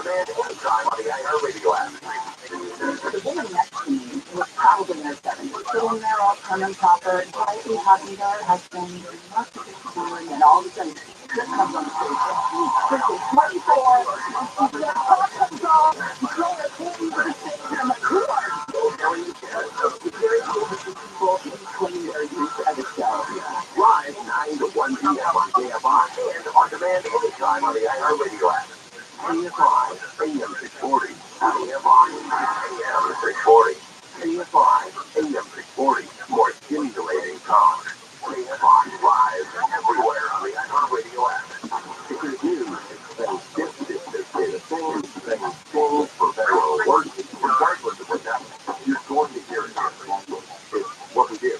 demand anytime on the iHeartRadio app. The woman next to me was probably in her 70s, sitting there all prim and proper, quietly talking to her husband, doing lots of exploring, and all of a sudden, Chris comes on the stage. Chris is 24, and she said, "Pop comes on, she's throwing her clothes on the stage," and I'm like, "Who are you?" It's very cool to see people claim their use at a show. Live 9 to 1 p.m. on KFI, and on demand anytime on the iHeartRadio app. KFI, AM 640. KFI, AM 640. KFI, AM 640. More stimulating talk. KFI live everywhere on the iHeartRadio app. If you're new, then the same thing for better or worse, regardless of what's happening. You're going to hear it. It's what we do.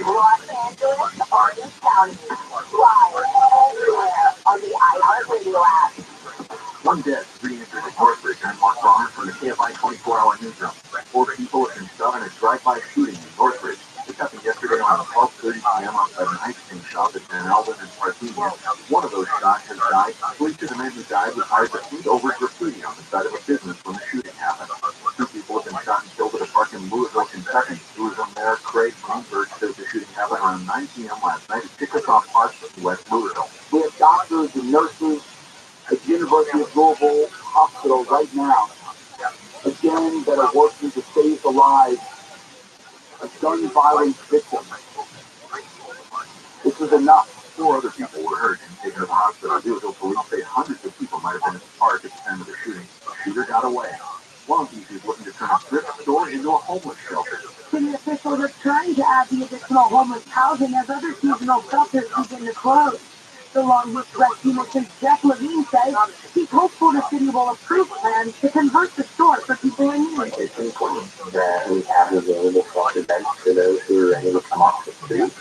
Los Angeles, Orange County, live everywhere on the iHeartRadio app. One death, 3 injured at Northbridge and Mark Bonner from the KFI 24-hour newsroom. 4 people have been shot in a drive-by shooting in Northbridge. This happened yesterday around 12:30 p.m. outside an ice cream shop at Van Alden and Parthenia. One of those shots has died. Police say the man who died was hired to paint over graffiti on the side of a business when the shooting happened. 2 people have been shot and killed at a park in Louisville, Kentucky. Tourism Mayor Craig Greenberg says the shooting happened around 9 p.m. last night at Chickasaw Park in West Louisville. We have doctors and nurses at the University of Louisville Hospital right now, again, that are working to save the lives of gun violence victims. This is enough. 4 other people were hurt and taken to the hospital. Louisville police say hundreds of people might have been at the park at the time of the shooting. The shooter got away. Long Beach is looking to turn a thrift store into a homeless shelter. City officials are trying to add the additional homeless housing as other seasonal shelters begin to close. The Long Beach Rescue Mission's Jeff Levine says he's hopeful the city will approve plans to convert the store for people in need. It's important that we have available for events to those who are able to come off the street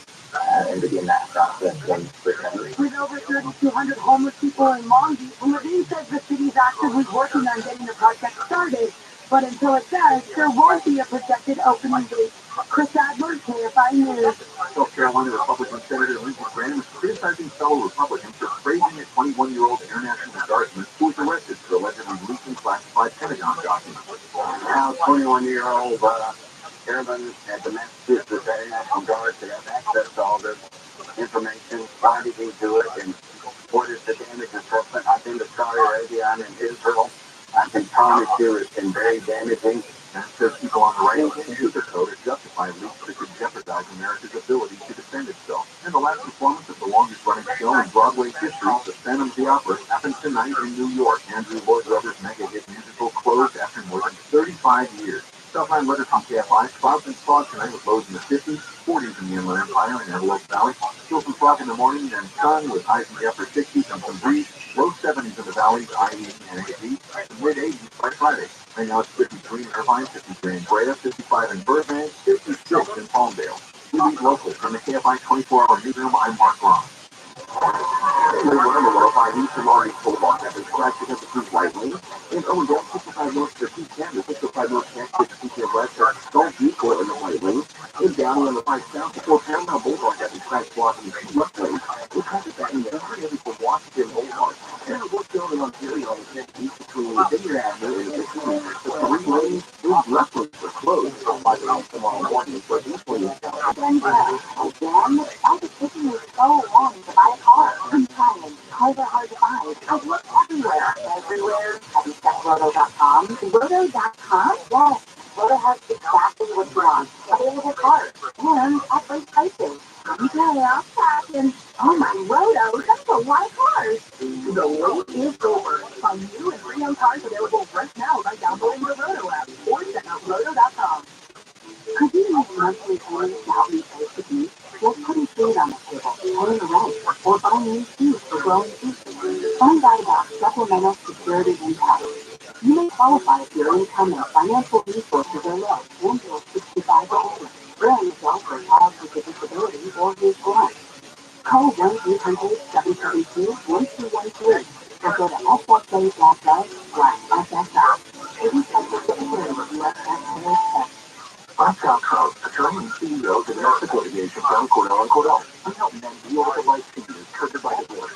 and begin that process in recovery. With over 3,200 homeless people in Long Beach, Levine says the city's actively working on getting the project started, but until it does, there won't be a projected opening date. Chris Adler, KFI News. South Carolina Republican Senator Lindsey Graham is criticizing fellow Republicans for praising a 21-year-old international guardsman who was arrested for allegedly leaking classified Pentagon documents. Now, 21-year-old airman at the Massachusetts Air National Guard should have access to all this information. Why did he do it? And what is the damage assessment? I've been to Saudi Arabia. I'm in Israel. I can promise you it's been very damaging. And it says people on the right can sugarcoat or justify leaks that could jeopardize America's ability to defend itself. And the last performance of the longest-running show in Broadway history, The Phantom of the Opera, happens tonight in New York. Andrew Lloyd Webber's mega-hit musical closed after more than 35 years. Southline weather from KFI. Clouds and fog tonight with lows in the 50s, 40s in the Inland Empire and Antelope Valley. Still some fog in the morning, then sun with highs in the upper 60s and some breeze. Low 70s in the valleys, IE and AZ, and mid-80s by Friday. Right now it's 53 in Irvine, 53 in Brea, 55 in Burbank, 56 in Palmdale. We lead local from the KFI 24-hour newsroom. I'm Mark Ron. Low 5 east and Long Beach Boulevard have been scratched against the creek lightly. In Owendale, 65 north to Peak Canada, 65 north Camp 60 west to Don't Beat Portland and Lightly. In Downey on the 5 south before Paramount Boulevard have been scratched blocking the left lane. We're traffic back in the hurry for Washington Boulevard. And we're still in Ontario on the 10th east between Vineyard Avenue and the 15th. The 3 lanes, those left lanes are closed by the night tomorrow morning, but this one is down. Again, I've been taking me so long to buy a car. I'm trying. Cars are hard to buy. I've looked everywhere. Have you checked Roto.com? Roto.com? Yes. Roto has exactly what you want. Available cars. And at great prices. Okay, I'll check. And oh my, Roto, that's a lot of cars. The wait is over. Find new and pre-owned cars available right now by downloading the Roto app or check out Roto.com. Could you make monthly payments to help me pay for these? Or putting food on the table, paying the rent, or buying new shoes for growing future? Find out about supplemental security income. You may qualify if your income and financial resources are low and you're 65 or older, or an adult or child with a disability or who's blind. Call 1-800-772-1213 or go to f4k.gov/SSI. Any special security with U.S. taxpayers tax. I'm Scott Trout, attorney and CEO of domestic litigation firm Cordell & Cordell. I'm helping them deal with the life changes triggered by divorce.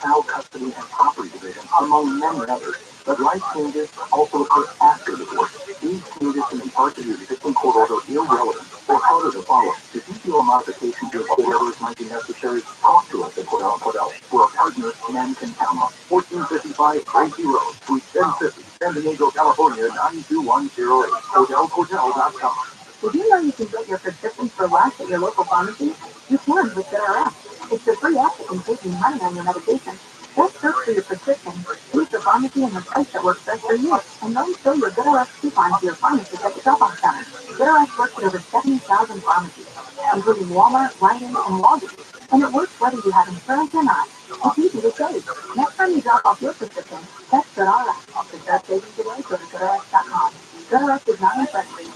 child custody and property division, among many others. But life changes also occur after divorce. These changes can be hard to do because some court order irrelevant or harder to follow. If you feel a modification to court orders might be necessary, talk to us at Cordell. For a partner, men can count on. 1455 Tracy Road, Suite 1050, San Diego, California, 92108. CordellCordell.com. Did you know you can get your prescriptions for less at your local pharmacy? You can with GoodRx. It's a free app that can save you money on your medication. Just search for your prescription, choose the pharmacy and the price that works best for you, and then show your GoodRx coupon to your pharmacist at the drop-off center. GoodRx works at over 70,000 pharmacies, including Walmart, Rite-Aid, and Walgreens, and it works whether you have insurance or not. It's easy to save. Next time you drop off your prescription, text GoodRx. To start saving today, go to GoodRx.com. GoodRx is not infected.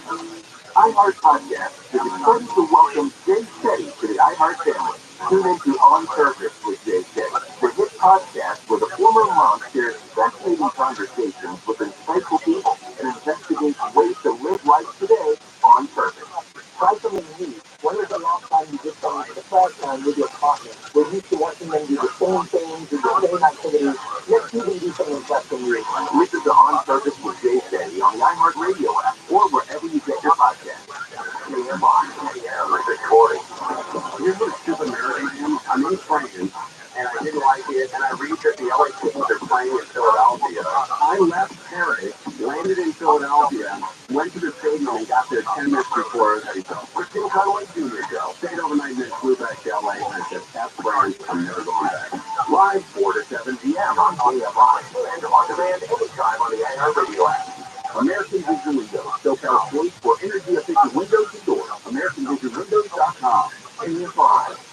iHeart Podcast is excited to welcome Jay Shetty to the iHeart family. Tune into On Purpose with Jay Shetty, the hit podcast where the former mom shares fascinating conversations with insightful people and investigates ways to live life today on purpose. Try something new. When was the last time you did something for the first time with your partner? We're used to watching them do the same things, do the same activities. Let's see them do something special new. Listen to On Purpose with Jay Shetty on the iHeart Radio app or wherever you get your podcast. Here's what a stupid nerd I am. I'm in France, and I didn't like it, and I read that the LA Kings are playing in Philadelphia. I left Paris, landed in Philadelphia, went to the stadium, and got there 10 minutes before the King Cutaway Jr. show. Stayed overnight and then flew back to LA, and I said, that's France, I'm never going back. Live 4 to 7 p.m. on AFI, and on demand anytime on the iHeart Radio app. American Vision Windows, SoCal's choice for energy-efficient windows and doors. AmericanVisionWindows.com. AM5,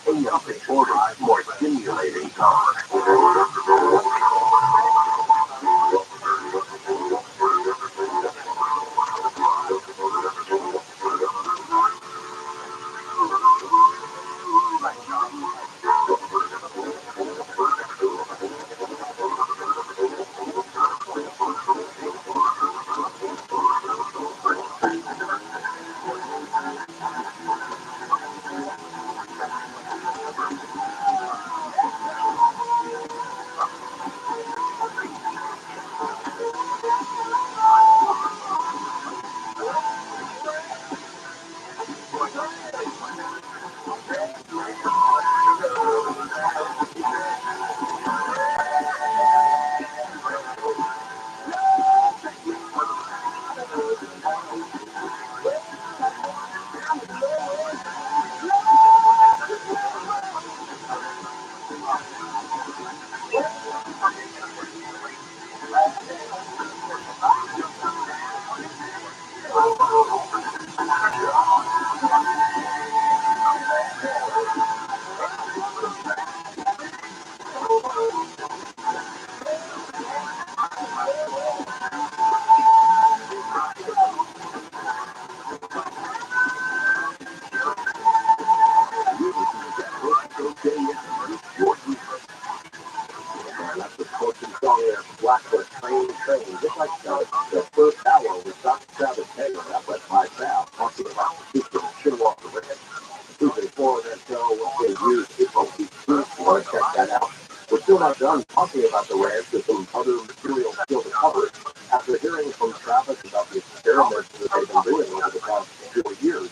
AM640, more stimulating talk. Talking about the ranch with some other material still to cover after hearing from Travis about the experiments that they've been doing over the past 4 years.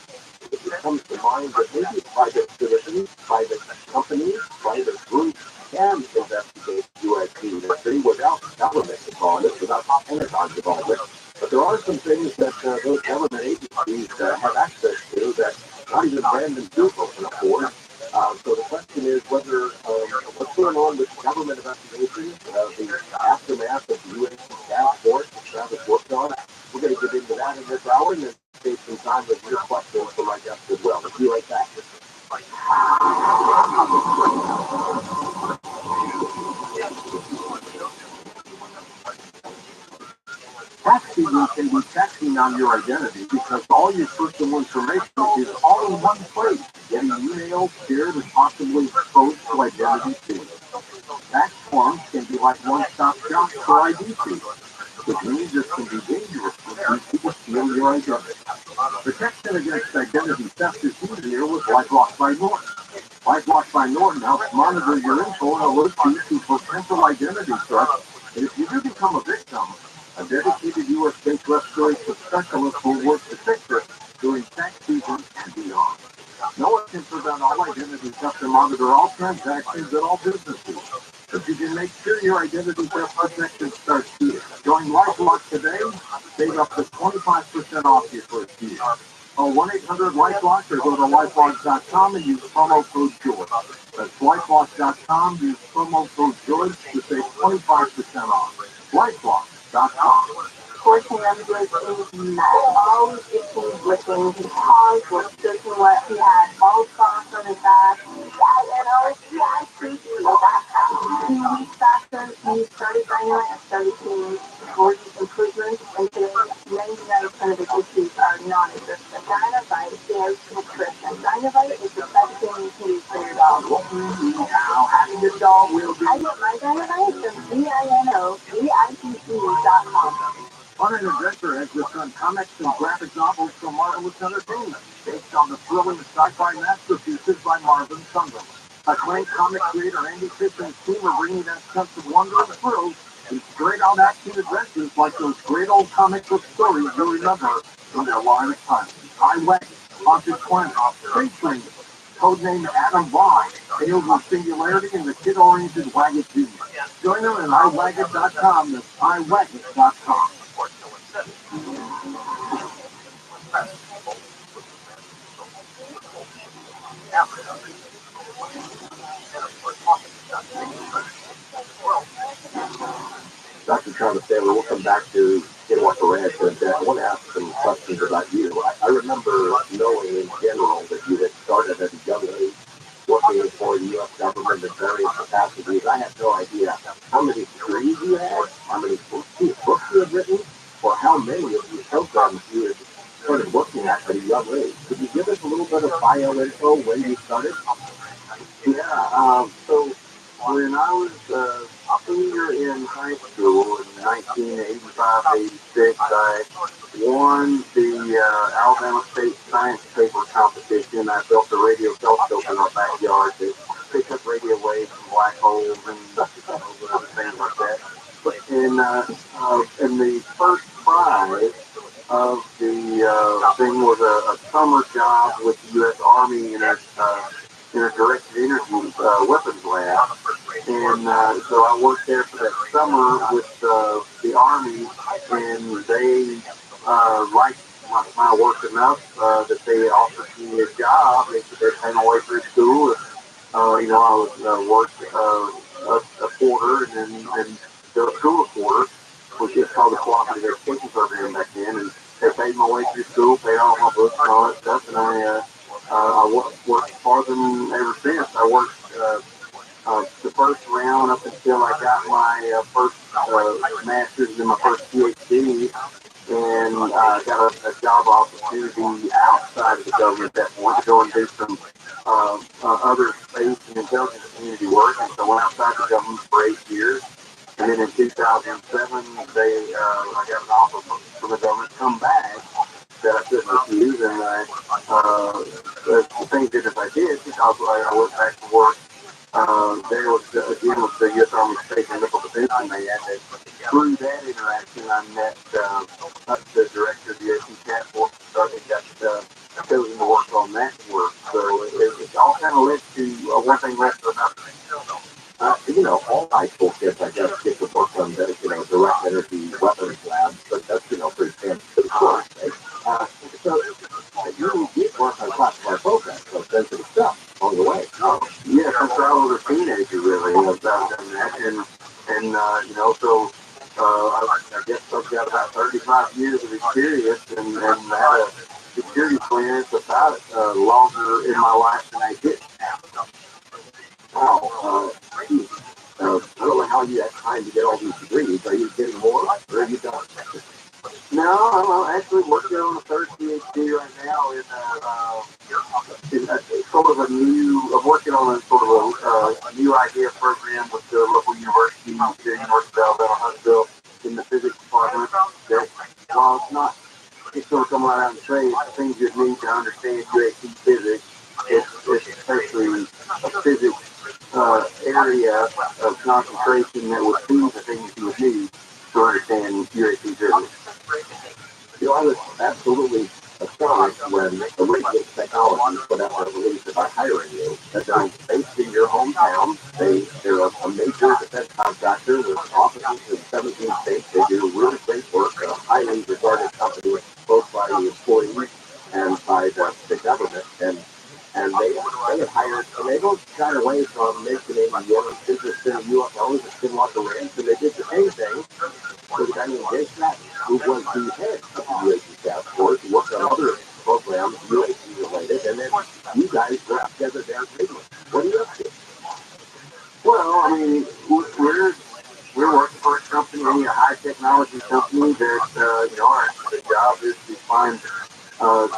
It comes to mind that maybe private citizens, private companies, private groups can investigate USC industry without government involvement, without Pentagon's involvement. But there are some things that those government agencies have access to that not even Brandon Google can afford. So the question is whether what's going on with government investigations, the aftermath of the U.S. task force that Travis worked on. We're going to get into that in this hour and then save some time with your questions for my guests as well. We'll be right back. Tax season can be taxing on your identity because all your personal information is all in one place, getting emailed, shared, and possibly exposed to identity thieves. Tax forms can be like one-stop shops for ID thieves, which means this can be dangerous when people steal your identity. Protection against identity theft is easier with LifeLock by Norton. LifeLock by Norton helps monitor your info and alert you to potential identity threats. And if you do become a victim, a dedicated U.S.-based restoration specialist will work to fix it during tax season and beyond. No one can prevent all identity theft and monitor all transactions at all businesses. But you can make sure your identity theft protection starts here. Join LifeLock today. Save up to 25% off your first year. Call 1-800-LifeLock or go to LifeLock.com and use promo code JOY. That's LifeLock.com. Use promo code JOY to save 25% off. LifeLock.com. Forcing them to listen, always itching, licking, his paws were sticking wet. He had ball spots on his back. Yeah, creepy. 2 weeks after he started dining and started seeing gorgeous improvements, and today 99% of his issues are non-existent. Dynavite is nutrition. Dynavite is the best thing you can do for your dog. Now, having your dog will be... I get my Dynavite from VINOVIPC.com. Fun and Adventure has just done comics and graphic novels from Marvelous Entertainment, based on the thrilling sci-fi masterpieces by Marvin Sundrum. Acclaimed comic creator Andy Fisher's team are bringing that sense of wonder and thrill in straight-out action adventures like those great old comic book stories you remember from their live time. Highway, Haunted Planet, Space Ranger, codename Adam Vaughn, Tales of Singularity, and the kid-oriented Wagged Genius. Join them at iWagged.com. That's iWagged.com. Dr. Travis Taylor, we'll come back to get what the ranch, but I want to ask some questions about you. I remember knowing in general that you had started at a young age working for the U.S. government in various capacities. I had no idea how many degrees you had, how many books you had written, or how many of these programs you had started working at a young age. Could you give us a little bit of bio info when you started? Yeah, so when I was a senior in high school in 1985-86, I won the Alabama State Science Paper Competition. I built a radio telescope in our backyard that picked up radio waves from black holes and other things like that. But in the first prize of the thing was a summer job with the U.S. Army in a directed energy weapons lab, and so I worked there for that summer with the Army, and they liked my work enough that they offered me a job. They said they'd pay my way through school. I was worked a quarter and the school a quarter, which is called the Cooperative Education Program back then, and they paid my way through school, paid all my books and all that stuff, and I worked for them ever since. I worked the first round up until I got my first master's and my first PhD, and got a job opportunity outside of the government at that point to go and do some other space and intelligence community work. And so I went outside the government for 8 years. And then in 2007, I got an offer from the government to come back that I couldn't refuse, and the thing that I did, because I went back to work there was again with the U.S. Army Space and Missile Defense Command, and through that interaction I met the director of the AC Task Force, and got chosen to work on that work. So it all kind of led to one thing led to another. All high school kids, I guess, get to work on the, direct energy weapons labs, but that's, pretty fancy course, right? So you did work on classified programs, so sensitive stuff along the way. Yeah, since I was a teenager, really, I've done that, and so I guess I've got about 35 years of experience, and had a security clearance about longer in my life than I did have. Wow. I don't know how you have time to get all these degrees. Are you getting more, or are you done? No, I'm actually working on a third PhD right now in sort of I'm working on a sort of a new idea program with the local university, the University of Alabama, Huntsville, in the physics department. That while it's going to come right out and say it's the things you need to understand UAP physics, it's especially a physics area of concentration that would be the things you would need to understand UAP physics. I was absolutely astonished when the radio technology put out a release about hiring you. That they're based in your hometown. They're a major defense contractor with offices in 17 states. They do really great work, a highly regarded company both by the employees and by the government. And they have hired, and they don't shy away from mentioning your business in UFOs and skinwalker ranch, and they did the same thing for the guy named Jake Stratton, who was the head of the UAP task force, worked on other programs UAP related, and then you guys work together there frequently. What are you up to? Well, I mean, we're working for a company, a high technology company that our job is to find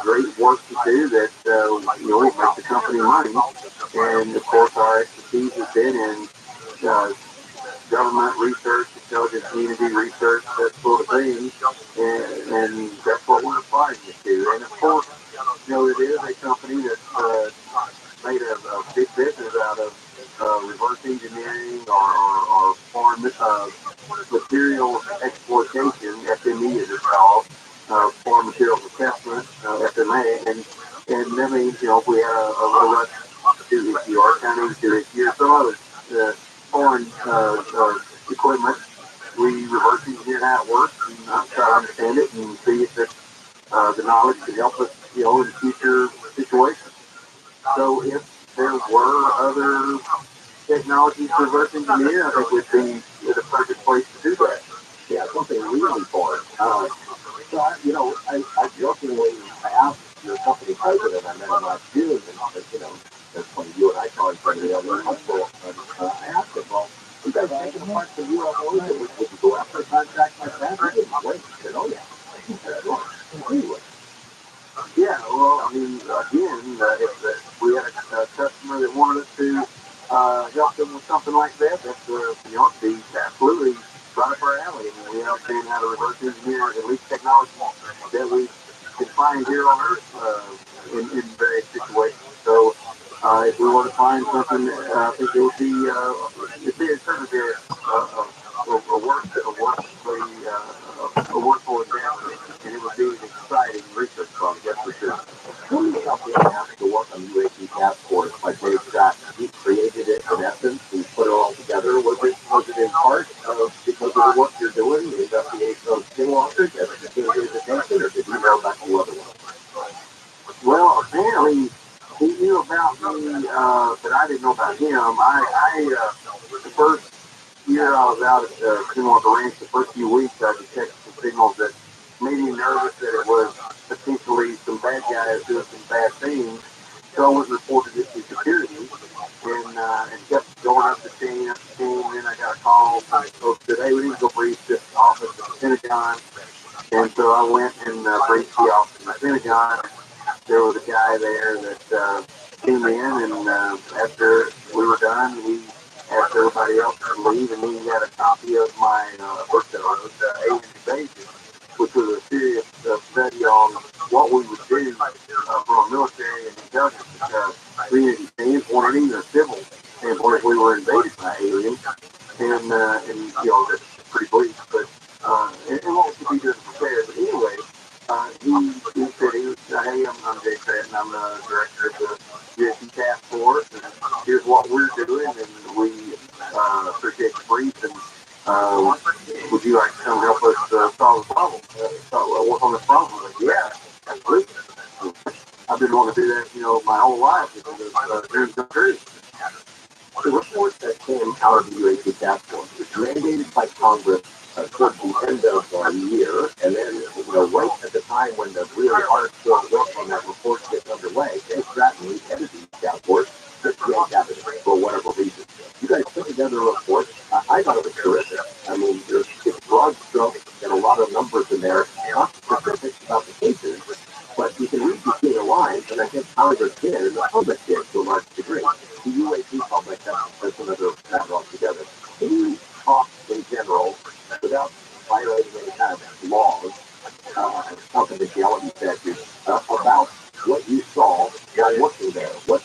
great work to do that will make the company money. And of course, our expertise has been in government research, intelligence community research, that sort of thing, and that's what we're applying it to. And of course, it is a company that's made a big business out of reverse engineering or foreign material exploitation, FME as it's called, foreign materials assessment, FMA, and that means, if we had a rush to issue our county to issue some other foreign equipment, we reverse engineer how it works and try to understand it and see if the knowledge can help us, in future situations. So if there were other technologies to reverse engineer, I think would be the perfect place to do that. Yeah, something really foreign. So I jokingly asked your company president, I met him last June, and that's funny, you and I talked from the other hospital. I asked him, well, you guys taking apart the UFOs, and would you go after a contract like that? He didn't wait. He said, oh yeah. Anyway. Yeah, well, I mean, again, if we had a customer that wanted us to help them with something like that, that's, be absolutely right up our alley. I mean, we understand how to reverse engineer at least technology that we can find here on Earth in various situations. So, if we want to find something, I think it would be, it's certainly a workful endeavor, and it would be an exciting research project, that's for sure. Tell me about the ask to work on UAP task force by Dave Scott. He created it in essence, he put it all together. Was it in part because of the work you're doing, the investigation of skinwalkers, as it became his attention, or did you know about the other one? Well, apparently he knew about me, but I didn't know about him. The first year I was out at Skinwalker Ranch, the first few weeks, I detected some signals that made me nervous that it was potentially some bad guys doing some bad things. So I was reported it to security and kept going up the chain, and then I got a call from folks that, hey, we need to go brief this office at the Pentagon. And so I went and briefed the office at the Pentagon. There was a guy there that came in, and after we were done, he asked everybody else to leave, and he had a copy of my book that I wrote, Alien Invasion, which was a serious study on what we would do from a military and intelligence community standpoint, and even a civil standpoint, if we were invaded by aliens. And that's pretty bleak, but and what we could be doing to prepare. But anyway, he said, hey, I'm Jay Stratton, I'm the director of the USC Task Force, and here's what we're doing, and we appreciate the brief, and would you like to come help us solve the problem, work on this problem? I'm like, yeah, absolutely. I've been wanting to do that, my whole life, because dreams come true. The report that came out of the UAP Task Force was mandated by Congress towards the end of the year, and then, right at the time when the really hardcore work on that report gets underway, Dave Stratton, the editor of the Task Force, just yanked out of it for whatever reason. You guys put together a report. I thought it was terrific. I mean, it's broad strokes and a lot of numbers in there, not specific about the cases, but you can read between the lines, and I think Congress did, and the public did to a large degree. The UAP public, that's another matter altogether. Can you talk in general, without violating any kind of laws, confidentiality statutes, about what you saw while working there? What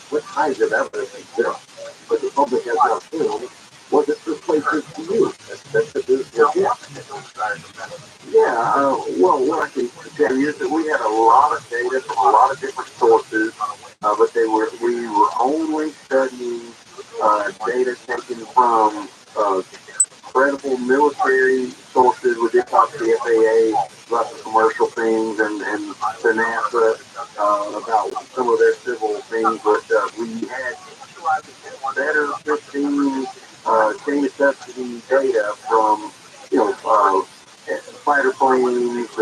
credible military sources. We did talk to the FAA about the commercial things and the NASA about some of their civil things, but we had better 15 chain of custody data from, fighter planes,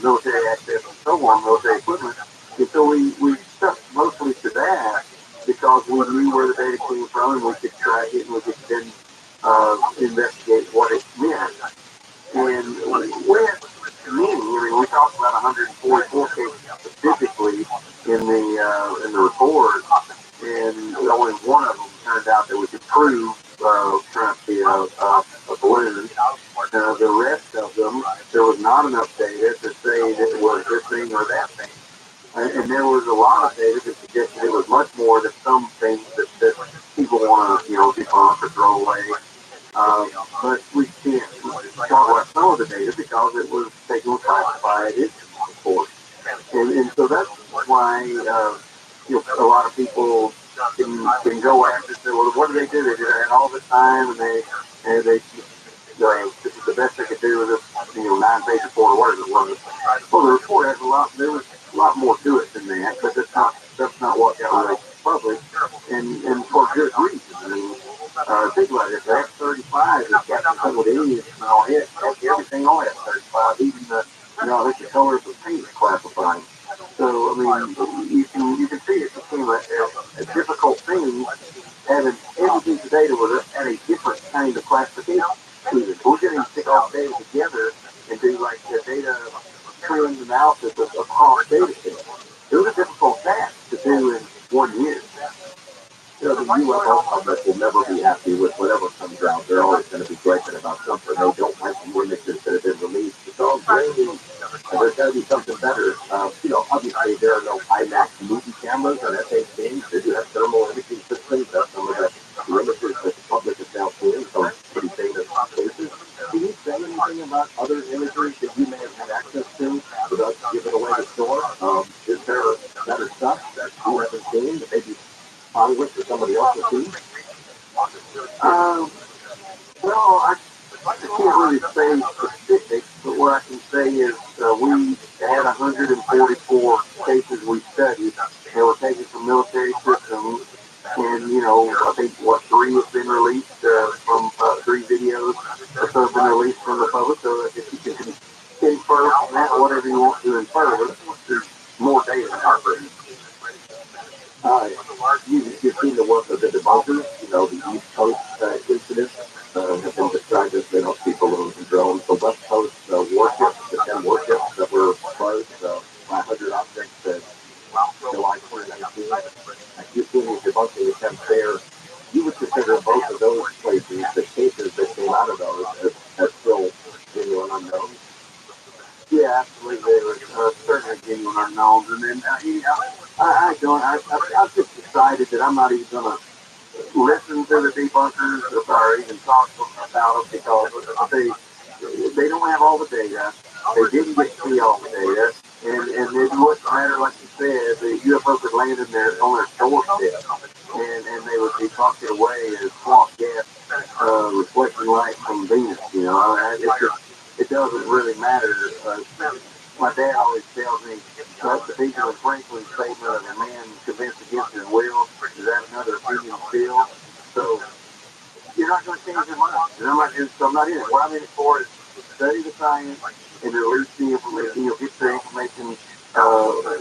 military access, and so on, military equipment. And so we stuck mostly to that because we knew where the data came from and we could track it and we could then investigate what it meant. And with many, we talked about 144 cases specifically in the report, and only one of them turned out that we could prove trying to be a balloon. The rest of them, there was not enough data to say that it was this thing or that thing. And there was a lot of data that suggested it was much more than some things that people want to, debunk or throw away. But we can't talk about some of the data because it was taken classified instruments, of course. And so that's why a lot of people can go after and say, well, what do? They did it all the time, and they the best they could do with this 9-page report or whatever it was. Well, the report has there was a lot more to it than that, but that's not what got released public, and for good reason. I mean, think about it. The F-35 is got some of the Indians and all it. Everything on F-35, even the color of the paint is classified. So, I mean, you can see it became a difficult thing having every piece of data was at a different kind of classification. We're going to stick all the data together and do like the data trend analysis of across data sets. It was a difficult task to do in 1 year. The UFO public will never be happy with whatever comes out. They're always going to be griping about something. They don't like the images that have been released. It's all great. There's got to be something better. Obviously there are no IMAX movie cameras or F-18s. They do have thermal imaging systems. That's some of the images that the public is now seeing. So it's pretty famous cases. Can you say anything about other imagery that you may have had access to without giving away the store? Is there better stuff that you haven't seen that maybe Congress or somebody else has seen? Well, I can't really say specifics, but what I can say is we had 144 cases we studied that were taken from military systems, and I think 3 have been released from 3 videos or so have been released from the public. So if you can infer from that whatever you want to infer, there's more data than our version. You've seen the work of the debunkers, the East Coast incidents have been described as people balloons and drones. The West Coast warships, the 10 warships that were closed, 500 objects July 2019. You've seen these debunking attempts there. You would consider both of those places, the cases that came out of those, as still genuine unknowns? Yeah, absolutely. They were certainly genuine unknowns. And then, I've just decided that I'm not even going to listen to the debunkers or even talk about them because they don't have all the data. They didn't get to see all the data. And it wouldn't matter, like you said, the UFO could land on their doorstep. And they would be talking away as swamp gas reflecting light from Venus. It doesn't really matter. My dad always tells me that's the Benjamin Franklin statement of a man convinced against his will. Is that another opinion still? So you're not going to change your mind. And I'm not in it. What I'm in it for is to study the science and release the information. Get the information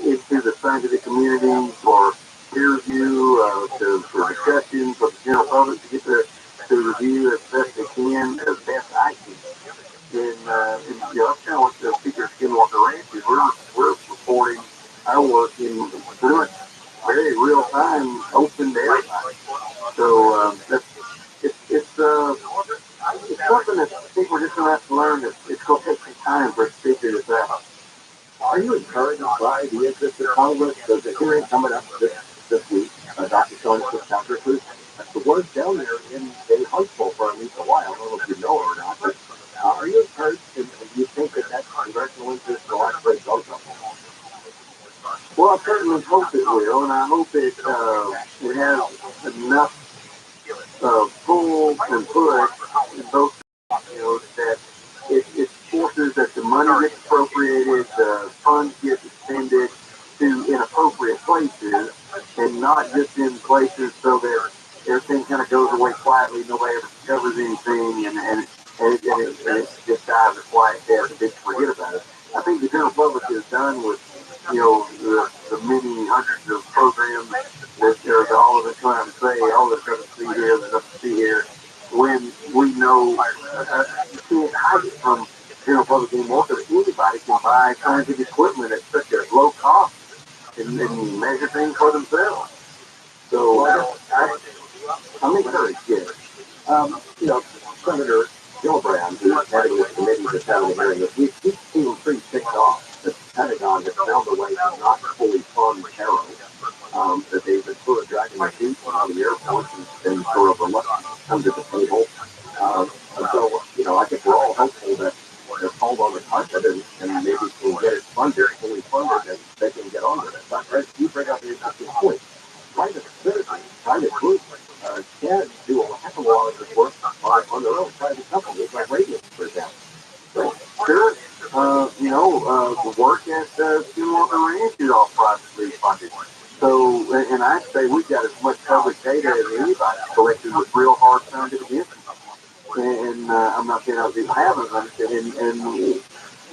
into the scientific community for peer review, for discussion, for the general public to get to review as best they can, as best I can. And that's kind of what the Speaker of Skinwalker Ranch is. We're reporting our work in pretty much very real time, open to everybody. So it's something that I think we're just going to have to learn that it's going to take some time for us to figure this out. Are you encouraged by the interest of Congress? There's a hearing coming up this week. Dr. Tony Fitzpatrick, the word down there in Huntsville for at least a while. I don't know if you know or not, but are you encouraged, and do you think that that's congressional interest will actually go somewhere? Well, I certainly hope it will, and I hope it has enough pull and push both, that it forces that the money gets appropriated, the funds get expended to inappropriate places, and not just in places so that everything kind of goes away quietly, nobody ever discovers anything, and it just dies a quiet death and they forget about it. I think the general public is done with, the many hundreds of programs that there's all of it trying to say, all this stuff to see here, there's stuff to see here, when we know you can't hide it from the general public anymore because anybody can buy scientific equipment at such a low cost and measure things for themselves. So I'm encouraged, yes. Senator Gillibrand, who's heading this committee that's having a hearing, he seemed pretty ticked off that the Pentagon has found a way to not fully fund terror, that they've been sort of dragging their feet on the Air Force and been sort of reluctant to come to the table. And so, I think we're all hopeful that they're called on the carpet and maybe can get it funded, fully funded, and they can get on with it. But as you bring up an interesting point, private citizens, private groups, can do a heck of a lot of this work on their own private companies, like radio, for example. So, sure, the work at Skinwalker Ranch is all privately funded. So, and I'd say we've got as much public data as anybody collected with real hard scientific evidence. And I'm not saying other people haven't, and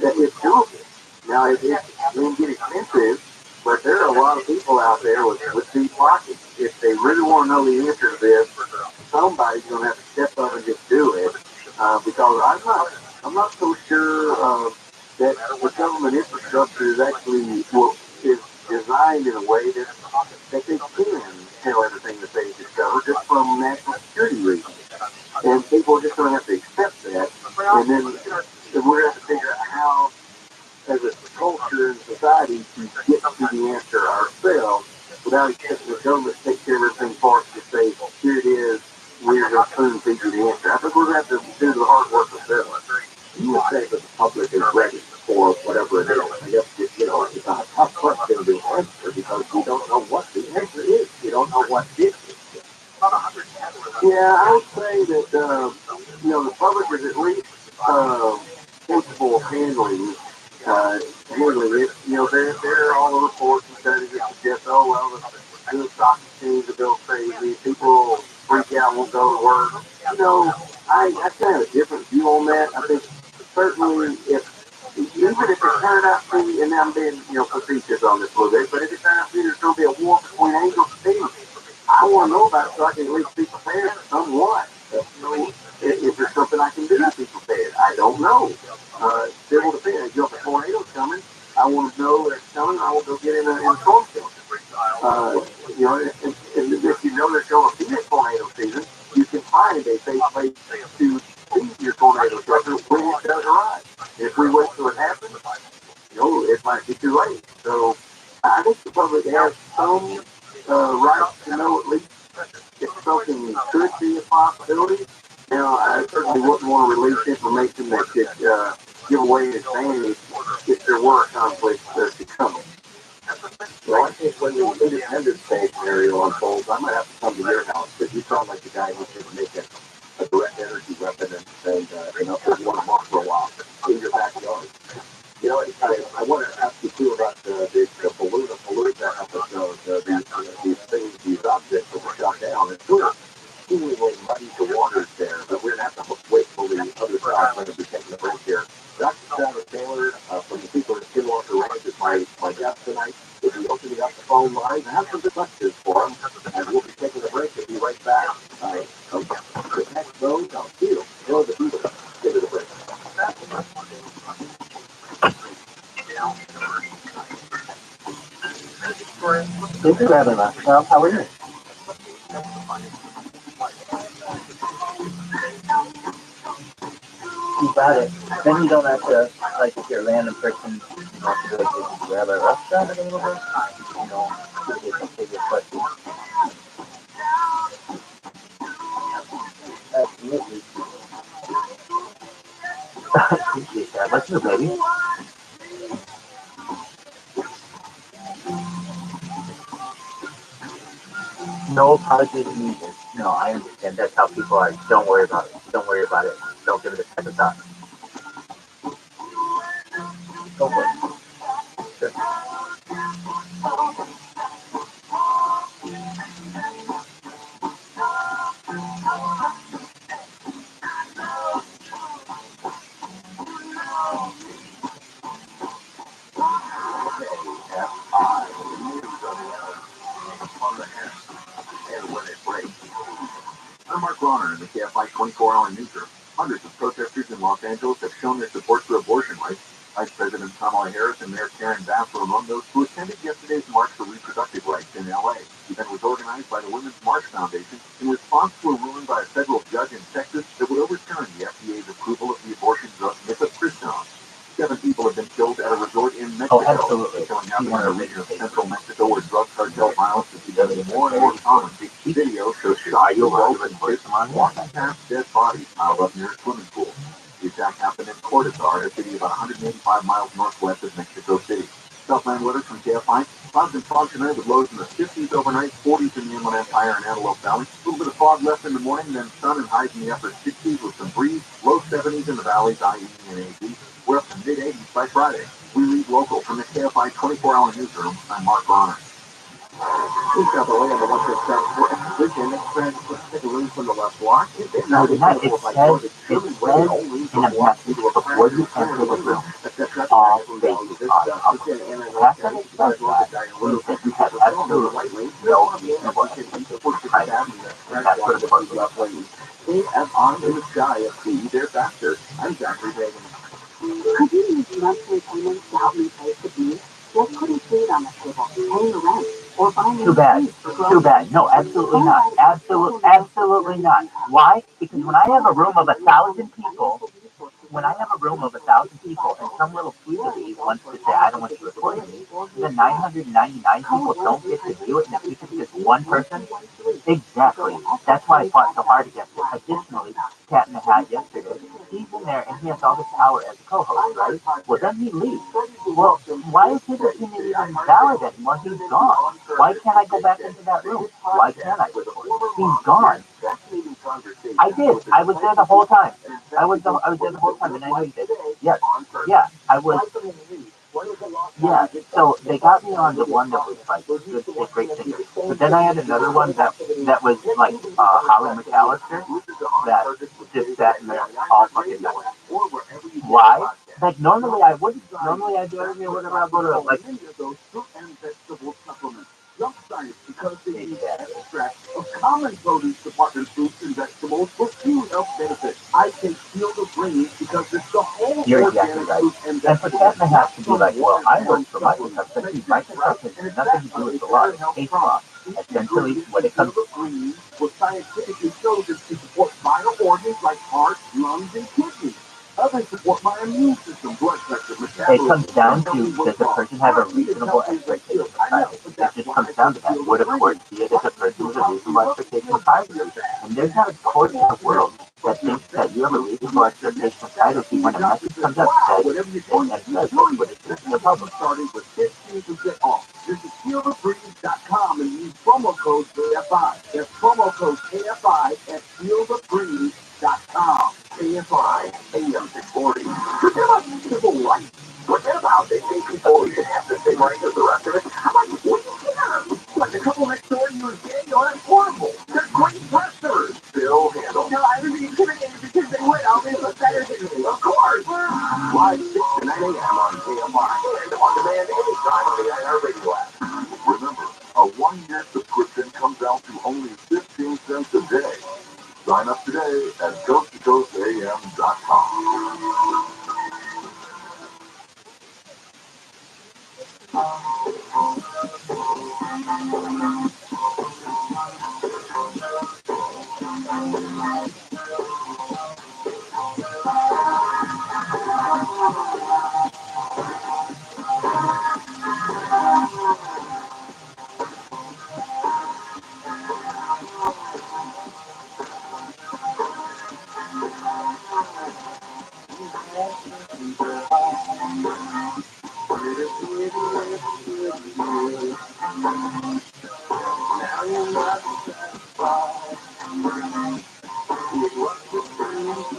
it's doable. Now, it can get expensive, but there are a lot of people out there with deep pockets. If they really want to know the answer to this, somebody's going to have to step up and just do it. Because I'm not so sure that the government infrastructure is actually is designed in a way that they can tell everything that they discover just from national security reasons. And people are just going to have to accept that, and then we're going to have to figure out how, as a culture and society, to get to the answer ourselves without expecting the government to take care of everything for us to say, here it is, we're going to soon feed you the answer. I think we're going to have to do the hard work ourselves. You would say that the public is ready for whatever it is. I guess, it's a tough question to answer because we don't know what the answer is. We don't know what it is. Yeah, I would say that, the public is at least capable of handling it. There are all the reports and studies that suggest, the stock exchange will go crazy, people freak out, won't go to work. I kind of have a different view on that. I think certainly even if it turned out to be, and I'm being, facetious on this a little bit, but if it turned out to be there's going to be a war between angels and demons, I want to know about it so I can at least be prepared somewhat. If there's something I can do to be prepared, I don't know. It will depend. If a tornado's coming, I want to know that it's coming. I will go get in a storm shelter. If you know there's going to be a tornado season, you can find a safe place to leave your tornado shelter when it does arrive. If we wait till it happens, it might be too late. So I think the public has some right to know at least if something could be a possibility. Now, I certainly wouldn't want to release information that could give away the advantage if there were a conflict to come. Well, I think when the Independence Day scenario unfolds, I might have to come to your house because you sound like the guy who can make a direct energy weapon and put one of them for a while in your backyard. I want to ask you too about the episode, these objects that were shot down. It's sort of seemingly muddy the waters there, but we're going to have to wait till the other side. We're going to be taking a break here. Dr. Travis Taylor, from the people at Skinwalker Ranch, is my guest tonight. We'll be opening up the phone lines and have some good questions for him, and we'll be taking a break. We'll be right back. The next those, I'll see you. The people. Give it a break. Thank you, Rabbi. How are you? You got it. Then you don't have to, if you're a random person, you don't have to go to Rabbi restaurant a little bit. Take your question. Absolutely. Appreciate that. What's your baby? No apologies needed. No, I understand. That's how people are. Don't worry about it. Don't worry about it. Don't give it a second thought. Go for it. Sure. I'm Mark Bronner in the KFI 24-hour newsroom. Hundreds of protesters in Los Angeles have shown their support for abortion rights. Vice President Kamala Harris and Mayor Karen Bass were among those who attended yesterday's March for Reproductive Rights in L.A. The event was organized by the Women's March Foundation in response to a ruling by a federal judge in Texas that would overturn the FDA's approval of the abortion drug mifepristone. 7 people have been killed at a resort in Mexico. Oh, absolutely. The killing happened in a region of central Mexico where drug cartel violence is becoming more and more common. The video shows shots of both and kids walking past dead bodies piled up near a swimming pool. The attack happened in Cortázar, a city about 185 miles northwest of Mexico City. Southland weather from KFI. Clouds and fog tonight with lows in the 50s overnight, 40s in the Inland Empire and Antelope Valley. A little bit of fog left in the morning, then sun and highs in the upper 60s with some breeze. Low 70s in the valleys, IE and AZ. We're up to mid-80s by Friday. We read local from the KFI 24-hour newsroom. I'm Mark Bronner. He's got the way on the 157 exposition. Let's take a read from the left block. No, it's not. It says in a message before you enter the room, all spaces are public. After it says that, means that you have absolutely no reasonable expectation of privacy, and that's what it's supposed to be. KFI in the sky at sea, they're faster. I'm Zachary Reagan. Could you use monthly payments to help me pay the fees? Just putting food on the table, paying the rent, or buying Too bad. Too bad. No, absolutely not. Absolutely not. Why? Because when I have a room of 1,000 people, and some little sweetie wants to say, I don't want you recording me, the 999 people don't get to do it, and if it's just one person, exactly. That's why I fought so hard against it. Additionally, Cat in the Hat yesterday, he's in there and he has all this power as a co-host, right? Well, then he leaves. Well, why is his opinion even valid anymore? He's gone. Why can't I go back into that room? Why can't I record? He's gone. I did. I was there the whole time. I was there the whole time, and I know you did. Yes. Yeah, I was. Yeah, so they got me on the one that was like the great singer. But then I had another one that was like Holly McAllister that just sat in there all fucking night. Why? Like normally I wouldn't. Normally I do everything whatever I go to like. Because they use extracts of common produce department fruits and vegetables for few health benefits. I take Field of Greens because it's the whole You're exactly right. And for Cat in the Hat to be like, well, I work for Microsoft, but see, Microsoft has nothing to do with the law. It's case law. Essentially, when it comes to Greens, was scientifically chosen to support vital organs like heart, lungs, and kidneys. Others support my immune system, blood pressure, metabolism. It comes down to, does the person have a reasonable expectation of privacy? It just comes down to that. Would a court see it as a person with a reasonable expectation of privacy? And there's not a court in the world that thinks that you have a reasonable expectation of privacy when a message comes up and says what it is to the public. Starting with 15% off. Visit fieldofgreens.com and use promo code KFI. That's promo code KFI at fieldofgreens.com. KFI AM 640. Forget about civil rights. Forget about they think people should have the same rights as the rest of us. I'm like, what do you care? Like the couple next door to you is gay, or that's horrible. They're great wrestlers. Bill Handle. No, I was intimidated because they went out there with better than me. Of course. Live 6 to 9 a.m. on KFI. And on demand anytime on the iHeartRadio app. Remember, a 1-year subscription comes out to only 15 cents a day. Sign up today at coasttocoastam.com.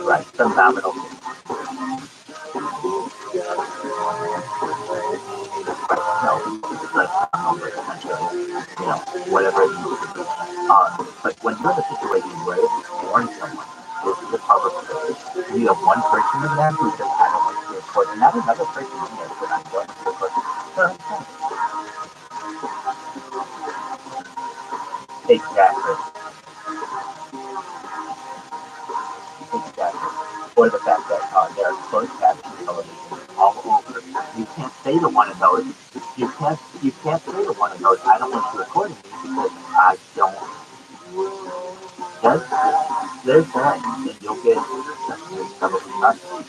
Right, phenomenal. No, it's like whatever it needs to be. But when you're in a situation where you warn someone, this is a public place, you have one person in there who says, I don't want to report, and not another person in there says, I don't want to report. Exactly. Exactly. Or the fact that there are closed caption television all over. You can't say to one of those, you can't say to one of those, I don't want you recording me because I don't. There's that, and you'll get probably not for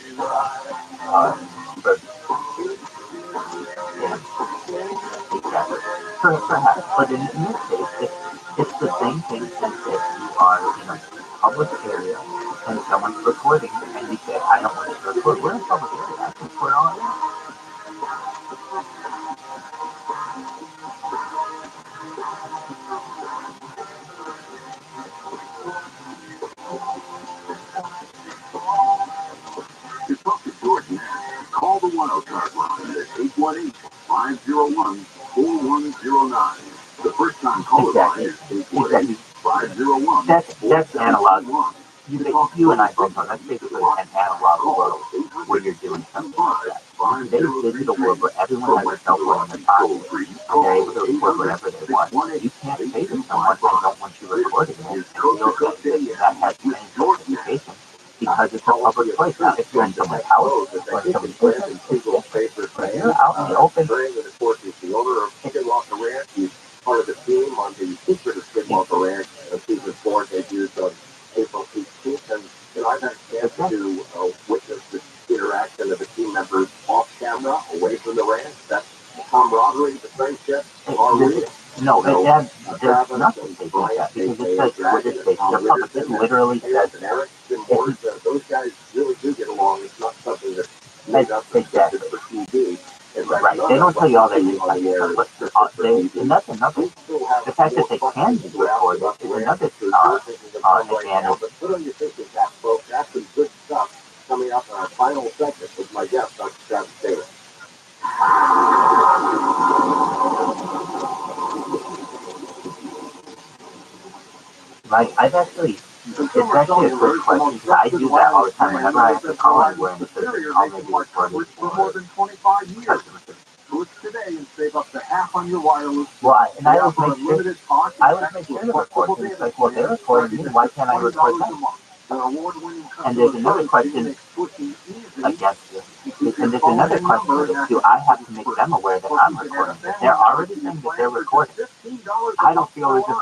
exactly. Perhaps, but in this case, it's the same thing as if you are in a public area and someone's recording and you say, I don't want you to record. We're in a public area. I can record all I want. To talk to George Nash, call the Wild Card line at 818-501-4109. The first time caller line is 818-501-4109. That's analog. You and I both know that's basically an analog world where you're doing something like that. In today's digital world where everyone has a cell phone in their pocket and they're able to record whatever they want, you can't say to someone, I don't want you recording it and feel that has any justification because it's a public place. Now, if you're in someone's house or in someone's business, it's different. But you're out in the open. The owner of Skinwalker Ranch, he's part of the team on the feature of Skinwalker Ranch, season 4 debuts on April 16th, and I've had a chance to witness the interaction of the team members off camera, away from the ranch. That camaraderie, the friendship, are real. No, there's nothing like that because it says for this station, the public, it literally says those guys really do get along. It's not something that's made up for TV. Right, they don't tell you all that inside stuff, but and that's another. The fact that they can be recorded is another advantage. Put on your thinking cap, folks. That's some good stuff coming up in our final segment with my guest, Dr. Travis Taylor. Right, I've actually, it's actually a good question because I do that all the time whenever I have to call anywhere and it says, I'll make it for more than 25 years. Switch today and save up to half on your wireless. Well, and I always make sure to record them. It's like, well, they're recording me, why can't I record them? And there's another question against this. And there's another question is, do I have to make them aware that I'm recording? If they're already saying that they're recording, I don't feel as if...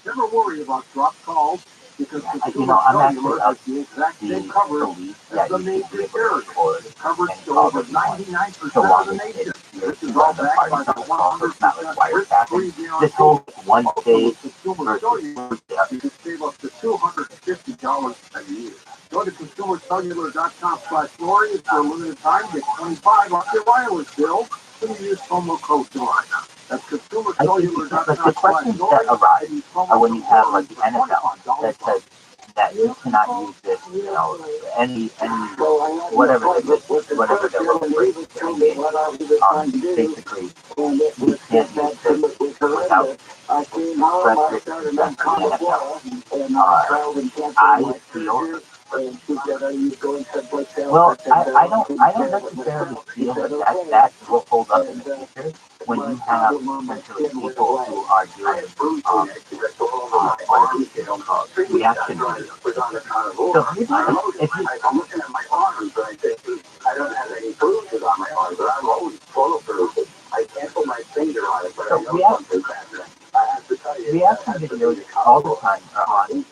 Never worry about dropped calls because I'm actually of the exact same coverage that the you major should be able to record coverage and to call over them 99% so of long the as nation. it's This is all backed by the 100% risk-free this whole one day Consumer Cellular. You can save up to $250 a year. Go to consumercellular.com/Lori for a limited time. Get 25 off your wireless bill when you use promo code DORA. That's consumercellular.com/Lori. But the questions that arise are when you have like the NFL that says that you cannot use this, any whatever they're looking for, basically you can't use this without express written consent from the NFL. I feel well, I don't necessarily feel that will hold up in the future when you have essentially people who are doing reaction videos. So if you I'm looking at my arms and I think, I don't have any bruises on my arms, but I'm always full of bruises. I can't put my finger on it, but I know something bad. I have to tell you, reaction videos all the time are on the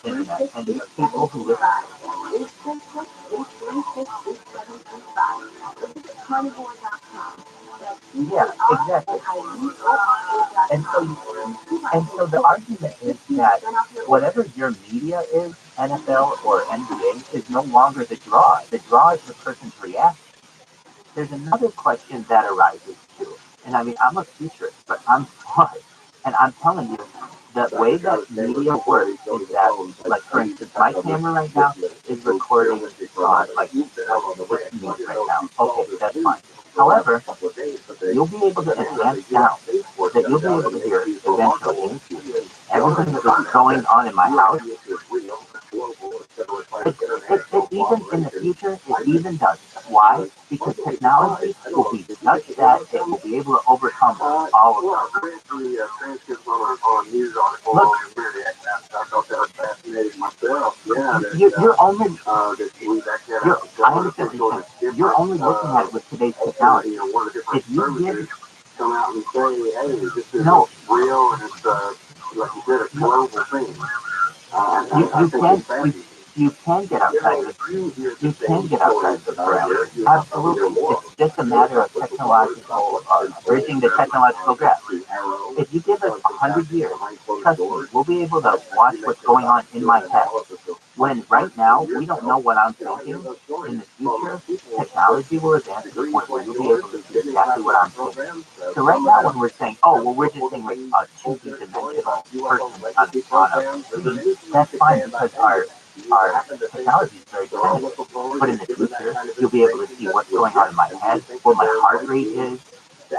internet, and these people who listen. Yeah, exactly. And so the argument is that whatever your media is, NFL or NBA, is no longer the draw. The draw is the person's reaction. There's another question that arises too. And I mean, I'm a futurist, but I'm smart. And I'm telling you, the way that media works is that, like, for instance, my camera right now is recording, like this news right now. Okay, that's fine. However, you'll be able to enhance sound that you'll be able to hear eventually in the future. Everything that is going on in my house, it even in the future, it even does. Why? Because technology will be such that it will be able to overcome all of them. Look, you're only, I understand what you're saying. You're only looking at it with today's technology. If you give, come out and say, hey, this is no, real and it's, like you said, a global thing. You can get outside of you can get outside of the parameters. Absolutely. It's just a matter of technological, bridging the technological gap. If you give us 100 years, trust me, we'll be able to watch what's going on in my head. When right now, we don't know what I'm thinking, in the future, technology will advance to the point where you'll be able to see exactly what I'm thinking. So right now, when we're saying, oh, well, we're just saying like a 2D-dimensional person on a screen, that's fine because our technology is very primitive. But in the future, you'll be able to see what's going on in my head, what my heart rate is.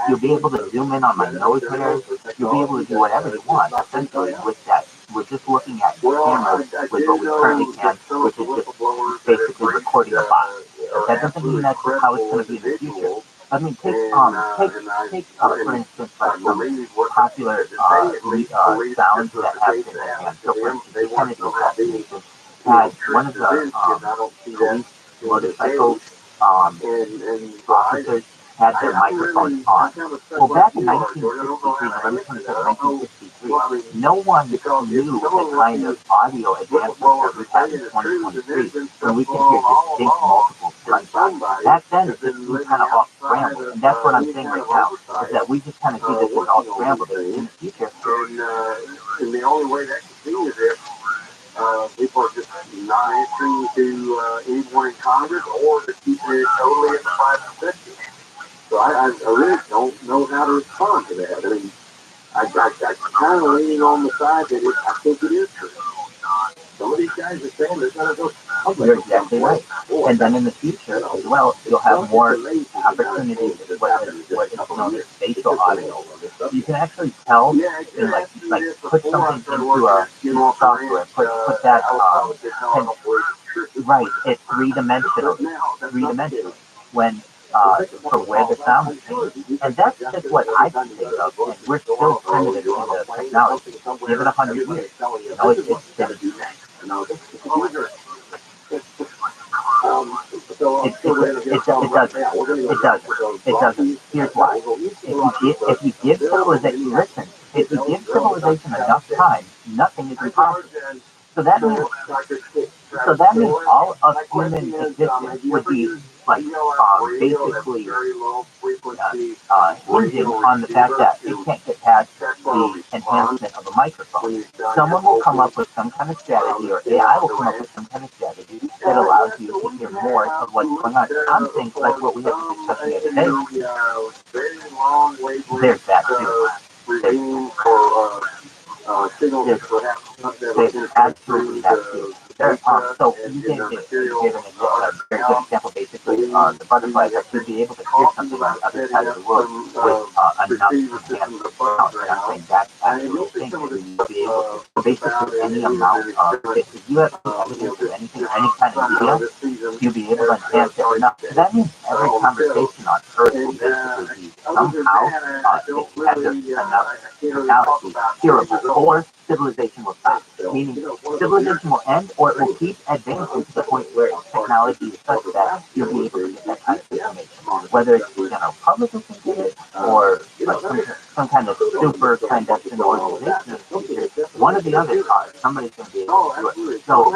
You'll be able to zoom in on my nose hairs. You'll be able to do whatever you want, essentially, with that. We're just looking at cameras with what we currently can, which is just basically recording a box. But that doesn't mean that's how it's going to be in the future. I mean, take for instance, like some popular sounds that have been enhanced. So, for instance, the Kennedy assassination had one of the police motorcycle officers had their microphones on. Well, back in 1963, November 22nd, 1963, no one knew the kind of audio advancements that we have in 2023 when we can hear distinct multiple gunshots. Back then, it just seemed kind of all scrambled, and that's what I'm saying right now, is that we just kind of see this as all scrambled. In the future, and the only way that can be is if people are just not answering to anyone in Congress or just keeping it totally in the private sector. So I really don't know how to respond to that. I mean, I kind of leaning on the side that I think it is true. Some of these guys are saying they're going to go public. you're exactly right. And then in the future as well, you'll have more opportunities with what is known as spatial audio. You can actually tell, and like put something into a software, put that right, it's three-dimensional, when for where the sound is coming. And that's just what I can think of, and we're still primitive in the technology. Give it 100 years, it's going to do that. It doesn't. Here's why. If you give civilization, listen, if you give civilization enough time, nothing is impossible. So that means all of human existence would be like basically hinging on the fact that it can't get past the enhancement of a microphone. Someone will come up with some kind of strategy, or AI will come up with some kind of strategy that allows you to hear more of what's going on. I'm thinking like what we had the discussion the other day. There's that too. There's absolutely that too. So you gave an very good example, basically, the butterflies that should be able to hear something on the other side of the world with enough enhanced sound. And I'm saying that's actually a thing that you will be able to, so basically any amount of, if you have evidence of anything, any kind of media, you'll be able to enhance it enough. So that means every conversation on Earth will basically be somehow, it has enough totality, hearable, or civilization will stop. Meaning civilization will end, or it will keep advancing to the point where technology is such that you'll be able to get that kind of information. Whether it's the general public who can get it, or like some kind of super clandestine organization in the future, one of the other cars, somebody's going to be able to do it. So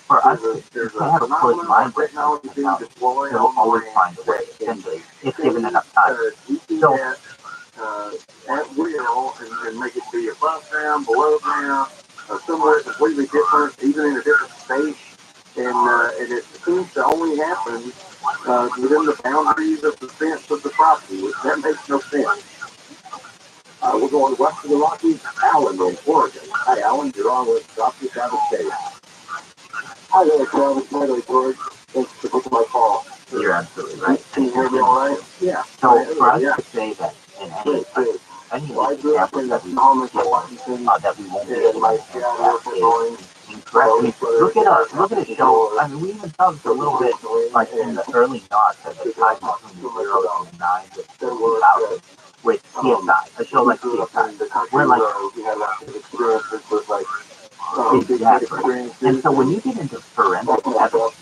for us, you can't have a closed mind with technology. It'll always find a way, essentially, if given enough time. So at will and make it be above ground, below ground, somewhere completely different, even in a different space. And it seems to only happen within the boundaries of the fence of the property, which that makes no sense. We're going west of the Rockies. Alan in Oregon. Hi, Alan. You're on with Dr. Travis Day. Hi there, Travis. Hi there, George. Thanks for taking my call. You're absolutely right. Can you hear me all right? Yeah. So for us to say that in any of these examples that we give, that we won't be able to answer is incorrect. I mean, look at a show. I mean, we even saw this a little bit like in the early noughts at the time between the zeros and the nines of 2000 with CSI, a show like CSI, where like experiences with like exactly. And so when you get into forensic evidence,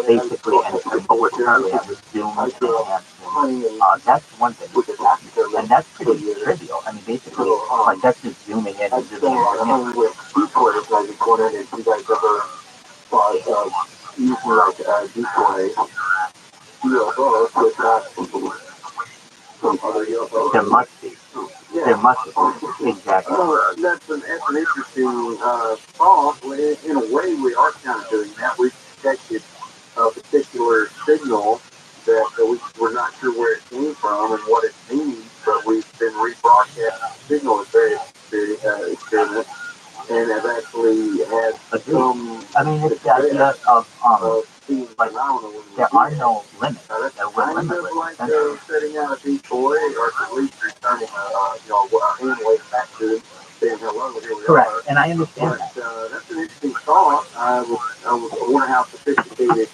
basically, and what we're currently at with Zoom and enhancement, that's one thing. And that's pretty trivial. I mean, basically, like that's just zooming in and zooming in. Using like decoy UFOs to attack some other UFOs. There must be. Yeah. There must be. Exactly. That's an interesting thought. In a way, we are kind of doing that. We've detected a particular signal that we're not sure where it came from and what it means, but we've been rebroadcasting the signal at various experiments and have actually had some. I mean, it's the idea of like there are no limits. We're limitless. Like setting out a decoy or at least returning a handway back to them, saying hello. Here we Correct, are. and I understand that. That's an interesting thought. I wonder how sophisticated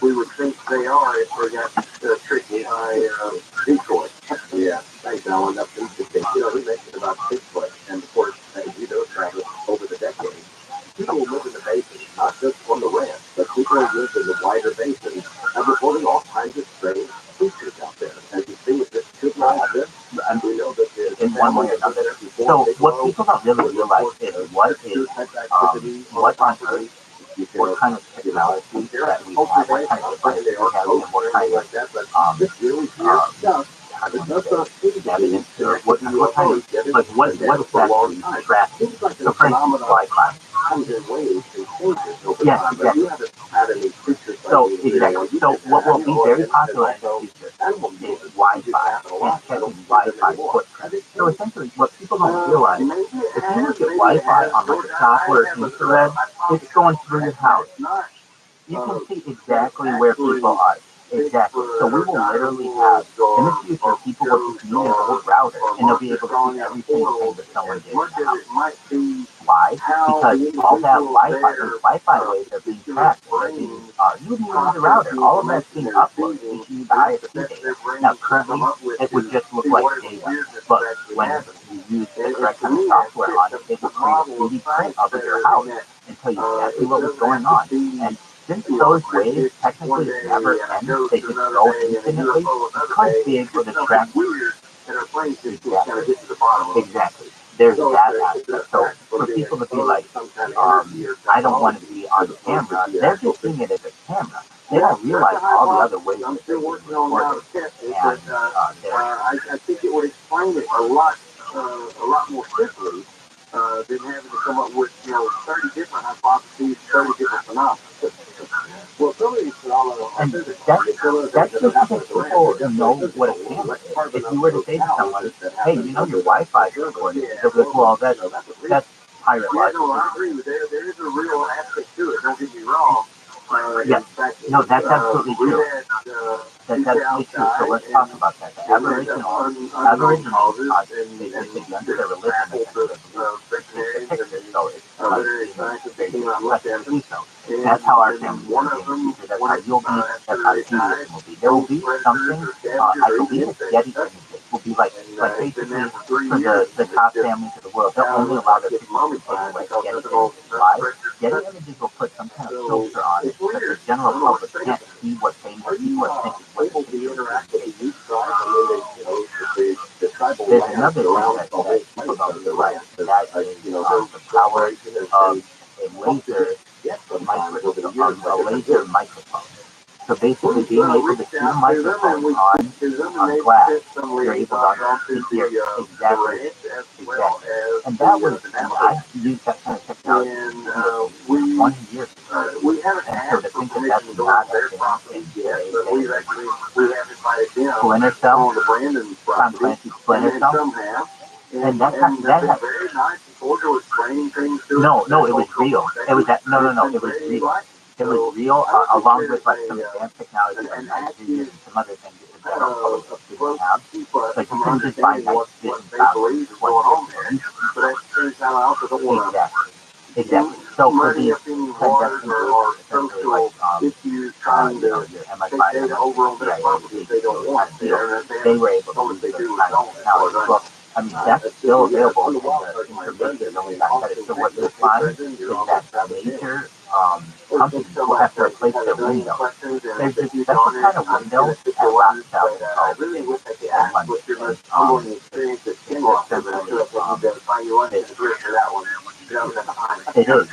we would think they are if we got tricked by decoy. Yeah, thanks, Alan. That's interesting. We mentioned about Bigfoot, and of course, as you know, Travis, over the decades, people who live in the basin, not just on the ranch, but people who live in the wider basin, have reported all kinds of strange creatures out there. As you see, this could not have this. And we know that in one way or another. So what people don't really realize is what on earth, what kind of technology that we have, what kind of devices we have, and what kind of evidence or what kind of like what is actually tracking. So for instance, Wi-Fi. Yes, exactly. So exactly. So what will be very popular in the future is Wi-Fi and checking Wi-Fi footprint. So essentially, what people don't realize, if you look at Wi-Fi on like a software infrared, it's going through your house. You can see exactly where people are. Exactly. So we will literally have, in the future, people will just need an old router, and they'll be able to see every single thing that someone did in the house. Why? Because all that Wi-Fi, those Wi-Fi waves are being tracked, and they're being, you would need a router. All of that's being uploaded if you need the ISP data. Now, currently, it would just look like data, but when you use the correct kind of software on it, it will create a 3D print of your house and tell you exactly what was going on. And since those waves technically never end, they just go infinitely, you could be able to track exactly. There's that aspect. So for people to be like, I don't want to be on camera, they're just seeing it as a camera. They don't realize all the other ways that they're being recorded. And I think it would explain it a lot more simply than having to come up with 30 different hypotheses, 30 different phenomena. Well, some of these phenomena and that's just because people know what a camera is. If you were to say to someone, hey, your Wi-Fi is recorded, they'll be like, well, that's pirate life. No, I agree with that. There is a real aspect to it, don't get me wrong. Yes. No, that's absolutely true. That's absolutely true. So let's talk about that. The Aboriginals basically under their religion, so it's to do so. That's how our family will be in the future. That's how you'll be. That's how Hinduism will be. There will be something. I believe it's Getty images will be like basically for the top families of the world. They'll only allow their people to take like Getty images. Why? Getty images will put some kind of filter on it, but the general public can't see what famous people are thinking. There's another thing that people don't realize. That is the power of a laser microphone. So basically, being able to see the microphone on glass, you're able to hear exactly. And that was, I used that kind of technology 20 years ago. And so to think that that's not a thing in today's day. Splinter Cell, Tom Clancy's Splinter Cell. And that had very nice. Georgia was training things too. no, it was real. It was that no, it was real. It was real, along with like some advanced technology like night vision and some other things that the general public didn't have. Like you couldn't just buy night vision goggles for $20. But at the same time, I also don't want to Exactly. So for these waters clandestine or groups, essentially like issues trying to your MI5, take data over on their property they don't want there. they were able to use those kind of technology. Well, I mean, that's still available, and the information is only gotten better. So what you'll find is that major companies will have to replace their window. There's this special kind of window at ROTHSCHILD called in London. It's it is.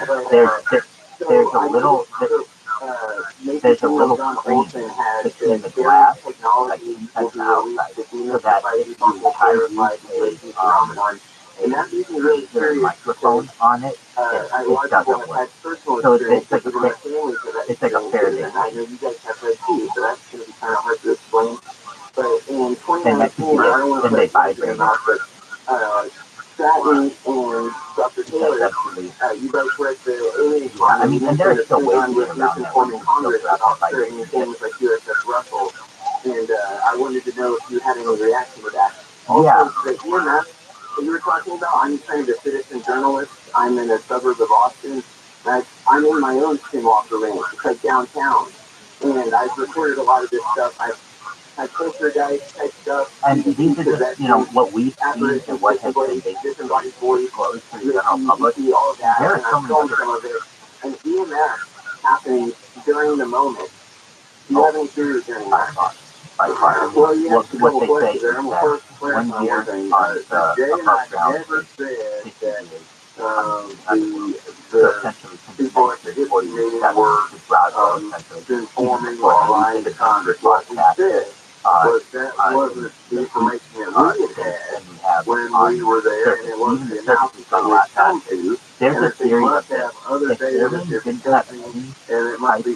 There's a little there's a little screen between the glass, like inside and outside, so that if you try to use a microphone on it, it doesn't work. So it's like a Faraday. I know you guys have read too, so that's going to be kind of hard to explain. But in 2019, then they vibrate. Stratton and Dr. Taylor, you guys read the I mean, and they're still waiting around that. Congress about certain things like USS Russell, and I wanted to know if you had any reaction to that. Also, the EMS that you were talking about, I'm kind of a citizen journalist. I'm in a suburb of Austin. I'm in my own skinwalker range. It's like downtown. And I've recorded a lot of this stuff. I poster guys type stuff. And these are just, what we've seen and what has been basically disclosed to the general public. There are so many other and EMS happening during the moment. Do you have any theories during that? Well, what they say is that 1 year on the above ground is 50 years. So essentially, since 1947, which Roswell essentially, even before that, we did the Congress broadcast it. That wasn't the information that we had when we were there, and it wasn't the announcement that we come to. There's a theory of this. If aliens didn't have any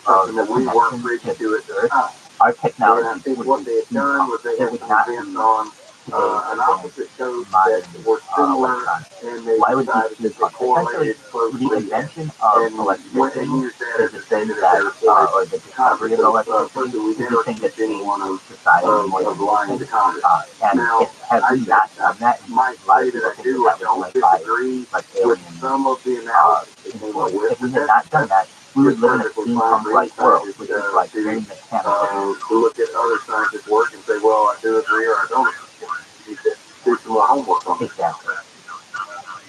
type of connection to Earth, our technology would be done was they would not be on an opposite coast that were similar, and they why would these be correlated closely? The invention of electricity is the thing that, or the discovery of electricity is the thing that changed society more than anything. And have we not done that? A lot of people think that was led by alien influence. If we had not done that, we would live in a steampunk-like world, which is like very mechanical. To look at other scientists' work and say, well, I do agree or I don't agree. You need to do some more homework on it. Exactly.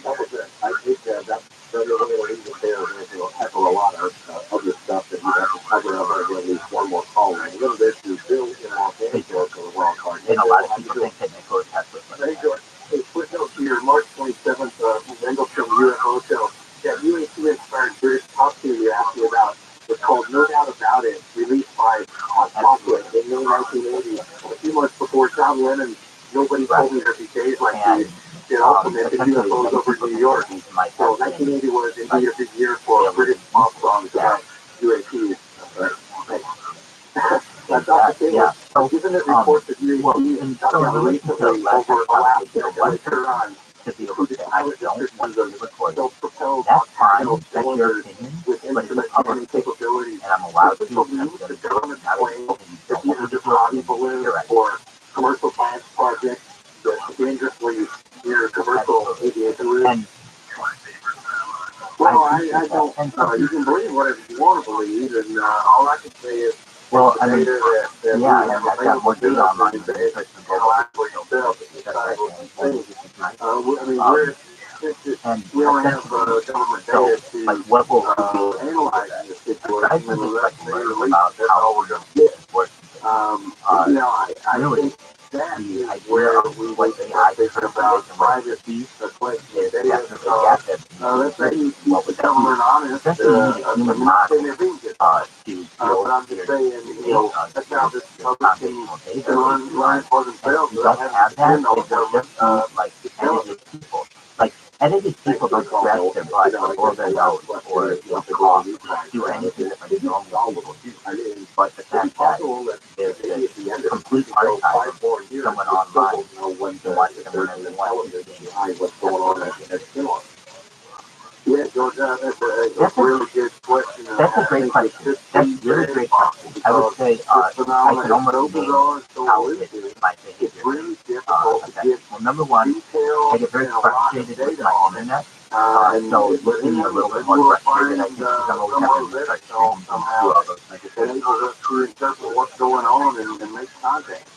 I think that's better way to leave it there. We'll tackle a lot of other stuff that you have to cover up or at least one more call. And a little bit to build in Los Angeles or the world card. And a lot of people think that Nicholas has to a footnote to your March 27th Rendlesham UFO show. That UAP inspired British pop tune you asked me about. It's called No Doubt About It, released by Hot Chocolate in May 1980. A few months before John Lennon, Nobody Told Me There'd Be Days Like These. It also meant the UFOs over New York. So 1980 was indeed a big year for British pop songs about UAPs. That's not the thing. So, given that reports of UAPs so in relation to over Alaska, one person to be able to say, I don't want to record it. That's fine, that's your opinion, but it's a public thing, and I'm allowed to, and I'm going to do it, and I was hoping you don't want to do it, or commercial science projects that dangerously near commercial aviation routes. And well, I don't, you can believe whatever you want to believe, and all I can say is, well, I mean, I've got more data online than the person we don't have government data to what will analyze this situation. I think it's like learn about how we're going to get important. I think that is where we like to have about privacy, the question is let's say you keep the government honest, I'm not saying they're being good, but I'm just saying, that's how this public can run for themselves. You don't have that, it's just like edited people. Like, edited people don't scratch their butt or blow their nose or cough, do anything that normal people do. But the fact that there's this complete archive of someone online what you can watch them whenever you want to. behind what's going on at Skinner. Yeah, George, that's a really good question. That's a great question. That's really great question. I would say I can almost name how it hits my behavior. Well, number one, I get very frustrated with my internet. So it makes me a little bit more frustrated, I think, because I'm always having to restart streams and do all those kinds of things. enables us to interpret what's going on and make contact.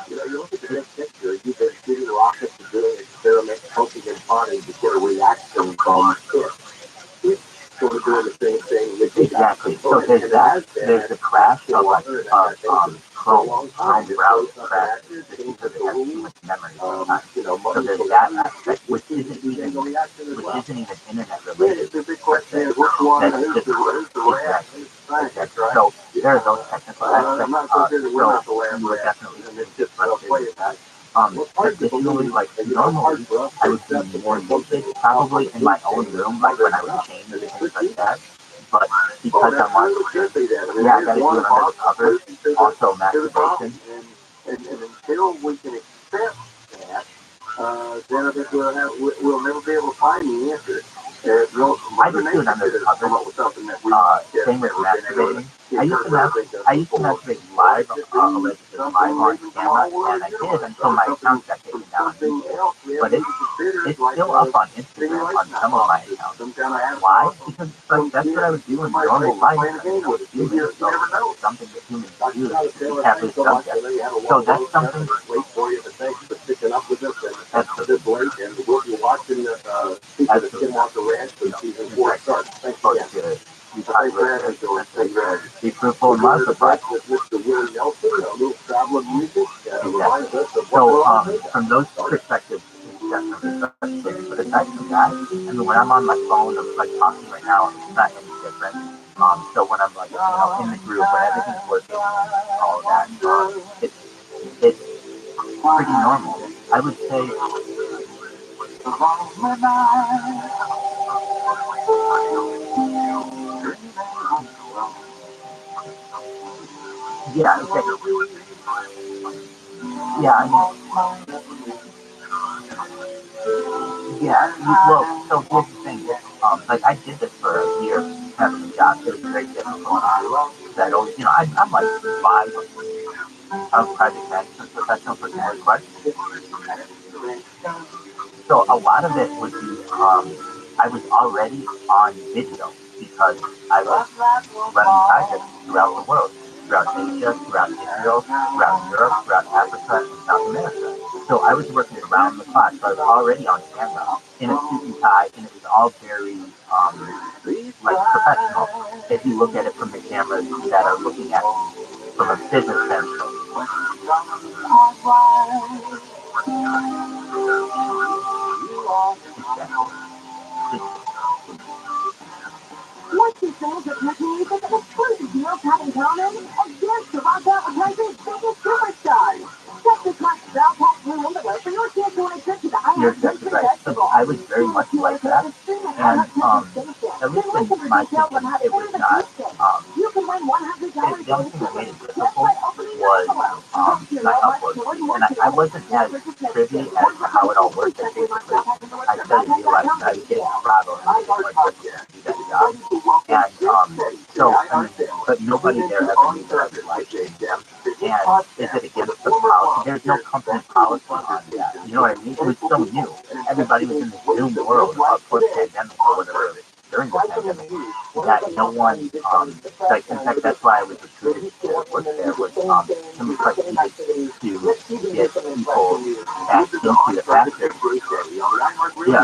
You look at the big picture. You've been shooting rockets and doing experiments, poking and prodding to get a reaction from kids. Kids sort of doing the same thing. Exactly. So there's that. There's the crash of Chrome browser crash because it has too much memory sometimes. So there's that aspect, which isn't even internet related. That's just exactly. So there are those technical aspects. So you would definitely get frustrated with that. Additionally, like normally I would be more lucid probably in my own room, like when I was chained and things like that. But because I'm on, yeah, I gotta do it under the covers. Also masturbation. And until we can accept that, then I think we'll never be able to find the answer. I just do it under the covers. Same with masturbating. I used to masturbate live, allegedly live on camera, and I did until my account got taken down on YouTube. But it's still up on Instagram on some of my accounts. Why? Because like that's what I would do in normal life. I mean, I was human, so it's something that humans do. It's a taboo subject. So that's something. Absolutely. And we'll be watching the Skinwalker Ranch when season 4 starts. Thanks again. Be fruitful and multiply. So, from those perspectives, it's definitely frustrating. But aside from that, I mean, when I'm on my phone, I'm like talking right now, it's not any different. So when I'm like, in the group, when everything's working, all of that, it's pretty normal. I would say. Yeah, exactly. Yeah, I mean, well, so here's the thing. Like I did this for a year, having a job. It was very difficult. That always, I'm like 5 of private management professional for 10 questions. So a lot of it would be, I was already on video because I was running projects throughout the world, throughout Asia, throughout Israel, throughout Europe, throughout Africa, and South America. So I was working around the clock. So I was already on camera in a suit and tie, and it was all very like professional. If you look at it from the cameras that are looking at me from a business standpoint. What you think that you think of exclusive deals have in common? Against the Rock Country's biggest superstars. Just as much Bell Pack blue underwear for your kids on a trip to the Islands. You're exactly right. So I was very much like that. And at least in my thinking, it was not. You can win $100 The only thing that made it difficult was my upload. And I wasn't as privy as to how it all worked. And basically, I started realizing that I was getting throttled and it was more difficult to do that job. And so, I mean, but nobody there ever knew that I was live streaming them. And is it against the policy? There's no company policy on that. You know what I mean? It was so new. Everybody was in the Zoom world post-pandemic or whatever, during the pandemic, that no one, like, in fact, that's why I was recruited to work there, was some request needed to get people back into the factory. Yeah.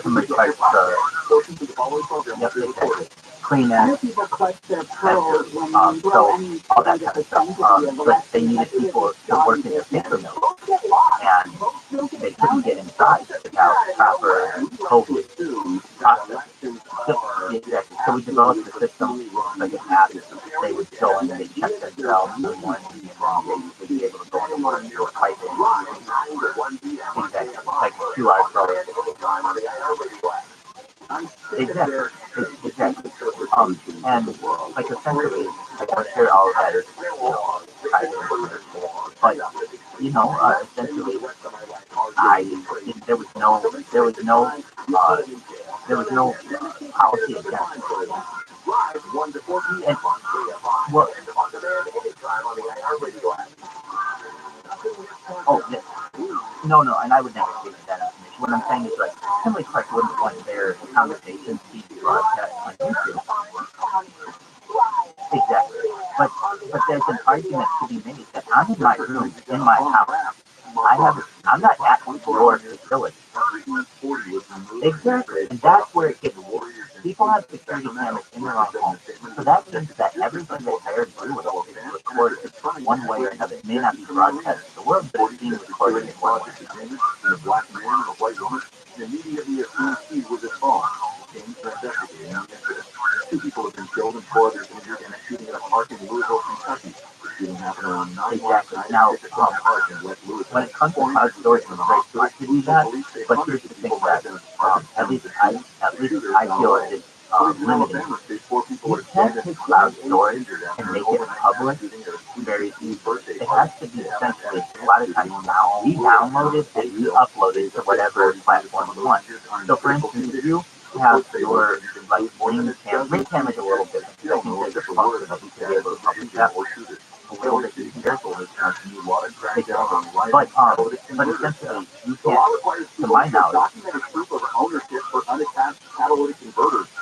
Some request yep, exactly. Clean air, so all that kind of stuff. But they needed people to work in their paper mill, and they couldn't get inside without proper COVID processes. So, exactly. So we developed a system like an app. They would go in and they check themselves in the morning, and they'd be able to go into work and type in. Exactly. Like a QR code. Exactly. And like essentially, like I'm sure all of that is private information, but essentially, there was no policy against it. And well, oh yes, no, and I would never give you that information. What I'm saying is like Kimberly Clark wouldn't want their conversations to be broadcast on YouTube. Exactly. But there's an argument to be made that I'm in my room, in my house. I'm not at your facility. Exactly. And that's where it gets worse. People have security cameras in their own homes. So that means that everything that they're doing is recorded one way or another. It may not be broadcast to the world, but it's being recorded in one way or another. A black man or a white woman immediately assumed he was at fault. Came to investigate the incident. 2 people have been killed and 4 others injured in a shooting at a park in Louisville, Kentucky. The shooting happened around 9 last night at the park in West Louisville. When it comes to cloud storage, it's very smart to do that. But here's the thing, that at least I feel it is limited. You can't take cloud storage and make it public very easily. It has to be essentially a lot of times re-downloaded and re-uploaded to whatever platform you want. So for instance, if you have your like ring cam is a little bit because I think there's a function that you can be able to publish that a little bit easier. But essentially you can't, to my knowledge,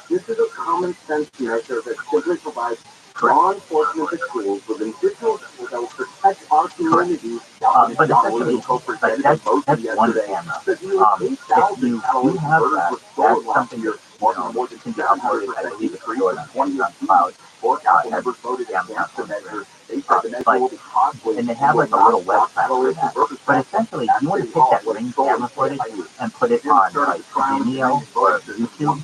this is a common sense measure that simply provides law enforcement the tools within digital tools that will protect our communities. But essentially, like that's one camera. If you do have that, that's something that can be uploaded. I believe it's stored on Amazon Cloud. And they have like a little website for that. But essentially, if you want to take that ring camera footage and put it on like Vimeo or YouTube,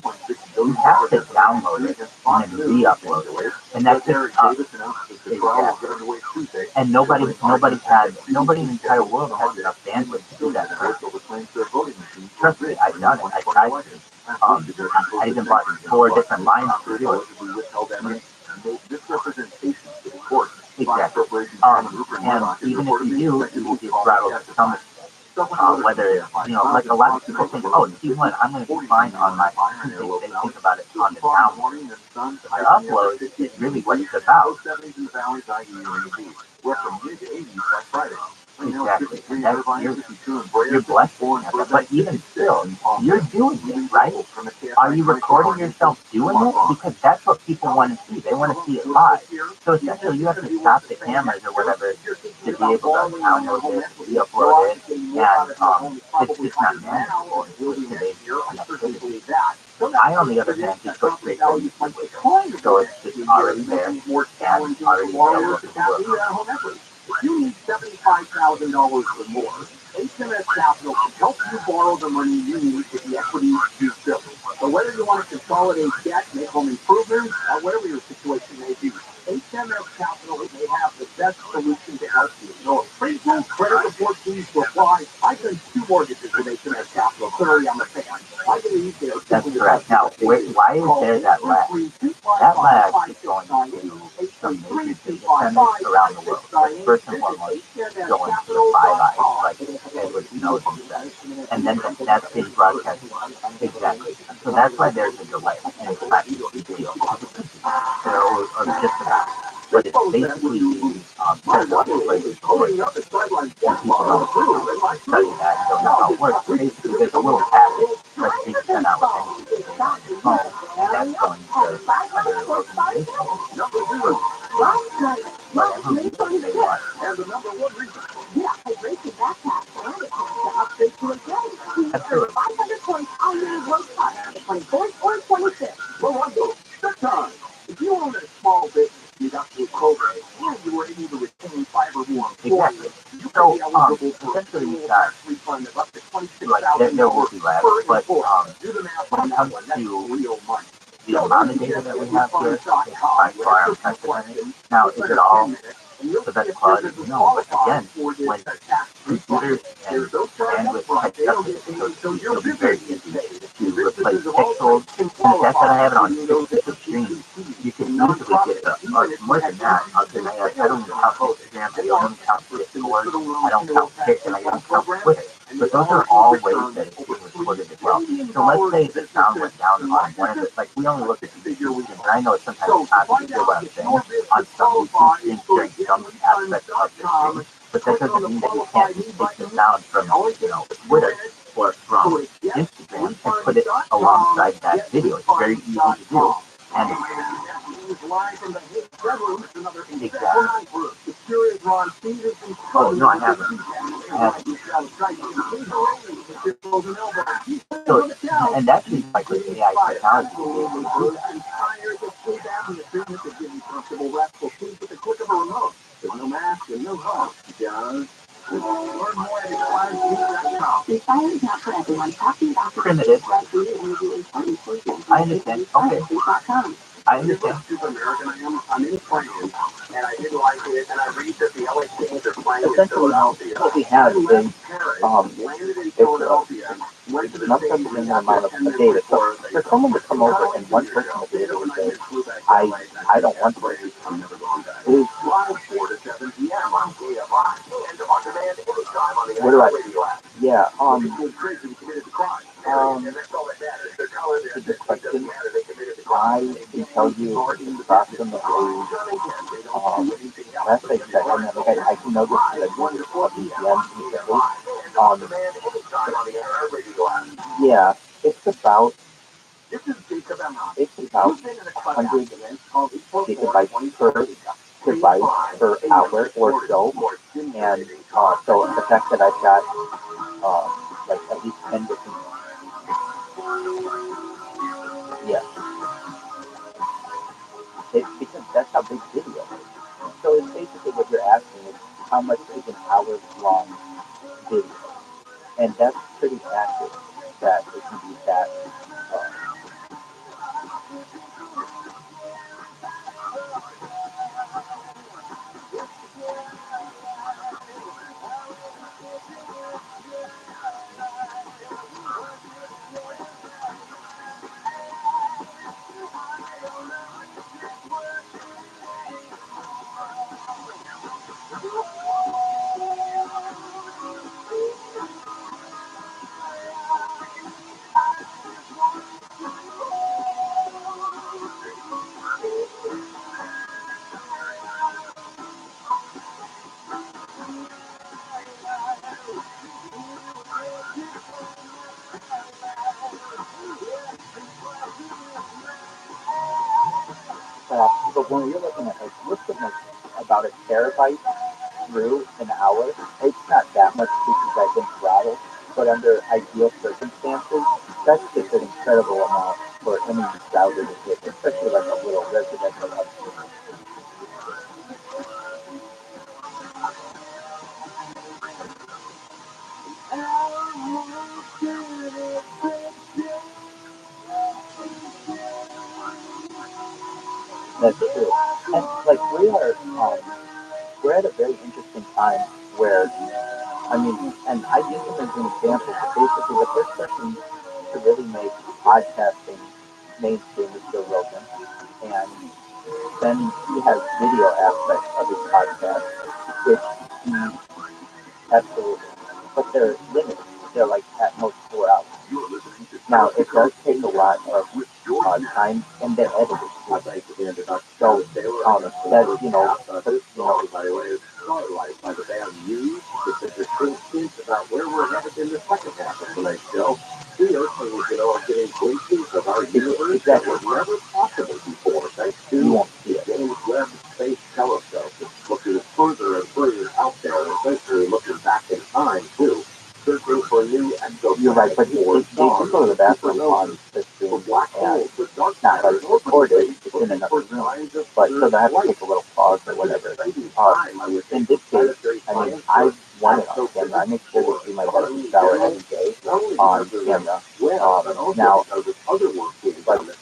you have to download it and then re-upload it. And that's just exactly. And nobody in the entire world has enough bandwidth to do that. Trust me, I've done it. I tried to. I even bought 4 different lines to do it. Exactly. And even if you do, you will be throttled to some extent. Whether, like a lot of people think, oh, T1, I'm going to be fine on my they think about it on the download. The upload is really what it's about. Exactly. And you're blessed. But even still, you're doing it, right? Are you recording yourself doing it? Because that's what people want to see. They want to see it live. So essentially, you have to stop the cameras or whatever to be able to download it, re-upload it, and it's not manageable with today's connectivity. I, on the other hand, just go straight to YouTube. So it's just already there and already available to the world. If you need $75,000 or more, HMS Capital can help you borrow the money you need to the equity you built. So whether you want to consolidate debt, make home improvements, or whatever your situation may be, HMS Capital may have the best solution to help you. No appraisal, credit report fees to apply. I've done 2 mortgages with HMS Capital. Clearly, I'm a fan. I believe they are. That's correct. Now, why is there that lag? That lag is going to some major data centers around the world. Like first and foremost, going to the Five Eyes, like Edward Snowden said. And then that's being broadcast. Exactly. So that's why there's a delay. And it's not a big deal. Or just about. But it's basically the places forward. And people don't study that and don't know how it works. Basically, there's a little package that's being sent out with anything on your phone, and that's going to other organizations. Whatever reason they want. And the number 1 reason. Absolutely. 500 points on your World Cup, 24th or 25th. Well, one goes. Good time. If you own a small business, you got to COVID, and you were able to retain 5 or more employees, you can be eligible for essentially, you got refund of up to like there will be lag, but when it comes to real money. the amount of data that we have here is by far unprecedented. Now, is it all the best quality? No, but again, when computers and bandwidth catch up with it, so it'll be very easy to replace pixels. And the fact that I have it on 6 extremes, you can easily get or more than that. I don't even count Instagram, I don't count Discord, I don't count Kick, and I don't count Twitter. but those are all ways that it's being recorded as well. So let's say the sound went down on one of the, like we only look at the YouTube streams, and I know sometimes it's hard to hear what I'm saying on some YouTube streams during some aspects of the stream, but that doesn't mean that you can't just take the sound from, Twitter or from Instagram and put it alongside that video. It's very easy to do. And oh no, I haven't. So, and that's using like with AI technology to be able to do that. There's no mask and no hug, John. Learn more at Inspire is not for everyone. Talking about Primitive. I understand. Okay. I understand. American, I'm in France, and I didn't like it, and I read that the LA Kings are playing in Essentially, Philadelphia. what we have is Landed in Philadelphia, went to the not something in amount of a data. So for someone to come over and one person to be able to say, I don't want to, is Live 4 to 7 p.m. on KFI and on demand anytime on the what do I? iHeartRadio app. Yeah, People crazy who committed the crime. And that's all that matters. They're telling it's a their good question. they committed the crime. I can tell you approximately, last I checked, I mean, like I can know this because I did a VPN recently. Yeah, it's about 100 gigabytes per device per hour or so. And so the fact that I've got like at least 10 different, yeah, it's because that's how big video is. So it's basically what you're asking is how much is an hour long video, and that's pretty accurate. That it can be that. Uh, but when you're looking at like we're putting about a terabyte through an hour, it's not that much because I think rattle, but under ideal circumstances, that's just an incredible amount for any router to hit, especially like a little residential hub. That's true. And like we're at a very interesting time where I mean, and I use him as an example, but basically the first person to really make podcasting mainstream is Joe Rogan. And then he has video aspects of his podcast, which he absolutely, but they're limited. They're like at most 4 hours. Now, it does take a lot of time, and they're edited. So, that, By the way, is starlight by the band News, which is cool hints about where we're headed in the second half of tonight's show. We are getting glimpses of our universe that was never possible before, thanks to the James Webb Space Telescope. It's looking further and further out there, and eventually looking back in time, too. Searching for new exoplanets. you're right, but they can go to the bathroom on the stream, and not like recorded, it's in another room. But so they have to take a little pause or whatever. In this case, I mean, I want it on camera. I make sure to do my best shower every day on camera. Now, but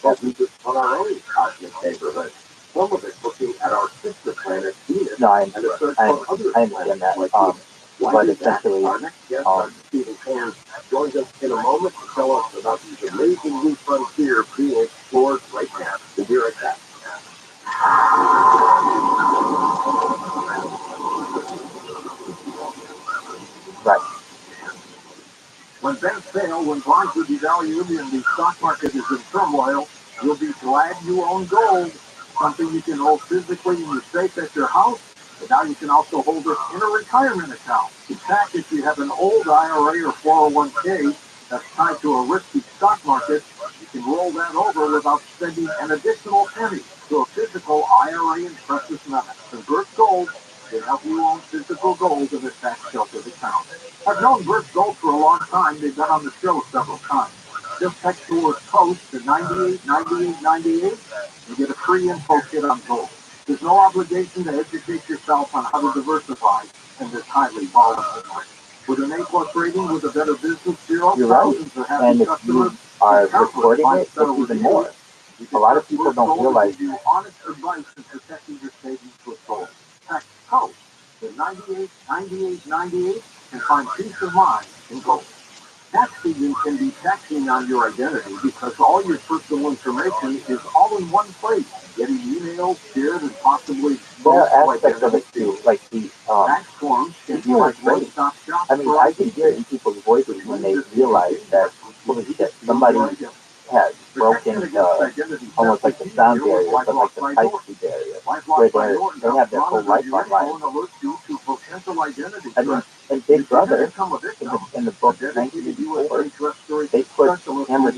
that we just on our own cosmic neighborhood. Some of it looking at our sister planet Venus. no, I understand that. But essentially, Stephen Pan joins us in a moment to tell us about these amazing new frontier being explored right now. We'll be right back. right. fail, when bonds are devalued and the stock market is in turmoil, you'll be glad you own gold, something you can hold physically in your safe at your house, but now you can also hold it in a retirement account. In fact, if you have an old IRA or 401k that's tied to a risky stock market, you can roll that over without spending an additional penny. So a physical IRA in precious metals. Convert gold can help you own physical gold in a tax-sheltered account. I've known Birch Gold for a long time. They've been on the show several times. Just text the word POST to 989898 and get a free info kit on gold. There's no obligation to educate yourself on how to diversify in this highly volatile market. With an A+ rating with a Better Business Bureau, thousands of happy customers are recording it, it's even more. A lot of people don't realize you honest advice in protecting your savings with gold. Text POST to 989898 and find peace of mind in gold. Tax season can be taxing on your identity because all your personal information is all in one place. Getting emails, shared, and possibly there are aspects of it too, like the tax forms can be like one-stop shop. I mean, I can hear it in people's voices when they realize that, holy shit, somebody has broken almost like the sound barrier, but like the high-speed barrier, where they have their whole life online. I mean, and Big Brother, in the book 1984, they put cameras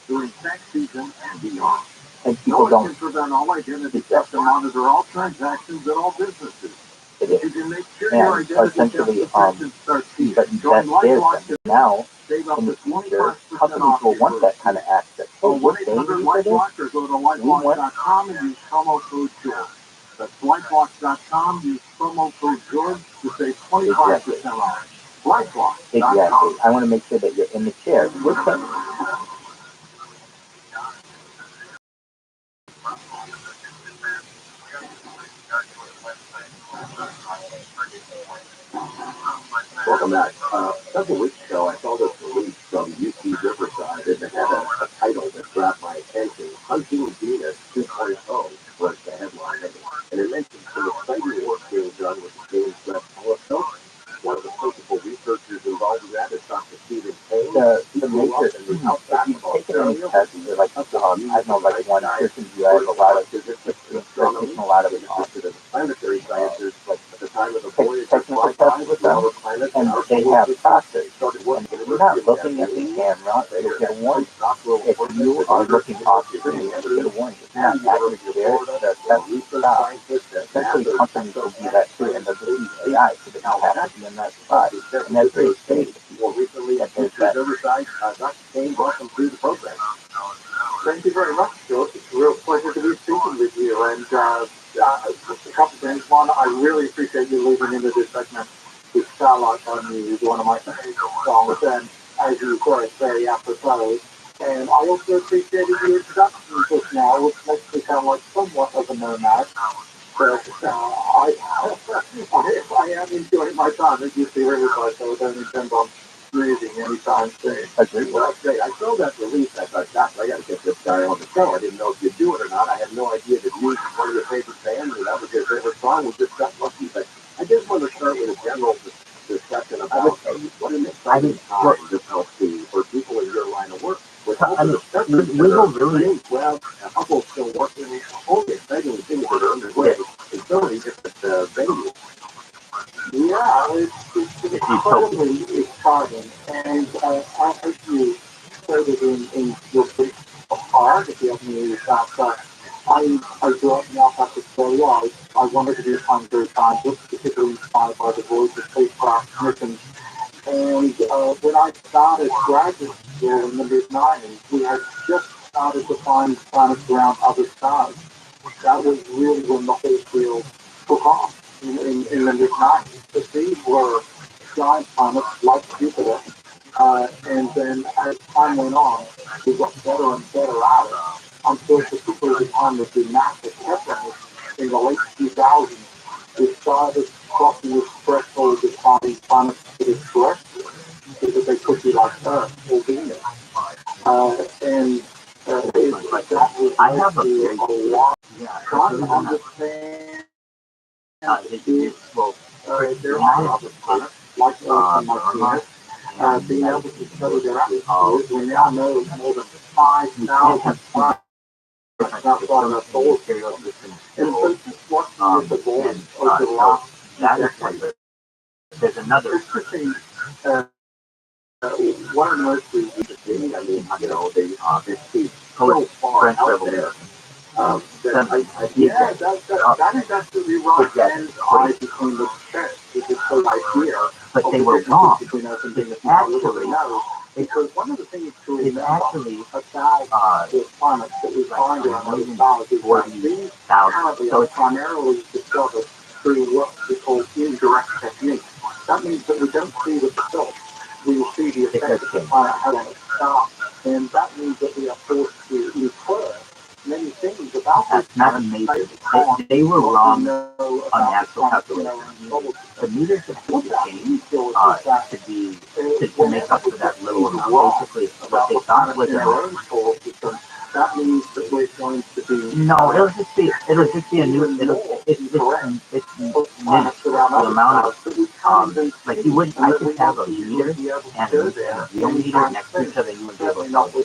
during tax season and beyond. and people don't can prevent all identity theft and monitor all transactions at all businesses. You can make sure your and identity essentially, protection starts here. that scares them. Now, in the future, companies will want that kind of access. So We're paying you for this. or go to LifeLock.com and use promo code George. That's LifeLock.com. Use promo code George to save 25% off. LifeLock.com. Exactly. I want to make sure that you're in the chair with them. Welcome back. Several weeks ago, I saw this release from UC Riverside, and it had a title that grabbed my attention. Hunting Venus 2.0 was the headline, and it mentioned some exciting work being done with the James Webb Telescope. One of the principal researchers involved in that is Dr. Stephen Payne. The major, if you've taken any tests, or like, I know, like one person who has a lot of physics, taking a lot of planetary sciences, like at the time of the technical tests with them, and they have process. And if you're not looking at the camera, you'll get a warning. If you are looking off screen, you'll get a warning. If you're not accurate there, the test will stop. Essentially, companies will do that too, and they'll just use AI so that you have to be in that spot. And that's very safe. More recently, at the Riverside, Dr. Payne, welcome to the program. Thank you very much, George. It's a real pleasure to be speaking with you. And just a couple of things. One, I really appreciate you leading into this segment with Starlight on You, is one of my favorite songs, and as you said, it's very apropos. And I also appreciated your introduction just now, which makes me sound like somewhat of a nomad. But I am enjoying my time at UC Riverside, so I don't intend on moving anytime soon. Well, that's great. I saw that release. I thought, gosh, I got to get this guy on the show. I didn't know if you'd do it or not. I had no idea that you was one of your favorite bands, and that was your favorite song. We just got lucky. But I just want to start with a general discussion about what an exciting time this must be for people in your line of work. I mean, we will really... Well, a couple still working. All the exciting things that are underway in so many different venues. Yeah, it's incredibly exciting. And as you stated in your brief part, if you have any that I grew up in South Australia. I wanted to be a planetary scientist, particularly inspired by the voyage of spacecraft missions. And when I started graduate school in the mid-90s, we had just started to find planets around other stars. That was really when the whole field took off in the mid-90s. But these were giant planets like Jupiter. And then as time went on, we got better and better at it until particularly the time of the massive headlines in the late 2000s, we started crossing this threshold of finding planets that are terrestrial, because they could be like Earth or Venus. And that was I have a very lot trying to understand well, there are other planets like Earth and like Venus. being able to study their atmosphere. We now know more than 5,000 planets outside of our solar system. And so just watching this evolve over the last decade, there's another interesting, one of the most interesting, I mean, this is so far out there. Yeah, that is absolutely right. And I became obsessed with this whole idea. But they were wrong. Between us and It's actually, because one of the things to it's remember actually about the planets that we find around those stars is that these apparently are primarily discovered through what we call indirect techniques. That means that we don't see the result. We will see the effect that the planet has on its star. And that means that we are forced to infer many things about this not amazing. They were wrong on the actual calculation. The meters that had to change to make up for that little amount. Basically, what they thought was that means that we're going to be no. It'll just be a new. It's minutes. The amount of like you wouldn't. I could have a meter and a real meter next to each other. You wouldn't be able to know the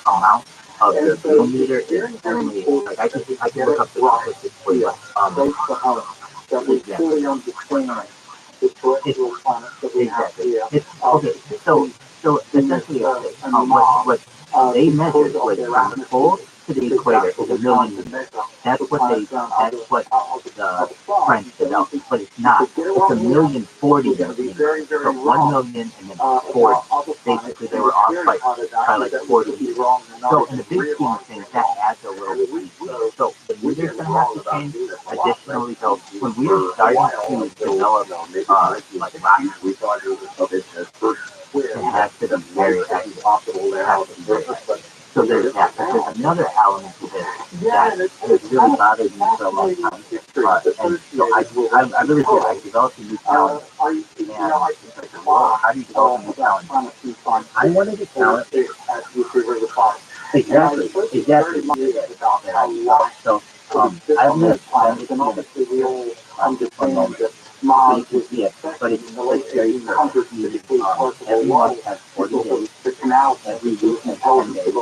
amount of the real meter is only like I could look up the statistics for you. That we fully understand the terrestrial planets that we have here. Okay, so essentially, what they measured was from the pole to the equator is 1 million meters. That's what the French developed, but it's not. It's 1,040,000 meters. So 1 million and then 40. Basically, they were off by like 40 meters. So in the big scheme of things, that adds a little bit. So the meters gonna have to change. Additionally, though, when we were starting to develop like rockets, we thought it was it has to be very accurate. So there's that. But there's another element to this that has really bothered me for a long time. And so I really did. I developed a new talent. And it's like, wow, how do you develop a new talent? I wanted a talent. Exactly. So I've lived for a moment. So you can see it, but it's very certain. Every month has 40 days. Every week has 10 days.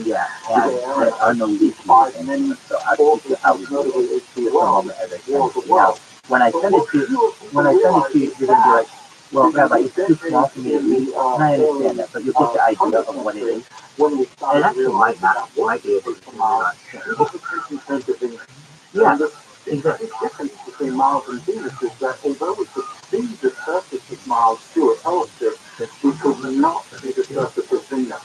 Yeah, and there are no leaves. So I'll teach you how we do it for a moment as I send it to you. Now, when I send it to you, you're going to be like, well, Rabbi, it's too small for me to read, and I understand that, but you'll get the idea of what it is. It actually might not. You might be able to yeah, exactly. The difference between Mars and Venus is that although we could see the surface of Mars through a telescope, we could not see the surface of Venus.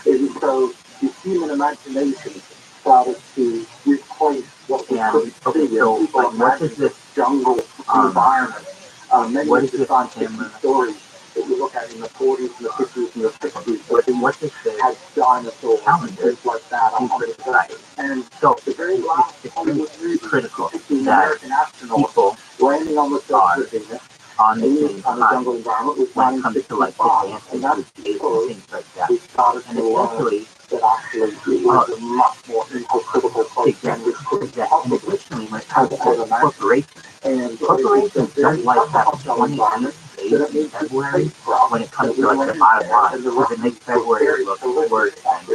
And so the human imagination started to replace what we could see. So, like, what is this jungle environment? Many of the science fiction stories that you look at in the 40s and the 50s and the 60s, what is this? had dinosaurs and things like that on the side. And so the very last Hollywood movie critical that that people landing on the surface of Venus on the same on the jungle environment was when it comes to like advancing through space and things like that. We started And essentially, that actually it was a much more equal exactly. And additionally, when it comes to corporations, corporations don't like that 28th days in February when it comes to like the bottom line, because it makes February look worse than,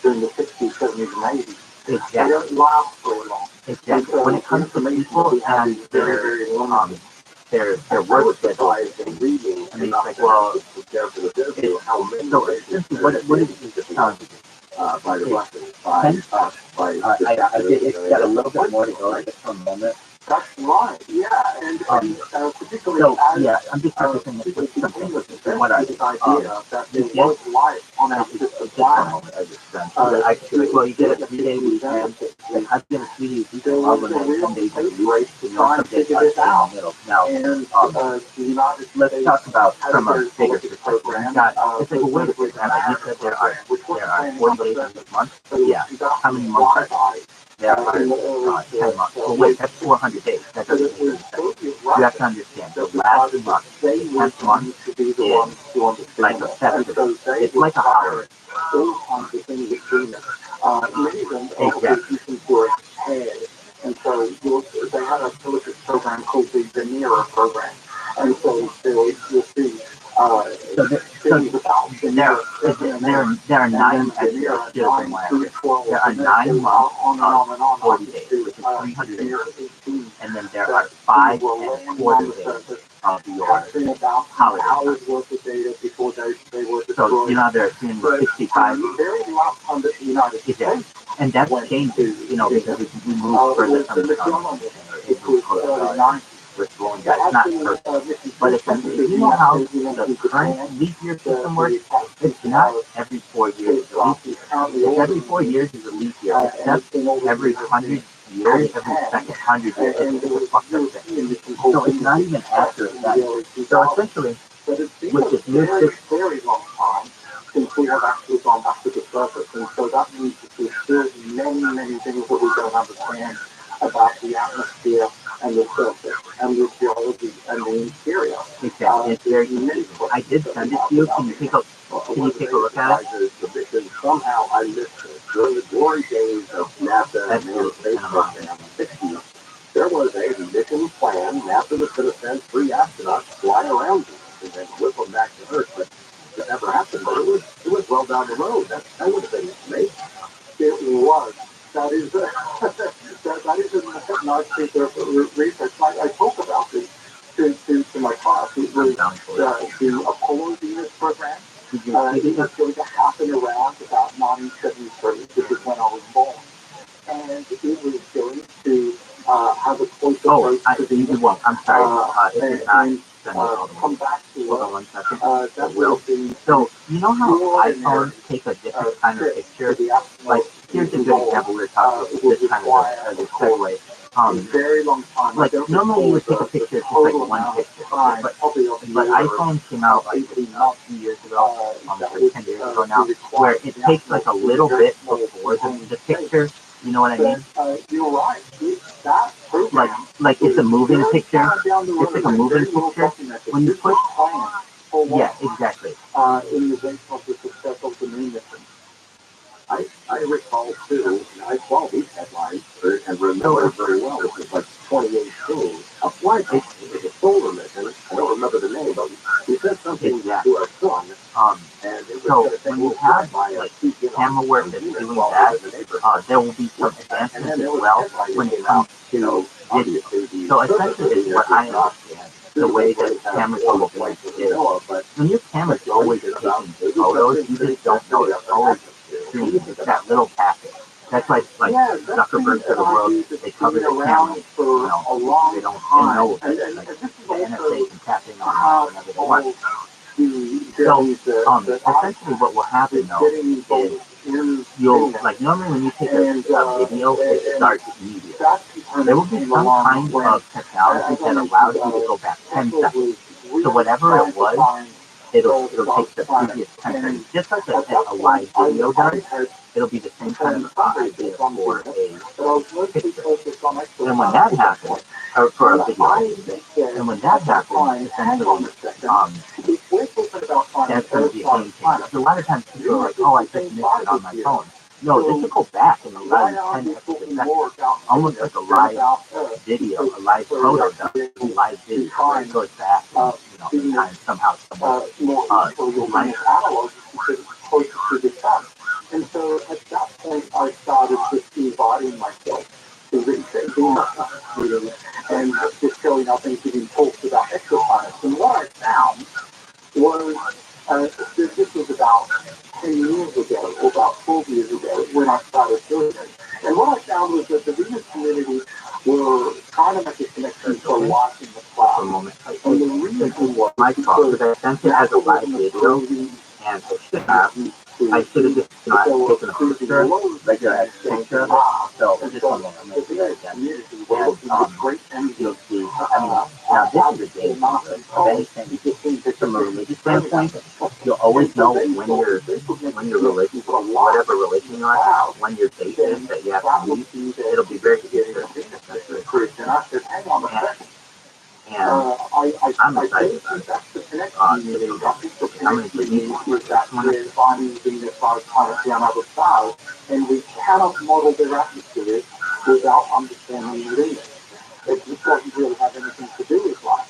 during the 60s, 70s, and 80s. Exactly. They don't last very long. Exactly. When it comes to people and their work schedule, I mean, it's like, well, so essentially, what is this telling you? It's got a little bit more to go just for a moment. That's right, yeah, and particularly so, yeah, I'm just practicing it with something with what I idea that there was life on our system planet. Well, you get a 3-day weekend, and I've been a 3-day weekend, I'll run 10 days a week, some days I stay in the middle. Now, let's talk about from a bigger perspective. It's like, well, wait a second, you said there are 40 days in this month? Yeah. How many months are there? There are 10 months. Well, wait, that's 400 days. That doesn't make any sense. You have to understand, the last month, the 10th month, is like a festival. It's like a holiday. Exactly. And so they had a television program called the NERA program. And so you'll see So there are 9, actually, I should have been more accurate. There are 9 months of 40 days, which is 318. And then there are 5 and quarter days of your holiday time. So, you know, there are 365 days. And that's changing, you know, because we move further from the sun, it moves closer with blowing guys. It's not perfect, but essentially, you know how the current leap year system works? It's not every 4 years is a leap year. It's every 4 years is a leap year, except every 100 years, every second 100 years, it's a fucked up thing. So it's not even accurate that. So essentially, with this new system, since we have actually gone back to the surface. And so that means that there's still many, many things that we don't understand about the atmosphere and the surface and the geology and the interior. Exactly. It's very confusing. I did send it to you. Can you take a look at it? Because somehow I missed it. During the glory days of NASA and the space program in the 60s, there was a mission plan. NASA was going to send 3 astronauts fly around Venus and then whip them back to Earth. But that never happened. But it was well down the road. That would have been amazing. It was. That is that is a nice piece of research. I talk about this to my class. It was the Apollo Venus program. It was going to happen around about 1973, which is when I was born. And it was going to have a close approach to Venus. I'm sorry. It is not. Come back to hold on 1 second. That will. So you know how iPhones take a different kind of picture? Like here's a good example. We're talking about this kind of a segue. Like normally you would take a picture, it's just like one picture. But iPhone came out like a few years ago, like 10 years ago now, where it takes like a little bit before the picture. You know what I mean? You're right. Like it's a moving picture. It's like a moving picture. When you push, yeah, exactly. In the wake of the success of the moon mission. I recall too, I saw these headlines and remember very well. It was like 2018. A flight with a solar mission. I don't remember the name, but he said something to our sun. And it was so when you have like camera work that's doing that, there will be some advancements as well when it comes to video. So essentially, it's what I understand. The way that cameras will work is when your camera's always taking photos, you just don't know it's always streaming. It's that little packet. That's why like Zuckerberg of the world, they cover the camera, you know, they know that like the NSA can tap in on it whenever they want. So essentially what will happen though is you'll like normally when you take a video, it starts immediately. There will be some kind of technology that allows you to go back 10 seconds. So whatever it was, it'll take the previous 10 seconds. Just like a live video does, it'll be the same kind of idea for a picture. And when that happens, or for a video, and when that happens, essentially, that's going to be a game changer. So a lot of times people are like, oh, I just missed it on my phone. No, this will go back and allow you 10 extra seconds. Almost like a live video, a live photo does, a live video, where it goes back and, you know, kind of somehow might. And so at that point, I started just embodying myself to reading and just showing up and giving talks about exercise. And what I found was, this was about 10 years ago, or about 12 years ago, when I started doing it. And what I found was that the Venus community were trying to make a connection to life in the cloud. And the reason was my fault, because I sent it as a live video, and I should have just, you know, I taken a picture, regular picture of it. So just one moment, I'm going to do that again. And you'll see, I mean, now this is a game changer. If anything, from a religious standpoint, you'll always know when you're religious, whatever religion you are, when your date is that you have to meet, it'll be very clear. And I'm excited about it. I'm going to give you finding Venus by planets on other stars, and we cannot model their atmosphere without understanding Venus. It just doesn't really have anything to do with life.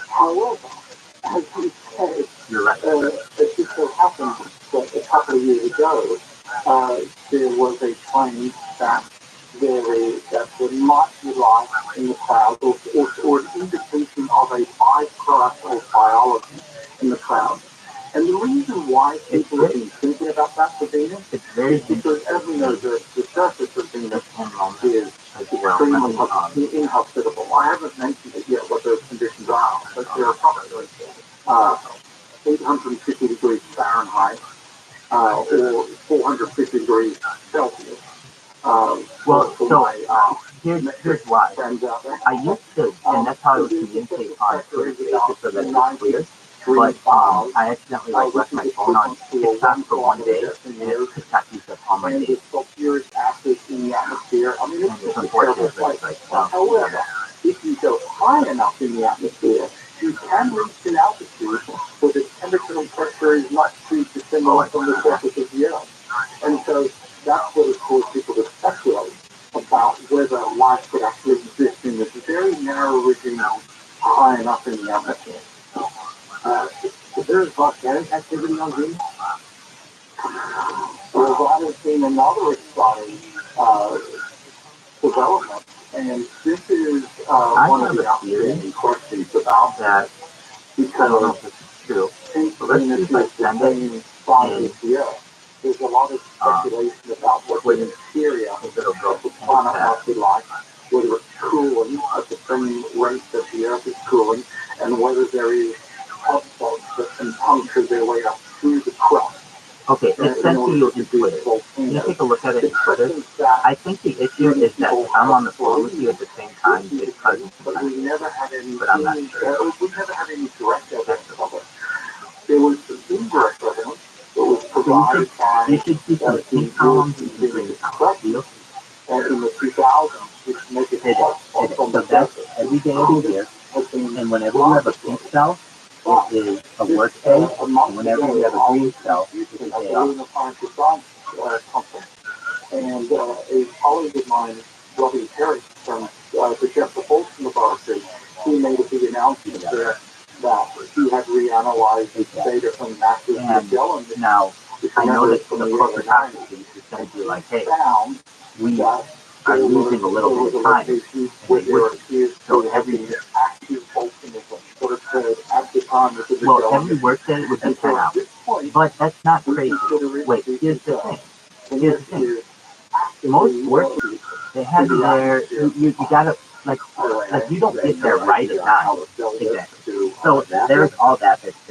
However, as we said, there was a claim that that there might be life in the cloud, or an indication of a byproduct of biology in the cloud. And the reason why people have been thinking about that for Venus is because, as we know, the surface of Venus is extremely inhospitable. I haven't mentioned it yet what those conditions are, but they're approximately 850 degrees Fahrenheit or 450 degrees Celsius. Here's why. I used to, and that's how I would communicate on Twitter Spaces so that it's clear. But I accidentally left my phone on TikTok for one day, and TikTok used up all my days. Sulfuric acid in the atmosphere. I mean, it's unfortunate. However, if you go high enough in the atmosphere, you can reach an altitude where the temperature and pressure is much too dissimilar from the surface of the Earth. And so that's what has caused people to speculate about whether life could actually exist in this very narrow region high enough in the atmosphere. Is there volcanic activity on Venus? Well, that has been another exciting development. And this is one of the outstanding questions about that, because I don't know if this is true. Since Venus is the same size as the Earth, there's a lot of speculation about what the interior of the planet must be like, whether it's cooling at the same rate that the Earth is cooling, and whether there is hotspots that can puncture their way up through the crust. Okay, it's sent to you in Twitter. Can you take a look at it in Twitter? I think the issue is that I'm on the phone with you at the same time because but we never had any. But I'm not sure. We never had any direct evidence of it. There was some indirect evidence that was provided by. You should see some pink columns and some green columns. In the 2000s, which make it so that's every day of the year, and whenever you have a pink cell, it is a work day, and whenever you have a green cell, it's a day off. And a colleague of mine, Rabbi from the Jeffrey Bolton Laboratory, he made a big announcement there that he had reanalyzed the data from massive Magellan. Now, I know that the corporate faculty is going to be like, hey, we are losing a little bit of time, and they would. So every work day would be 10 hours. But that's not crazy. Wait, here's the thing. Most work days, they have their, you gotta, like you don't get there right at 9. Exactly. So there's all that that's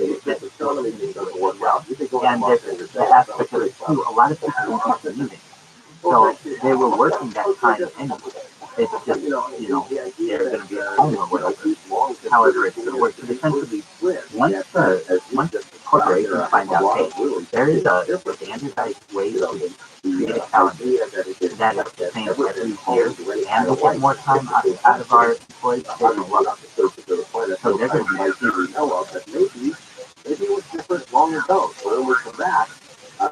well. And there's the aspect of it too. A lot of people don't get commuting. So they were working that time anyway. It's just, they're going to be at home or whatever. However, it's going to work. But essentially, once corporations find out, hey, there is a standardized way to create a calendar that is the same every year, and we'll get more time out of our employees, they're going to love it. So they're going to be serious. Maybe it was different long ago. So we'll come back. I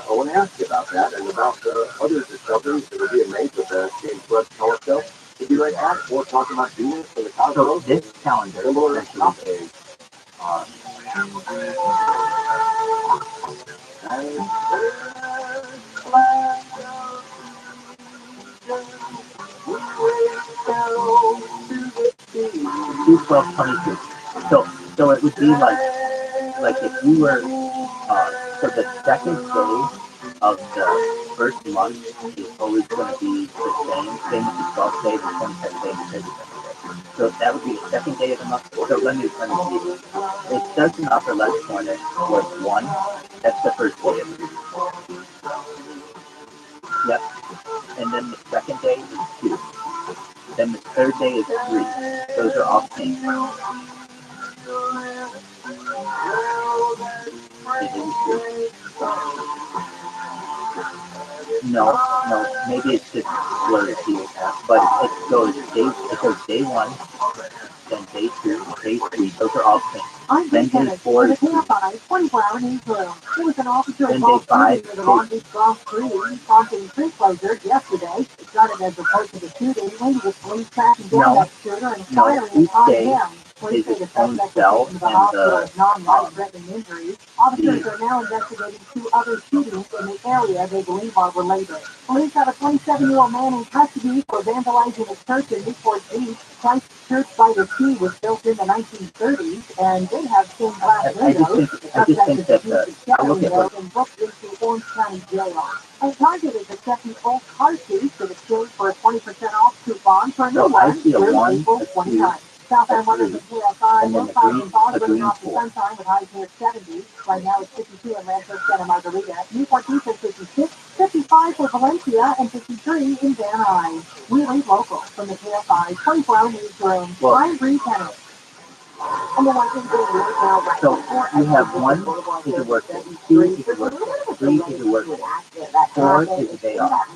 want to ask you about that and about the other discoveries that are being made with the James Webb telescope. We'll be right back. We'll talk about Venus for the cosmos. So this calendar essentially is Two 12/22. So it would be like if you were so the second day of the first month is always going to be the same as the 12th day, the 27th day, and the 32nd day. So that would be the second day of the month. So let me see. It says in the upper left corner was 1. That's the first day of the week. Yep. And then the second day is 2. Then the third day is 3. Those are all pink. No, maybe it's just blurry here, but it goes day 1, then day 2, day 3. Those are all pink. Then day 4 is 24-hour news room. There was an officer then day 5 in the Long Beach Grand Prix prompting street closures yesterday. It started as a part of the shooting. Later, the police tracking down that shooter and firing upon him. is its own cell, and the non-life-threatening injuries. Officers are now investigating 2 other shootings in the area they believe are related. Police have a 27-year-old man in custody for vandalizing a church in Newport Beach. Christ Church by the Sea was built in the 1930s, and they have stained glass windows. I just think that I look at what and booked into Orange County Jail. And Target is accepting old car seats in exchange for a 20% off coupon for a new so I one see a through 1, April a 2, 29th. South a End weather 3, is KSI, and then low clouds and fog, a bringing green off the 4. sunshine with highs near 70. Right now it's 52 in Rancho Santa Margarita. Newport Beach is 56, 55 for Valencia, and 53 in Van Nuys. We leave local from the KSI 24-hour newsroom. Well, I'm Bree Kennedy. And the one thing right now, right so before you have 1 is a work day, 2 is a work day, 3 is a work day, 4 is a day off.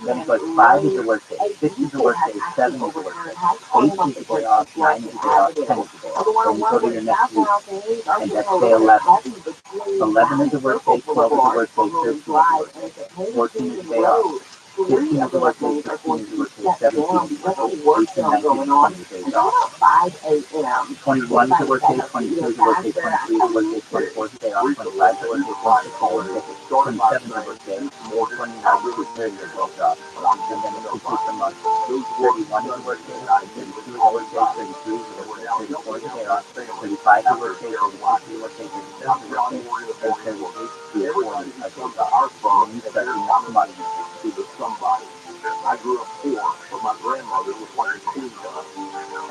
Then it goes 5 is a work day, 6 is a work day, 7 is a work day, 8 is a day off, 9 is a day off, 10 is a day off. Then you go to your next week, and that's day 11. 11 is a work day, 12 is a work day, 13 is a work day, 14 is a day off. 15 is a work day, 16 is a work day, 17 is a work day, 18, 19, 20 is days off. 21 is a work day, 22 is a work day, 23 is a work day, 24 is a day off, 25 is a work day, 26 is a work day, 27 is a work day, 29 to 30 is a week off. And then it completes a month. 31 is a work day, 32 is a work day, 33 is a work day, 34 is a day off, 35 is a work day, 36 is a work day, 37 is a work day, and 38 to 40 are days off. And then you start your next month. To the somebody. I grew up poor, but my grandmother was like a queen to us.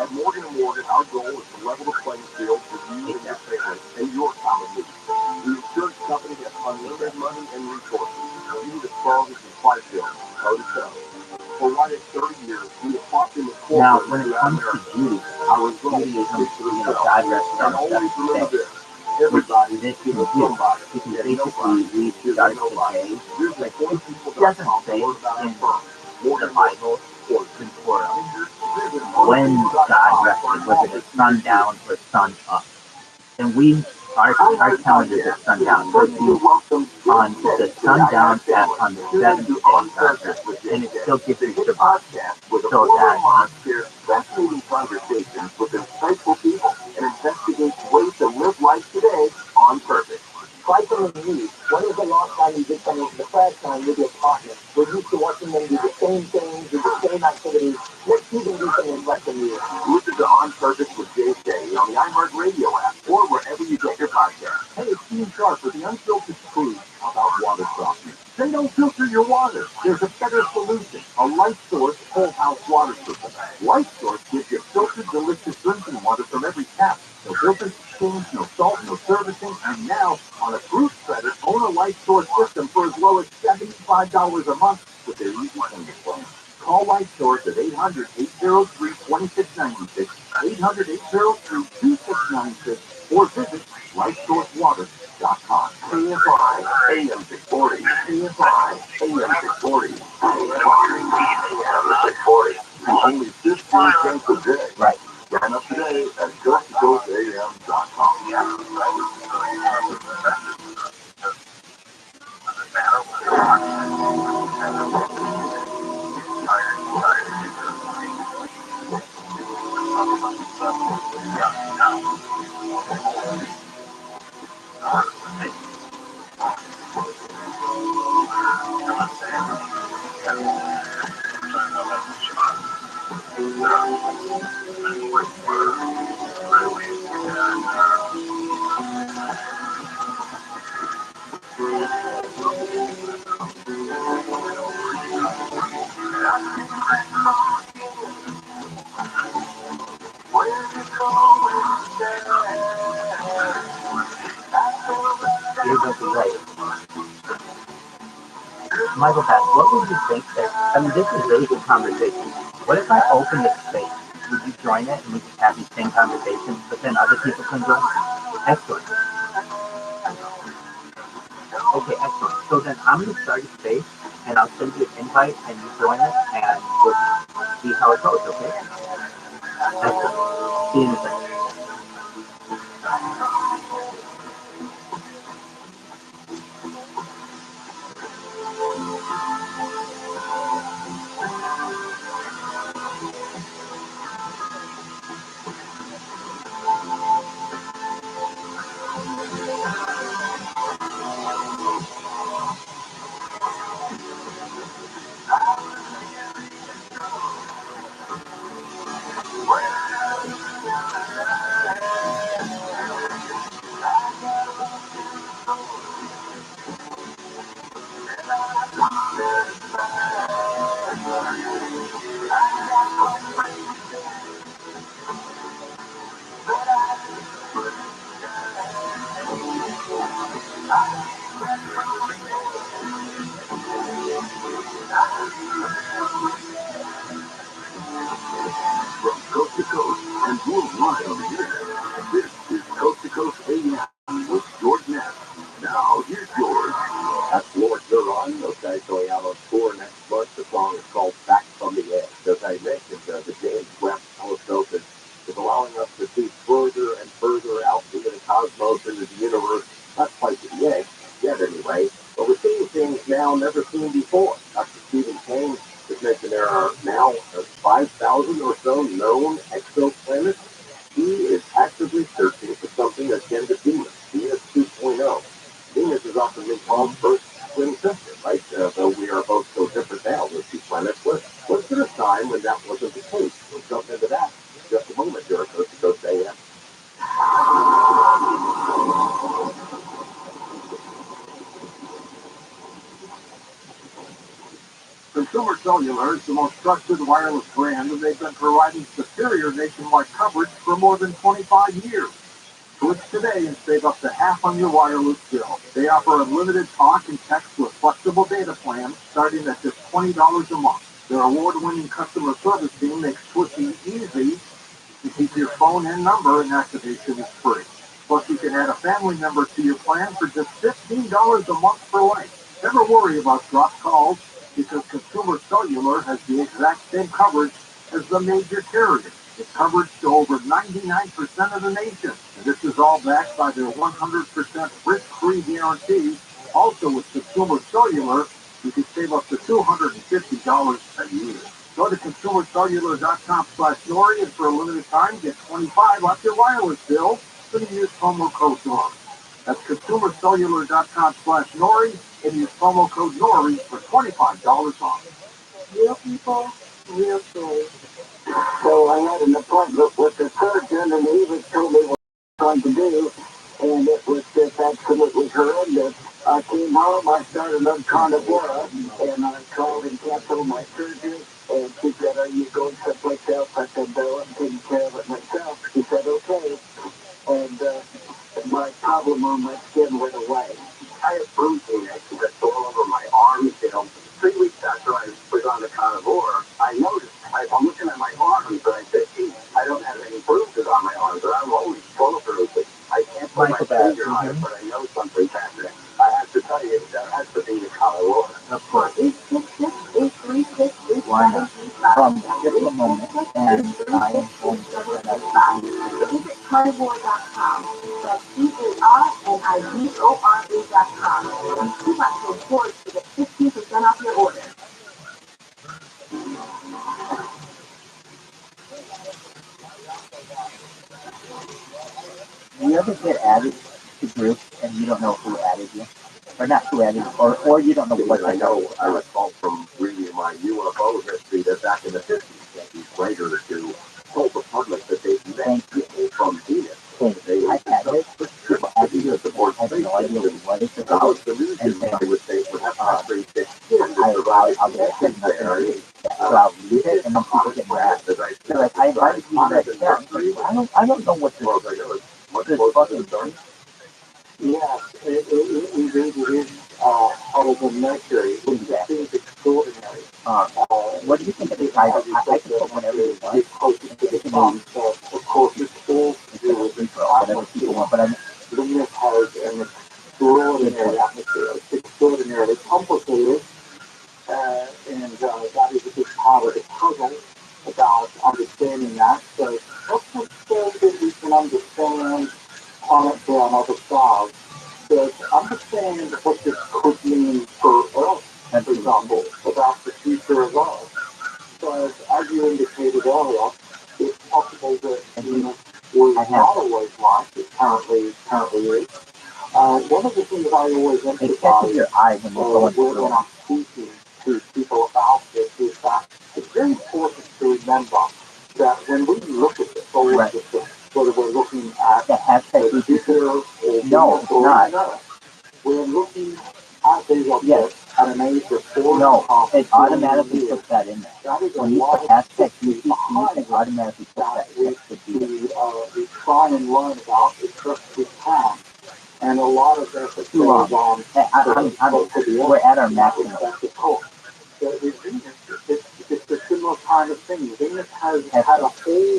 At Morgan & Morgan, our goal is to level the playing field for you and your family and your time of need. The insurance company has unlimited money and resources. You need a strongest in Clarksville, toe to toe. For right at 30 years, we have fought in the Now, corporate when it throughout comes to America. Judy, Our results Judaism, speak for themselves. God rested on And the always seventh remember day, this. Everybody this is can a do. somebody. You can And basically nobody read is a start to nobody. day, Visit like it doesn't morganmorgan.com to say learn about our in firm. the Bible Or when God rested, was it at sundown or sun up? And we, our calendar is at sundown. So if you on the sundown at on the 7th day God rested, and it still gives you Shabbat. So that fascinating conversations with insightful people and investigates ways to live life today on purpose. Try something new. When was the last time you did something for the first time with your partner? We're used to watching them do the same things, do the same activities. Let's see them do something fresh and new. Listen to On Purpose with JJ on the iHeartRadio app or wherever you get your podcasts. Hey, it's Steve Sharp with the unfiltered truth about water softening. They don't filter your water. There's a better solution. A Light Source whole house water system. Light Source gives you filtered, delicious drinking water from every tap. No filters, change, no salt, no servicing, and now on a group credit, own a Light Source system for as low as $75 a month with their easy payment plan. Call Light Source at 800-803-2696, 800-803-2696, or visit lightsourcewater.com. KFI AM 640. KFI AM 640. AM 640. And only 15 cents a day. right. Sign up today at coasttocoastam.com. Here's what we write. Michael Pat, what would you think that, I mean, this is a really good conversation. What if I open this space? Would you join it and we just have these same conversations, but then other people can join? Excellent. Okay, excellent. So then I'm going to start a space and I'll send you an invite and you join it and we'll just see how it goes, okay? Excellent. See you in a second. From coast to coast and worldwide on the internet, this is Coast to Coast AM with George Ness. Now, here's George. That's Lord Huron. Those guys going out on tour next month. The song is called Back from the Edge. As I mentioned, the James Webb telescope is allowing us to see further and further out into the cosmos, into the universe. Not quite to the edge, yet anyway. But we're seeing things now never seen before. Dr. Stephen Kane has mentioned there are now 5,000 or so known exoplanets. He is actively searching for something akin to Venus, Venus 2.0. Venus is often been called first twin sister, right? Though we are both so different now, those two planets. Was there a time when that wasn't the case? We'll jump into that in just a moment here at Coast to Coast AM. Consumer Cellular is the most trusted wireless brand, and they've been providing superior nationwide coverage for more than 25 years. Switch today and save up to half on your wireless bill. They offer unlimited talk and text with flexible data plans starting at just $20 a month. Their award-winning customer service team makes switching easy to keep your phone and number, and activation is free. Plus, you can add a family member to your plan for just $15 a month for life. Never worry about dropped calls because Consumer Cellular has the exact same coverage as the major carriers. It's coverage to over 99% of the nation. And this is all backed by their 100% risk-free guarantee. Also with Consumer Cellular, you can save up to $250 a year. Go to consumercellular.com/Nori, and for a limited time, get $25 off your wireless bill when you use promo code NORI. That's consumercellular.com/Nori, and use promo code NORI for $25 off. Real people, real stories. So I had an appointment with the surgeon, and he was told me what I was going to do, and it was just absolutely horrendous. I came home, I started on carnivora, and I called and canceled my surgery, and she said, "Are you going someplace else?" I said, "No, I'm taking care of it myself." She said, "Okay," and my problem on my skin went away. I had bruising that's all over my arms, 3 weeks after I was on the carnivore, I noticed, I'm looking at my arms, and I said, "Gee, I don't have any bruises on my arms, but I'm always full of bruises. I can't put my finger on it, but I know something's happening." I have to tell you, that has to be the carnivore. Of course. Why not? Just a moment, and I am going to set up Visit carnivore.com. That's CARNIVORE.com. And coupon code FORGE to get 15% off your order. Do you ever get added to groups and you don't know who added you? Or not who added you, or you don't know what I know, I recall from reading my UFO history that back in the 50s, that these writers who told the public that they met people from Venus. They I had it. I have no idea what it's about. The news And then they would say would have I'll to get it so I'll read it, and then people get mad. They're like, I invited you to that chat. I don't know what this fucking. Yes, it is out of the mercury. It seems extraordinary. What do you think of the title? I can put whatever you want. Of course, it's all to do with whatever people want, but Venus has an extraordinary atmosphere. It's extraordinarily complicated, and that is a big part of the puzzle about understanding that. So let's understand that we can understand planets on other stars. But understand what this could mean for Earth, for example, about the future of Earth. So as you indicated earlier, it's possible that Venus was not always like it currently is. One of the things I always emphasize when I'm speaking to people about this is that it's very important to remember that when we look at the solar system, whether we're looking at the future or Venus or Earth, we're looking at these objects at an age of 4.5 it automatically puts that in there. That is When you put hashtag QCC, it automatically puts that. we try and learn about as best we can. And a lot of that too long. We're at our maximum. It's a similar kind of thing. Venus has had a whole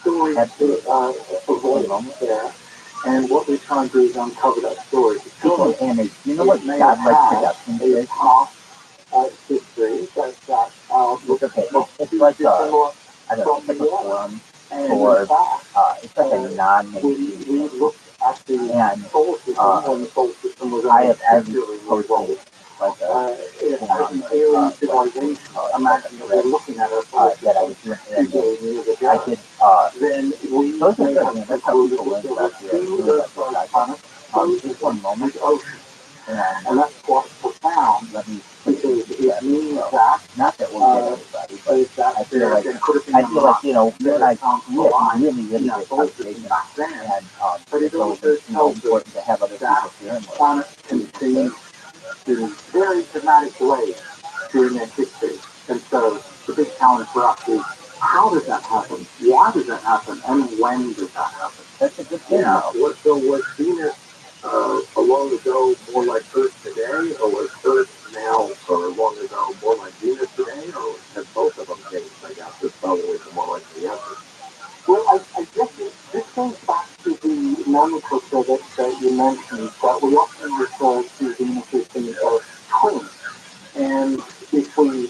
story evolve there, and what we're trying to do is uncover that story. And you know what godlike production is? History it's okay. It's like I don't know, it's like a forum for it's like a non-mainstream thing. And I have posted like a alien civilization. Imagine that we're looking at us that I was doing, and I did those are good, man. That's how people learn stuff here. Doing that project. Just one moment. And that's what's profound. Let me because it means that not that we'll get everybody, but I feel like you know, you and I we had really good conversation, and it's always important to have other people hearing what planets can change in very dramatic ways during their history. And so the big challenge for us is how does that happen? Why does that happen? And when does that happen? That's a good thing. Yeah. So was Venus long ago more like Earth today, or was Earth now or long ago more like Venus today, or has both of them changed? I guess it's probably more like the answer. Well, I guess this goes back to the nomenclature that you mentioned, that we often refer to Venus as being a twin. And if we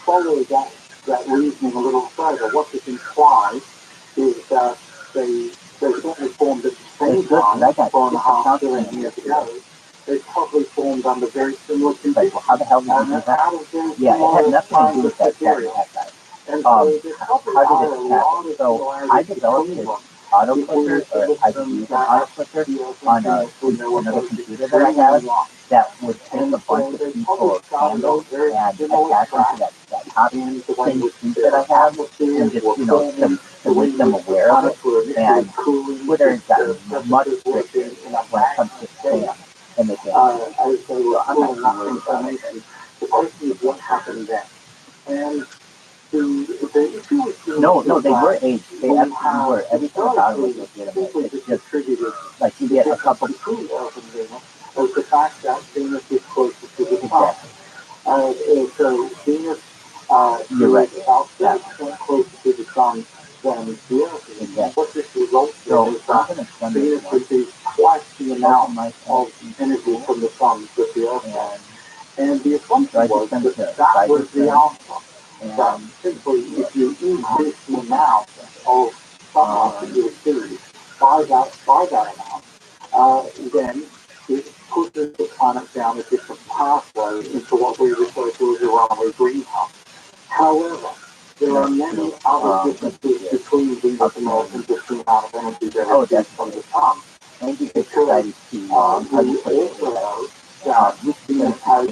follow that reasoning a little further, what this implies is that they certainly formed at the same time, 4.5 billion years ago. They probably formed under very similar conditions. Well, how the hell did you do that? Yeah, it had nothing to do with that guy. How did it happen? So I developed this auto clicker, or I could use an auto clicker on another computer that I have that would take a bunch of people of candles and attach them to that top thing sheet that I have, and just, you know, to make them aware of it. And Twitter has gotten much stricter when it comes to spam. And they can't. So I'm not worried about it. The question is what happened then. And no, they were aged. They absolutely were. Everything about it was legitimate. It's just like you get a couple. Was the fact that Venus is closer to the sun. So Venus you're right. is about 30% closer to the sun than the Earth is. Exactly. What this results in is that Venus receives twice the amount of energy from the sun that the Earth does. And the assumption was that was the answer. That simply, if you increase the amount of sunlight that you receive by that amount, then it pushes the planet down a different pathway into what we refer to as a runaway greenhouse. However, there are many other differences between Venus and Earth and just the amount of energy that is received from the sun. Because we also know that Venus has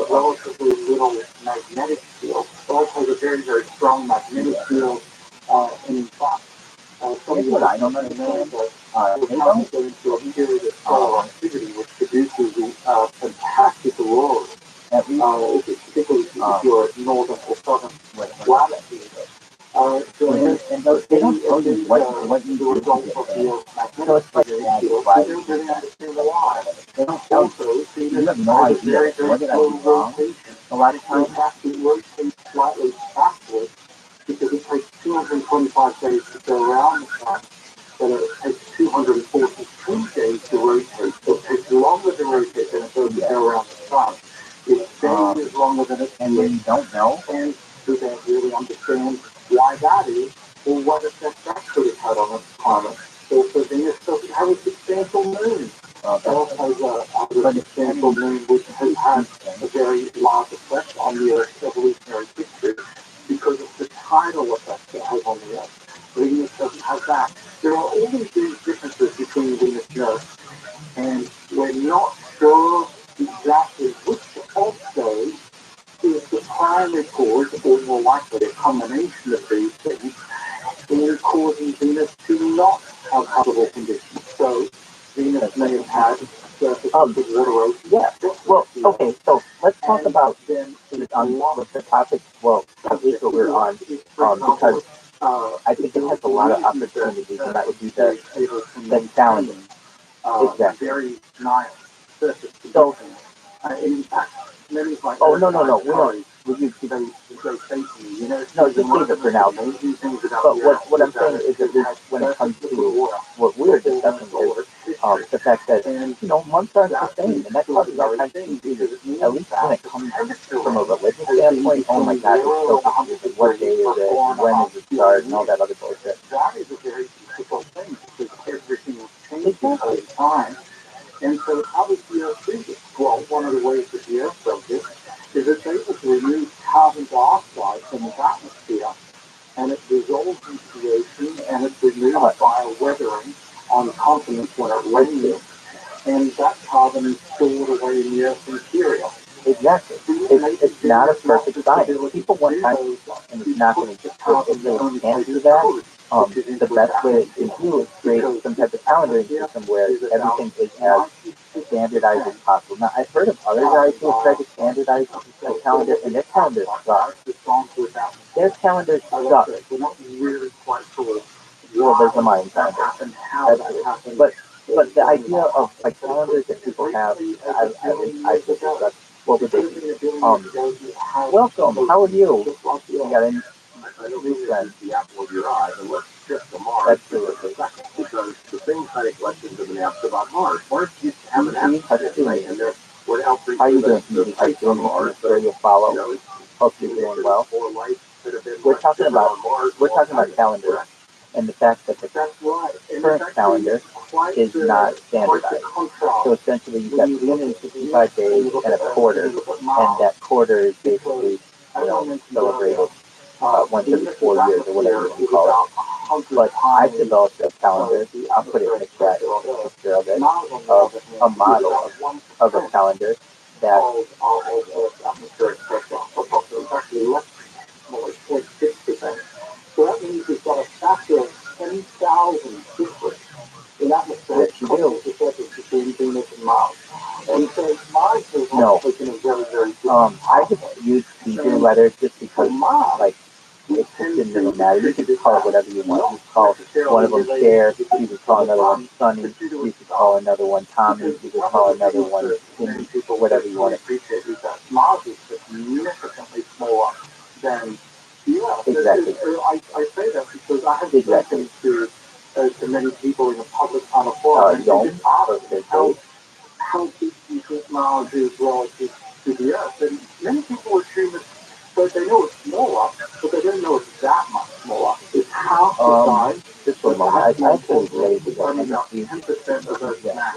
relatively little magnetic field. Earth has a very, very strong magnetic field, and in fact, here's what I don't understand. they don't go into a period of solar activity which produces fantastic auroras. Particularly if you're at northern or southern latitude. And they don't tell you what you do to get there. So it's like that. Why? They don't tell you. You have no idea. What did I do wrong? A lot of times. It rotates slightly backwards because it takes 225 days to go around the sun, but it takes 242 days to rotate. So it takes longer to rotate than it does to go around the sun. It's days longer than it and when you don't know, and who don't really understand why that is, or what effect that could have had on the climate. Also, Venus doesn't have a substantial moon. Earth has a substantial moon which has had a very large effect on the Earth's evolutionary history because of the tidal effect it has on the Earth. Venus doesn't have that. There are all these differences between Venus and Earth, and we're not sure exactly which of those is the primary cause, or more likely a combination of these things, in causing Venus to not have habitable conditions. So Venus may have had surface water ocean. Yeah. Well, okay, so let's talk about with the topic, at least what we're on, because I think it has a lot of opportunities, and that would be the challenging. Exactly. very nice surface. So, in fact, many like oh, no, we don't. Would you keep, they say to me, you know, no, just leave it for now. amazing things about But the what I'm saying is that when it comes to what we're discussing is the fact that, months aren't the same, and that causes all kinds of confusion. At least when it comes from a religious standpoint, oh my God, it's so confusing. What day is it? When does it start? And all that other bullshit. That is a very difficult thing because everything is changing all the time. And so how does the Earth do this? Well, one of the ways that the Earth does this is it's able to remove carbon dioxide from its atmosphere, and it dissolves into the ocean, and it's removed by weathering on continents when it rains, and that carbon is stored away in the Earth's interior. Exactly. It's not a perfect science. People one time, and it's not going to, if they can't do that, the best way to do is create some type of calendaring system where everything is as standardized as possible. Now, I've heard of other guys who have tried to standardize a calendar, and their calendars suck. Their calendars suck. Well, there's a Mayan calendar. That's it. But the idea of like calendars that people have, I think that's what would they be? Welcome. How are you? You got any new friends? Absolutely. Because the same kind of questions have been asked about Mars. Mars used to have an atmosphere, and there would help. How are you doing, Stevie? How you doing? Sure, you'll follow. Hope you're doing well. We're talking about calendars and the fact that the current calendar is not standardized. So essentially, you've got 365 days and a quarter, and that quarter is basically celebrated once every 4 years or whatever you want to call it. But I've developed a calendar. I'll put it in the chat, a picture of it, of a model of a calendar that so that means we've got a factor of 10,000 difference in atmospheric pressure between Venus and Mars. And so Mars is also taken a very, very different I just use Hebrew letters just because, like, it didn't really matter. You could call it whatever you want. You could call one of them Sheriff, you could call another one Sonny, you could call another one Tommy, you could call another one Timmy, whatever you want to appreciate is that Mars is significantly smaller than the Earth. Exactly. I say that because I have spoken to many people in the public kind of forum, and just asked how big do you think Mars is relative to the Earth? And many people assume that they know it's smaller, but they don't know it's that much smaller. It's half the size. Just for a moment, I actually raised it's only about 10% of Earth's mass.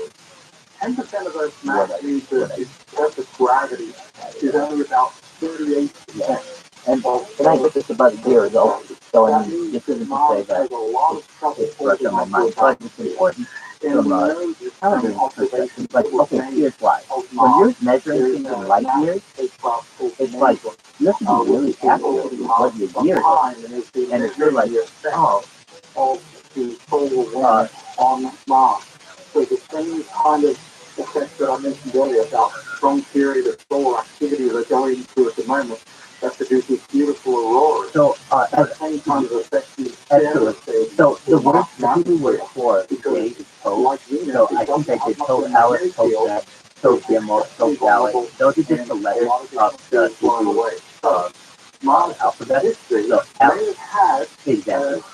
10% of Earth's mass means that its Earth's gravity is only about 38%. And I did this about a year ago, so I mean, this isn't to say that it's fresh on my mind, but it's important from a calendaring perspective. Like, okay, here's why. When you're measuring things in light years, it's like, you have to be really accurate with what your year is. And if you're like, on Mars. So the same kind of effect that I mentioned earlier about strong period of solar activity that are going through at the moment that produces beautiful auroras. So, at the same time as affecting so the Hebrew word for day is tov. So I think I did tov aleph, tov bet, tov gimel, tov dalet. Those are just the letters of the Hebrew alphabet. So exactly.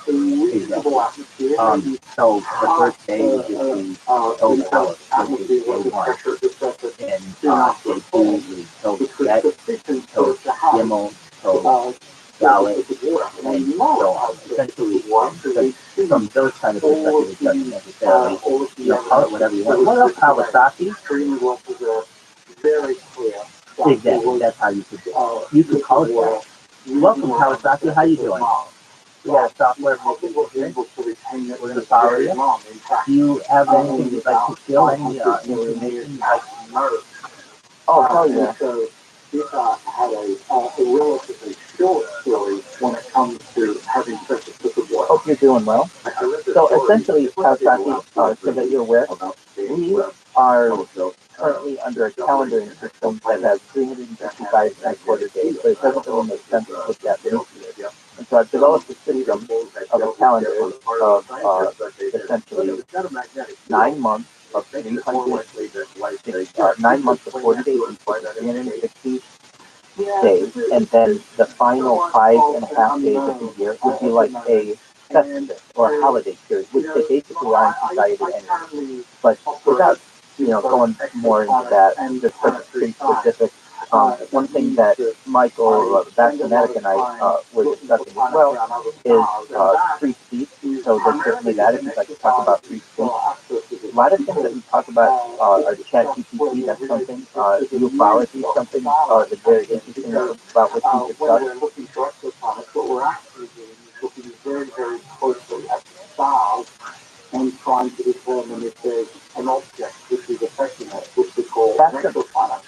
So the first day would just be tov aleph, which is day one, and day two is tov bet, tov gimel, tov dalet, and so on. Essentially, from those kind of perspectives, it doesn't necessarily, call it whatever you want. What else, Kawasaki? Exactly, that's how you could do it. You could call it that. Welcome, Kawasaki. How you doing? We got a software here. We're going to follow you. Do you have anything you'd like to feel? Any information you'd like to know? Oh, yeah. So this had a relatively short story when it comes to having such a support. Hope you're doing well. So essentially, Kawasaki, so that you're aware, we are currently under a calendaring system that has 365 and a quarter days, so it doesn't really make sense to put that in. And so I've developed a system of a calendar of essentially 9 months of 9 months of 40 days and 360 days, and then the final 5.5 days of the year would be like a festive or a holiday period, which they basically are in society anyway. But without, going more into that, just pretty specific, one thing that Michael Bassamatic and I were discussing as well is free speech. So there's certainly that, if you'd like to talk about free speech. A lot of things that we talk about are chat GPT. That's something. Ufology is something that's very interesting about what we discussed. Looking directly upon it, what we're actually doing is looking very, very closely at the stars and trying to determine if there's an object which is affecting it, which we call an exoplanet.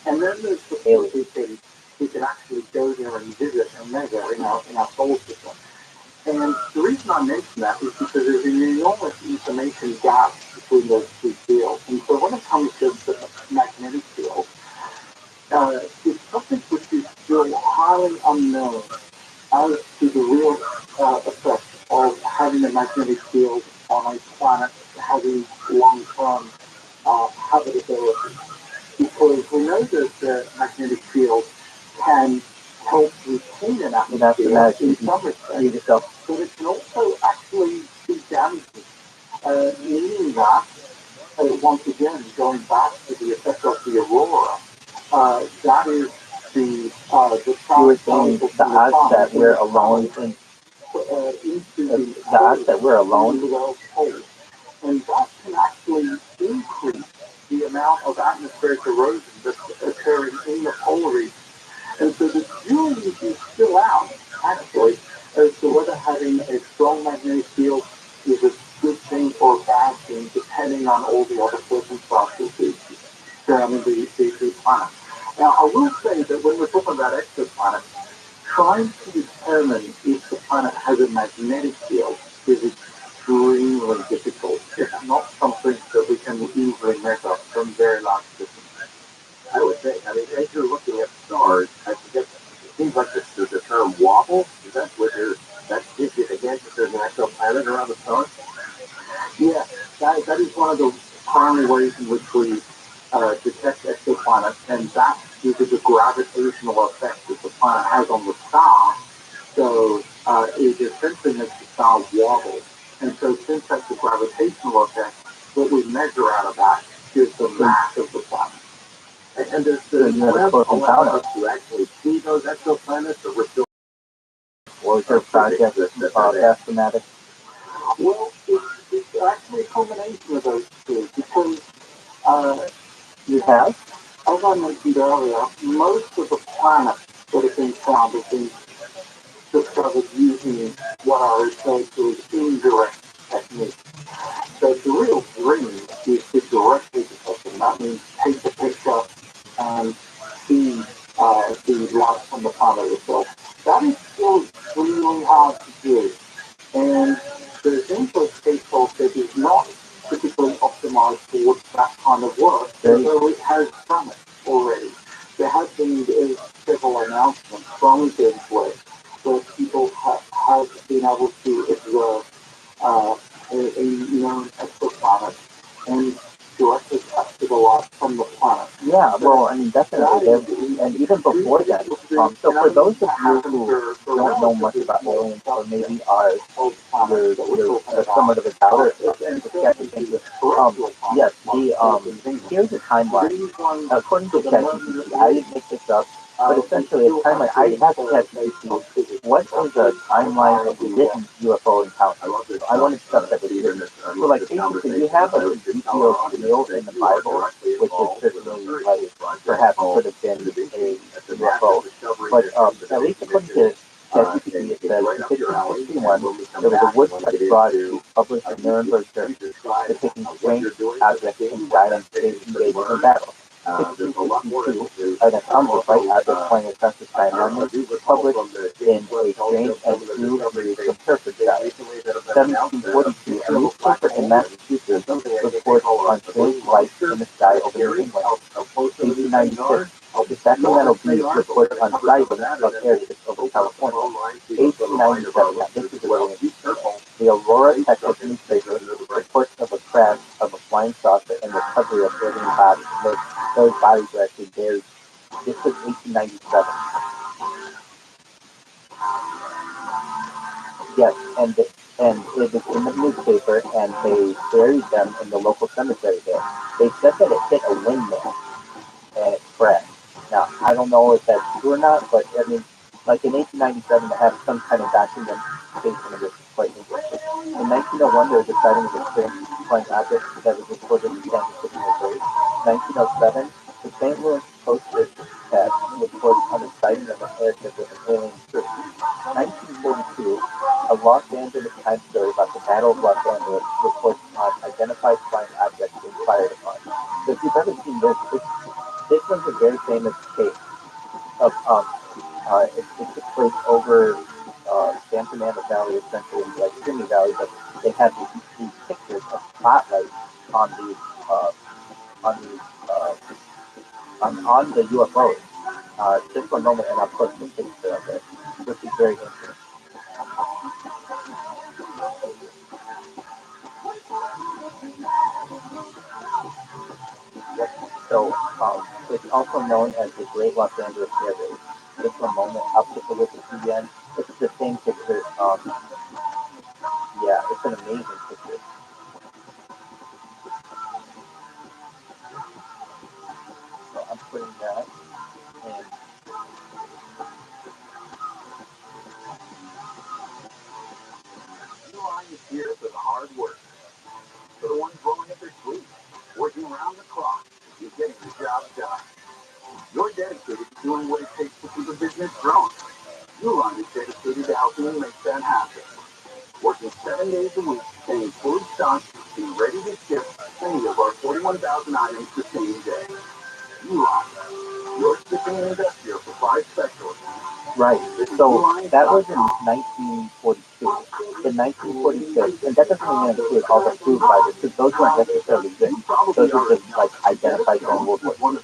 And then there's the possibility we can actually go there and visit and measure in our solar system. And the reason I mention that is because there's an enormous information gap between those two fields. And so when it comes to the magnetic field, it's something which is still highly unknown as to the real effect of having a magnetic field on a planet having long-term habitability. Because we know that the magnetic field can help retain an atmosphere in some respects, but it can also actually be damaging, meaning that, once again, going back to the effect of the aurora, that is the you were saying the odds that we're alone the odds that we're alone. And that can actually increase the amount of atmospheric erosion that's occurring in the polar region. And so the jury is still out, actually, as to whether having a strong magnetic field is a good thing or a bad thing, depending on all the other circumstances surrounding the planet. Now, I will say that when we're talking about exoplanets, trying to determine if the planet has a magnetic field is extremely difficult. It's not something that we can easily measure from very large distances. I would think, as you're looking at stars, I forget, it seems like the term wobble, is that what that gives you the hint that there's an exoplanet around the star? Yeah, that is one of the primary ways in which we detect exoplanets, and that due to the gravitational effect that the planet has on the star. So it essentially makes the star wobble. And so since that's the gravitational effect, what we measure out of that is the mass of the planet. And does the web allow us to actually see those exoplanets, or we're still... Or is there projects that estimated? Well, it's actually a combination of those two, because you have, as I mentioned earlier, most of the planets that have been found have been discovered using what are referred to as indirect techniques. So the real dream is to directly detect them. That means take the picture and see the light from the planet itself. That is still extremely hard to do. And the info space that is not typically optimized towards that kind of work, so it has done it already. There have been several announcements from Gensler where people have been able to observe a known exoplanet and directly capture the light from the planet. Yeah, well, definitely. And even before that, so for those of you who don't know much about aliens, or maybe you're somewhat of a doubter, yes, here's a timeline. According to ChatGPT, I didn't make this up, but essentially a timeline. I asked ChatGPT, what is a timeline of written UFO encounters? So I wanted stuff that was written. So, like, basically, you have a Ezekiel's wheel in the Bible, which is certainly, like, perhaps could have been a UFO. But at least according to ChatGPT, it says in 1561, there was a woodcut brought to publish in Nuremberg church depicting strange objects and violent states engaged in battle. 1662, an account of white objects flying across the sky was published in a strange and true some surface sky. 1742, a newspaper in Massachusetts reports on strange lights in the sky over New England. 1896, the Sacramento Bee reports on sightings of airships over California. 1897, now this is a really interesting. The Aurora, Texas newspaper reports of a crash of a flying flying saucer and recovery of alien bodies. Those bodies were actually buried. This was 1897. Yes, and it was in the newspaper, and they buried them in the local cemetery there. They said that it hit a windmill and it crashed. Now, I don't know if that's true or not, but I mean, like in 1897, to have some kind of documentation of this is quite interesting. In 1901, there was a sighting of a strange flying object that was reported in Kansas City, Missouri. 1907, the St. Louis Post-Dispatch reports on the sighting of an airship with an alien crew. 1942, a Los Angeles Times story about the Battle of Los Angeles reports on identified flying objects being fired upon. So if you've ever seen this one's a very famous case of it took place over San Fernando Valley, essentially like Simi Valley, but they had these pictures of spotlights on these on these on the UFOs. Just for a moment, and I'll put some pictures of it, which is very interesting. So it's also known as the Great Los Angeles Air Raid. Just for a moment, I'll put the Wikipedia. It's the same picture. Yeah, it's an amazing picture. So I'm putting that in. Eli is here for the hard work, for the ones rolling up their sleeves, working around the clock, and getting the job done. You're dedicated to doing what it takes to keep a business growing. Eli is dedicated to helping you make that happen. Working 7 days a week, staying fully stocked, being ready to ship any of our 41,000 items the same day. Eli, you're shipping and industrial supply specialist. Right. So that was in 1942. In 1946, and that doesn't even include all the food fighters, because those weren't necessarily written. Those were just like identified during World War II.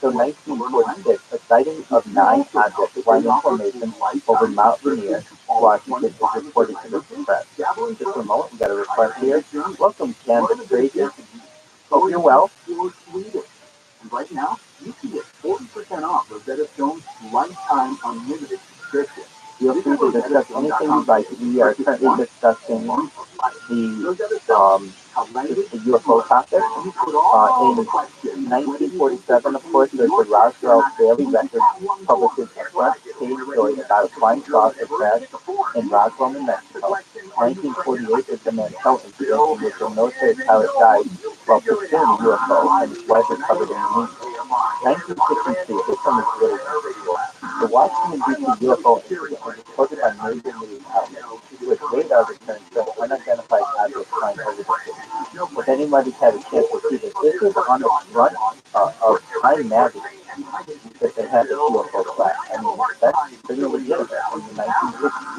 So 1946, a sighting of 9 objects flying in formation over Mount Rainier, Washington, is reported to the press. Just a moment, we got a request here. Welcome, Candace Tracy. Hope you're well. And right now, you can get 40% off Rosetta Stone's lifetime unlimited subscription. Feel free to discuss anything you'd like. We are currently discussing the UFO topic. In 1947, of course, there's the Roswell Daily Record publishes a front page story about a flying saucer crash in Roswell, New Mexico. 1948 is the Mantell incident in which a military pilot died while pursuing a UFO and his wife was covered in the media. 1962, this one is really unusual. The Washington, D.C. UFO incident was reported by major news outlets, with radar returns showing unidentified objects flying over the city. If anybody's had a chance to see this is on the front of Time magazine that they had the UFO flash. I mean, that's pretty legitimate from the 1960s.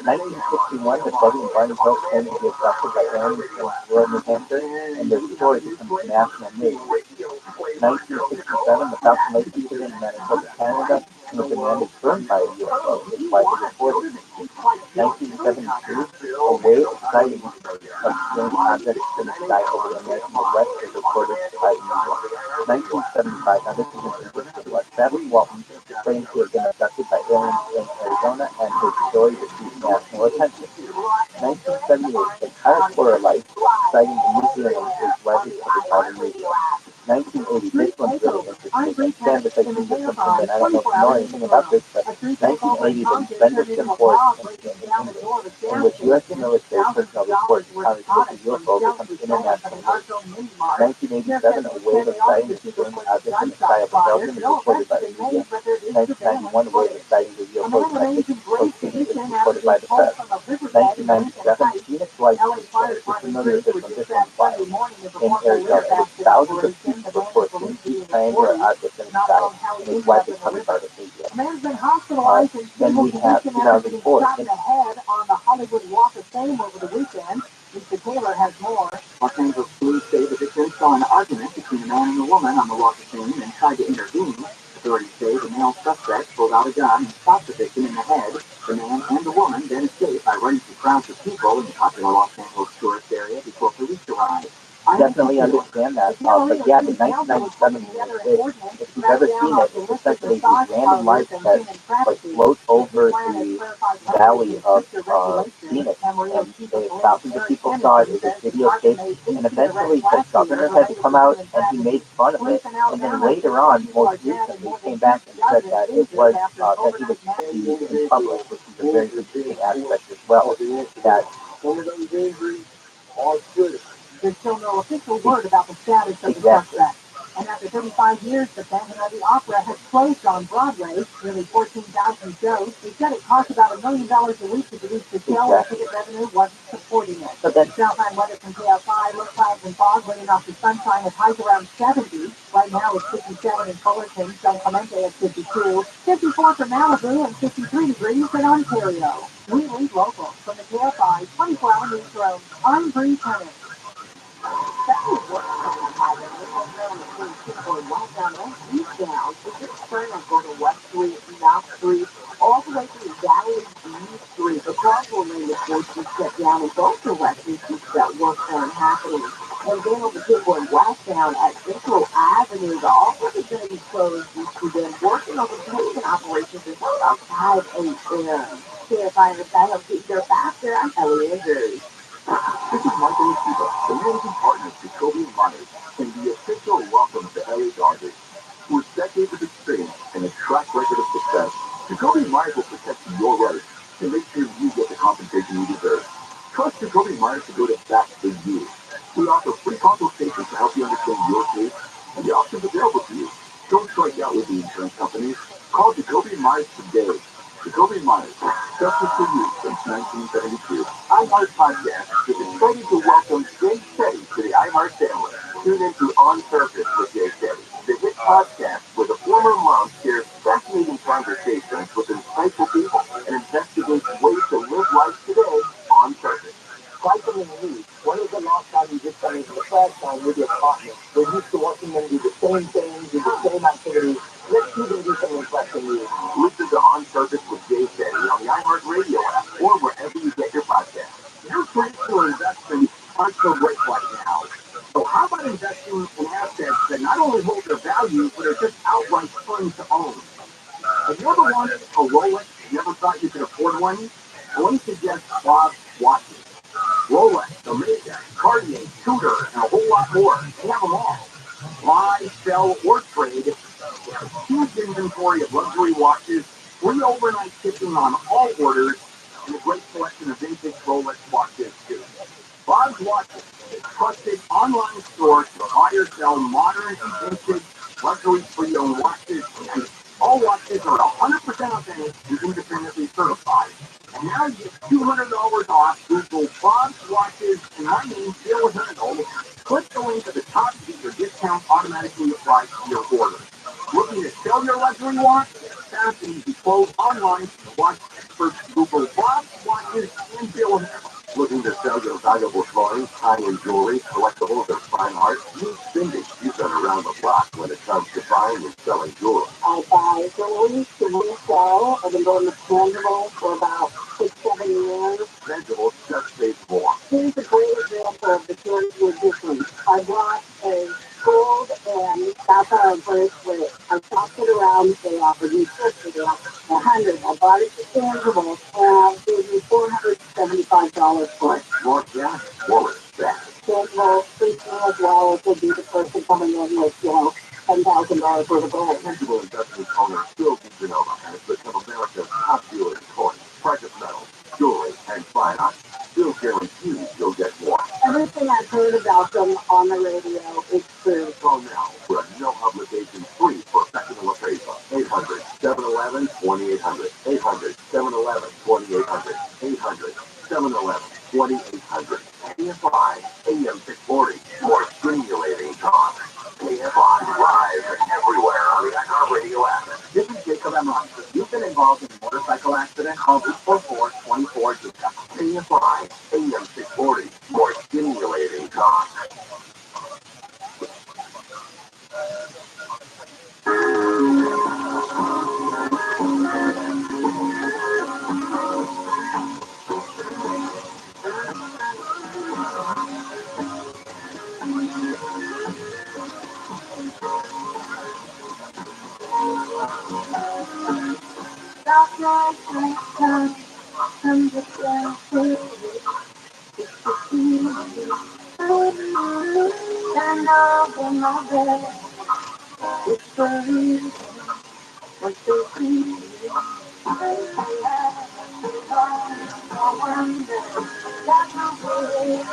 1961, the Buddy and Barney Hill claimed to be abducted by aliens in rural New Hampshire, and their story becomes national news. 1967, the Falcon Lake incident in Manitoba, Canada, was a man burned by a UFO, is widely reported. 1972, a wave of sightings of strange objects in the sky over the American Midwest is reported by the media. 1975, now this is interesting. Travis Walton claims to have been abducted by aliens in Arizona, and his story received national attention. 1978, the Karakura light sighting in New Zealand is widely covered by the media. 1980, this one's really interesting. Candace, I think this something that I don't know if you know anything about this, but 1980, the Benderson Forest incident in England, in which U.S. military personnel reports encounters with a UFO becomes international news. 1987, a wave of sightings of strange objects in the sky over Belgium is reported by the media. 1991, a wave of sightings of UFOs in Mexico City is reported by the press. 1997, Phoenix Lights incident, you're familiar with this one, this one's wild, in Arizona, with thousands of people report seeing these triangular objects in the sky, and is widely covered by the media. Then we have 2004. On the Hollywood Walk of Fame over the weekend. Mr. Taylor has more. Los Angeles police say the victim saw an argument between a man and a woman on the Walk of Fame and tried to intervene. Authorities say the male suspect pulled out a gun and shot the victim in the head. The man and the woman then escaped by running through crowds of people in the popular Los Angeles tourist area before police arrived. definitely understand that. But yeah, the 1997 movie, if you've ever seen it, it's essentially these random lights that like float over the valley of Phoenix, and thousands of people saw it. It was videotaped, and eventually the governor had to come out and he made fun of it. And then later on, most recently, came back and said that it was that he was teased in public, which is a very interesting aspect as well. That there's still no official word about the status of the suspect. And after 35 years, the Phantom of the Opera has closed on Broadway, nearly 14,000 shows. They said it cost about $1 million a week to produce the show, and ticket revenue wasn't supporting it. Southland weather from KFI, low clouds and fog, waiting off the sunshine at highs around 70. Right now it's 57 in Fullerton, San Clemente at 52, 54 for Malibu, and 53 degrees in Ontario. We lead local from the KFI 24-hour newsroom. I'm Bree Tennant. All the way to the Valley East Street. The cross will remain the forces shut down in both directions that work aren't happening. And then on the Pittsburgh westbound at Central Avenue, the office is going to be closed due to them working on the paving operations until about 5 a.m. KFI and San keep their faster. I'm Ellie Andrews. This is Michael Akiva, the managing partner of Jacoby & Myers, and the official welcome to LA Dodgers. With decades of experience and a track record of success, Jacoby & Myers will protect your rights and make sure you get the compensation you deserve. Trust Jacoby & Myers to go to bat for you. We offer free consultations to help you understand your case and the options available to you. Don't strike out with the insurance companies. Call Jacoby & Myers today. Jacoby & Myers, justice for you since 1972. iHeart Podcast is excited to welcome Jay Shetty to the iHeart family. Tune into On Surface with Jay Shetty, the hit podcast where the former mom shares fascinating conversations with insightful people and investigates ways to live life today on Surface. Cycling and Lee, when was the last time you just got into the trash can with your partner? We're used to watching them do the same things, do the same activities. Let's see them do some refreshing news. Listen to On Surface with Jay Shetty on the iHeart Radio app or wherever you get your podcasts. Your traditional investments aren't so great right now. So how about investing in assets that not only hold their value, but are just outright fun to own? Have you ever wanted a Rolex and never thought you could afford one? Well, let me suggest Bob's watches. Rolex, Omega, Cartier, Tudor, and a whole lot more. They have them all. Buy, sell, or trade. They have a huge inventory of luxury watches, free overnight shipping on all orders, and a great selection of vintage Rolex watches too. Bob's Watches is a trusted online store to buy or sell modern and vintage luxury pre-owned watches, and all watches are 100% authentic and independently certified. And now you get $200 off. Google Bob's Watches and my name, Bill Handel. Click the link at the top to get your discount automatically applied to your order. Looking to sell your luxury watch? Fast and easy quote online from the watch experts. Google Bob's Watches and Bill Handel. Looking to sell your valuable coins, high-end jewelry, collectibles, or fine art? Use Cindy. You've been around the block when it comes to buying and selling jewelry. I buy jewelry to resell. I've been doing the tangible for about 6-7 years. Tangible just pays more. Here's a great example of the character edition. I bought a gold and sapphire bracelet. I shopped it around. They offered me 50. They offered me 100. I bought it to tangible and gave me $475 for it. More cash, more respect. Tangible speaking as well as would be the person coming in with, $10,000 worth of gold. Tangible investment owners still need to know and it's become America's top dealer in coins, precious metals, jewelry, and fine art. Still guaranteed you'll get more. Everything I've heard about them on the radio is true. Call now for a no obligation free professional appraisal. 800-711-2800. 800-711-2800. 800-711-2800. KFI AM 640. More stimulating talk. KFI live everywhere on the iHeartRadio app. This is Jacob Emron. If you've been involved in a motorcycle accident, call 844-24. KFI AM 640. More stimulating talk. Stand up in my bed, whispering what they see. I wonder, that's no way.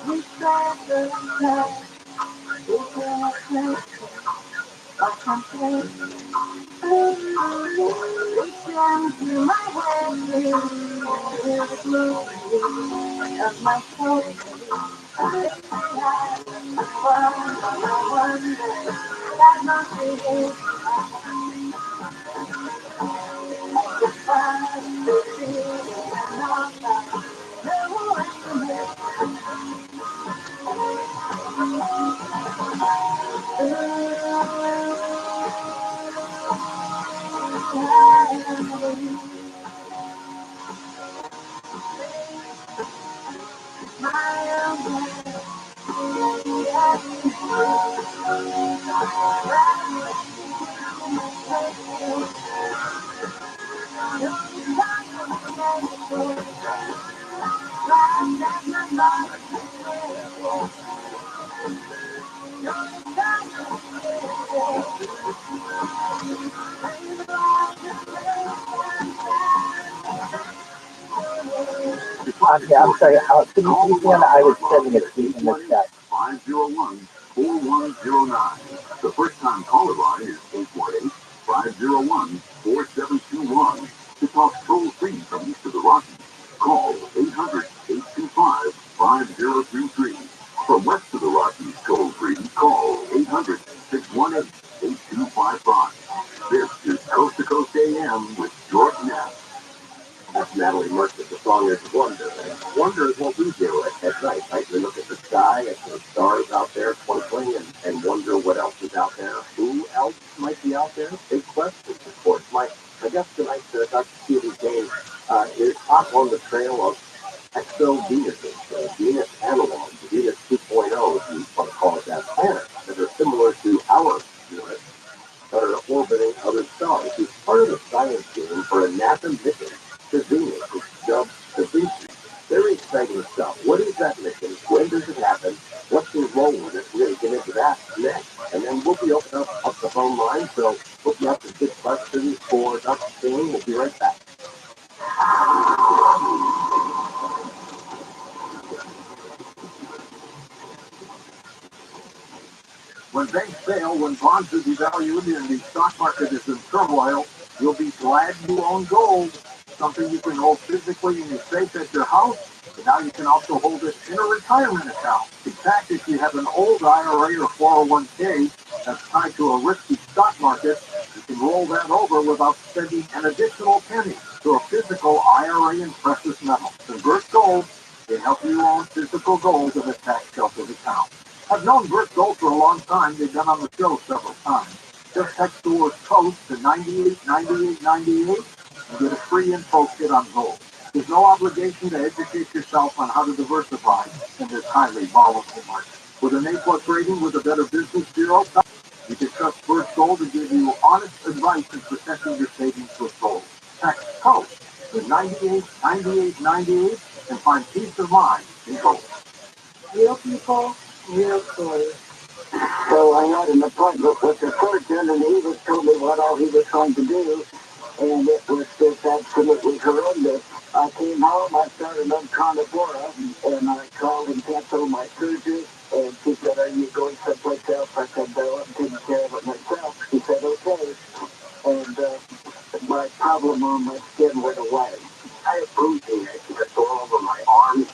We start the night, we can't I can't reach into my head, of my soul. That's not it. Okay, I'm sorry. Could you please see on I was sending a tweet in the chat. 501-4109. The first time caller line is 818-501-4721. To talk toll free from east of the Rockies, call 800-825-5033. From west of the Rockies, toll free, call 800-618-8255. This is Coast to Coast AM with George Knapp. That's Natalie Merchant. The song is Wonder. And wonder is what we do at night, right? We look at the sky, at the stars out there twinkling, and wonder what else is out there. Who else might be out there? Big questions, of course. My guest tonight, Dr. Stephen Kane, is up on the trail of exo-Venuses, Venus analogs, Venus 2.0, if you want to call it that, planets that are similar to our Venus, that are orbiting other stars. He's part of the science team for a NASA mission to Venus. It's dubbed the Vinci. Very exciting stuff. What is that mission? When does it happen? What's the role with it? We're going to get into that next. And then we'll be opening up the phone line, so hook you up with good questions for Dr. Kane. We'll be right back. When banks fail, when bonds are devalued, and the stock market is in turmoil, you'll be glad you own gold. Something you can hold physically in your safe at your house, but now you can also hold it in a retirement account. In fact, if you have an old IRA or 401k that's tied to a risky stock market, you can roll that over without spending an additional penny to a physical IRA in precious metals. Convert gold can help you own physical gold in a tax-sheltered account. I've known Brick Gold for a long time. They've been on the show several times. Just text the word COAST to 989898 and get a free info kit on gold. There's no obligation to educate yourself on how to diversify in this highly volatile market. With an A+ rating with a Better Business Bureau, you can trust First Gold to give you honest advice in protecting your savings with gold. Text COAST to 989898 and find peace of mind in gold. Real people, real stories. So I had an appointment with the surgeon, and he was told me what all he was trying to do, and it was just absolutely horrendous. I came home, I started on carnivora, and I called and canceled my surgery, and she said, "Are you going someplace else?" I said, "No, I'm taking care of it myself." She said, "Okay," and my problem on my skin went away. I have bruising that's all over my arms,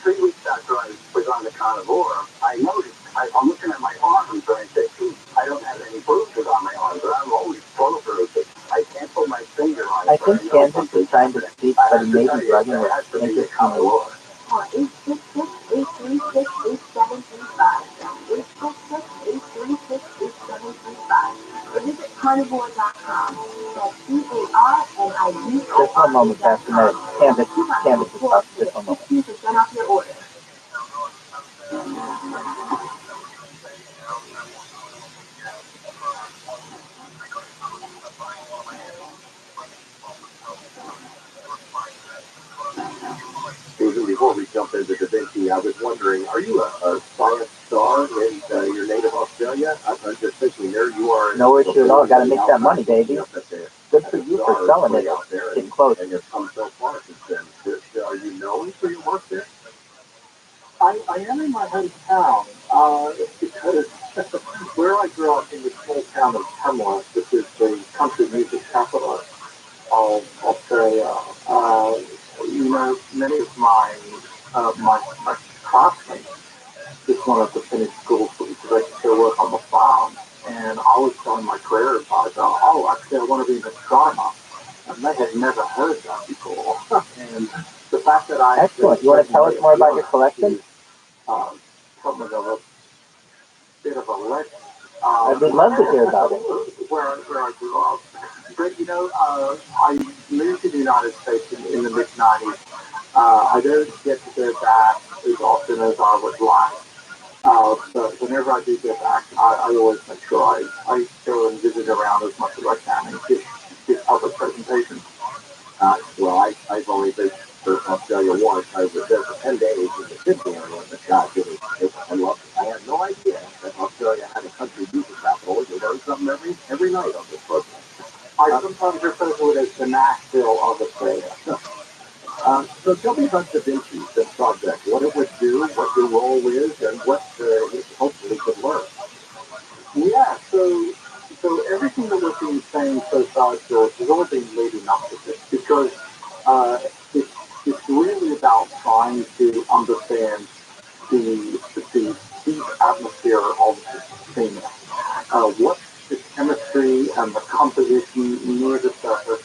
3 weeks after I was on the carnivora, I noticed, I'm looking at my arms, and I said, I don't have any bruises on my arms, but I'm always full of bruises. I can't put my finger on it. I think Kansas is trying to speak, but he may be running with interesting. 866-836-8735. 866-836-8735. Or visit carnivore.com. That's CARNIV. Just one moment, Pastor Ned. Canvas is up. Just one moment. 15% off your order. I was wondering, are you a science star in your native Australia? I'm just thinking there you are. No issue at all. Got to make that money, baby. Good for you for selling it. Getting close. And you've come so far since then. Are you known for your work there? I am in my hometown because where I grew up in the small town of Tamworth, which is the country music capital of Australia. Many of my classmates just wanted to finish school so they could go work on the farm. And I was telling my career advisor, oh, actually, I want to be an astronomer. And they had never heard that before. And the fact that I... Excellent. You want to tell us more about your collection? Something of a bit of a legend. I would love to hear about it. Where I grew up. But, I moved to the United States in the mid-90s. I don't get to go back as often as I would like. But whenever I do get back, I always make sure I go and visit around as much as I can and give public presentations. Well, I've only been to Australia once. I was there for 10 days in the Sydney area, but God, I loved it. I had no idea that Australia had a country music capital. You learn something every night on this program. I sometimes refer to it as the Nashville of Australia. So tell me about Da Vinci, the project, what it would do, what your role is, and what it hopefully could learn. Yeah, so everything that we've been saying so far, George, has always been leading up to this because it's really about trying to understand the deep atmosphere of Venus. What's the chemistry and the composition near the surface,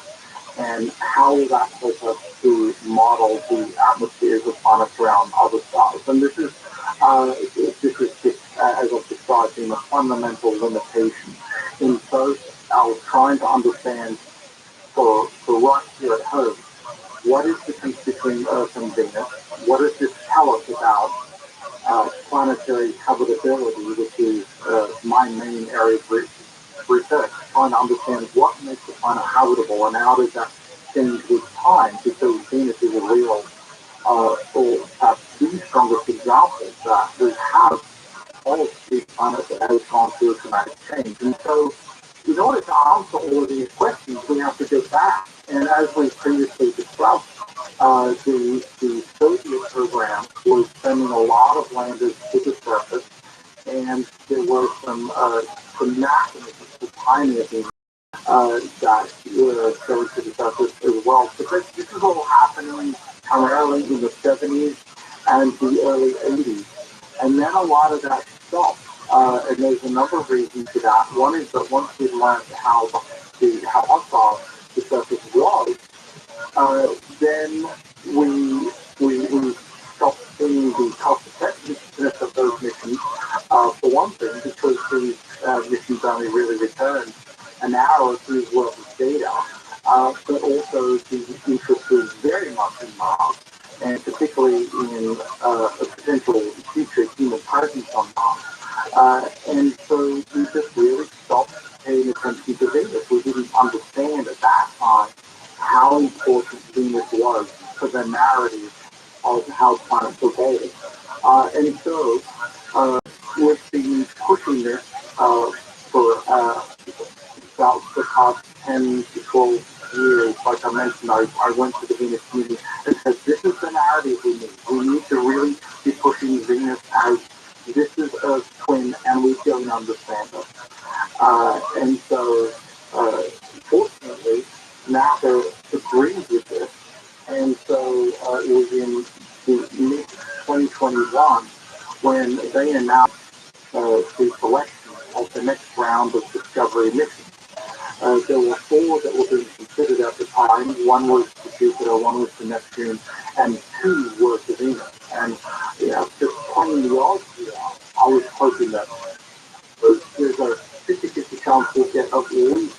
and how that helps us to model the atmospheres of planets around other stars. And this is as I've described, being a fundamental limitation in both our trying to understand for us here at home, what is the difference between Earth and Venus? What does this tell us about planetary habitability, which is my main area of research, trying to understand what makes the planet habitable and how does that change with time, because Venus is a real, or perhaps the strongest example that we have all of these planets that has gone through a dramatic change. And so, in order to answer all of these questions, we have to go back. And as we previously discussed, the Soviet program was sending a lot of landers to the surface, and there were some mechanisms for timing of these that were going to the surface as well. But this is all happening primarily in the 70s and the early 80s. And then a lot of that stopped. And there's a number of reasons for that. One is that once we learned how hostile the surface was, then we stopped seeing the cost effectiveness of those missions, for one thing, because these missions only really returned an hour or two's worth of data, but also the interest was very much in Mars, and particularly in a potential future human presence on Mars. And so we just really stopped paying attention to Venus. We didn't understand at that time how important Venus was for the narrative of how planets evolve. And so we've been pushing this for about the past 10 to 12 years. Like I mentioned, I went to the Venus community and said, this is the narrative we need. We need to really be pushing Venus as this is Earth's twin, and we don't understand it. And so, fortunately, NASA agrees with this. And so it was in the mid-2021 when they announced the selection of the next round of Discovery missions. There were 4 that were being considered at the time. One was to Jupiter, one was to Neptune, and 2 were to Venus. And just playing the odds here, I was hoping that there's a 50-50 chance we'll get at least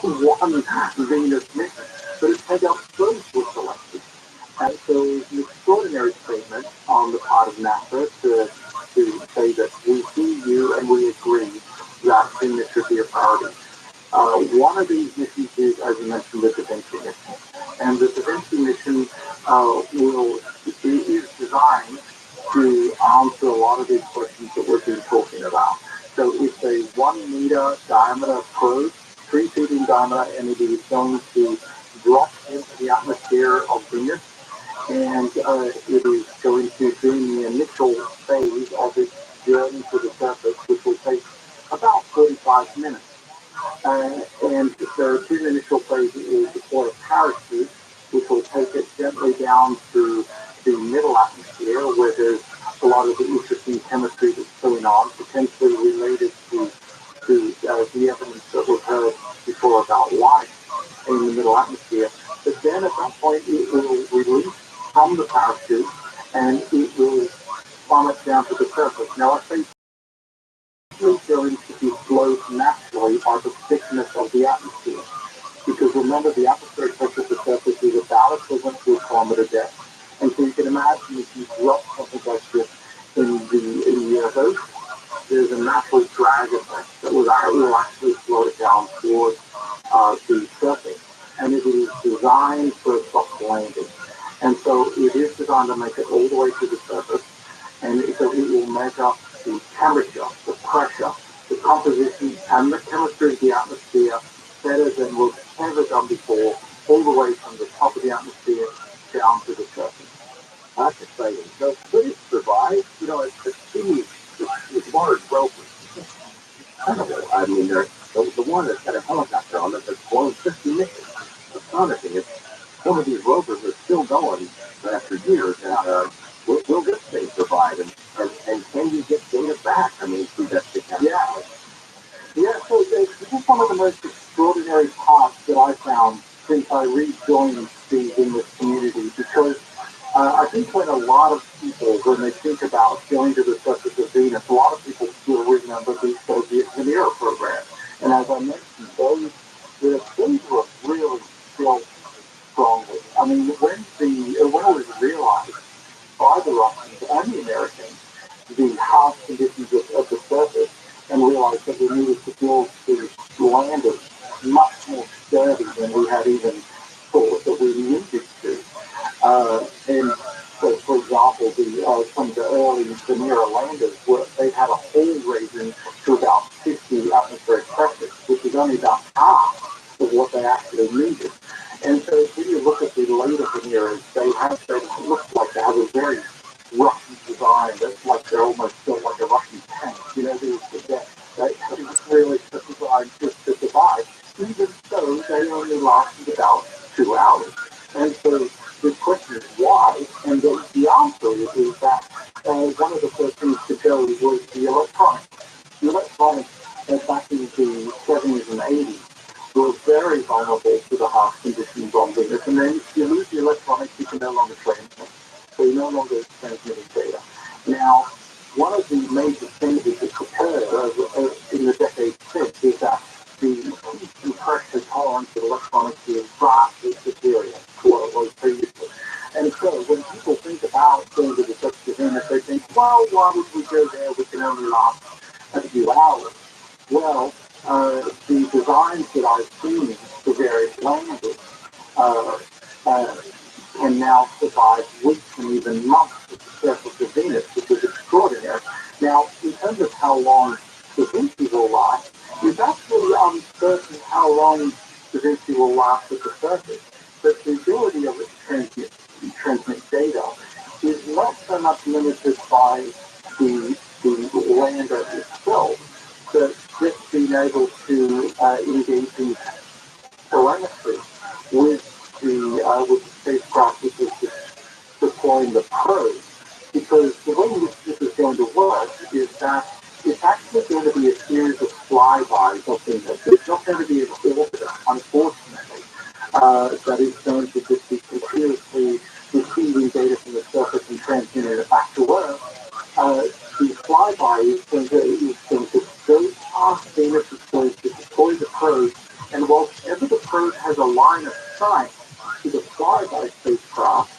one Venus mission. But it turned out both were selected. And so it's an extraordinary statement on the part of NASA to say that we see you and we agree that Venus should be a priority. One of these missions is, as you mentioned, the Da Vinci mission. And the Da Vinci mission is designed to answer a lot of these questions that we've been talking about. So it's a 1 meter diameter probe, 3 feet in diameter, and it is going to drop into the atmosphere of Venus, and it is going to be in the initial phase of its journey to the surface, which will take about 45 minutes. And the two initial phases will deploy a parachute, which will take it gently down to the middle atmosphere, where there's a lot of the interesting chemistry that's going on, potentially related to the evidence that we've heard before about life in the middle atmosphere. But then at that point, it will release from the parachute, and it will plummet down to the surface. Now, I think it's going to be slowed naturally by the thickness of the atmosphere. Because remember, the atmospheric pressure at the surface is about equivalent to a kilometer depth. And so you can imagine if you drop something like this in the Earth ocean, there's a natural drag effect that will actually slow it down towards the surface. And it is designed for a soft landing. And so it is designed to make it all the way to the surface. And so it will measure the temperature, the pressure, the composition, and the chemistry of the atmosphere better than we've ever done before, all the way from the top of the atmosphere down to the surface. That's exciting. So could it survive? You know, it's large rovers. I mean, the one that's got a helicopter on it that's flown 50 missions. Astonishing. Some of these rovers are still going after years, and will this thing survive? And can you get data back? I mean, through that technology? Yeah, so this is one of the most extraordinary parts that I found since I rejoined in this community, because I think when a lot of people, when they think about going to the surface of Venus, a lot of people still remember the Soviet Venera program. And as I mentioned, those were really built strongly. I mean, when it was realized by the Russians and the Americans the harsh conditions of the surface, and realized that we needed to build the landers much more sturdy than we had even thought that we needed to. And so, for example, some of the early Venera landers they had a hull raising to about 50 atmospheric pressure, which is only about half of what they actually needed. And so when you look at the later Veneras, they look like they have a very Russian design. That's like they're almost built like a Russian tank. You know, they really designed just to survive. Even so, they only lasted about 2 hours. And so the question is why? And the answer is that one of the first things to go was the electronics. The electronics back in the 70s and 80s were very vulnerable to the harsh conditions on Venus. And then if you lose the electronics, you can no longer transmit. So you're no longer transmitting data. Now, one of the major changes that occurred in the decade since is that the heat and pressure tolerance of electronics is vastly superior to what it was previously. And so when people think about going to the surface of Venus, they think, well, why would we go there? We can only last a few hours. Well, the designs that I've seen for various landers can now survive weeks and even months at the surface of Venus, which is extraordinary. Now, in terms of how long Da Vinci will last, it's actually uncertain how long Da Vinci will last at the surface. But the ability of it to transmit data is not so much limited by the lander itself, but just being able to engage in telemetry with the spacecraft which is deploying the probe. Because the way this is going to work is that it's actually going to be a series of flybys of Venus. It's not going to be an orbiter, unfortunately, that is going to just be continuously receiving data from the surface and transmitting it back to Earth. The flyby is going to go past Venus, it's going to deploy the probe, and whenever the probe has a line of sight to the flyby spacecraft,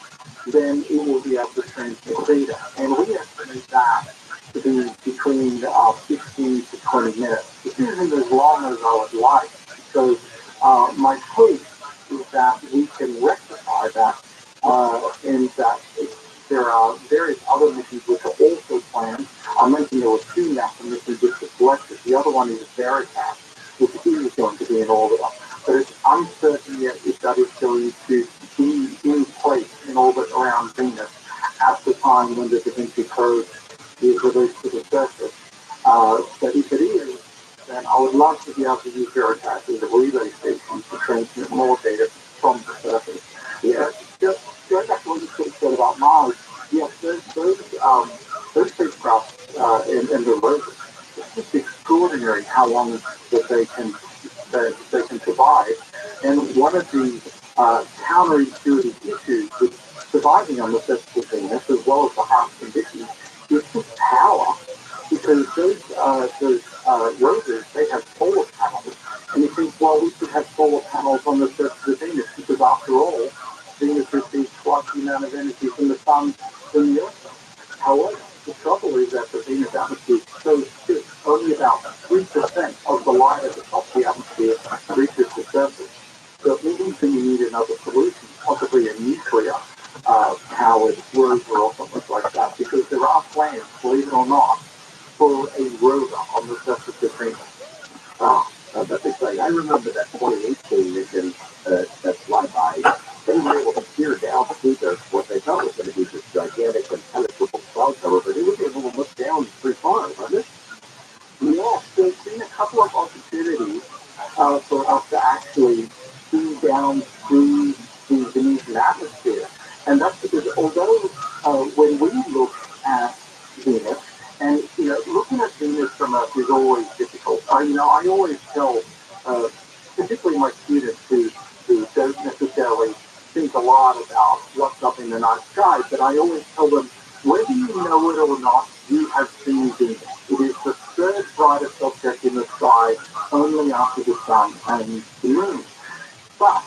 then it will be able to transmit data. And we estimate that to be between 15 to 20 minutes, which isn't as long as I would like. So my hope is that we can rectify that and that there are various other missions which are also planned. I mentioned there were two NASA missions which were selected. The other one is Veritas, which is going to be in orbit. But it's uncertain yet if that is going to be in place in orbit around Venus at the time when the Da Vinci Code is released to the surface. But if it is, then I would love to be able to use Veritas as a relay station to transmit more data from the surface. Yeah, just going back to what you said about Mars, yes, those spacecraft and the rovers, it's just extraordinary how long that they can survive. And one of the counterintuitive issues with surviving on the surface of Venus, as well as the harsh conditions, is just power. Because those rovers, they have solar panels. And you think, well, we should have solar panels on the surface of Venus, because after all, Venus receives twice the amount of energy from the sun than the Earth. However, the trouble is that the Venus atmosphere is so thick, only about 3% of the light at the top of the atmosphere reaches the surface. So it means that you need another solution, possibly a nuclear powered rover or something like that, because there are plans, believe it or not, for a rover on the surface of Venus. That's exciting. I remember that 2018 mission that flyby. They were able to peer down through what they thought was going to be this gigantic impenetrable cloud cover, but they were able to look down pretty far, wasn't it? Yeah, there's been a couple of opportunities for us to actually see down through the Venetian atmosphere. And that's because although when we look at Venus, and looking at Venus from Earth is always difficult. I always tell, particularly my students who don't necessarily think a lot about what's up in the night sky, but I always tell them, whether you know it or not, you have seen Venus. It is the third brightest object in the sky, only after the sun and the moon. But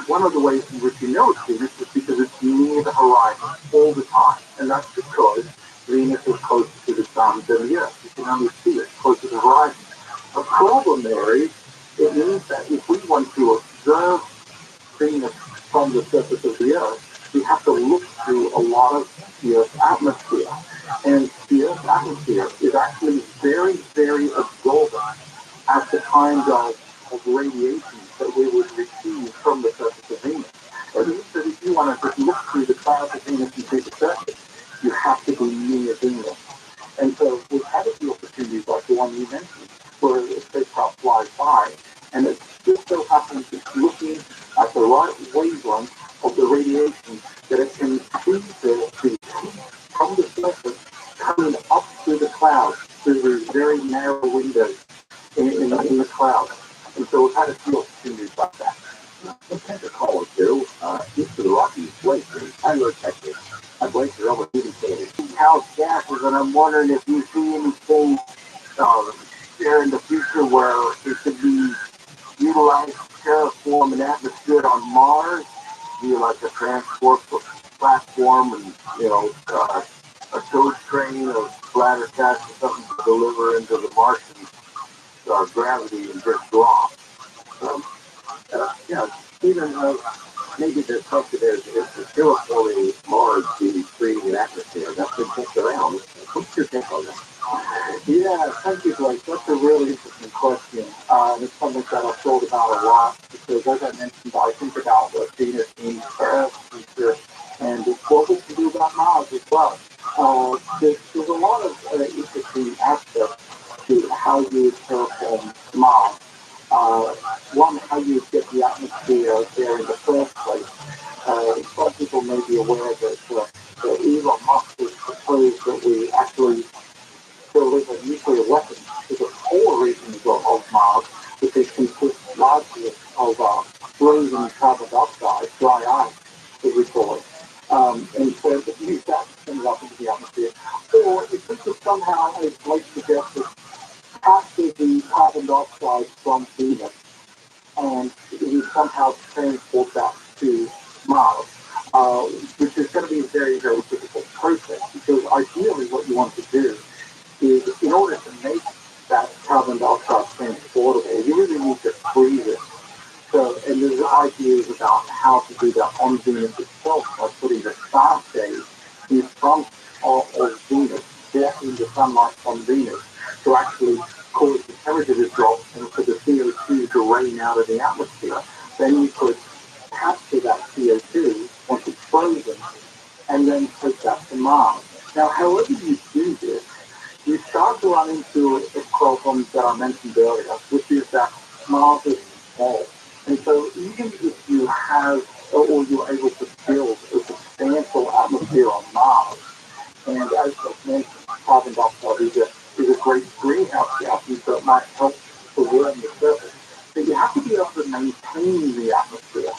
one of the ways in which you know it's Venus is because it's near the horizon all the time. And that's because Venus is closer to the sun than the Earth. You can only see it closer to the horizon. The problem there is, it means that if we want to observe Venus from the surface of the Earth, we have to look through a lot of the Earth's atmosphere. And the Earth's atmosphere is actually very, very absorbent at the kind of radiation that we would receive from the surface of Venus. It means that if you want to just look through the clouds of Venus and see the surface, you have to be near Venus. And so we've had a few opportunities like the one you mentioned, where a spacecraft flies by, and it just so happens it's looking at the right wavelength of the radiation that it can see the heat from the surface coming up through the clouds, through these very narrow windows in the clouds. And so we've had a few opportunities like that. Let's take a caller, too. East of the Rockies Glacier in Tyler, Texas. A glacier over indicated. House gases, and I'm wondering if you see anything there in the future where it could be utilized to terraform an atmosphere on Mars, be like a transport platform and, a tow train of bladder cats or something to deliver into the Martian gravity and just drop. Yeah, even maybe the concept is the terraforming Mars be creating an atmosphere. That's been kicked around. What's your take on that? Yeah, thank you, Blake. That's a really interesting question. It's something that I've thought about a lot because, as I mentioned, I think about what Venus means for Earth's future and what we can do about Mars as well. There's a lot of interesting aspects to how you terraform Mars. One, how you get the atmosphere there in the first place. Some people may be aware that Elon Musk has proposed that we actually deliver nuclear weapons to the core regions of Mars, which is consist largely of frozen carbon dioxide, dry ice, as we call it. And so to use that to send it up into the atmosphere. Or if we could somehow, as Blake suggested, capture the carbon dioxide from Venus and we somehow transport that to Mars, which is going to be a very, very difficult process because ideally what you want to do is in order to make that carbon dioxide transportable, you really need to freeze it. So, and there's ideas about how to do that on Venus itself by putting a star stage these fronts of Venus, blocking the sunlight from Venus, to actually cause the temperature to drop and for the CO2 to rain out of the atmosphere. Then you could capture that CO2 once it's frozen and then take that to Mars. Now, however you do this, you start to run into a problem that I mentioned earlier, which is that Mars is small. And so even if you have, or you're able to build a substantial atmosphere on Mars, and as I mentioned, carbon dioxide is a great greenhouse gas, and so it might help to warm the surface. But you have to be able to maintain the atmosphere.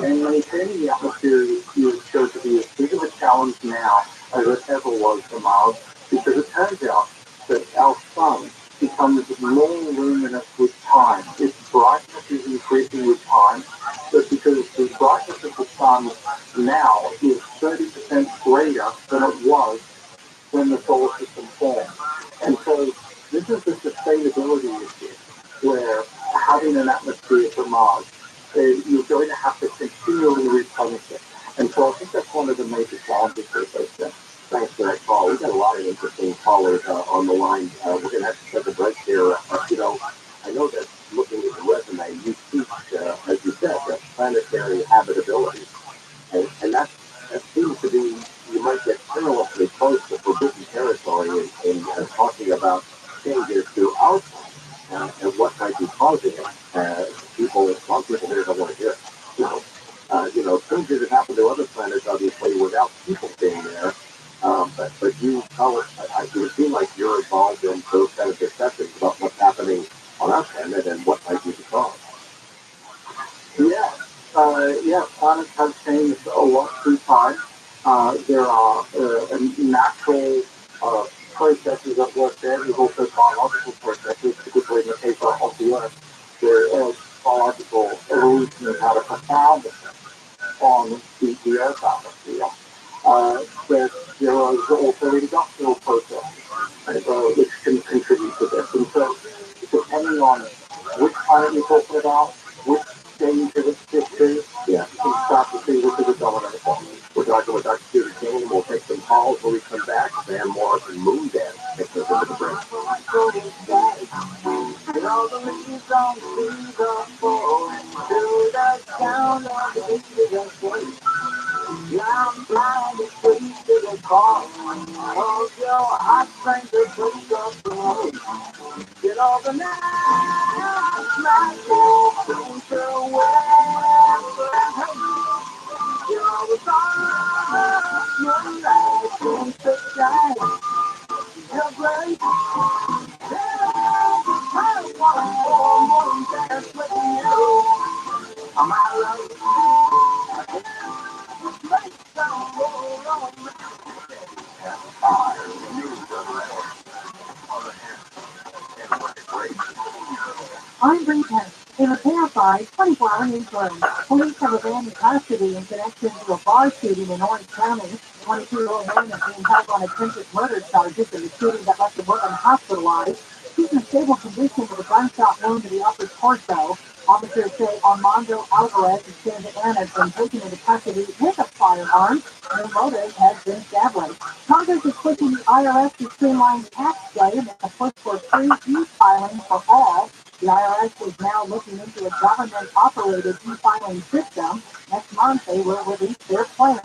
And maintaining the atmosphere is shown to be as big of a challenge now as it ever was for Mars, because it turns out that our sun becomes more luminous with time. Its brightness is increasing with time, but because the brightness of the sun now is 30% greater than it was when the solar system formed. And so this is the sustainability issue, where having an atmosphere for Mars, you're going to have to continually replenish it. And so I think that's one of the major challenges for those things. Thanks for that call. We've got a lot of interesting callers on the line. We're going to have to take a break here. I know that looking at the resume, you teach, as you said, that planetary habitability. And that seems to be, you might get perilously close to forbidden territory in talking about changes to our planet and what might be causing it. Some people here don't want to hear it. Changes that happen to other planets, obviously, without people being there. But you tell us, it would seem like you're involved in those kind of discussions about what's happening on our planet and what might be the cause. Planets have changed a lot through time. There are natural processes at work there. There's also biological processes, particularly in the case of the Earth, where biological evolution has had a profound effect on the Earth's atmosphere. But there are also industrial processes which can contribute to this. And so, depending on which planet you're talking about, which stage of its history, you can start to see which is the dominant effect. We're talking with Dr. Peter King. We'll take some calls when we come back. Van Morris and Moon Dance takes us into the break. All the leaves on the falling to the sound of the beat. I'm blind to see to the call of your heartstrings to push your soul. Get all the night, my soul, into wherever I hate. Get all the stars, moonlight, seems to shine. Your grace, I want to dance with you. My love. I'm Rita. In a terrified 24-hour newsroom, police have abandoned custody in connection to a bar shooting in Orange County. 22-year-old woman is being held on attempted murder charges in the shooting that left the woman hospitalized. She's in stable condition with a gunshot wound to the upper torso. Officers say Armando Alvarez of Santa Ana has been taken into custody with a firearm. No motive has been established. Congress is pushing the IRS to streamline tax day and a push for free e-filing for all. The IRS is now looking into a government-operated e-filing system. Next month, they will release their plan.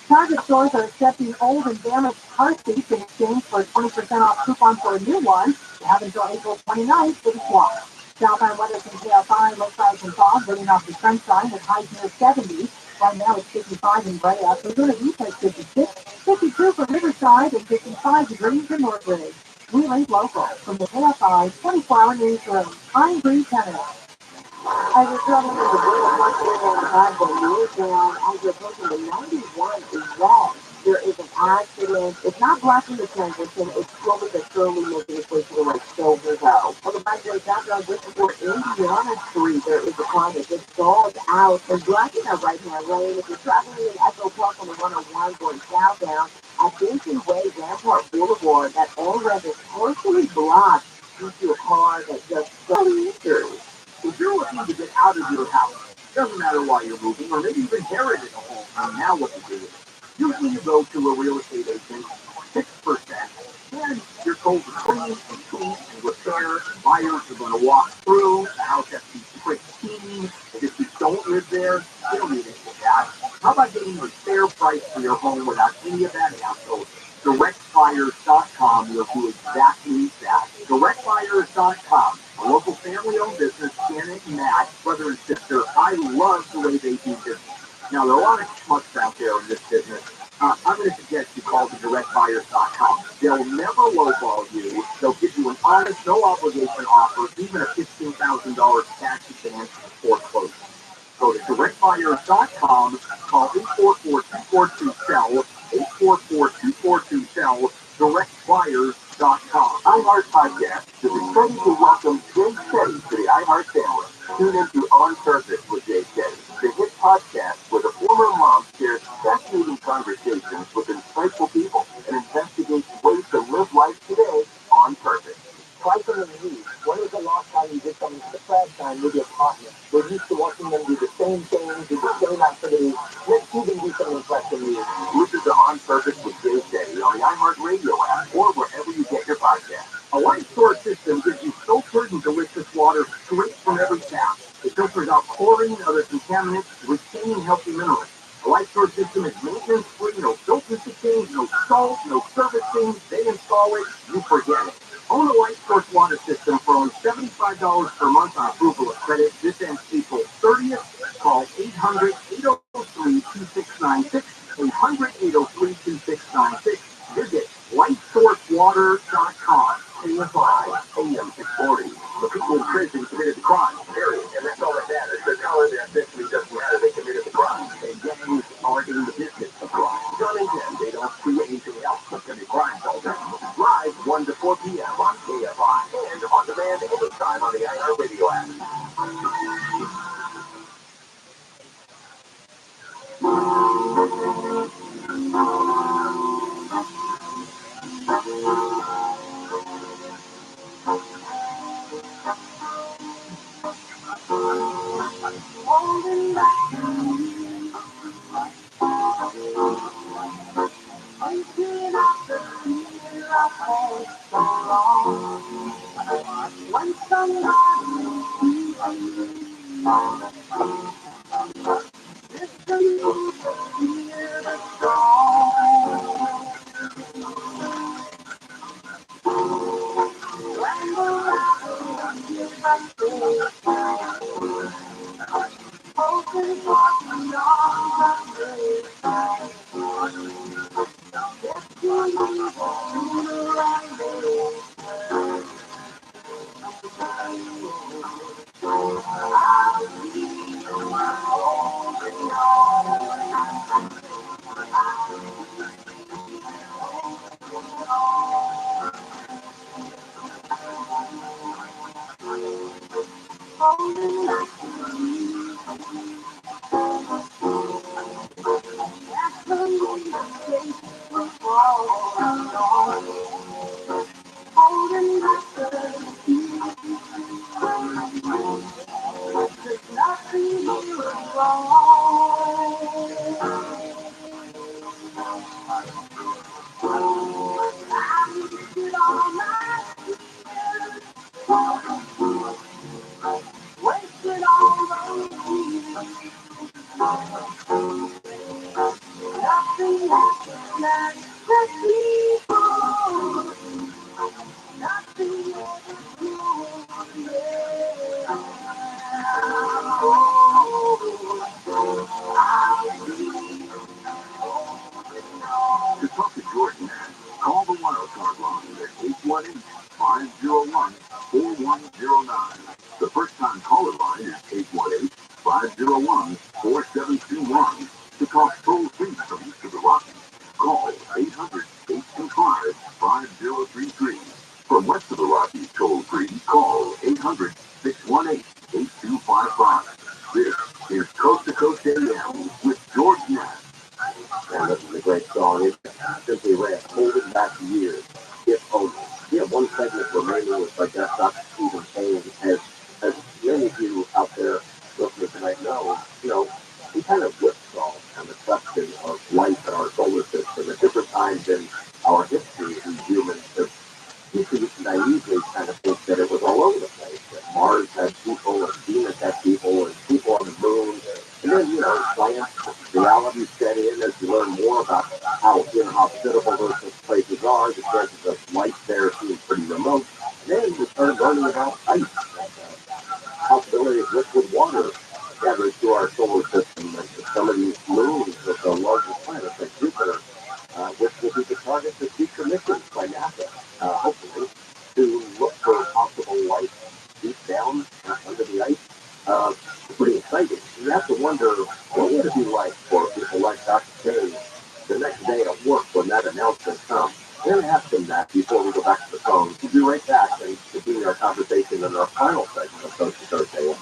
Target stores are accepting old and damaged car seats in exchange for a 20% off coupon for a new one. They have until April 29th for the swap. Southbound weather from KFI, low clouds and fog, burning off the sunshine with highs near 70. Right now it's 55 in Brea. Laguna Vista is 56, 52 for Riverside, and 55 degrees in Northridge. We link local from the KFI 24-hour newsroom. I'm Bree Tennant. As you're traveling in the Brea Park area on Highway northbound, as you're approaching the 91 west, there is an accident. It's not blocking the transition. It's slowly but surely making its way to the right shoulder, though. On the bike road southbound just before Indiana Street, there is a car that just stalled out and blocking that right-hand lane. If you're traveling in Echo Park on the 101 going southbound, at Benson Way, Rampart Boulevard, that all-red is partially blocked due to a car that just barely injured. If you're looking to get out of your house, doesn't matter why you're moving, or maybe you've inherited a home, and now what to do with it. Usually you go to a real estate agent, 6%, and you're told to clean and clean and repair, and buyers are going to walk through, the house has to be pristine, and if you don't live there, you don't need any of that. How about getting a fair price for your home without any of that hassle? DirectBuyers.com will do exactly that. DirectBuyers.com, a local family-owned business, Ken and Matt, brother and sister. I love the way they do business. Now, there are a lot of schmucks out there in this business. I'm going to suggest you call the directbuyers.com. They'll never lowball you. They'll give you an honest, no obligation offer, even a $15,000 cash advance before closing. Go to directbuyers.com, call 844-242-SELL, 844-242-SELL, directbuyers.com. iHeart Podcast is excited to welcome Jay Shetty to the iHeart family. Tune into On Purpose with Jay Shetty, the hit podcast where the former mom shares fascinating conversations with insightful people and investigates ways to live life today on purpose. Try something new. When was the last time you did something for the first time with your partner? We're used to watching them do the same thing, do the same activities. Let's see them do something fresh and new. Listen to On Purpose with Jay Shetty on the iHeart Radio app or wherever you get your podcast. A light source system gives you filtered and delicious water straight from every tap. It filters out chlorine and other contaminants, retaining healthy minerals. A light source system is maintenance-free, no filters to change, no salt, no servicing. They install it, you forget it. Own a light source water system for only $75 per month on approval of credit. This ends April 30th. Call 800-803-2696, 800-803-2696. Visit lightsourcewater.com. KFI, AM 640. The people in prison committed the crime, period. And that's all that matters. The color of their victory doesn't matter. They committed the crime. And gangs aren't in the business of crime. Johnny them. They don't create anything else but commit crimes all day. Live 1 to 4 p.m. on KFI. And on demand anytime on the iHeart Radio app. Holding back thinking of the fear I felt so long. When somebody listen to hear the song. When the laughter is like this, hoping for the arms of grace. If you leave to the right way, I'll be holding back to you. That's the way the faith will fall on. Holding back the fear. There's nothing here wrong. I lifted all my fears, wasted all those years. Nothing happened like the people. Nothing ever grew, yeah. To talk to Jordan, call the wildcard line at 818-501-4109. The first-time caller line is 818-501-4721. To talk toll-free from east of the Rockies, call 800-825-5033. From west of the Rockies, toll-free, call 800-618-8255. This is Coast to Coast AM with George Nash. And this is a great song. It simply ran holding back years. If only. Yeah, one segment remaining with my guest, Dr. Stephen Payne, as many of you out there listening tonight know, we kind of whipsaw on the question of life and our goals. Mars had people, and Venus had people, and people on the moon. And then, science, reality set in as you learn more about how inhospitable those places are. The chances of life there seem pretty remote. And then we started learning about ice and the possibility of liquid water gathered through our solar system. And some of these moons of the largest planets, like Jupiter, which will be the target of future missions by NASA, hopefully, to look for possible life deep down under the ice. Pretty exciting. You have to wonder, what would it be like for people like Dr. King the next day at work when that announcement comes? We're going to ask him that before we go back to the phone. We'll be right back and continue our conversation in our final segment of Coast to Coast AM.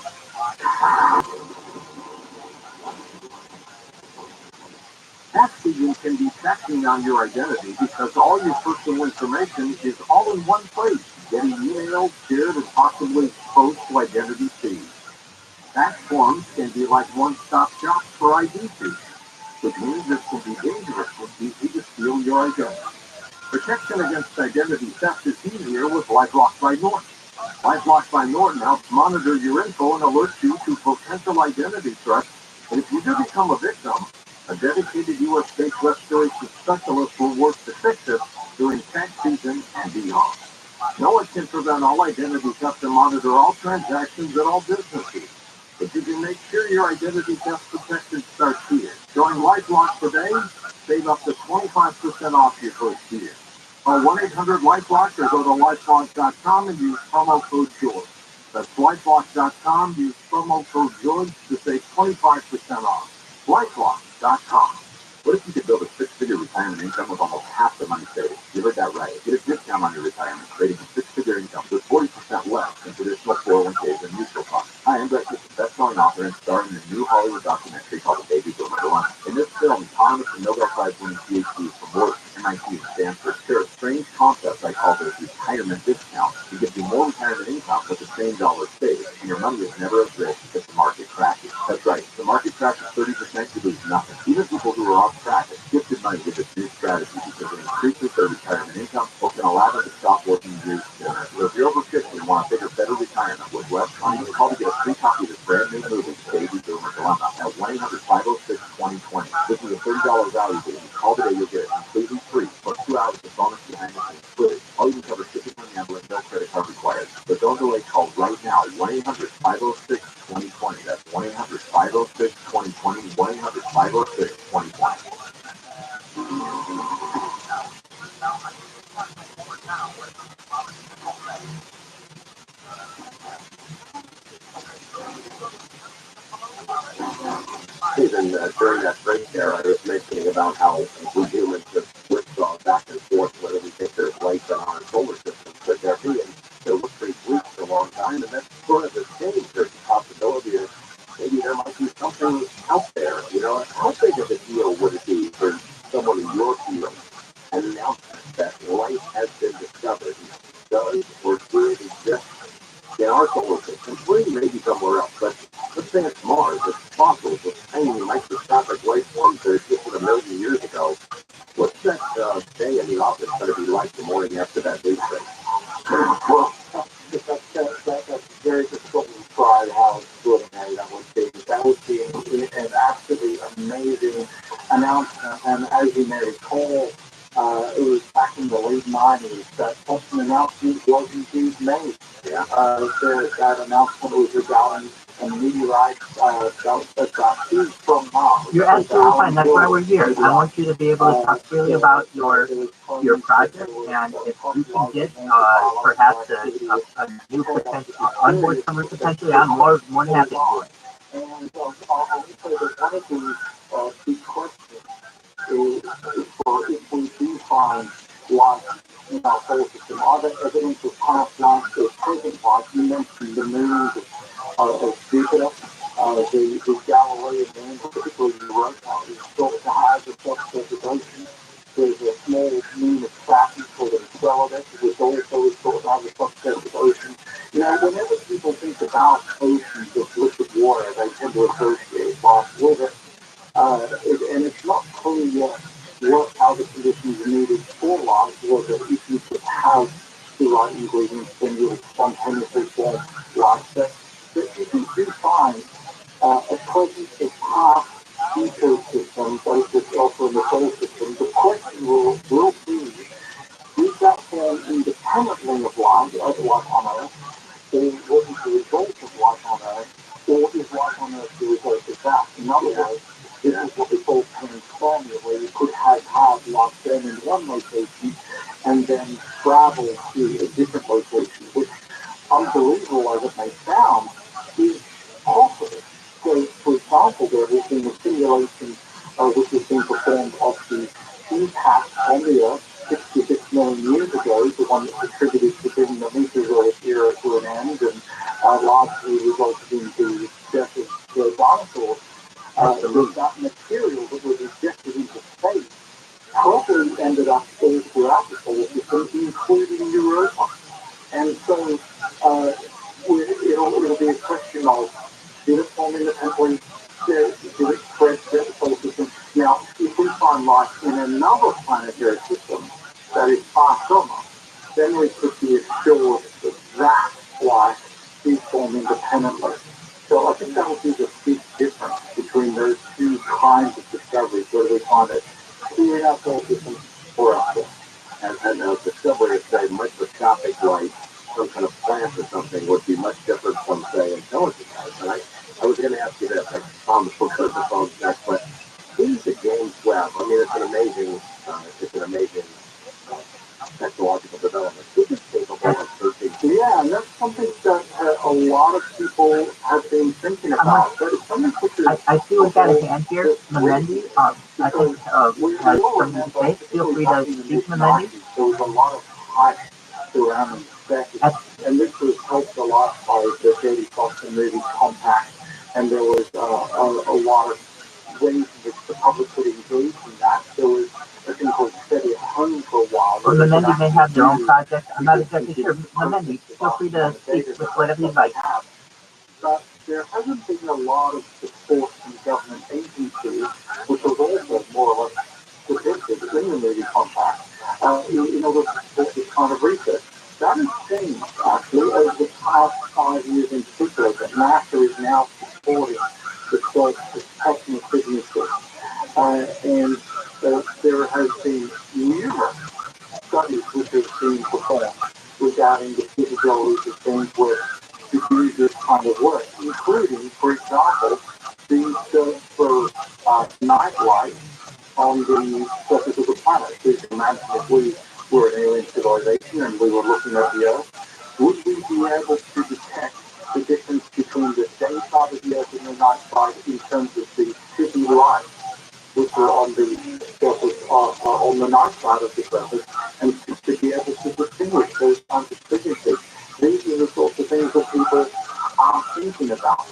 Tax-seeking can be taxing on your identity because all your personal information is all in one place, getting emailed, shared, and possibly exposed to identity thieves. Tax forms can be like one-stop shops for ID thieves, which means it can be dangerous and easy to steal your identity. Protection against identity theft is easier with LifeLock by Norton. LifeLock by Norton helps monitor your info and alert you to potential identity threats. And if you do become a victim, a dedicated U.S.-based restoration specialist will work to fix it during tax season and beyond. No one can prevent all identity theft and monitor all transactions at all businesses. But you can make sure your identity theft protection starts here. Join LifeLock today. Save up to 25% off your first year. Call 1-800-LifeLock or go to LifeLock.com and use promo code George. That's LifeLock.com. Use promo code George to save 25% off. LifeLock.com. What if you could build a six-figure retirement income with almost half the money saved? You heard that right. Get a discount on your retirement, creating a six-figure income with 40% less than traditional 401ks and mutual funds. Hi, I'm Brett, the best-selling author and star in the new Hollywood documentary called The Baby Boomer Dilemma. In this film, economists and Nobel Prize-winning PhDs from Wharton, MIT, and Stanford share a strange concept I call the retirement discount. It gives you more retirement income with the same dollars saved, and your money is never at risk if the market crashes. That's right. If the market crashes 30%, you lose nothing. Even people who are off track have shifted money to this new strategy because it increases their retirement income or can allow them to stop working years sooner. So if you're over 50 and want a bigger, better retirement with less money, call to get a free copy of this brand new movie, Baby Boomer Dilemma, at 1-800-506-2020. This is a $30 value, but if you call today, you'll get it completely free, plus 2 hours of bonus behind the scenes footage. All you can cover shipping and handling, no credit card required. But don't delay, call right now, 1-800-506-2020. That's 1-800-506-2020, 1-800-506-2020. Even during that break there, I was mentioning about how we humans just whipsaw back and forth whether we think there's life in our solar system. Could there be? And it looked pretty bleak for a long time, and that's sort of the change. There's a possibility that maybe there might be something out there. How big of a deal would it be for someone in your field an announcement that life has been discovered? Does or did exist in our solar system, maybe somewhere else, but let's say it's Mars, it's fossils, it's tiny microscopic life forms that existed a million years ago. What's that day in the office going to be like the morning after that big thing? Well, that's very difficult to describe how extraordinary that would be. That would be an absolutely amazing announcement. And as you may recall, it was back in the late 90s that such an announcement was indeed made. Yeah. That announcement was regarding a meteorite that got huge from Mars. You're absolutely fine. That's why we're here. I want you to be able to talk freely about your project, and if you can get perhaps a new potential onboard someone potentially, I'm more than happy to do it. And I'll say that one of the big questions is for if we do find life in our solar system, are there evidence of past life or present life? You mentioned the moons of Jupiter, the Galilean moon, particularly Europa, is thought to have a subsurface ocean. There's a small moon of Saturn called Enceladus, which also is thought to have a subsurface ocean. Whenever people think about oceans of liquid water, they tend to associate life with it. And it's not clear yet how the conditions are needed for life, whether if you could have the right ingredients, then you would spontaneously form life example there has been a simulation which has been performed of the impact on the Earth 66 million years ago, the one that contributed to bringing the Mesozoic era to an end and largely resulted in the death of the dinosaurs. That material that was ejected into space probably ended up all throughout the solar system, including Europa. And so it'll be a question of, did it form independently? Did it spread throughout the solar system? Now, if we find life in another planetary system that is far from us, then we could be assured that life is formed independently. So I think that will be the big difference between those two kinds of discoveries, whether we find it here in our solar system or elsewhere. And a discovery of, say, microscopic life, some kind of plant or something, would be much different from, say, intelligent life. And I was going to ask you this. I found the book of the phone next, but who's the James Webb? I mean, it's an amazing technological development. Who is capable of searching? Yeah, and that's something that a lot of people have been thinking about. But it's something which is I see we've got a hand here, Melindy. I think has something to say. Feel free to speak, Melindy. There was a lot of hype surrounding Becky, and this was helped a lot by the Jodie Foster movie Compact, and there was a lot of ways in which the public could engage in that. There was a thing called Steady at Home for a while. Well, Melindy may have their own project. I'm not exactly sure. Melindy, feel free to speak with whatever you'd like. But there hasn't been a lot of support from government agencies, which was also more or less depicted in the movie Compact, in order to support this kind of research. That has changed, actually, over the past 5 years in particular, that NASA is now supporting the search for technical signatures. And there has been numerous studies which have been performed regarding the capabilities of James Webb to do this kind of work, including, for example, the search for night light on the surface of the planet. So you can imagine if we were an alien civilization and we were looking at the Earth, would we be able to detect the difference between the day side of the Earth and the night side in terms of the city lights, which are on the surface, on the night side of the surface, and to be able to distinguish those kinds of signatures? These are the sorts of things that people are thinking about.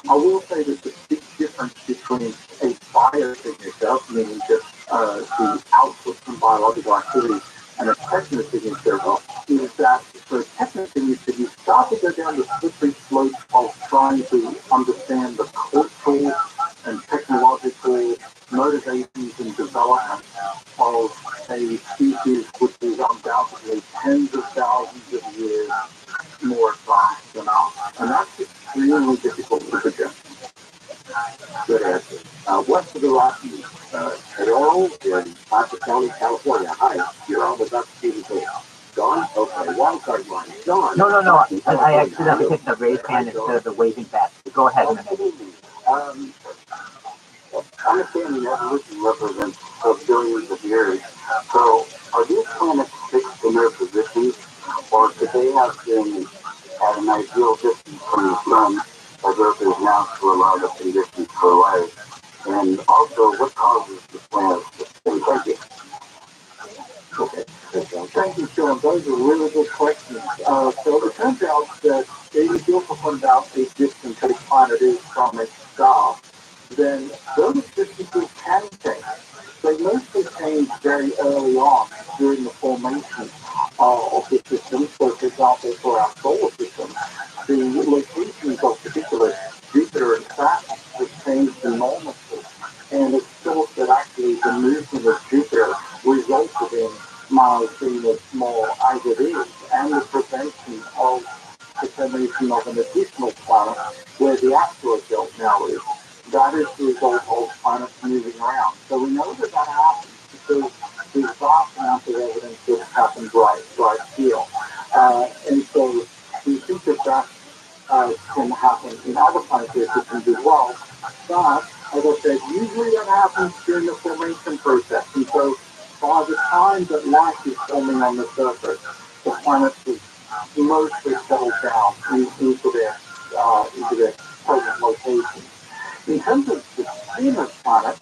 I will say that the big difference between a biosignature, meaning just the output from biological activity, and a technosignature is that for a technosignature, you start to go down the slippery slope of trying to understand the cultural and technological motivations and development of a species which is undoubtedly tens of thousands of years more advanced than us. And that's extremely difficult to project. Good answer. West of the Rockies, Carol in Placer County, California. Hi, you're on with us, Stephen King. Gone? Okay, wildcard line. Gone. No. I accidentally hit the raised hand instead of the waving bat. Go ahead, Melindy. Understanding evolution represents billions of years. So are these planets fixed in their positions, or could they have been at an ideal distance from the sun, as Earth is now to allow the conditions for life? And also, what causes the planets to spin? Thank you. Okay. Thank you, Sean. Those are really good questions. So it turns out that if you also find out a distance a planet is from its star, then those distances can change. They mostly change very early on during the formation of the system. So, for example, for our solar system, the locations of particular Jupiter and Saturn have changed enormously. And it's thought that actually the movement of Jupiter resulted in Mars being as small as it is, and the prevention of the formation of an additional planet where the asteroid belt now is. That is the result of planets moving around. So we know that happens because there's vast amounts of evidence that it happens right here. And so we think that can happen in other planetary systems as well. But, as I said, usually that happens during the formation process. And so by the time that life is forming on the surface, the planets have mostly settled down into their present location. In terms of the spin of planets,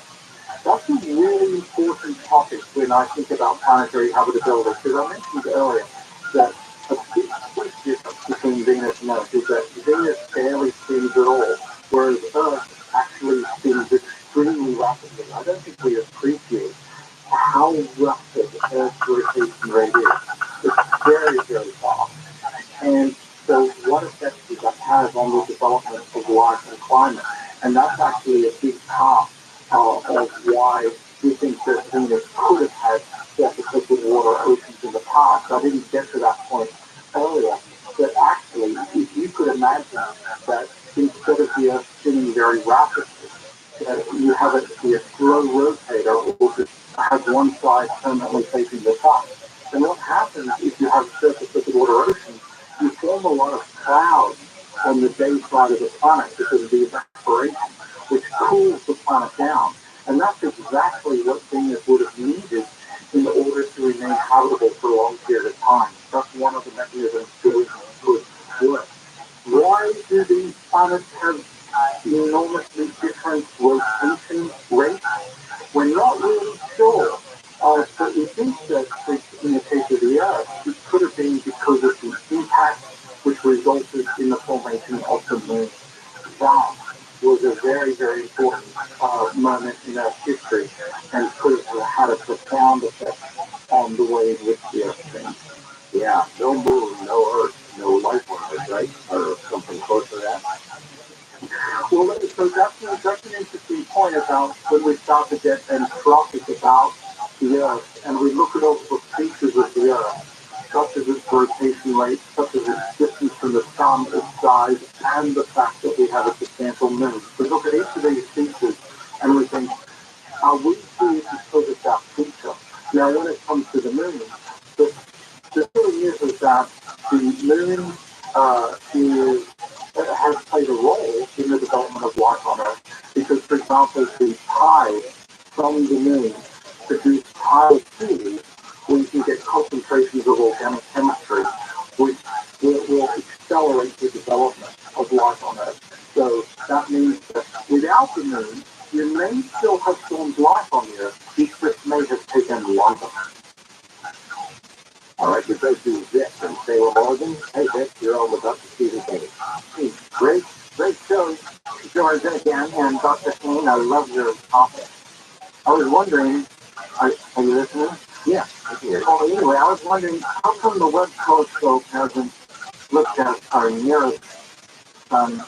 that's a really important topic when I think about planetary habitability, because I mentioned earlier that a big difference between Venus and Earth is that Venus barely spins at all, whereas Earth actually spins extremely rapidly. I don't think we appreciate how rapid Earth's rotation rate is. It's very, very fast. And so what effect does that have on the development of life and climate? And that's actually a big part of why we think that Venus could have had surface liquid water oceans in the past. I didn't get to that point earlier, but actually, if you could imagine that instead of the Earth spinning very rapidly, that you have it be a slow rotator or just has one side permanently facing the sun, then what happens if you have surface liquid water oceans? You form a lot of clouds on the day side of the planet because of the evaporation, which cools the planet down. And that's exactly what Venus would have needed in order to remain habitable for a long period of time. That's one of the mechanisms to which it could work. Why do these planets have enormously different rotation rates? We're not really sure. But we think that in the case of the Earth, it could have been because of the impact which resulted in the formation of the moon. That was a very, very important moment in Earth's history and could have had a profound effect on the way in which the Earth changed. Yeah, no moon, no Earth, no life on Earth, right? Or something close to that. Well, so that's an interesting point about when we start to get entropic about the Earth, and we look at all the features of the Earth, such as its rotation rate, such as its distance from the sun, its size, and the fact that we have a substantial moon. We look at each of these features, and we think, are we here because of that feature? Now, when it comes to the moon, the thing is that the moon has played a role in the development of life on Earth because, for example, the tide from the moon produce tidal pools where you can get concentrations of organic chemistry, which will accelerate the development of life on Earth. So that means that without the moon, you may still have formed life on the Earth, it just may have taken longer. All right, you're supposed to Vic from Salem, Oregon. Hey, Vic, you're on with Dr. Stephen King. Hey, great show, George again, and Dr. King, I love your topic. I was wondering, are you listening? Yeah, I can hear you. Oh, anyway, I was wondering, how come the Webb telescope hasn't looked at our nearest sun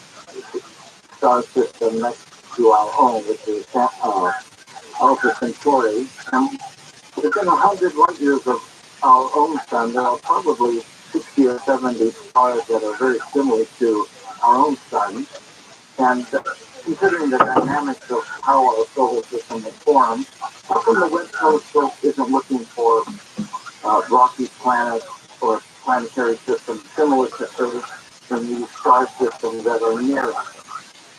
star system next to our own, which is Alpha Centauri? Within 100 light years of our own sun, there are probably 60 or 70 stars that are very similar to our own sun. And considering the dynamics of how our solar system is formed, how come the Webb telescope isn't looking for rocky planets or planetary systems similar to Earth in these star systems that are near us?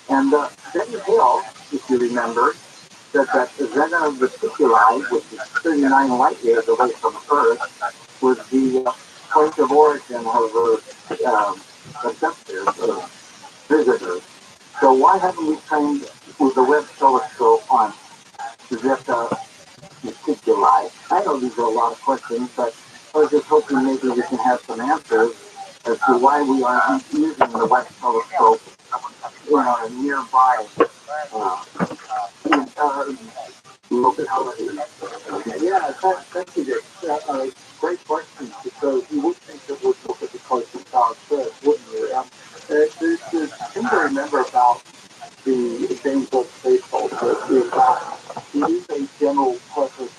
And Benny Hill, if you remember, said that the Zeta Reticuli, which is 39 light years away from Earth, was the point of origin of receptors, or visitors. So why haven't we trained with the Webb telescope on Zeta Reticuli? I know these are a lot of questions, but I was just hoping maybe we can have some answers as to why we aren't using the Webb telescope in our nearby locality. Yeah, thank you, Dick. Great question, because you would think that we'd look at the closest stars first, wouldn't you? There's a thing to remember about the James Webb Space Telescope is that it is a general purpose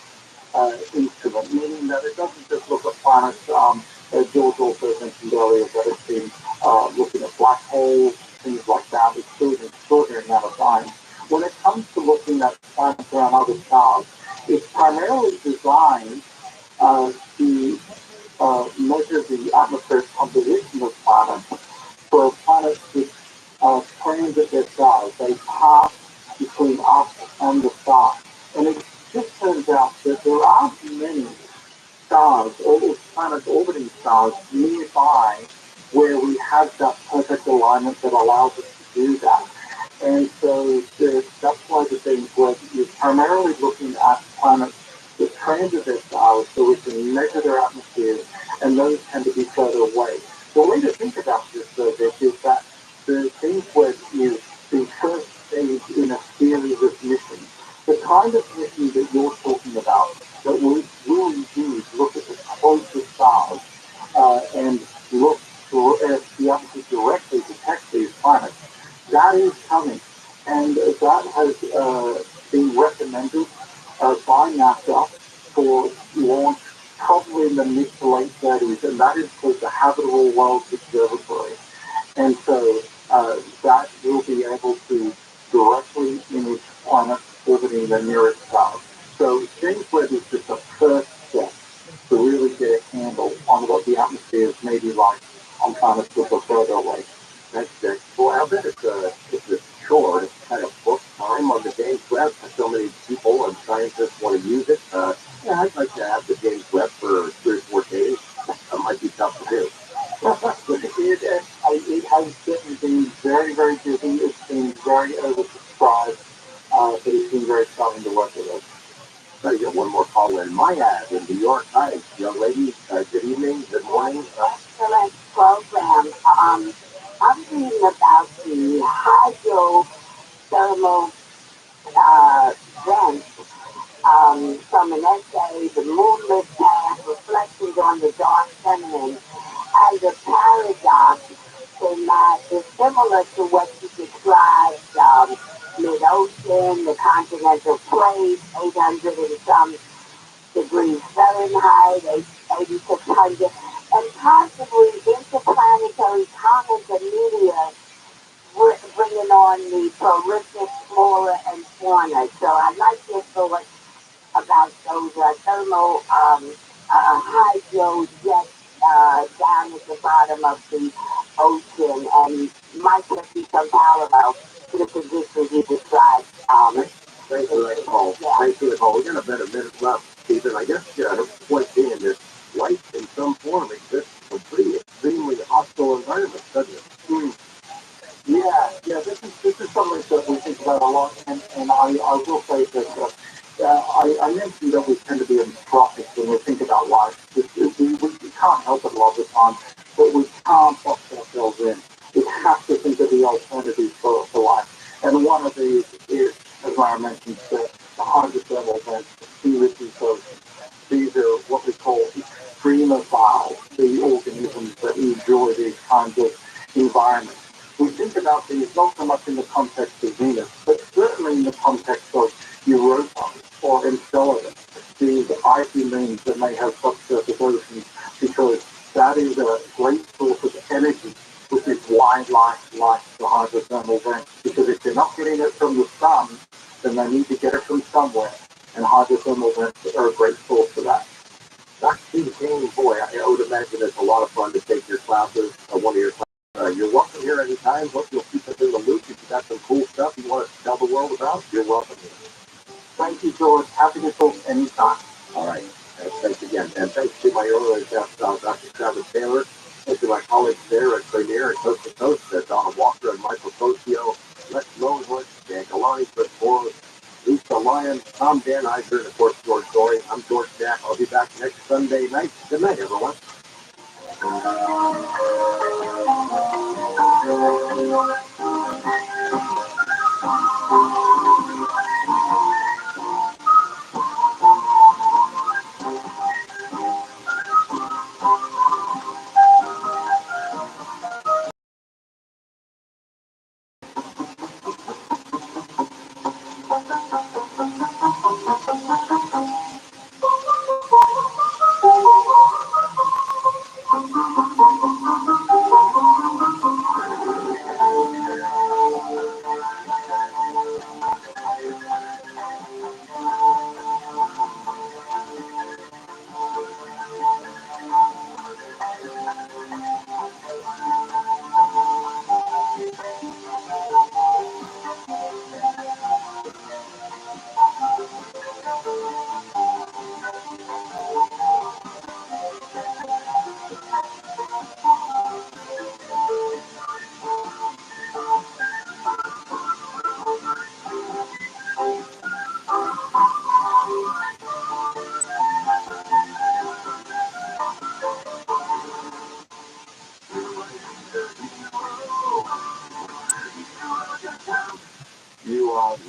instrument, meaning that it doesn't just look at planets. As George also mentioned earlier, that it's been looking at black holes, things like that. It's still an extraordinary amount of time. When it comes to looking at planets around other stars, it's primarily designed to measure the atmospheric composition of planets for planets which transit their stars. They pass between us and the star. And it just turns out that there aren't many stars, all those planets orbiting stars nearby where we have that perfect alignment that allows us to do that. And so the things where you're primarily looking at planets that transit their stars so we can measure their atmospheres, and those tend to be further away. The way to think about this, though, Vic, is that the James Webb is the first stage in a series of missions. The kind of mission that you're talking about, that will indeed look at the closest stars and look to be able to directly detect these planets, that is coming. And that has been recommended by NASA for launch probably in the mid to late 30s, and that is called the Habitable Worlds Observatory. And so that will be able to directly image planets orbiting the nearest stars. So James Webb is just the first step to really get a handle on what the atmospheres may be like on planets that are further away. That's it. Boy, I bet it's a chore. It's kind of book time on the James Webb for so many people and scientists want to use it. Yeah, I'd like to have the James Webb for 3 or 4 days. That might be tough to do. It has certainly been very, very busy. It's been very oversubscribed, but it's been very exciting to work with us. Better get one more call in. Maya in New York. Hi, young lady. Good evening. Good morning. Excellent program. I'm reading about the hydrothermal vents from an essay, The Moonlit Path, Reflections on the Dark Feminine, as a paradox in that is similar to what you described, mid-ocean, the continental plate, 800 and some degrees Fahrenheit, 8,600, and possibly interplanetary comets and meteors bringing on the prolific flora and fauna. So I'd like your thoughts about those thermal hydro jets down at the bottom of the ocean, and might there be some parallel to the conditions you described? Thanks for that call. Yeah. Thanks for the call. We got about a minute left, Stephen. I guess the point being that life in some form exists in pretty extremely hostile environments, doesn't it? Yeah. This is something that we think about a lot, and I will say that I mentioned that we tend to be anthropic when we think about life. We can't help it a lot of the time, but we can't box ourselves in. We have to think of the alternatives for life. And one of these is, as I mentioned, the hydrothermal vents, the sea-rich oceans. These are what we call extremophiles, the organisms that enjoy these kinds of environments. We think about these not so much in the context of Venus, but certainly in the context of Europa or Enceladus, these icy moons that may have subsurface oceans, because that is a great source of energy, which is why life likes the hydrothermal vents. Because if they're not getting it from the sun, then they need to get it from somewhere, and hydrothermal vents are a great source for that. Dr. Steve King, boy, I would imagine it's a lot of fun to take your classes, one of your classes. You're welcome here anytime. Hope you'll keep us in the loop. If you got some cool stuff you want to tell the world about, you're welcome here. Thank you, George. Happy to talk anytime. All right. Thanks again. And thanks to my earlier guest, Dr. Travis Taylor, and to my colleagues there at Premier and Coast to Coast, Donna Walker and Michael Cosio, Lex Lowenwood, Dan Galani, Chris Forrest, Lisa Lyon, Tom Dan Iser, and of course, George Dory. I'm George Jack. I'll be back next Sunday night. Good night, everyone.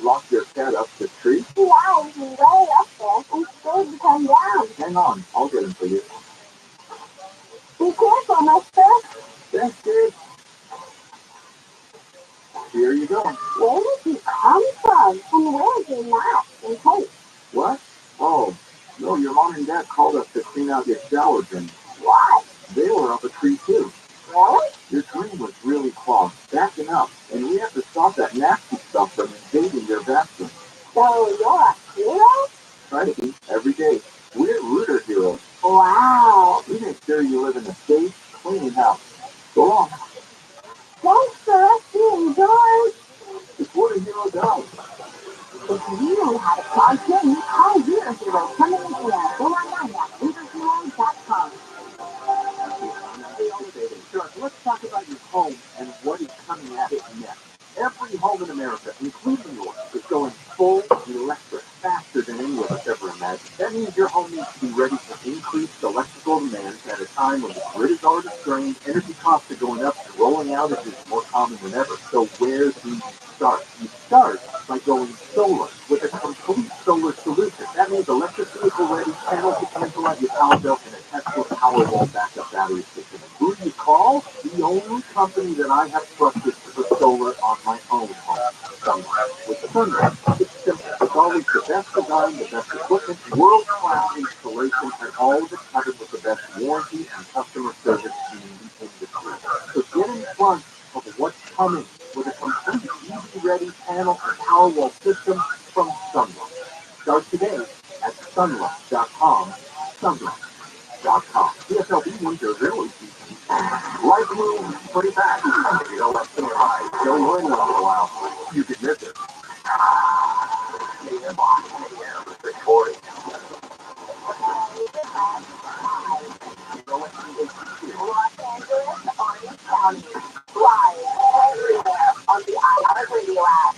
lock your pet up the tree? Yeah, he's way up there. He's scared to come down. Hang on, I'll get him for you. Be careful, mister. Thanks, kid. Here you go. Where did he come from? And where is he now? In case. What? Oh, no, your mom and dad called us to clean out your shower bin. What? They were up a tree too. Really? Your drain was really clogged, backing up, and we have to stop that nasty stuff from invading your bathroom. So you're a hero? Try to be every day. We're rooter heroes. Wow. We make sure you live in a safe, clean house. Go on. Thanks for rescuing George. It's what a hero does. If you know how to plug in, call Zero Hero coming in here. Go online at ROTHSCHILD.com. Sure, let's talk about your home and what is coming at it next. Every home in America, including yours, is going full electric faster than any of us ever imagined. That means your home needs to be ready for increased electrical demands at a time when the grid is already strained, energy costs are going up, and rolling outages is more common than ever. So where do you start? You start by going solar with a complete solar solution. That means electric vehicle ready, panels to cancel out your power bill, and a Tesla Powerwall backup battery system. And who do you call? The only company that I have trusted for solar on my own home. Sunrise. With Sunrise, it's simple. It's always the best design, the best equipment, world-class installation, and all of it covered with the best warranty and customer service in the industry. So get in front of what's coming with a complete EV-ready panel and Powerwall system from Sunrise. Start today at sunrise.com. Sunrise.com. CSLB means you're really easy. Life moves pretty fast. You don't let them hide. Don't learn it all a while. You can miss it. Recording. Los Angeles, Orange County. Live everywhere on the iHeartRadio app.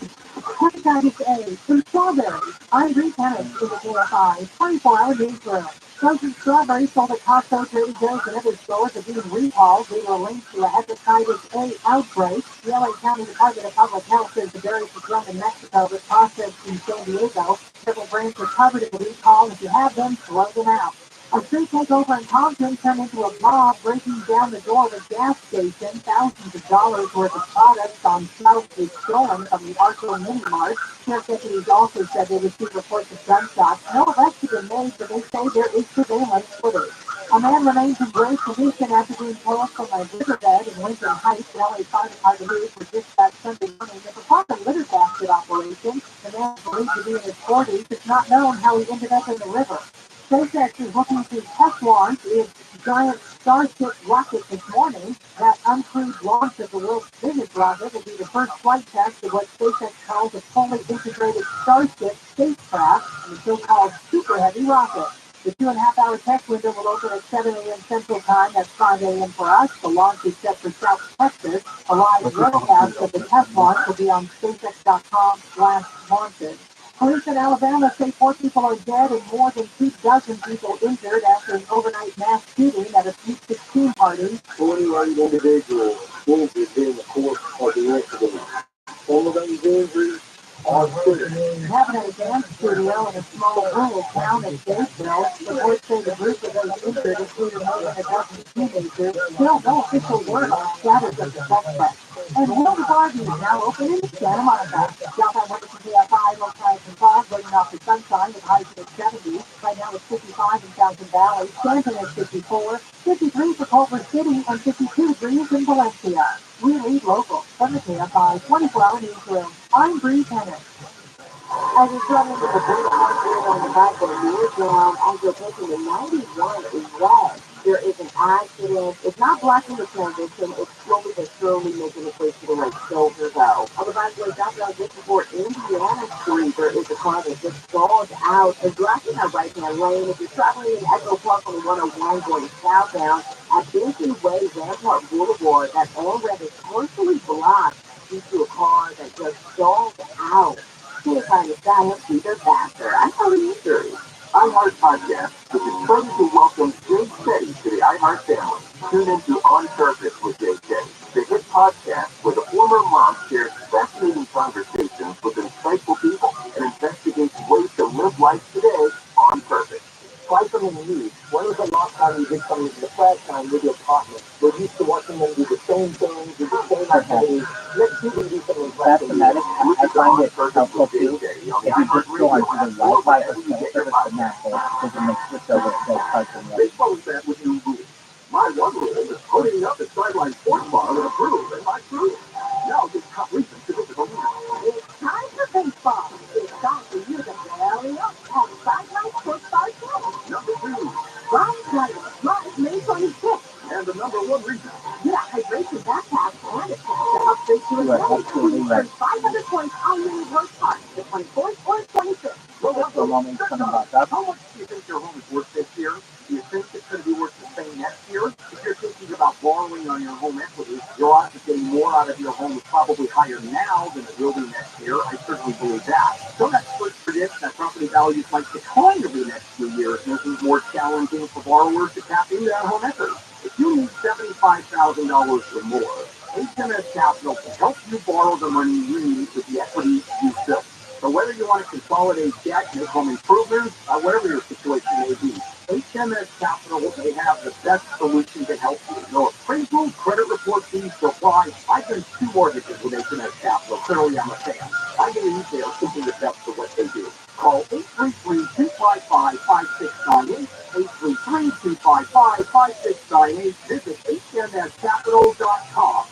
Hepatitis A from strawberries. I'm Tennis in the KFI 24-hour newsroom. Frozen strawberries sold at Costco, Trader Joe's, and other stores are being recalled due to a link to a hepatitis A outbreak. The LA County Department of Public Health says the berries were grown in Mexico but processed in San Diego. Several brands were covered in the recall. If you have them, throw them out. A street takeover in Compton turned into a mob breaking down the door of a gas station. Thousands of dollars worth of products on shelves were stolen from the Arco Mini Mart. Sheriff deputies also said they received reports of gunshots. No arrests have been made, but they say there is surveillance footage. A man remains in grave condition after being pulled from a riverbed in Lincoln Heights. The LA Fire Department news was dispatched Sunday morning. It's a proper litter basket operation. The man is believed to be in his 40s. It's not known how he ended up in the river. SpaceX is looking to test launch its giant Starship rocket this morning. That uncrewed launch of the world's biggest rocket will be the first flight test of what SpaceX calls a fully integrated Starship spacecraft and the so-called Super Heavy rocket. The 2.5-hour test window will open at 7 a.m. Central Time. That's 5 a.m. for us. The launch is set for South Texas. A live broadcast of the test launch will be on SpaceX.com/launches. Police in Alabama say 4 people are dead and more than 2 dozen people injured after an overnight mass shooting at a Sweet 16 party. 21 individuals injured during the course of the incident. Some of those injuries are serious. Having a dance studio in a small rural town in Statesville. Reports say the group of those injured, including more than a dozen teenagers, still no official word on the status of the suspect. And Hilda Barbie is now open in Santa Monica. Downtown weather from KFI, low skies and fog, burning off the sunshine with highs in the 70s. Right now it's 55 in Fountain Valley, Stanton is 54, 53 for Culver City, and 52 degrees in Valencia. We lead local from the KFI 24-hour newsroom. I'm Bree Tennis. As you come into the blue house on the back of the eardrum, as you're taking the 91 is red. There is an accident. It's not blocking the transition. It's slowly but surely making its way to the right shoulder, though. On the byway, southbound just before Indiana Street, there is a car that just stalled out and blocking that right-hand lane. If you're traveling in Echo Park on the 101 going southbound, at Busy Way, Rampart Boulevard, that area is partially blocked due to a car that just stalled out. Can't find the silence either faster. I saw the mystery. iHeart Podcast, which is excited to welcome Jay Shetty to the iHeart family. Tune into On Purpose with Jay Shetty, the hit podcast where the former mom shares fascinating conversations with insightful people and investigates ways to live life today on purpose. Try something new. When was the last time you did something for the first time with your partner? We're used to watching them do the same things, do the same activities. Let's see them do something That's fresh. thematic. I find it helpful too. If you just go on either Wi-Fi or cell service, but not both, because it makes switch over those parts of the They close that with new rules. My one rule is putting up the sideline sports bar with approve and my crew. Now just cut reason to this is a leader. It's time for baseball. It's time for you to rally up at Sideline Sports Bar Channel. Number two, Live players, live May 26th. and the number one reason. Get a hydration backpack and a pack to upgrade to a You are day. absolutely You right. earn 500 points on mini Rose Park, the 24th or 25th. The moment coming back up. How much do you think your home is worth this year? Do you think it's going to be worth the same next year? If you're thinking about borrowing on your home equity, your odds of getting more out of your home is probably higher now than it will be next year. I certainly believe that. Some experts predict that property values might decline over the next few years, making it more challenging for borrowers to tap into that home equity. If you need $75,000 or more, HMS Capital can help you borrow the money you need with the equity you built. So whether you want to consolidate debt, make home improvements, whatever your situation may be, HMS Capital, they have the best solution to help you. No appraisal, credit report fees to apply. I've done 2 mortgages with HMS Capital. Clearly, I'm a fan. I believe they are simply the best for what they do. Call 833-255-5698, 833-255-5698. Visit hmscapital.com.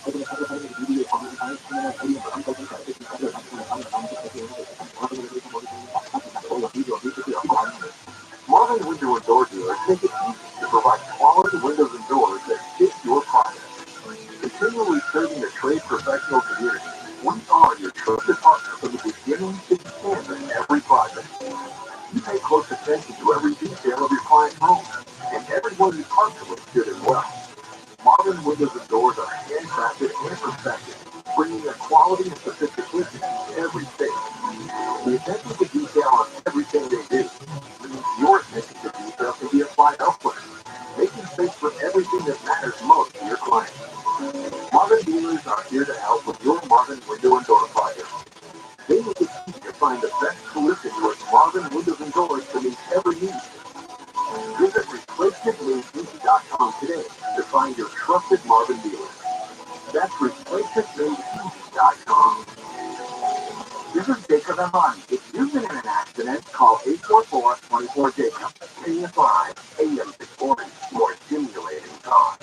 Modern window and door dealers make it easy to provide quality windows and doors that fit your project. Continually serving the trade professional community, we are your trusted partner from the beginning to the end of every project. You pay close attention to every detail of your client's home, and everyone you partner with should as well. Modern windows and doors are handcrafted and perfected, bringing a quality and sophistication to every stage. The attention to detail on everything they do means your attention to detail can be applied elsewhere, making space for everything that matters most to your client. Modern dealers are here to help with your modern window and door project. They make it easy to find the best solution with modern windows and doors to meet every need. Visit replacementmadeeasy.com today to find your trusted Marvin dealer. That's replacementmadeeasy.com. This is Jacob Amani. If you've been in an accident, call 844-24-JACOB. KFI, AM 640, more stimulating talk.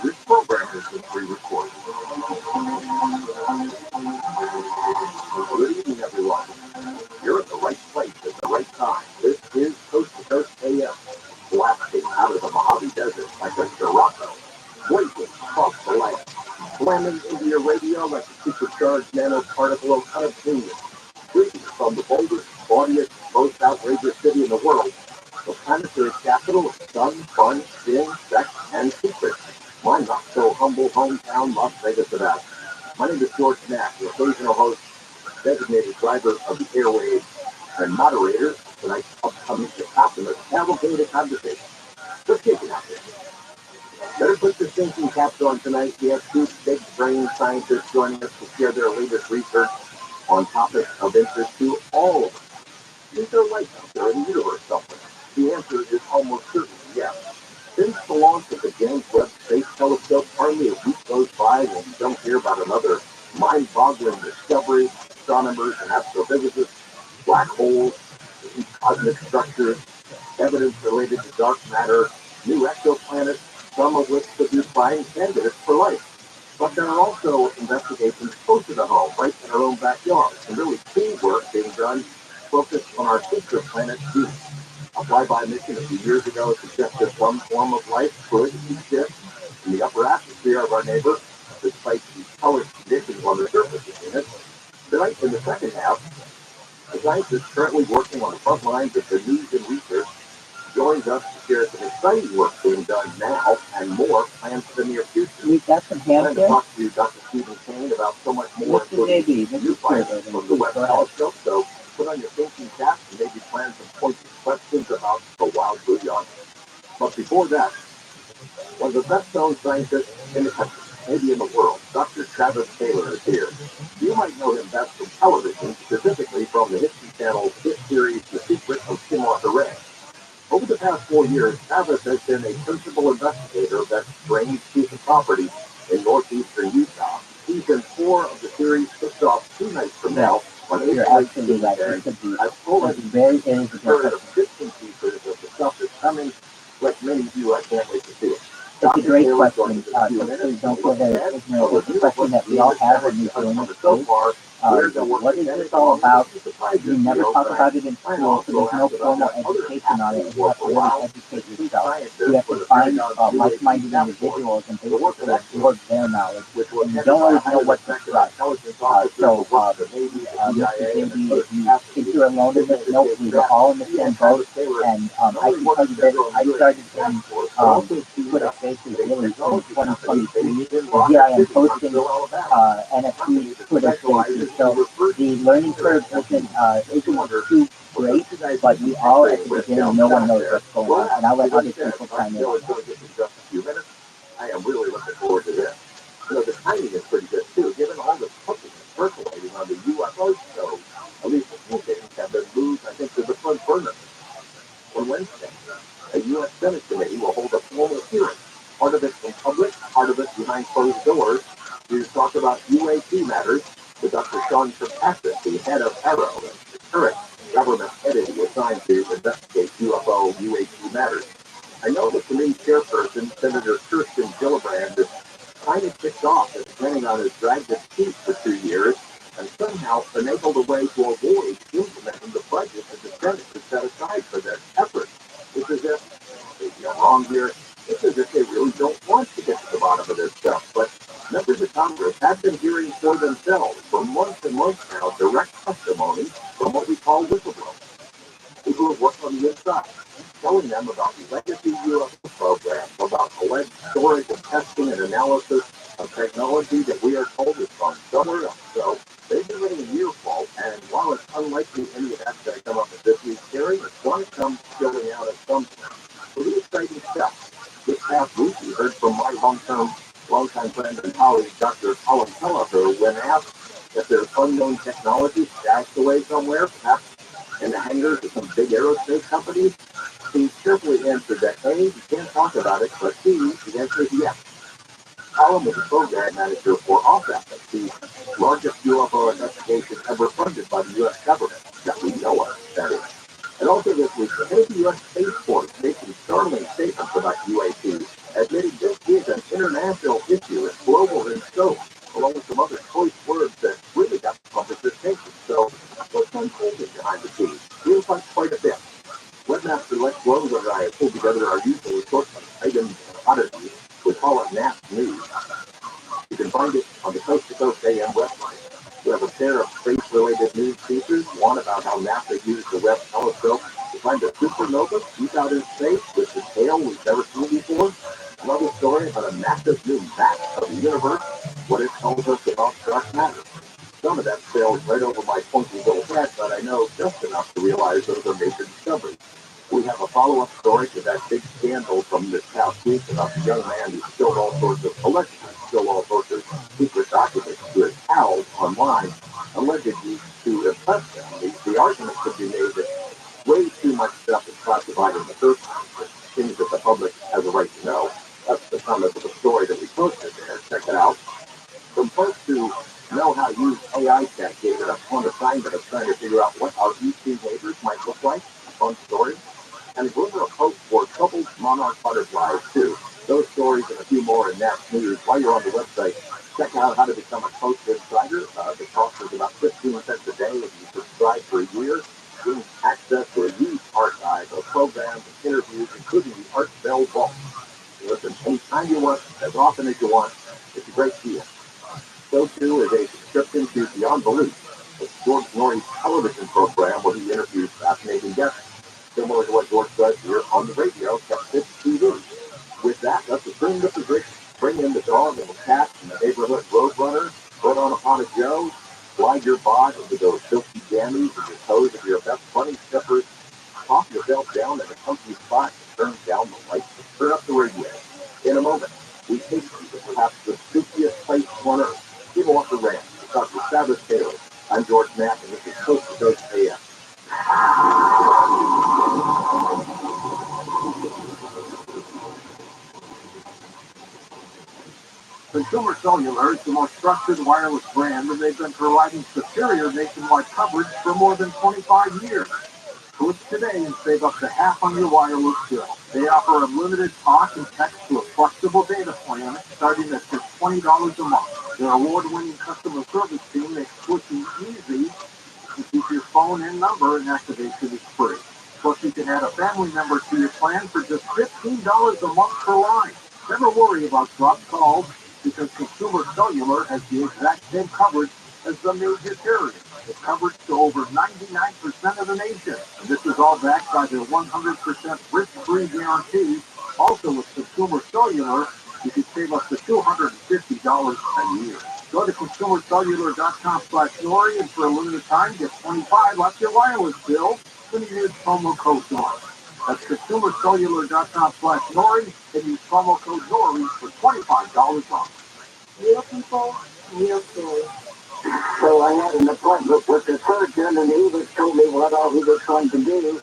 This program has been pre-recorded. Good evening, everyone. You're at the right place at the right time. This is Coast to Coast AM, blasting out of the Mojave Desert like a Sirocco, breaking across the land, slamming into your radio like a supercharged nanoparticle of genius, breaking from the boldest, bawdiest, most outrageous city in the world, the planetary capital of sun, fun, sin, sex, and secrets. My not-so-humble hometown, Las Vegas, Nevada. My name is George Knapp, your occasional host, designated driver of the airwaves, and moderator of tonight's upcoming Optimus cavalcade conversation. Let's kick it out there. Better put your thinking caps on tonight. We have 2 big brain scientists joining us to share their latest research on topics of interest to all of us. Is there life out there in the universe somewhere? The answer is almost certainly yes. Since the launch of the James Webb Space Telescope, hardly a week goes by when we don't hear about another mind-boggling discovery. Astronomers and astrophysicists, black holes, cosmic structures, evidence related to dark matter, new exoplanets, some of which could be prime candidates for life. But there are also investigations closer to home, right in our own backyard, and really key work being done focus on our sister planet Venus. A flyby mission a few years ago suggested some form of life could exist in the upper atmosphere of our neighbor, despite the hellish conditions on the surface of Venus. Tonight, in the second half, a scientist currently working on the front lines of the news and research joins us to share some exciting work being done now and more planned for the near future. We've got some I'm hands going to here. talk to Dr. Stephen Kane about so much more, Mr. including JB, new Mr. findings Stewart, from the Webb go ahead. telescope. So put on your thinking caps and maybe plan some pointed questions about the wild bouillon. But before that, one of the best-known scientists in the country, maybe in the world, Dr. Travis Taylor is here. You might know him best from television, specifically from the History Channel's hit series The Secret of Skinwalker Ranch. Over the past 4 years, Travis has been a principal investigator of that strange piece of property in northeastern Utah. Season 4 of the series kicks off 2 nights from now on April 18th, and I've already heard of bits and pieces of the stuff that's coming. Like many of you, I can't wait to see it. It's a great question. So please don't feel very ignorant. It's a question that we all have when we join this space. What is this all about? You never talk about it in school, so there's no formal education on it, and you have to really educate yourself. You have to find like-minded individuals and basically absorb their knowledge, and you don't always know what to trust. So, Mr. JB, if you're alone in this, nope, we were all in the same boat, and I can tell you this, I started in Twitter Spaces really in 2023, and here I am hosting NFT Twitter Spaces, so the learning curve isn't too great, but we all at the beginning, no one knows what's going on, and I'll let other people chime in. I am really looking forward to this. The timing is pretty good too, given all the cooking percolating on the UFO show. At least a few things have been moved, I think, to the front burner. On Wednesday, a U.S. Senate committee will hold a formal hearing, part of it in public, part of it behind closed doors, to talk about UAP matters with Dr. Sean Kirkpatrick, the head of ARROW, the current government entity assigned to investigate UFO UAP matters. I know the committee chairperson, Senator Kirsten Gillibrand, is kind of kicked off as planning on his dragged his feet for 2 years and somehow finagled a way to avoid implementing the budget that the Senate has set aside for their efforts. It's as if, maybe I'm wrong here, it's as if they really don't want to get to the bottom of this stuff. But members of Congress have been hearing for themselves for months and months now direct testimony from what we call whistleblowers, people who work on the inside, telling them about the legacy UFO program, about alleged storage and testing and analysis of technology that we are told is from somewhere else. So they've been getting an earful, and while it's unlikely any of that's going to come up at this week's hearing, it's going to come spilling out at some point. Pretty exciting stuff. This past week, we heard from my longtime friend and colleague, Dr. Colin Kelleher, when asked if there's unknown technology stashed away somewhere, perhaps in the hangars of some big aerospace companies. He carefully answered that A, you can't talk about it, but B, the answer is yes. Colin was the program manager for OFF, the largest UFO investigation ever funded by the U.S. government, that we know of, that is. And also this week, the head of the U.S. Space Force made some startling statements about UAP, admitting this is an international issue, it's global in scope, along with some other choice words that really got the public's attention. So what's unfolding behind the scenes? Feels like quite a bit. Webmaster Lex Lowe and I pulled together our usual assortment of items and oddities. We call it NAS News. You can find it on the Coast to Coast AM website. We have a pair of space-related news features, one about how NASA used the Webb telescope to find a supernova deep out in space with a scale we've never seen before. Another story about a massive new map of the universe, what it tells us about dark matter. Some of that sails right over my funky little head, but I know just enough to realize those are major discoveries. We have a follow-up story to that big scandal from this past week about the young man who spilled all sorts of, allegedly spilled all sorts of secret documents to his pals online, allegedly to impress them. The argument could be made that way too much stuff is classified in the first place, things that the public has a right to know. That's the premise of the story that we posted there. Check it out. From folks who know how to use AI tech gave it a fun assignment of trying to figure out what our ET neighbors might look like. A fun story. And a glimmer of hope for troubled monarch butterflies, too. Those stories and a few more in NAS News. While you're on the website, check out how to become a Coast Insider. The cost is about 15 cents a day if you subscribe for a year. archive of programs and interviews, including the Art Bell Vault. Listen anytime you want, as often as you want. It's a great deal. So too is a subscription to Beyond Belief, it's George Norrie's television program where he interviews fascinating guests, similar to what George does here on the radio, Texas TV. With that, let's assume the position. Bring in the dog and the cat and the neighborhood roadrunner, put on upon a Joe, slide your bod into those silky jammies and your toes of your best bunny slippers, pop yourself down in a comfy spot and turn down the lights and turn up the radio. In a moment, we take you to perhaps the spookiest place on earth, Give Off the Ranch, with Dr. Sabbath Taylor. I'm George Mack, and this is Coast to Coast AM. Consumer Cellular is the most trusted wireless brand, and they've been providing superior nationwide coverage for more than 25 years. Switch today and save up to half on your wireless bill. They offer unlimited talk and text to a flexible data plan starting at just $20 a month. Their award-winning customer service team makes switching easy. You keep your phone and number, and activation is free. Plus, you can add a family member to your plan for just $15 a month per line. Never worry about dropped calls, because Consumer Cellular has the exact same coverage as the major carriers. It's coverage to over 99% of the nation. And this is all backed by their 100% risk-free guarantee. Also, with Consumer Cellular, you can save up to $250 a year. Go to consumercellular.com/Nori, and for a limited time, get $25 off your wireless bill when you use promo code Nori. That's consumercellular.com/Nori, and use promo code Nori for $25 off. Real people, real stories. So I had an appointment with the surgeon, and he was told me what all he was going to do,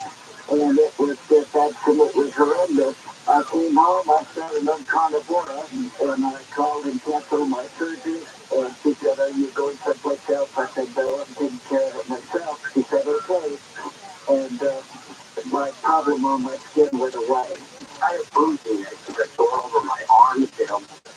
and it was just absolutely horrendous. I came home, I started on carnivora, and I called and canceled my surgery, and she said, "Are you going someplace else?" I said, "No, I'm taking care of it myself." She said, "Okay," and my problem on my skin went away. I have bruising that tore over my arms.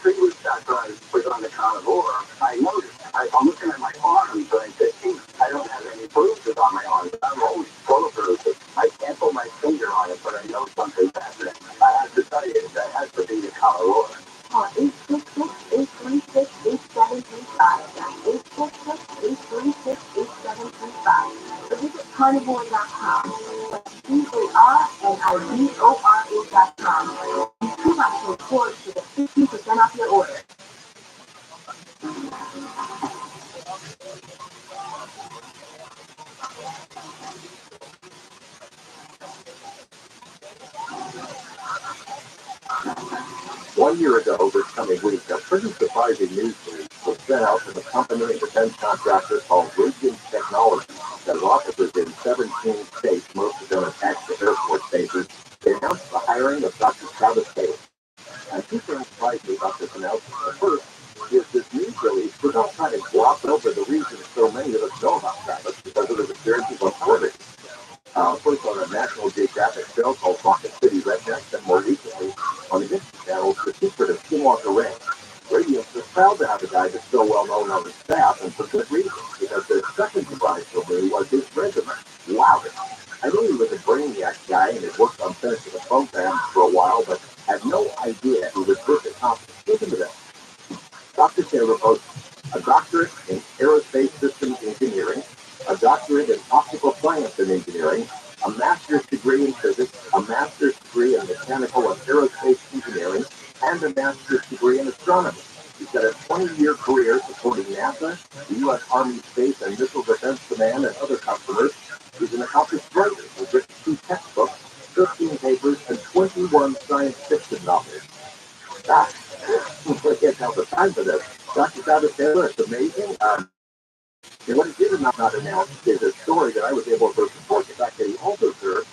3 weeks after I was on the carnivora, I noticed, I'm looking at my arms, and I said, "Gee, I don't have any bruises on my arms. I'm always full of bruises. I can't put my finger on it, but I know something's happening." I have to tell you, that has to be the carnivora. 866-836-8735. 866-836-8735. So visit carnivore.com. That's CARNIVORA.com. You too have to report to get 15% off your order. One year ago this coming week, a pretty surprising news release was sent out from a company and defense contractor called Radiant Technology that has offices in 17 states, most of them attached to Air Force bases. They announced the hiring of Dr. Travis Taylor. And two things surprised me about this announcement. The first is this news release was all kind of glossed over the reason so many of us know about Travis because of his appearances on television. First on a National Geographic show called Rocket City Rednecks, and more recently on the History Channel, The Secret of Skinwalker Ranch. Radiant is proud to have a guy that's so well known on the staff, and for good reason, because the second surprise for me was his resume. Wow. I knew he was a brainiac guy and had worked on finishing the program for a while, but had no idea he was this accomplished. Listen to this. Dr. Taylor boasts a doctorate in aerospace systems engineering, a doctorate in optical science and engineering, a master's degree in physics, a master's degree in mechanical and aerospace engineering, and a master's degree in astronomy. He's got a 20-year career supporting NASA, the U.S. Army Space and Missile Defense Command, and other customers. He's an accomplished writer who's written 2 textbooks, 15 papers, and 21 science fiction novels. I can't tell the time for this. Dr. Travis Taylor, it's amazing. And what he did not announce is a story that I was able to support, the fact that he also served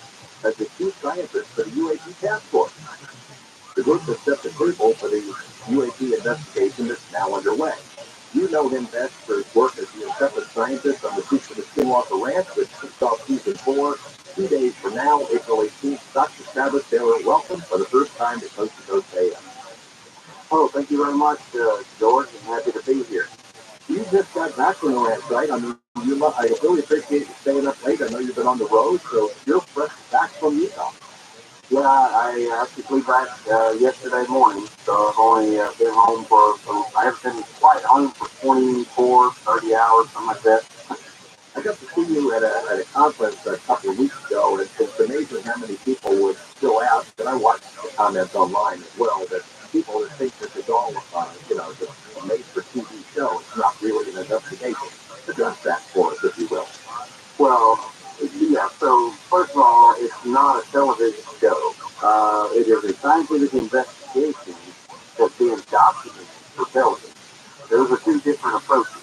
as the chief scientist for the UAP task force. The group has set the table for the UAP investigation that's now underway. You know him best for his work as the intrepid scientist on the Secret of Skinwalker Ranch, which kicks off season 4, 2 days from now, April 18th. Dr. Travis Taylor, welcome for the first time to Coast AM. Oh, thank you very much, George. I'm happy to be here. You just got back from the ranch, right? I mean, I really appreciate you staying up late. I know you've been on the road, so you're fresh back from Utah. Yeah, I actually flew back yesterday morning, so I've only been home I haven't been quite home for 24, 30 hours, something like that. I got to see you at a conference a couple of weeks ago, and it's amazing how many people would fill out. And I watched the comments online as well that people that think this is all, just a made-for-TV show. It's not really an investigation. Address that for us, if you will. Well, yeah, so first of all, it's not a television show. It is a scientific investigation that's being documented for television. Those are two different approaches.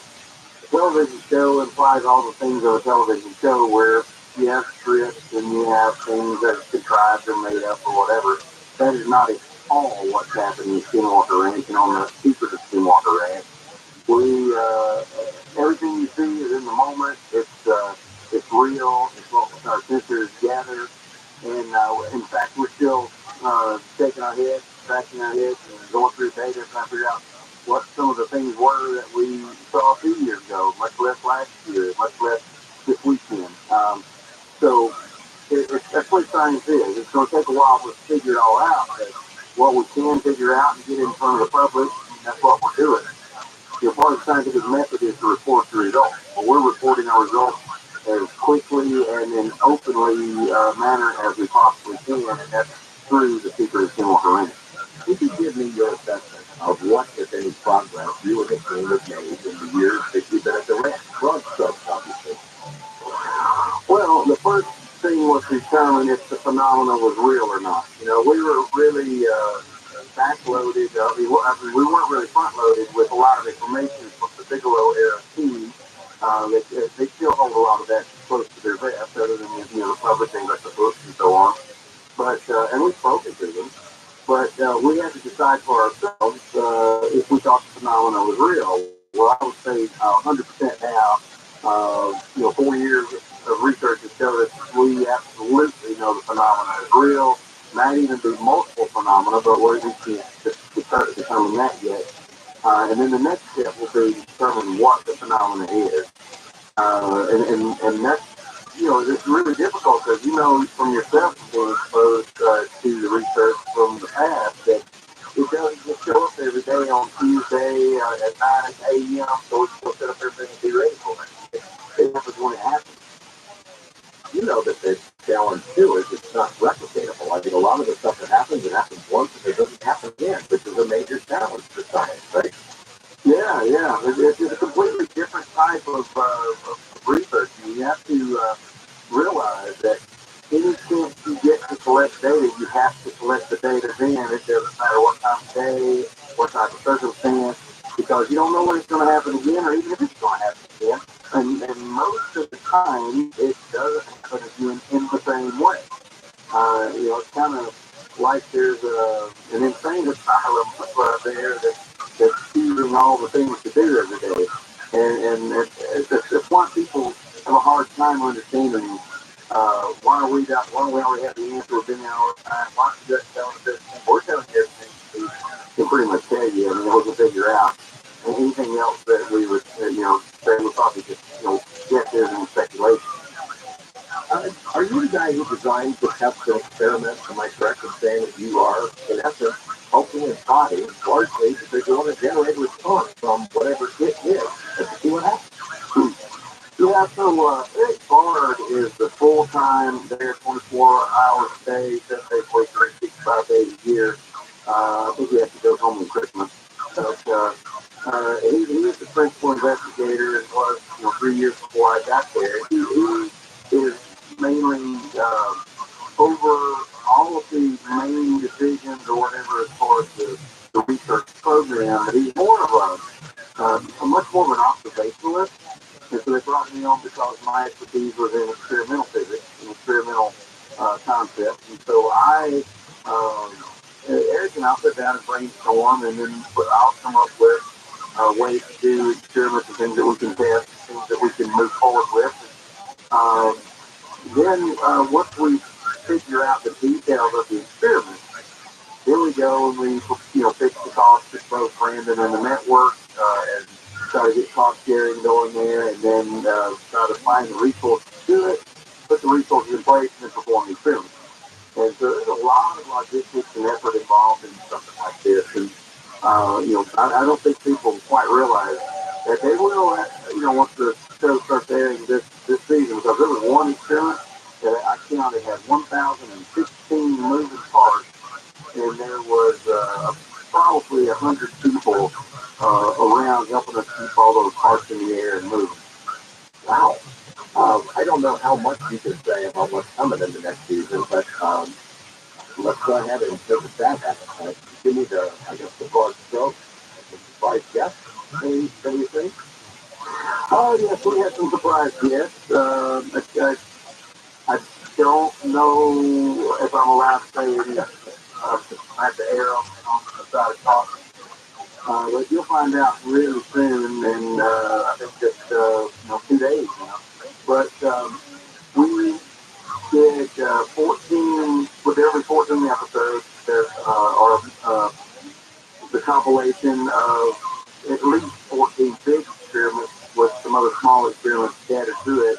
A television show implies all the things of a television show where you have scripts and you have things that are contrived or made up or whatever. That is not at all what's happening in Skinwalker Ranch and on the secret of Skinwalker Ranch. We everything you see is in the moment. It's real. It's what our sensors gather, and in fact, we're still shaking our heads, scratching our heads, and going through data trying to figure out what some of the things were that we saw 2 years ago, much less last year, much less this weekend. So that's what science is. It's going to take a while to figure it all out, but what we can figure out and get in front of the public, that's what we're doing. Part of the scientific method is to report the results. Well, we're reporting our results as quickly and in openly manner as we possibly can, and that's through the secret of Skinwalker Ranch. Would you give me your assessment of what, if any, progress you and the team have made in the years that you've been at the ranch? Broad strokes, obviously. Well, the first thing was to determine if the phenomenon was real or not. We were really backloaded. We weren't really front-loaded with a lot of information from the Bigelow era team. They still hold a lot of that close to their vest, other than the public things like the books and so on. But and we've spoken to them. But we had to decide for ourselves if we thought the phenomenon was real. Well, I would say 100% now. 4 years of research has shown us we absolutely know the phenomenon is real. Might even be multiple phenomena, but we can't determine that yet. And then the next step will be to determine what the phenomena is. And that's, it's really difficult because from yourself being exposed to the research from the past that it doesn't just show up every day on Tuesday at 9 a.m. So we can go set up everything and be ready for it. It happens when it happens. You know that the challenge too is it's not replicatable. I mean, a lot of the stuff that happens, it happens once and it doesn't happen again, which is a major challenge for science, right? Yeah. It's a completely different type of research. You have to realize that any chance you get to collect data, you have to collect the data then. It doesn't matter what time of day, what type of circumstance, because you don't know when it's going to happen again, or even if it's going to happen again. And most of the time, it doesn't happen again in the same way. It's kind of like there's an insane asylum there that's choosing all the things to do every day. And it's why people have a hard time understanding why we already have the answer. We've been there all the time. Why is that telling us this? We're telling you everything to pretty much tell you, and we can figure out. And anything else that we would, say would probably just, guesses and speculation. Are you the guy who designed the test and experiments? Am I correct in saying that you are, in essence, hoping and trying largely because you want to generate a response from whatever it is and see what happens? Yeah, so Eric Bard is the full-time there, 24 hours a day, 7 days a week, 365 days a year. I think he has to go home on Christmas. But he is the principal investigator and was, 3 years before I got there. He is mainly over all of the main decisions or whatever as far as the research program. But he's more of a much more of an observationalist. And so they brought me on because my expertise was in experimental physics and experimental concepts. And so Eric and I'll sit down and brainstorm, and then I'll come up with ways to do experiments and things that we can test, things that we can move forward with. Then once we figure out the details of the experiment, then we go and we, fix the cost to both Brandon and the network, try to get cost sharing going there, and then try to find the resources to do it, put the resources in place, and then perform the experiment. And so there's a lot of logistics and effort involved in something like this. And, I don't think people quite realize that they will, once the show starts airing this season, because there was one experiment that I counted had 1,016 moving parts, and there was probably 100 people around helping us keep all those parts in the air and moving. Wow. I don't know how much you can say about what's coming in the next season, but let's go ahead and take a stab at it. Give me the broad stroke. Surprise guest. Anything? Oh, yes, we had some surprise guests. I don't know if I'm allowed to say it at the air on the side of talk. But you'll find out really soon, and I think just 2 days now. But we did 14, with every 14 episodes, there are the compilation of at least 14 big experiments with some other small experiments scattered through it.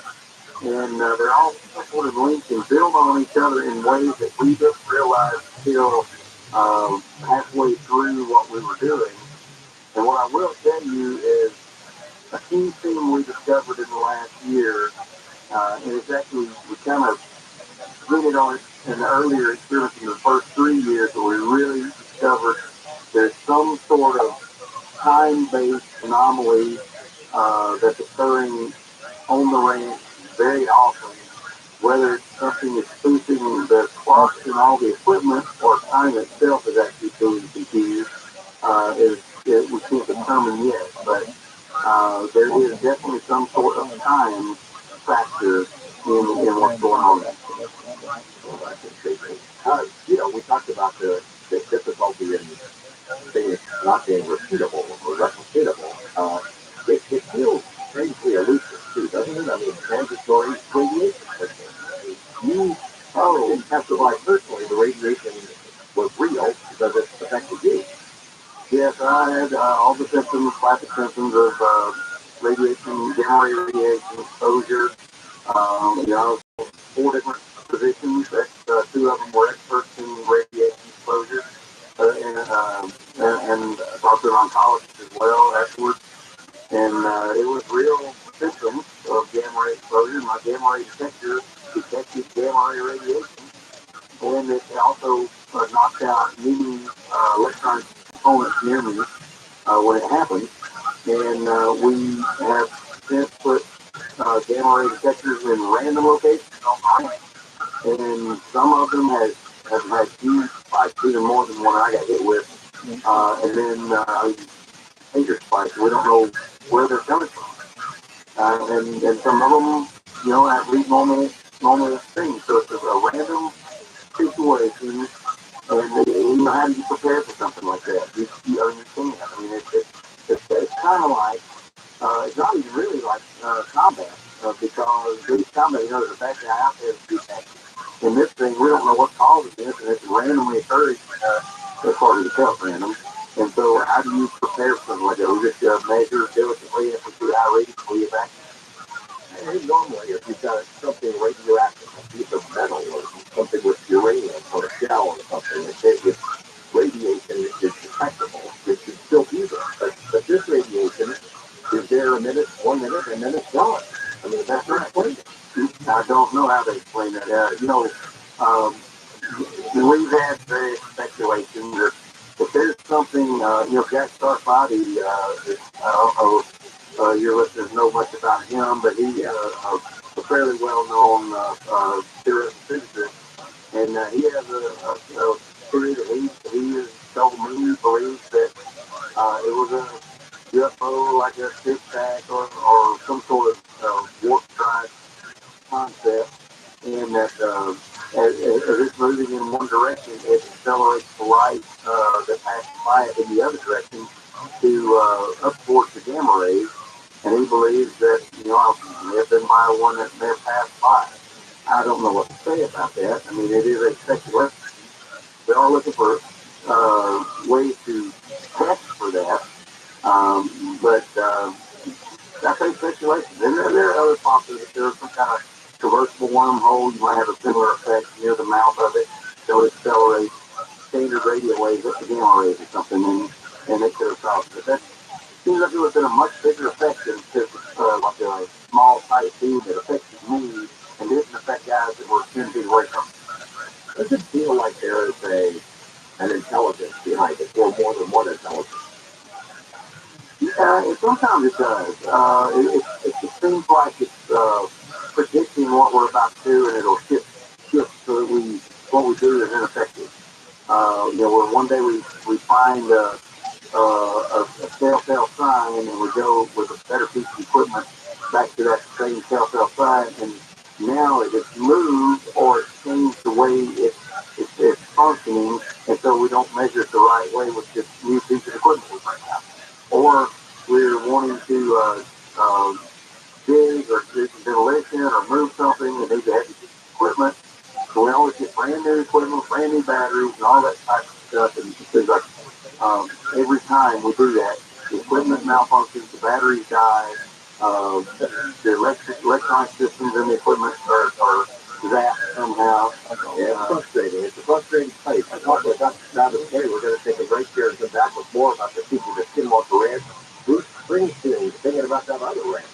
And they're all sort of linked and build on each other in ways that we didn't realize until halfway through what we were doing. And what I will tell you is a key theme we discovered in the last year, and it's actually, we kind of hinted on it in the earlier experience in the first 3 years, where we really discovered there's some sort of time-based anomaly that's occurring on the ranch very often, whether it's something that's spoofing the clocks and all the equipment, or time itself is actually being confused, we can't determine yet. But there is definitely some sort of time factor in what's going on there. We talked about the difficulty in things not being repeatable or replicatable. It feels strangely elusive too, doesn't it? I mean, transitory radiation. You have to like personally the radiation was real because it affected you. Yes, I had all the symptoms, classic symptoms of radiation, gamma ray radiation exposure. I was 4 different physicians. 2 of them were experts in radiation exposure, and talked to an oncologist as well afterwards. And it was real symptoms of gamma ray exposure. My gamma ray detector detected gamma ray radiation, and it also knocked out many electronic components near me when it happened. And we have since put gamma ray detectors in random locations on mine, and some of them have had huge spikes, even more than one I got hit with. And then major spikes. We don't know where they're coming from. And some of them, have lead normal things. So it's a random situation. And how do you prepare for something like that? You can't. I mean, it's kind of like, it's not even really like combat, because in combat, there's a bad guy out there to do that. In this thing, we don't know what causes this, and it's randomly occurring. That's part of the self random. And so, how do you prepare for something like that? We just measure diligently, if we see high readings, we evacuate. And normally, if you've got something radioactive, a piece of metal or something with uranium or a shell or something, if radiation is detectable, it should still be there. But this radiation is there a minute, 1 minute, and then it's gone. I mean, that's not explained. I don't know how to explain that. We've had various speculations that if there's something, Jack Sarfati, I don't know if your listeners know much about him, but he's a fairly well-known theorist physicist, and he has a theory that he has told me, believes that it was a UFO, like a stick pack or some sort of warp drive concept, and that as it's moving in one direction, it accelerates the light that passes by it in the other direction to up towards the gamma rays. And he believes that, I may have been my one that may have passed by. I don't know what to say about that. I mean, it is a speculation. We are looking for ways to test for that. But that's a situation. Then there are other possibilities. If there's some kind of traversable wormhole, you might have a similar effect near the mouth of it. So it accelerates standard radio waves up to gamma rays or something, and it could have caused it. That seems like it would have been a much bigger effect than just like a small tight beam that affected me and didn't affect guys that were 10 feet away from me. Does it feel like there is an intelligence behind it, or more than one intelligence? Yeah, sometimes it does. It seems like it's predicting what we're about to do, and it'll shift so that what we do is ineffective. Where one day we find a telltale sign, and we go with a better piece of equipment back to that same telltale sign, and now it's moved or it's changed the way it's functioning, and so we don't measure it the right way with this new piece of equipment we bring out. Or we're wanting to dig or do some demolition or move something and need to have equipment. So we always get brand new equipment, brand new batteries, and all that type of stuff. And it seems like every time we do that, the equipment malfunctions, the batteries die, the electronic systems in the equipment are zapped somehow. Yeah, it's frustrating. It's a frustrating place. I talked to Dr. Travis today. We're going to take a break here and come back with more about the people that Skinwalker Ranch. Bruce Springsteen thinking about that other ranch.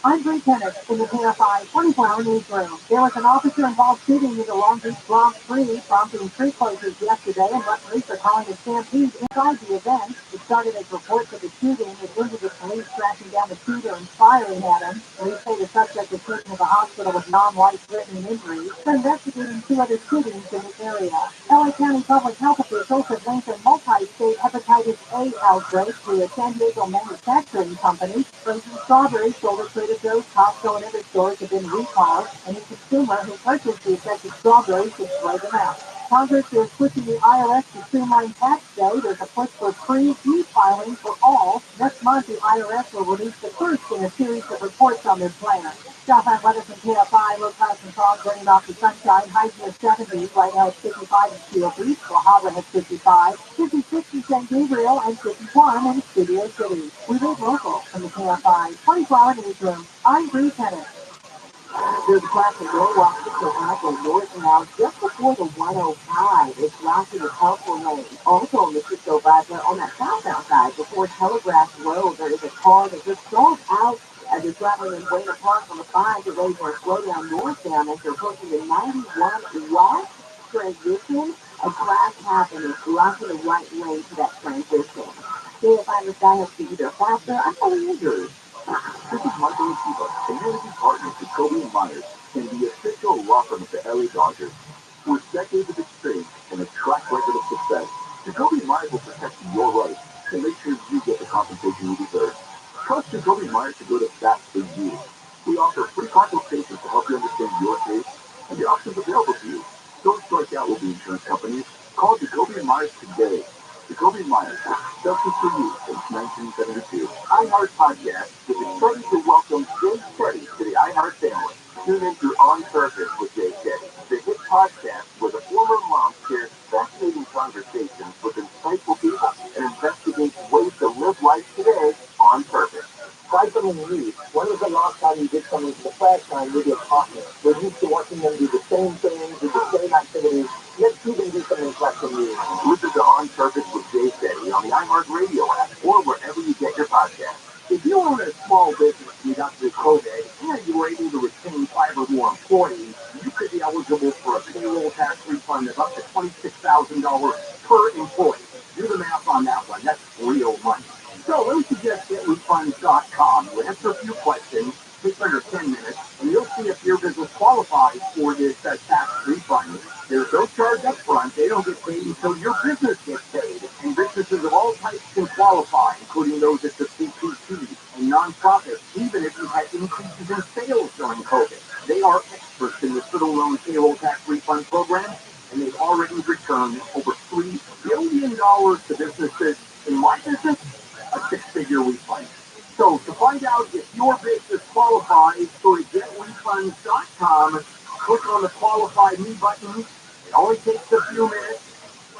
I'm Bree Kenneth in the KFI 24-hour newsroom. There was an officer-involved shooting in the Long Beach Bronx 3, prompting street closures yesterday, and what police are calling a stampede inside the event. It started as reports of the shooting. It ended with police tracking down the shooter and firing at him. Police say the suspect was taken to the hospital with non-life-threatening injuries. They're investigating 2 other shootings in the area. LA County public health officials have linked a multi-state hepatitis A outbreak to a San Diego manufacturing company. Frozen strawberries sold at Trader Joe's, Costco, and other stores have been recalled. Any consumer who purchased the affected strawberries should throw them out. Congress is pushing the IRS to streamline tax day. There's a push for pre-e-filing for all. Next month, the IRS will release the first in a series of reports on their plan. Southbound weather from KFI, low clouds and fog burning off the sunshine, highs in the 70s. Right now it's 55 in Steel Beach, La Habra has 55, 56 in San Gabriel, and 51 in Studio City. We live local from the KFI 24-hour newsroom. I'm Bree Kenneth. There's a classic roadblock to north now just before the 105. It's blocking the helpful lane. Also on the 605 on that southbound side before Telegraph Road, there is a car that just stalled out as you're traveling in Wayne Park on the 5 to ready for a slowdown northbound as you're approaching the 91 west transition. A crash happened and blocking the right lane to that transition. KFI was guy has to be either faster. I'm fully injured. This is Michael Akiva, a managing partner to Kobe and Myers, and the official law firm of the LA Dodgers. With decades of experience and a track record of success, Jacoby Myers will protect your rights and make sure you get the compensation you deserve. Trust Jacoby Myers to go to bat for you. We offer free consultations to help you understand your case and the options available to you. Don't strike out with the insurance companies. Call Jacoby Myers today. Jacoby Myers, justice for you since 1972. iHeart Podcast is excited to welcome Jay Shetty to the iHeart family. Tune into On Purpose with Jay Shetty, the hit podcast where the former mom shares fascinating conversations with insightful people and investigates ways to live life today on purpose. Try something new. When was the last time you did something for the first time with your partner? We're used to watching them do the same things, do the same activities. Let's see them do something fresh and new. Listen to On Purpose with Jay Shetty on the iHeart Radio app or wherever you get your podcasts. If you own a small business and you got through COVID and you were able to retain 5 or more employees, you could be eligible for a payroll tax refund of up to $26,000 per employee. Do the math on that one. That's real money. So let me suggest getrefunds.com. You answer a few questions, takes under 10 minutes, and you'll see if your business qualifies for this tax refund. There's no charge up front. They don't get paid until your business gets paid. And businesses of all types can qualify, including those at the CPT and nonprofits, even if you had increases in sales during COVID. They are experts in the federal loan payroll tax refund program, and they've already returned over $3 billion to businesses. In my business, a six-figure refund. So to find out if your business qualifies, go to getrefunds.com, click on the Qualify Me button. It only takes a few minutes.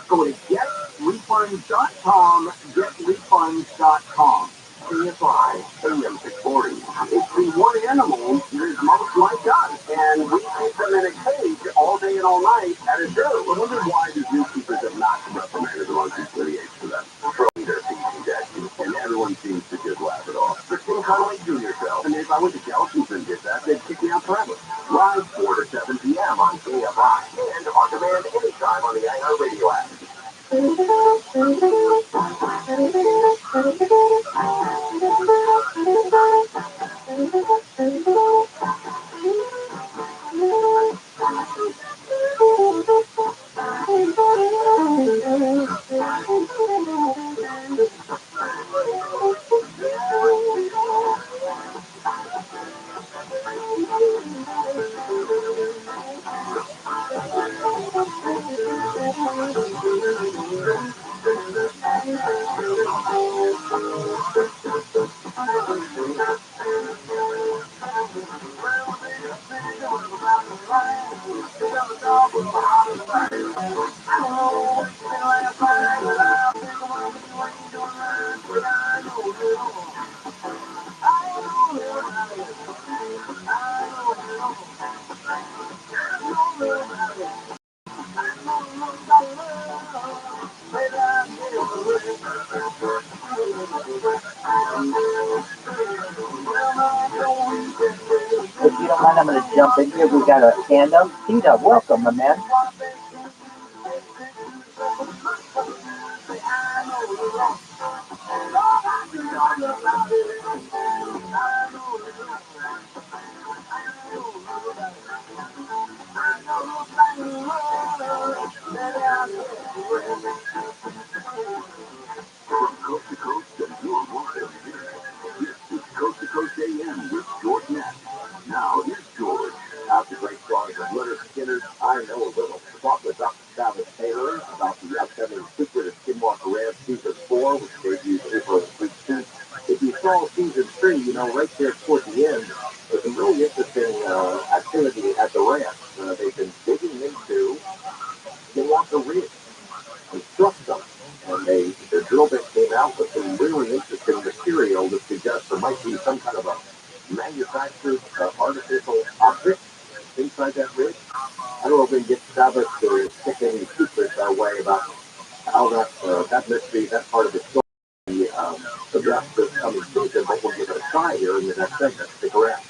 Go to getrefunds.com, getrefunds.com. CFI, AM 640. It's the one animal that is most like us, and we keep them in a cage all day and all night at a zoo. I wonder why the zookeepers have not reprimanded the monkeys for the age for them. Throwing their feces at you, and everyone seems to just laugh it off. The King Conway Jr. show, and if I went to Gelson's and did that, they'd kick me out forever. Live 4 to 7 p.m. on KFI, and on demand anytime on the iHeartRadio app. If you don't mind, I'm going to jump in here. We got a hand up. Tita, welcome, my man. From coast to coast and your world, this is Coast to Coast AM with George Nett. Now, here's George. After great songs of Leonard Skinner, I Know a Little. Talk with Dr. Travis Taylor about the upcoming Secret of Skinwalker Ranch Season 4, which debuts April 16th. If you saw Season 3, you know, right there toward the end, there's some really interesting activity at the ranch. They've been digging into Skinwalker Ridge and struck them. And the drill bit came out with some really interesting material that suggests there might be some kind of a manufactured artificial object inside that ridge. I don't know if we can get Travis to stick any secrets our way about how that mystery, that part of the story, suggests this coming season, but we'll give it a try here in the next segment. Stick around.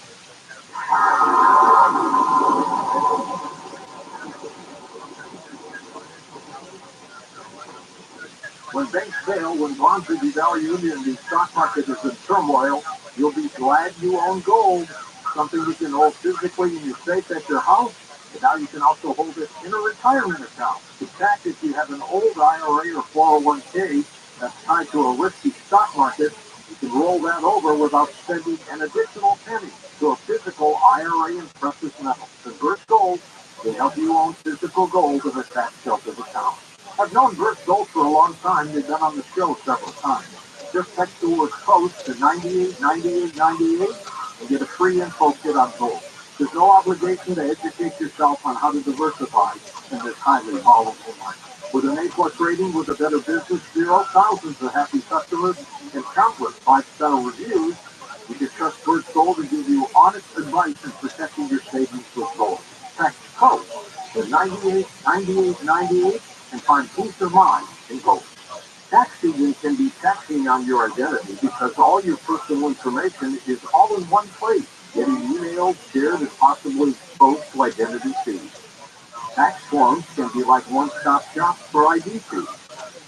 When banks fail, when bonds are devalued and the stock market is in turmoil, you'll be glad you own gold, something you can hold physically in your safe at your house, and now you can also hold it in a retirement account. In fact, if you have an old IRA or 401k that's tied to a risky stock market, you can roll that over without spending an additional penny to a physical IRA in precious metals. Convert Gold can help you own physical gold in a tax-sheltered account. I've known Brooks Gold for a long time. They've been on the show several times. Just text the word COAST to 989898 and get a free info kit on gold. There's no obligation to educate yourself on how to diversify in this highly volatile market. With an A-plus rating with a Better Business Bureau, thousands of happy customers, and countless five-star reviews, you can trust Brooks Gold to give you honest advice in protecting your savings with gold. Text COAST to 989898 and find peace of mind in gold. Tax season can be taxing on your identity because all your personal information is all in one place, getting emailed, shared, and possibly exposed to identity thieves. Tax forms can be like one-stop shops for ID fees.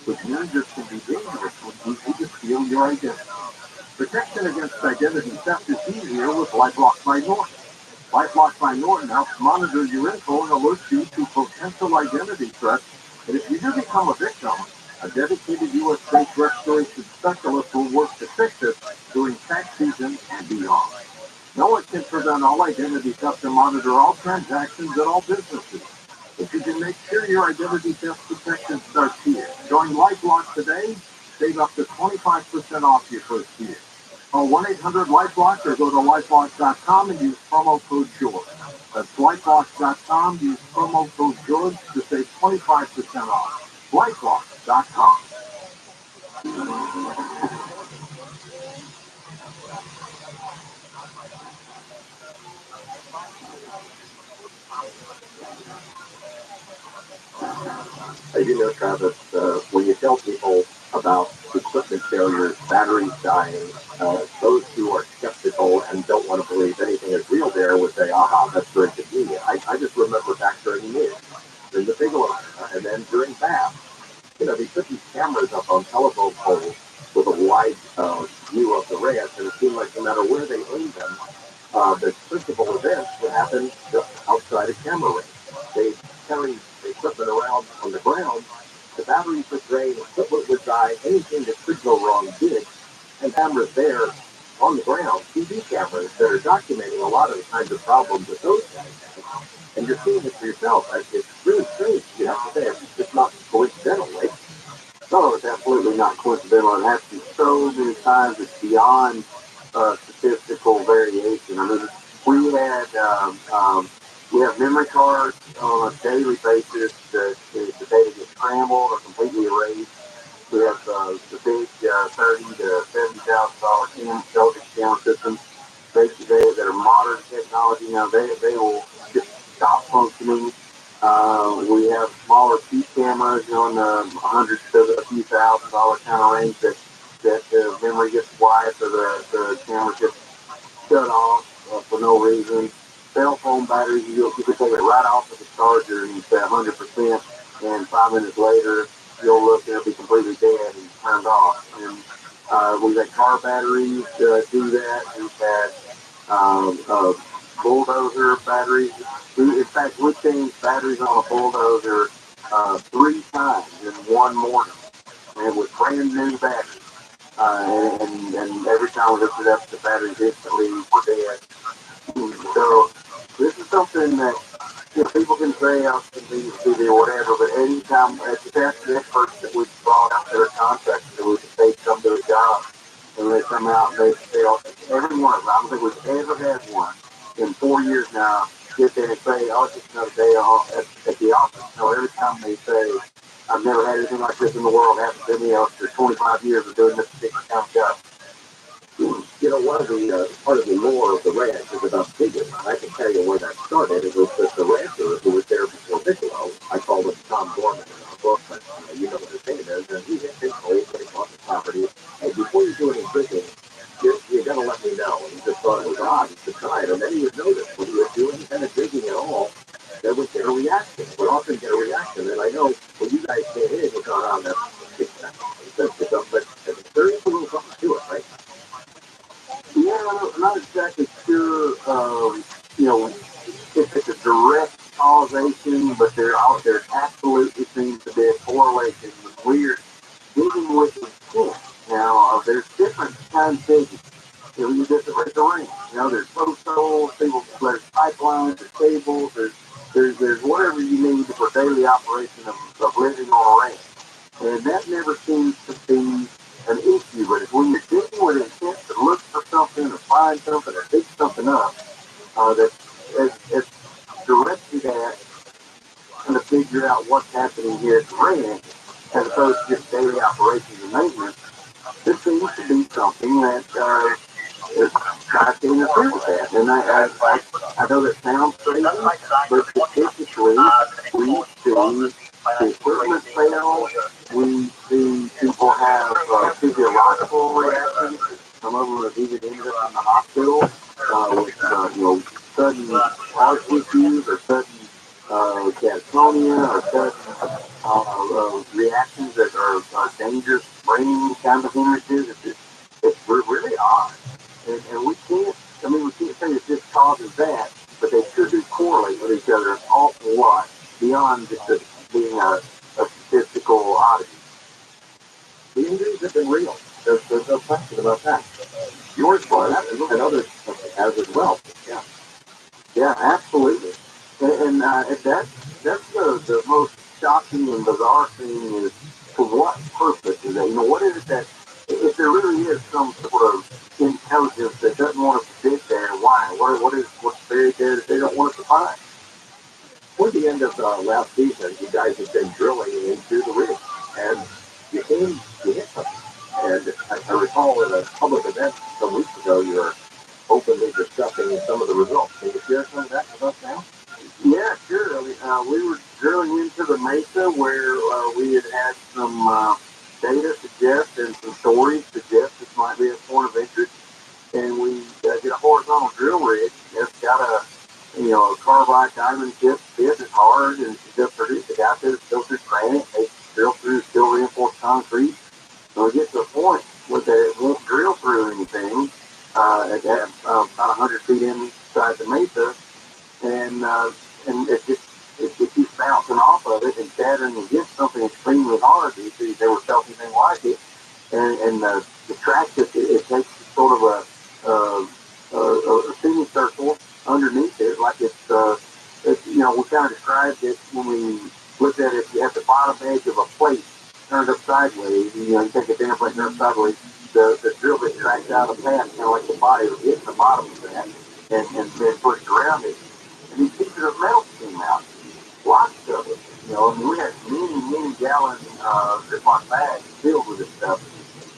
which means it can be dangerous when easy to steal your identity. Protection against identity theft is easier with LifeLock by Norton. LifeLock by Norton helps monitor your info and alerts you to potential identity threats. And if you do become a victim, a dedicated U.S.-based restoration specialist will work to fix it during tax season and beyond. No one can prevent all identity theft and monitor all transactions at all businesses. If you can make sure your identity theft protection starts here. Join LifeLock today. Save up to 25% off your first year. Call 1-800-LifeLock or go to LifeLock.com and use promo code George. That's LifeLock.com. Use promo code George to save 25% off. LifeLock.com. As you know, Travis, when you tell people about equipment failures, batteries dying, those who are skeptical and don't want to believe anything is real there would say, aha, that's very convenient. I just remember back during years, during the Bigelow era, and then during BAP, they put these cameras up on telephone poles with a wide view of the ranch, and it seemed like no matter where they aimed them, the principal events would happen just outside a camera range. They carried the equipment around on the ground, the batteries would drain, equipment would die, anything that could go wrong did, and cameras there on the ground, TV cameras that are documenting a lot of the kinds of problems that those guys have. And you're seeing it for yourself. It's really strange, you have to say. It's just not coincidental. No, it's absolutely not coincidental. It happens so many times. It's beyond statistical variation. I mean, we have memory cards on a daily basis that the data gets scrambled or completely erased. We have the big $30,000 to $70,000 camera systems that are modern technology. Now they will just stop functioning. We have smaller P cameras on the hundreds to a few $1,000 kind of range that the memory gets wiped or the camera gets shut off for no reason. Cell phone batteries, you can take it right off of the charger and say 100%, and 5 minutes later you'll look and it'll be completely dead and turned off. And we've had car batteries do that. We've had bulldozer batteries. In fact, we changed batteries on a bulldozer 3 times in one morning, and it was brand new batteries. And every time we lifted up, the batteries instantly were dead. So this is something that people can say on TV or whatever, but anytime that's the experts that we've brought out that are contractors that we can say come to a job, and they come out and they say, every one of them, I don't think we've ever had one in 4 years now, get there and say, oh, it's just another day off at the office. Every time they say, I've never had anything like this in the world happen to me after 25 years of doing this particular kind of job. One of the part of the lore of the ranch is about Bigelow. I can tell you where that started. It was the rancher who was there before Bigelow. I called him Tom Gorman in our book, but you know what his name is. And he had been told when he bought the property, hey, before you do any digging, you got to let me know. And he just thought it was odd at the time. And then he would notice when he would do any kind of digging at all, that would get a reaction. Would often get a reaction. And I know when you guys came in, you thought, oh, but there is a little something to it, right? Yeah, I'm not exactly sure, if it's a direct causation, but there absolutely seems to be a correlation with weird digging with intent. Now, there's different kinds of digging. You different range. There's coastal, there's pipelines, there's cables, there's whatever you need for daily operation of living on a ranch. And that never seems to be an issue, but it's when you're digging with intent to look for something or find something or dig something up, that it's directed at trying to figure out what's happening here at the ranch, as opposed to just daily operations and maintenance. This seems to be something that is trying to interfere with that. And I know that sounds crazy, but statistically, we see the equipment fail. We see people have physiological reactions. Some of them have even ended up in the hospital with sudden heart issues or sudden catatonia or sudden reactions that are dangerous brain kind of images. It's really odd. And we can't, I mean, we can't say that this causes that, but they sure do correlate with each other an awful lot beyond just being a statistical oddity. The injuries have been real. There's no question about that. Yours was, and others has as well. Yeah. Yeah, absolutely. And that's the most shocking and bizarre thing is for what purpose is that? You know, what is it that if there really is some sort of intelligence that doesn't want us to dig there, why? What is what's buried there that they don't want us to find? Toward the end of last season, you guys have been drilling into the rig, and you hit something. And I recall at a public event some weeks ago, you were openly discussing some of the results. Can you share some of that with us now? Yeah, sure. I mean, we were drilling into the mesa where we had some data suggest and some stories suggest this might be a point of interest. And we did a horizontal drill rig. It's got a carbide diamond tip bit. It's hard, and it's just produced a guy that goes through granite. They drill through steel reinforced concrete. So it gets to a point where it won't drill through anything at about 100 feet inside the mesa, and it keeps bouncing off of it and shattering against something extremely hard. You see, they were felt anything like it, and the track that it takes sort of a semicircle underneath it, like it's we kind of described it when we looked at it at the bottom edge of a plate turned up sideways. You take a damn plate turned up sideways, the drill bit tracks out of that, kind of like the body was hitting the bottom of that, and then pushed around it. And these pieces of metal came out, lots of it. I mean, we had many gallon Ziploc bags filled with this stuff,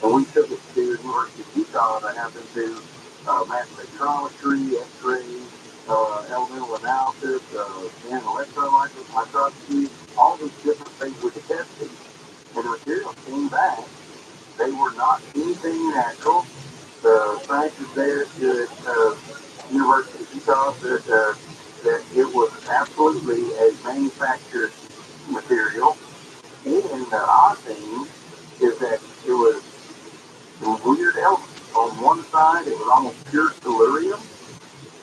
and we took it to the University of Utah to have them do mass spectrometry, X-ray, elemental analysis, and electron microscopy, all these different things we could test these. And the materials came back. They were not anything natural. The scientists there at University of Utah said that it was absolutely a manufactured material. And the odd thing is that it was some weird elements. On one side, it was almost pure tellurium.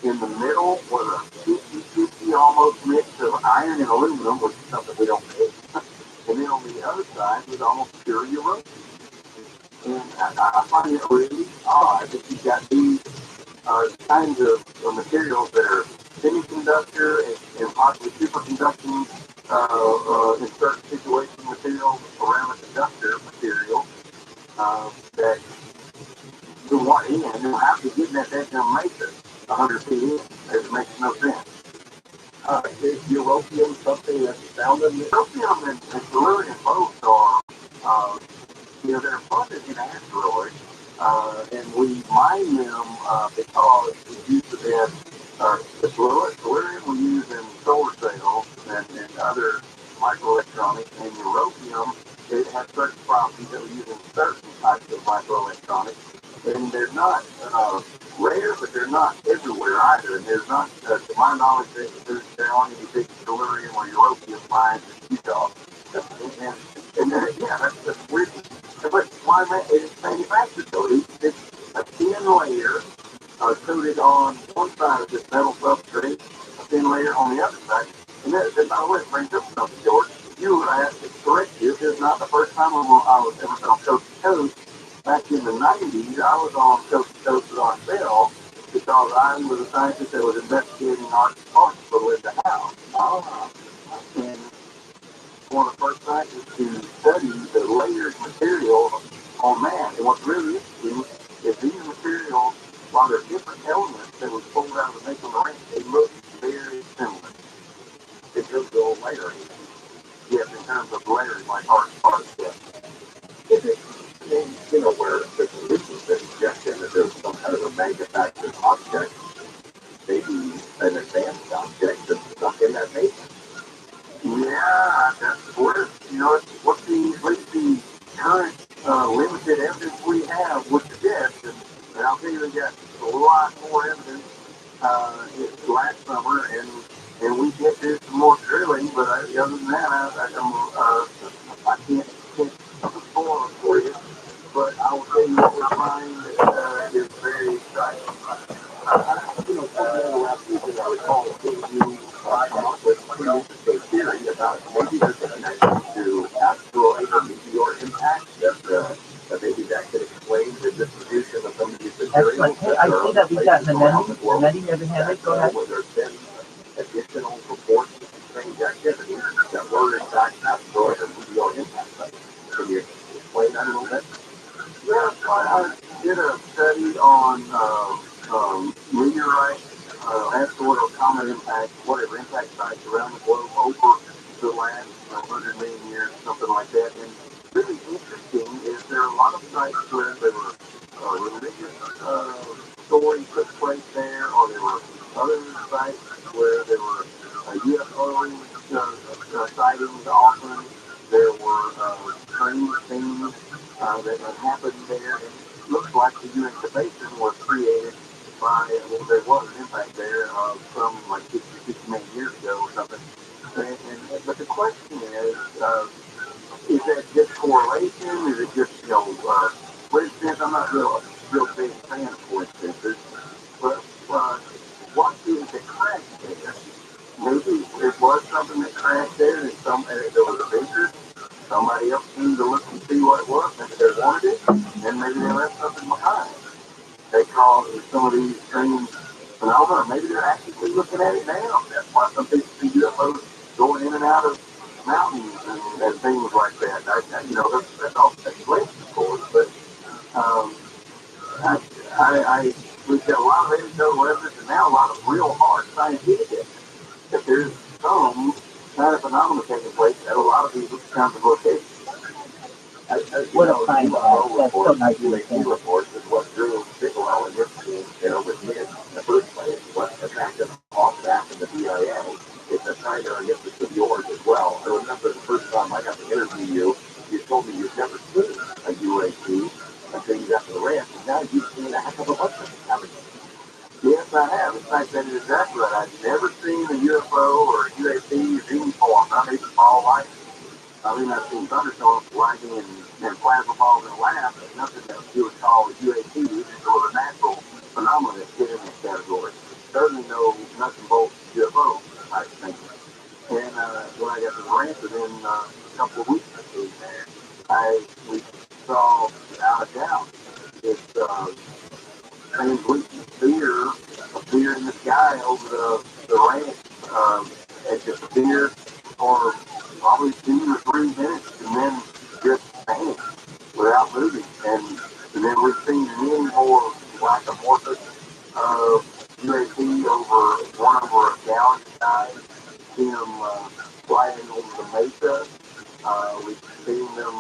In the middle was a 50-50 almost mix of iron and aluminum, which is something we don't make. And then on the other side was almost pure uranium. And I find it really odd that you've got these kinds of materials that are semiconductor and possibly superconducting in certain situations materials, ceramic conductor materials that you want in, and how to get that damn maker 100 feet in. It makes no sense. Is europium something that's found in the europium and tellurium both are they're abundant in asteroids, and we mine them because we use them the tellurium we use in solar cells and other microelectronics, and europium, it has certain properties that we use in certain types of microelectronics, and they're not rare, but they're not everywhere either, and there's not, to my knowledge, there aren't any big tellurium or europium mines in Utah. Yeah, that's weird. But why it's manufactured though? It's a thin layer coated on one side of this metal substrate, a thin layer on the other side. And that, by the way, it brings up something, George. You were asked to correct you. This is not the first time I was ever on Coast to Coast. Back in the 90s, I was on Coast to Coast with ourselves because I was a scientist that was investigating Arctic parts for Linda Howe. And one of the first scientists to study the layered material on that. And what's really interesting is these materials, while they're different elements that was pulled out of the nickel and they look very similar. It just go layering. Yes, in terms of layering, like parts. Yeah. Is it, where the solution is suggestion that there's some kind of a manufactured object, maybe an advanced object that's stuck in that matrix? Yeah, that's where, what the current limited evidence we have would suggest, and I'll tell you, we got a lot more evidence last summer, and we get this do some more drilling, but other than that, I can't perform for you. But I will tell you what we find is very exciting. Last week, as I recall, you come up with a pretty interesting theory about maybe there's a connection to asteroid or meteor impact that maybe that could explain the distribution of some of these materials. Excellent. Hey, I see that we've got Menendi. Menendi, never handed. Go ahead. Where there's been additional reports of strange activity that were in fact asteroid or meteor impact. Can you explain that a little bit? Yeah, I did a study on meteorite, asteroid or comet impact, whatever impact sites around the globe over the last 100 million years, something like that. And really interesting is there are a lot of sites where there were religious stories took place there, or there were other sites where there were UFO sightings often. There were strange things that had happened there. And it looks like the UN Basin was created by, well, there was an impact there from like 50 million years ago or something. But the question is that just correlation? Is it just, coincidence? I'm not real big fan of coincidences. But what is the crash there? Maybe it was something that crashed there, and there was a visitor. Somebody else came to look and see what it was. Maybe they wanted it, and maybe they left something behind. They call some of these strange phenomena. Maybe they're actively looking at it now. That's why some people see UFOs going in and out of mountains and things like that. That's all speculation, of course. But we've got a lot of anecdotal evidence, and now a lot of real hard scientific evidence that there's some kind of phenomenon taking place at a lot of these kinds of locations. What a fine that's so nice to UAP reports is what drew Bigelow and his team with him in the first place. What attracted them off back in the CIA. It's a kind of interest of yours as well. I remember the first time I got to interview you, you told me you'd never seen a UAP until you got to the ranch, and now you've seen a heck of a bunch of them, haven't you? Yes, I have. In fact, that is exactly right. I've never seen a UFO or a UAP in any form, not even all light. I mean, I've seen thunderstorms lightning and plasma balls in the lab, but nothing that you would call a UAP, even sort of natural phenomenon that fit in this category. Certainly no nuts and bolts UFO type thing. And when I got to the ranch within a couple of weeks, we saw, without a doubt, this translucent sphere appeared in the sky over the ranch. It disappeared for probably 2 or 3 minutes and then just vanished without moving. And then we've seen many more like amorphous UAP over a galaxy size. Seen them flying over the mesa. We've seen them.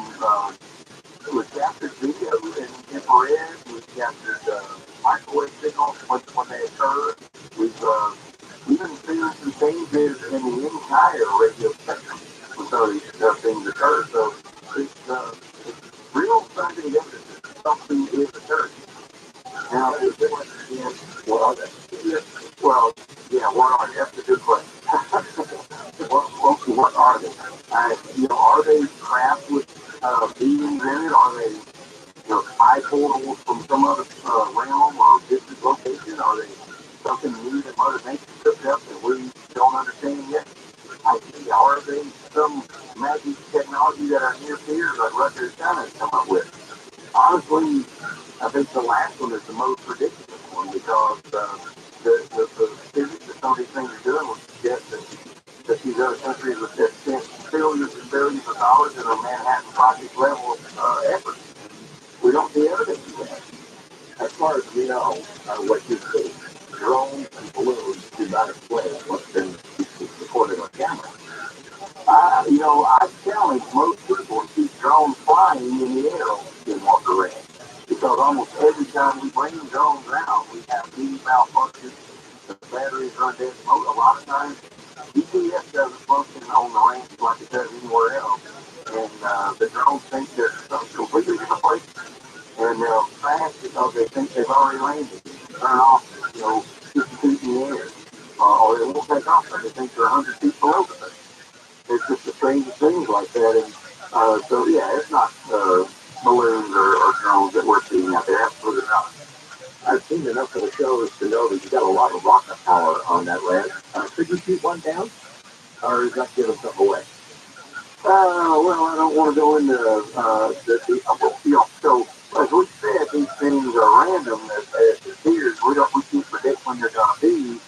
We captured video in infrared. We've captured microwave signals when they occur. We've even seen some changes in the entire radio spectrum when some of these things occur. So it's real scientific evidence that something is occurring. Now, what are they? Well, yeah, what are they? That's a good question. What are they? Are they craft with beings in it? Are they eye portals from some other realm or distant location? Are they something new that Mother Nature took up that we don't understand yet? Are they some magic technology that our near peers like Russia and China have come up with? Honestly, I think the last one is the most ridiculous one because the physics that some of these things are doing would suggest that these other countries would have spent billions and billions of dollars in a Manhattan Project level effort. We don't see evidence of that. As far as we know, what you see, drones and balloons do not explain what's been recorded on camera. I challenge most people to keep drones flying in the air in Walker Ranch. Because almost every time we bring drones out, we have heat malfunctions, the batteries run dead. A lot of times, GPS doesn't function on the ranch like it does anywhere else. And the drones think they're some completely different place. And they'll crash because they think they've already landed. Turn off, 50 feet in the air. or it won't take off. They think they're 100 feet below the thing. It's just the strangest things like that. And so, yeah, it's not balloons or drones that we're seeing out there. Absolutely not. I've seen enough of the shows to know that you got a lot of rocket power on that land. Could you shoot one down, or is that giving something away? Well, I don't want to go into so as we said, these things are random as it appears. We can't predict when they're going to be.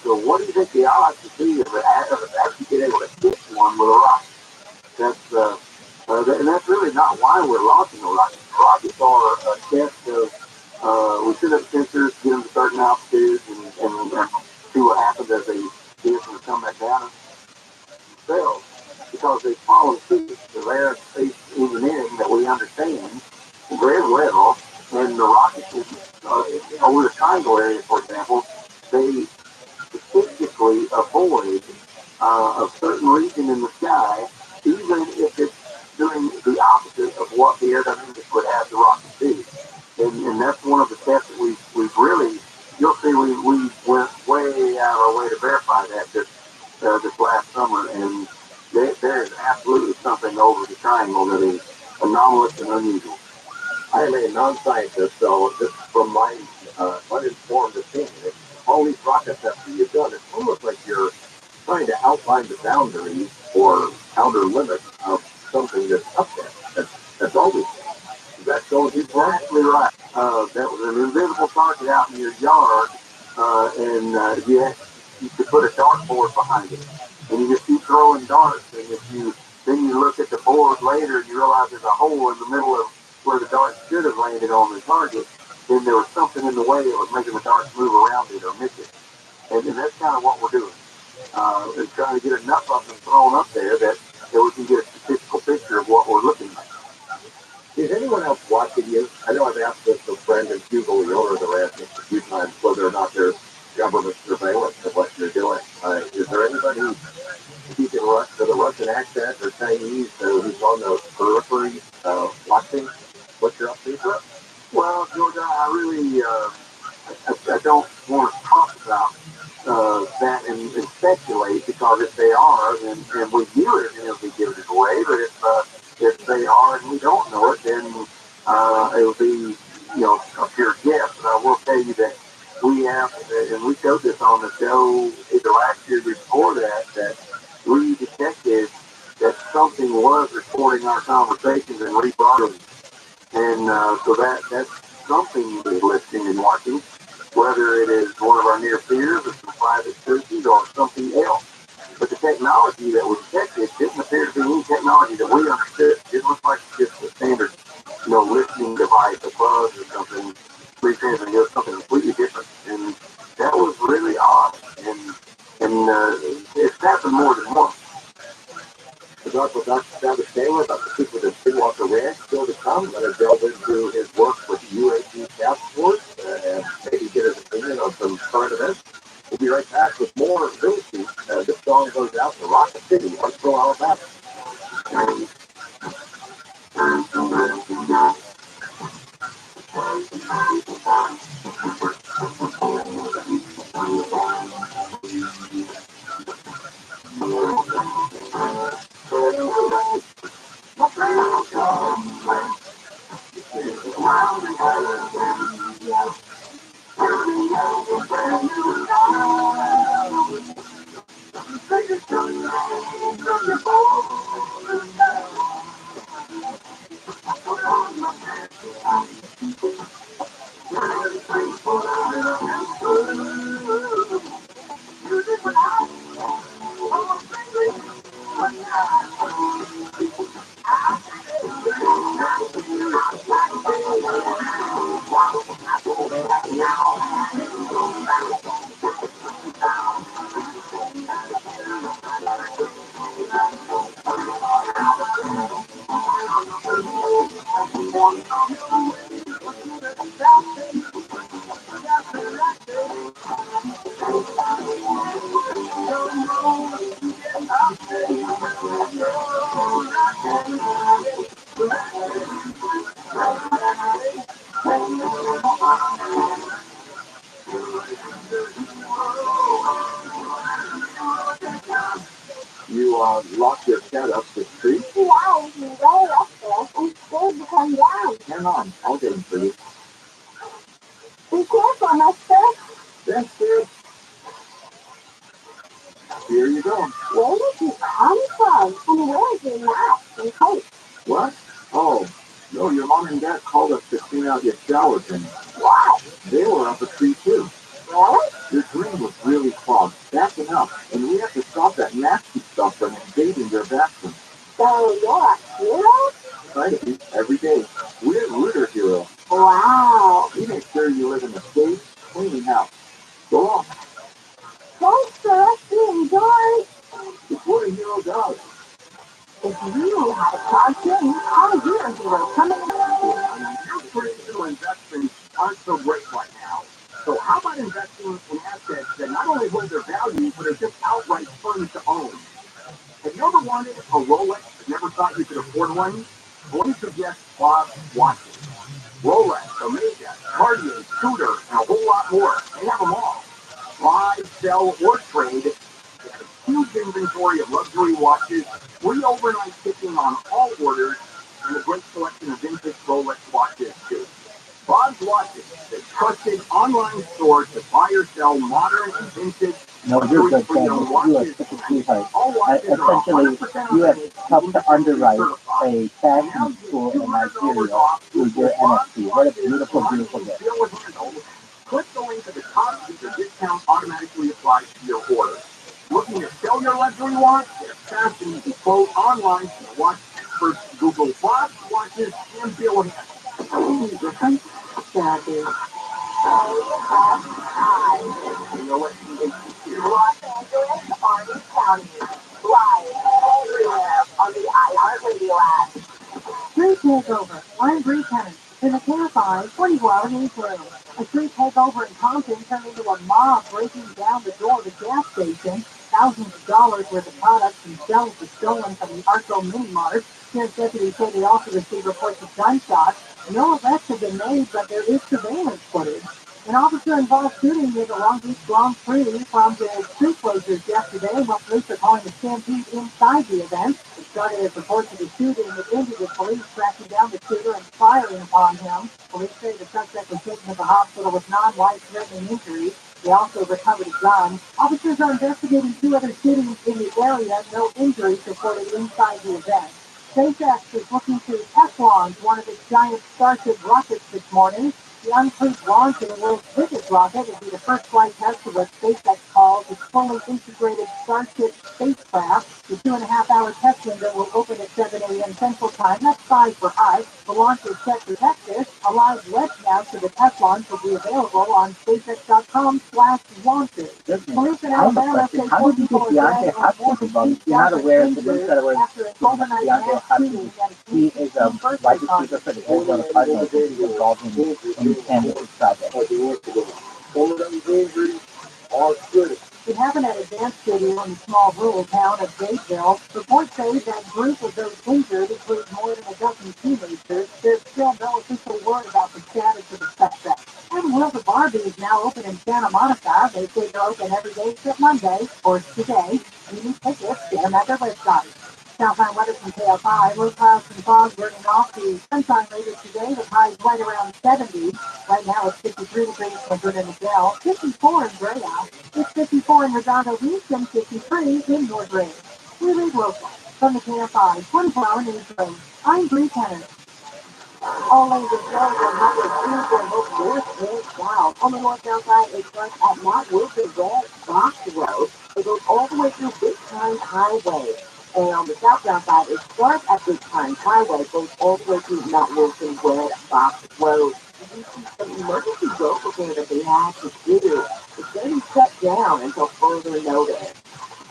So what do you think the odds would be of actually being able to hit one with a rocket? And that's really not why we're launching a rocket. Rockets are a test of, we set up sensors, get them to certain altitudes, and see what happens as they get them to come back down themselves. Because they follow suit. The air and space engineering that we understand very well, and the rockets over the triangle area, for example, they statistically avoid a certain region in the sky, even if it's doing the opposite of what the aerodynamics would have the rocket do. And that's one of the tests that we've really, you'll see we went way out of our way to verify that this last summer, and there is absolutely something over the triangle that is anomalous and unusual. I am a non-scientist, so just from my uninformed opinion, all these rocket tests that you've done, it's almost like you're trying to outline the boundaries or outer limits of something that's up there. That's always there. Is that so? Exactly right. That was an invisible target out in your yard, and you could put a dartboard behind it, and you just keep throwing darts. And then you look at the board later, and you realize there's a hole in the middle of where the dart should have landed on the target. Then there was something in the way that was making the darts move around it or miss it, and that's kind of what we're doing. And trying to get enough of them thrown up there that we can get a statistical picture of what we're looking at. Is anyone else watching you? I know I've asked this of Brandon Hugel, the owner of the ranch, a few times, whether or not there's government surveillance of what you're doing. Is there anybody speaking with a Russian accent or Chinese who's on the periphery watching what you're up to? Well, Georgia, I really I don't want to talk about that and speculate, because if they are, then we view it and it'll be given away. But if they are and we don't know it, then it'll be a pure guess. But I will tell you that we have, and we showed this on the show either last year or before that we detected that something was recording our conversations and rebroadcasting. And so that's something is listening and watching, whether it is one of our near peers or some private churches or something else. But the technology that was detected didn't appear to be any technology that we understood. It looked like just a standard, listening device, a buzz or something, retransmitting. It was something completely different. And that was really odd. And it's happened more than once. To talk with Dr. Travis Taylor about the people that did walk the ranch still to come. Let us delve into his work with the UAP Task Force and maybe get his opinion on some current events. We'll be right back with more Real Estate. This song goes out to Rocket City, Huntsville, Alabama. You locked your cat up the tree? Yeah, he's way up there. I'm scared to come down. Hang on, I'll get him for you. Be careful, mister. Thanks, dude. Here you go. Where did you come from? And where is your mask and coat? What? Oh, no, your mom and dad called us to clean out your shower thing. What? They were up a tree too. Really? Your drain was really clogged, backing up, and we have to stop that nasty stuff from invading your bathroom. So you're a hero? Try to be every day. We're rooter hero. Wow. We make sure you live in a safe, clean house. Go on. Thanks for us being doors. It's what a hero does. If you had a cartoon, how you're a hero coming in. Your traditional investments aren't so great right now. So how about investing in assets that not only hold their value, but are just outright fun to own? Have you ever wanted a Rolex but never thought you could afford one? Well, let me suggest Bob watches. Rolex, Omega, Cartier, Tudor, and a whole lot more. They have them all. Buy, sell, or trade. They have a huge inventory of luxury watches, free overnight shipping on all orders, and a great selection of vintage Rolex watches too. Bob's Watches, the trusted online store to buy or sell modern and vintage No, you're good, Daniel. You are such a sweetheart. Essentially, you have helped to underwrite a fashion school in Nigeria through your NFT. What a beautiful, beautiful gift. Click the link at the top to get your discount automatically applied to your order. Looking to sell your luxury watch? They're fast and easy quote online from the watch experts Google Bob's Watches and Bill him. Daddy. You know what? Los Angeles, Orange County. Live everywhere on the iHeartRadio app. Street takeover. I'm Bree Kennedy. In the KFI 24-hour newsroom. A street takeover in Compton turned into a mob breaking down the door of a gas station. Thousands of dollars worth of products and shelves were stolen from the Arco Mini Mart. Sheriff's deputies say they also received reports of gunshots. No arrests have been made, but there is surveillance footage. An officer-involved shooting near the Long Beach Grand Prix prompted street closures yesterday, while police are calling a stampede inside the event. It started as reports of the shooting that ended with police tracking down the shooter and firing upon him. Police say the suspect was taken to the hospital with non-life-threatening injuries. They also recovered a gun. Officers are investigating 2 other shootings in the area. No injuries reported inside the event. SpaceX is looking to test launch one of its giant Starship rockets this morning. The uncrewed launch of the world's biggest rocket would be the first flight test of what SpaceX calls its fully integrated Starship spacecraft. The 2.5-hour test window will open at 7 a.m. Central Time. That's 5 for us. The launch is set for Texas. A live webcast of the test launch will be available on SpaceX.com/launches. Police in Alabama say 4 people are dead and more than 8,000 injured after an overnight mass shooting that He is a wide receiver for the Arizona Cardinals. He's involved in the candidacy project. It happened at a dance studio in the small rural town of Gateville. Reports say that group of those injured includes more than a dozen teenagers. There's still no official word about the status of the suspect. And World of Barbie is now open in Santa Monica. They say they're open every day except Monday, or today. You need tickets, get them at their website. Southbound weather from KFI, low clouds and fog burning off. The sunshine later today with highs right around 70. Right now it's 53 degrees for Good and Miguel, 54 in Brea. It's 54 in Redondo Beach and 53 in North Ridge. We read local from the KFI 24-hour newsroom. I'm Bree Kennedy. Only the show will have a Tuesday look north and south. On the north-south side, it starts at Mount Wilson Red Box Road. It goes all the way through Big Pine Highway. And on the south-south side, it starts at Big Pine Highway, goes all the way through Mount Wilson Red Box Road. You see some emergency road repair that they had to do. It's going to be shut down until further notice.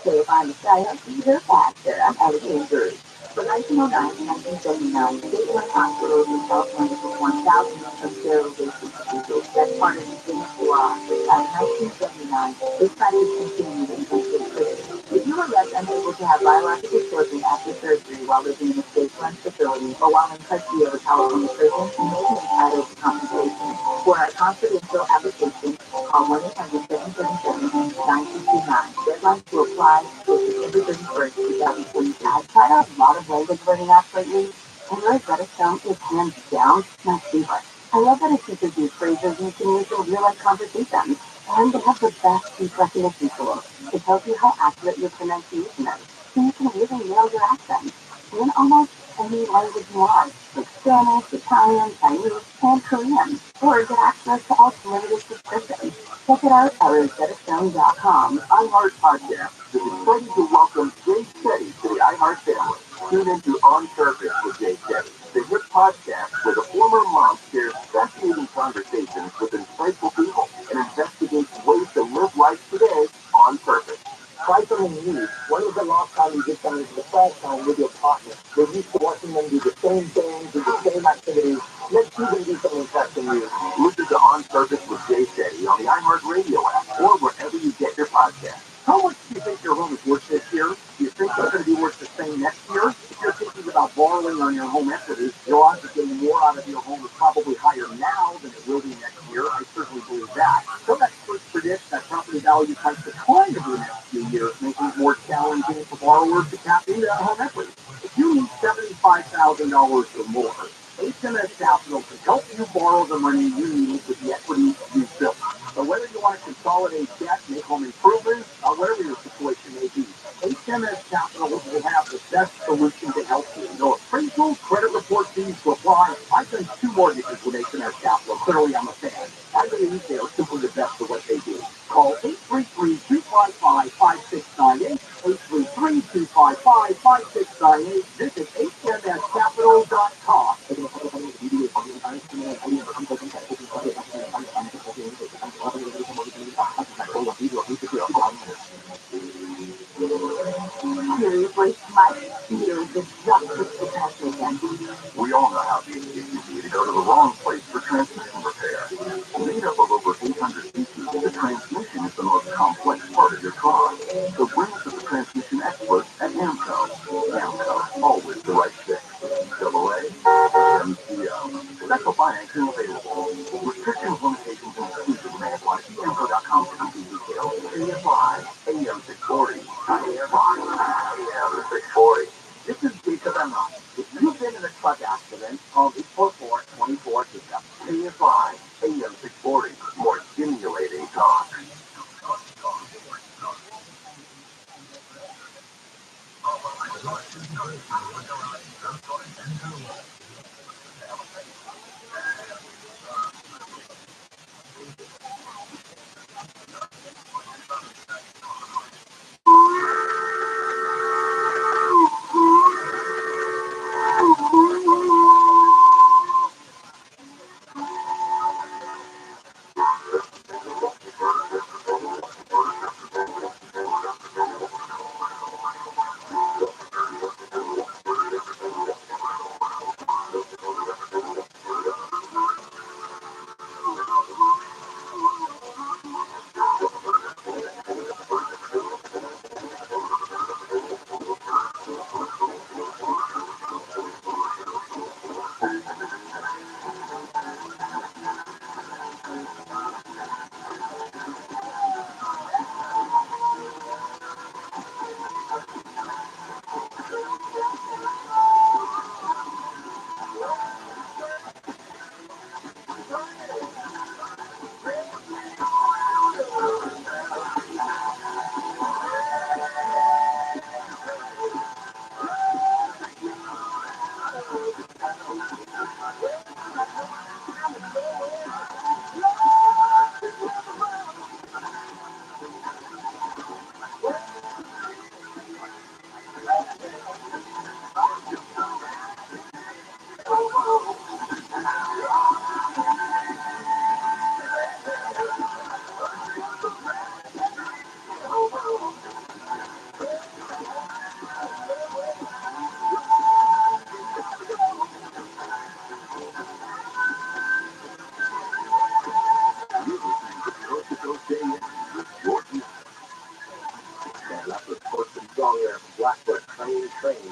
So if I'm a shy, I'll see you faster. I'm Alexander. From 1909 to 1979, statewide hospitals in California performed thousands of sterilization procedures. That's part of the Phoenix law. By 1979, this practice continued in some states. If you were left unable to have biological children after surgery while living in a state-run facility or while in custody of a California prison, you may be entitled to compensation. For a confidential application, call 1-800-777-9229. Deadline to apply is December 31st, tried out a lot of language learning apps lately, and Rosetta Stone is hands down my favorite. I love that it teaches you phrases you can use in real-life conversations, and they have the best speech recognition tools. It tells you how accurate your pronunciation is, so you can really nail your accent in almost any language you want, like Spanish, Italian, Chinese, and Korean, or get access to all limited subscriptions. Check it out at rosettastone.com. iHeart Podcast is excited to welcome Jay Shetty to the iHeart family. Tune into On Purpose with Jay Shetty, the hit podcast where the former mom shares fascinating conversations with insightful people and investigates ways to live life today on purpose. Try something new. When was the last time you did something for the first time with your partner? You're used to watching them do the same things, do the same activities. Let's see them do something fresh and new. Listen to On Purpose with Jay Shetty on the iHeart Radio app or wherever you get your podcast. How much do you think your home is worth this year? Do you think it's going to be worth the same next year? If you're thinking about borrowing on your home equity, your odds of getting more out of your home is probably higher now than it will be next year. I certainly believe that. Some experts predict that property values might decline over the next few years, making it more challenging for borrowers to tap into home equity. If you need $75,000 or more, HMS Capital can help you borrow the money you need with the equity you've built. So whether you want to consolidate debt, make home improvements, or whatever your situation may be, HMS Capital will have the best solution to help you. No appraisal, credit report fees to apply. I've done 2 mortgages with HMS Capital. Clearly, I'm a fan. I believe they are simply the best at what they do. Call 833-255-5698, 833-255-5698. Visit hmscapital.com. Seriously, my computer is just the again. We all know how easy it can be to go to the wrong place for transmission repair. Made up of over 800 pieces, the transmission is the most complex part of your car. So bring it to the transmission experts at AMCO. AMCO, always the right fit. AAMCO. Special financing available. Restrictions, limitations, and exclusions may apply. See AMCO.com for complete details. AFI, AM640, AFI, AM640. This is Jacob Emma. If you've been in a truck accident, call 844-24 Jacob. AFI, AM640, more stimulating talk.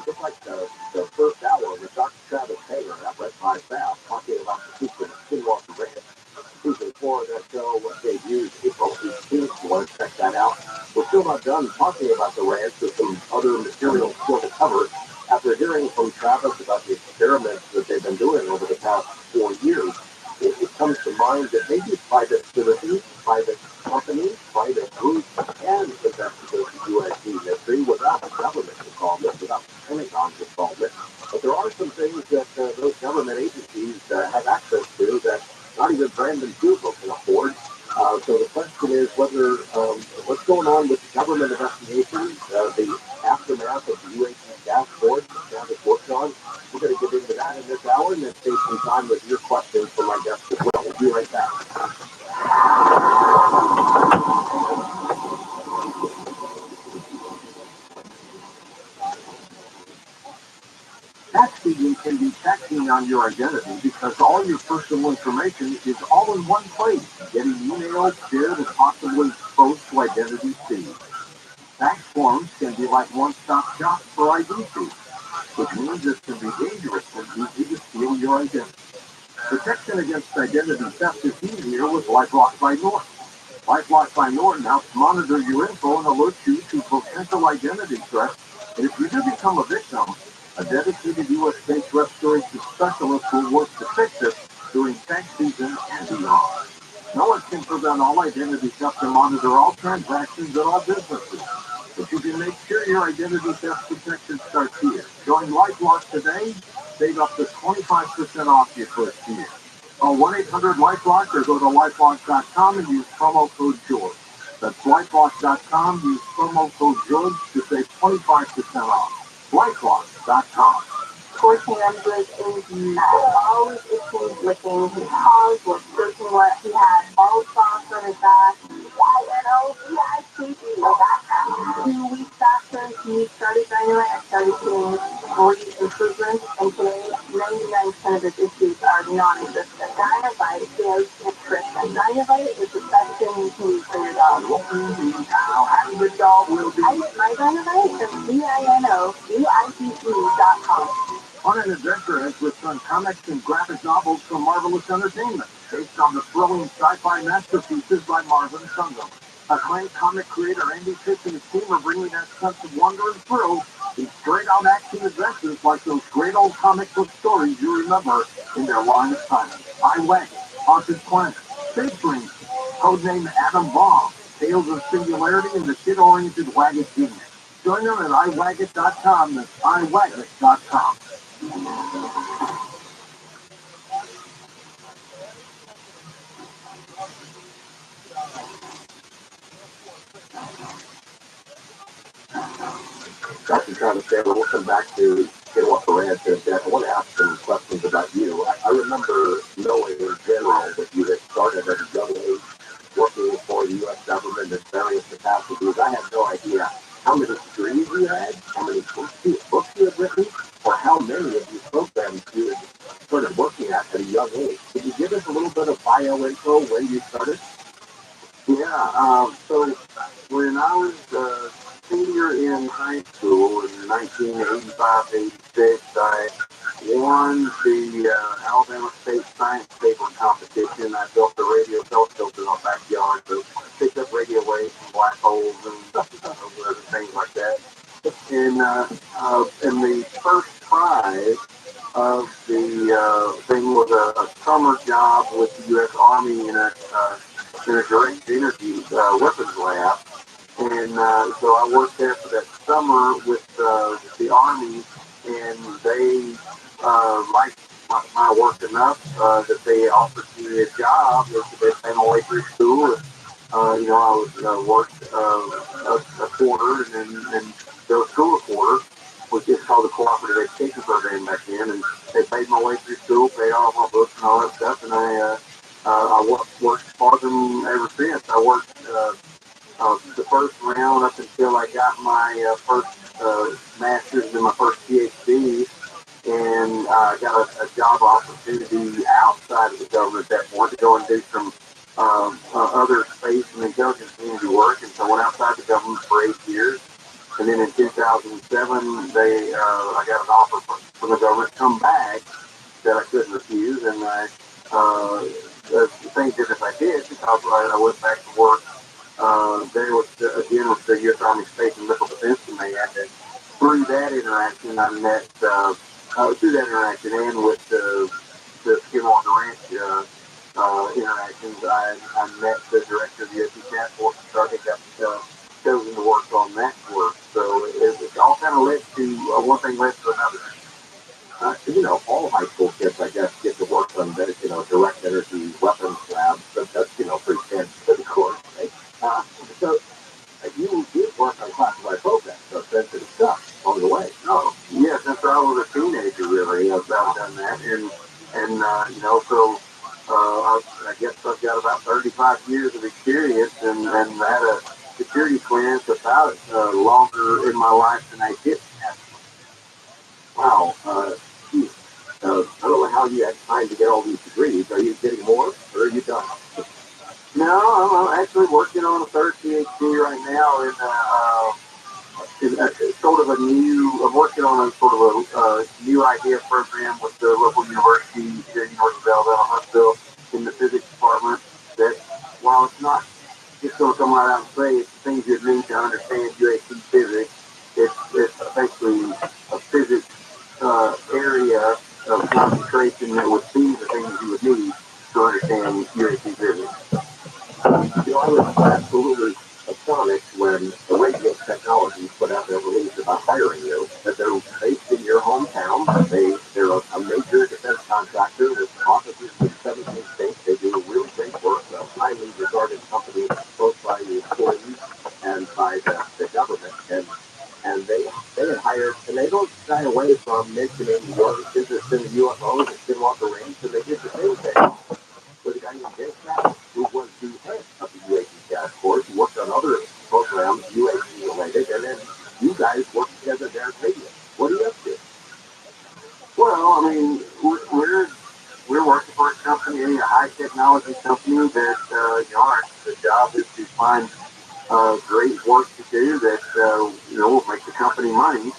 Just like the first hour with Dr. Travis Taylor up at 5 South, talking about the secret of Skinwalker Ranch. Season 4 of that show was debuted April 18th. You want to check that out. We're still not done talking about the ranch. There's some other material still to cover. Travis, about the experiments that they've been doing over the past 4 years, it comes to mind that maybe private citizens, private companies, private groups can investigate the UAP mystery without the government's involvement, without the Pentagon's involvement. But there are some things that those government agencies have access to that not even Brandon Google can afford. So the question is whether what's going on with the government investigations, the aftermath of the UAP dashboard that Travis worked on. We're going to get into that in this hour and then take some time with your questions for my guests as well. We'll be right back. Tax season can be taxing on your identity because all your personal information is all in one place, getting emailed, shared, and possibly exposed to identity thieves. Tax forms can be like one-stop shop for ID thieves, which means it can be dangerous and easy to steal your identity. Protection against identity theft is easier with LifeLock by Norton. LifeLock by Norton helps monitor your info and alert you to potential identity threats. And if you do become a victim, a dedicated U.S.-based restoration specialist will work to fix it during tax season and beyond. No one can prevent all identity theft and monitor all transactions at all businesses. But you can make sure your identity theft protection starts here. Join LifeLock today. Save up to 25% off your first year. Call 1-800-LifeLock or go to LifeLock.com and use promo code George. That's LifeLock.com. Use promo code George to save 25% off. LifeLock.com. 14 numbers is not always itching, licking. His paws were searching what he had. Bald spots on his back. creepy. Like that. 2 weeks after he started Dynamite, I started seeing 40 improvements, and today 99% of his issues are non-existent. Dynamite is nutrition. Dynamite is the best thing you can use for your dog. How the dog will be. I get my Dynamite from DINOVITE.com. On an adventure as with some comics and graphic novels from Marvelous Entertainment, based on the thrilling sci-fi masterpieces by Marvin Sundrum. Acclaimed comic creator Andy Pitts and his team are bringing that sense of wonder and thrill in straight-out action adventures like those great old comic book stories you remember in their line of silence. I Wagon, Haunted Planet, Space Rangers, codename Adam Bomb, Tales of Singularity, and the kid-oriented Wagon Genius. Join them at iWaggit.com. That's iWaggit.com. Dr. Travis Taylor, we'll come back to get what Moran said. I want to ask some questions about you. I remember knowing in general that you had started at a young age working for the U.S. government in various capacities. I had no idea how many degrees you had, how many books you had written, or how many of these programs you had started working at a young age. Could you give us a little bit of bio info when you started? Yeah, so when I was senior in high school in 1985-86, I won the Alabama State Science Paper competition. I built a radio telescope in our backyard to pick up radio waves from black holes and things like that. And the first prize of the thing was a summer job with the U.S. Army in a direct energy weapons lab. And so I worked there for that summer with the Army, and they liked my work enough that they offered me a job. They sent my way through school. And, I worked a quarter and go through a quarter, which is called the Cooperative Education Program back then. And they paid my way through school, paid all my books and all that stuff. And I worked for them ever since. I worked the first round up until I got my first master's and my first PhD, and got a job opportunity outside of the government at that point to go and do some other space and intelligence community work. And so I went outside the government for 8 years. And then in 2007, I got an offer from the government to come back that I couldn't refuse. And the things that if I did, because I went back to work there with the U.S. Army Space and Missile Defense Command, and through that interaction, I met through that interaction and with the Skinwalker Ranch interactions, I met the director of the USC Task Force, so I think I chosen to work on that work. So it all kind of led to one thing led to another. All high school kids, I guess, get to work on the, direct energy weapons labs, but that's, pretty standard, of course, right? So you did work on classified programs, so sensitive stuff on the way. Oh, yeah, since I was a teenager, really, I've done that, I guess I've got about 35 years of experience, and I had a security clearance about longer in my life than I did have. Wow, geez. I don't know how you had time to get all these degrees. Are you getting more, or are you done? No, I'm actually working on a third PhD right now, and it's sort of I'm working on a sort of a new idea program with the local university here at University of Alabama Huntsville in the physics department that, while it's not just going to come right out and say it's the things you need to understand UAC physics, it's basically a physics area of concentration that would be the things you would need to understand UAC physics. I was absolutely astonished when the radio technology put out their release about hiring you, that they're based in your hometown. They're a major defense contractor with offices in 17 states. They do really great work, a highly regarded company, both by the employees and by the government. And they had hired, and they don't shy away from mentioning your interest in UFOs and Skinwalker Range, and they did the same thing with a guy named Jake Travis, who was the head of the UAC task force, worked on other programs UAC related, and then you guys worked together there at radio. What are you up to? Well, I mean, we're working for a company, a high technology company that our job is to find great work to do that will make the company money.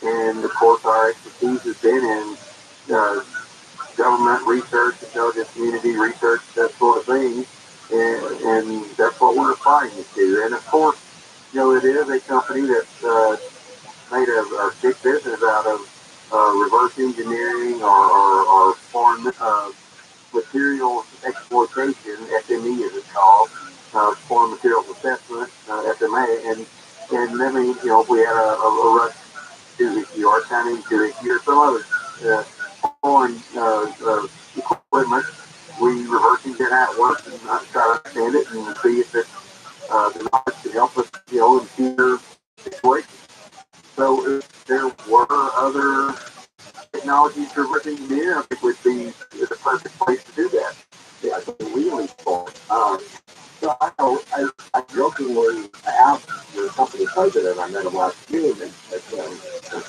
And of course, our expertise has been in government research, intelligence community research, that sort of thing. And that's what we're applying it to. And of course, it is a company that's made a big business out of reverse engineering or foreign materials exploitation, FME as it's called, foreign materials assessment, FMA. And I mean, if we had a rush to the our timing to the or some other foreign equipment, we reverse engineer how it works and try to understand it and see if the knowledge can help us, in future situations. So if there were other technologies for reverse engineering, I think would be the perfect place to do that. Yeah, it's really fun. So I jokingly asked the company president, I met him last June, and that's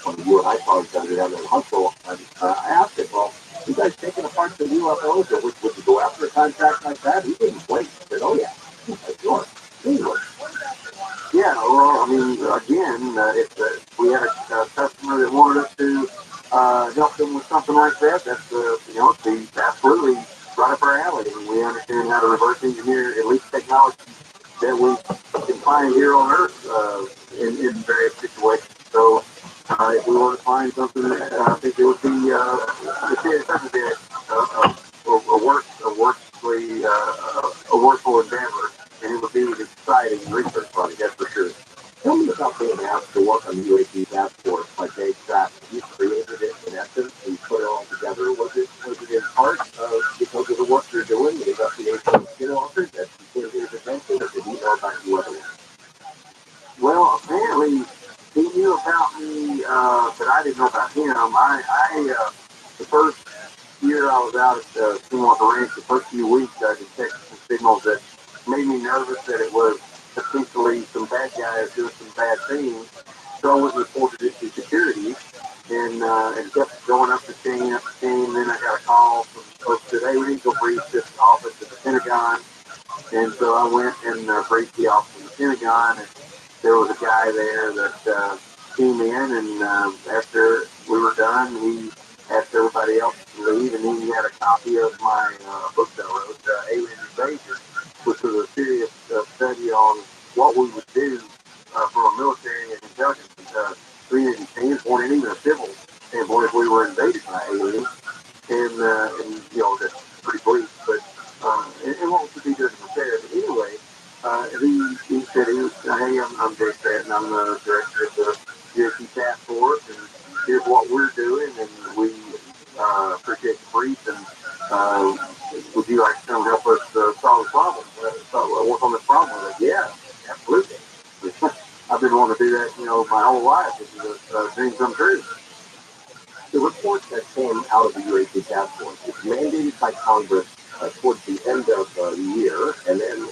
when you and I talked about it down in Huntsville, and I asked him, well, you guys taking apart the UFOs, or would you go after a contract like that? He didn't wait. He said, oh yeah, sure. Anyway. Yeah, well, I mean, again, if we had a customer that wanted us to help them with something like that, that's, it's absolutely right up our alley. And we understand how to reverse engineer at least technology that we can find here on Earth in various situations. So if we want to find something, I think it would be a workful endeavor, and it would be an exciting research project, that's for sure. Tell me about being asked to work on the UAP task force by Jake Travis. You created it in essence, and you put it all together. Was it in part because of the work you're doing, the investigation of Skinwalker, that you came his attention, or did he know about you otherwise? Well, apparently he knew about me, but I didn't know about him. The first year I was out at Skinwalker Ranch, the first few weeks, I detected some signals that made me nervous that it was potentially some bad guys doing some bad things. So I was reported it to security and kept going up the chain. Then I got a call from folks that, hey, we need to go brief this office at the Pentagon. And so I went and briefed the office in the Pentagon, and there was a guy there that came in, and after we were done, he asked everybody else to leave, and he had a copy of my book that I wrote, Alien Invasion, which was a serious study on what we would do from a military and intelligence community standpoint, and even a civil standpoint, if we were invaded asked for it, and here's what we're doing, and we appreciate the brief, and would you like to come help us solve the problem? Work on this problem? Like, yeah, absolutely. I've been wanting to do that, my whole life. This is a dream come true. The report that came out of the UAP task force is mandated by Congress towards the end of the year, and then,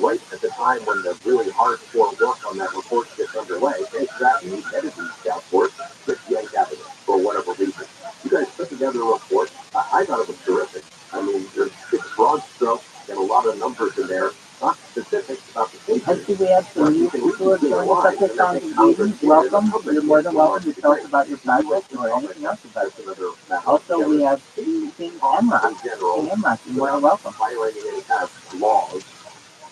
right at the time when the really hardcore work on that report gets underway, it's that new editing task force gets yanked out of it for whatever reason. You guys put together a report. I thought it was terrific. I mean, there's broad strokes and a lot of numbers in there, not specifics about the cases. I see we have some new people who are joining us at this time. Welcome. You're more than welcome to tell us about your project or anything else about it. Also, we have King Emrach. King Emrach, you're more than welcome. Violating any kind of laws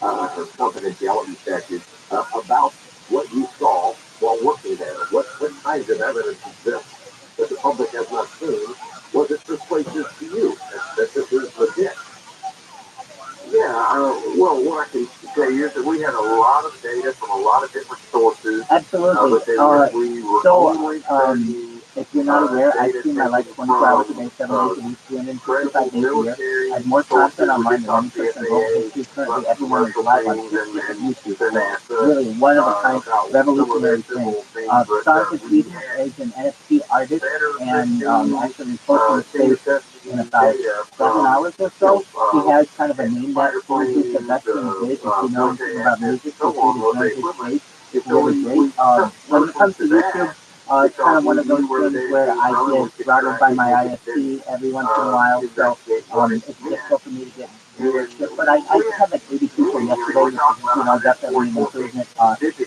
or confidentiality statutes about what you saw while working there. What kinds of evidence exists that the public has not seen? Was it persuasive to you that this is legit? Yeah, well, what I can tell you is that we had a lot of data from a lot of different sources. Absolutely. If you're not aware, I stream my life 24 hours a day, 7 days a week, 365 days a year. I have more content online than any person in global history. Currently, everyone is live on YouTube. So, really, one of a kind, revolutionary thing. Started with Sweden as an NFT artist, and actually posting the space in about 7 hours or so. He has kind of a name that is the best in the biz. If you know anything about music, so please join his space. It's really great. When it comes to YouTube, it's kind of one of those things where I get throttled by my ISP every once in a while, so it's difficult for me to get viewership. But I just have like 80 people yesterday, which is, definitely an improvement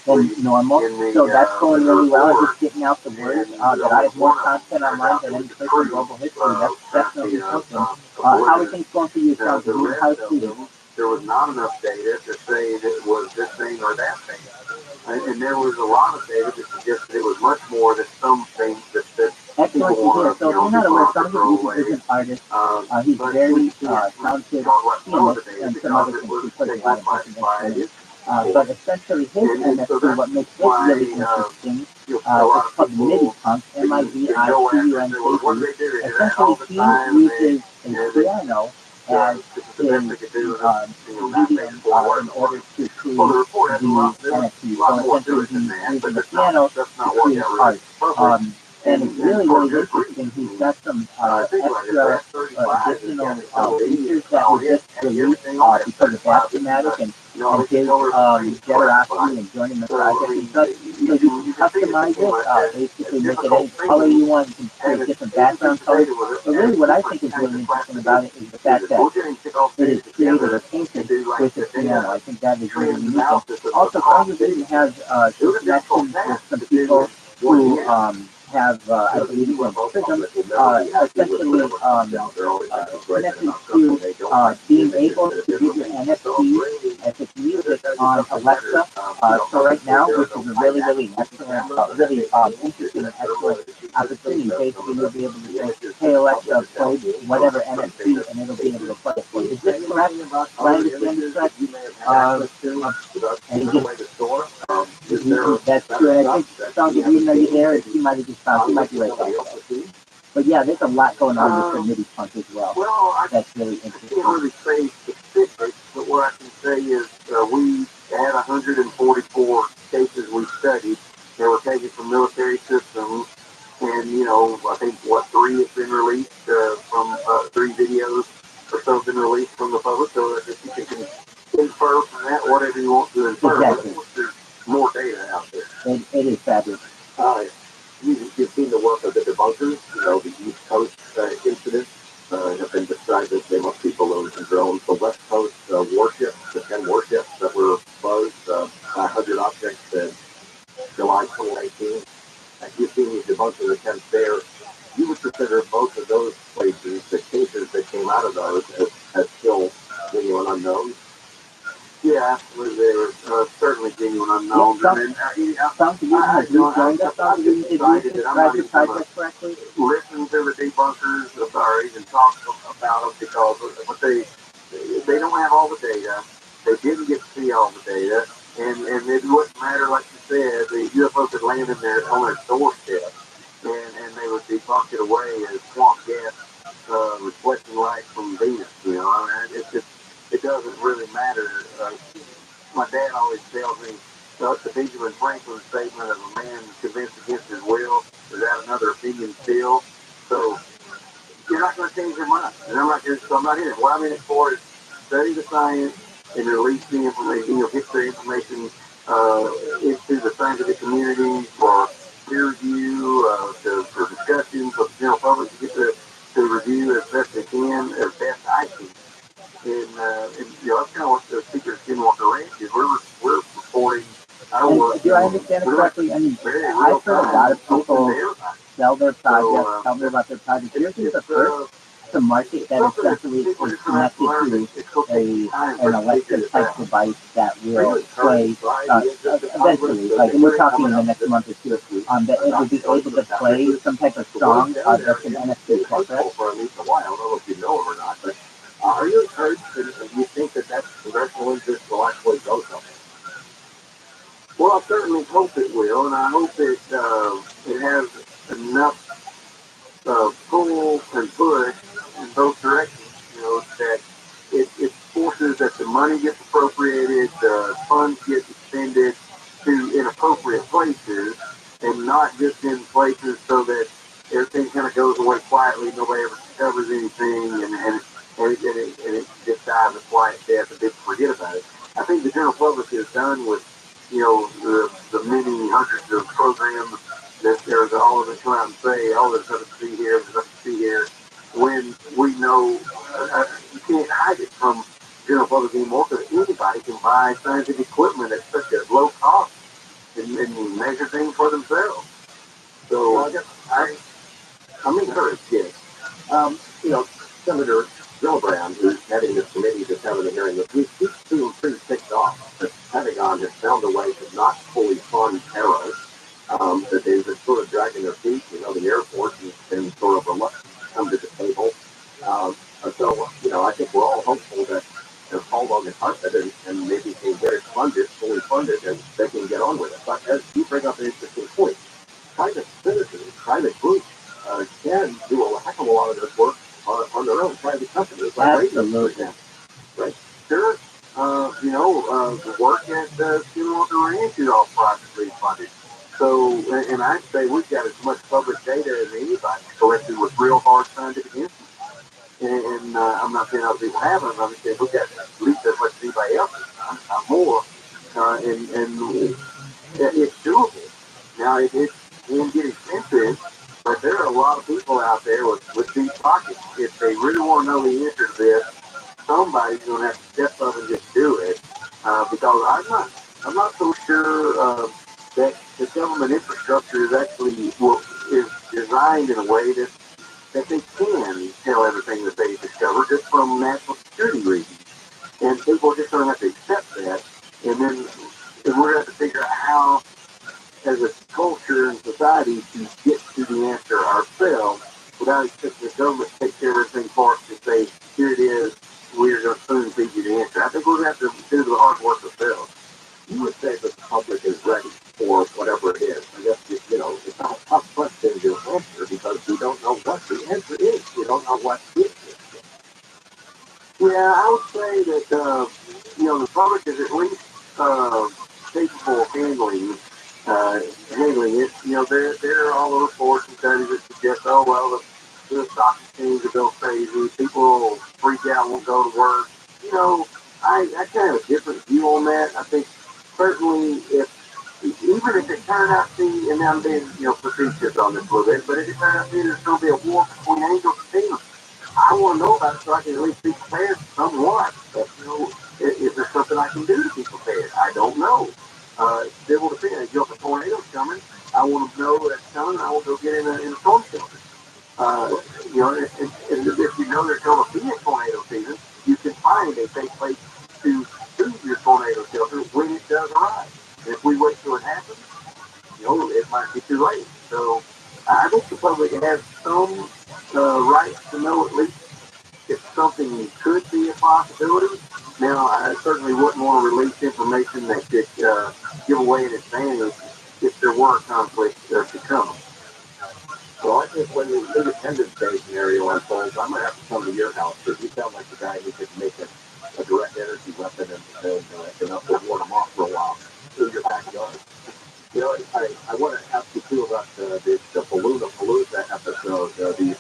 than normal. So that's going really well. I'm just getting out the word that I have more content online than any person in global history. That's definitely something. How are things going for you, Sean? How's Sweden? There was not enough data to say that it was this thing or that thing. And there was a lot of data that suggested it was much more than some things that excellent to hear. So if you're not aware, Sean is an artist. He's very talented pianist and some other things. He plays a lot of different instruments. But essentially his NFT, what makes it really interesting, it's called MIDI Punk, MIDIPUNK. Essentially he uses a piano as his medium in order to create the NFT. So essentially he's using the piano to create art. And it's really, really interesting. He's got some extra additional features that were just released because of Aftermatic and his generosity and joining the project and such. So you can customize it, basically make it any color you want. You can create different background colors. But really what I think is really interesting about it is the fact that it is created or painted with the piano. I think that is really unique. Also, Congregation has some connections with some people who have, I believe, Prism, essentially connected to being able to do your NFT if it's music on Alexa. So right now, which is a really, really excellent, really interesting and excellent opportunity. Basically, you'll be able to say, hey Alexa, play whatever NFT, and it'll be able to play it for you. Is this correct? Do I understand this correct? And you just, that's true. And I think, Sean, even though you're there, you might have just found, you might be right back. But yeah, there's a lot going on with the MIDI Punk as well. That's really interesting. I can't really say specifics, but what I can say is we had 144 cases we studied. They were taken from military systems, and I think 3 have been released from 3 videos or so have been released from the public, so that you can infer from that whatever you want to infer. Exactly. There's more data out there. It is fabulous. You've seen the work of the debunkers, the East Coast incidents have been described as they must be balloons and drones. The West Coast warships, the 10 warships that were buzzed, 100 objects in July 2019. You've seen these debunkers attempts there. You would consider both of those places, the cases that came out of those, as still genuine unknowns? Yeah, absolutely. They were certainly genuine unknowns. Sounds good. Have you joined us on the describe your project correctly? Listen to the debunkers, or even talk about them, because they don't have all the data. They didn't get to see all the data, and it wouldn't matter, like you said, the UFO could land in their on their doorstep, and they would be bumped away as swamp gas, reflecting light from Venus. You know, I mean, it doesn't really matter. My dad always tells me the Benjamin Franklin statement of a man convinced against his will without another opinion still. So you're not going to change your mind. And I'm not in it. What I'm in it for is study the science and release the information, get the information into the scientific community for peer review, for discussion, for the general public to get to review as best they can, as best I can. And that's kind of what the secret of Skinwalker Ranch is. We're reporting our work. Do I understand it correctly? I mean, I've heard a lot of people sell their projects, tell me about their projects. Yours is the first to market that essentially is connected to an electric type device that will play eventually, like, and we're talking in the next month or two, that it will be able to play some type of song that's an NFC, correct? I don't know if you know it or not, but are you encouraged? Do you think that that's congressional interest will actually go somewhere? Well, I certainly hope it will, and I hope it has enough pull and push in both directions. That it forces that the money gets appropriated, the funds get expended to inappropriate places, and not just in places so that everything kind of goes away quietly, nobody ever discovers anything, and it just dies a quiet death and people forget about it. I think the general public is done with, the many hundreds of programs that there's all of it come out and say, oh, there's nothing to see here, there's nothing to see here, when we know you can't hide it from general public anymore because anybody can buy scientific equipment at such a low cost and measure things for themselves. So I'm encouraged, yes. Senator Gillibrand, who's heading this committee that's having a hearing, he's feeling pretty ticked off that Pentagon has found a way to not fully fund terrorists, that they've been sort of dragging their feet. The Air Force has been sort of reluctant to come to the table. So, I think we're all hopeful that they're called on the carpet and maybe can get it funded, fully funded, and they can get on with it. But as you bring up an interesting point, private citizens, private groups can do a heck of a lot of this work on their own, private companies, like radio, for example. Right? Sure. The work at Skinwalker Ranch is all privately funded. So, and I'd say we've got as much public data as anybody collected with real hard scientific instruments. And I'm not saying other people haven't, I'm just saying we've got at least as much as anybody else, not more. And it's doable. Now, it can get expensive, but there are a lot of people out there with deep pockets. If they really want to know the answer to this, somebody's going to have to step up and just do it. Because I'm not so sure that the government infrastructure is actually is designed in a way that they can tell everything that they discover just from national security reasons. And people are just going to have to accept that. And then we're going to have to figure out how, as a culture and society, to get to the answer ourselves without expecting the government to take care of everything for us and say, here it is, we're going to soon feed you the answer. I think we're going to have to do the hard work ourselves. You would say that the public is ready for whatever it is. I guess, it's not a tough question to answer because we don't know what the answer is. We don't know what it is. Yeah, I would say that, the public is at least capable of handling it. There are all the reports and studies that suggest, the stock exchange will go crazy. People freak out, won't go to work. I kind of have a different view on that. I think certainly even if it turned out to be, and I'm being, facetious on this a little bit, but if it turned out to be there's going to be a war between angels and demons, I want to know about it so I can at least be prepared somewhat. But, is there something I can do to be prepared? I don't know. It will depend. If a tornado's coming, I want to know that's coming. I will go get in a storm shelter. And if you know there's going to be a tornado season, you can find a safe place to your tornado shelter when it does arrive. And if we wait till it happens, it might be too late. So I think the public has some right to know at least if something could be a possibility. Now, I certainly wouldn't want to release information that could give away an advantage if there were conflicts to come. So I think when the Independence Day scenario unfolds, I might have to come to your house because you sound like the guy who could make a direct energy weapon and ward them off for a while through your backyard. You know, I want to ask you too about the Palooza episode, these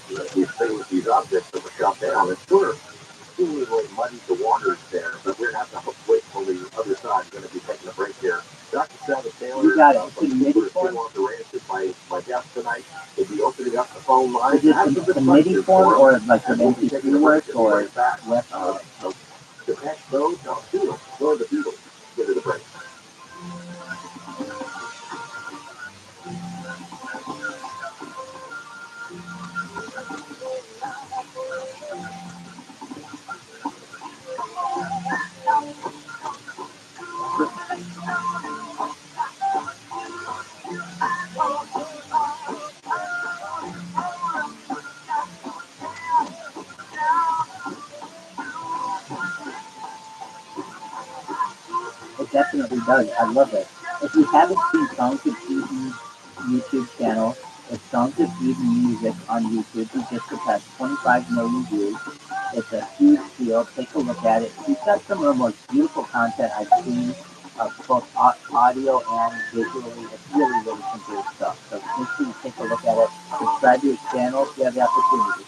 things, these objects that were shot down. It's sort of seemingly muddied the waters there, but we're going to have to wait till the other side. We're going to be taking a break here. Dr. Travis Taylor, You got it. from Super on the Ranch is my guest tonight. We'll be opening up the phone line. Is it in MIDI form or like an MP3 work or what? The next those, Beatles. Go to the Beatles. Get it a break. It definitely does. I love it. If you haven't seen Songs of Eden's YouTube channel, it's Songs of Eden Music on YouTube. He just surpassed 25 million views. It's a huge deal. Take a look at it. He's got some of the most beautiful content I've seen, both audio and visually. It's really, really some great stuff. So make sure you take a look at it. Subscribe to his channel if you have the opportunity.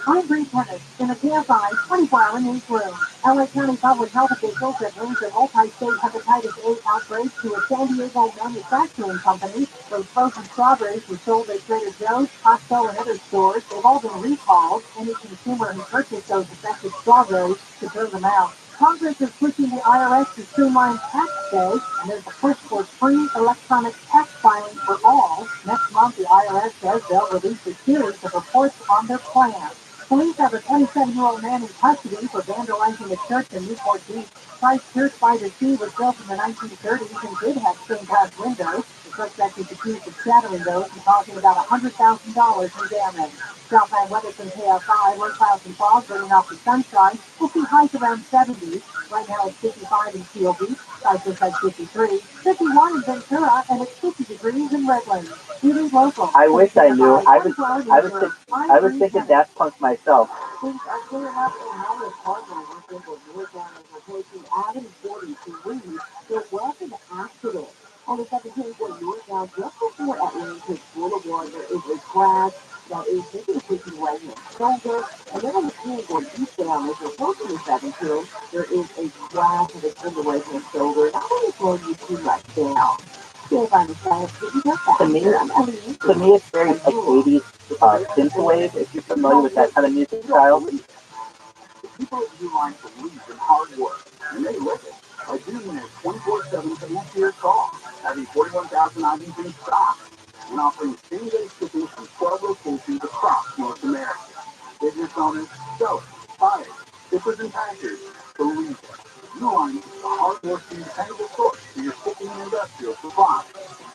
I'm Bree Pettis in a PSI 24-hour newsroom. LA County public health officials have linked a multi-state hepatitis A outbreak to a San Diego manufacturing company. Those frozen strawberries were sold at Trader Joe's, Costco, and other stores. They've all been recalled. Any consumer who purchased those affected strawberries should turn them out. Congress is pushing the IRS to streamline tax day, and there's a push for free electronic tax filing for all. Next month, the IRS says they'll release a series of reports on their plan. Police have a 27-year-old man in custody for vandalizing a church in Newport Beach. Christ Church by the Sea was built in the 1930s and did have stained glass windows. The suspect is accused of shattering those and causing about $100,000 in damage. Southland weather from KFI, low clouds and fog burning off the sunshine. We'll see highs around 70. Right now it's 55 in Seal Beach, Cypress at 53, 51 in Ventura, and it's 50 degrees in Redlands. Even local. I wish I knew. I was thinking Daft Punk myself. Things are clearing up in Howard Harbor. Residents of Newtown is replacing Adam 43. There was an accident on the 17th floor Newtown just before Atlantic Boulevard. There is a crash that is taking a pushing right in the shoulder. And then on the 10th floor eastbound, as you're approaching the 7th, there is a crash that is in the right hand shoulder. Not only slowing you too much down. To me, it's very like 80s synthwave. If you're familiar with that kind of music style. People do like to believe in hard work, and they live it by doing their 24/7 connect-year call, having 41,000 items in stock, and offering same-day shipping from 12 locations across North America. Business owners, sellers, buyers, shippers, and packers believe it. Uline is the hard-working, dependable source for your shipping and industrial supplies.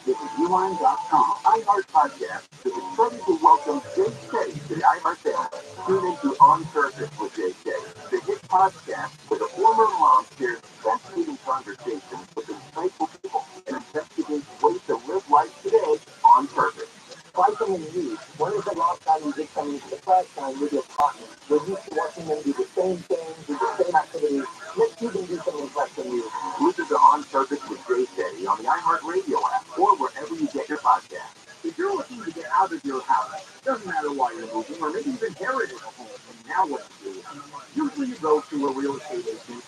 Visit uline.com. iHeart Podcast is excited to welcome Jay K to the iHeart family. Tune into On Purpose with Jay K, the hit podcast where the former mom shares fascinating conversations with insightful people and investigates ways to live life today on purpose. Try something new. When is the last time you did something for the first time with your partner? We're used to watching them do the same thing, do the same activities. Let's see them do something fresh and new. Listen to On Purpose with Jay K on the iHeart Radio app or wherever you get your podcast. If you're looking to get out of your house, doesn't matter why you're moving, or maybe you've inherited a home and now what do you do? Usually you go to a real estate agent,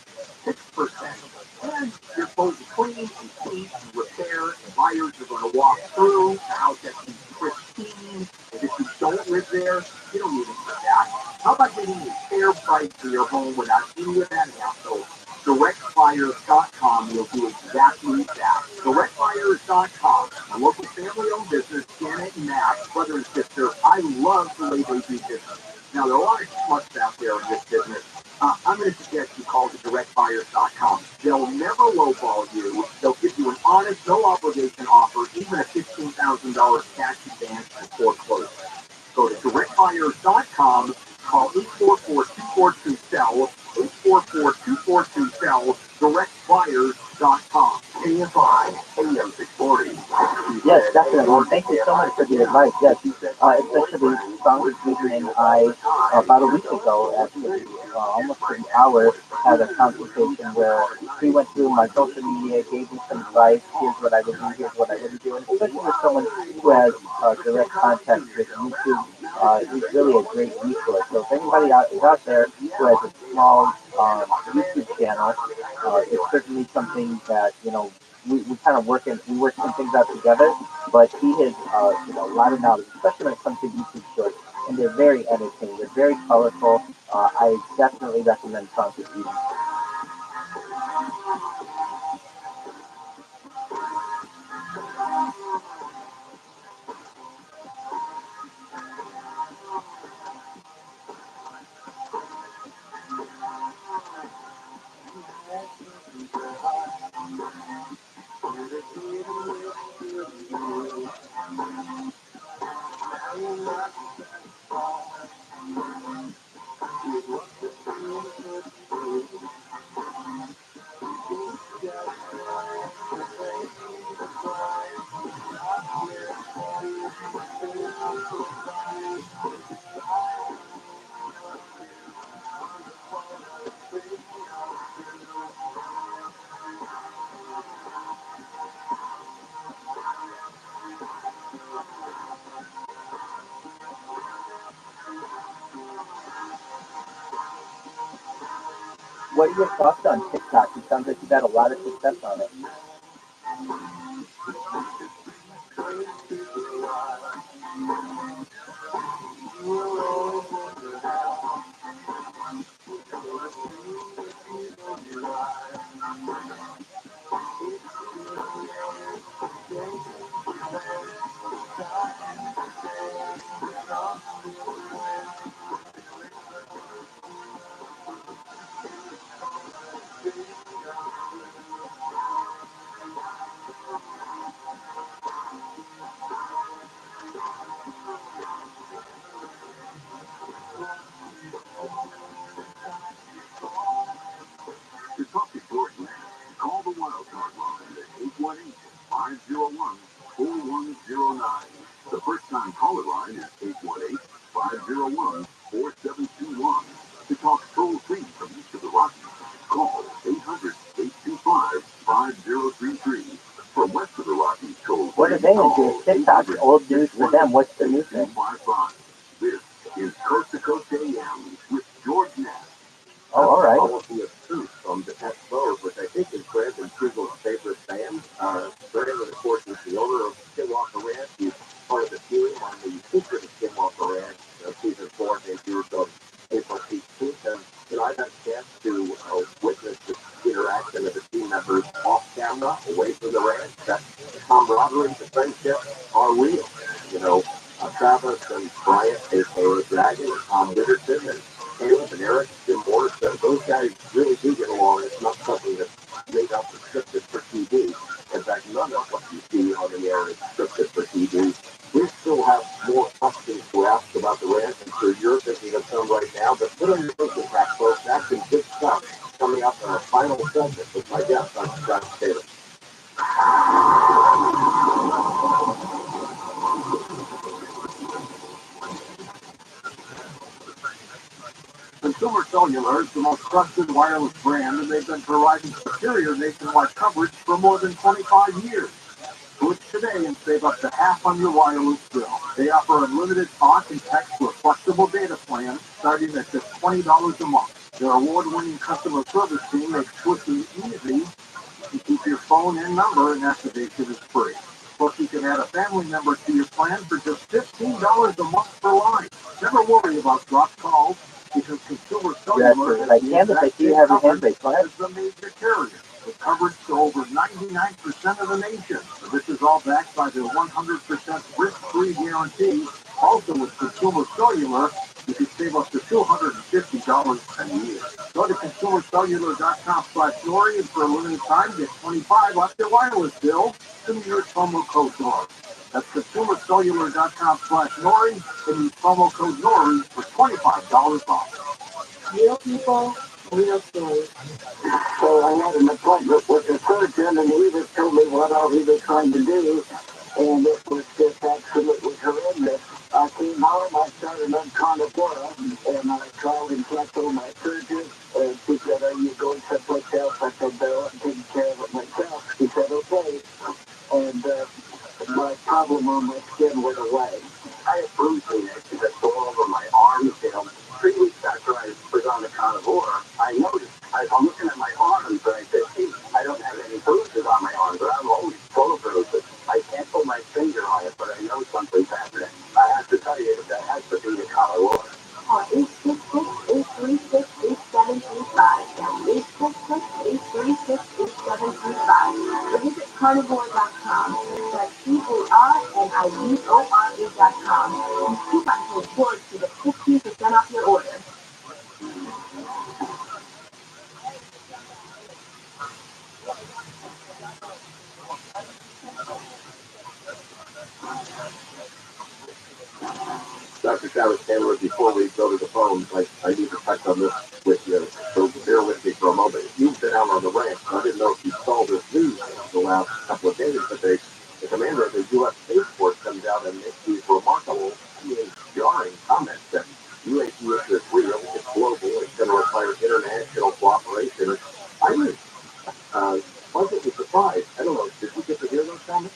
6%. And you're supposed to clean and keep and repair, and buyers are going to walk through the house that is pristine. And if you don't live there, you don't need it for that. How about getting a fair price for your home without any of that hassle? DirectBuyers.com will do exactly that. DirectBuyers.com, a local family-owned business, Janet and Matt, brother and sister, I love the way they do business. Now, there are a lot of schmucks out there in this business. I'm going to suggest you call the directbuyers.com. They'll never lowball you. They'll give you an honest, no obligation offer, even a $15,000 cash advance before closing. Go to directbuyers.com, call 844-242-SELL, 844-242-SELL, directbuyers.com. KFI, AM 640. Yes, definitely. Thank you so much for the advice. Yes, especially founders Ethan and I about a week ago, actually, almost an hour, had a consultation where he went through my social media, gave me some advice. Here's what I would do. Here's what I wouldn't do. And especially with someone who has direct contact with YouTube, is really a great resource. So if anybody is out there who has a small YouTube channel, it's certainly something that we kind of work some things out together. But he has a lot of knowledge, especially when it comes to YouTube shorts, and they're very entertaining. They're very colorful. I definitely recommend Francis Eden. What are your thoughts on TikTok? It sounds like you've had a lot of success on it. To talk to George Mack, call the Wild Card line at 818-501-4109. The first-time caller line is 818-501-4721. To talk toll-free from each of the Rockies, call 800-825-5033. For west of the Rockies, toll-free. What are they into? TikTok's old news for them. What's the new thing? This is Coast to Coast AM with George Mack. Oh, all right. Policy of truth from the Expos, which I think is Greg and Triggle's favorite band. Greg, of course, is the owner of Skinwalker Ranch. He's part of the team on the secret of Skinwalker Ranch, season 4, debuted on April 18th. And, I've had a chance to witness the interaction of the team members off camera, away from the ranch. That camaraderie, the friendship are real. Travis and Bryant, aka Dragon, and Tom Witherton, and Caleb and Eric, Jim Morrison, those guys really do get along. It's not something that's made up and scripted for TV. In fact, none of what you see on the air is scripted for TV. We still have more questions to ask about the ranch. I'm sure you're thinking of some right now, but put on your thinking hat, folks. That's some good stuff coming up in our final segment with my guest on Travis Taylor. Consumer Cellular is the most trusted wireless brand, and they've been providing superior nationwide coverage for more than 25 years. Switch today and save up to half on your wireless bill. They offer unlimited talk and text with flexible data plans starting at just $20 a month. Their award-winning customer service team makes switching easy. You keep your phone and number, and activation is free. Plus, you can add a family member to your plan for just $15 a month per line. Never worry about dropped calls, because Consumer Cellular I see you have your hand raised. Go ahead. is the major carrier with coverage to over 99% 99% of the nation. This is all backed by the 100% risk-free guarantee. Also with Consumer Cellular, you can save up to $250 a year. Go to consumercellular.com/Nori and for a limited time get 25 off your wireless bill and use promo code NORI. That's consumercellular.com/Nori and use promo code NORI for $25 off. Real people, real stories. So I had an appointment with the surgeon, and he just told me what all he was trying to do, and it was just absolutely horrendous. I came home, I started on carnivora, and I called and canceled my surgery, and she said, "Are you going someplace else?" I said, "No, I'm taking care of it myself." She said, "Okay," and my problem on my skin went away. I had bruising that go over my arms, 3 weeks after I was on the carnivora, I noticed, I'm looking at my arms, and I said, "Hey, I don't have any bruises on my arms, but I'm always full of bruises. I can't put my finger on it, but I know something's happening." I have to tell you that has to be the carnivora. 866-836-8735. That's 866-836-8735. Or visit carnivore.com. That's CARNIVORE.com. And coupon code forward to get 15% off your order. Dr. Travis Taylor, before we go to the phone, I need to touch on this with you, so bear with me for a moment. You've been out on the ranch. I didn't know if you saw this news the last couple of days, but the commander of the U.S. Space Force comes out and makes these remarkable, jarring comments that UAP is real, it's global, it's going to require international cooperation. I was pleasantly surprised. I don't know, did you get to hear those comments?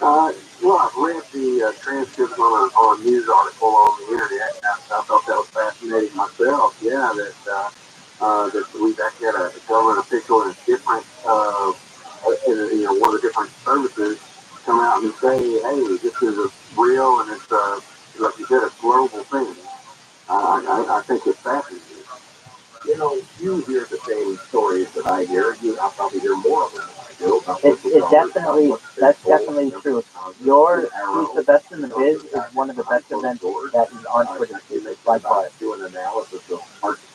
Well, I've read the transcripts on a news article on the internet. I thought that was fascinating myself. Yeah, that we've actually had a government official in a different, one of the different services come out and say, "Hey, this is real, and it's like you said, a global thing." I think it's fascinating. You hear the same stories that I hear. I'll probably hear more of them. That's definitely true. Your Who's the Best in the Biz is one of the best events that is on Twitter by far. Do an analysis of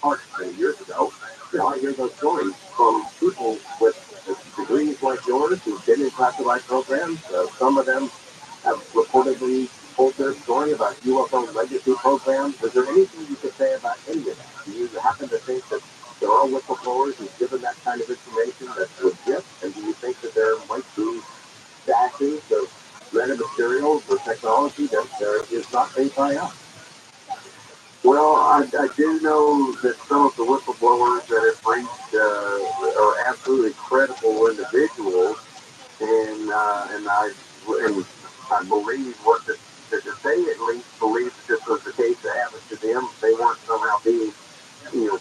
heart many years ago. I hear those stories from people with degrees like yours who've been in classified programs. Some of them have reportedly told their story about UFO legacy programs. Is there anything you could say about any of that? Do you happen to think that there are whistleblowers who've given that kind of information that's legit? And do you think that there might be statues of random materials or technology that is not made by us? Well, I do know that some of the whistleblowers that have reached are absolutely credible individuals, and I believe that they at least believe that this was the case that happened to them. They weren't somehow being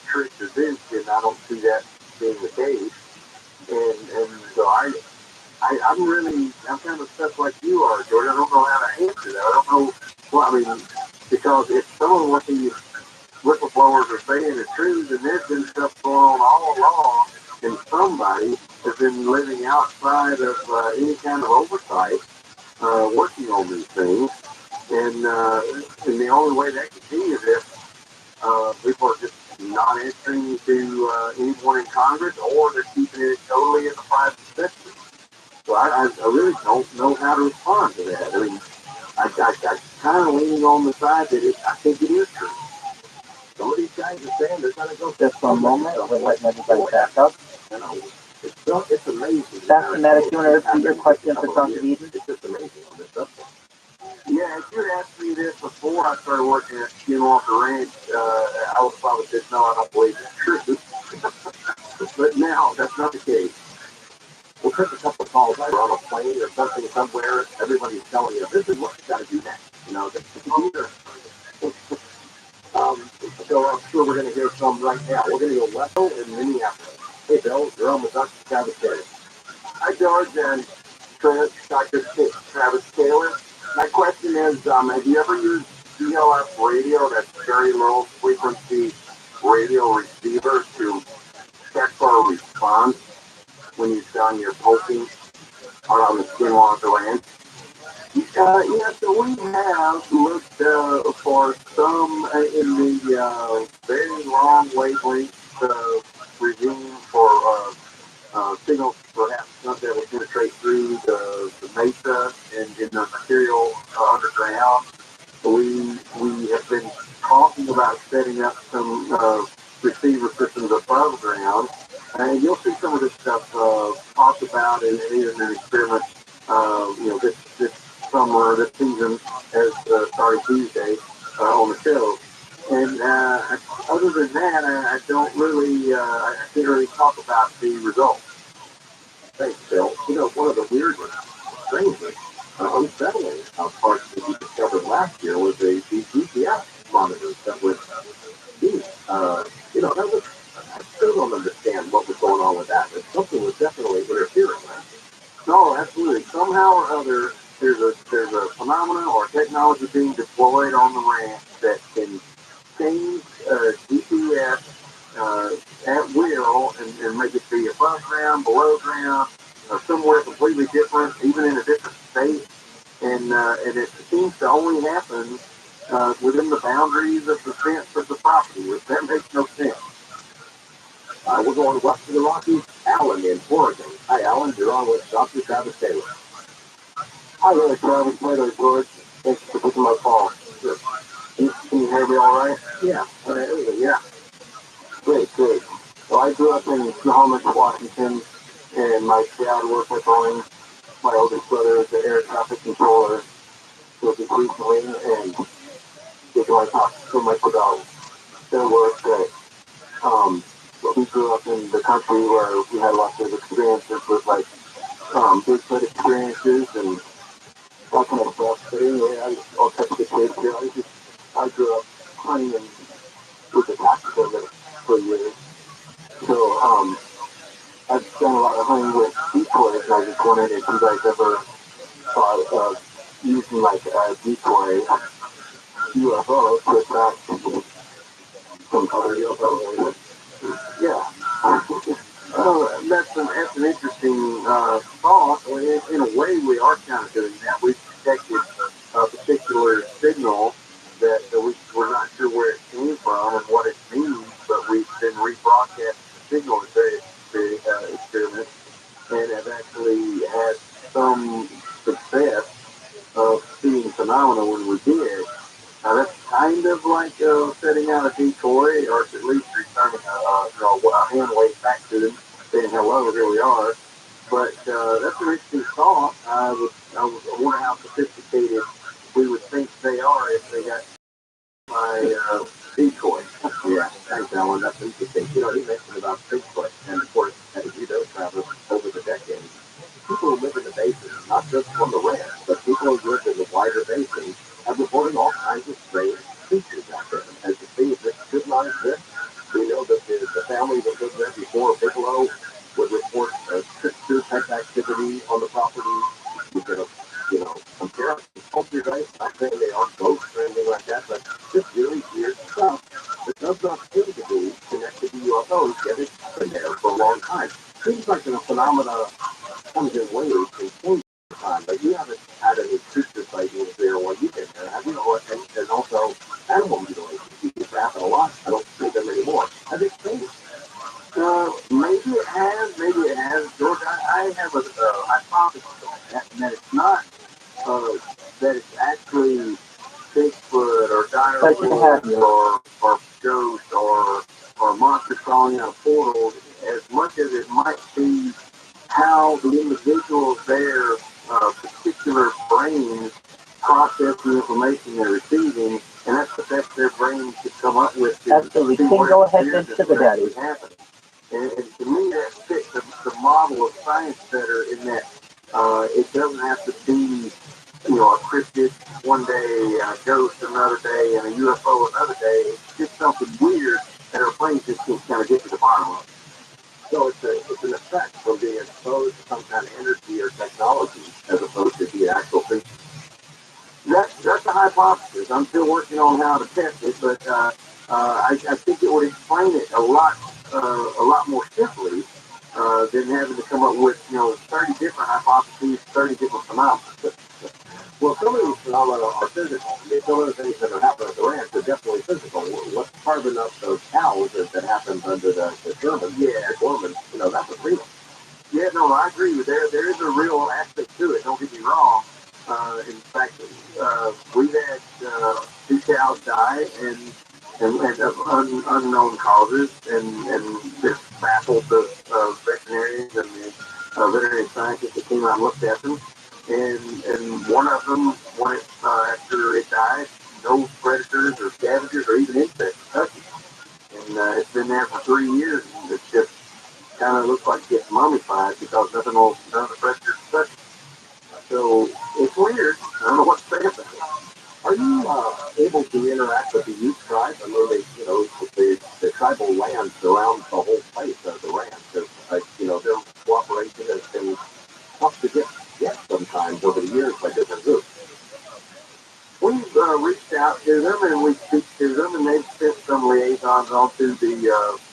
tricked or duped, and I don't see that being the case. And so I'm kind of stuck like you are, Jordan. I don't know how to answer that. I don't know. Well, because if some of what these whistleblowers are saying is true, then there's been stuff going on all along, and somebody has been living outside of any kind of oversight, working on these things, and the only way that could be is if people are just not answering to anyone in Congress, or they're keeping it totally in the private sector. So I really don't know how to respond to that. I kind of leaning on the side that I think it is true. Some of these guys are saying they're going to go. Just for a moment, we're letting everybody back up. It's amazing. Dr. Matt, if you want to repeat your question for Dr. Eden? It's just amazing on this subject. Yeah, if you'd asked me this before I started working at Skinwalker Ranch, I would probably say, no, I don't believe it's true. But now, that's not the case. We'll take a couple of calls. We're on a plane or something somewhere. Everybody's telling you, this is what you got to do next. The computer. So I'm sure we're going to hear some right now. We're going to go west in Minneapolis. Hey, Bill, you're on with Dr. Travis Taylor. Hi, George and Dr. Travis Taylor. My question is, have you ever used VLF radio, that's very low frequency radio receiver, to check for a response? when you've done your pulsing on the skinwalker land. Yeah, so we have looked for some in the very long wavelength regime for signals perhaps not that will penetrate through the mesa and in the material underground. We have been talking about setting up some receiver systems above ground, and you'll see some of this stuff talked about in an experiment. This summer, this season, as starting Tuesday on the show. And other than that, I don't really, I can't really talk about the results. Thanks, Phil. One of the weirdest, strangest, unsettling parts that we discovered last year was the GPS monitors that was used. That was, I still don't understand what was going on with that, but something was definitely interfering with it. No, absolutely. Somehow or other, there's a phenomenon or technology being deployed on the ranch that can change GPS at will and make it be above ground, below ground, somewhere completely different, even in a different state. And it seems to only happen within the boundaries of the fence of the property, which that makes no sense. We're going west to the Rockies. Alan in Oregon. Hi, Alan. You're on with Dr. Travis Taylor. Hi there, Travis. Later, George. Thanks for taking my call. Sure. Can you hear me all right? Yeah. Yeah. Great. So I grew up in Snohomish, Washington, and my dad worked with Boeing. My oldest brother is the air traffic controller. So just recently, and didn't want to talk so much about their work, but we grew up in the country where we had lots of experiences with like Bigfoot experiences and all kind of stuff. But anyway, all types of kids here. I grew up hunting and with the tactical for years. So I've done a lot of hunting with decoys, and I just wondered if you guys ever thought of using like a decoy UFO to attract some other UFO. Yeah. That's an interesting thought. In a way, we are kind of doing that. We've detected a particular signal that we're not sure where it came from and what it means, but we've been rebroadcasting the signal in various experiments and have actually had some success of seeing phenomena when we did. That's kind of like setting out a decoy, or at least returning a hand wave back to them, saying hello, here we are. But that's an interesting thought. I wonder how sophisticated we would think they are if they got my decoy. Yeah, thanks, Alan. That's interesting. He mentioned about Bigfoot, and of course, as you know, Travis, over the decades, people who live in the basin, not just on the ranch, but people who live in the wider basin, have reported all kinds of strange creatures out there. As you see, this could not exist. We know that the family that lived there before Bigelow would report trickster type activity on the property. You can, compare poltergeists. Not saying they are ghosts or anything like that, but just really weird stuff that does not seem to be connected to UFOs, yet it's been there for a long time. Seems like a phenomena comes in waves and changes over time, but you haven't had any creature sightings there while you've been there, have you? And also animal mutilations. You used to happen a lot. I don't see them anymore. Have they changed? Maybe it has. George, I have a hypothesis on that, and that it's not that it's actually Bigfoot or dire or ghost or monster crawling out of portals, as much as it might be how the individuals there particular brains process the information they're receiving, and that's the best their brains could come up with. Absolutely. Can go ahead and sugar daddy. And to me, that fits the model of science better in that it doesn't have to be, a cryptid one day, a ghost another day, and a UFO another day. It's just something weird that our brains just can't kind of get to the bottom of. So it's an effect from being exposed to some kind of energy or technology as opposed to the actual thing. That's a hypothesis. I'm still working on how to test it, but I think it would explain it a lot more simply than having to come up with 30 different hypotheses, 30 different phenomena. Well, some of these phenomena are physical. Some of the things that are happening at the ranch are definitely physical. What's carving up those cows that happens under the German, Gorman, that was real. Yeah, no, I agree with that. There is a real aspect to it. Don't get me wrong. In fact, we've had 2 cows die and of unknown causes, and this baffled the veterinarians and the veterinary scientists that came out and looked at them. And one of them, after it died, no predators or scavengers or even insects touched it. And it's been there for 3 years. And it's just kind of looks like it gets mummified because none of the predators touch it. So it's weird. I don't know what to say about it. Are you able to interact with the Ute tribe? I mean, the tribal land surrounds the whole place of the ranch. Their cooperation has been tough to get sometimes over the years by different groups. We've reached out to them and we speak to them, and they've sent some liaisons onto the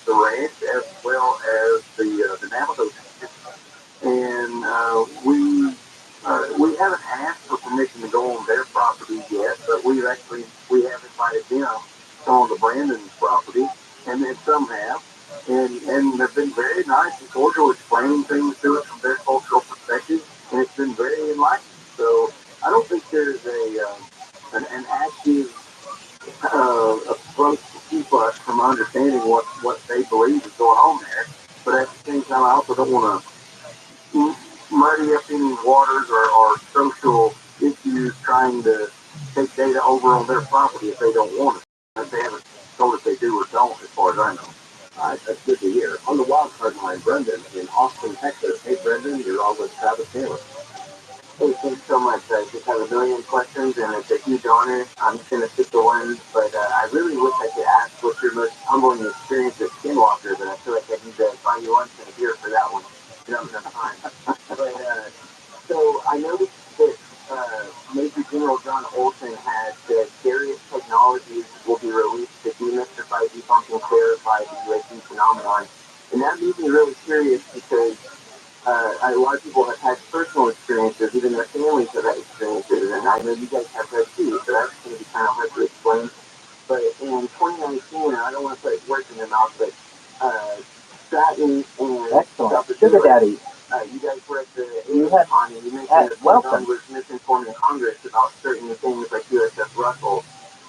ranch as well as the Navajo. And we haven't asked for permission to go on their property yet, but we have invited them on the Brandon's property, and then some have, and they've been very nice and cordial, explaining things to us from their cultural perspective, and it's been very enlightening. So I don't think there's an active approach to keep us from understanding what they believe is going on there, but at the same time, I also don't want to muddy up any waters or social issues trying to take data over on their property if they don't want it. If they haven't told us they do or don't, as far as I know. All right, that's good to hear. On the wild card line, Brendan in Austin, Texas. Hey, Brendan, you're on with Travis Taylor. Hey, thanks so much. I just have a million questions, and it's a huge honor. I'm just going to stick to one, but I really wish I could ask what's your most humbling experience as Skinwalker, but I feel like I need to buy you lunch and a beer for that one. You don't have time. But, so I noticed that Major General John Olson had that various technologies will be released to demystify, debunk, and clarify the UAP phenomenon. And that made me really curious because a lot of people have had personal experiences, even their families have had experiences, and I know you guys have that too, so that's going to be kind of hard to explain. But in 2019, I don't want to put words in their mouth, but Stratton and excellent. Sugar Daddy. You guys were at the con, and you mentioned that John was misinforming Congress about certain things like USS Russell,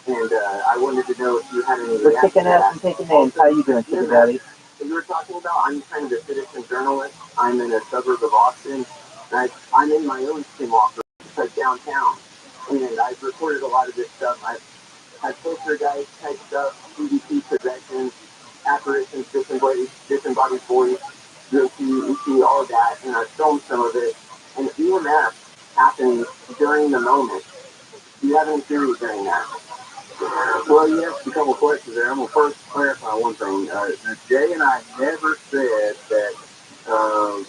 and I wanted to know if you had any. We're kicking ass and taking names. How you doing, Sugar Daddy? You were talking about, I'm kind of a citizen journalist. I'm in a suburb of Austin. And I'm in my own Skinwalker, like downtown, and I've recorded a lot of this stuff. I've had poster guys type stuff, CDP possessions, apparitions, disembodied voice, UAP, all of that, and I filmed some of it. And EMF happens during the moment. Do you have any theories during that? Well, you asked a couple of questions there. I'm going to first clarify one thing. Jay and I never said that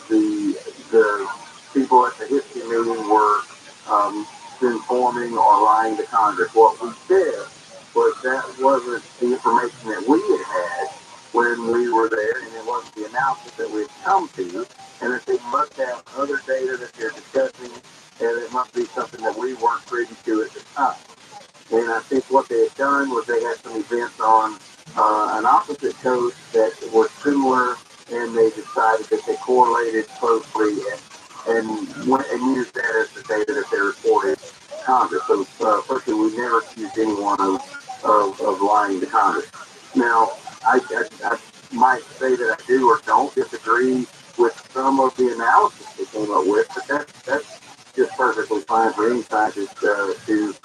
the people at the history meeting were informing or lying to Congress. What we said was that wasn't the information that we had when we were there, and it wasn't the analysis that we had come to, and that they must have other data that they're discussing, and it must be something that we weren't privy to at the time. And I think what they had done was they had some events on an opposite coast that were similar, and they decided that they correlated closely and used that as the data that they reported to Congress. So firstly, we never accused anyone of lying to Congress. Now, I might say that I do or don't disagree with some of the analysis they came up with, but that's just perfectly fine for any scientist to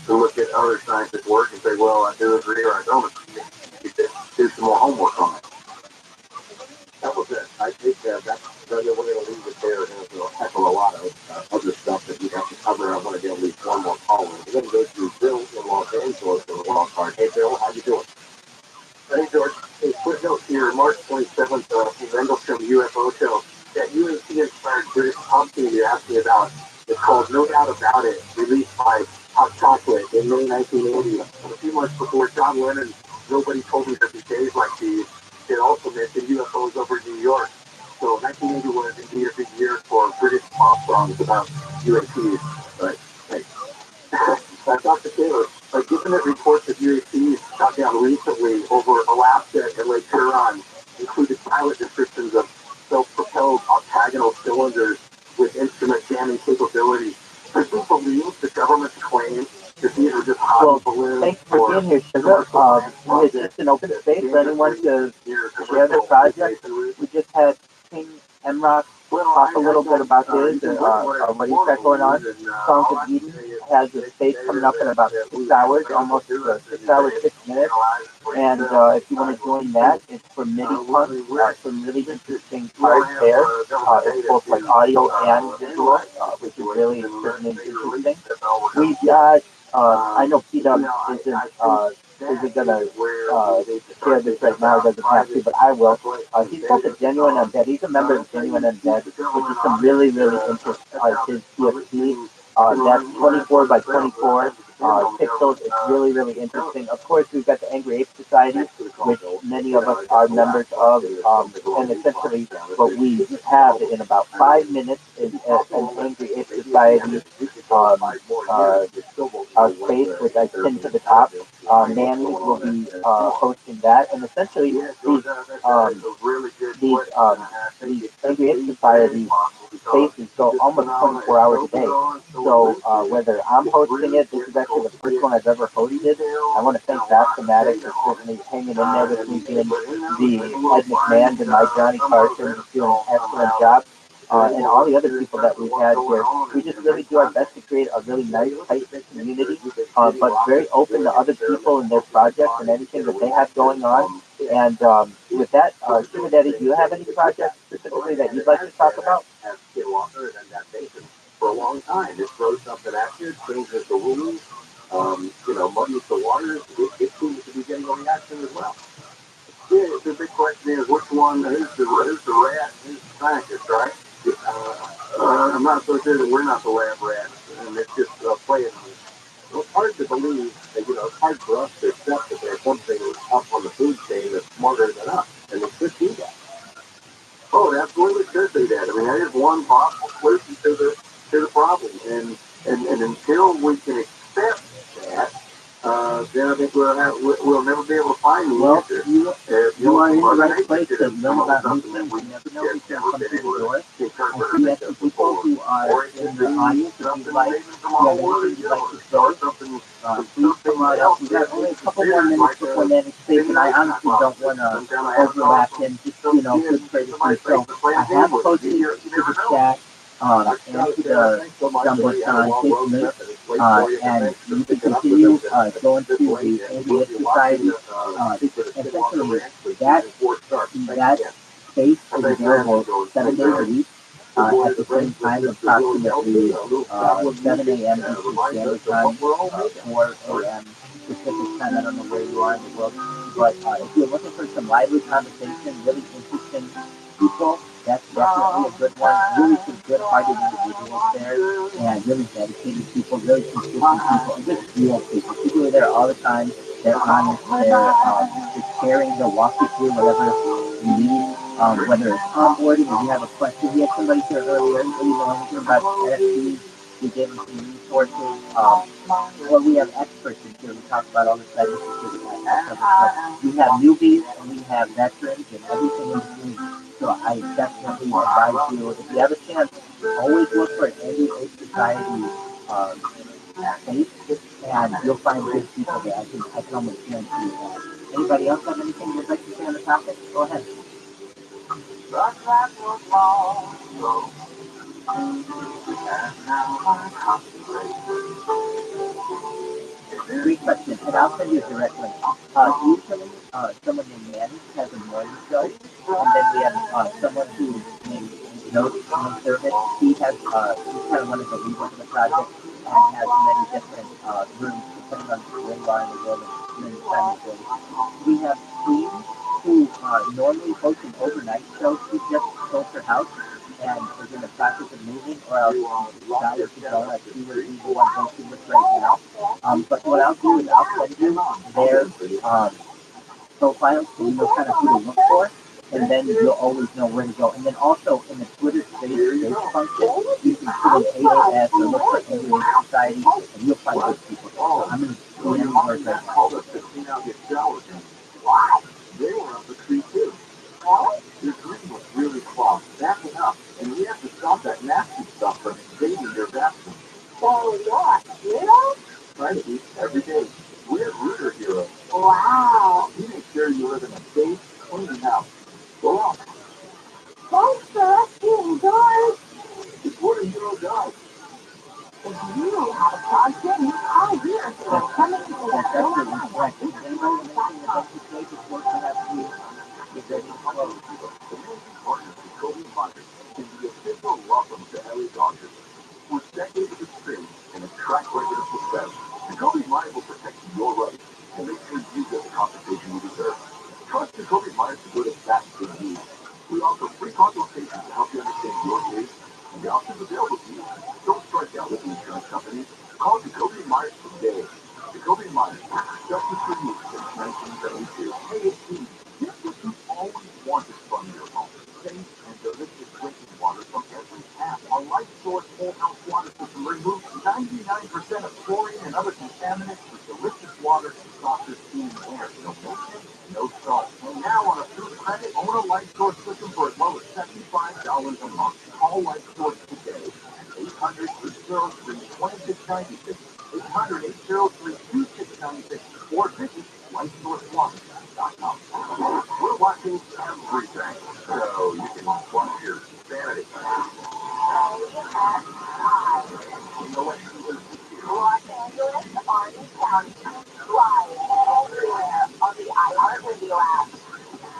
look at other scientists' work and say, well, I do agree or I don't agree. You could do some more homework on it. That was it. I think we're going to leave it there. There's a heck of a lot of other stuff that we have to cover. I want to get at least one more call in. We're going to go through Bill in Los Angeles for the wild card. Hey, Bill, how you doing? Hey, George. Hey, quick note here. March 27th, Rendlesham UFO show. That UAP-inspired British pop team you're asking about is called No Doubt About It, released by Hot Chocolate in May 1980. A few months before John Lennon, Nobody Told Me That the Days Like These, it also mentioned UFOs over New York. So 1980 was indeed a big year for British pop songs about UAPs. But hey, that's Dr. Taylor. Given that reports of UAPs shot down recently over Alaska and Lake Huron included pilot descriptions of self-propelled octagonal cylinders with instrument jamming capabilities, could we believe the government's claim that these are just hot balloons? Thanks for being here, Sugar. It's just an open space for anyone to share their project. We just had King Emrock talk a little bit about his what he's got going on. Songs of Eden has a space coming up in about 6 hours, almost 6 hours, 6 minutes. And if you want to join that, it's for MIDI punk, some really interesting parts there. It's both like audio and visual, which is really certainly interesting. We've got, I know P-Dub isn't gonna share this right now, doesn't have to, but I will. He's got the Genuine Undead. He's a member of Genuine Undead, which is some really, really interesting. His PFP, that's 24 by 24 pixels. It's really, really interesting. Of course, we've got the Angry Ape Society, which many of us are members of, and essentially what we have in about 5 minutes is an Angry Ape Society space, which I pinned to the top. Manny will be hosting that, and essentially these Angry Ape Society spaces go almost 24 hours a day. So whether I'm hosting it, this is actually the first one I've ever hosted. I want to thank Bascomatic for certainly hanging in there with me, being the Ed McMahon and my Johnny Carson, just doing an excellent job. And all the other people that we've had here, we just really do our best to create a really nice, tight-knit community, but very open to other people and their projects and anything that they have going on. And with that, Sugar Daddy, do you have any projects specifically that you'd like to talk about? For a long time, it throws something at you, changes the rules, muddies the waters. It seems to be getting a reaction as well. Yeah, the big question is which one is the rat and who's the scientist, right? I'm not so sure that we're not the lab rats, and it's just playing on us. Well, it's hard to believe that, it's hard for us to accept that there's something up on the food chain that's smarter than us, and it could do that. Oh, it absolutely could do that. I mean, that is one possible solution to the problem, and until we can accept that, then I think we'll never be able to find the answer. You are in the right place to learn about new things. You never know who's going to come through the door. I see that some people who are in the audience, if you'd like, if you have anything you'd like to say, please come right up. We've got only a couple more minutes before Manic Space, and I honestly don't want to overlap him, just, good courtesy. So I have posted to the chat, and to the Jumbotron Facebook, and you can continue going to the Angry Ape Society. Essentially, that space is available 7 days a week at the same time, approximately 7 a.m. Eastern Standard Time, 4 a.m. Pacific Time. I don't know where you are in the world, but if you're looking for some lively conversation, really interesting people, that's definitely a good one. Really some good-hearted individuals there, and really dedicated people, really consistent people, and just real people. People are there all the time. They're honest. They're just caring. They'll walk you through whatever you need, whether it's onboarding or you have a question. We had somebody here earlier who didn't know anything about NFTs. We gave them some resources. Or we have experts in here. We talk about all the cybersecurity stuff. We have newbies and we have veterans and everything in between. So I definitely advise you, if you have a chance, always look for an Angry Ape Society space, and you'll find good people there. I can almost guarantee you that. Anybody else have anything you'd like to say on the topic? Go ahead. Great question, and I'll send you a direct link. Usually, someone named Manny has a morning show, and then we have someone who named Notes Human Service. He's kind of one of the leaders of the project and has many different rooms depending on where you are in the world and many time zones. We have Queen, who normally hosts an overnight show. She just sold her house and is in the process of moving, or else decided to go. Like she would be the one hosting this right now. But what I'll do is I'll send you their profiles so you know kind of who to look for. and then you'll always know where to go. And then also in the Twitter Space function, you can put in AAS or look for Indian Society, and you'll find good people there. So I'm going to go in and work right now. They were up the tree too. Your green was really clogged, backing up, and we have to stop that nasty stuff from invading your bathroom. So what? You know? Try to eat every day. We're Rooter Heroes. Wow. We make sure you live in a safe, clean house. Go on. Thanks for us being doors. It's what a hero does. If you know how to charge things, all year for coming to the That's store. absolutely correct. Is anybody anything that makes you say before we have to get ready to close? The managing partner of Kobe Myers is the official welcome to LA Dodgers. With decades of experience and a track record of success, Jacoby Myers will protect your rights and make sure you get the compensation you deserve. Trust Jacoby Myers to go to bat for you. We offer free consultations to help you understand your case and the options available to you. Don't strike out with the insurance companies. Call Jacoby Myers today. Jacoby Myers, justice for you since 1972. Hey, it's me. Here's what you've always wanted from your home. Safe and delicious drinking water from every tap. A life source whole house water system removes 99% of chlorine and other contaminants for delicious water and softer clean air. No maintenance, no salt. And now on a food credit, own a life source system for as low as $75 a month. Call Life Source today at 800-803-2696, 800-803-2696, or visit lifesourcewater.com. We're watching everything, so you can watch your sanity. You know what? Los Angeles, Orange County, live everywhere on the iHeartRadio app.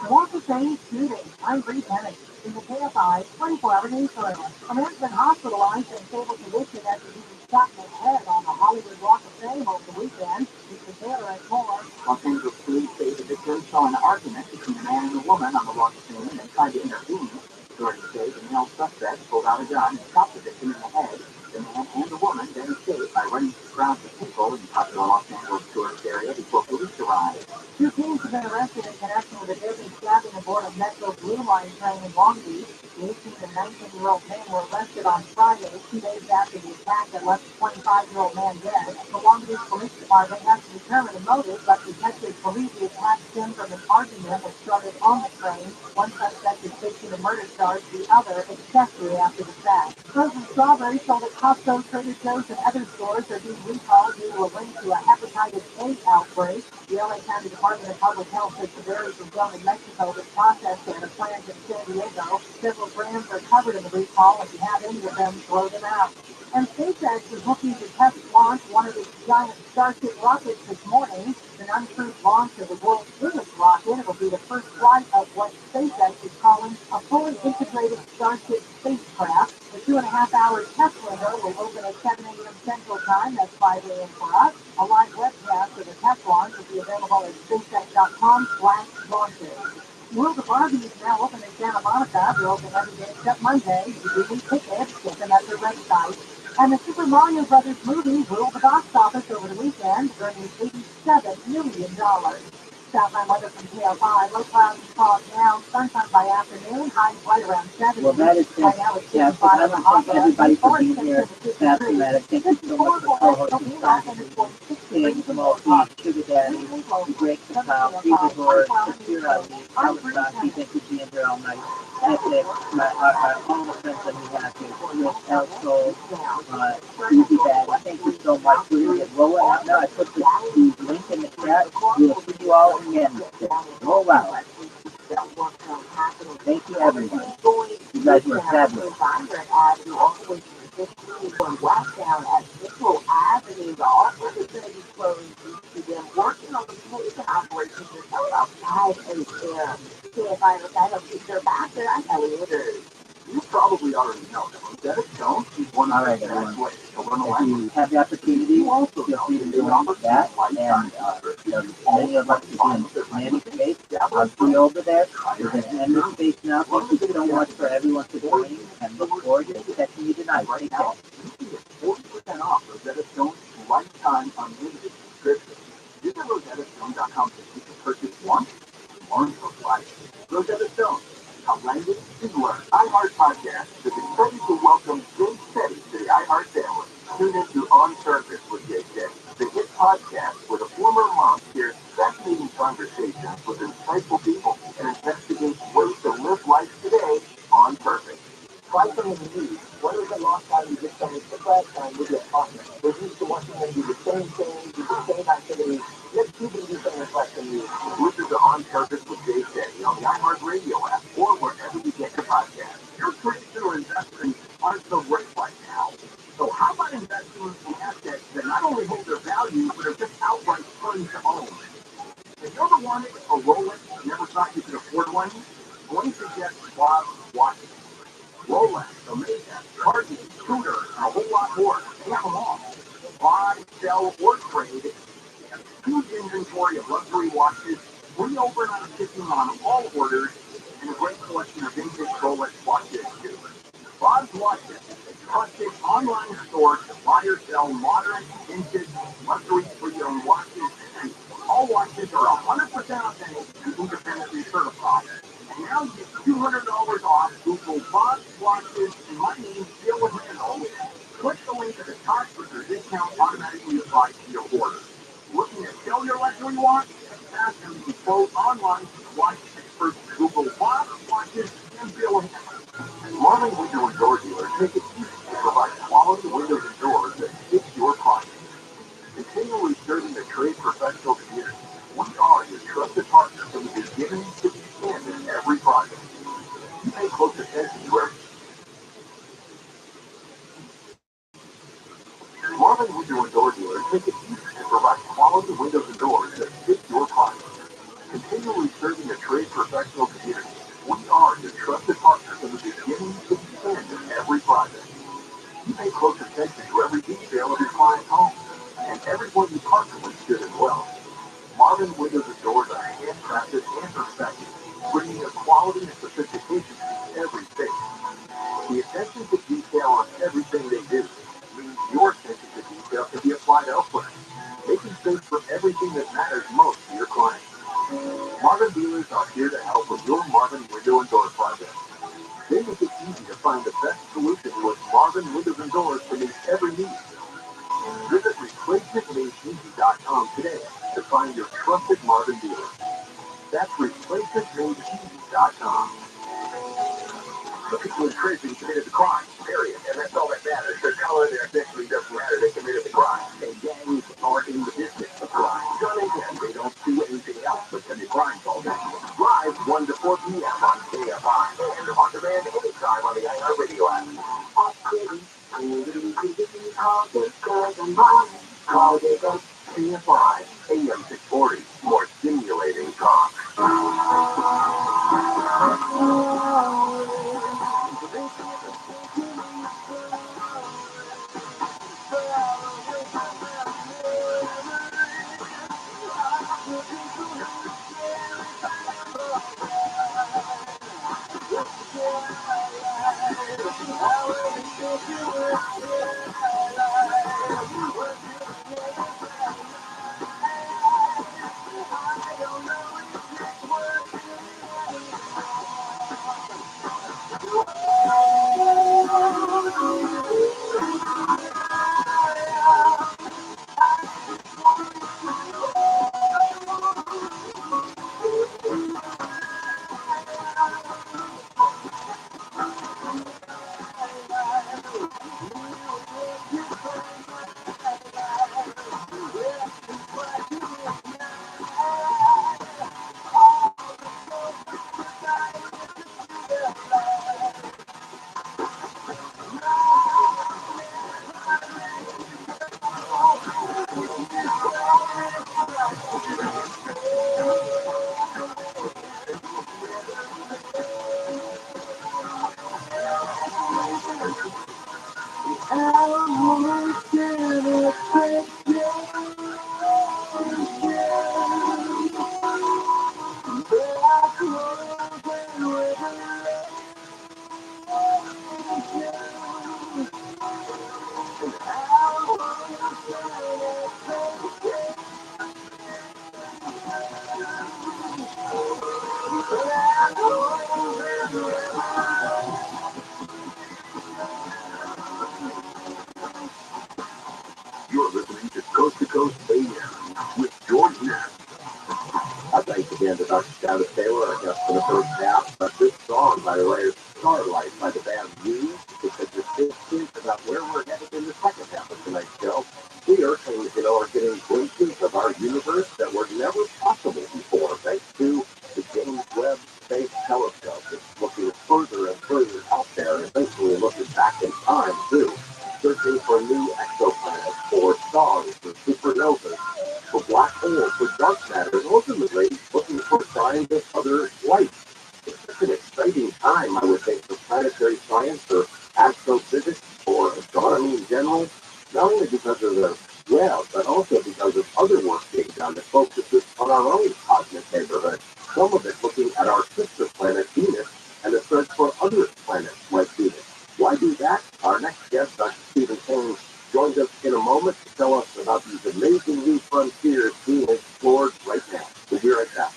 More to say shooting. I'm Bree Bennett in the KFI 24-hour news service. A man's been hospitalized in stable condition after he was shot in the head on the Hollywood Walk of Fame over the weekend. Mr. Taylor has more. Los Angeles police say the victim saw an argument between a man and a woman on the Walk of Fame and tried to intervene. Authorities say the male suspect pulled out a gun and shot the victim in the head. The man and the woman then escaped by running through crowds of people in the popular Los Angeles tourist area before police arrived. Two teens have been arrested in connection with a deadly stabbing aboard a Metro Blue Line train in Long Beach. The 18 and 19-year-old men were arrested on Friday, 2 days after the attack that left the 25-year-old man dead. The Long Beach Police Department has to determine the motive, but detectives believe the attack stemmed from an argument that started on the train. One suspect is facing a murder charge, the other accessory after the fact. Frozen strawberries sold at Costco, Trader Joe's, and other stores are being recalled due to a link to a hepatitis A outbreak. The LA County Department of Public Health says the berries were grown in Mexico but processed at a plant in San Diego. Several brands are covered in the recall. If you have any of them, throw them out. And SpaceX is looking to test launch one of its giant Starship rockets this morning. An uncrewed launch of the world's biggest rocket. It'll be the first flight of what SpaceX is calling a fully integrated Starship spacecraft. The 2.5-hour test window will open at 7 a.m. Central Time. That's 5 a.m. for us. A live webcast of the test launch will be available at SpaceX.com/launches. World of RV is now open in Santa Monica. They're open every day except Monday. You do need tickets. Get them at their website. And the Super Mario Brothers movie ruled the box office over the weekend, earning $87 million. Stop my weather from KFI. Low clouds and fog now. Sunshine by afternoon. Highs right around 70. Well, that is fantastic. I want to thank everybody for being here. Pastor Maddox, thank you so much for co-hosting King, Multi, Sugar Daddy, the Great Cacao, Peter Lord, Sister Rabbi, Kawasaki, thank you for being here all night. Epic, all the friends that we have here, Chris, El Sol, Easy Daddy, thank you so much. We're going to get rolling out now. I put the link in the chat. We'll see you all again. Roll out. Thank you, everyone. You guys were fabulous. Westbound at Central Avenue, the office is going to be closed due to them working on the paving operations and outside of KFI Rosado. If they're back there, I know it is. You probably already know that Rosetta Stone is one of the best ways to learn a If language. you have the opportunity, feel free to do that. And many of us are in Nanny Space. I'll see you over there. There's an endless space now. Thank you so much for everyone for joining, and look forward to catching you tonight. Take care. You can get 40% off Rosetta Stone's lifetime unlimited subscription. Visit RosettaStone.com to purchase one and learn for life. Rosetta Stone. Language is learned. iHeart Podcast is excited to welcome Jay Shetty to the iHeart family. Tune into On Surface with Jay Shetty, the hit podcast where the former mom shares fascinating conversations with insightful people and investigates ways to live life today on purpose. Try something new. When was the last time you did something for the first time with your partner? We're used to watching them do the same thing, do the same activities. Let's see them do something fresh and new. Listen to On Purpose with Jay Shetty on the iHeart Radio app or wherever you get your podcast. Your traditional investments aren't so great right now. So how about investing in assets that not only hold their value, but are just outright fun to own? If you ever wanted a Rolex but never thought you could afford one, let me suggest Bob Watson. Rolex, Omega, Cartier, Tudor, and a whole lot more. They have them all. Buy, sell, or trade. They have a huge inventory of luxury watches, free overnight shipping on all orders, and a great collection of vintage Rolex watches too. Bob's Watches is a trusted online store to buy or sell modern, vintage, luxury pre-owned watches, and all watches are 100% authentic and independently certified. And now you get $200 off Google Bob's Watches and my name, Bill Handle. Click the link at the top for your discount automatically applied to your order. Looking to sell your luxury watch? Ask them to quote online to watch experts Google Bob's Watches and Bill Handle. Marvin Window and Door Dealers make it easy to provide quality windows and doors that fit your project. Continually serving the trade professional community, we are your trusted partner from the beginning to the end in every project. You pay close attention to every Marvin Window and Door Dealers make it easy to provide quality windows and doors that fit your project. Continually serving the trade professional community, we are your trusted partner from the beginning to the end in every project. You pay close attention to every detail of your client's home, and everyone you partner with should as well. Marvin Windows and Doors are handcrafted and perfected, bringing a quality and sophistication to every space. The attention to detail on everything they do means your attention to detail can be applied elsewhere, making space for everything that matters most to your clients. Marvin dealers are here to help with your Marvin Window and Door project. They make it easy to find the best solution with Marvin Windows and Doors to meet every need. Visit replacementmadeeasy.com today to find your trusted Marvin dealer. That's replacementmadeeasy.com. The people in prison committed the crime, period. And that's all that matters. Their color, their ethnicity doesn't matter. They committed the crime. And gangs are in the business of crime. Gun and gun, they don't do anything else but commit crimes all day. Live 1 to 4 p.m. on KFI. And on demand anytime on the iHeartRadio app. Call it up, KFI, AM 640, more stimulating talk. You're listening to Coast Bay Air with George Ness. Thanks again to Dr. Travis Taylor, our guest for the first half. But this song, by the way, is Starlight by the band Muse. It's a distinct hint about where we're headed in the second half of tonight's show. We are getting glimpses of our universe that were never possible before, thanks to the James Webb Space Telescope. It's looking further and further out there, and eventually looking back in time, too, searching for new exoplanets, for stars, for supernovas, for black holes, for dark matter, and ultimately looking for signs of other life. It's such an exciting time, I would think, for planetary science, or astrophysics, or astronomy in general, not only because of the web, but also because of other work being done that focuses on our own cosmic neighborhood, some of it looking at our sister planet Venus and the search for other planets like Venus. Why do that? Our next guest, Dr. Stephen King, joins us in a moment to tell us about these amazing new frontiers being explored right now. We'll be right back.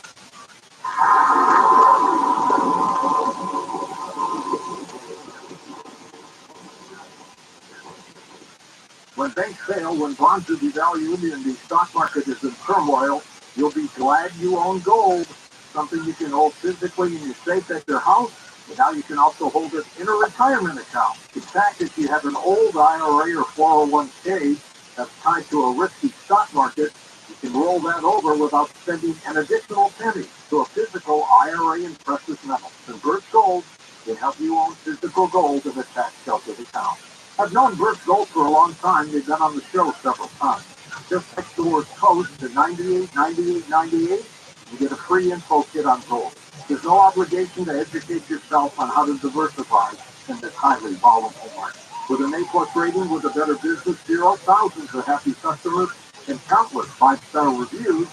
When banks fail, when bonds are devalued and the stock market is in turmoil, you'll be glad you own gold, something you can hold physically in your safe at your house, and now you can also hold it in a retirement account. In fact, if you have an old IRA or 401k that's tied to a risky stock market, you can roll that over without spending an additional penny to a physical IRA in precious metals. Convert Gold can help you own physical gold in a tax-sheltered account. I've known Birch Gold for a long time. They've been on the show several times. Just text the word COAST to 989898 and get a free info kit on gold. There's no obligation to educate yourself on how to diversify in this highly volatile market. With an A+ rating with a Better Business Bureau, thousands of happy customers, and countless 5-star reviews,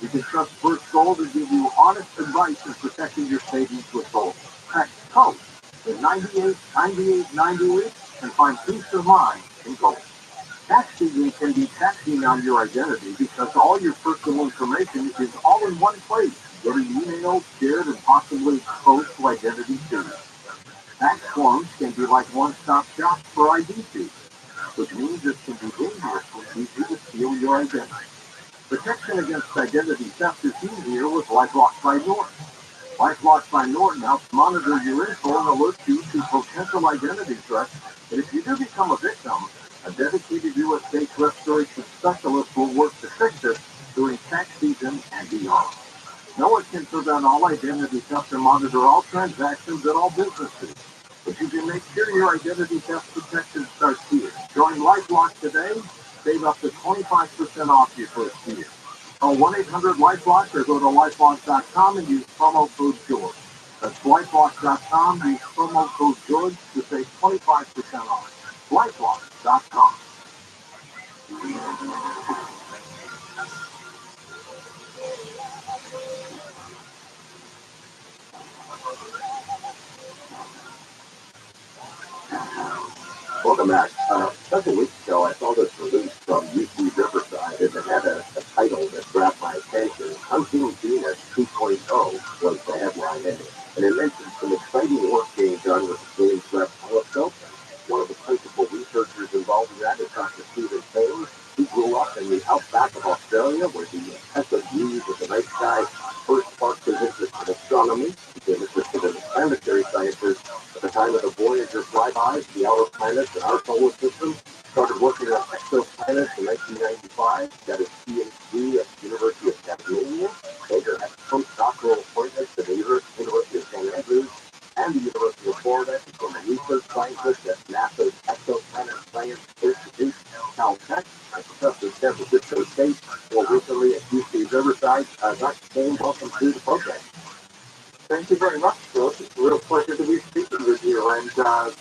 you can trust Birch Gold to give you honest advice in protecting your savings with gold. Text COAST to 989898 and find peace of mind in gold. Tax season can be taxing on your identity because all your personal information is all in one place, getting emailed, shared, and possibly exposed to identity thieves. Tax forms can be like one-stop shops for ID thieves, which means it can be dangerous and easy to steal your identity. Protection against identity theft is easier with LifeLock by Norton. LifeLock by Norton helps monitor your info and alert you to potential identity threats. And if you do become a victim, a dedicated U.S.-based restoration specialist will work to fix it during tax season and beyond. No one can prevent all identity theft and monitor all transactions at all businesses. But you can make sure your identity theft protection starts here. Join LifeLock today. Save up to 25% off your first year. Call 1-800-LifeLock or go to LifeLock.com and use promo code George. That's LifeLock.com. Use promo code George to save 25% off. LifeLock.com. Welcome back. Several weeks ago, I saw this release from UC Riverside, and it had a title that grabbed my attention. Hunting Venus 2.0 was the headline, and it mentioned some exciting work being done with the James Webb Telescope. One of the principal researchers involved in that is Dr. Stephen King. He grew up in the outback of Australia, where the impressive views of the night sky first sparked his interest in astronomy. He became interested in the planetary sciences at the time of the Voyager flybys, the outer planets in our solar system. Started working on exoplanets in 1995. Got his PhD at the University of Tasmania. Later had postdoctoral appointments at the University of St. Andrews and the University of Florida. Became a research scientist at NASA's Exoplanet Science Institute, Caltech, and professor at San Francisco State, more recently at UC Riverside. Dr. King, welcome to the program. Thank you very much, George. It's a real pleasure to be speaking with you. And a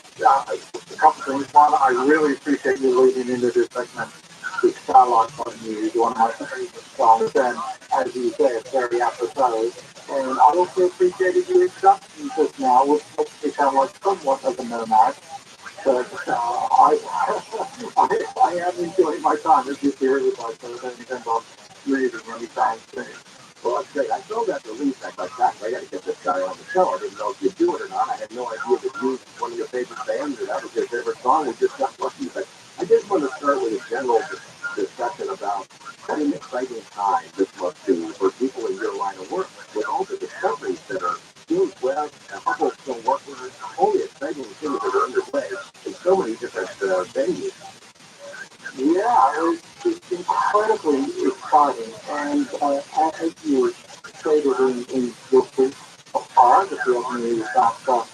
couple things. One, I really appreciate you leading into this segment with Starlight on You, one of my favorite songs. And as you say, it's very apropos. And I also appreciated your introduction just now, which makes me sound like somewhat of a nomad. But I am enjoying my time as you hear with my son, and I'm moving anytime soon. Well, that's great. I filled that release back like that. I got to get this guy on the show. I didn't know if you'd do it or not. I had no idea that you was one of your favorite bands or that was your favorite song. We just got lucky. But I did want to start with a general discussion about what an exciting time this must be for people in your line of work with all the discoveries that are being web and Hubble still working with all the exciting things that are underway in so many different venues. Yeah, it's incredibly exciting, and as you stated in your brief biography of me, that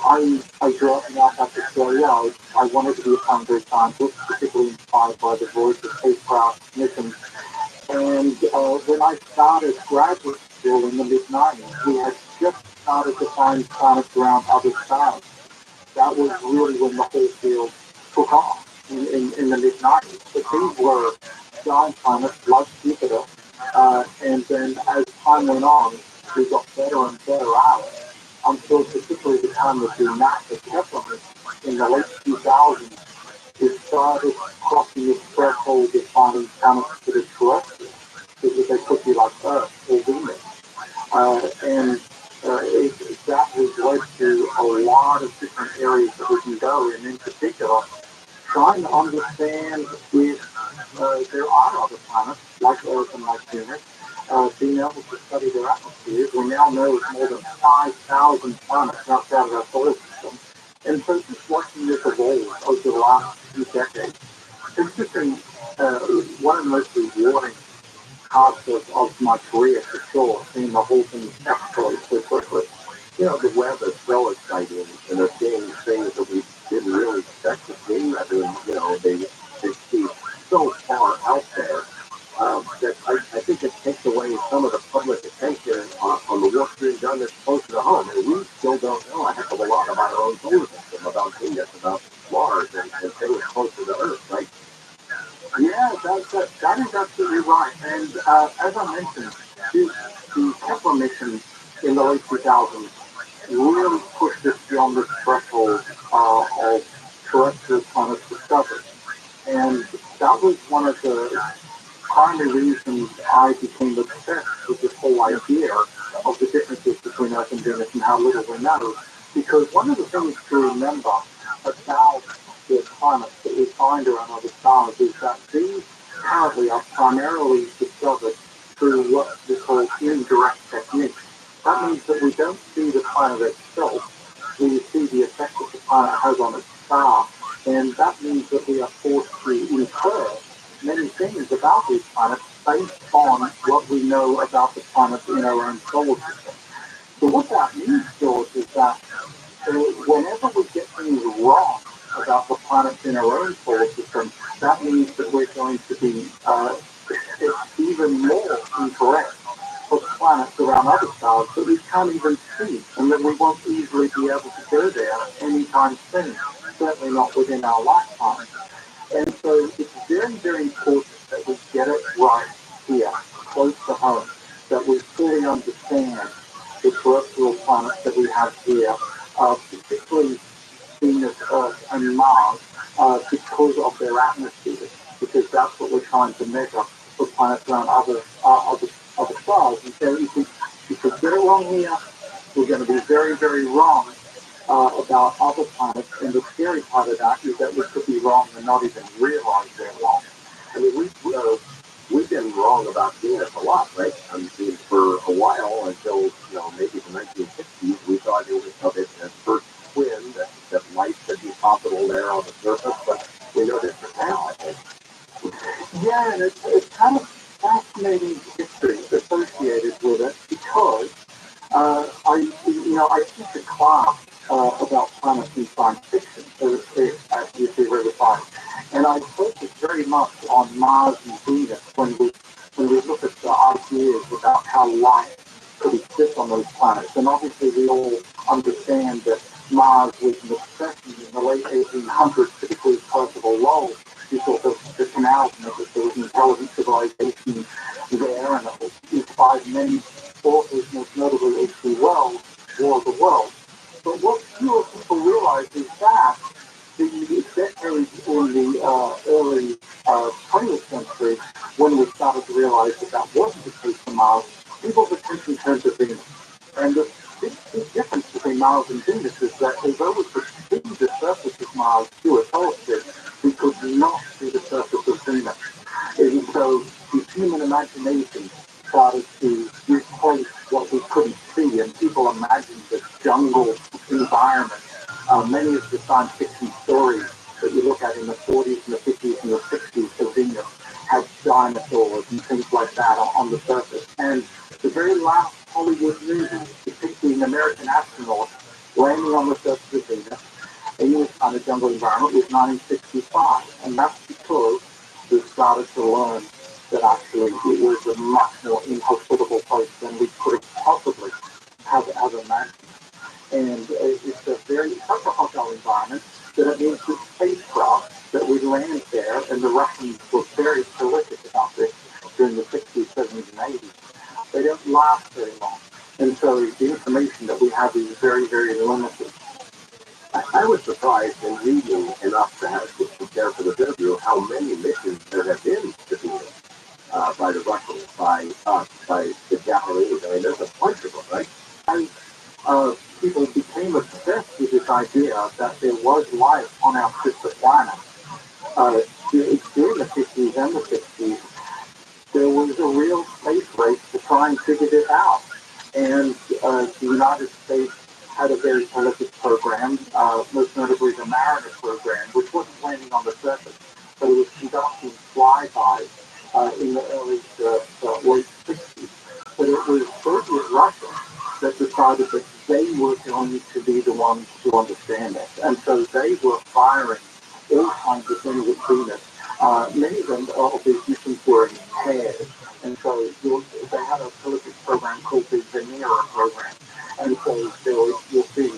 I grew up in South Australia. I wanted to be a planetary scientist, particularly inspired by the voice of spacecraft missions. And when I started graduate school in the mid-90s, we had just started to find planets around other stars. That was really when the whole field took off in the mid-90s. But these were giant planets like Jupiter, and then as time went on, we got better and better at it until particularly the time of the massive Kepler in the late 2000s, it started crossing this threshold of finding planets that are terrestrial, because they could be like Earth or Venus. And that has led to a lot of different areas that we can go, and in particular, trying to understand if there are other planets like Earth and like Venus, being able to study their atmospheres. We now know more than 5,000 planets outside of our solar system. And so just watching this evolve over the last few decades, it's just been one of the most rewarding parts of my career for sure, seeing the whole thing escalate so quickly. You know, the web is so exciting, and they're seeing things that we didn't really expect to see. I mean, you know, they see so far out there that I think it takes away some of the public attention on the work being done that's closer to home. And we still don't know a heck of a lot about our own solar system, about Venus, about Mars, and things closer to Earth, right? Yeah, that is absolutely right. And as I mentioned, the Kepler mission in the late 2000s really pushed us beyond the threshold of terrestrial planet discovery. And that was one of the primary reasons I became obsessed with this whole idea of the differences between Earth and Venus and how little we know. Because one of the things to remember about the planets that we find around other stars is that these currently are primarily discovered through what we call indirect techniques. That means that we don't see the planet itself, we see the effect that the planet has on its star, and that means that we are forced to infer many things about these planets based on what we know about the planets in our own solar system. So what that means, George, is that whenever we get things wrong about the planets in our own solar system, that means that we're going to be even more incorrect for planets around other stars that we can't even see, and that we won't easily be able to go there anytime soon, certainly not within our lifetime. And so it's very, very important that we get it right here, close to home, that we fully understand the terrestrial planets that we have here, particularly Venus, Earth, and Mars, because of their atmospheres, because that's what we're trying to measure for planets around other stars. And so if we get it wrong here, we're going to be very, very wrong about other planets. And the scary part of that is that we could be wrong and not even realize they're wrong. I mean, we've been wrong about Venus a lot, right? I mean, for a while, until, you know, maybe the 1960s, we thought it was of its first twin, that life could be possible there on the surface, but we know that now, I think. Yeah, and it's kind of fascinating history associated with it because I teach a class about planets in science fiction at UC Riverside, and I focus very much on Mars and Venus when we look at the ideas about how life could exist on those planets. And obviously, we all understand that Mars was an obsession in the late 1800s, particularly because of a lull. You saw the canals and there was intelligent civilization there, and it inspired many authors, most notably H.G. Wells, War of the Worlds. But what fewer people realize is that the decades in the early 20th century, when we started to realize that that wasn't the case for Mars, people's attention turned to Venus. And the big difference between Mars and Venus is that although we could see the surface of Mars through a telescope, we could not see the surface of Venus. And so the human imagination started to replace what we couldn't see, and people imagined this jungle environment. Many of the science fiction stories that you look at in the 40s and the 50s and the 60s of Venus had dinosaurs and things like that on the surface. And the very last Hollywood movie depicting American astronauts landing on the surface of Venus in this kind of jungle environment was 1965. And that's because we started to learn that actually it was a much more inhospitable place than we could have possibly have imagined. And it's a very such a hostile environment that it means the spacecraft that we landed there, and the Russians were very prolific about this during the 60s, 70s, and 80s. They don't last very long. And so the information that we have is very, very limited. I was surprised in reading enough to have to prepare for this interview how many missions there have been to Venus by the Russians, by us, by the Japanese. I mean, there's a bunch of them, right? And people became obsessed with this idea that there was life on our sister planet. During the 50s and the 60s, there was a real space race to try and figure this out. And the United States had a very prolific program, most notably the Mariner program, which wasn't landing on the surface, but it was conducting flybys in the early late 60s. But it was Soviet Russia that decided that they were going to be the ones to understand this. And so they were firing all kinds of things at Venus. Many of them, of these missions were in pairs. And so they had a prolific program called the Venera program. And so you'll see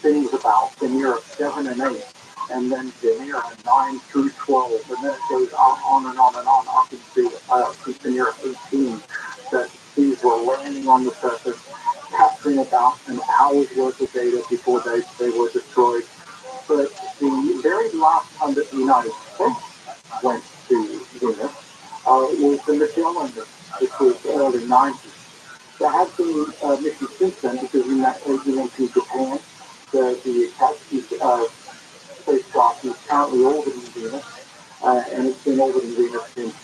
things about Venera 7 and 8, and then Venera 9 through 12, and then it goes on and on and on up into Venera 18, that these were landing on the surface, capturing about an hour's worth of data before they were destroyed. But the very last time that the United States went to Venus was the Magellan mission, which was the early 90s. There have been missions since then, because you mentioned Japan. The Akatsuki spacecraft is currently orbiting Venus, and it's been orbiting Venus since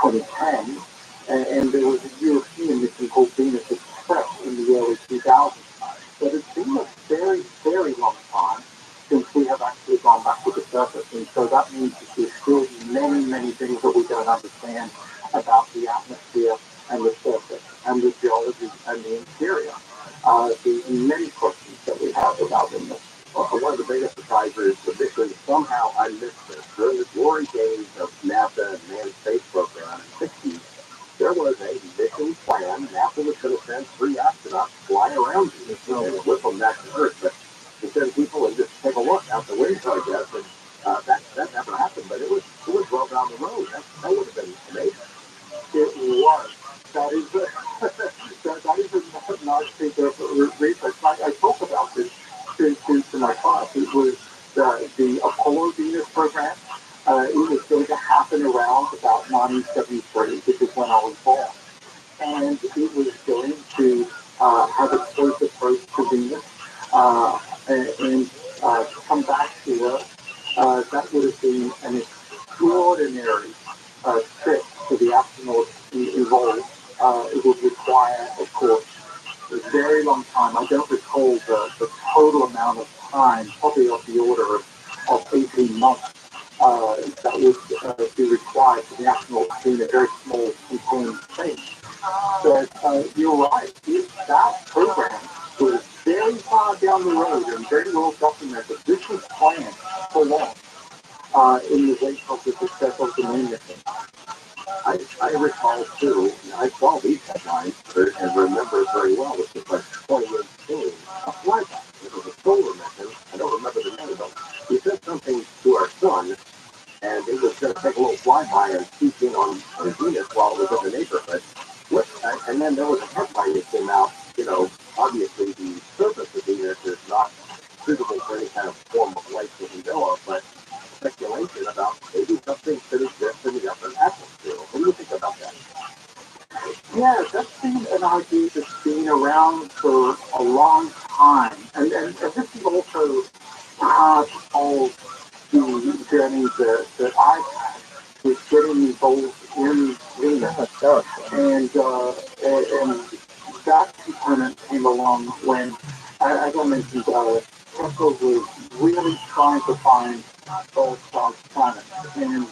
2010. And there was a European mission called Venus Express in the early 2000s. But it's been a very, very long time since we have actually gone back to the surface. And so that means that there's still many, many things that we don't understand about the atmosphere and the surface and the geology and the interior. The many questions that we have about them. One of the biggest surprises is the mission. Somehow I missed this. During the glory days of NASA and manned space program in the 60s, there was a mission plan. NASA was going to send 3 astronauts to fly around Venus and whip them back to Earth. But to send people and just take a look out the window, I guess, and that never happened. But it was well down the road. That would have been amazing. It was. That is a large piece of research. I talk about this to my class. It was the Apollo Venus program. It was going to happen around about 1973, which is when I was born. And it was going to have a close approach to Venus and come back to Earth. That would have been an extraordinary trip for the astronauts involved. It would require, of course, a very long time. I don't recall the total amount of time, probably of the order of 18 months, that would be required for the astronauts to be in a very small contained space. But you're right, that program was very far down the road and very well documented. This was planned for long in the wake of the success of the moon mission. I recall too, I saw these headlines and remember very well. It was like 2018, a flyby. It was a solar mission. I don't remember the name of it. We sent something to our sun, and it was going to take a little flyby and peek in on Venus while it was in the neighborhood. And then there was a headline that came out, obviously the surface of Venus is not suitable for any kind of form of life that we know of, but speculation about maybe something that exists in the upper atmosphere. What do you think about that? Yeah, that's been an idea that's been around for a long time. And this is also part of the journey that I had with getting involved in Venus. And that component came along when, as I mentioned, Tesla was really trying to find Earth-sized planets. And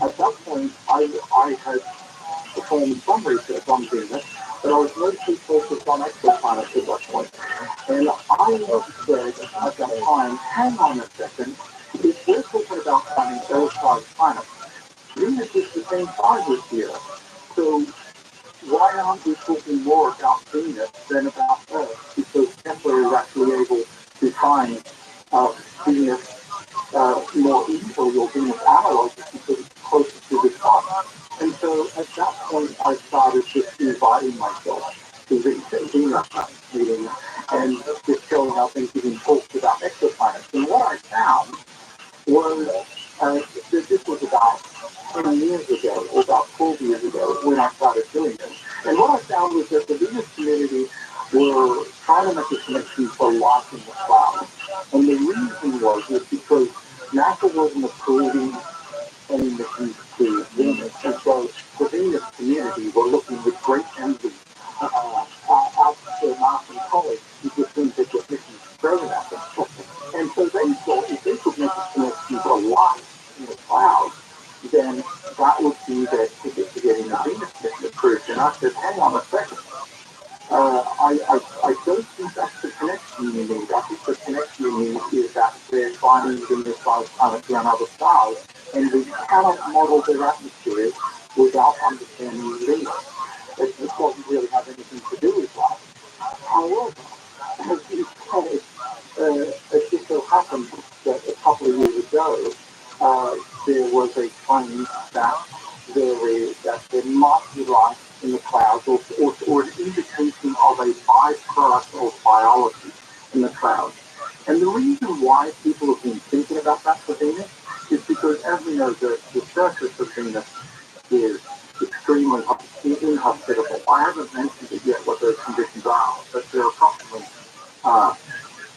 at that point, I had performed some research on Venus, but I was mostly focused on exoplanets at that point. And I said at that time, hang on a second, if we're talking about finding Earth-sized planets, Venus is the same size as here. So why aren't we talking more about Venus than about Earth? Because Kepler is actually able to find Venus more easily, or Venus analogs, because it's closer to the sun. And so at that point, I started just inviting myself to the Venus meeting and just showing up and giving talks about exoplanets. And what I found was that this was about 10 years ago, or about 12 years ago, when I started doing this. And what I found was that the Venus community were trying to make a connection for life in the cloud. And the reason was because NASA wasn't approving any missions to Venus. And so the Venus community were looking with great envy out to their Martian colleagues who just didn't get their missions thrown at them. And so they thought if they could make a connection for life in the cloud, then that would be their ticket to getting the Venus mission approved. And I said, hang on a second. I don't think that's the connection you need. I think the connection you need is that they're finding Venus-sized planets around other stars, and we cannot model their atmospheres without understanding Venus. It doesn't really have anything to do with life. However, as you said, it just so happened that a couple of years ago, there was a claim that there might be life in the clouds, or an indication of a byproduct of biology in the clouds. And the reason why people have been thinking about that for Venus is because, as we know, the surface of Venus is extremely inhospitable. I haven't mentioned it yet what those conditions are, but they're approximately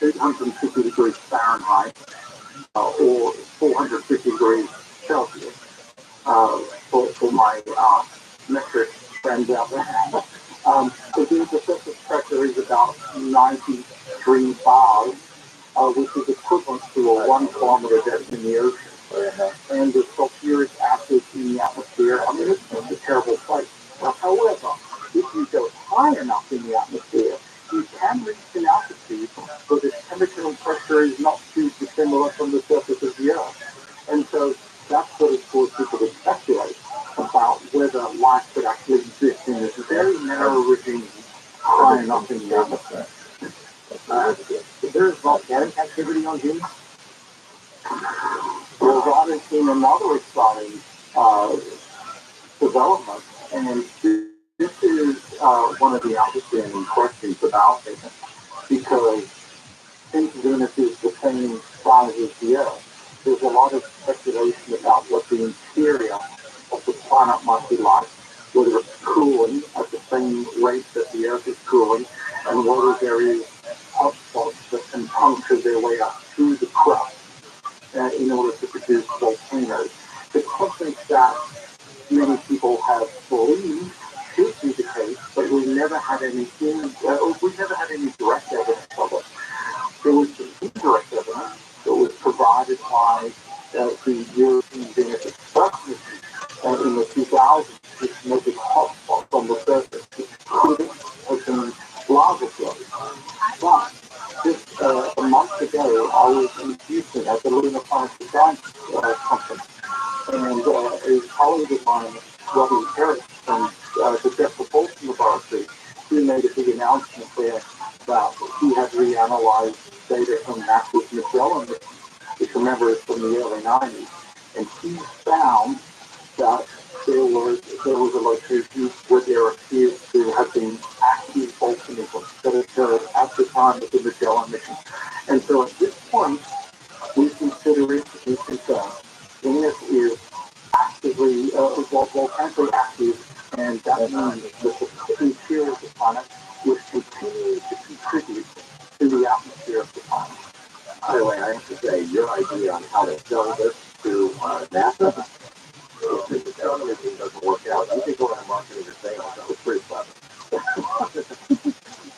850 degrees Fahrenheit or 450 degrees Celsius for my metric friends out there. The surface pressure is about 93 bars, which is equivalent to a 1 kilometer depth in the ocean. And the sulfuric acid in the atmosphere, I mean, it's a terrible place. However, if you go high enough in the atmosphere, you can reach an altitude where the temperature and pressure is not too dissimilar from the surface of the Earth. And so that's what has caused people to speculate about whether life could actually exist in this very narrow regime high enough in the atmosphere. There's volcanic activity on Venus. Well, that has been another exciting development, and this is one of the outstanding questions about Venus, because since Venus is the same size as the Earth, there's a lot of speculation about what the interior of the planet might be like, whether it's cooling at the same rate that the Earth is cooling, and whether there is hotspots that can puncture their way up through the crust in order to produce volcanoes. It's something that many people have believed should be the case, but we've never had any direct evidence of it. There was some indirect evidence that was provided by the European Venus Express mission in the 2000s, which noted hotspots on the surface which could have been lava flows. But just a month ago, I was in Houston at the Lunar Science Design Conference, and a colleague of mine, Rabbi from the Jet Propulsion Laboratory, he made a big announcement there that he had reanalyzed data from NASA's Magellan mission, which, remember, is from the early 90s, and he found that there was a location where there appears to have been active volcanism that occurred at the time of the Magellan mission. And so at this point, we consider it to be confirmed. Venus is actively, volcanically active And that means that the materials upon it would continue to contribute to the atmosphere of the planet. By the way, I have to say, your idea on how to sell this to NASA, if the television doesn't work out, you think we're going to market it or sales. That was pretty clever.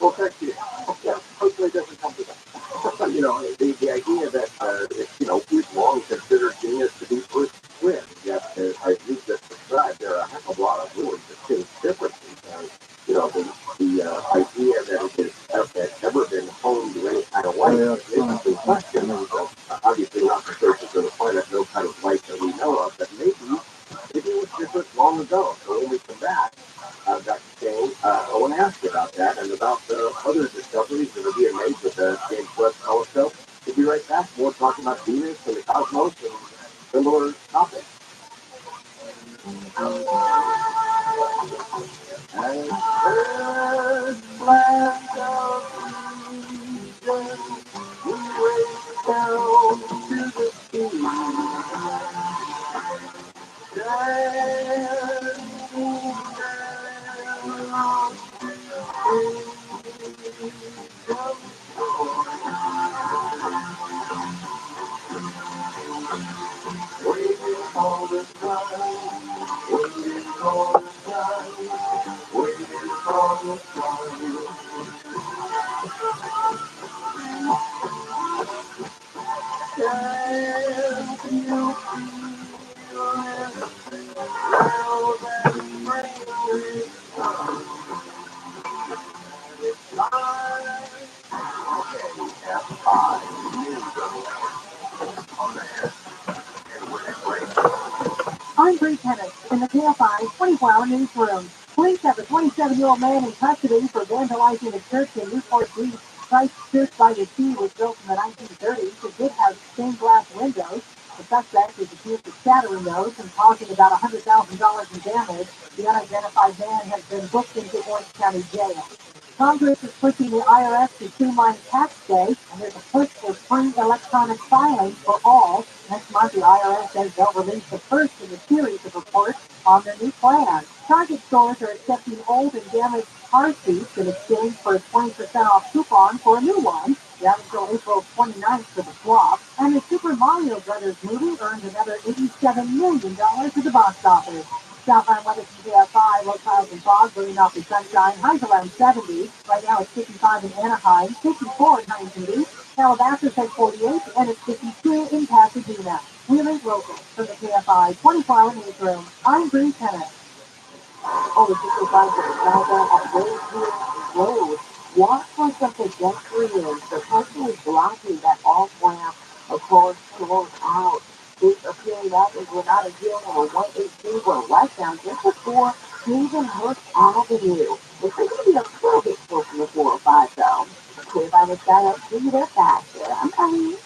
Well, thank you. Hopefully it doesn't come to that. The idea that, we've long considered genius to be Bruce Quinn, yet, as you just described, there are a heck of a lot of really distinct differences. The idea that it has ever been honed in any kind of way is a question. Obviously, not the surface of the planet, no kind of life that we know of, but maybe it was different long ago. So when we come back, Dr. Kane, I want to ask you about that and about other discoveries that are being made with the James Webb Telescope. We'll be right back. More talking about Venus and the cosmos and similar topics. And first flash of reason, we race down to the sea. Waiting for the sun, waiting for the sun, waiting for the sun. Can't you feel it? Now that spring is come, it's time. Okay, we have 5 news on the head. I'm Bree Tennis in the KFI 24-hour newsroom. Police have a 27-year-old man in custody for vandalizing a church in Newport Beach. Christ Church by the Sea was built in the 1930s. It did have stained glass windows. The suspect is accused of shattering those and causing about $100,000 in damage. The unidentified man has been booked into Orange County Jail. Congress is pushing the IRS to streamline tax day, and there's a push for free electronic filing for all. Next month, the IRS says they'll release the first in a series of reports on their new plan. Target stores are accepting old and damaged car seats in exchange for a 20% off coupon for a new one. That until April 29th for the swap. And the Super Mario Brothers movie earned another $87 million at the box office. Southbound weather from KFI, low clouds and fog, bringing off the sunshine. Highs around 70. Right now it's 55 in Anaheim, 54 in Huntington Beach. Calabasas at 48, and it's 52 in Pasadena. Wheeling local from the KFI 24-hour newsroom. I'm Bree Tennis. Oh, this is by the Plaza at Rayfield Road. Watch for some pedestrians. The person is blocking that off-ramp across Shores out. This appearing that is without a deal on 118 for a westbound just before Stephen Hook Avenue. It's going to be a little bit close to the 405 though. Clear by the sky up to the faster. I'm telling you.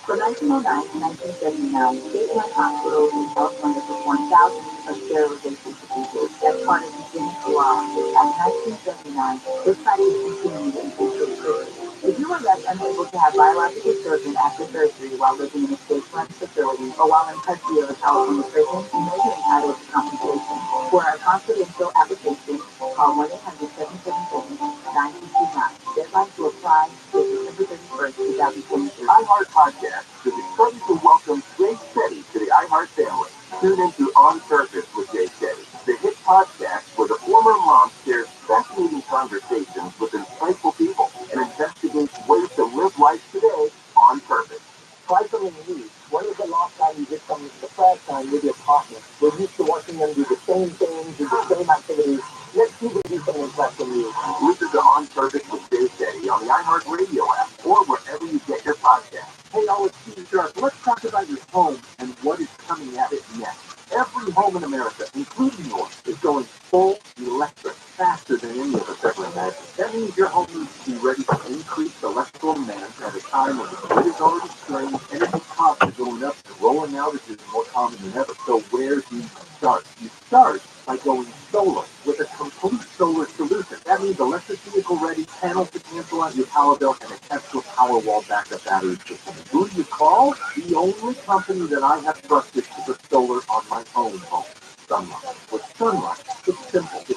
From 1909 to 1979, statewide hospitals in California performed thousands of sterilization procedures as part of eugenics law. At 1979, this practice continued in future years. If you were left unable to have biological children after surgery while living in a state-run facility or while in custody of a California prison, you may be entitled to compensation. For a confidential application, call 1-800-777-9229. Deadline to apply is December 31st, 2022. iHeart Podcast is excited to welcome Jay Shetty to the iHeart family. Tune into On Purpose with Jay Shetty, the hit podcast where the former mom shares fascinating conversations with insightful people and investigates ways to live life today on purpose. Try something new. When was the last time you did something surprising with your partner? We're used to watching them do the same things, do the same activities. Let's see if we do something interesting new. Listen to On Purpose with Jay Shetty on the iHeart Radio app or wherever you get your podcast. Hey, y'all, it's Steve Sharp. Let's talk about your home and what is coming at it next. Every home in America, including yours, is going full electric faster than any of us ever imagined. That means your home needs to be ready to increase electrical demand at a time when the grid is already strained, energy costs are going up, and rolling outages are more common than ever. So where do you start? You start by going solar with a complete solar solution. That means electric vehicle ready, panels to cancel out your power bill, and a Tesla Powerwall backup battery system. Who do you call? The only company that I have trusted to put solar on my own home. Sunlight. With Sunlight, it's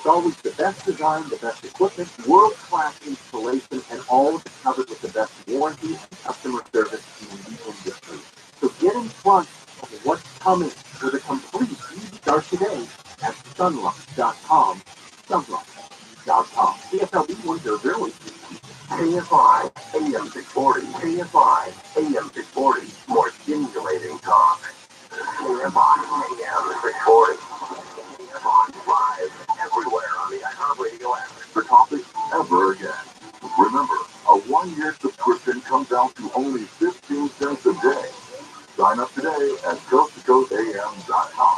always the best design, the best equipment, world-class installation, and all of it covered with the best warranty and customer service in the industry. So get in front of what's coming with a complete easy start today at sunlux.com. Sunlux.com. CFLB ones are very easy. KFI AM 640. KFI AM 640. More stimulating talk. KFI AM 640. KFI live everywhere on the iHeartRadio app for topics ever again. Remember, a one-year subscription comes out to only 15 cents a day. Sign up today at coasttocoastam.com.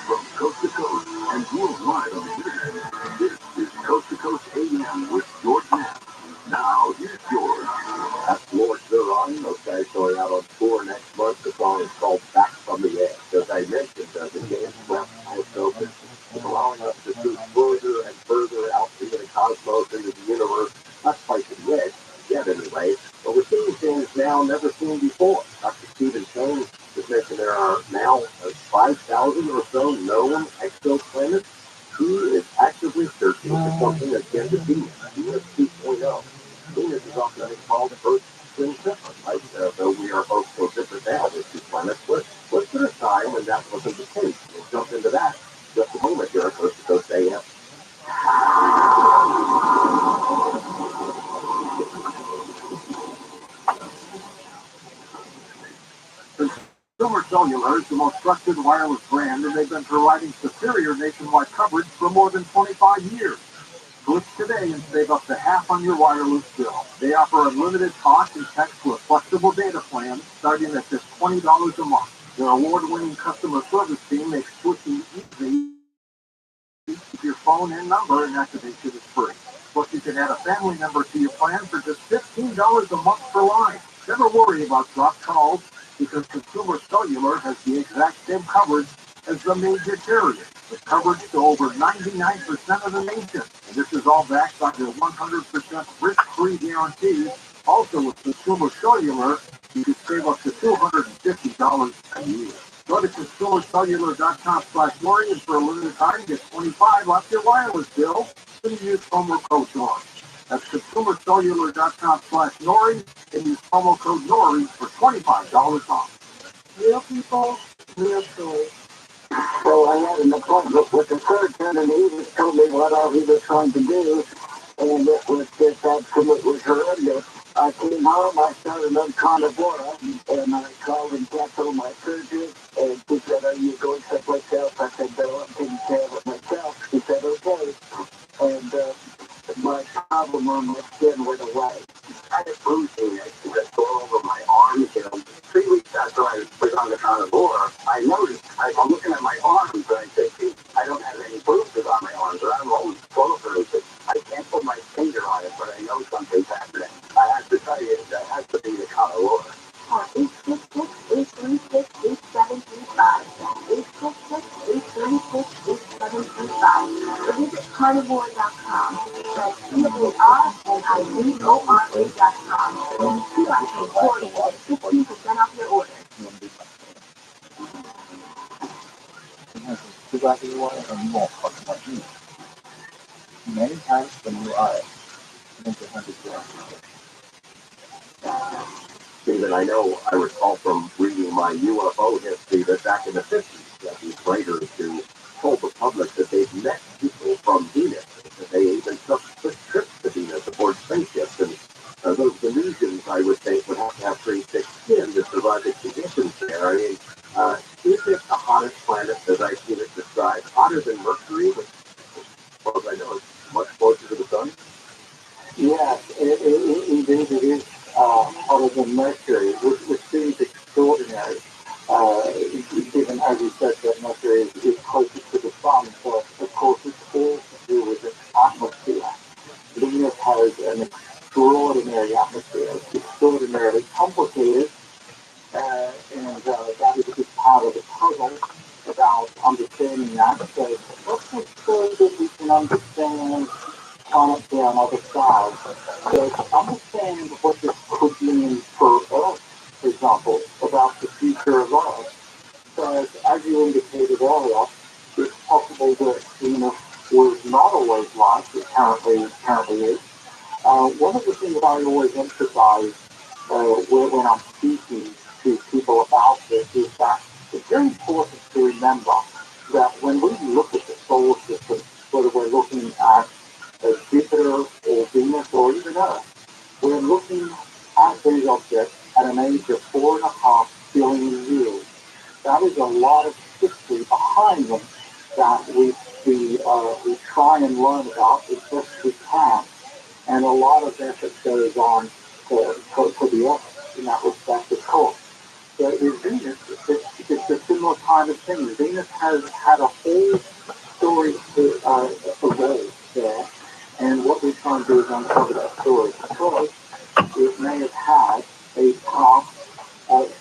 From coast to coast and worldwide on the internet, this is Coast to Coast AM with George Knapp. Now, here's George. That's Lord Zerron. Okay, so we're out on tour next month. The song is called Back from the Edge. As I mentioned, the James Webb telescope is allowing us to see further and further out into the cosmos, into the universe. Not quite to the edge yet, anyway. But we're seeing things now never seen before. Dr. Stephen Kane just mentioned there are now 5,000 or so known exoplanets. He is actively searching for something akin to Venus. Venus 2.0. Venus is often called Earth's twin sister, right? Though we are both so different now, these two planets. Was there a time when that wasn't the case? We'll jump into that just a moment here at Coast to Coast AM. Consumer Cellular is the most trusted wireless brand, and they've been providing superior nationwide coverage for more than 25 years. Switch today and save up to half on your wireless bill. They offer unlimited talk and text with flexible data plans starting at just $20 a month. Their award-winning customer service team makes switching easy. Keep your phone and number, and activation is free. Plus, you can add a family member to your plan for just $15 a month per line. Never worry about dropped calls, because Consumer Cellular has the exact same coverage as the major carriers, with coverage to over 99% of the nation. And this is all backed by their 100% risk-free guarantee. Also, with Consumer Cellular, you can save up to $250 a year. Go to consumercellular.com/Lori, and for a limited time, get $25 off your wireless bill when you use promo code NORI. That's consumercellular.com/Nori, and use promo code NORI for $25 off. Real people, real stories. So I had an appointment with the surgeon, and he just told me what all he was trying to do, and it was just absolutely horrendous. St. Patrick's. I have to tell you, that has to be the Colorado. 866-836-8735. 866-836-8735. Or visit carnivore.com. That's CARNIVORA.com. And you are supporting 15% off your order. Two glasses of water and more approximately. Many times when you are into 100 grams. Stephen, I know I recall from reading my UFO history that back in the 50s, that these writers who told the public that they'd met people from Venus, that they even took trips to Venus aboard spaceships, and those delusions, I would think, would have to have pretty thick skin to survive the conditions there. I mean, is it the hottest planet, as I've seen it described, hotter than Mercury, which, as far as I know, is much closer to the sun? Yes, indeed it is hotter than Mercury, which seems extraordinary, given, as you said, that Mercury is closer to the sun, but of course it's all to do with its atmosphere. Venus has an extraordinary atmosphere. It's extraordinarily complicated, and that is a big part of the puzzle about understanding that. So let's make sure that we can understand planets there on other sides. So to understand what this could mean for Earth, for example, about the future of Earth. So as you indicated earlier, it's possible that Venus was not always like it currently is. One of the things I always emphasize when I'm speaking to people about this is that it's very important to remember that when we look at the solar system, whether we're looking at Jupiter or Venus or even Earth, we're looking at these objects at an age of 4.5 billion years. That is a lot of history behind them that we try and learn about as best we can. And a lot of effort goes on to the Earth in that respect, of course. But with Venus, it's a similar kind of thing. Venus has had a whole story to evolve there, and what we try and do is uncover that story, because it may have had a past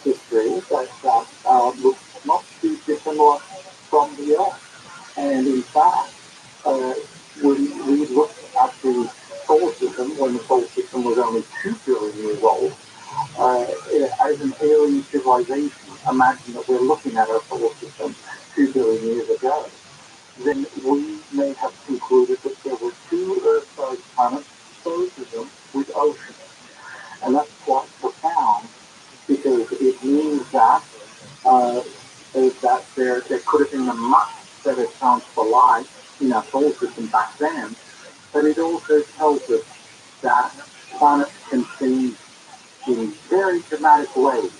history that looks not too dissimilar from the Earth. And in fact, when we look at the solar system, when the solar system was only 2 billion years old, as an alien civilization, imagine that we're looking at our solar system 2 billion years ago, then we may have concluded that there were 2 Earth-sized planets, both of them with oceans. And that's quite profound, because it means that there could have been a much better chance for life in our solar system back then, but it also tells us that planets can change in very dramatic ways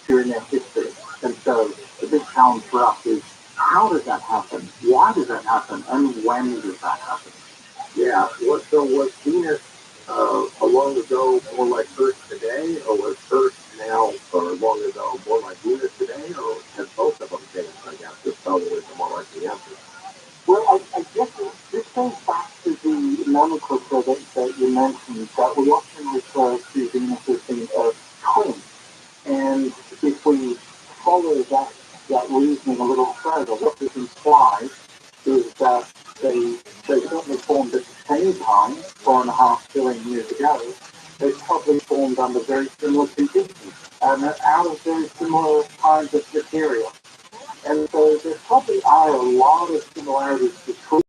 during their history. And so the big challenge for us is, how does that happen? Why does that happen? And when does that happen? Yeah, so was Venus long ago more like Earth today, or was Earth now, or long ago, more like Venus today, or has both of them changed, I guess, is probably the more likely answer. Well, I guess this goes back to the nomenclature that you mentioned, that we often refer to Venus as being a twin. And if we follow that reasoning a little further, what this implies is that they certainly formed at the same time, 4.5 billion years ago. They probably formed under very similar conditions and out of very similar kinds of material. And so there probably are a lot of similarities between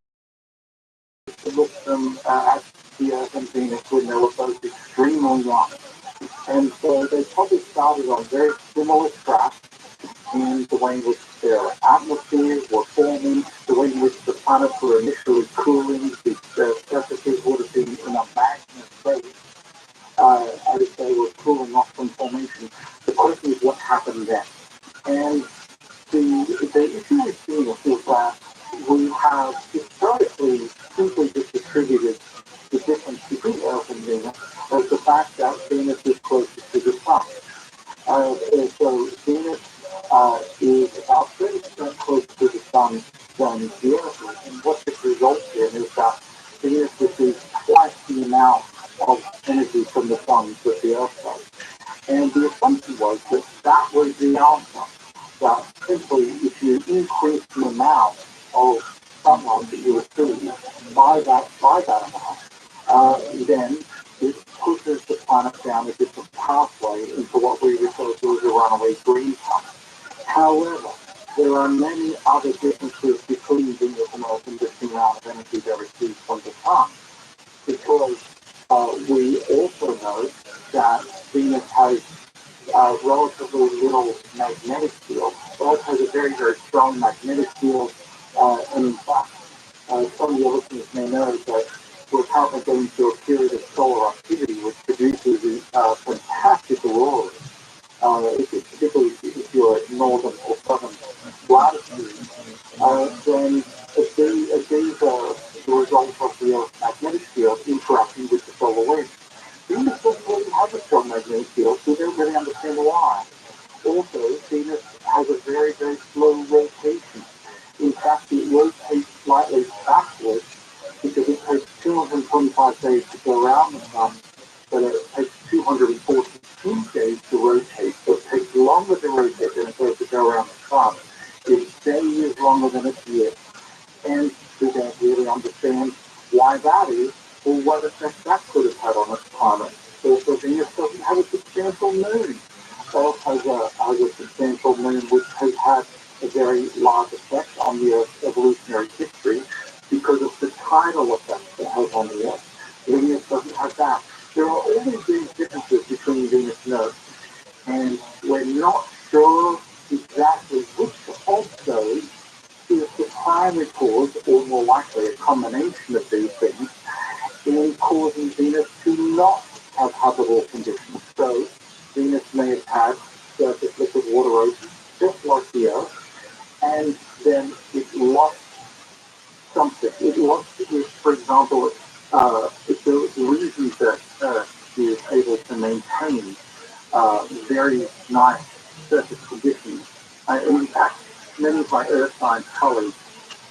look them at the Earth and Venus when they were both extremely young. And so they probably started on very similar tracks in the way in which their atmospheres were forming, the way in which the planets were initially cooling, the surfaces would have been in a magma state as they were cooling off from formation. The question is what happened then. And the issue with Venus is that we have historically simply just attributed the difference between Earth and Venus as the fact that Venus is closer to the Sun. So Venus is about 30% closer to the Sun than the Earth is. And what this results in is that Venus receives twice the amount of energy from the sun that the Earth does. And the assumption was that that was the answer. That simply, if you increase the amount of sunlight that you receive by that amount, then it pushes the planet down a different pathway into what we refer to as a runaway greenhouse. However, there are many other differences between Venus and Earth in just the amount of energy they receive from the sun, because we also know that Venus has relatively little magnetic field. Earth has a very, very strong magnetic field, and in fact, some of your listeners may know that we're currently going through a period of solar activity which produces fantastic auroras. Particularly if you're at northern or southern latitudes, then these are the result of the Earth's magnetic field interacting with the solar wind. Venus doesn't really have a strong magnetic field, so we don't really understand why. Also, Venus has a very, very slow rotation. In fact, it rotates slightly backwards because it takes 225 days to go around the sun, but it takes 242 days to rotate, so it takes longer to rotate than it does to go around the sun. Its day is longer than its year. And we don't really understand why that is, or what effect that could have had on its climate. Also, Venus doesn't have a substantial moon. Earth has a substantial moon which has had a very large effect on the Earth's evolutionary history because of the tidal effect it has on the Earth. Venus doesn't have that. There are all these differences between Venus and Earth, and we're not sure exactly which of those is the primary cause, or more likely a combination of these things, in causing Venus to not have habitable conditions. So Venus may have had surface liquid water ocean, just like the Earth, and then it lost something. It lost, for example, the reasons that Earth is able to maintain very nice surface conditions. In fact, many of my Earth science colleagues,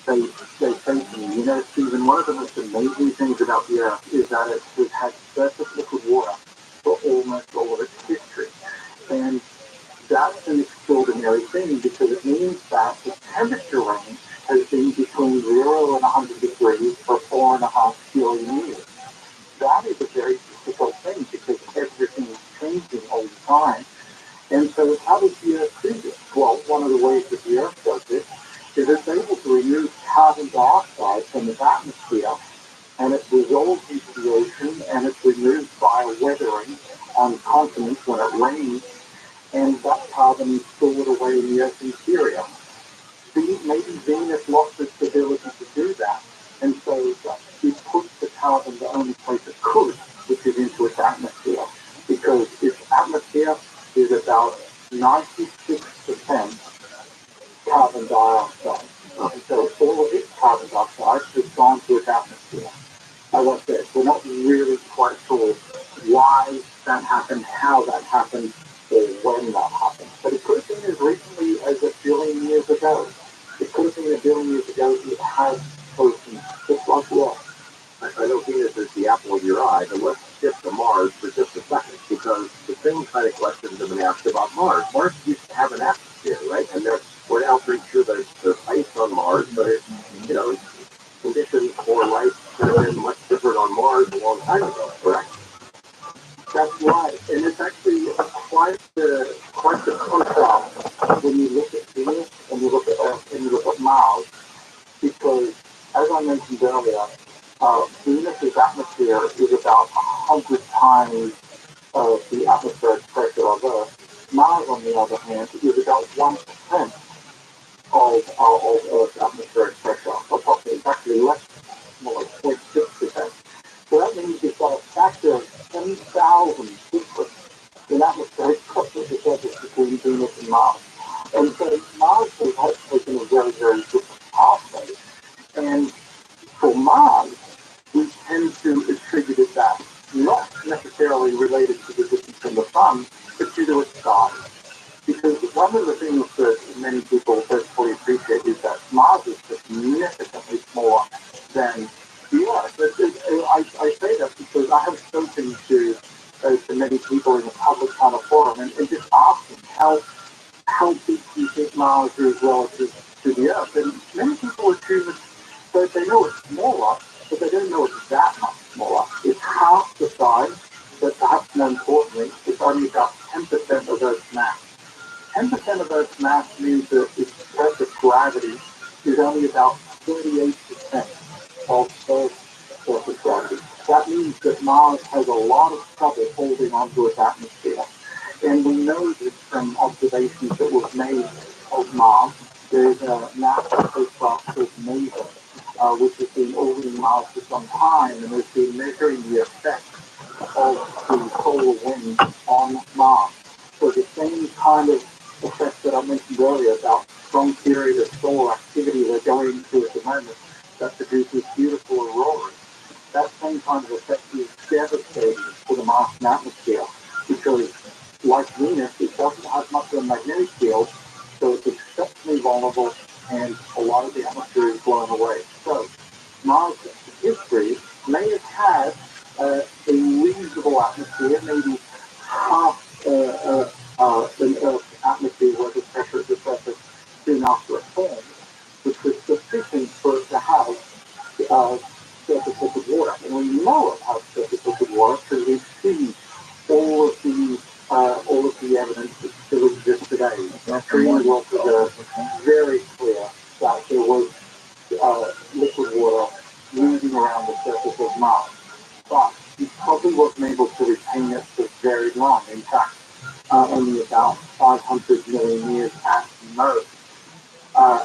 they say to me, you know, Stephen, one of the most amazing things about the Earth is that it has had surface liquid water for almost all of its history. And that's an extraordinary thing because it means that the temperature range has been between 0 and 100 degrees for 4.5 billion years. That is a very difficult thing because everything is changing all the time. And so how does the Earth do this? Well, one of the ways that the Earth does this is it's able to remove carbon dioxide from its atmosphere, and it dissolves into the ocean, and it's removed by weathering on continents when it rains, and that carbon is stored away in the Earth's interior. Maybe Venus lost its ability to do that, and so it puts the carbon the only place it could, which is into its atmosphere, because its atmosphere is about 96% carbon dioxide. And so all of its carbon dioxide has gone to its atmosphere. As I said, we're not really quite sure why that happened, how that happened, or when that happened. But it could have been as recently as 1 billion years ago. It could have been 1 billion years ago. It has oceans, just like the Earth. I know Venus is the apple of your eye, but let's shift to Mars for just a second, because the same kind of questions have been asked about Mars. Mars used to have an atmosphere, right? And we're now pretty sure that there's ice on Mars, but conditions for life could have been much different on Mars a long time ago, correct? That's right, and it's actually quite the contrast when you look at Venus and you look at Earth and you look at Mars, because as I mentioned earlier, Venus's atmosphere is about 100 times the atmospheric pressure of Earth. Mars, on the other hand, is about 1% of Earth's atmospheric pressure. Approximately, it's actually less, more like 0.6%. So that means you've got a factor of 10,000 difference in atmospheric pressure difference between Venus and Mars. And so Mars has taken a very, very different pathway. And for Mars, we tend to attribute it that not necessarily related to the distance from the sun, but due to its size. Because one of the things that many people don't fully appreciate is that Mars is significantly smaller than the Earth. I say that because I have spoken to many people in a public kind of forum and just ask them how big do you think Mars is relative to the Earth? And many people assume that they know it's smaller, but they don't know it's that much smaller. It's half the size, but perhaps more importantly, it's only about 10% of Earth's mass. 10% of Earth's mass means that its surface gravity is only about 38% of Earth's surface gravity. That means that Mars has a lot of trouble holding onto its atmosphere. And we know this from observations that were made of Mars. There's a NASA spacecraft called NAVA, which has been orbiting Mars for some time and has been measuring the effect of the solar wind on Mars. So the same kind of effect that I mentioned earlier about strong period of solar activity we're going through at the moment that produces beautiful auroras. That same kind of effect is devastating for the Martian atmosphere because, like Venus, it doesn't have much of a magnetic field, so it's exceptionally vulnerable and a lot of the atmosphere is blown away. So Mars' history may have had a reasonable atmosphere, maybe half an Earth's atmosphere worth of pressure at the surface soon after it formed, which was sufficient for it to have surface liquid water. And we know it has surface liquid water because we've seen all of the evidence that still exists today. Extreme work is very clear that there was liquid water moving around the surface of Mars. But he probably wasn't able to retain it for very long. In fact, only about 500 million years at most.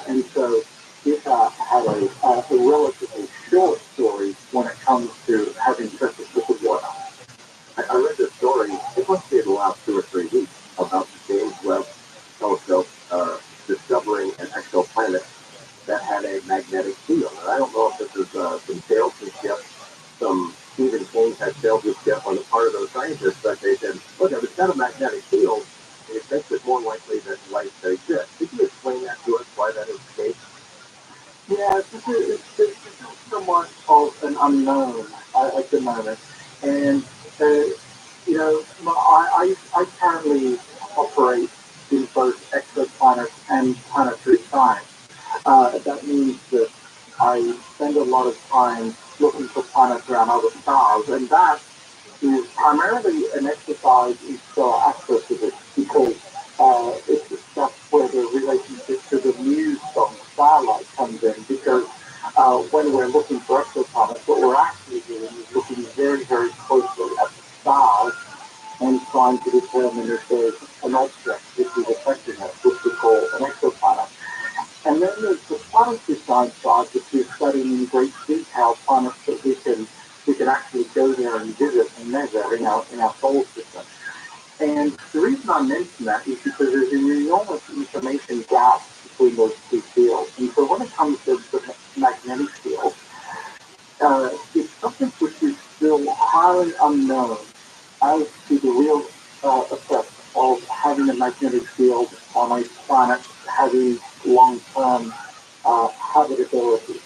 And so it had a relatively short story when it comes to having surface liquid water. I read this story, it must be in the last 2 or 3 weeks, about the James Webb telescope discovering an exoplanet that had a magnetic field. And I don't know if this is some salesmanship, some Stephen King type salesmanship on the part of those scientists, but they said, look, if it's got a magnetic field, it makes it more likely that life exists. Could you explain that to us, why that is the case? Yeah, it's somewhat of an unknown at the moment. And, I currently operate in both exoplanets and planetary science. That means that I spend a lot of time looking for planets around other stars, and that is primarily an exercise in stellar astrophysics because it's the stuff where the relationship to the news from starlight comes in. Because when we're looking for exoplanets, what we're actually doing is looking very, very closely at the stars and trying to determine if there's an object which is affecting it, which we call an exoplanet. And then there's the planetary science side, which is studying in great detail planets that we can actually go there and visit and measure in our solar system. And the reason I mention that is because there's an enormous information gap between those two fields. And so when it comes to the magnetic field, it's something which is still highly unknown as to the real effect of having a magnetic field on a planet having long-term habitability.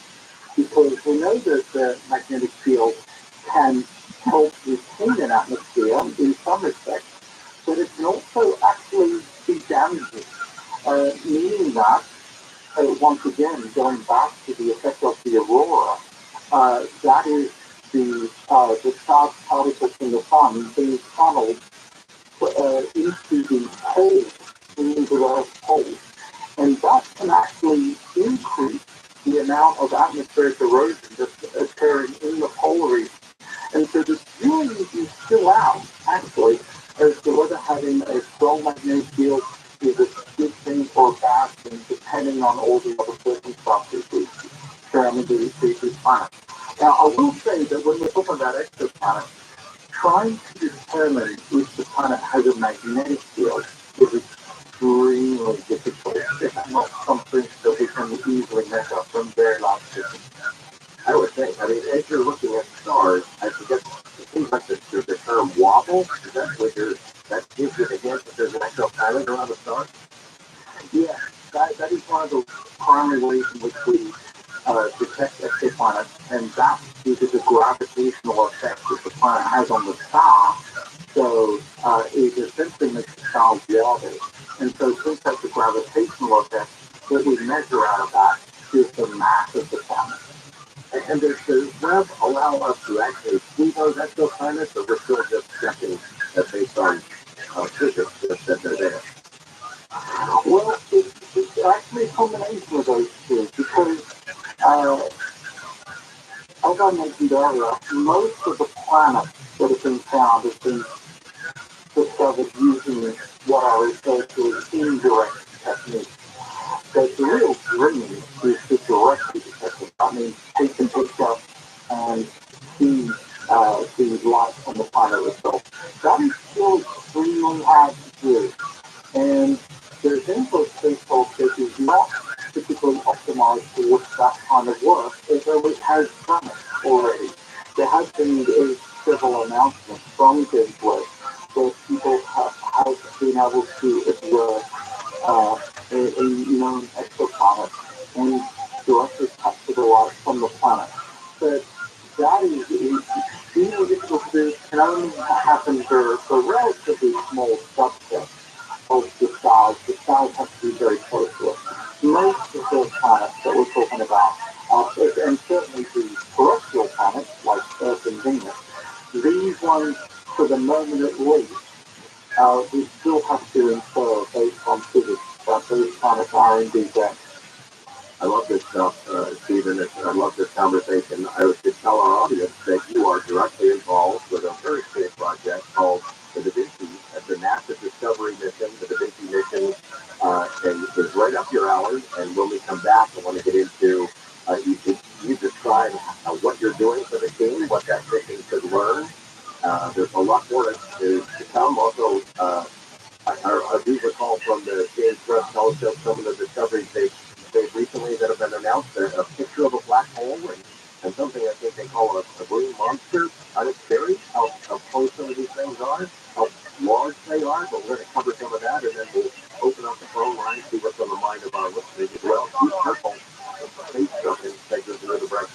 Because we know that the magnetic field can help retain an atmosphere in some respects, but it can also actually be damaging, meaning that, once again, going back to the effect of the aurora, that is the charged particles from the sun being funneled into the poles, into the Earth's poles. And that can actually increase the amount of atmospheric erosion that's occurring in the polar region. And so the jury is still out, actually, as to whether having a strong magnetic field is a good thing or a bad thing, depending on all the other circumstances surrounding the planet. Now, I will say that when we're talking about exoplanets, trying to determine if the planet has a magnetic field is extremely difficult. It's not something that we can easily measure from very large distances. I would think, as you're looking at stars, I forget, it seems like there's the term wobble. Is that what that gives you the hint that there's an exoplanet around the star? Yeah, that is one of the primary ways in which we detect exoplanets, and that's due to the gravitational effect that the planet has on the star. So essentially makes the child wobble. And so since that's a gravitational effect, what we measure out of that is the mass of the planet. And does the web allow us to actually see those exoplanets, or we're still just checking that based on physics that they're there? Well, it's actually a combination of those two, because as I mentioned earlier, most of the planets that have been found have been discovered using what I refer to as indirect techniques. So the real dream is to directly detect it. I mean, we can pick up and see the light on the planet itself. That is still extremely hard to do. And there's info space that is not typically optimized for that kind of work, although it has done it already. There have been several announcements from Gateway where people have been able to observe a known exoplanet and directly capture the light from the planet. But that is being able to do can only happen for relatively small subsets of the stars. The stars have to be very close to us. Most of the planets that we're talking about, and certainly the terrestrial planets like Earth and Venus, these ones, for the moment at least, we still have to infer based on physics that those planets are indeed there. I love this stuff, Stephen. I love this conversation. I should tell our audience that you are directly involved with a very big project called the Da Vinci. That's a NASA Discovery mission. The Da Vinci mission is right up your alley. And when we come back, I want to get into you describe what you're doing for the team, what that mission could learn. There's a lot more to come. Also, I do recall from the James Webb Telescope some of the discoveries they've recently that have been announced. A picture of a black hole and something I think they call a green monster. Kind of scary how close some of these things are, how large they are. But we're going to cover some of that, and then we'll open up the phone line, see what's on the mind of our listeners as well. Be careful. Space stuff and take us another break.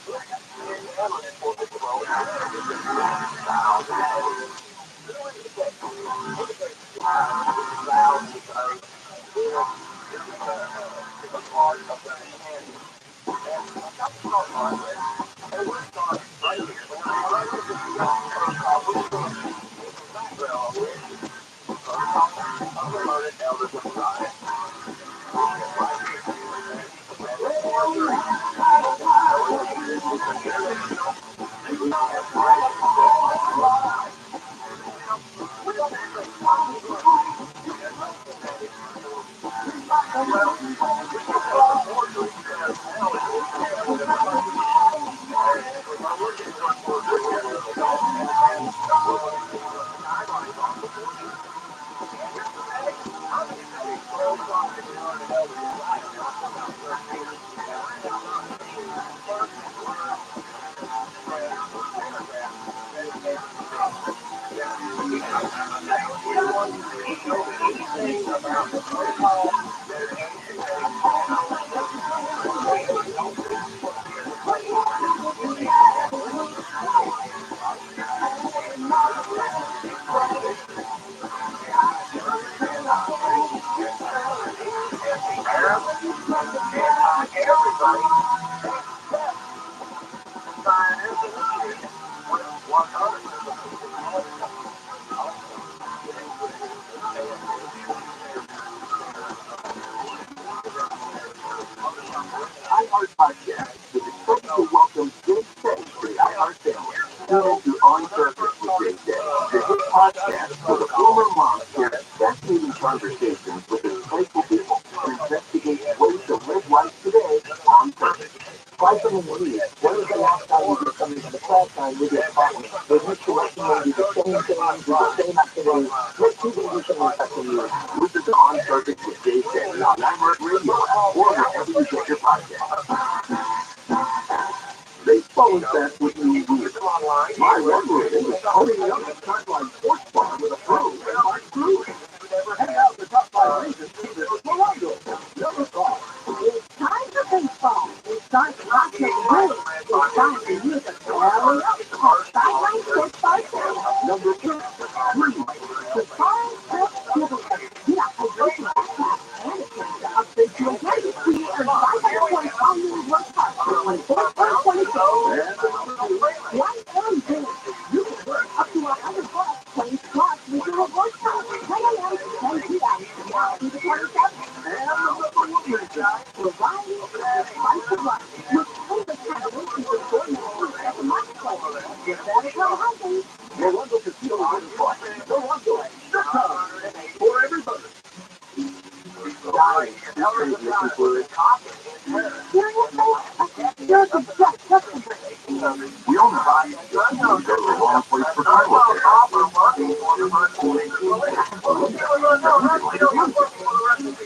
We own the body. You go to the wrong place for car repair.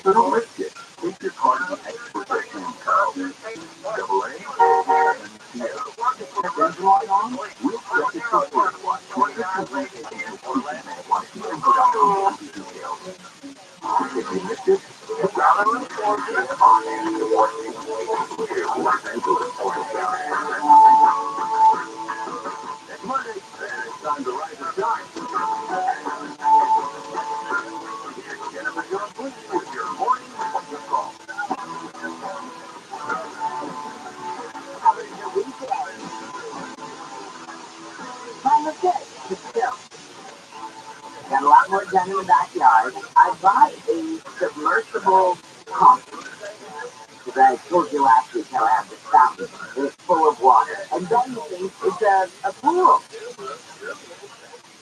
So don't risk it. Take your car to the experts at TRUMAN. Double A, engine light on? We'll check it for free. Consistent repainting and tweaking may want to keep things without any details. If you missed it, look out on the floor. Monday, it's time to rise and shine. Jennifer Jones with your morning wake-up call. Got a lot more done in the backyard. I bought a submersible pump. Because I told you last week how I have this fountain. It's full of water. And then you think it's a pool.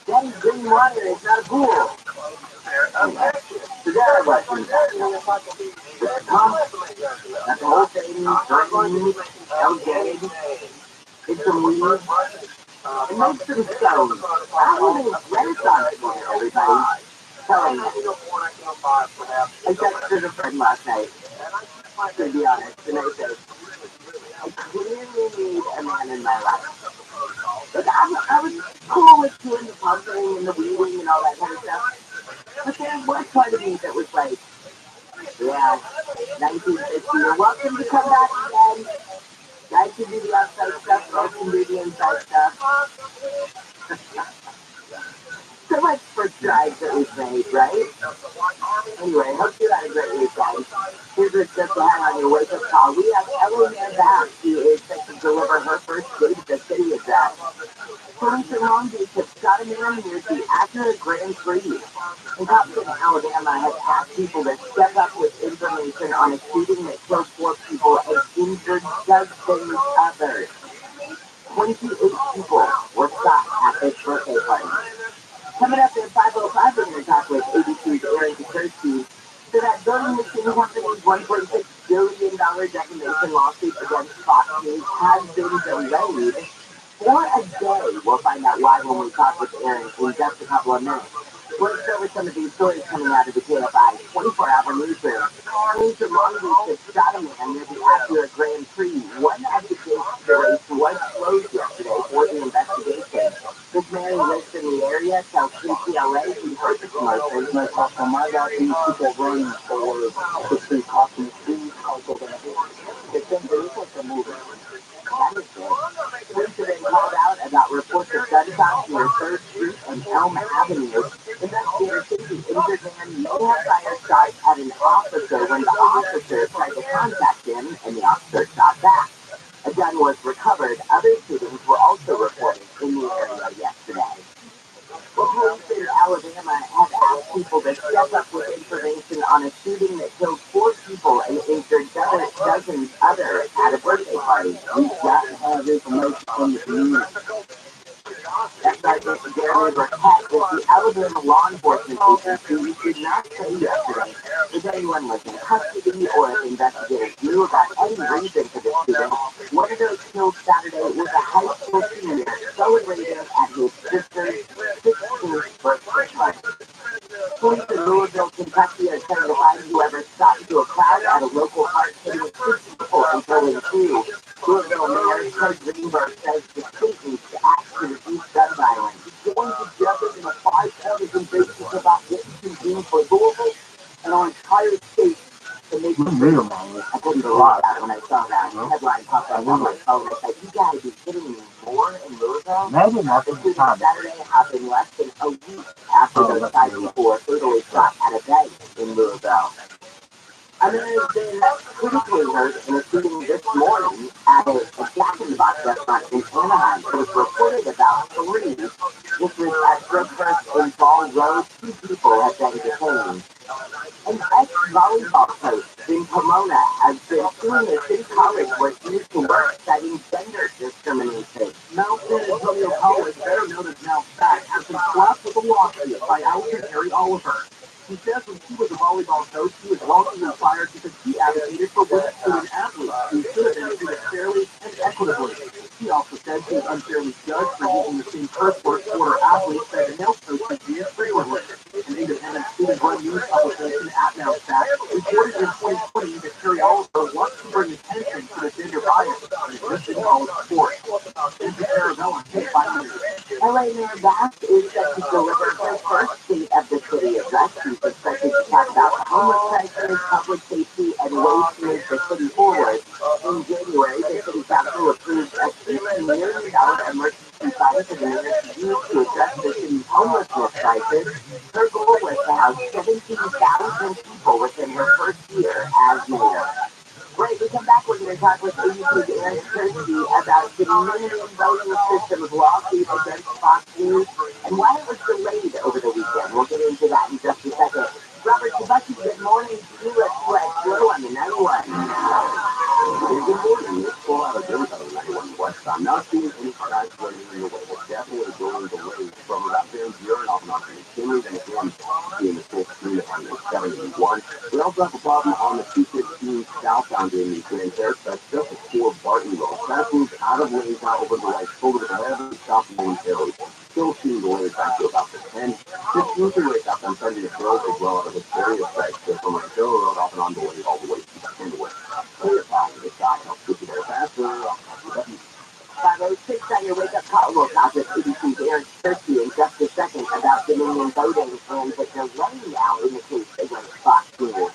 Then green water is not a pool. Anyway, so there I was in that. With the pump, got the whole thing drained, elongated, did some weeds, and made some stones. I was Renaissance for everybody. Telling me. I texted a friend last night. To be honest, and I said, I clearly need a man in my life. But I was cool with doing the pumping and the weeding and all that kind of stuff. But there was part of me that was like, yeah, 1950, you're welcome to come back again. Guys can do the outside stuff, girls can do the inside stuff. So much for strides that we've made, right? Anyway, hope you had a great week, guys. Here's a tip to have on your wake-up call. We have Eleanor back. She is set to deliver her first date at the city address. Police in Long Beach have shot a man near the Acura Grand Prix. And cops in Alabama have asked people to step up with information on a shooting that killed 4 people and injured dozens others. 28 people were shot at this birthday party. Coming up at 5:05, we're going to talk with ABC's Aaron Kukursky. So that voting machine company's $1.6 billion defamation lawsuit against Fox News has been delayed for a day. We'll find out why when we talk with Aaron in just a couple of minutes. We'll start with some of these stories coming out of the KFI 24-hour newsroom. Police in Long Beach have shot a man near the Acura Grand Prix. One of the gates to the race was closed yesterday for the investigation. This man lives in the area, tells KCLA he heard the commotion. My God, these people run for 16 cops in the street, also going to get them vehicles to move. That is it. Police have been called out about reports of gunshots near 3rd Street and Elm Avenue. Investigators think the injured man may have fired shots at an officer when the officer tried to contact him, and the officer shot back. A gun was recovered. Other shootings were also reported in the area yesterday. Well, police in Alabama have asked people to step up with information on a shooting that killed 4 people and injured dozens others at a birthday party. We just have information from the community. That's right, Mr. Jeremy Burkett with the Alabama Law Enforcement Agency did not say yesterday if anyone was in custody or if investigators knew about any reason for the shooting. One of those killed Saturday was a high school senior celebrating at his sister's 16th birthday party. Police in Louisville, Kentucky are trying to find whoever shot into a crowd at a local park, hitting 6 people and killing 2. Louisville Mayor Ted Greenberg says the state needs to act to reduce gun violence. He's going to jump in a 5-partisan basis about what he can do for Louisville and our entire state to make it real, man. I couldn't believe that when I saw that headline pop up on my phone. I said, you gotta be kidding me. More in Louisville? Maybe not This is Saturday happened less than a week after those 5 people were fatally shot at a bank in Louisville. A And then there's been critically heard in a shooting this morning at a Jack in the Box restaurant in Anaheim. It was reported about three. This was at breakfast in Ball Road. Two people have been detained. An ex-volleyball coach in Pomona has been suing a city college where he used to work, citing gender discrimination. Mount San Antonio College, better known as Mount SAC, has been slapped with a lawsuit by Allison Harry Oliver. He says when she was a volleyball coach, she was wrongfully fired because she advocated for women student athletes who should have been treated fairly and equitably. He also said she was unfairly judged for using the same curse words for her athletes that the male coaches use frequently. An independent student-run news publication at Mount SAC reported in 2020 that Harry Oliver wants to bring attention to the gender bias in existing college sports. This is Arabella, KFI News. LA Mayor Bass is set to deliver her first state of the city address. She's expected to talk about the homeless crisis, public safety, and ways to move the city forward. In January, the city council approved a $15 million emergency fund for the mayor to use to address the city's homelessness crisis. Her goal was to house 17,000 people within her first year as mayor. Right, we come back, we're going to talk with ABC's Aaron Kirsty about the Dominion voting system's lawsuit against Fox News and why it was delayed over the weekend. We'll get into that in just a second. Robert Shabaki, good morning to you at Flex Low on the 91. Good morning. It's full out of Denver, 91 West. I'm not seeing any cracks running in the way. It's definitely going delayed from about there during off and on McKinley, and again, seeing the full screen of 171. We also have a problem on the 215 southbound in the Grand Terrace. That's just a core Barton Road. That moves out of lanes now over the right shoulder to the left and south lane areas. Still seeing the lanes back to about the 10. This usually wakes up on Sunday to Grove as well out of this area site. So from Rancho Road off and on the way all the way to the Kendall. Clear path to the side. Helps get you there faster. 506 on your wake-up call. We'll talk with ABC's Aaron Kirsty in just a second about Dominion voting and the delay now in the case against Fox News.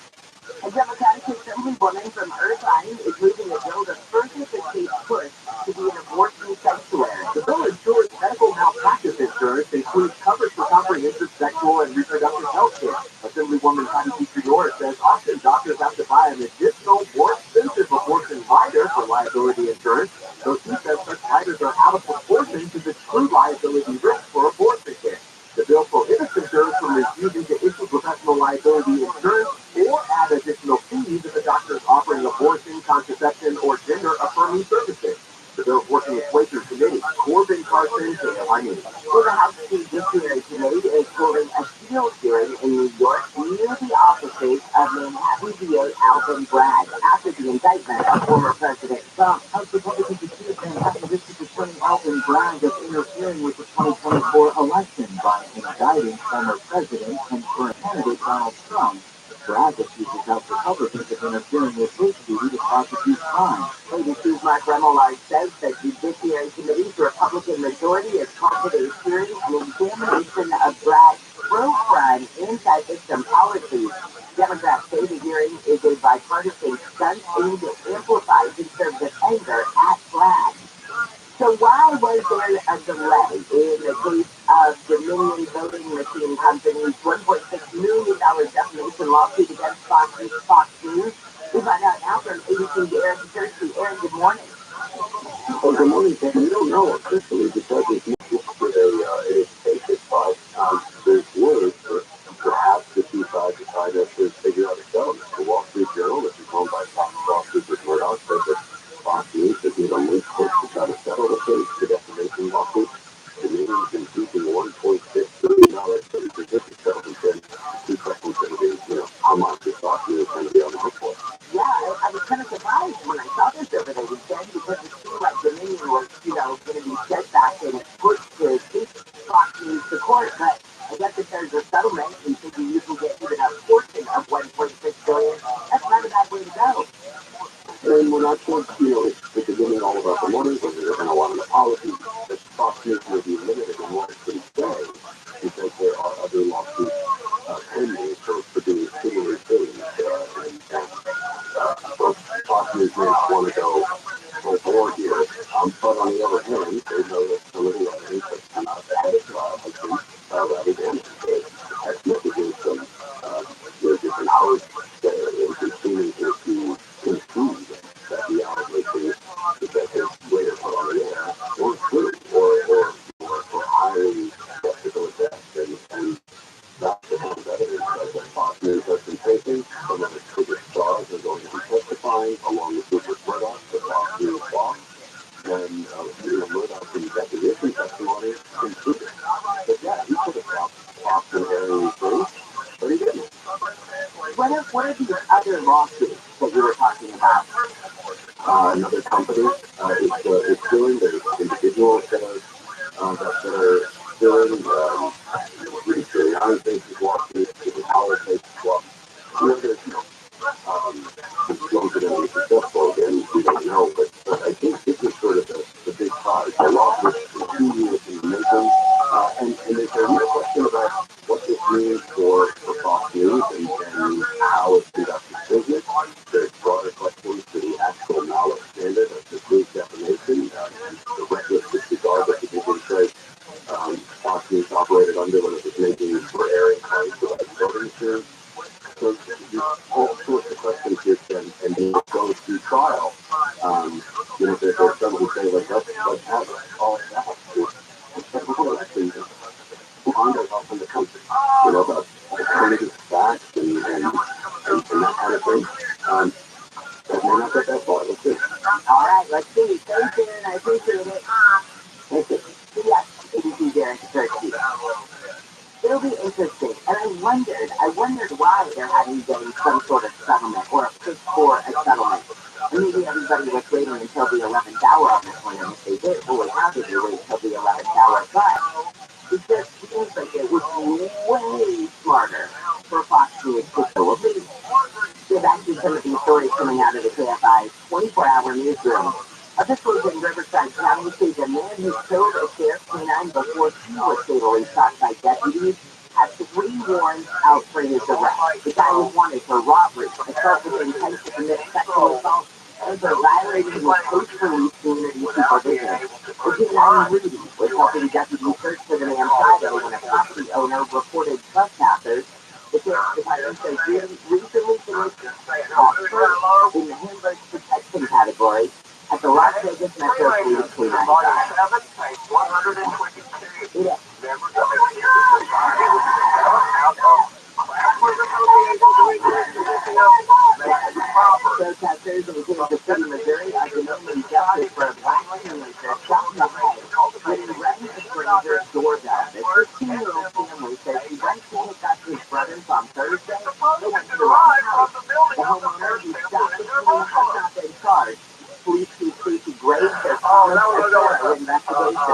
A Democratic Assemblywoman from Irvine is moving a bill to further the state's push to be an abortion sanctuary. The bill ensures medical malpractice insurance includes coverage for comprehensive sexual and reproductive health care. Assemblywoman Patty Fiore says often doctors have to buy an additional, more expensive abortion rider for liability insurance, though she says such riders are out of proportion to the true liability risk for abortion care. The bill prohibits insurers from refusing to issue professional liability insurance or add additional fees if the doctor is offering abortion, contraception, or gender-affirming services. The bill is working its way through committee. Corbin Carson, KFI News. Well, the House Judiciary Committee is holding a field hearing in New York near the offices of Manhattan DA Alvin Bragg after the indictment of former President Trump. House Republicans accused Manhattan District Attorney Alvin Bragg of interfering with the 2024 election by indicting former President and current candidate Donald Trump. Bragg accuses House Republicans of interfering with his duty to prosecute crime. ABC's Mark Remillard says the Judiciary Committee's Republican majority has called today's hearing an examination of Bragg's pro-crime anti-victim policies. Democrats say the hearing is a bipartisan stunt aimed at amplifying conservative anger at Bragg. So why was there a delay in the case of Dominion Voting Machine Company's $1.6 million defamation lawsuit against Fox News? We find out now from ABC's Aaron Kirsty. Aaron, good morning. Well, good morning, Sam. We don't know officially because it's not just for a basic but there's words that perhaps the two sides are trying to figure out a settlement. The Wall Street Journal, which is owned by Fox News Murdoch, said that Fox News has made a link push to try to settle the case, the defamation lawsuit. The meeting's been seeking $1.6 billion for the specific settlement. Two questions that are, how much is Fox News going to be on the hook for? Yeah, I was kind of surprised when I saw this over the weekend because it seemed like Dominion was, going to be steadfast and push to take Fox News to court. But I guess if there's a settlement, you think you can get even a portion of what what are these other lawsuits that you were talking about? Another company is suing. There's individuals that are suing. Pretty Giuliani-based lawsuits, the Howard-based lawsuits. There's disclosure that was successful. Again, we don't know, but I think this is sort of the big prize. The lawsuit for 2 years in the making, and there's no question about what this means for Fox News and how it conducts its business. There's broader questions to the actual knowledge standard of the truth defamation and the reckless disregard that the division says Fox News operated under when it was making for airing claims about voter insurance. So there's all sorts of questions here, and when it goes through trial, there's some who say, like, let's have it all that. Behind us often the country, about alternative facts and that kind of thing. But may not get that far. Let's see. All right, let's see. Stay tuned. I appreciate it. Thank you. Yes, ABC Derek Turkey. It'll be interesting. And I wondered why they're having getting some sort of settlement or a push for a settlement. And maybe everybody was waiting until the 11th hour on this one, and if they did, well, how did they wait until the 11th hour? But it just seems like it was way smarter for Fox News to go a lead. There's actually some of these stories coming out of the KFI 24-hour newsroom. Officials in Riverside County say the man who killed a sheriff canine before he was fatally shot by deputies had 3 warrants out for his arrest. The guy was wanted for robbery, assault with intent to commit sexual assault, and for violating his post-police community supervision. The canine Rudy was helping deputies search for the man Friday when a property owner reported trespassers. The sheriff's department says Rudy recently finished first in the Hamburg protection category at the Las Vegas Metro Police Canine Protesters in Kansas City, Missouri are demanding justice for a black teenager shot in the head when he rang a stranger's doorbell. The 15-year-old family says he went to pick up his brothers on Thursday. They went to the wrong house. The homeowner who shot the teen has not been charged. Police chief Stacey Graves says comments are thorough investigation.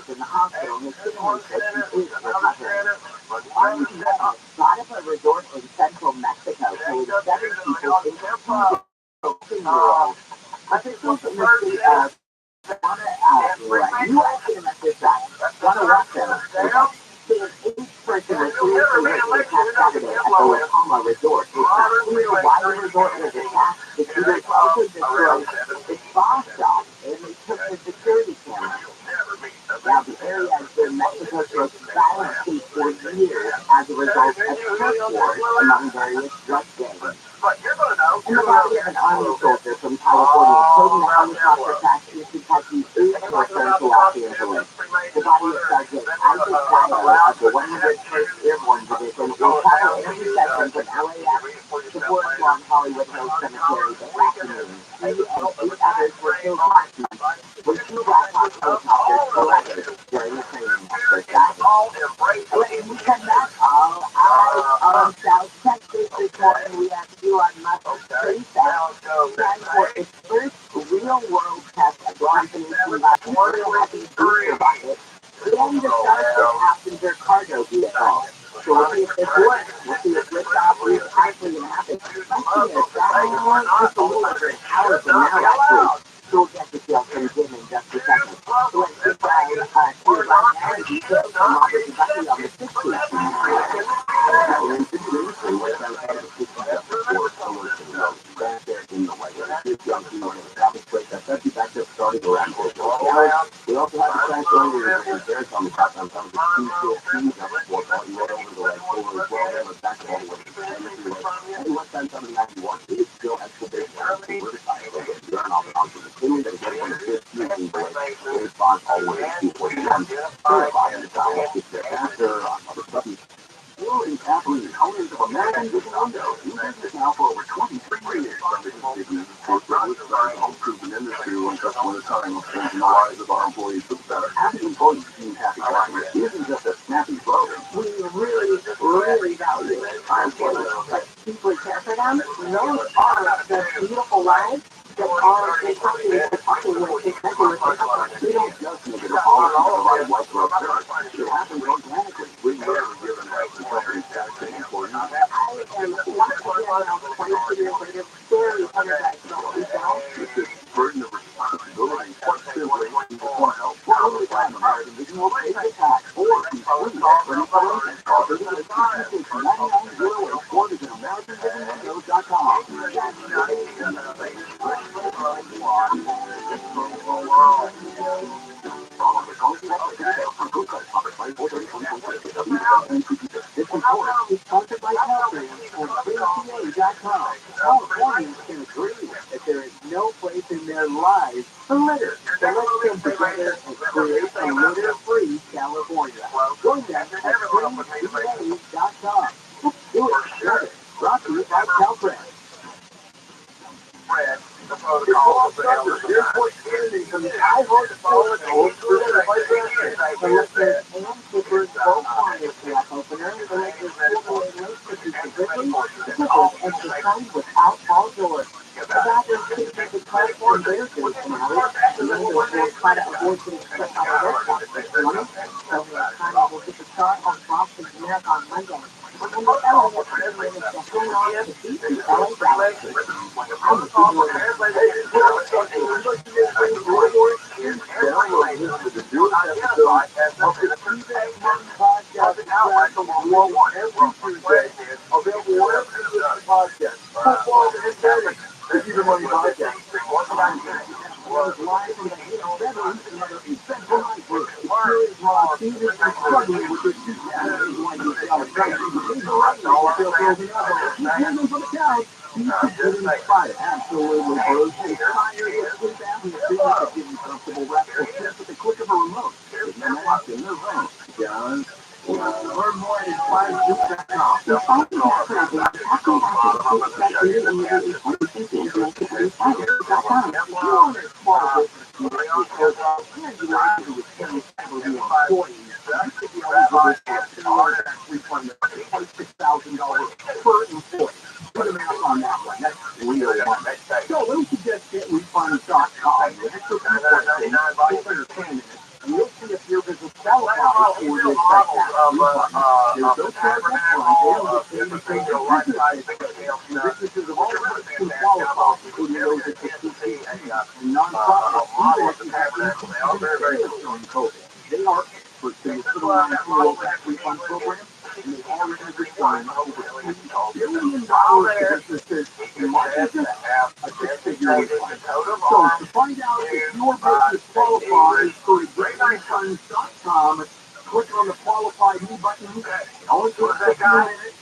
In the hospital, his family says he is recovering. Armed men brought up a resort in central Mexico, killing 7 people in 15-year-olds. Officials in the state of each person was seriously hit this past Saturday at the La Palma Resort. It's not clear why the resort was attacked. The shooters also destroyed the spa shop and they took the security camera. Now, the area has been Mexico's most violent state for years as a result of turf wars among various drug gangs. And the body of an Army soldier from California killed in a helicopter crash in Kentucky is returned to Los Angeles. The body of Sergeant Isaac Dyer of the 101st Airborne Division will travel every session from LAX to Fort Lawn Hollywood Hills Cemetery this afternoon. 3 and 8 others were killed last month when 2 Black Hawk helicopters collided during a training exercise. And we come back all eyes on South Texas this morning. We have you on Muscle Street. Time for its first real-world test of the company's Real Happy Booster Rocket and the Starship passenger cargo vehicle. So we'll see if this works. We'll see if liftoff is actually going to happen. Let's see if that just a little under an hour from now, actually. So we'll get to see from Jim in just a second. So let's get to your last hour details from Robert and Bucky on the 16th. We also have a crash earlier in Derek on the top on some of the 215 sports all you went over the like 4 as well. They have a back all the way to the and what's done something that you want is still extra big we're deciding to get done off and onto the team that get on the 15 boy response all the way to 241. They're buying the time to get their answer on other stuff. Will and Kathleen, owners of American Vision Windows, do business now for over 23 years. From the home to the home an industry one customer at a time, changing the lives of our employees for the better. Happy employees mean happy customers. It isn't just a snappy slogan. We really, really value our employees. But deeply care for them. Those are the beautiful lives that are impacted with talking with connecting with their customers. We don't just make it a policy to provide white glove service. It happens organically. We never give an extra company tax to employees. I am once again now 22 years later very energized about what we sell. It's this burden of responsibility. Quite simply, we just want to help. We're only time American vision will pay the tax or be free for installation. Call 362-9908 or visit AmericanVisionWindows.com. It's important. It's sponsored by Caltrans on ViralRabbi.com. Californians can agree that there is no place in their lives for litter. So let's come together and create a litter-free California. Join them at ViralRabbi.com. Let's do it together. Brought to you by Caltrans. Without all doors. The bathroom keeps the car from their goods and hours. The windows will try to avoid getting stuck on their stuff this morning. So Hannah will get the car on Boston's Marathon Monday. And the LA is going to hang on to beat the LA Galaxy. I'm a absolutely bruised. It's tired. It's sleep apnea. Give you comfortable restful sleep with the click of a remote. There's no mask in the room. John. Learn more at InspiredSleep.com. Despite the background, after sleep strategy and using InspiredSleep.com. You own a small business. You like to retain for the employees. You should be able to refund $6,000 per employee. Put a math on that one. That's real money. So let me suggest getrefunds.com. And you'll see if your business qualifies for this tax refund. There's no charge up front. They don't get paid until your businesses of all sorts can qualify, including those that take CPC and nonprofits, even if you have institutions during COVID. They are experts in the civil line payroll tax refund program, and they've already returned over $3 billion to businesses in Washington, a six-figure refund. So to find out if your business qualifies, go to getrefunds.com, click on the Qualify Me button. It only takes a few minutes.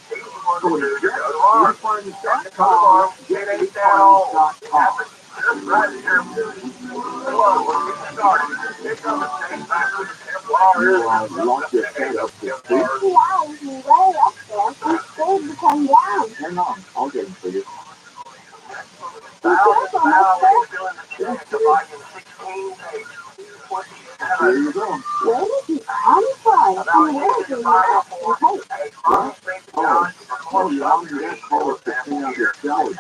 Go to getrefunds.com, getrefunds.com. Lock your head up to sleep. Yeah, he's way up there. He's scared to come down. Hang on, I'll get him for you. Be careful, mister. There you go. Where did he come from? And where is he now? Okay. Oh, you're on your call to clean out your salad.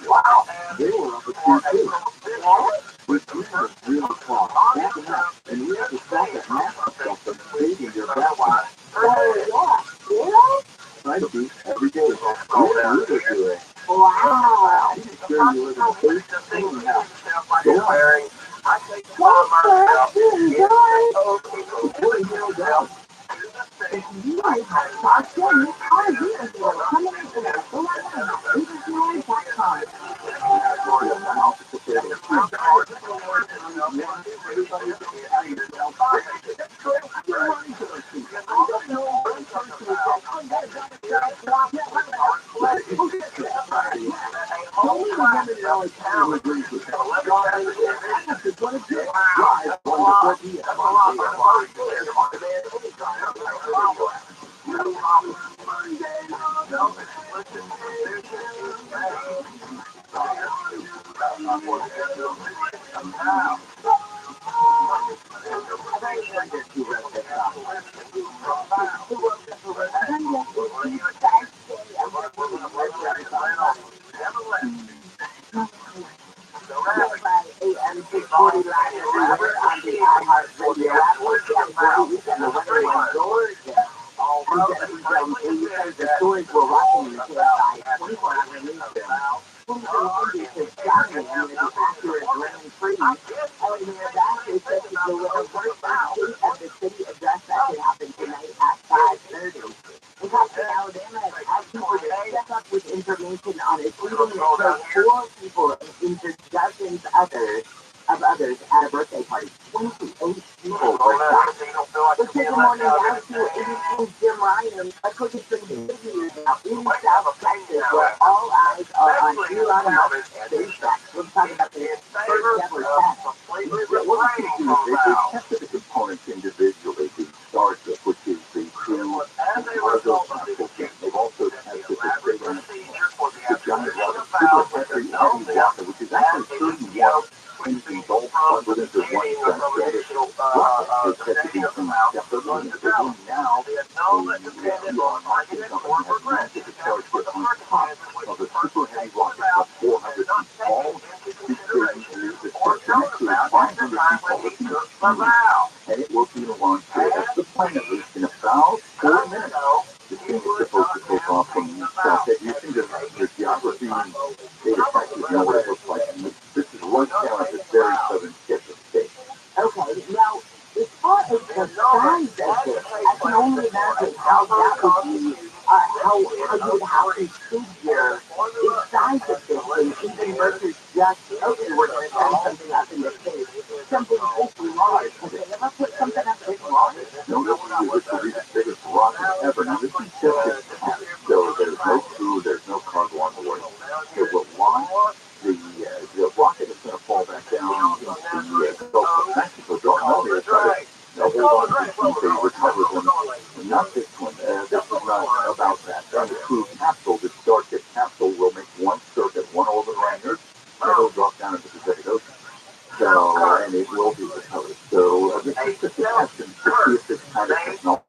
Wow. They were up at 2 too. Yeah? With real cloth, backing up, and we have to stop that massive stuff from invading your bathroom. Oh, yeah. Really? I do every day. Really do it. Wow. I'm sure you live in a big clean house. Go on. Mister, you enjoy. Before you go down, If you like pasta, you are here. Coming into the ViralRabbi.com. AM 640 live everywhere on the iHeartRadio app. We're getting great weekend. The weather in Georgia. And you said the stories were rocking in the KSI 24-hour news. Police are looking to Johnny and the accurate rain free. Eleanor Bass is set to deliver first state at the city address that could happen tonight at 5:30. In fact, in Alabama, it's asking people to step up with information on a shooting that killed 4 people and injured dozens others at a birthday party. 28 people were shot. Let's take a morning now to 80 Jim Ryan. A cookie string news now in South Texas, where all eyes are on Elon Musk's SpaceX. Let's talk about the first ever test. What we can do is they tested the components individually, the starship, which is the crew, cargo capsule kit. They've also tested the giant rocket, super heavy rocket, which is actually 31 engine bolts plugged into one static rocket. They tested these things separately, and they're doing now Elon Musk and company has mounted the starship on top of a super heavy rocket of 400 feet tall. This building is the structure next to a 500 feet tall, and it will be launched at the plan at least in about 4 minutes. This thing is supposed to take off from South Texas. You see the geography and data Texas, you know what it looks like. And this is right down at the very southern tip of the state. Okay, now, as far as the size of this, I can only imagine how that would be, how you would have to figure the size of this thing, even versus just, okay, we're going to send something up in the space, something this large. Have they ever put something up this large? No, this will be the biggest rocket ever. Now, this is just a test, so there's no crew, there's no cargo on board. It will launch. The rocket is going to fall back down into the Gulf of Mexico. Don't know they're trying to hold on to these things, they recover them. Not this one. This is not about that. On the crew capsule, the Starship capsule will make one circuit, one orbit around Earth, and it'll drop down into the Pacific Ocean. So, and it will be recovered. So, this is just a test to see if this kind of technology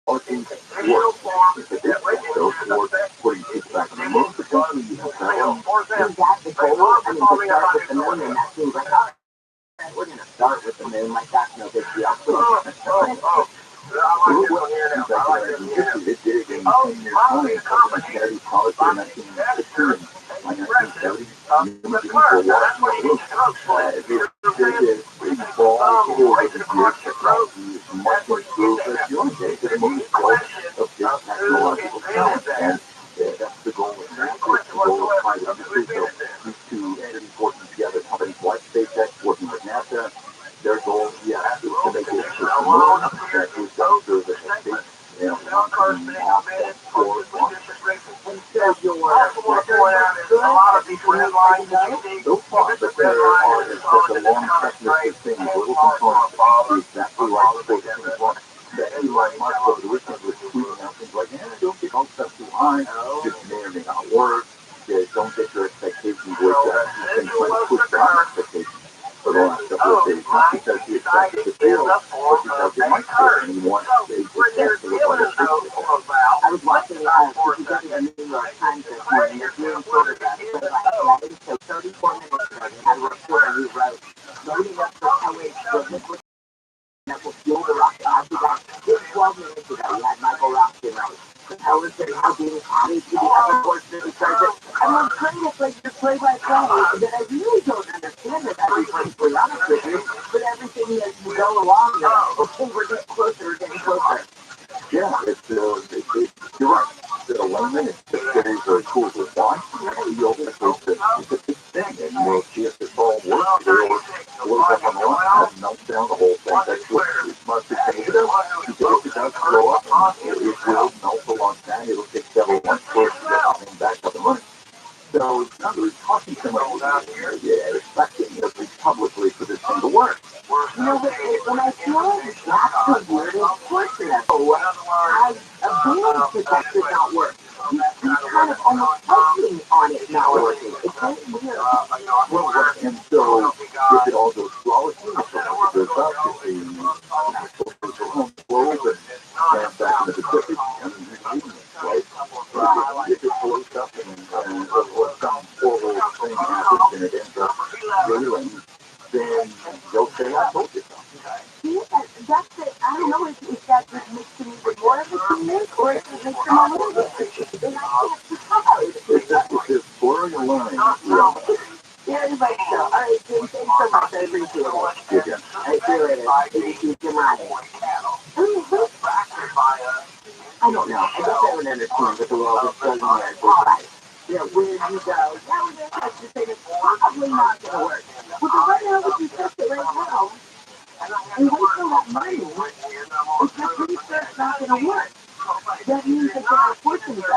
works. If it is so, for putting people back on the moon, potentially you have that one. Is that the goal? I mean, to start with the moon, and that seems like, all right, we're going to start with the moon, like that's no big deal. It did in 10 years' time, Kennedy College in 1960, by 1970, human beings were walking on the moon. This is fall forward this year, technology is much improved, but you want to get to the moon still of this technological challenge, and that's the goal of NASA, the goal of private industry. So these two entities working together, companies like SpaceX working with NASA, their goal, yes, is to make it to the moon. That is done through the space and launching off that forward launch. And so your a lot of these red lines, so far, but there are such a long checklist of things, little components that can be exactly right before the thing is launched. That Elon Musk over the weekend was tweeting out things like, don't get all stuff too high, this may or may not work, don't get your expectations with these things might push down expectations for the last couple of days, not because he expected to fail, but because it might fail, and he wants a success to look like a success. I was watching the New York Times this morning. They're doing sort of that play-by-play. So 34 minutes ago, they had a reporter who wrote, loading up the pellets that will fuel the rocket. I'll be back. Just 12 minutes ago, we had Michael Rockton write, the pellets that are now being added to the other portions of the circuit. And I'm trying to play your play-by-play that I really don't understand it, to be honest with you. But everything as you go along, okay, we're getting closer, we're getting closer. Yeah, you're right. The alignment is very, very cool. So why? It's a big thing, and we'll see if this all works. It will up on the line and melt down the whole thing. That's what Musk is saying. If it does blow up, it will melt along that. It'll take several months for it to get the thing back up and running. So, in other words, talking to somebody out here, expecting at least publicly for this thing to work. You know, when I feel like that's the weirdest question. As a being that does not work, he's kind of almost touching on it not working. It's kind of weird. We're working. And so, if it all goes flawlessly, if it goes up, if the natural home flows and back in the Pacific, and then leaving it, right? But if it blows up or some horrible thing happens and it ends up failing, then they'll say, I told you so. That's it. I don't know if that just makes them even more of a genius or if it makes them a little bit. And I can't decide. It's blurring and learning. Yeah. Very much so. All right, Jim, thanks so much. I appreciate it. Yeah. I feel it. Thank you, Jim. I don't know. I guess I would understand that the world is struggling there to fight. You know, where you go, yeah, we're going to touch this thing. It's probably not going to work. But right now, if you test it right now, and wait till that money, if you're pretty sure it's not going to work, that means that there are portions of it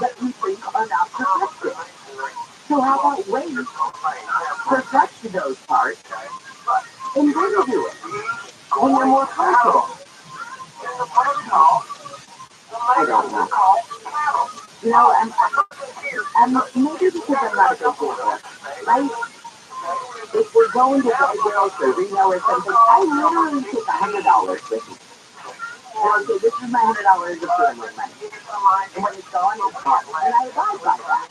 that we think are not protected. So how about wait, perfect those parts, and then do it when you're more comfortable? I don't know. You know, I'm maybe because I'm not a big gamer, right? If we're going to Vegas or Reno or something, I literally take $100 with me. And okay, this is my $100 of family money. And when it's gone, it's gone. And I abide by that.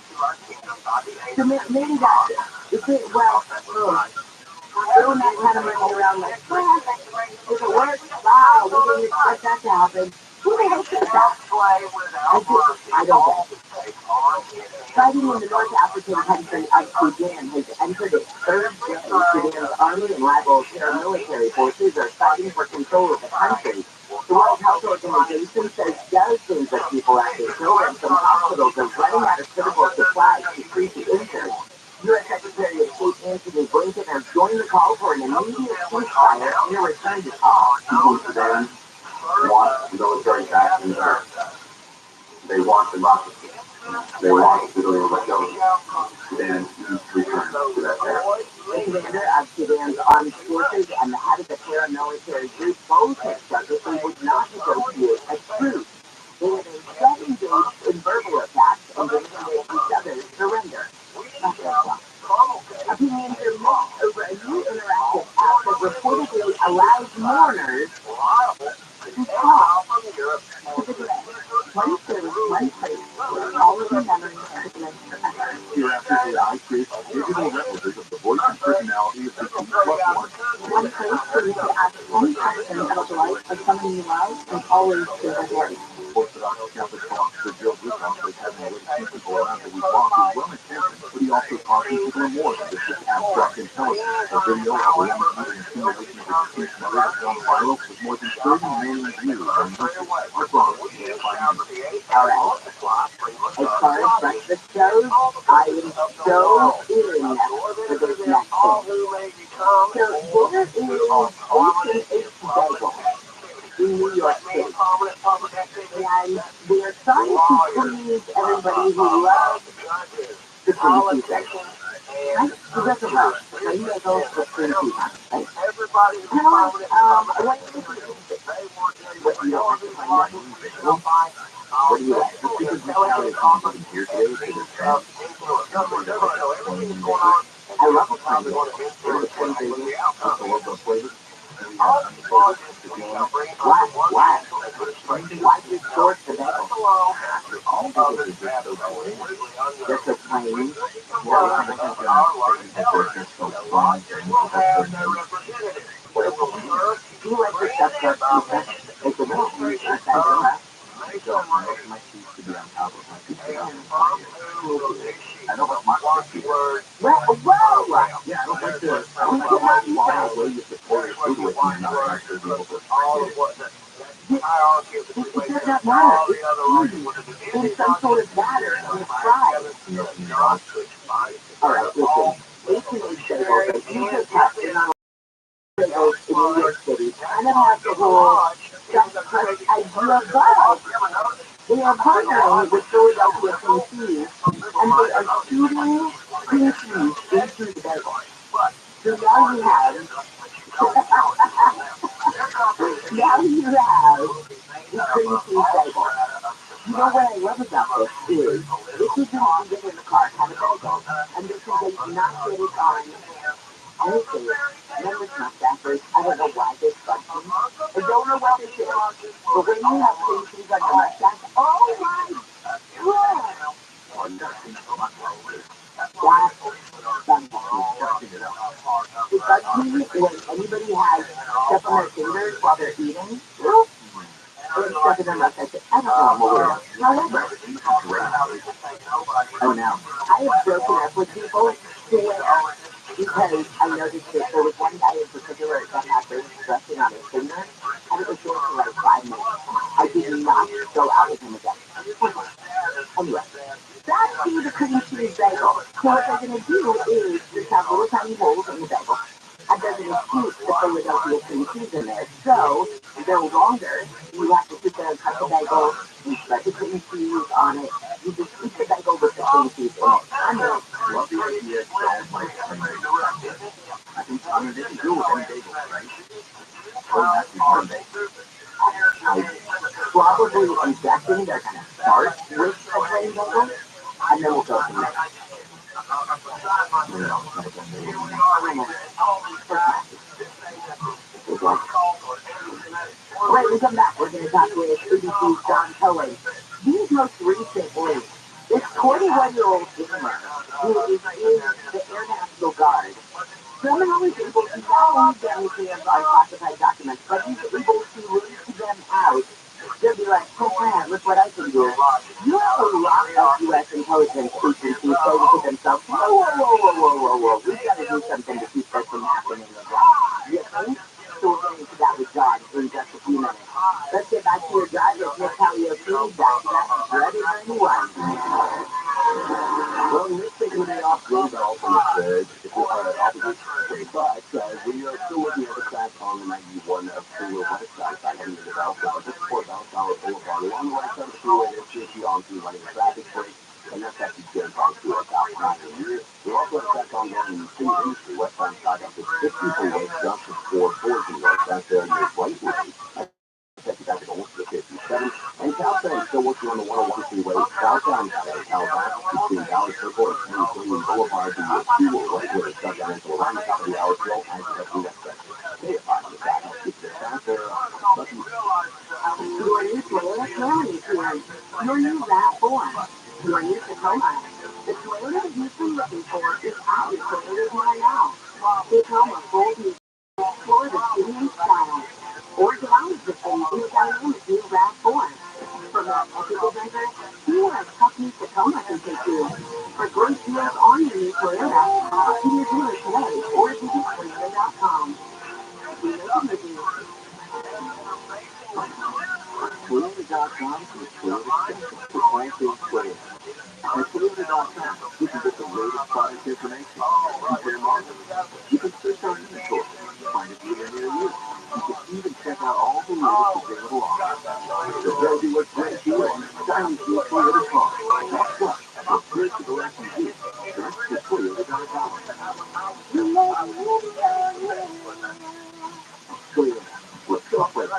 So maybe that's it. If it, well, throwing that kind of money around like, well, if it works, wow, we didn't expect that to happen. Who the heck is that? I don't get it. Fighting in the North African country of Sudan has entered its third day. Sudan's army and rival paramilitary forces are fighting for control of the country. The World Health Organization says dozens of people have been killed and some hospitals are running out of critical supplies to treat the injured. U.S. Secretary of State Anthony Blinken has joined the call for an immediate ceasefire and a return to talks. Sudan wants military action. They want democracy. They want to deliver what goes. Sudan needs to return to that area. The commander of Sudan's armed forces and the head of the paramilitary group both have said that they would not negotiate a truce. They have instead engaged in verbal attacks and demanded each other's surrender. Opinions are mixed over a new interactive app that reportedly allows mourners to talk to the dead. One food, one place, all of your memories and events forever. Hereafter AI creates digital replicas of the voice and personality of the King plus one. One place where you can ask any question about the life of someone you love and always feel the voice. Orthodox Catholic philosopher Joe Blumenthal says having a way to keep people around that we want is well intentioned, but he also cautions people are more than just abstract intelligence. A video of a woman using a simulation of a deceased mother has gone viral with more than 30 million views on YouTube. Our phone is by number. All right. As far as breakfast goes, I am so in for this next thing. So there is Ocean H Bagel in New York City. And we are trying to please everybody who loves the cream cheese bagel. Right? Who doesn't love plain bagels with cream cheese on it, right? You know what? I want you to listen to this. What you don't have to find out who's bagel. What do you like? This is how it's coming here today to this trend. I love a plain bagel. What are the plain bagels? I love those flavors. Why? Why just short the bagel? All bagels are just so boring. They're so plain. Well, I think they're just so strong and Do you like the stuff that's like the little cheese inside the wrap? I don't like my cheese to be on top of my pizza. I don't like my cheese. Whoa! Yeah, I don't like the wild way you support your food with and not actually be able to appreciate it. It does not matter. It's in some sort of batter and it's fried. Alright, listen. H&H bagels, they usually cut in on bagels in New York City. Kind of have the whole stuffed crust idea, but they are partnering with Philadelphia cream cheese, and they are shooting cream cheese into the bagel. So now you have, now you have the cream cheese bagel. You know what I love about this is, if you didn't get in the car, have a bagel, and this is a not get it on anything. Remember mustaches? I don't know why this bugs me. I don't know what this is. But when you have cream cheese on your mustache, oh my god! It bugs me when anybody has stuff on their fingers while they're eating. Or stuff in their mustache. I don't know, I'm a weirdo. However, oh no, I have broken up with people who wear, because I noticed that there was one guy in particular that had this dressing on his finger, and it was there for like 5 minutes. I did not go out with him again. Anyway, back to the cream cheese bagel. So what they're going to do is just have little tiny holes in the bagel, and they're going to shoot the Philadelphia cream cheese in there. So they're longer. You have to sit there and cut the bagel, you spread the cream cheese on it. You just eat the bagel with the cream cheese in it. I know. Love the idea. Don't like I mean, they can do it with any bagel, right? Oh, that's one bagel. I probably am guessing they're going to start with a plain bagel, and then we'll go from there. When we come back, we're going to talk with ABC's John Cohen. These most recently, this 21-year-old gamer who is in the Air National Guard somehow is able to not only get his hands on classified documents, but he's able to read them out. They'll be like, oh man, look what I can do. You have a lot of U.S. intelligence agencies saying to themselves, whoa, whoa, whoa, whoa, whoa, whoa, whoa, we've got to do something to keep this from happening again. You think? So we're getting to that with John in just a few minutes. Let's get back to your drive with Nick Kaliopini. That's ready for anyone. Well, let's take a day off Greenbelt from the third, but we are still looking at the track on the 91 of Freeway West side, heading to the Bell Tower, just before Bell Tower Boulevard. Along the right side of the freeway, there's CSU on through running a traffic break, and that's actually good on through our South Mountain. We're also at a track ongoing in the city industry, westbound side up to 60 freeway, junction 440 west, that's there in your right lane. Take you back to almost the 57. And Southbound still working on the 101 freeway, southbound Calabasas between Valley Circle and San Antonio Boulevard, the fuel right where it's stuck down into around the top of the hour still as you do that section. Stay at 5 on the back, I'll keep it faster. Your new Toyota Camry is here. Your new RAV4. Your new Tacoma. The Toyota you've been looking for is at your Toyota dealer now. Tacoma bold new explore the premium style. Or get out of the thing in a dynamic new RAV4. From that ethical driver, see what a tough new Tacoma can take you. For great deals on your new Toyota, see your dealer today or visit Toyota.com. We make it with you. Toyota.com is Toyota Central for plant-based Toyota. At Toyota.com, you can get the latest product information, compare models. You can search our inventory, find a dealer near you. You can even check out all the latest available offers. So they'll do a great deal on a stylish new Toyota car. That's what, compared to the SUV, that's the Toyota.com. Toyota, let's go for it.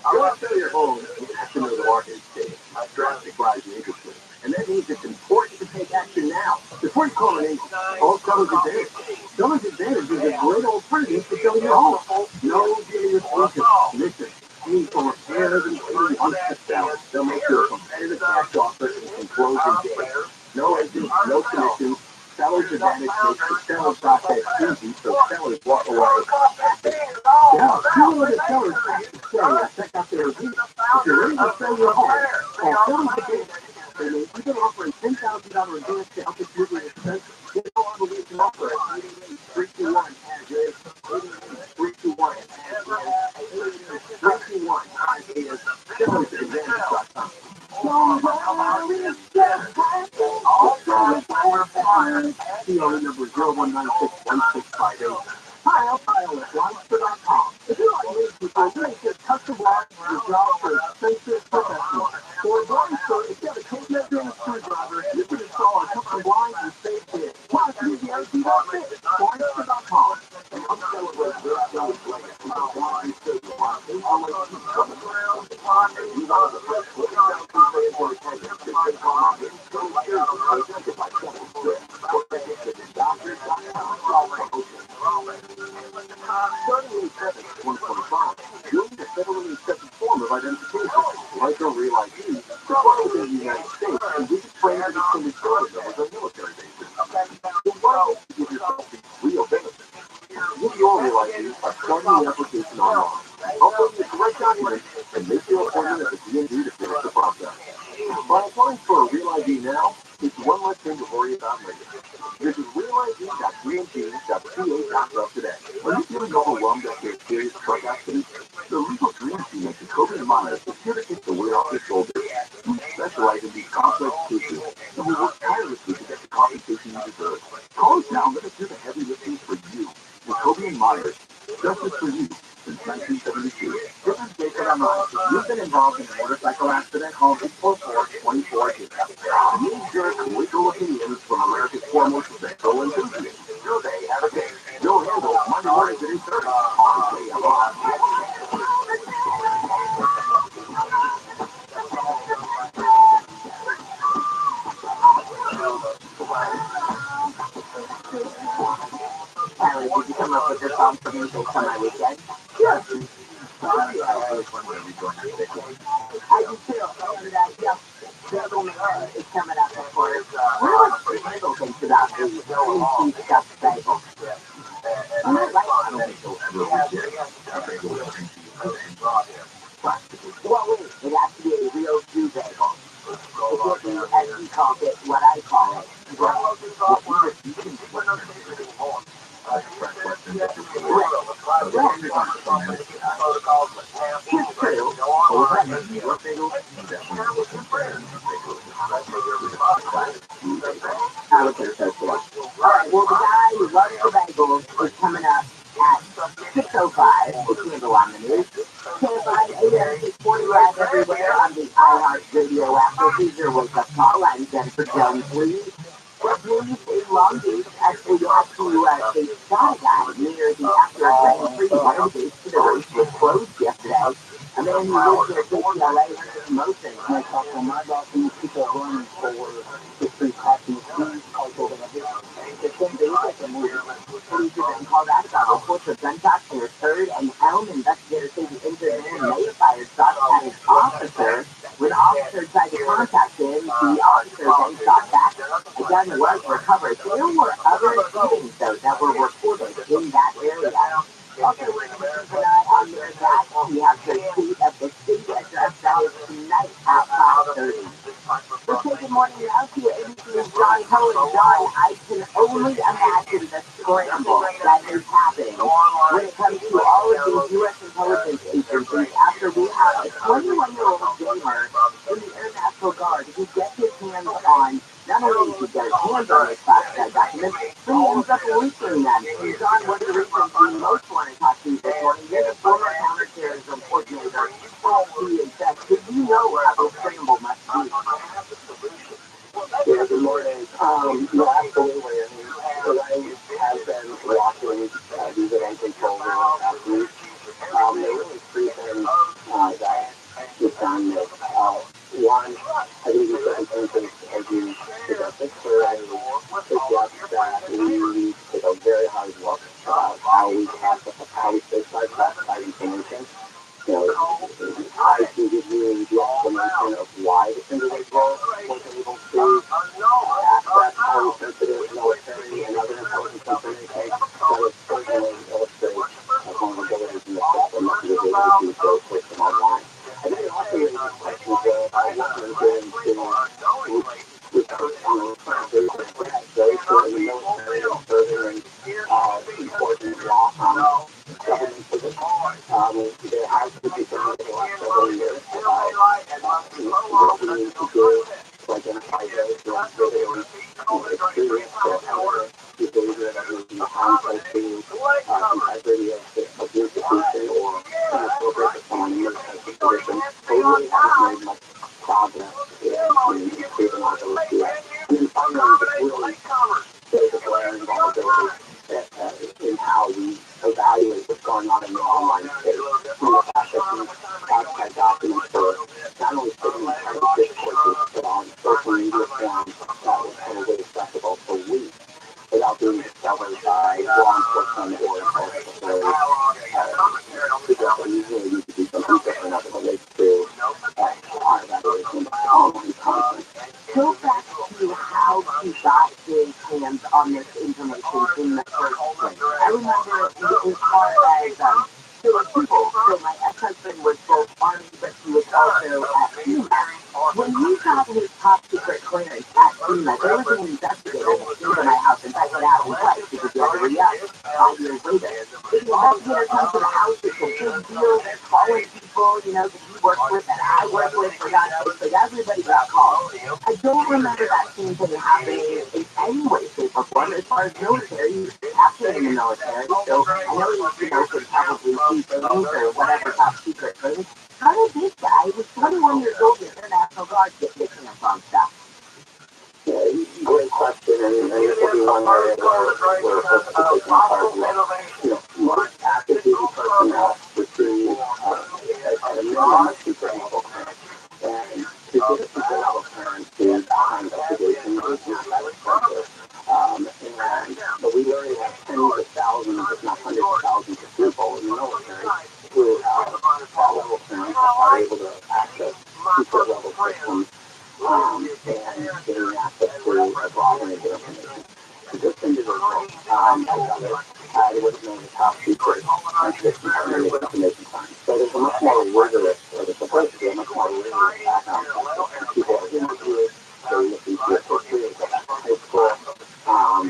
You want to sell your home, you have to know the market is stable. Drastic rise in interest rates. And that means it's important to take action now. Before you call an agent, call Seller's Advantage. Seller's Advantage is a great alternative to selling your home. No dealing with agents, commission, fee for repairs and waiting on the sell. They'll make you a competitive cash offer and close in days. No agents, no commissions. Seller's Advantage makes the selling process easy so sellers walk away happy. Yeah, see what the sellers have to say and check out their reviews. If you're ready to sell your home, call Seller's Advantage. And if you're offering $10,000 advance to help you with your expense, get all the way to offer at 888-321 address, 888-321 321 sellersadvantage.com. PO number 01961658. Pile at lobster.com. If you like news people, you can get custom lines for your job for expensive professionals. For a blind store, if you have a tape measure and a screwdriver, you can install a custom blinds and save big. Plus, use the OT outfit, lobster.com. And I'm celebrating ViralRabbi's legacy of blind service. They always keep coming around. And you want the first look at that for your attention. Just take on it. Go cheers and presented by Seller's. 7, 2025, joined a federally accepted form of identification, like a real ID, required in the United States, and we can train with extended service members on military bases. So why don't you give yourself these real benefits? Get your real ID by starting the application online. Upload the correct documents and make your appointment at the DMV to finish the process. By applying for a real ID now, it's one less thing to worry about later. Visit realid.dmv.ca.gov today. Are you feeling overwhelmed after a serious truck accident? The Legal Dream Team at Jacoby and Myers is here to take the weight off your shoulders. We specialize in these complex cases, and we work tirelessly to get the compensation you deserve. Call us now and let us do the heavy lifting for you. Jacoby and Myers, justice for you since 1972. This is Jacob and Myers. If you've been involved in a motorcycle accident, call 844-24. Knee jerk legal opinions from America's foremost vehicle enthusiasts. Your day have a day. You'll handle Monday mornings at 8:30 on KMR. Tyler, did you come up with this song for me based on my weekend? Yes. I was wondering if you joined your vehicle. I do too. And TRILLIONAIRE is coming up, of course. What are the little things about the DC stuff bagel? I don't think they'll ever reject a bagel with cream cheese and plastic. Well, wait, it has to be a real Jew bagel. It can't be, as he calls it, what I call it. Well, you can express questions if you're It's true. your bagel, definitely looking for bagels. I would say so too. Alright, well, the guy who loves the bagels is coming up at 6:05. It's handle on the news. Can't find AM 640 live everywhere on the iHeart Radio app. So here's your wake-up call. I'm Jennifer Jones Lee. What news in Long Beach? Actually, you have to they shot a guy near the after Grand Prix. One of the gates to the race was closed yesterday. A man who lives near KCLA went into motion. And I talked to my boss and these people are running for the free coffee. The 10 days at the movie. Police have been called out about reports of gunshots near 3rd and Elm. Investigators say the injured man may have fired shots at an officer. When officers tried to contact him, the officer then shot back. A gun was recovered. There were other shootings, though, that were reported in that area. Also, we're going to keep an eye on their back. We have the state of the city address that is tonight at 5:30. We're taking morning now to ABC's John Cohen. John, I can only imagine the scramble that is happening when it comes to all of these U.S. intelligence agencies after we have a 21-year-old gamer in the Air National Guard who gets his hands on, not only does he get his hands on his classified documents, but he ends up leaking them. And John, one of the reasons we most want to talk to you this morning, you're the former counterterrorism coordinator at DHS. Did you know how the scramble must be? Yeah, good morning. No, absolutely. I mean, the way has been watching these events unfold over the past week. There really three things that we've done this. One, I think these circumstances, as you suggested, clearly suggest that we need to take a very hard look about how we safeguard classified information. You know, I can give you the explanation of why this individual was able to access highly sensitive military and other intelligence information that is certainly illustrates vulnerabilities in the system that he was able to do so quickly online. I think it also raises questions of what we're doing to research on the those who are in the military and furthering important law government positions. There has to be some over the last several years about what we need to do to identify those who are really experienced or evidence behavior that would be harmful to integrity of the institution or inappropriate to someone in military position. But we really haven't made much progress in improving our ability to do that. And then finally, just really there's a glaring vulnerability in how we evaluate what's going on in the online space. And the fact that these classified documents are not only sitting in private discourses, but on social media forums that was totally accessible for weeks without being discovered by law enforcement or intelligence authorities. remember as far as there were people. So my ex-husband was both Army, but he was also at TRUMAN. When he got his top secret clearance at TRUMAN, there was an investigator that came to my house and checked it out twice because he had to re-up 5 years later. If the investigator comes to the house, it's a big deal. They're calling people, that he worked with, that I worked with, for God's sake, like everybody got called. I don't remember that same thing happening in any way, shape, or form. As far as military, he was actually in the military, so I know he, could probably see things or whatever top secret things. How did this guy, who was 21 years old in the International Guard, get this from stuff? Yeah, great question, and this will be one area where folks are taking a hard look. Most active duty personnel receive at a minimum secret level clearance. And to get a secret level clearance is behind investigation is not that expensive. But we already have tens of thousands, if not hundreds of thousands of people in the military who have that level clearance are able to access secret level systems and getting access to a broad range of information. This individual, like others, they would have known the top secret sensitive compartment of information science. So there's a much more rigorous, or there's supposed to be a much more rigorous background check. People are interviewed, they're looking through history, they go back to high school, or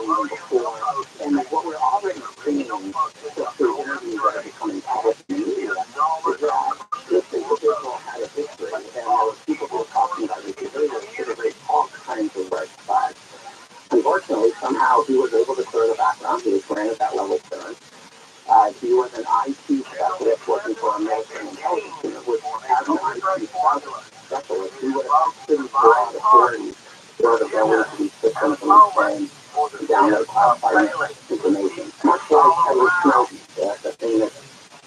even before. And what we're already seeing just through interviews that are becoming public in the media is that this individual had a history, and there were people who were talking about his behavior should have raised all kinds of red flags. Unfortunately, somehow he was able to clear the background. He was granted that level clearance. He was an IT specialist working for a military intelligence unit, which as an IT specialist, he would have city broad authorities for the ability to these systems and download classified information. Much like Edward Snowden, the famous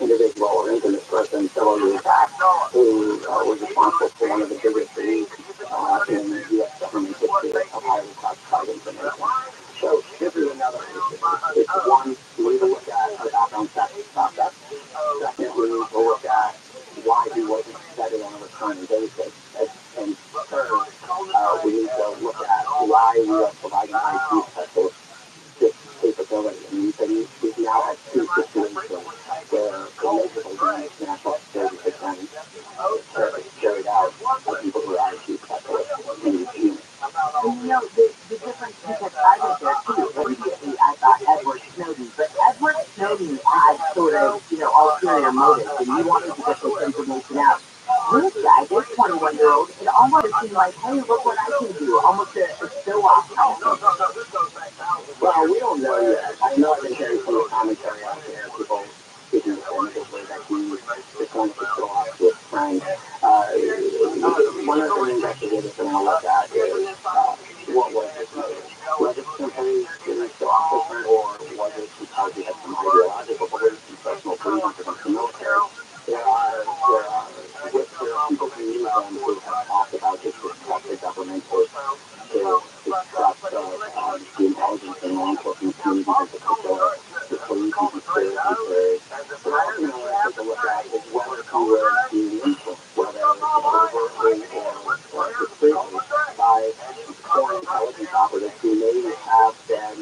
individual or infamous person several years back who was responsible for one of the biggest leaks in U.S. government history of highly classified information. So this is another issue. It's one, we need to look at the background check process. Second, we need to look at why he wasn't vetted on a recurring basis. And third, we need to look at why we are providing IT specialists this capability. I mean, we've now had two situations where allegedly the national security has been carried out by people who are IT specialists in these units. And the difference, because I was there too, immediately I thought Edward Snowden, but Edward Snowden had sort of, ulterior motives, and he wanted to get this information out. This guy, this 21-year-old, it almost seemed like, hey, look what I can do, almost a show-off kind of thing. Well, we don't know yet. I know I've been hearing some commentary out there, people speaking definitively that he just wanted to show off his friend. One of the investigators that I'm going to look at is what was his motive? Was it simply to show off his friend, or was it because he had some ideological beliefs and personal beliefs against the military? There are people who use them who have talked about this distrust of government, or distrust of the intelligence and law enforcement community in particular, the police and conspiracy theories. But ultimately, I take a look at is whether he was being influenced, whether overtly or discreetly, by foreign intelligence operatives who may have been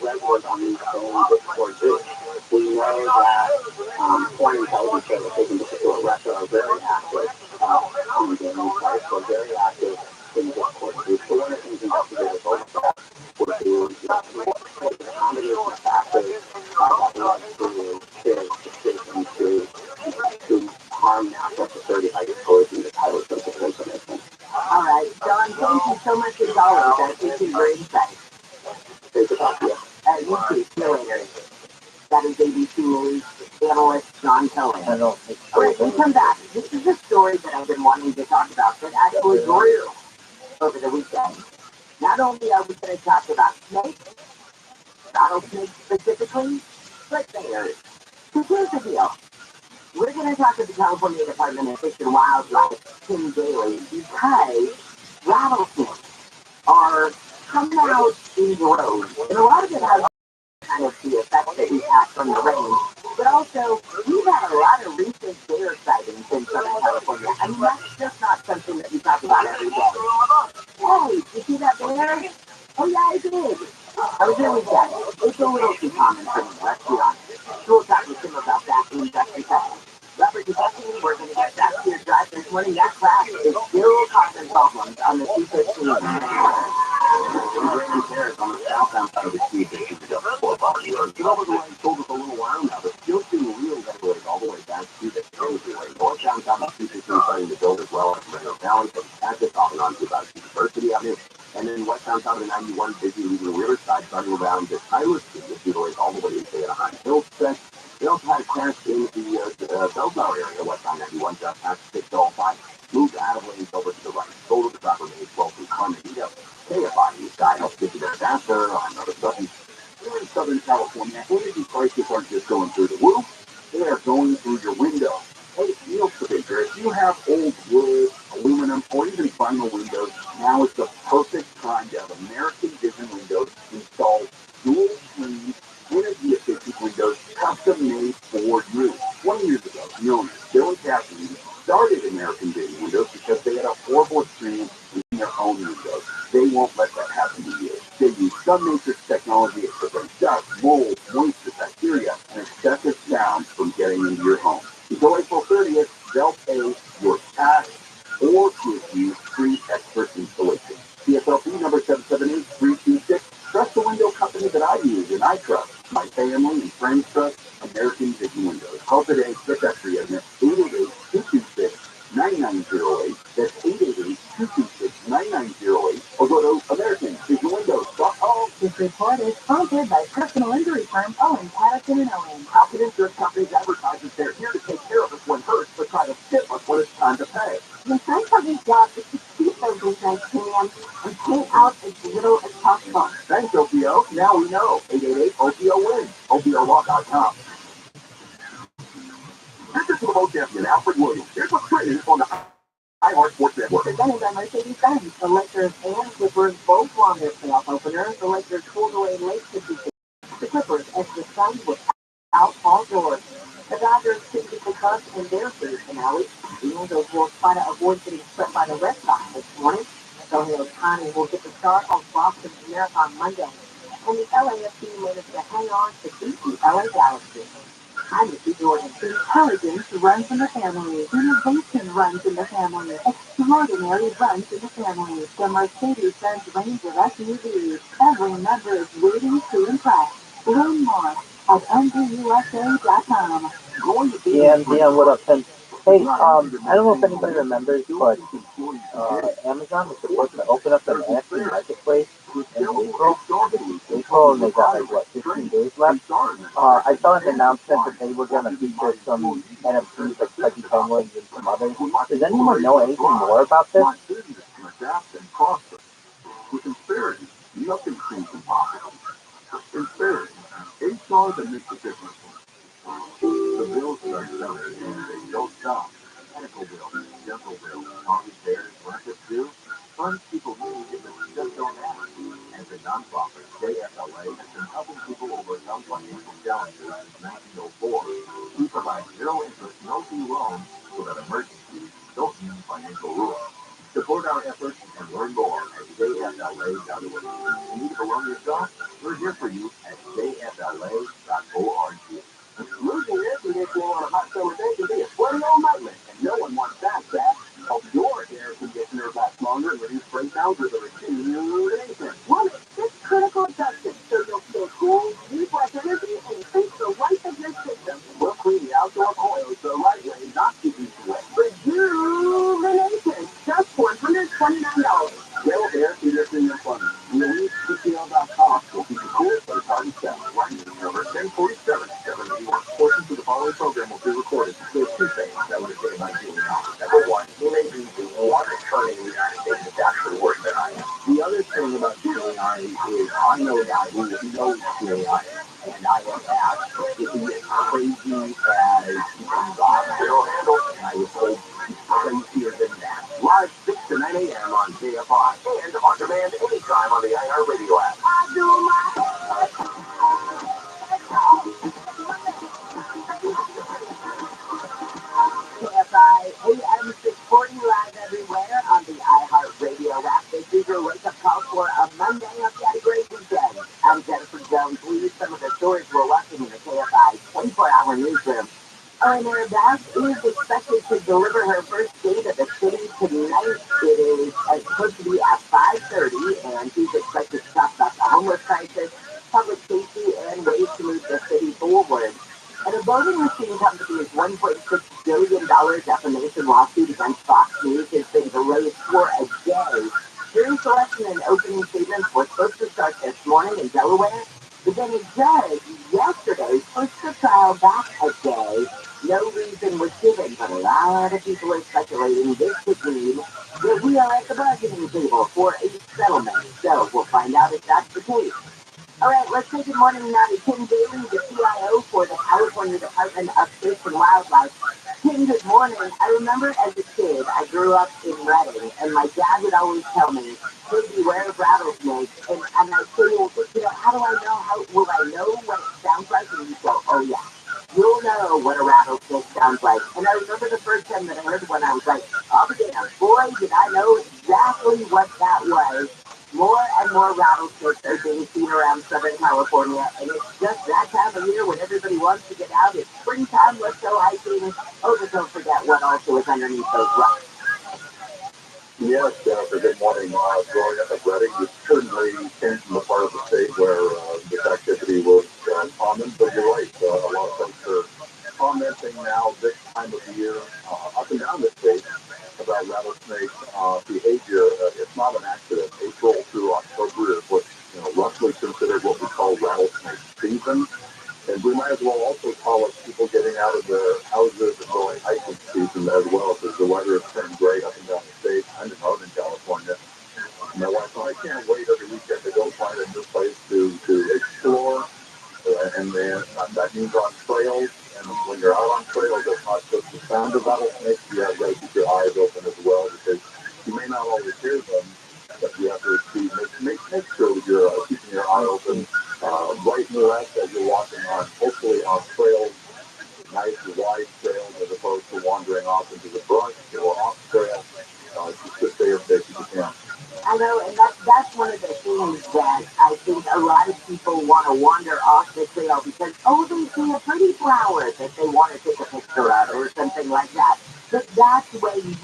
regulars on these same Discord groups. We know that foreign intelligence services, in particular Russia, are very active on gaming sites, are very active in Discord groups. So one of the things investigators looked at would be the combination of factors that led to his decision to harm national security by disclosing this highly sensitive information. All right, John, thank you so much as always. I appreciate your insight. Great to talk to you. You too. See you later. That is ABC News analyst John Cohen. All right, we come back. This is a story that I've been wanting to talk about, but actually grew over the weekend. Not only are we going to talk about snakes, rattlesnakes specifically, but bears. So here's the deal. We're going to talk to the California Department of Fish and Wildlife, Tim Daly, because rattlesnakes are coming out in droves. And a lot of it has kind of the effect that we've had from the rain. But also, we've had a lot of recent bear sightings in Southern California. I mean, that's just not something that we talk about every day. Hey, you see that bear? Oh, yeah, I did. I was really sad. It's a little too common for me, let's be honest. We'll talk with him about that in just a second. Robert, this afternoon we're going to get back to your drive this morning. That crash is still causing problems on the 215. Repairs on the southbound side of the speed station to just 4 years. It over the line sold us a little while now, but still seeing real network all the way back to the Rosewood. Northbound side of the speed station starting to build as well as Moreno Valley, so that's just off and on to about University Avenue. And then westbound side of the 91 busy leaving the Riverside, starting around the Tyler Street, the Cedar Lake all the way to the Anaheim Hills stretch. We also had a crash in the Bellflower area, westbound 91, just past 605. Moved out of lanes over to the right. Go to the proper main, 12 through Carmenita. KFI East Side, I'll get to the disaster on another sudden. Here in Southern California, energy prices aren't just going through the roof, they are going through your window. Hey, Neil Baker, if you have old wood, aluminum, or even vinyl windows, now is the perfect time to have American Vision Windows install dual screen, energy efficient windows custom made for you. 20 years ago, Milner, Bill and Kathleen started American Vision Windows because they had a horrible experience in their own windows. They won't let that happen to you. They use some matrix technology to prevent dust, mold, moisture, bacteria, and excessive sound from getting into your home. Until April 30th, they'll pay your cash or give you free expert installation. CSLP number 778-326. Trust the window company that I use and I trust. My family and friends trust American Vision Windows. Call today, get that free estimate, 888-226-9908. That's 888-226-9908. Or go to AmericanVisionWindows.com. This report is sponsored by personal injury firm Owen, Patterson and Owen. How can insurance companies advertise that they're here to take care of us when hurt, but try to skip us when it's time to pay? The insurance company's job is to keep those insurance premiums and pay out as little as possible. Thanks, OPO. Now we know. 888-OPO-WIN. OPOLaw.com. This is the World Champion, Alfred Williams. Here's what's trending on the iHeart Sports Network. Presented by Mercedes-Benz. The Lakers and Clippers both won their playoff opener. The Lakers pulled away late to beat the Clippers as the Suns without Paul George. The Dodgers couldn't beat the Cubs in their series finale. The Angels will try to avoid getting swept by the Red Sox this morning. Shohei Ohtani will get the start on Boston's Marathon Monday. And the LAFC managed to hang on to beat the LA Galaxy. I'm Missy Jordan. Intelligence runs in the family. Innovation runs in the family. Extraordinary runs in the family. The Mercedes-Benz Ranger SUV. Every member is waiting to impress. Learn more at MDUSA.com. Yeah, what up, Tim? Hey, I don't know if anybody remembers, but Amazon was supposed to open up an NFT marketplace in April. And they got like, what, 15 days left? I saw an announcement that they were going to feature some NFTs like Peggy Penguins and some others. Does anyone know anything more about this? With sincerity, nothing seems impossible. Sincerity, HR that makes a difference. The bills start coming and they don't stop. Medical bills, dental bills, car repairs, breakfast due. Funds people need if they just don't ask. As a nonprofit, JFLA has been helping people overcome financial challenges since 1904. We provide zero interest, no fee loans so that emergencies don't mean financial ruin. Support our efforts and learn more at jfla.org. Need to loan yourself? We're here for you at jfla.org. Losing air conditioning on a hot summer day can be a sweaty old nightmare, and no one wants that, Jack. Help your air conditioner last longer and reduce breakdowns with a refrigerator. Woman, this critical adjustment so you'll feel cool, use less energy, and increase the life of your system. We'll clean the outdoor coils the right way, not keep you wet. Rejuvenation, just $429. Gale Air Conditioning and Plumbing. Louise, CCL.com will keep you cool for the party step. Line number 1047-781. Portions of the following program will be recorded. There's two things that would say about Julie Hall. Number one, he may be the one attorney in the United States that's actually worse than I am. The other thing about Giuliani is I know a guy who knows Giuliani, and I have asked if he is crazy as he comes off. And I was told he's crazier than that. Live 6 to 9 a.m. on KFI and on demand anytime on the iHeartRadio app. KFI AM 640 live everywhere on the iHeartRadio app. This is your wake-up call for a Monday of category weekend. I'm Eleanor Bass is expected to deliver her first state of the city tonight. It is supposed to be at 5:30, and she's expected to talk about the homeless crisis, public safety, and ways to move the city forward. And a voting machine company's $1.6 billion defamation lawsuit against Fox News has been delayed for a day. Jury selection and opening statements were supposed to start this morning in Delaware, but then a judge yesterday pushed the trial back a day. No reason was given, but a lot of people are speculating this could mean that we are at the bargaining table for a settlement. So we'll find out if that's the case. All right, let's say good morning now to Tim Daly, the CIO for the California Department of Fish and Wildlife. Tim, good morning. I remember as a kid, I grew up in Redding, and my dad would always tell me, hey, beware of rattlesnakes. And I'd say, well, how do I know? How will I know what it sounds like? And you go, oh, yeah. You'll know what a rattlesnake sounds like. And I remember the first time that I heard one, I was like, oh, damn, boy, did I know exactly what that was. More and more rattlesnakes are being seen around Southern California, and it's just that time of year when everybody wants to get out. It's springtime, let's go hiking. Oh, but don't forget what also is underneath those rocks. Yes, Jennifer, good morning. Growing up at Redding, you certainly came from the part of the state where this activity was common, but you're right. A lot of folks are commenting now this time of year up and down the state about rattlesnake behavior. It's not an accident. April through October is what's roughly considered what we call rattlesnake season. And we might as well also call it people getting out of their houses and going hiking season as well, because the weather has turned gray up and down the state. I'm in Northern California. My wife and I can't wait every weekend to go find a new place to explore. And then that means on trails. And when you're out on trails, it's not just the sound of rattlesnakes. You have to keep your eyes open as well, because you may not always hear them, but you have to make sure that you're keeping your eye open right and left as you're walking on, hopefully on trails, nice wide trails, as opposed to wandering off into the brush or off trail. Just to stay as safe as you can. I know, and that's one of the things that I think a lot of people want to wander off the trail because, oh, they see a pretty flower that they want to take a picture of or something like that. But that's when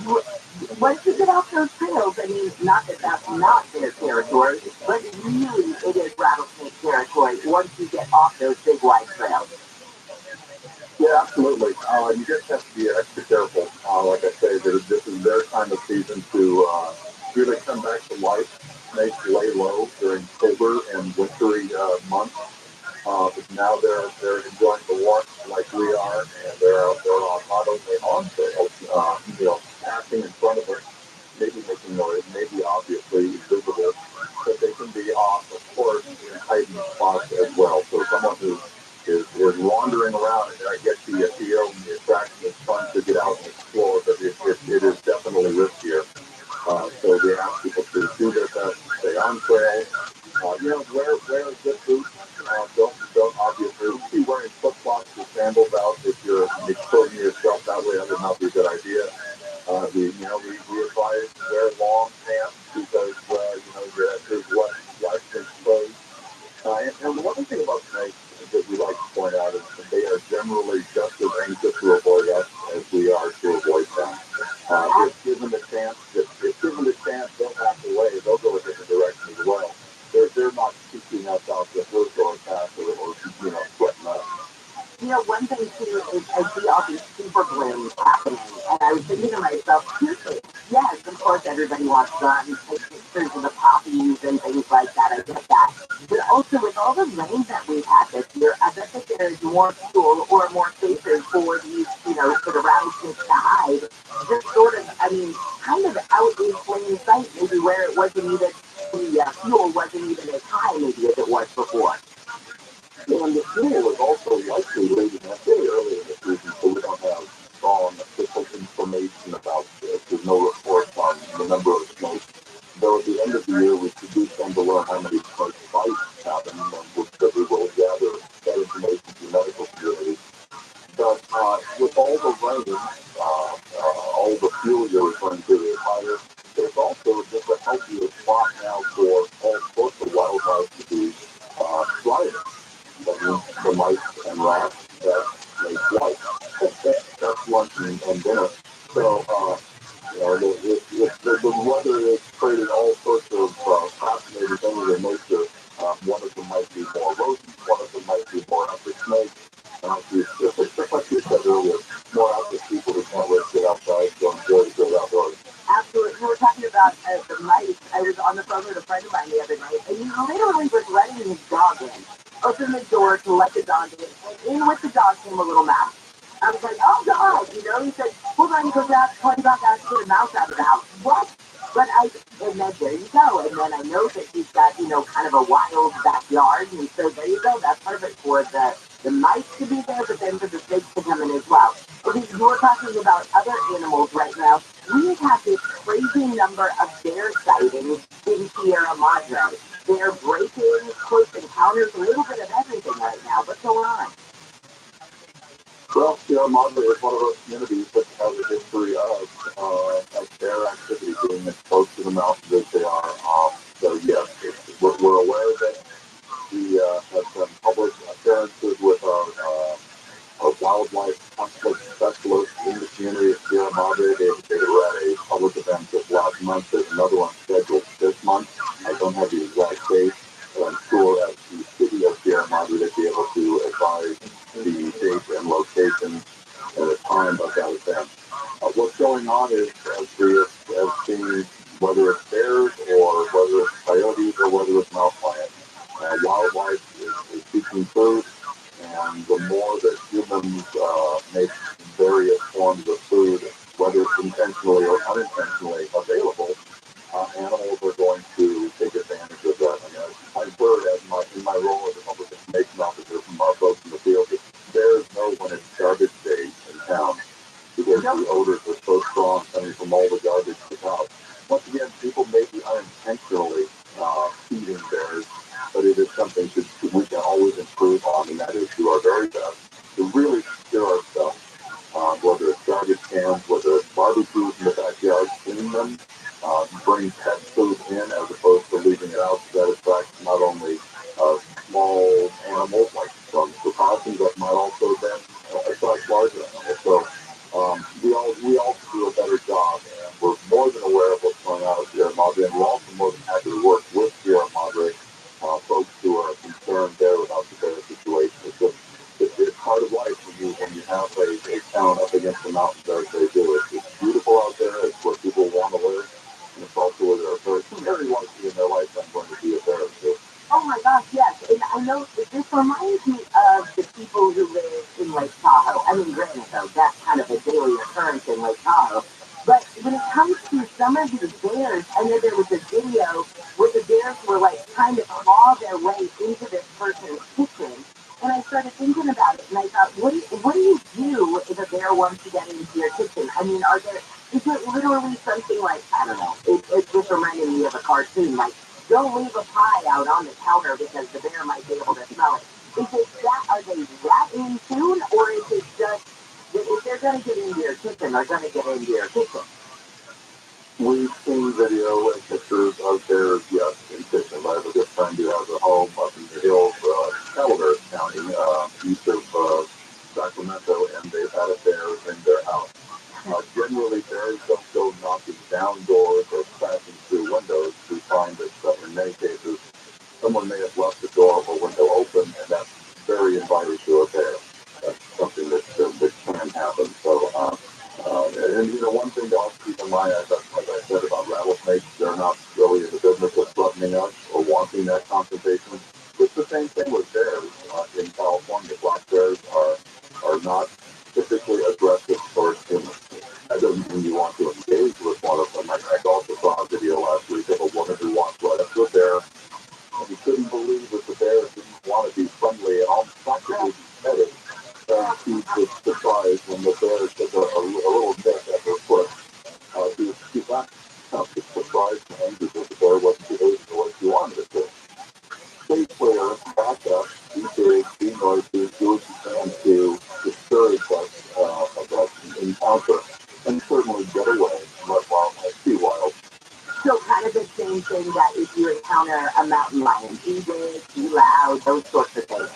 once you get off those trails, I mean, not that that's not their territory, but really it is rattlesnake territory once you get off those big wide trails. Yeah, absolutely. You just have to be extra careful. Like I say, this is their time of season to really come back to life. Snakes lay low during colder and wintry months. But now they're enjoying the warmth like we are, and they're on, not only on trails, passing in front of us, maybe making noise, maybe obviously visible, but they can be off, of course, in hiding spots as well. So someone who is wandering around, and I get the appeal and the attraction. It's fun to get out and explore, but it is definitely riskier. So we ask people to do their best to stay on trail. Wear good boots. Don't obviously be wearing flip flops or sandals out if you're exposing yourself that way. That would not be a good idea. We advise wear long pants because there's less exposed. And one other thing about snakes that we like to point out is that they are generally just as anxious to avoid us as we are to avoid them. If given the chance, they'll back away. They'll go a different direction as well. They're not seeking us out that we're going past or sweating us. One thing too is I see all these super blooms happening, and I was thinking to myself, seriously, yes, of course everybody wants to go out and take pictures of the poppies and things like that. I get that. But also with all the rain that we've had this year, I bet that there's more fuel or more spaces for these, for the rattlesnakes to hide. Just sort of, kind of out in plain sight, maybe where it wasn't even, the fuel wasn't even as high maybe as it was before. And the fuel is also likely leading us way early in the season, so we don't have strong official information about this. There's no reports on the number of snakes. Though at the end of the year, we do tend to learn how many snake bites happen, because we will gather that information through medical community. But with all the rain, all the fuel you're referring to is higher. There's also just a healthier spot now for all sorts of wildlife to be thriving. The mice and rats that make life. lunch and dinner. So, the weather has created all sorts of fascinating things in nature. One of them might be more rodents, one of them might be more after snakes. Just like you said earlier, more after people who can't wait to get outside, so enjoy the good outdoors. Absolutely. We were talking about the mice. I was on the phone with a friend of mine the other night, and he literally was letting his dog in. Opened the door to let the dog in, and in with the dog came a little mouse. I was like, oh God, he said, hold on, he goes out, call you back out to get a mouse out of the house. What? And then there you go. And then I know that he's got, kind of a wild backyard. And so there you go. That's perfect for the mice to be there, but then for the snakes to come in as well. Okay, you're talking about other animals right now. We have this crazy number of bear sightings in Sierra Madre. They're breaking, close encounters, a little bit of everything right now. What's going on? Well, Sierra Madre is one of those communities that has a history of bear activity being as close to the mountains as they are. So yes, we're aware that we have some public appearances with our wildlife conflict specialist in the community of Sierra Madre. They were at a public event just last month. There's another one scheduled this month. I don't have the exact date, but I'm sure at the city of Sierra Madre they'd be able to advise the date and location at a time of that event. What's going on is, as we have seen, whether it's bears or whether it's coyotes or whether it's mouse lions, wildlife is seeking food, and the more that humans make various forms of food, whether it's intentionally or unintentionally available, animals are going to take advantage of that. I mean, I've heard in my role as a public information officer from our folks in the field that bears know when it's garbage day in town because the odors are so strong coming from all the garbage to the house. Once again, people may be unintentionally feeding bears, but it is something we can always improve on, and that is do our very best to really secure ourselves, whether it's garbage cans, whether it's barbecues in the backyard, clean them, bring pet food in as opposed to leaving it out. So that attracts not only small animals like some precautions, but might also then attract larger animals. So we all can do a better job, and we're more than aware of what's going on with Sierra Madre, and we're also more than happy to work with Sierra Madre folks who are concerned there about the bear situation. It's part of life when you have a town up against the mountains as they do. It's beautiful out there. It's where people want to live, and it's also where they're very likely in their lifetime going to be a bear too. Oh my gosh, yes. And I know this reminds me of the people who live in Lake Tahoe. I mean, granted, though, that's kind of a daily occurrence in Lake Tahoe. But when it comes to some of these bears, I know there was a video where the bears were like trying to claw their way into this person's kitchen. And I started thinking about it, and I thought, what do you do if a bear wants to get into your kitchen? I mean, is it literally something like, I don't know, it just reminded me of a cartoon, like, don't leave a pie out on the counter because the bear might be able to smell it. Are they that in tune, or is it just that if they're going to get into your kitchen, they're going to get into your kitchen? We've seen video and pictures of bears, yes, in kitchens. I have a good friend who has a home up in the hills, Calaveras County, east of Sacramento, and they've had a bear in their house. Generally, bears don't go knocking down doors or crashing through windows. We find that in many cases, someone may have left the door of a window open, and that's very inviting to a bear. That's something that can happen. So, one thing to also keep in mind, as I said about rattlesnakes, they're not really in the business of threatening us or wanting that confrontation. It's the same thing with bears. In California, black bears are not typically aggressive towards humans. That doesn't mean you want to engage with one of them. I also saw a video last week of a woman who walked right up to a bear, and you couldn't believe that the bear didn't want to be friendly and all practically be petted. And she was surprised when the bear took a little nip at her foot. She got surprised and angry because the bear wasn't behaving the way she wanted it to. Stay clear, back up, be big, be noisy, do what you can to discourage that encounter, and certainly get away and let wildlife be wild. So kind of the same thing that if you encounter a mountain lion, be big, be loud, those sorts of things.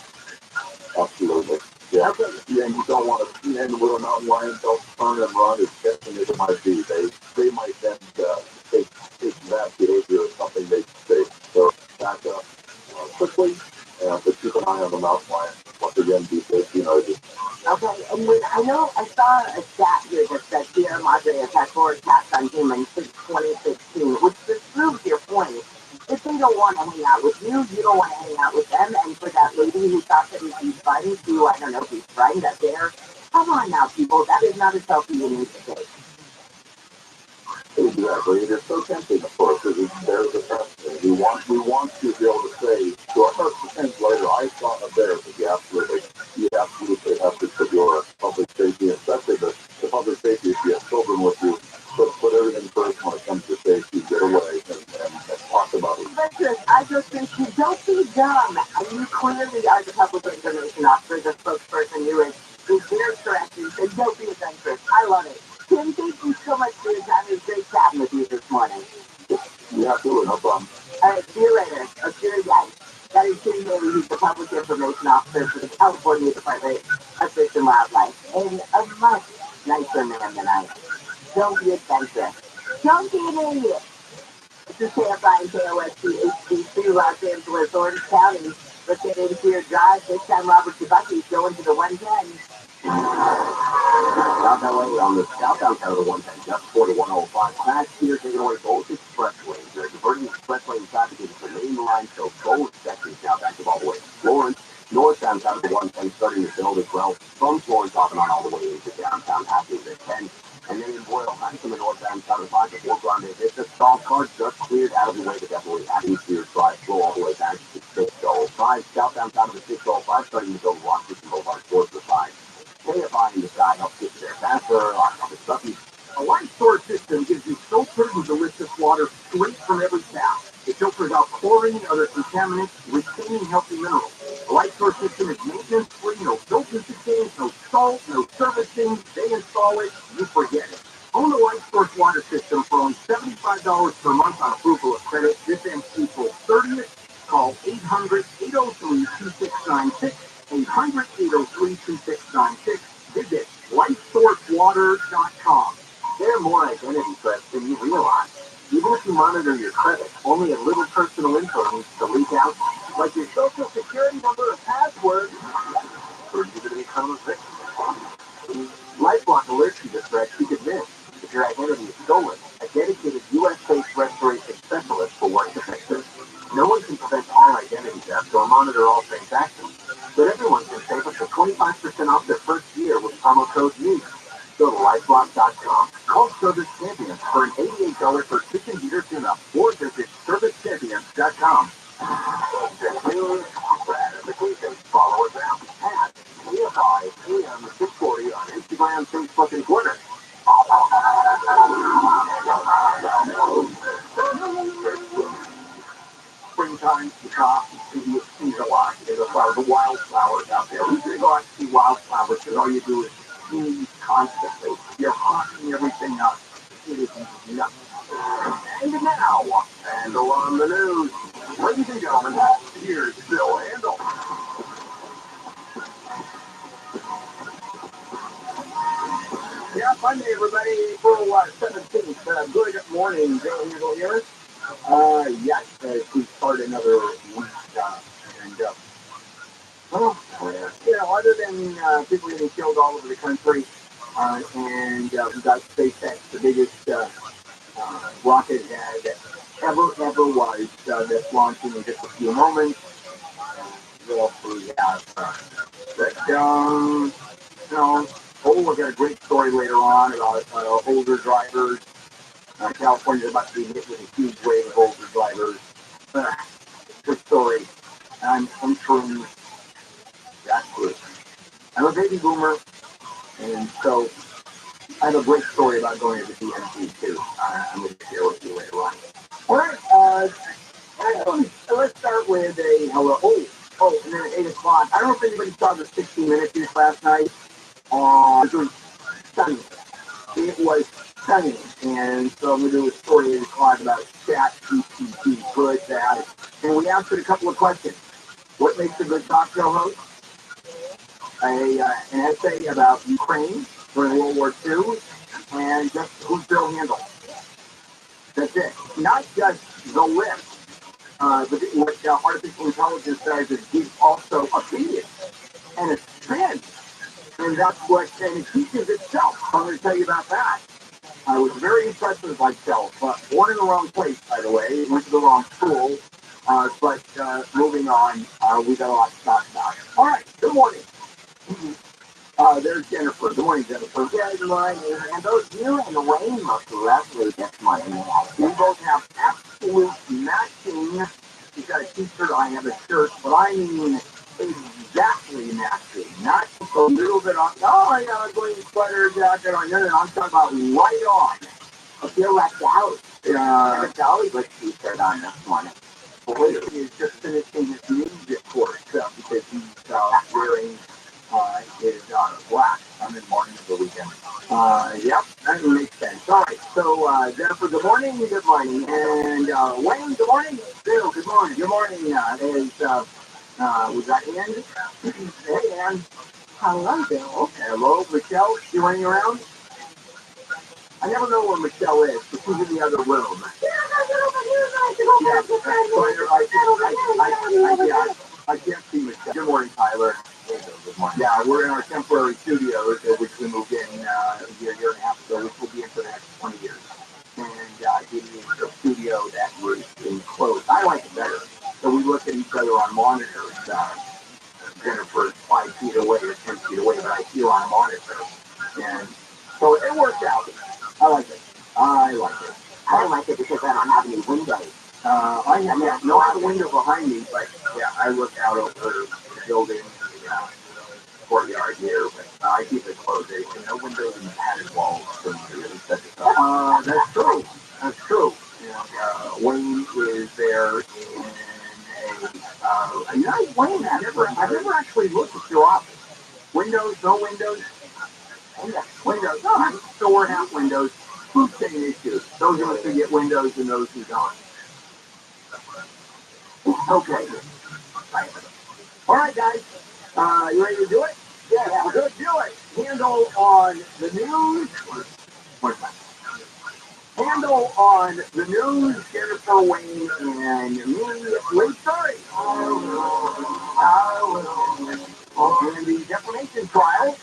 Absolutely. Yeah. Okay. Yeah, and you don't want to, then will a mountain lion don't turn and run as testing as it might be? They might then take that behavior as something they so back up quickly but keep an eye on the mountain lion. Once again, be safe, just Okay, and when I saw a stat here that said Sierra Madre has had 4 attacks on humans since 2016, which just proves your point. If they don't want to hang out with you, you don't want to hang out with them. And for that lady who thought that he'd be frightened to, I don't know if he's frightened up there. Come on now, people, that is not a selfie you need to take. exactly. It is so tempting, of course, because there's a precedent. We want to be able to say to our friends later, I saw a bear, but you absolutely have to put your public safety, especially the public safety if you have children with you, put everything first when it comes to safety, get away and talk about it. Listen, I just think you don't be dumb. And you clearly are the public information officer, the spokesperson who is very correct and said, don't be adventurous. I love it. Tim, thank you so much for your time. It was great chatting with you this morning. Yeah, absolutely, no problem. All right, see you later. I'll see you again. That is Tim Haley, who's the public information officer for the California Department of Fish and Wildlife. And a much nicer man than I am. Don't be adventurous. Don't be an idiot. This is KFI and KOSC HDC, Los Angeles, Orange County. Let's get into your drive. This time, Robert Kubacki's going to the 110. South LA on the southbound side of the 110, just 4105. Fast here, taking away both expressways. They're diverting expressway traffic into the main line, so both sections now active all the way to Florence. Northbound side of the 110 starting to build as well. From Florence off and on all the way into downtown, happening at 10. And then in Boyle, back from the northbound side of the 5 before Grande Vista, stall cars just cleared out of the way, but definitely adding to your drive flow all the way back to 605. Southbound side of the 605 starting to build Washington Boulevard towards the 5. KFI in the sky helps get there faster. On the stuff. A light storage system gives you filtered and delicious water straight from every tap. It filters out chlorine and other contaminants, retaining healthy minerals. A light storage system is maintenance-free, no filters to change, no salt, no servicing. They install it, you forget it. Own a light storage water system for only $75 per month on approval of credit. This ends April 30th. Call 800-803-2696. 800-803-2696. Visit lightsourcewater.com. They're more identity threats than you realize. Even if you monitor your credit, only a little personal info needs to leak out, like your social security number or password, for you to become a victim. LifeLock alerts you to threats you could miss. If your identity is stolen, a dedicated U.S.-based restoration specialist will work to fix it. No one can prevent all identity theft or monitor all transactions, but everyone can save up to 25% off their first year with promo code NEWS. Go to LifeLock.com. Call Service Champions for an $88 per kitchen heater tune-up or visit ServiceChampions.com. Follow us now at KFI AM 640 on Instagram, Facebook, and Twitter. Springtime, the crop, the season a lot. There's the wildflowers out there. We should go out and see wildflowers because all you do is sneeze constantly. You're hawking everything up. It is nuts. And now, Handle on the news. Ladies and gentlemen, here's Bill Handle. Yeah, Monday, everybody, April 17th. Good morning, Bill Handle here. Yes, we start another week, other than people getting killed all over the country, and we got SpaceX, the biggest rocket that ever was, that's launching in just a few moments. What else do we have? We got a great story later on about older drivers. California's about to be hit with a huge wave of older drivers. Good story. I'm from that's good. I'm a baby boomer, and so I have a great story about going to the DMV too. I'm going to share with you later on. All right, let's start with a hello. And then at 8 o'clock. I don't know if anybody saw the 60 Minutes news last night. It was stunning. It was stunning, and so I'm going to do a story at 8 o'clock about ChatGPT, good, bad, and we answered a couple of questions. What makes a good talk show host? an essay about Ukraine during World War II, and just who's Bill Handel. That's it. Not just the list. But what artificial intelligence does is gives also opinion and a spin. And that's what, and it teaches itself. I'm going to tell you about that. I was very impressed with myself. Born in the wrong place, by the way. Went to the wrong school. But moving on, we got a lot to talk about. All right, good morning. There's Jennifer. Good morning, Jennifer. Good morning. And those you and Wayne look lovely this morning. We both have absolute matching. She's got a t-shirt, I have a shirt, but I mean exactly matching. Not just a little bit on, oh, I got a green sweater jacket on. No, I'm talking about right on. I feel left out. There's always a t-shirt on this morning. Boy, he's just finishing his music course because he's wearing his black on the morning of the weekend. Yep, that makes sense. All right, so Jennifer, good morning. Good morning. And Wayne, good morning. Bill, good morning. Good morning. Was that Ann? Hey, Ann. Hello, Bill. Hello, Michelle. You running around? I never know where Michelle is, but she's in the other room. I can't see Michelle. Good morning, Tyler. Good morning. Yeah, we're in our temporary studios, which we moved in a year and a half ago, which will be in for the next 20 years. And it is a studio that was enclosed. I like it better. So we look at each other on monitors. Jennifer's 5 feet away or 10 feet away, but I see her on a monitor. And so it worked out. I like it. I like it because I don't have any windows. I have no other window behind me, but yeah, I look out over the building, courtyard here, but I keep it closed. There's no windows and padded walls. That's true. That's true. And Wayne is there in a nice Wayne. I've never actually looked at your office. Windows, no windows. Windows. No, so we're half windows. Food chain issues. Those of us who get windows and those who don't. Okay. All right, guys. You ready to do it? Yeah, we're good. Do it. Handle on the news. Handle on the news. Jennifer, Wayne, and me. Wait, sorry. And the defamation trial.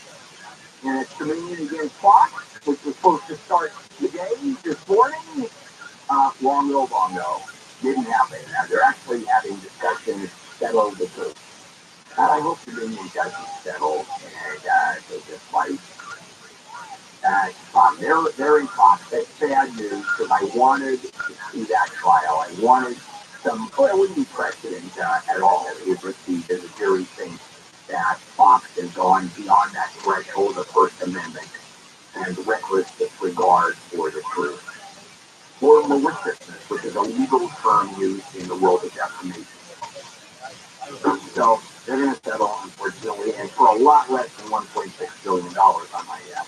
And it's Dominion against Fox, which was supposed to start today, this morning. Long ago. Didn't happen. They're actually having discussions to settle the truth. I hope Dominion doesn't settle and they just fight. They're in Fox. That's sad news because I wanted to see that trial. I wanted some, well, it wouldn't be precedent at all. It would receive as a jury thinks that Fox has gone beyond that threshold of First Amendment and reckless disregard for the truth. Or maliciousness, which is a legal term used in the world of defamation. So they're going to settle, unfortunately, and for a lot less than $1.6 billion on my app.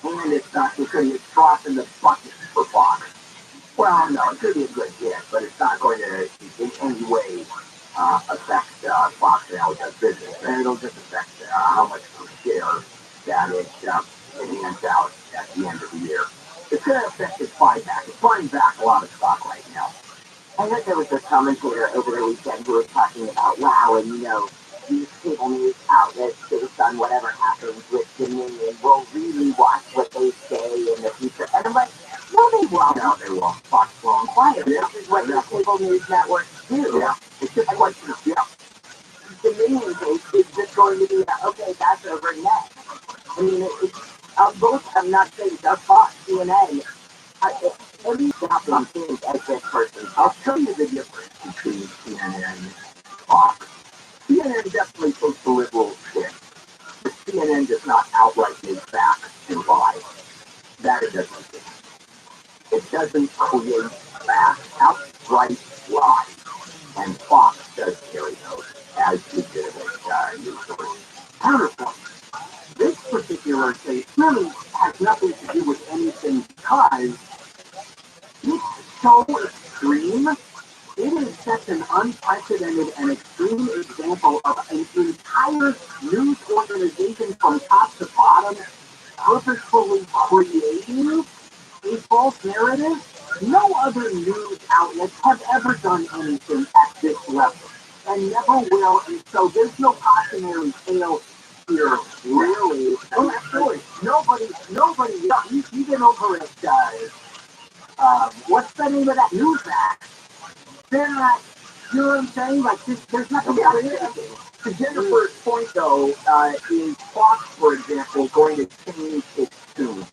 And it's not because it's dropping the bucket for Fox. Well, no, it could be a good hit, but it's not going to in any way affect Fox and how it does business. And it'll just affect how much per share that it hands out at the end of the year. It's going to affect its buyback. It's buying back a lot of stock right now. I heard there was a commentator over the weekend who was talking about, wow, and these cable news outlets, based on whatever happens with Dominion, will really watch what they say in the future. And I'm like, no, they won't. No, they won't. Fox won't. Quiet. Yeah. This is what the cable news networks do. Yeah. It's just a question of, Dominion case is just going to be, okay, that's over next. I mean, I'm not saying just Fox, CNN. Let me stop some things as this person. I'll tell you the difference between CNN and Fox. CNN definitely puts the liberal shit, but CNN does not outright make facts and lie. That it doesn't do. It doesn't create facts, outright lies, and Fox does carry those as legitimate news stories. Counterpoint. This particular case really has nothing to do with anything because it's so extreme It is such an unprecedented and extreme example of an entire news organization from top to bottom purposefully creating a false narrative. No other news outlets have ever done anything at this level and never will. And so there's no cautionary tale here, really. Oh, actually, nobody, you get over it. What's the name of that news act? They're not, you know what I'm saying? Like, there's nothing about it. To Jennifer's point, though, is Fox, for example, going to change its tune?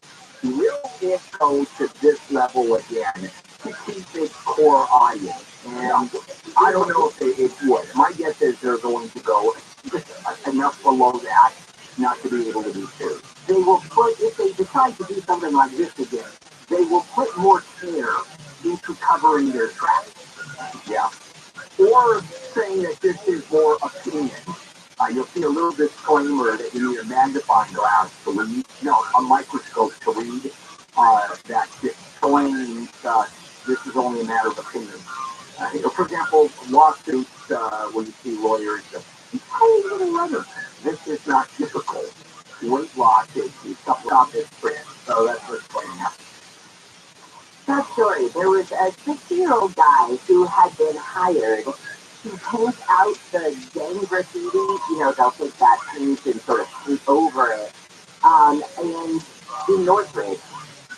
Will it go to this level again to keep its core audience? And I don't know if it would. My guess is they're going to go just enough below that not to be able to do so. They will put, if they decide to do something like this again, they will put more care into covering their tracks. Yeah. Or saying that this is more opinion. You'll see a little disclaimer that you need a magnifying glass to read, a microscope to read, that explains this is only a matter of opinion. For example, lawsuits where you see lawyers, tiny little letters. This is not typical. Weight loss is stop this trend. So that's what's playing out. That story, there was a 60-year-old guy who had been hired to paint out the gang graffiti. They'll take that paint and sort of paint over it. And in Northridge,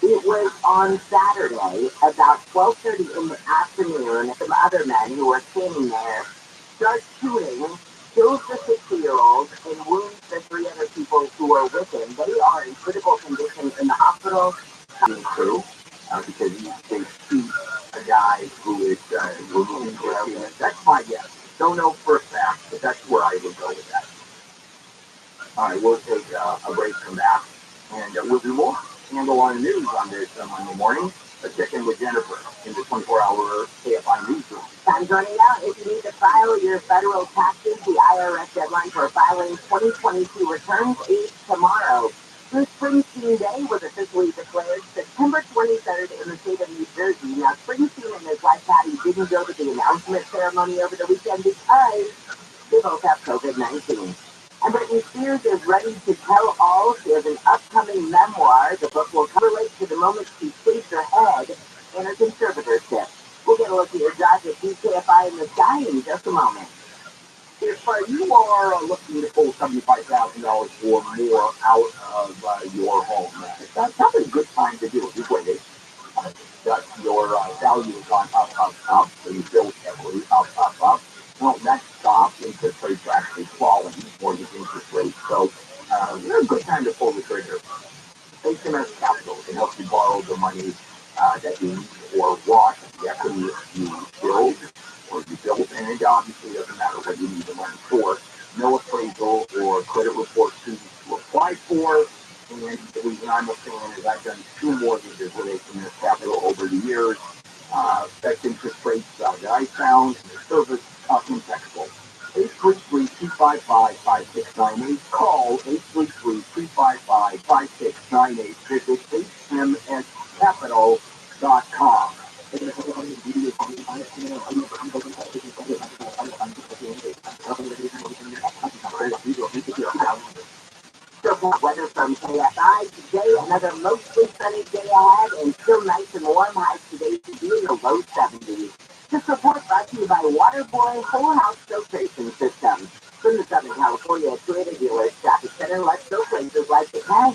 it was on Saturday, about 12:30 in the afternoon, some other men who were standing there start shooting, kills the 60-year-old, and wounds the 3 other people who were with him. They are in critical condition in the hospital. True. Because they shoot a guy who is removing graffiti. That's my guess. Don't know for a fact, but that's where I would go with that. All right, we'll take a break, come back, and we'll do more. Handle on the news on this Monday morning. Let's check in with Jennifer in the 24-hour KFI newsroom. Time running out. If you need to file your federal taxes, the IRS deadline for filing 2022 returns is tomorrow. Bruce Springsteen Day was officially declared September 23rd in the state of New Jersey. Now, Springsteen and his wife Patty didn't go to the announcement ceremony over the weekend because they both have COVID-19. And Britney Spears is ready to tell all. She has an upcoming memoir. The book will relate to the moment she shaved her head in her conservatorship. We'll get a look at your job at DKFI in the sky in just a moment. If you are looking to pull $75,000 or more out of your home, that's probably a good time to do it. You've waited. Your value has gone up, so you build heavily, up. Well, that stopped. Interest rates are actually falling, mortgage interest rates. So, it's a good time to pull the trigger. HMS Capital can help you borrow the money that you need or want. The equity you build or you built, and it obviously doesn't matter what you need the money for. No appraisal or credit report to apply for. And the reason I'm a fan is I've done 2 mortgages with HMS Capital over the years. Best interest rates that I found, and the service impeccable. 833-255-5698. Call 833-255-5698. Visit hmscapital.com. Weather from KFI today, another mostly sunny day ahead and still nice and warm. Highs today to be in the low 70s. This report brought to you by Waterboy Whole House Filtration System. From the Southern California Toyota dealers, traffic center, let's go places like the Tag.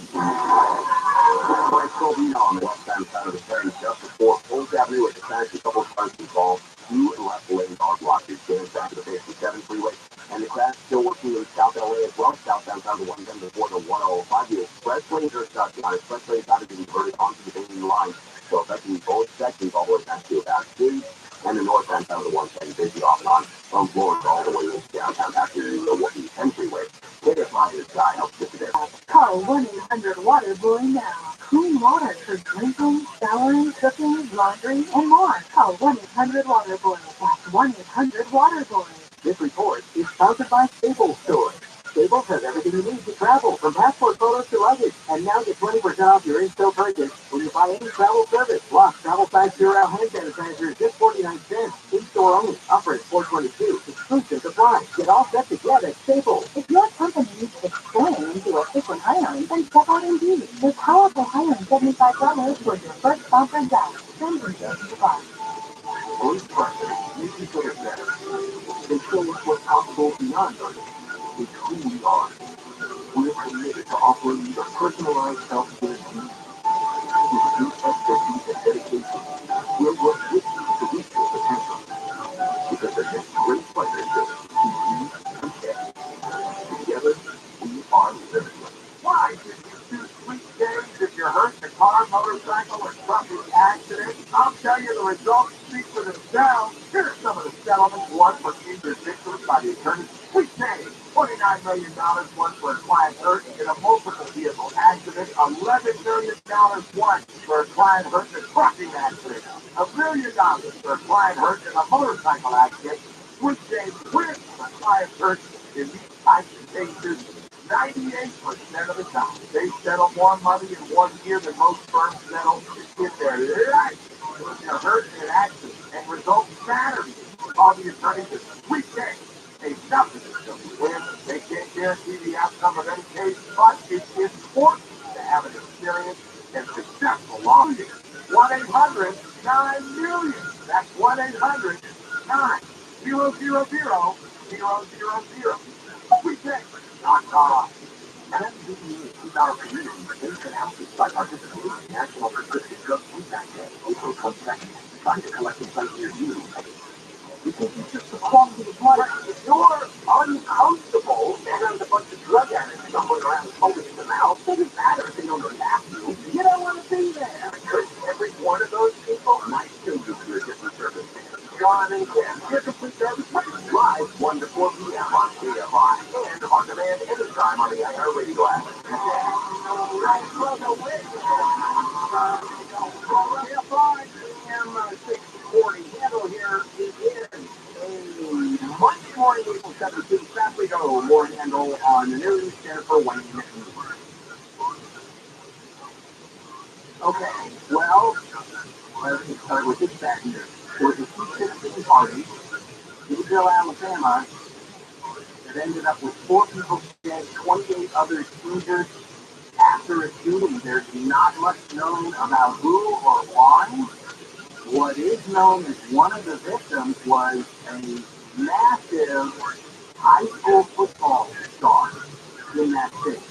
On the west side of the train, just before Fulls Avenue at the center, a couple of cars involved. 2 left lanes on blockage, going back to the 57 freeway. And the crash still working in South LA as well. Southbound down to 110 before the 105. The express lanes are shut down. Express lanes have to be converted onto the Bailey line. So affecting both sections all the way back to about 2. And the northbound down to 110, busy off and on from Florida all the way to downtown after the 110 freeway. KFI is guy helps get to there. Call 1-800-WATERBOY now. Clean water for drinking, showering, cooking, laundry, and more. Call 1-800-WATERBOY. That's 1-800-WATERBOY. This report is sponsored by Staples Stores. Staples has everything you need to travel, from passport photos to luggage. And now get 20% off your in-store purchase when you buy any travel service. Plus, travel size Purell hand sanitizer is just 49 cents. In-store only. Offer is 422. Exclusive supply. Get all set together at Staples. If your company needs to expand into efficient hiring, then check out Indeed. There's powerful hiring $75 for your first sponsored job. Send your job to the Bruce President, make each other better. They show us what's possible beyond us. It's who we are. We're committed to offering you the personalized healthcare you need. With deep expertise and dedication, we'll work with you to reach your potential. Because the next great partnership is you and Tech. Together, we are limitless. Why did you choose Sweet Days if you're hurt in a car, motorcycle, or trucking accident? I'll tell you the results speak for themselves. Here are some of the settlements won for injured victims by the attorney. Sweet Days, $29 million won for a client hurt in a multiple vehicle accident. $11 million won for a client hurt in a trucking accident. $1 million for a client hurt in a motorcycle accident. Sweet Days wins for client hurt in these types of cases 98% of the time. They settle more money in 1 year than most firms settle in their life. If you're hurt in an accident and results matter to you, call the attorney to Sweet Days. They nothing until you win. They can't guarantee the outcome of any case, but it's important to have an experienced and successful lawyer. 1-800-9-MILLION. That's 1-800-9-000-000. SweetDays.com. And MDE is our community based analysis by participating in National Prescription Drug Feedback Day, April 22nd. Trying to collect insight near you. You think it's just the quality of life. If you're uncomfortable and there's a bunch of drug addicts stumbling around foaming in the mouth, it doesn't matter if they don't react to you. You don't want to be there. Because every one of those people might still give you a different service. John and Ken, your complete service live 1 to 4 p.m. on KFI and on demand anytime on the iHeartRadio app. KFI, AM 640 handle here begins Monday morning, April 17th. Sadly, go more handle on the news. Jennifer Wayne. Okay, well, let's start with this bad news. There was a C-16 party in Mobile, Alabama that ended up with 4 people dead, 28 others injured after a shooting. There's not much known about who or why. What is known is one of the victims was a massive high school football star in that city.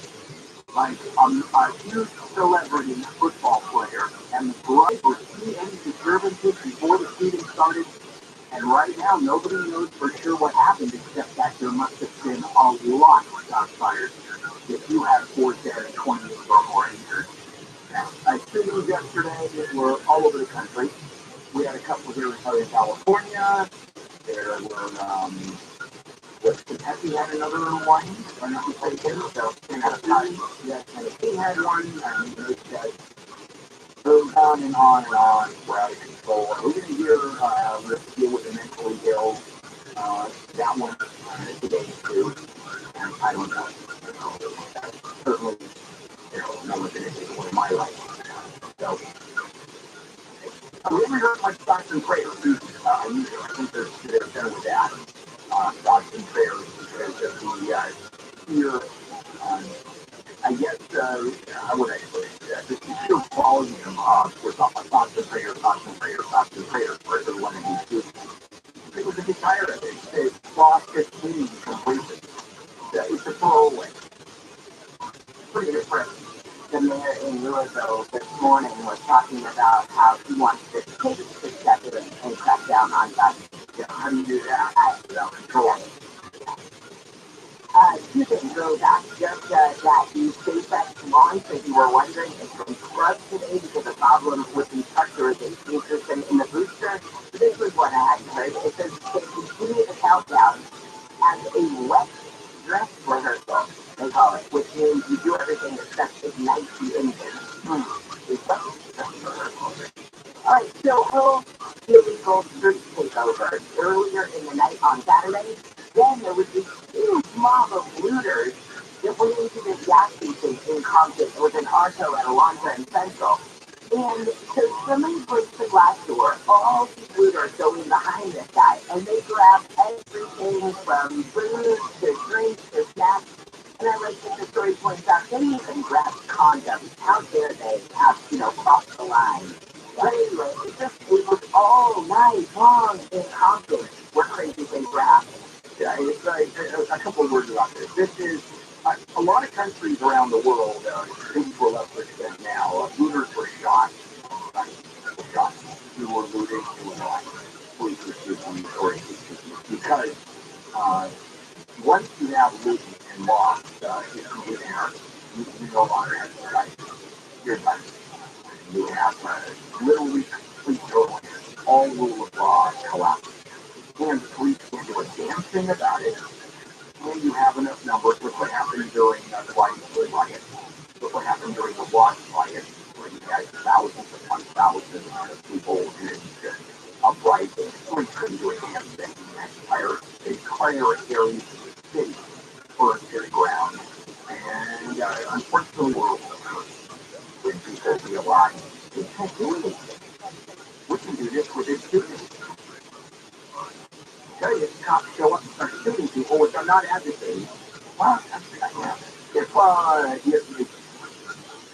Like a huge celebrity football player. And the bride was seen any disturbances before the shooting started. And right now, nobody knows for sure what happened, except that there must have been a lot of shots fired. If you have 4 dead and 28 or more injured. Shootings yesterday were all over the country. We had a couple here in Southern California. There were, Kentucky had another one, if I'm not mistaken. So, yes, Tennessee had one, and those guys goes on and on and on. We're out of control. We're going to hear let's deal with the mentally ill. That one today too. And I don't know. Certainly, no one's going to take away my life. So, we haven't heard much thoughts and prayers. I think they're done with that. Thoughts and prayers because of the fear. I guess, how would I put it? The sheer volume for thoughts and prayers for everyone in these groups. People get tired of it. It's lost its meaning completely. It's a throwaway. Pretty depressing. The mayor in Louisville this morning was talking about how he wants to take the step and crack down on guns. How do you do that? Without control. 2 things really fast. Just that the SpaceX launch, if you were wondering, is from scrubbed today because of problems with the pressurization system in the booster. This is what I had heard. It says they continue the countdown as a wet dress rehearsal, they call it, which means you do everything except ignite the engine. Alright, so whole illegal street takeover earlier in the night on Saturday. Then there was this huge mob of looters in Compton. It was an Arto at Alonzo and Central. And so somebody breaks the glass door, all these looters go in behind this guy, and they grab everything from food to drinks to snacks. And I like that the story points out they even grab condoms. How dare they have, crossed the line. But anyway, it was all night long in Compton where crazy things were happening. Yeah, it's a couple of words about this. This is a lot of countries around the world, maybe to a lesser extent now, looters were shot. Shot. Who were looting, who were not police shooting or because once you have looting and loss, it's TRILLIONAIRE. You no longer have to fight. You're done. You have literally complete total. All rule of law collapses. And the police can't do a damn thing about it. When you have enough numbers, look what happened during the Whitey riot. Look what happened during the Watch riot, where you had thousands upon thousands of people in uprising. Police couldn't do a damn thing. The entire area of the city burned to the ground. And unfortunately, when people realize they can't do anything, we can do this with this student. Tell you, cops show up and start shooting people, which I'm not advocating. Well,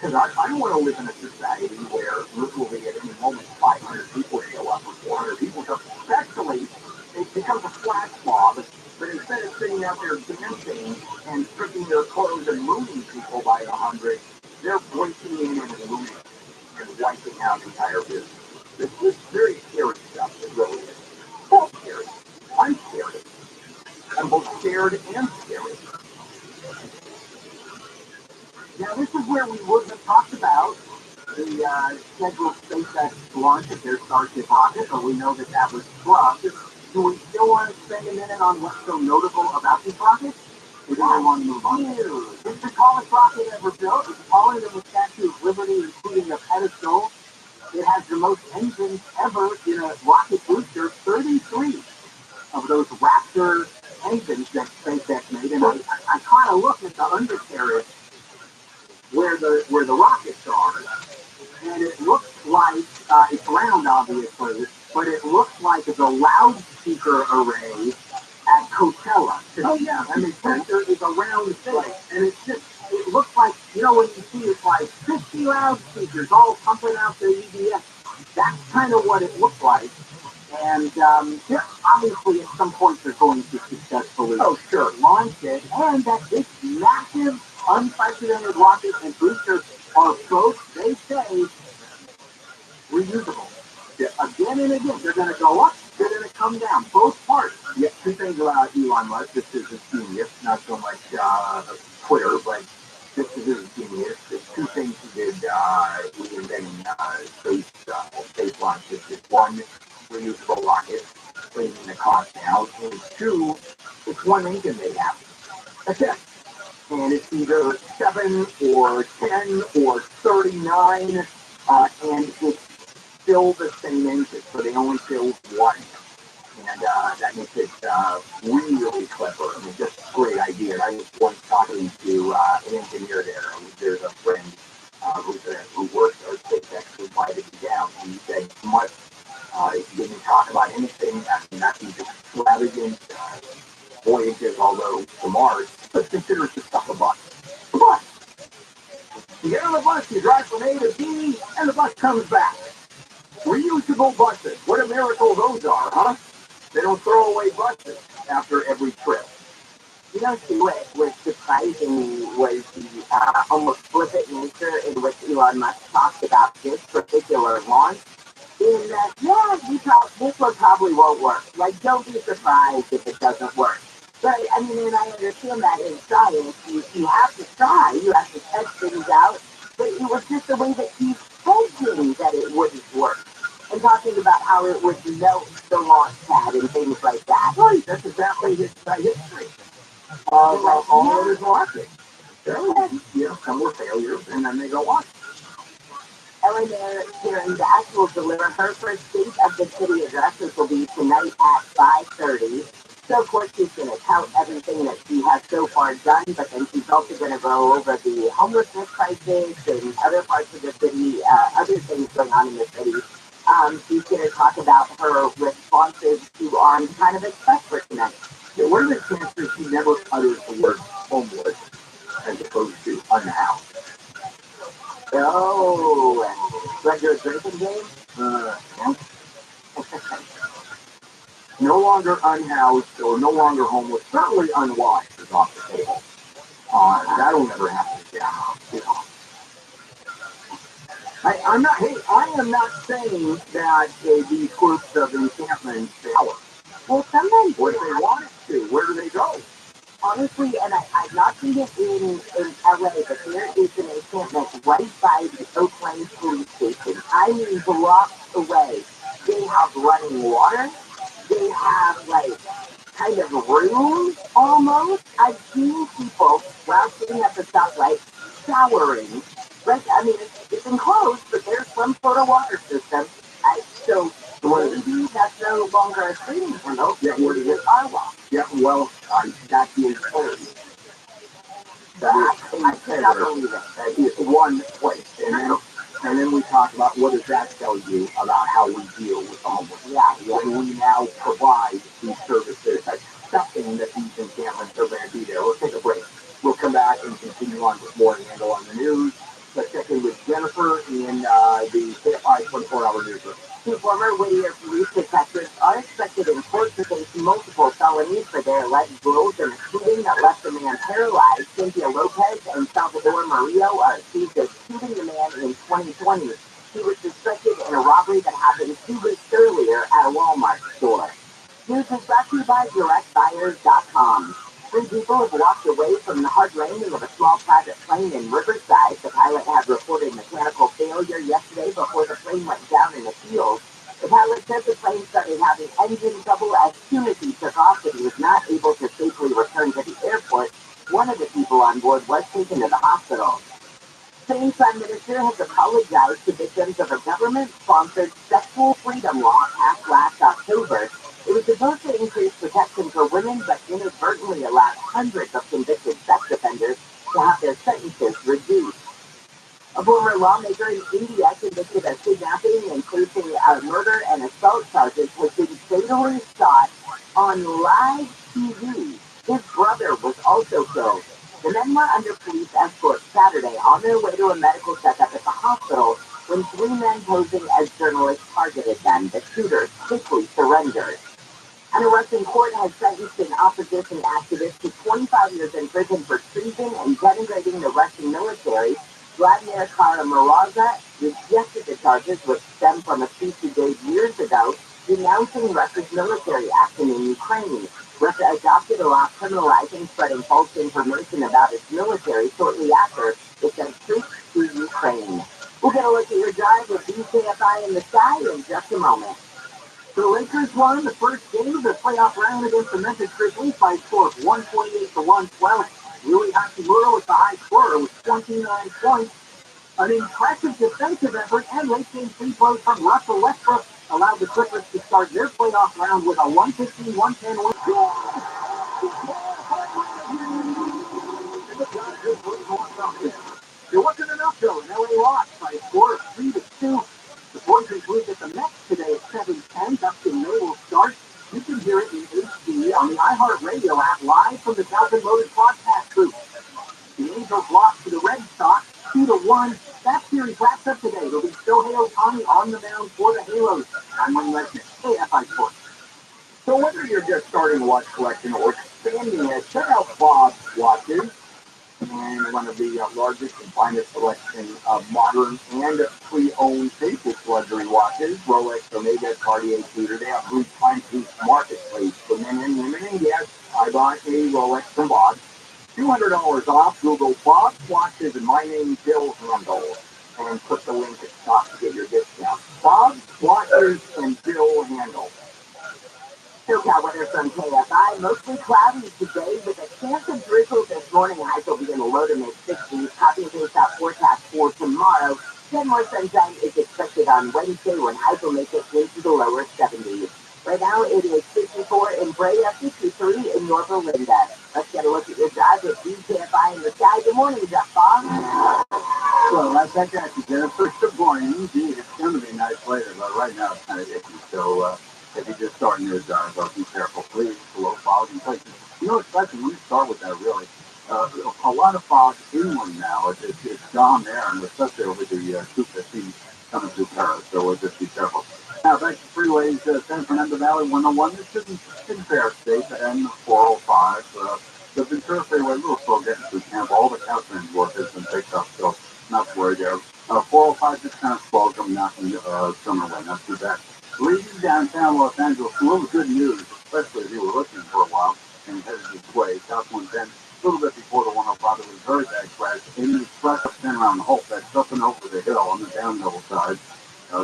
because I don't want to live in a society where literally at any moment 500 people show up or 400 people show up. Especially, it becomes a flash mob, but instead of sitting out there dancing and stripping their clothes and looting people by 100, they're breaking in and looting and wiping out entire business. This is very scary stuff. It really is. So scary. I'm scared. I'm both scared and scary. Now, this is where we would have talked about the scheduled SpaceX launch of their Starship rocket, but we know that was flubbed. Do we still want to spend a minute on what's so notable about these rockets? Or do we want to move on? It's the tallest rocket ever built. It's taller than the Statue of Liberty, including the pedestal. It has the most engines ever in a rocket booster, 33 of those Raptor engines that SpaceX made. And I kind of look at the undercarriage where the rockets are, and it looks like it's round, obviously, but it looks like the loudspeaker array at Coachella. Oh yeah, I mean, center is a round thing, and it looks like, when you see it's like 50 loudspeakers all pumping out the EDF. That's kind of what it looks like. And obviously, at some point, they're going to successfully launch it, and that this massive, unprecedented rocket and booster are both, they say, reusable. Again and again, they're going to go up, they're going to come down, both parts. Yeah, two things about Elon Musk. This is a genius, not so much Twitter, but this is a genius. There's two things he did reinventing space launches. It's one, reusable rocket, bringing the cost down, and two, it's one engine they have. That's it. And it's either 7 or 10 or 39, and it's still the same engine, so they only build one. And that makes it really clever. I mean, just a great idea. I was once talking to an engineer there. There's a friend who works at SpaceX who invited me down, and he said, much, if you didn't talk about anything, not these extravagant voyages, although to Mars, but consider the stuff a bus. A bus. You get on the bus, you drive from A to B, and the bus comes back. Reusable buses. What a miracle those are, huh? They don't throw away buses after every trip. See, what was surprising me was the almost flippant nature in which Elon Musk talked about this particular launch. In that, this one probably won't work. Like, don't be surprised if it doesn't work. But, I mean, and I understand that in science, you have to try, you have to test things out, but it was just the way that he's hoping that it wouldn't work. And talking about how it would melt the launch pad and things like that. Right, that's exactly his history. All others launching. Some were failures, and then they go on. Eleanor Kieran Dash will deliver her first State of the City address, which will be tonight at 5:30. So of course she's going to tout everything that she has so far done, but then she's also going to go over the homelessness crisis and other parts of the city, other things going on in the city. She's going to talk about her responses to on kind of expect for tonight. Yeah, what are the chances she never utters the word homeless as opposed to unhoused? Oh, regular drinking game? No longer unhoused or no longer homeless, certainly unwashed is off the table. That'll never happen again. I am not saying that these groups of encampments power. Well, sometimes What if they wanted to? Where do they go? honestly, and I've not seen it in LA, but there is an encampment right by the Oakland police station. I mean, blocks away. They have running water. They have like kind of rooms almost. I've seen people while sitting at the stoplight showering. Right? I mean, it's enclosed, but there's some sort of water system. So maybe that's no longer a screening tunnel. Yeah, Maybe it's our wall. Yeah, well, that is clearly. I cannot believe it. That is one place. And then we talk about what does that tell you about how we deal with the homeless. Yeah. When we now provide these services, accepting that these encampments are going to be there. We'll take a break. We'll come back and continue on with more Handle on the News. Let's check in with Jennifer in the KFI 24-hour newsroom. Two former Whittier police detectives are expected in court to face multiple felonies for their alleged roles in a shooting that left the man paralyzed. Cynthia Lopez and Salvador Murillo are accused of shooting the man in 2020. He was suspected in a robbery that happened 2 weeks earlier at a Walmart store. News is brought to you by DirectBuyers.com. 3 people have walked away from the hard landing of a small private plane in Riverside. The pilot had reported mechanical failure yesterday before the plane went down in the field. The pilot said the plane started having engine trouble as soon as he took off, but he was not able to safely return to the airport. One of the people on board was taken to the hospital. Spain's Prime Minister has apologized to victims of a government-sponsored sexual freedom law passed last October. It was supposed to increase protection for women, but inadvertently allowed hundreds of convicted sex offenders to have their sentences reduced. A former lawmaker in India convicted of kidnapping, including murder and assault charges, has been fatally shot on live TV. His brother was also killed. The men were under police escort Saturday on their way to a medical checkup at the hospital when 3 men posing as journalists targeted them. The shooters quickly surrendered. An Russian court has sentenced an opposition activist to 25 years in prison for treason and denigrating the Russian military. Vladimir Karamuraza rejected the charges, which stem from a speech he gave years ago denouncing Russia's military action in Ukraine. Russia adopted a law criminalizing spreading false information about its military shortly after it sent troops to Ukraine. We'll get a look at your drive with BKFI in the sky in just a moment. The Lakers won the first game of the playoff round against the Memphis Grizzlies by a score of 128 to 112. Rui Hachimura was the high scorer with 29 points. An impressive defensive effort and late-game free throws from Russell Westbrook allowed the Clippers to start their playoff round with a 115-110 win. It wasn't enough though, and LA lost by a score of 3-2. The boys include that the Mets today at 7:10. Dustin May will start. You can hear it in HD on the iHeartRadio app live from the Falcon Motors broadcast booth. The Angels lost to the Red Sox 2-1. That series wraps up today. It'll be Shohei Ohtani on the mound for the Halos. I'm Wayne Lesnick, KFI Sports. So whether you're just starting a watch collection or expanding it, check out Bob's Watches. And one of the largest and finest selection of modern and pre-owned vintage luxury watches, Rolex, Omega, Cartier, Tudor. They have Blue Timepiece Marketplace for men and women. And yes, I bought a Rolex from Bob. $200 off. Google Bob's Watches and my name, Bill Handel, and click the link at the top to get your discount. Bob's Watches and Bill Handel. SoCal weather from KFI. Mostly cloudy today with a chance of drizzle this morning. Highs will be in the low to mid-60s. Copy and paste that forecast for tomorrow. Then more sunshine is expected on Wednesday when highs will make it into the lower 70s. Right now it is 54 in Brea, 53 store for Linda. Let's get a look at your drive that you can't find in the sky. Good morning, Jeff Bob. So, like I got you, Jennifer, good morning. Indeed, it's going to be nice later, but right now it's kind of icky. So, if you're just starting your drive, be careful, please. Low fog in places. You know, especially when you start with that, really, a lot of fog inland now. It's gone there, and especially over the 215 coming through Paris. So, we'll just be careful. Now, back to freeways, San Fernando Valley 101, this is in fair state, and 405. The Ventura Freeway, a little slow getting through camp. All the Caltrans work has been picked up, so not worried there. 405 just kind of slow coming out from Summerway, not too bad. Leaving downtown Los Angeles, a little good news, especially if you were listening for a while and headed this way. South 110, a little bit before the 105, it was a very bad crash in the express turnaround Hope that's up and over the hill on the downhill side.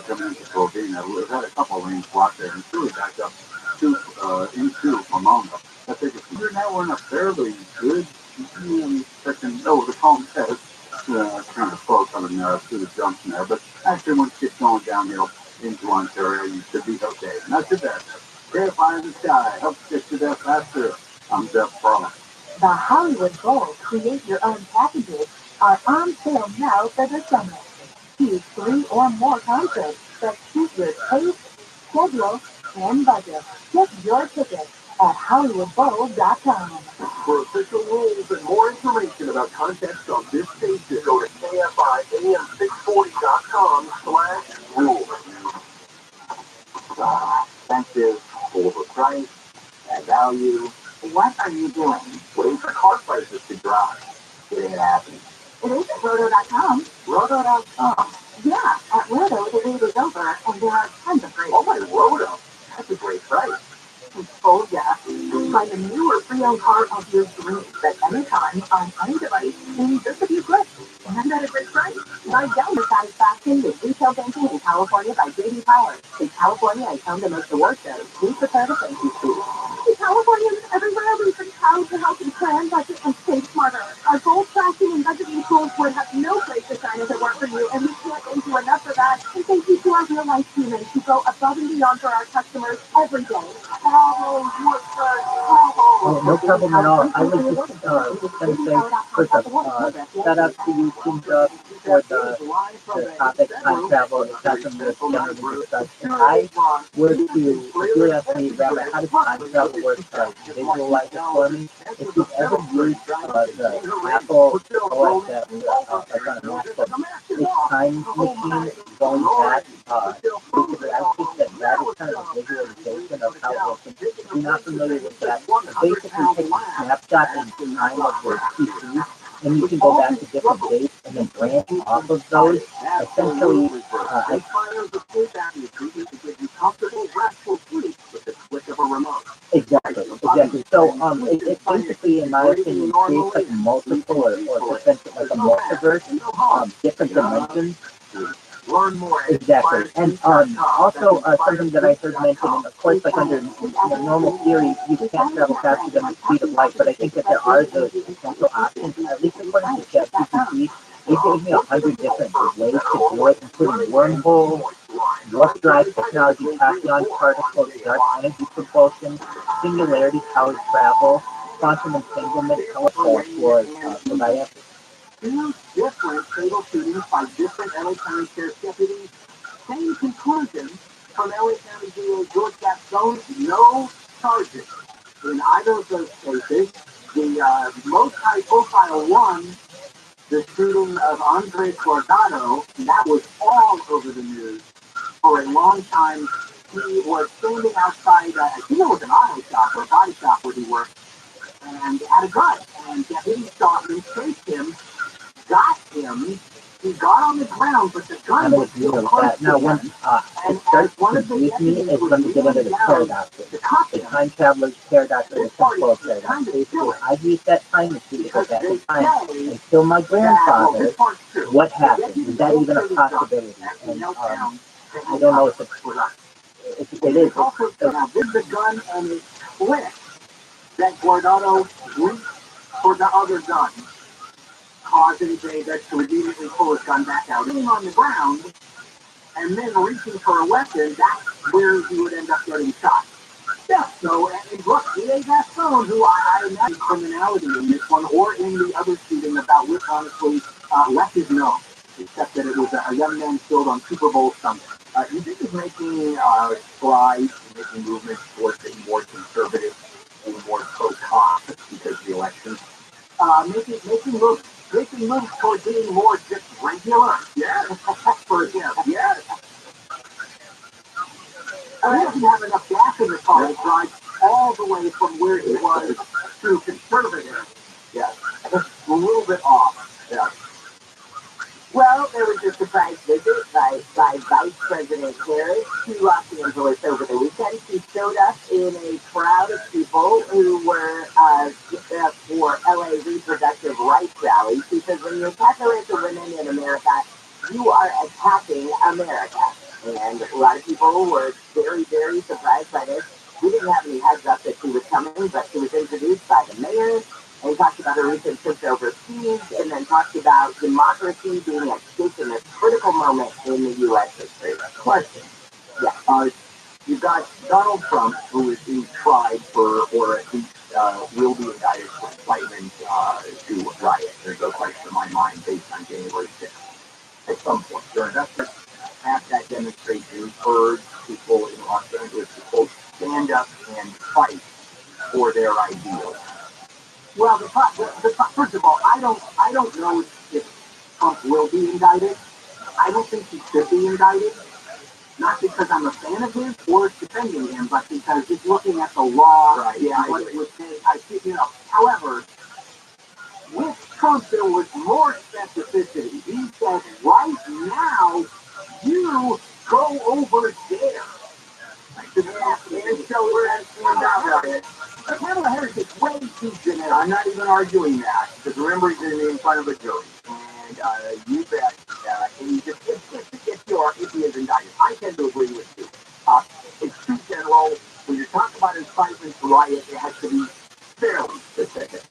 Coming into Slovenia, we've had a couple of lanes blocked there, and it's really backed up to into Pomona. I think it's now we're in a fairly good section. Oh, the column says kind of slow coming through the junction there, but actually once you get going downhill into Ontario, you should be okay. Not too bad. Verify in the sky helps get you there faster. I'm Jeff Barlow. The Hollywood Bowl Create Your Own Packages are on sale now for the summer. Choose 3 or more concerts that suit your taste, schedule, and budget. Get your tickets at HollywoodBowl.com. For official rules and more information about contests on this station, go to KFIAM640.com/rules. Expensive, overpriced, bad value. What are you doing? Waiting for car prices to drop. It ain't happening. It is at Roto.com. Roto.com. Yeah, at Roto, the wait is over, and there are tons of great. Oh, my Roto. That's a great price. Oh, yeah. Find a new or pre-owned car of your dreams at any time on any device in just a few clicks. And at a great price. Buy down your satisfaction with retail banking in California by J.D. Power. In California, I come to make the work go. Please prepare to thank you, too. In California, everywhere we've been proud to help you plan, budget, and save smarter. Our goal tracking and budgeting tools would have no place to shine if it weren't for you, and we can't thank you enough for that. And thank you to our real-life humans who go above and beyond for our customers every day. Oh, no problem at all. I was just going to say, first up, shout out to you, Kinja, for the topic on travel. It's not something that's generally discussed. If I were to, if you were to ask me, Rabbi, how does time travel work? Visualize it for me. If you've ever used the Apple OS app, like on a MacBook, this time machine going back, basically I think that is kind of a visualization of how it works. If you're not familiar with that, basically take a snapshot in time of your PC, and you can go back to different dates and then branch off of those. Essentially, exactly. So, it basically, in my opinion, creates like multiple or essentially like a multiverse, different dimensions. Learn more. Exactly. And also something that I heard mentioned, and of course, like under normal theory, you can't travel faster than the speed of light, but I think that there are those potential options, at least according to ChatGPT. They gave me 100 different ways to do it, including wormhole, warp drive technology, tachyon particles, dark energy propulsion, singularity-powered travel, quantum entanglement, teleport for Rabbi. Two different fatal shootings by different LA County Sheriff's deputies. Same conclusion from LA County DA George Gascon, no charges. In either of those cases, the most high-profile one, the shooting of Andre Guardado, that was all over the news for a long time. He was standing outside, I think it was an auto shop or a body shop where he worked, and had a gun. And deputies saw him, chased him, got him. He got on the ground, but the gun was still close to him. Now, when it starts to confuse me is when we get into the paradox. The time traveler's paradox or the temporal paradox. Basically, I use that time machine to go back in time and kill my grandfather. What happened? Is that even a possibility? And I don't know if it is. Now, this is the gun and it clicked that Guardado reached for the other gun, causing David to immediately pull his gun back out, sitting on the ground, and then reaching for a weapon. That's where he would end up getting shot. Yeah, so, and look, it ain't that phone who I imagine criminality in this one or in the other shooting about which, honestly, less is known, except that it was a young man killed on Super Bowl Sunday. You think he's making strides, making movements towards being more conservative, being more pro-cop because of the election? Making moves toward being more just regular. Yeah, for him, yeah. He doesn't have enough gas in the car to drive all the way from where he was to conservative. Yeah, a little bit off. Yeah. Well, there was a surprise visit by Vice President Harris to Los Angeles over the weekend. She showed up in a crowd of people who were for LA reproductive rights rally. She says, when you attack the rights of women in America, you are attacking America. And a lot of people were very, very surprised by this. We didn't have any heads up that she was coming, but she was introduced by the mayor and talked about her recent trips overseas, and then talked about democracy being at stake in this critical moment in the U.S. history. Question. Yeah. You've got Donald Trump, who is being tried for, or at least will be indicted for incitement to riot. There's no question in my mind based on January 6th. At some point, their investors at that demonstration urged people in Los Angeles to quote, stand up and fight for their ideals. Well, first of all, I don't know if Trump will be indicted. I don't think he should be indicted. Not because I'm a fan of his or defending him, but because just looking at the law, right, yeah, what it would say, However, with Trump, there was more specificity. He said, right now, you go over there. And so we're at Kamala Harris is way too generic. I'm not even arguing that, because remember, he's in front of a jury. And you bet, and he just, if he is indicted. I tend to agree with you. It's too general. When you're talking about incitement to riot, it has to be fairly specific.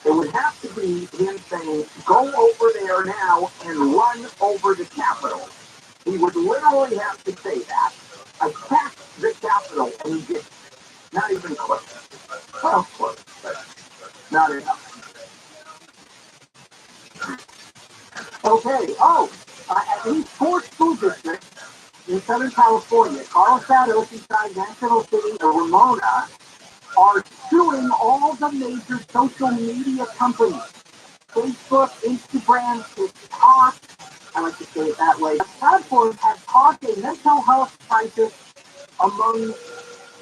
It would have to be him saying, go over there now and run over the Capitol. He would literally have to say that. Attack the Capitol, and he did. Not even close. Well, close, but not enough. Okay, at least 4 school districts in Southern California, Carlsbad, Oceanside, National City, and Ramona, are suing all the major social media companies. Facebook, Instagram, TikTok, I like to say it that way. The platforms have caused a mental health crisis among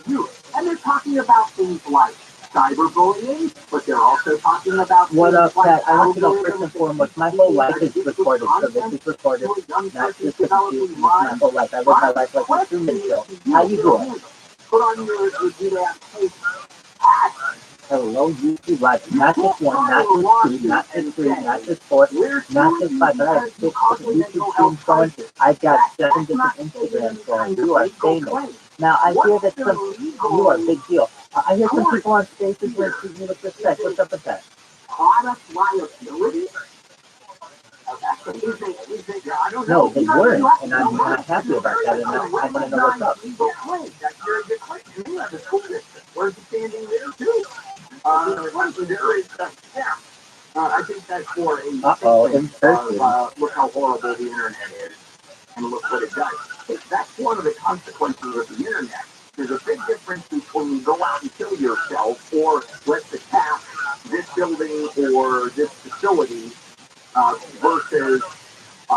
youth. And they're talking about things like cyberbullying, but they're also talking about what up, Pat? like I want to know first and foremost, my whole life is recorded, so this is recorded, not just a few, my whole life. I live my life like a Truman Show. How you doing? Put on your tape hat. Hello, YouTube Live. Not just one, not just two, not just three, not just four, not just five, but I have 6 different YouTube streams going. I've got 7 different Instagrams going. You are famous. Now, I hear that you are a big deal. I hear some people on stages where treat me with respect. What's up with that? Product liability? No, they weren't, and I'm not happy about that, and I want to know what's up. Where's the standing there, too? I think that's for a look how horrible the internet is, and look what it does. That's one of the consequences of the internet. There's a big difference between go out and kill yourself or let's attack this building or this facility versus...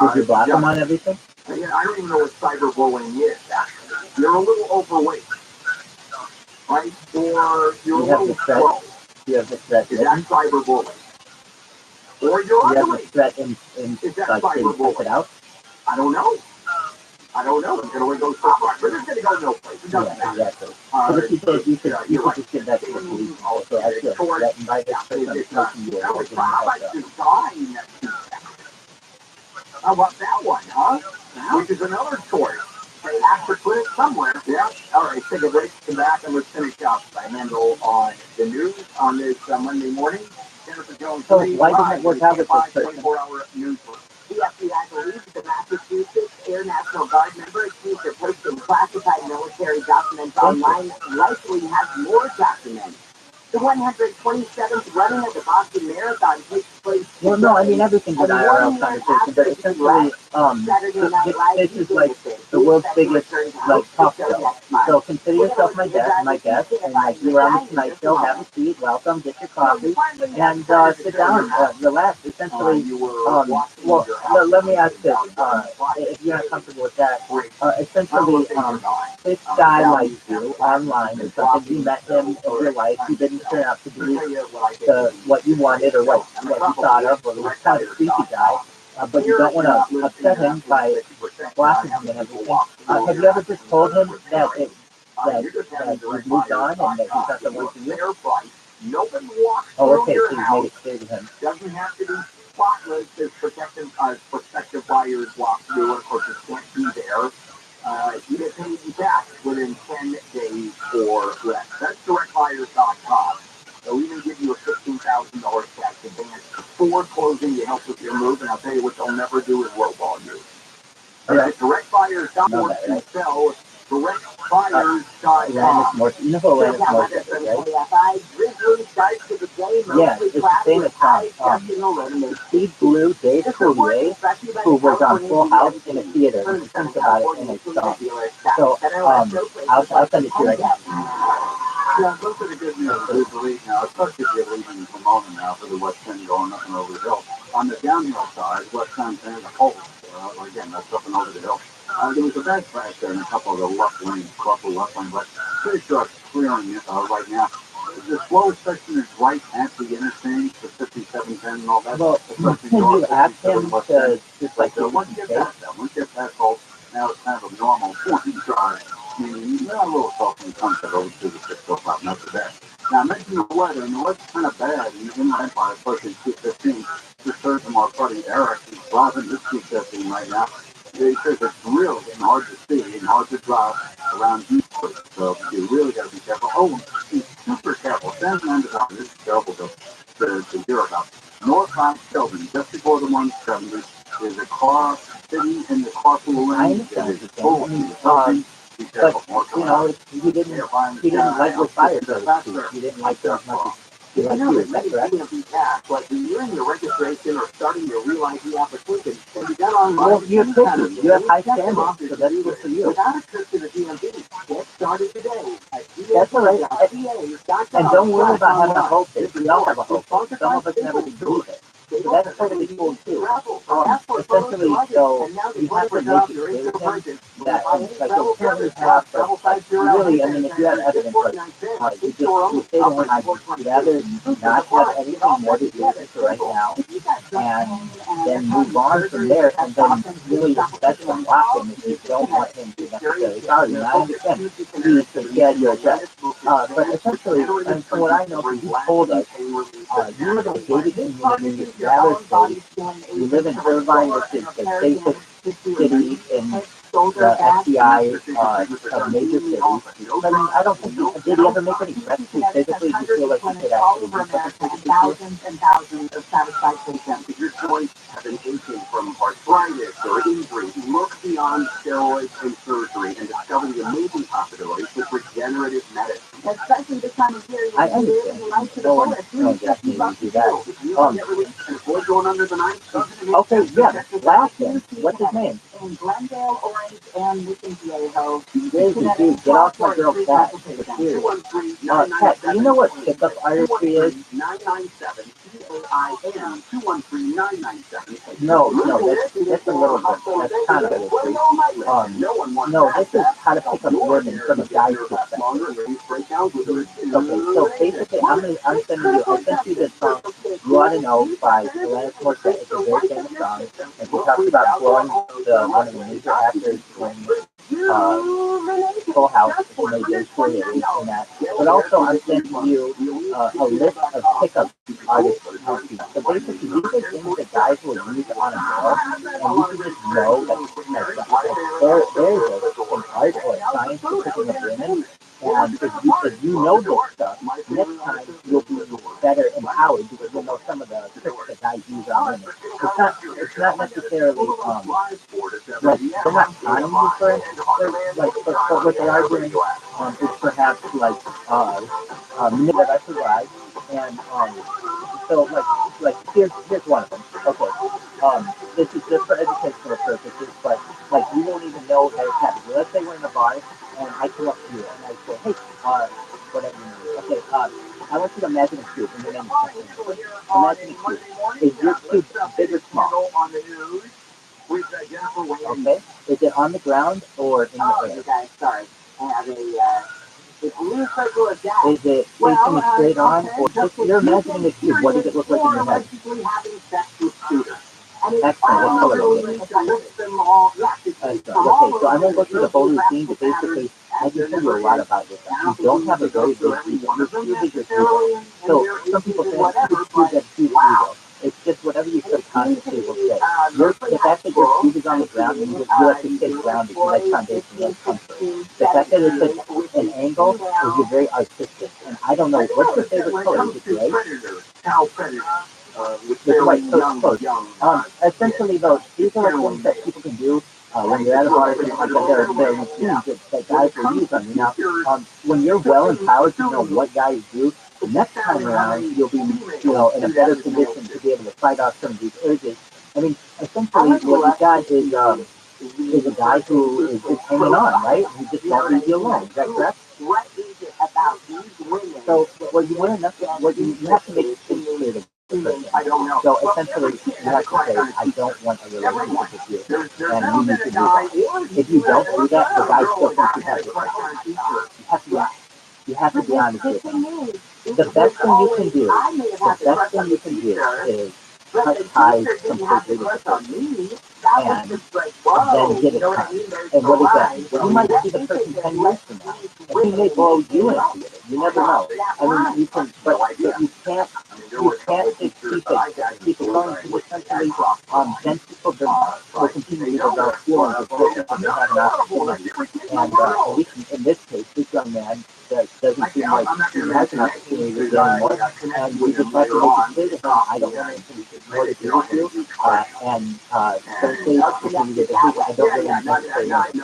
Did you block them on everything? I don't even know what cyberbullying is, actually. You're a little overweight, right? Or you're a little slow. You have the threat. Is that cyberbullying? Or you're ugly. You have the threat in is that cyberbullying? It out? I don't know. It can only go so far. But it's going to go no place. It doesn't matter. Exactly. So the people, you could just give that to the police also. I feel threatened by this person smoking you or working How about you dying at 2 seconds? How about that one, huh? Which is another choice. They have to put it somewhere. Yeah. All right, take a break, come back, and let's finish up. I handle on the news on this Monday morning. Jennifer Jones. So why didn't it work out with this person? 24-hour news. The FBI believes the Massachusetts Air National Guard member accused of posting classified military documents on online likely has more documents. The 127th running of the Boston Marathon takes place. Well, no, I mean everything's an IRL conversation, but essentially, this is like the world's biggest like talk show. So consider yourself my guest, and like you were on the Tonight Show. Have a seat, welcome, get your coffee, and sit down, relax. Essentially, well, let me ask this: if you're not comfortable with that, essentially, this guy likes you online or something. You met him in real life. He didn't turn out to be what you wanted or what you thought of, or he was kind of a creepy guy, but you don't want to upset him by blocking him and everything. Have you ever just told him that you've moved on and that he's not the one for you? Oh, okay, so you made it clear to him. Doesn't have to be spotless as prospective buyers walk through it or just can't be there. You get paid back within 10 days or less. That's directbuyers.com. They'll even give you a $15,000 cash advance before closing to help with your move, and I'll tell you what they'll never do is lowball you. Right. Directbuyers.com to sell. Directbuyers.com. You know who Atlantis Morse is, right? Yeah, it's the famous song. Steve Blue, Dave Coulier, who was on Full House in a theater, and he sings about it in his song. So, I'll send it to you right now. Yeah, those are the good news for the league now, especially if you're leaving Pomona now for the West End going up and over the hill. On the downhill side, West End and the Holt, again, that's up and over the hill. There was a bad crash there in a couple of the left lanes, but pretty sure it's clearing it right now. The slowest section is right at the interchange, the 5710 and all that. Well, can you ask him to just like once you get past Holt, now it's kind of a normal point drive. Meaning, you're a little soft sunset over to the 605, not too bad. Now, I mentioned the weather, and the weather's kind of bad in my empire, especially 215. Just heard from our buddy Eric, who's driving this 215 right now. He says it's really getting hard to see and hard to drive around Houston, so you really got to be careful. Oh, be super careful. San Fernando, this is terrible to hear about. Northbound Sheldon, just before the 170, there's a car sitting in the carpool lane. But, you know, he didn't like what fire goes to. He didn't like it as much as he liked you. Is that correct? Like when you're in your registration or starting your real ID application, you got on. Well, you're picky. You have high standards, so that's good for you. Without a trip to the DMV, get started today. That's all right. And don't worry about having a hope date. We all have a hope date. Some of us never believe it. So that's totally cool too. Essentially, so you have to make it clear to him that, like, you'll apparently have, but really, I mean, if you have evidence, like, you say to him, I'd rather not have anything more to do with it right now, and then move on from there, and then really that's the block him if you don't want him to necessarily follow you. And I understand he could get your address. But essentially, and from what I know, he told us, you live in a gated community, rather safe. You live in Irvine, which is the safest city in the FBI of major cities. But I mean, I don't think did he ever make any threats to physically? Do you feel like he could actually do something physically? Thousands and thousands of satisfied patients. If your joints have been aching from arthritis or injury, look beyond steroids and surgery and discover the amazing possibilities with regenerative medicine. Especially this time of year, I understand. No one definitely do that. Going under the knife. Okay, yeah. Last thing. What's his name? In Glendale, Orange, and Mission Viejo. Crazy dude, get off my girl's back. Kat, do you know what pickup artistry is? 997 PAIM 213-997. No, that's a little bit. That's kind of artistry. No, this is how to pick up women from a guy's perspective. Okay, so basically, I sent you this song, You Ought to Know, by Alanis Morissette. It's a very famous song, and she talks about blowing one of the major actors in Full House, you know, there's in that. But also, I'm sending you a list of pickup artists. So basically, these are things that guys will use on a girl, and you can just know that there's an art or a science to picking up women. And if you know this stuff, next time you'll be better empowered because you'll know some of the tricks that guys use on women. It's not not necessarily like they're not conning you for it. Like but what they are doing is perhaps like manipulate us arrive and so here's one of them. Okay. This is just for educational purposes, but like you won't even know that it's happening. Let's say we're in a bar and I come up to you and I say, hey, whatever you need. Okay, I want you to imagine a cube and your name is Christian. Imagine a cube. Is your cube big or small? Okay. Is it on the ground or in the air? Okay, sorry. I have a blue circle of gas. Is it facing it straight on or just you're imagining a cube? What does it look like in your head? Excellent. What color is it? Excellent. Okay, so I won't go through the whole routine, but basically I can tell you a lot about yourself. You don't have a very big ego. Your cube is your ego. So some people say, it's cube that's huge ego. It's just whatever you subconsciously will say. The fact that your cube is on the ground, you have to stay grounded. You like foundation, you like comfort. The fact that it's an angle is you're very artistic. And I don't know, what's your favorite color? Is it gray? With white, so essentially though, these are things that people can do when you're at a bar, they're routines that guys will use on you. Now, when you're well empowered to know what guys do, the next time around you'll be, in a better position to be able to fight off some of these urges. I mean, essentially what you got is a guy who is just hanging on, right? He just won't leave you alone. Is that correct? What is it about these women? So what you want to know, what you have to make things clear to I don't know. so essentially, you have to say, I don't want a relationship with you, and you need to do that. If you don't do that, the guy still thinks you have this. You have to be honest with him. The best thing you can do is cut ties completely with the person, and then get it cut. And what is that? You might see the person 10 years from now, and he may blow you into it. You never know. I mean, you can, but you can't just keep it going, because essentially, then people will continue to develop feelings of guilt when they have an opportunity. And at least in this case, this young man doesn't seem like he has an opportunity with you anymore, and we just have to make it clear to him, I don't want anything more to do with you, and don't say continue to behave. I don't really necessarily want to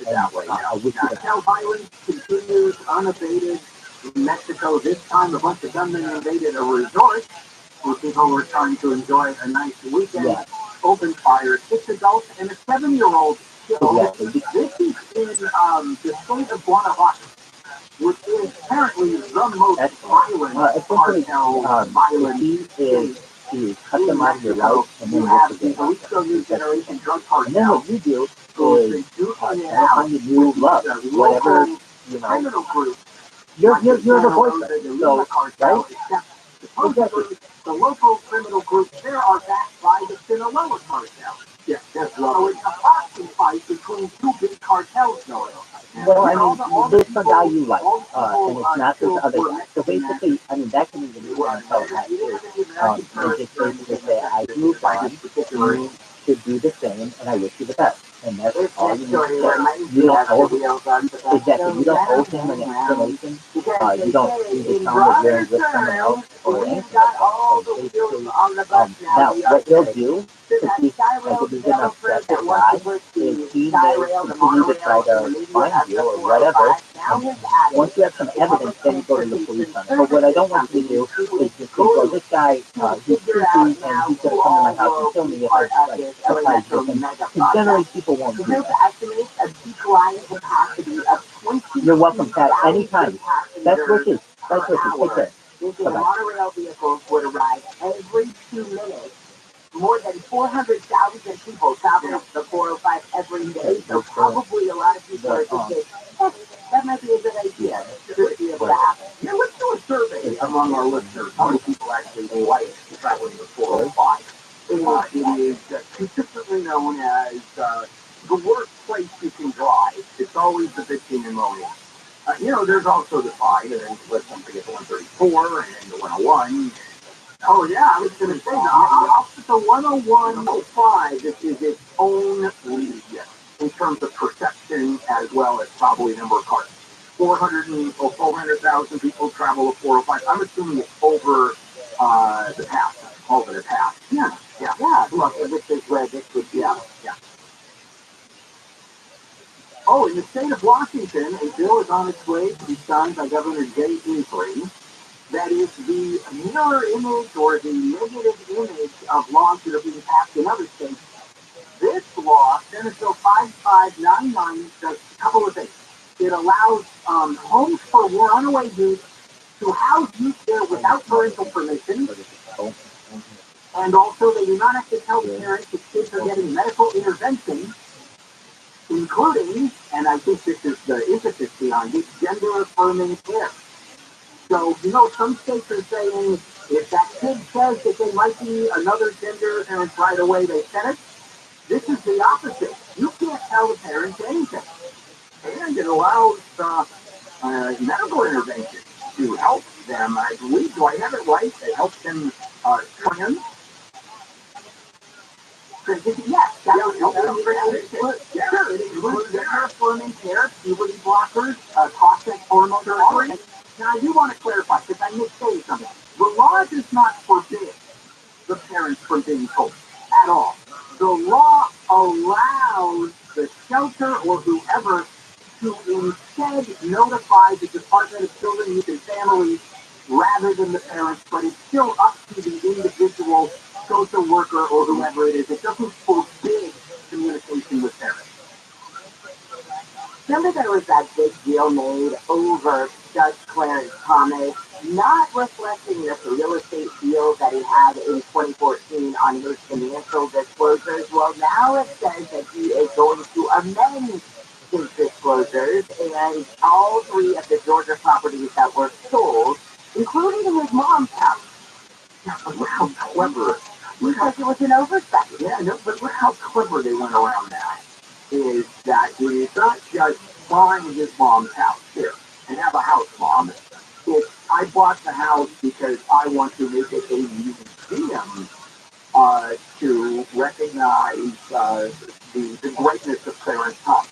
and I wish you the best. Violence continues unabated in Mexico. This time, a bunch of gunmen invaded a resort where people were trying to enjoy a nice weekend. Yeah. Opened fire, 6 adults and a 7-year-old killed. This is in the state of Guanajuato, which is apparently the most violent cartel violence. To cut them out of your life and then liquidate them. And then what you do is find a new love, whatever, you're the boyfriend, so, right? Exactly. The local criminal groups there are backed by the Sinaloa cartel. Yeah, that's lovely. So it's a boxing fight between two big cartels going on. Well, I mean, there's some guy you like, and it's not this other guy. So basically, I mean, that can even be on telehealth too. And just basically say, I've moved on, you should do the same, and I wish you the best. And that's all you need to say. You don't owe him, exactly, you don't owe him an explanation. You don't need to tell him that you're with someone else or anything like that. So basically, now, what he'll do, if he's like a good enough stressful guy, is he may continue to try to find you or whatever. And once you have some evidence, then you go to the police on it. But what I don't want you to do is just say, well, this guy, he's creepy and he's going to come to my house and kill me if I surprise with him. Because generally people won't do that. You're welcome, Pat, anytime. Best wishes. Best wishes. Take care. Monorail vehicles would arrive every 2 minutes. More than 400,000 people travel up the 405 every day, so probably a lot of people are thinking, that might be a good idea to be able to happen. Yeah, let's do a survey among our listeners. How many people actually like traveling the 405? It is consistently known as the worst place you can drive. It's always the 15 pneumonia. There's also the 5, and then let's forget the 134 and the 101. Oh, yeah, I was going to say, I'll put the 101.05, this is its own league in terms of perception as well as probably number of cars. 400,000 people travel to 405. I'm assuming it's over the pass. over the past. Yeah. Look, this is where this would be. Yeah. Oh, in the state of Washington, a bill is on its way to be signed by Governor Jay Inslee. That is the mirror image or the negative image of laws that are being passed in other states. This law, Senate Bill 5599, does a couple of things. It allows homes for runaway youth to house youth there without parental permission. And also, they do not have to tell the parents if kids are getting medical intervention, including, and I think this is the emphasis behind it, gender-affirming care. So, some states are saying if that kid says that they might be another gender and right away they said it, this is the opposite. You can't tell the parents anything. And it allows medical intervention to help them, I believe, do I have it right? It helps them trans. Yes, that would help them transition. Sure, it includes gender-affirming care, puberty blockers, toxic hormone therapy. Now, I do want to clarify, because I misstate something. The law does not forbid the parents from being told at all. The law allows the shelter or whoever to instead notify the Department of Children, Youth, and Families rather than the parents, but it's still up to the individual social worker or whoever it is. It doesn't forbid communication with parents. Remember there was that big deal made over Judge Clarence Thomas not reflecting this real estate deal that he had in 2014 on his financial disclosures? Well, now it says that he is going to amend his disclosures, and all three of the Georgia properties that were sold, including his mom's house. Yeah, but look how clever. Because it was an oversight. Yeah, no, but look how clever they went around that. Is that it is not just buying his mom's house here and have a house, Mom. It's I bought the house because I want to make it a museum to recognize the greatness of Clarence Thomas.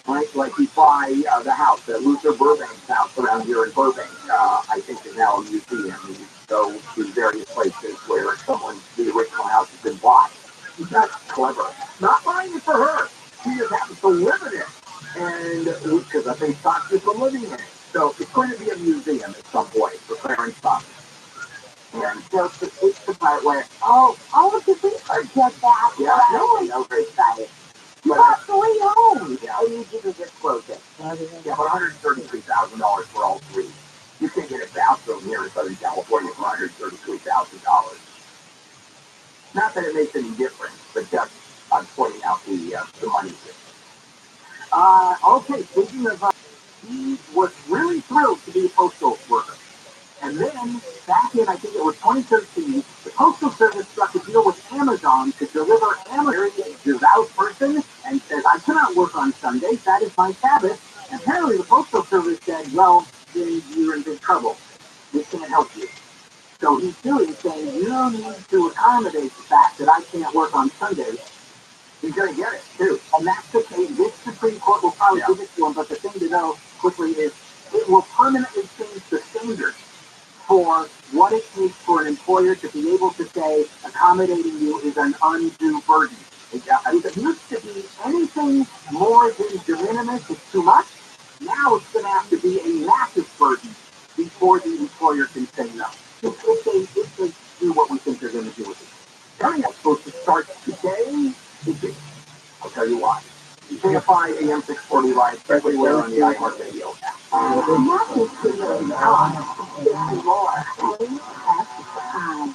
Right? Like you buy the house, the Luther Burbank's house around here in Burbank, I think is now a museum. You go to various places where the original house has been bought. That's clever. Not buying it for her. She just happens to live in it. And because I think Fox is living in it. So it's going to be a museum at some point for Clarence Thomas. And so it's the part where, did we forget that? Yeah, no, oversight. You But got 3 homes. Yeah. And you didn't disclose it. yeah, but $133,000 for all three. You can't get a bathroom here in Southern California for $133,000. Not that it makes any difference, but just I'm pointing out the money here. Okay, speaking of, he was really thrilled to be a postal worker. And then, back in, I think it was 2013, the Postal Service struck a deal with Amazon to deliver Amazon, a devout person, and says, I cannot work on Sundays, that is my Sabbath. And apparently the Postal Service said, well, then you're in big trouble. We can't help you. So he's suing, saying, you need to accommodate the fact that I can't work on Sundays. He's going to get it, too. And that's the case. This Supreme Court will probably give it to him, but the thing to know quickly is it will permanently change the standard for what it takes for an employer to be able to say accommodating you is an undue burden. It used to be anything more than de minimis is too much. Now it's going to have to be a massive burden before the employer can say no. If they do what we think they're going to do with it. Coming up, supposed to start today. I'll tell you why. KFI AM 640 live everywhere on the iHeart Radio app. Nothing to really talk. More. Please pass the time.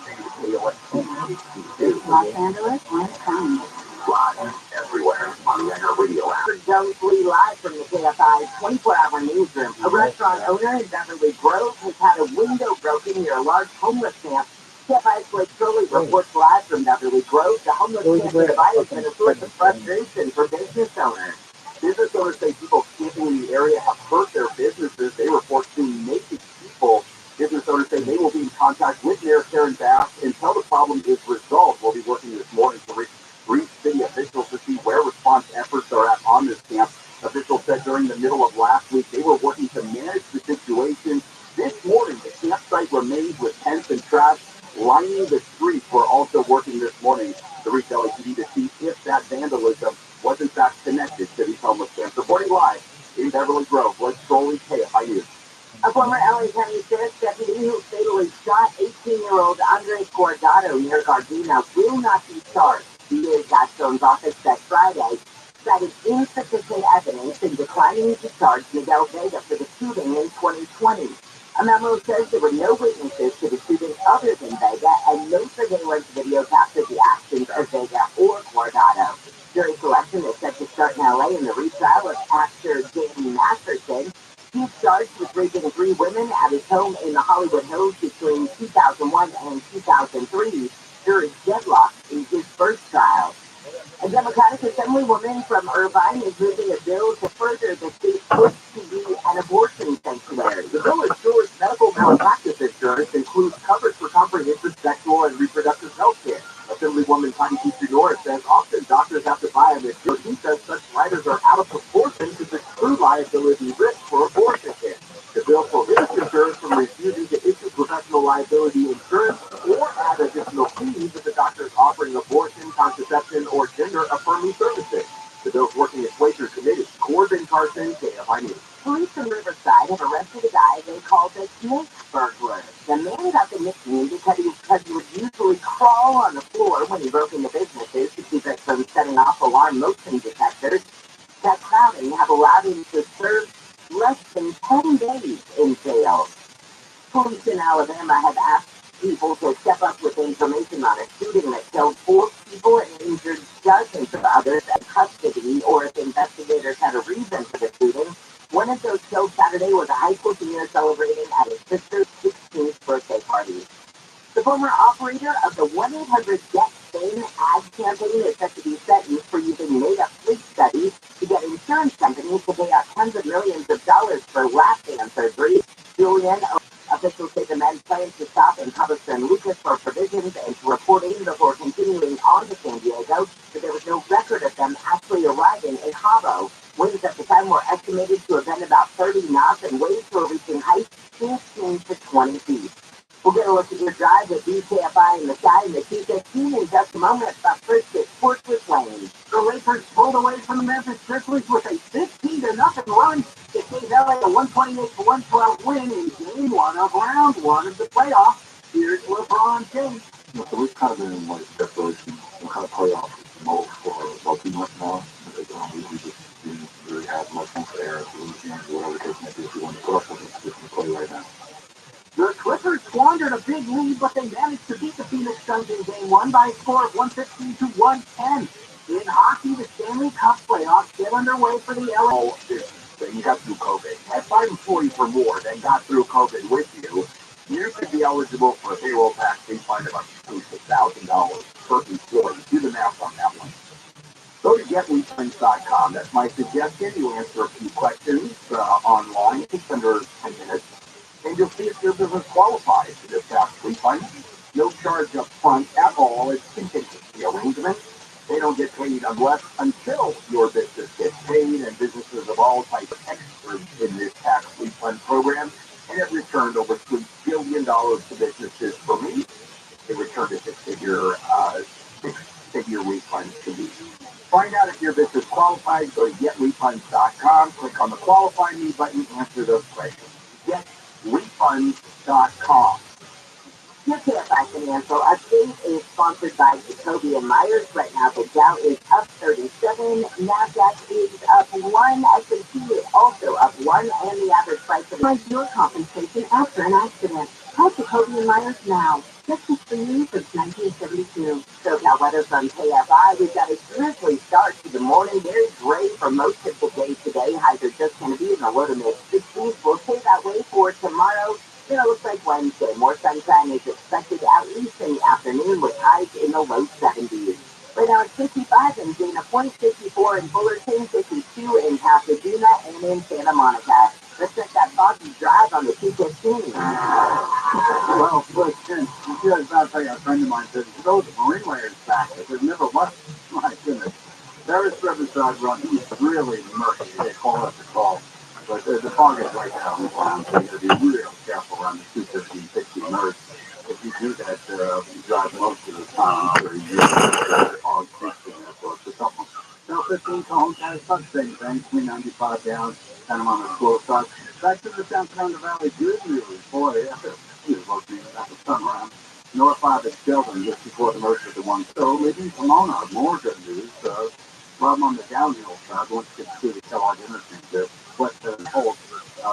Los Angeles and China. Live everywhere on the iHeart Radio app. Jones Lee live from the KFI 24-hour newsroom. A restaurant owner in Beverly Grove has had a window broken near a large homeless camp. KFI's Blake Curley reports live from Beverly Grove. The homeless camp device has been a source of frustration for business owners. Business owners say people camping in the area have hurt their businesses. They report seeing naked people. Business owners say they will be in contact with Mayor Karen Bass until the problem is resolved. We'll be working this morning to reach city officials to see where response efforts are at on this camp. Officials said during the middle of last week they were working to manage the situation. This morning, the campsite remains with tents and trash lining the street. vandalism was in fact connected to these homeless camps. Reporting live in Beverly Grove, Blake Scully, KFI News. A former LA County Sheriff's deputy who fatally shot 18-year-old Andre Cordato near Gardena will not be charged. DA Gaston's office said Friday cited insufficient evidence in declining to charge Miguel Vega for the shooting in 2020. A memo says there were no witnesses to the shooting other than Vega, and no surveillance video captured the actions of Vega or Cordato. Jury selection is set to start in LA in the retrial of actor Jamie Masterson. He's charged with raping 3 women at his home in the Hollywood Hills between 2001 and 2003. Jury deadlocked in his first trial. A Democratic Assemblywoman from Irvine is moving a bill to further the state's push to be an abortion sanctuary. The bill ensures medical malpractice insurance includes coverage for comprehensive sexual and reproductive health care. Assemblywoman Connie Norris says often doctors have to buy an insurance. She says such riders are out of proportion to the true liability risk for abortion care. The bill prohibits insurers from refusing to issue professional liability insurance or add additional fees if the doctor is offering abortion, contraception, or gender-affirming services. The bill's working its way through committee. Corbin Carson, KFI News. Police in Riverside have arrested a guy they called a snake burglar. The man got the nickname because he would usually crawl on the floor when he broke into businesses to keep it from setting off alarm motion detectors. That crowding have allowed him to serve less than 10 days in jail. Police in Alabama have asked people to step up with information on a shooting that killed 4 people and injured dozens of others at custody, or if investigators had a reason for the shooting. One of those killed Saturday was a high school senior celebrating at his sister's 16th birthday party. The former operator of the 1-800-GET-SANE ad campaign is set to be sentenced for using made-up sleep studies to get insurance companies to pay out tens of millions of dollars for lap band surgery. Julian, officials say the men plan to stop in Cabo San Lucas for provisions and to report in before continuing on to San Diego, but there was no record of them actually arriving in Cabo. Winds at the time were estimated to have been about 30 knots and waves were reaching heights 15 to 20 feet. We'll get a look at your drive with BKFI in the sky in the T15 in just a moment, but first it's Fortress Lane. The Lakers pulled away from the Memphis Grizzlies with a 15-0 run. It gave LA a 128-112 win in Game 1 of Round 1 of the playoffs. Here's LeBron James. So we've kind of been in like desperation, kind of playoff mode for about 2 months now. Because we just didn't really have much room for errors, whatever the case may be. If we want to put up with it, just to play right now. The Clippers squandered a big lead, but they managed to beat the Phoenix Suns in Game 1 by a score of 115 to 110. In hockey, the Stanley Cup playoffs get underway for the LA. Then you got through COVID. At 5 employees or more that got through COVID with you, you could be eligible for a payroll tax refund of up to $6,000 per employee. Do the math on that one. Go to getrefunds.com. That's my suggestion. You answer a few questions online. It takes under 10 minutes. And you'll see if your business qualifies for this tax refund. No charge up front at all. It's contingency arrangement. They don't get paid until your business gets paid, and businesses of all types are experts in this tax refund program, and it returned over $3 billion to businesses. For me, it returned a six-figure refund to me. Find out if your business qualifies. Go to getrefunds.com. Click on the Qualify Me button. Answer those questions. Getrefunds.com. Your KFI Financial Update is sponsored by Jacoby and Myers. Right now, the Dow is up 37, NASDAQ is up 1, S&P is also up 1, and the average price of your compensation after an accident. Call Jacoby and Myers now. This is for you since 1972. So now weather from KFI. We've got a drizzly start to the morning. Very gray for most of the day today. Highs are just going to be in the low to mid 60s. We'll stay that way for tomorrow. It looks like Wednesday. More sunshine is expected at least in the afternoon with highs in the low 70s. Right now it's 55 in Dana Point, 54 in Fullerton, 52 in Pasadena, and in Santa Monica. Let's check that foggy drive on the 215. Well, look, you guys not tell you, a friend of mine said, those marine layers back. I said, never left. My goodness. Paris Riverside run, he's really murky. They call it the call. But the fog is right now around, so you have to be real careful around the 215, 60 north. If you do that, you drive most of the time, or you get fog fixing it, so it's a tough one. 15 cones, kind of such same thing, 395 down, kind of on the slow side. Back to the Downtown Valley good news. Boy, he was looking at the sun around. North 5 at Sheldon just before the merger to one. So maybe Pomona, more good news. Problem on the downhill side, once you get through the Kellogg interchange there. But hold,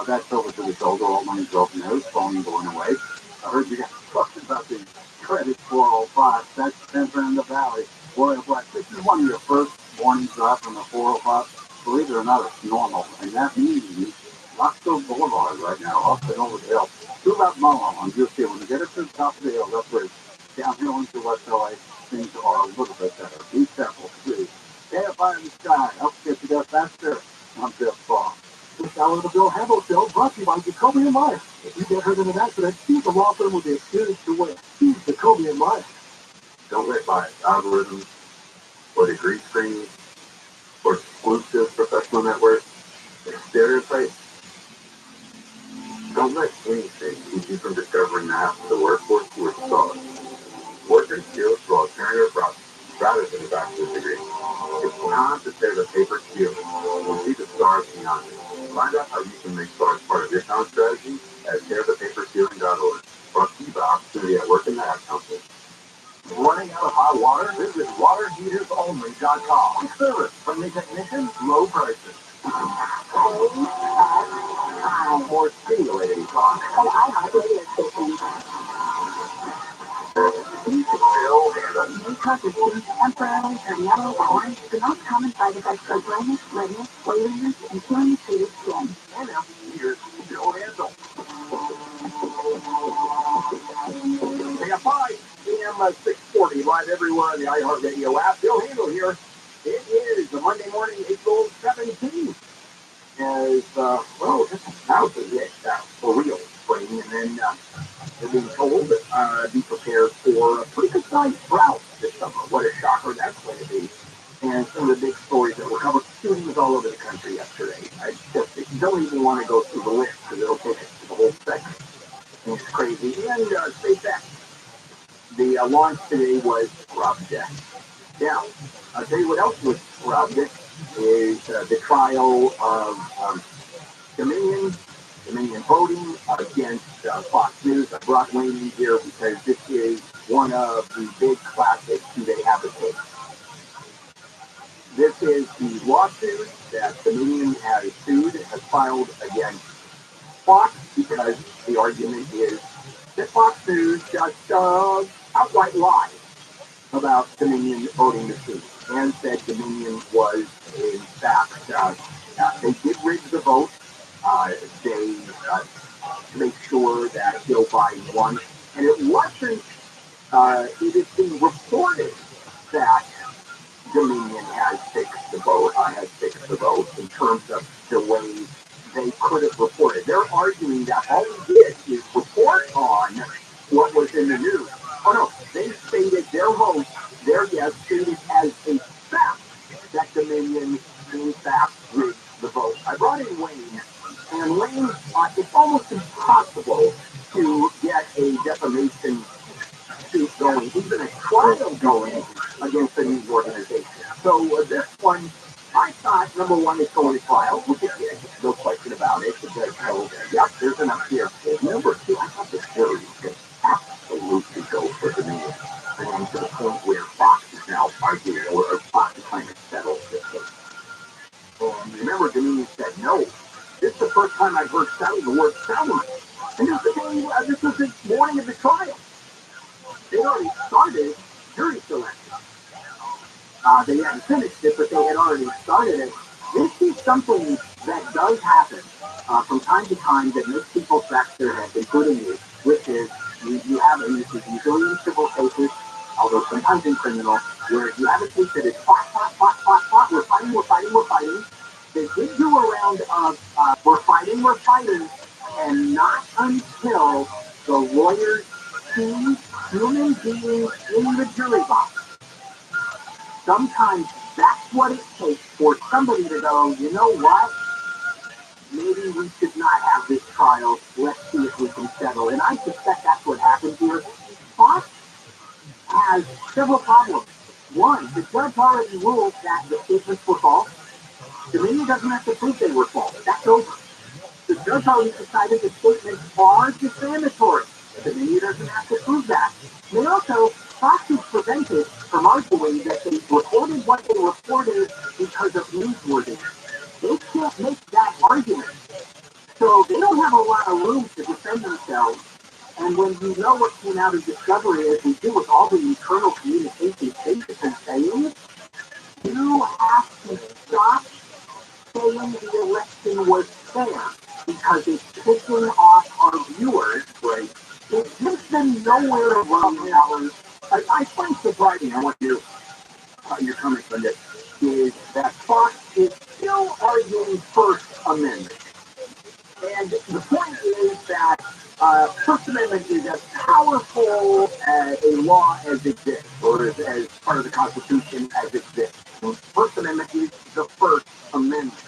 that's over to the shoulder, all money's open there, volume going away. I heard you got questions about the credit 405. That's Denver in the Valley. Boy, this is one of your first morning drive from the 405. Believe it or not, it's normal. And that means Rockville Boulevard right now, up and over the hill. Through that mall, I'm just here. When you get it to the top of the hill, that's where downhill into West LA, things are a little bit better. Be careful, please. Stay up high in the sky. Help get you there faster. I'm Jeff Ball. This hour of the Bill Hamill Show brought to you by Jacoby and Myers. If you get hurt in an accident, choose the law firm with the experience to win. Choose Jacoby and Myers. Don't let by algorithms or the green screen or exclusive professional network stereotypes. Don't let anything keep you from discovering the half of the workforce you were taught. Work your skills for alternative routes rather than a bachelor's degree. It's time to tear the paper ceiling and see the stars beyond it. Find out how you can make stars part of your town strategy at tearthepaperceiling.org. Brought to you by Opportunity at Work in the Ad Council. Running out of hot water? Visit waterheatersonly.com. Service, friendly technicians, low prices. More stimulating talk. And I have a radio station. Bill Hamill. Because of these temporarily or yellow or orange, the most common side effects are dryness, redness, oiliness, and peeling treated skin. And now, here's Bill Hamill. KFI, AM 640, live everywhere on the iHeartRadio app. Bill Hamill here. It is the Monday morning, April 17th. As, well, just about to get for real spring, and then we're being told be prepared for a pretty good sized drought this summer. What a shocker that's going to be. And some of the big stories that were covered, shootings all over the country yesterday. I just don't even want to go through the list because it'll take us to the whole segment. And it's crazy. And SpaceX, the launch today was robbed. Now, I'll tell you what else was robbed is the trial of Dominion voting against Fox News. I brought Wayne in here because this is one of the big classics Do They Have a Case? This is the lawsuit that Dominion has filed against Fox because the argument is that Fox News just outright lied about Dominion voting the seat and said Dominion was, in fact, they did rig the vote. They to make sure that Joe Biden won. And it wasn't, it is being reported that Dominion has fixed the vote in terms of the way they could have reported. They're arguing that all we did is report on what was in the news. Oh no, they stated their vote, their yes, stated as a fact that Dominion, in fact, rigged the vote. I brought in Wayne, and Wayne, it's almost impossible to get a defamation suit going, even a trial going against the news organization. So this one, I thought, number one, it's going to trial, which it did, no question about it, because, yep, there's enough here. Number two, I thought the jury could absolutely go for the news. And to the point where Fox is now arguing, or Fox is trying to settle this case. Remember, Dominion said, no, this is the first time I've heard the word settlement. And this was the morning of the trial. They already started jury selection. They hadn't finished it, but they had already started it. This is something that does happen from time to time that makes people scratch their heads, including you, which is you have, and this is usually in civil cases, although sometimes in criminal, where you have a case that is fought, we're fighting. They did do a round of we're fighting, and not until the lawyers see human beings in the jury box. Sometimes that's what it takes for somebody to go, you know what? Maybe we should not have this trial. Let's see if we can settle. And I suspect that's what happened here. Fox has several problems. One, the judge already ruled that the statements were false. Dominion doesn't have to prove they were false. That's over. The judge already decided the statements are defamatory. Dominion doesn't have to prove that. They also, Fox is prevented from arguing that they reported what they reported because of newsworthiness. They can't make that argument. So they don't have a lot of room to defend themselves. And when you know what came out of discovery, as we do with all the internal communications basically saying, you have to stop saying the election was fair because it's pissing off our viewers, right? It gives them nowhere to run dollars. I find surprising, I want your comments on this, is that Fox is still arguing First Amendment. And the point is that First Amendment is as powerful a law as exists, or as part of the Constitution as exists. First Amendment is the First Amendment.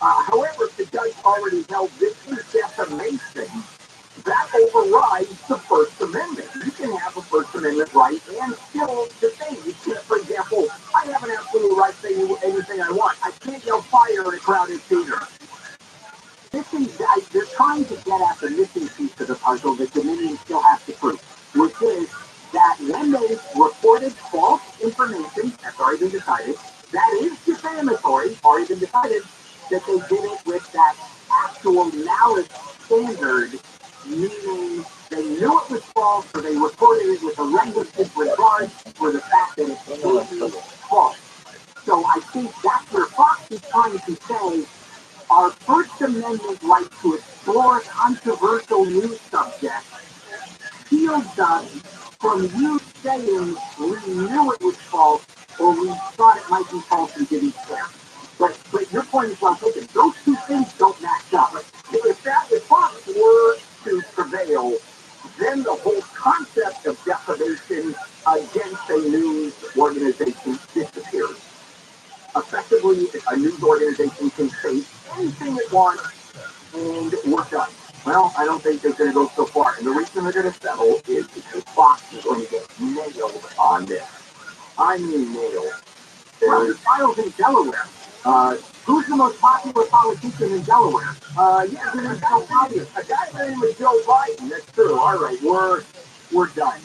However, the judge already held this is defamation. That overrides the First Amendment. You can have a First Amendment right and still defame. You can't, for example, I have an absolute right to say anything I want. I can't yell fire in a crowded theater. They're trying to get at the missing piece of the puzzle that Dominion still has to prove, which is that when they reported false information, that's already been decided, that is defamatory, already been decided, that they did it with that actual malice standard, meaning they knew it was false, or they reported it with a linguistic regard for the fact that it was false. So I think that's where Fox is trying to say our First Amendment right to explore controversial news subjects shields us from you saying we knew it was false or we thought it might be false and didn't care. But your point is well taken. Those two things don't match up. If Fox were to prevail, then the whole concept of defamation against a news organization disappears. Effectively, a news organization can say anything it wants and we're done. Well, I don't think they're going to go so far. And the reason they're going to settle is because Fox is going to get nailed on this. I mean nailed. Well, the trial's in Delaware. Who's the most popular politician in Delaware? Yeah, his name's so obvious. A guy named Joe Biden. That's true. All right, we're done.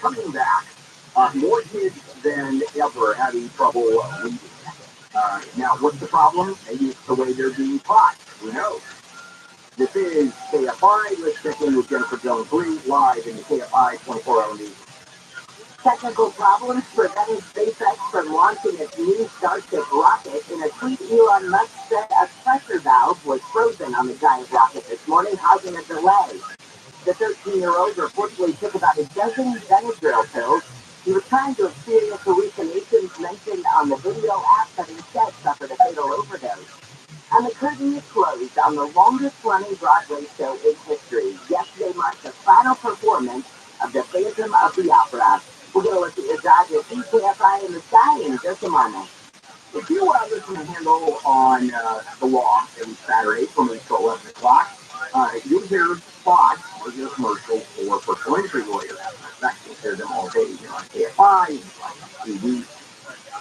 Coming back, more kids than ever having trouble reading. Now, what's the problem? Maybe it's the way they're being taught. Who knows? This is KFI. Let's check in with Jennifer Jones-Lee live in the KFI 24-hour news. Technical problems preventing SpaceX from launching its new Starship rocket. In a tweet, Elon Musk said a pressure valve was frozen on the giant rocket this morning, causing a delay. The 13-year-old reportedly took about a dozen Benadryl pills. He was trying to experience hallucinations mentioned on the video app, but instead suffered a fatal overdose. And the curtain is closed on the longest-running Broadway show in history. Yesterday marked the final performance of The Phantom of the Opera. We're going to look at your job at TKFI in the sky in just a moment. If you listen to Handle on the Law every Saturday from 8 to 11 o'clock, you'll hear spots or your commercials for personal injury lawyers. I can hear them all day here on KFI and TV.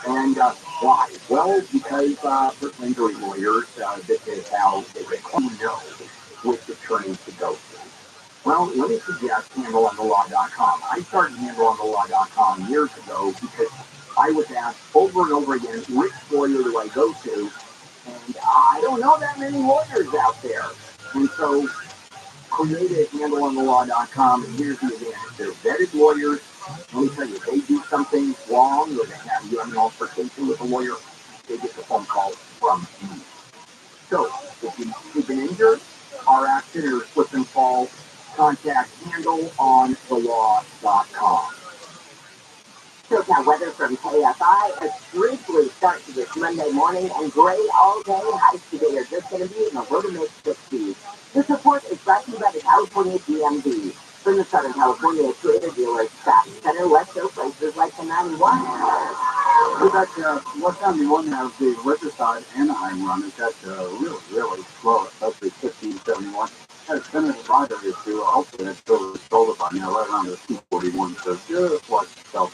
And why? Well, because personal injury lawyers, this is how they know which attorney to go to. Well, let me suggest HandleOnTheLaw.com. I started HandleOnTheLaw.com years ago because I was asked over and over again, which lawyer do I go to? And I don't know that many lawyers out there. And so created HandleOnTheLaw.com, and here's the advantage. They're vetted lawyers. Let me tell you, if they do something wrong or you have an altercation with a lawyer, they get the phone call from me. So if you've been injured, are accident or slip and fall, contact HandleOnTheLaw.com. SoCal weather from KFI. A drizzly start to this Monday morning and gray all day. Highs today are just going to be in the low to mid 60s. This report is brought to you by the California DMV. From the Southern California Toyota dealers, shopping center, West Coast places like the 91. We got West 71 has the Riverside Anaheim run. It's got really slow, especially 1571. Has been a driver or two. Hopefully that's still sold by now, right around the 241. So just watch yourself.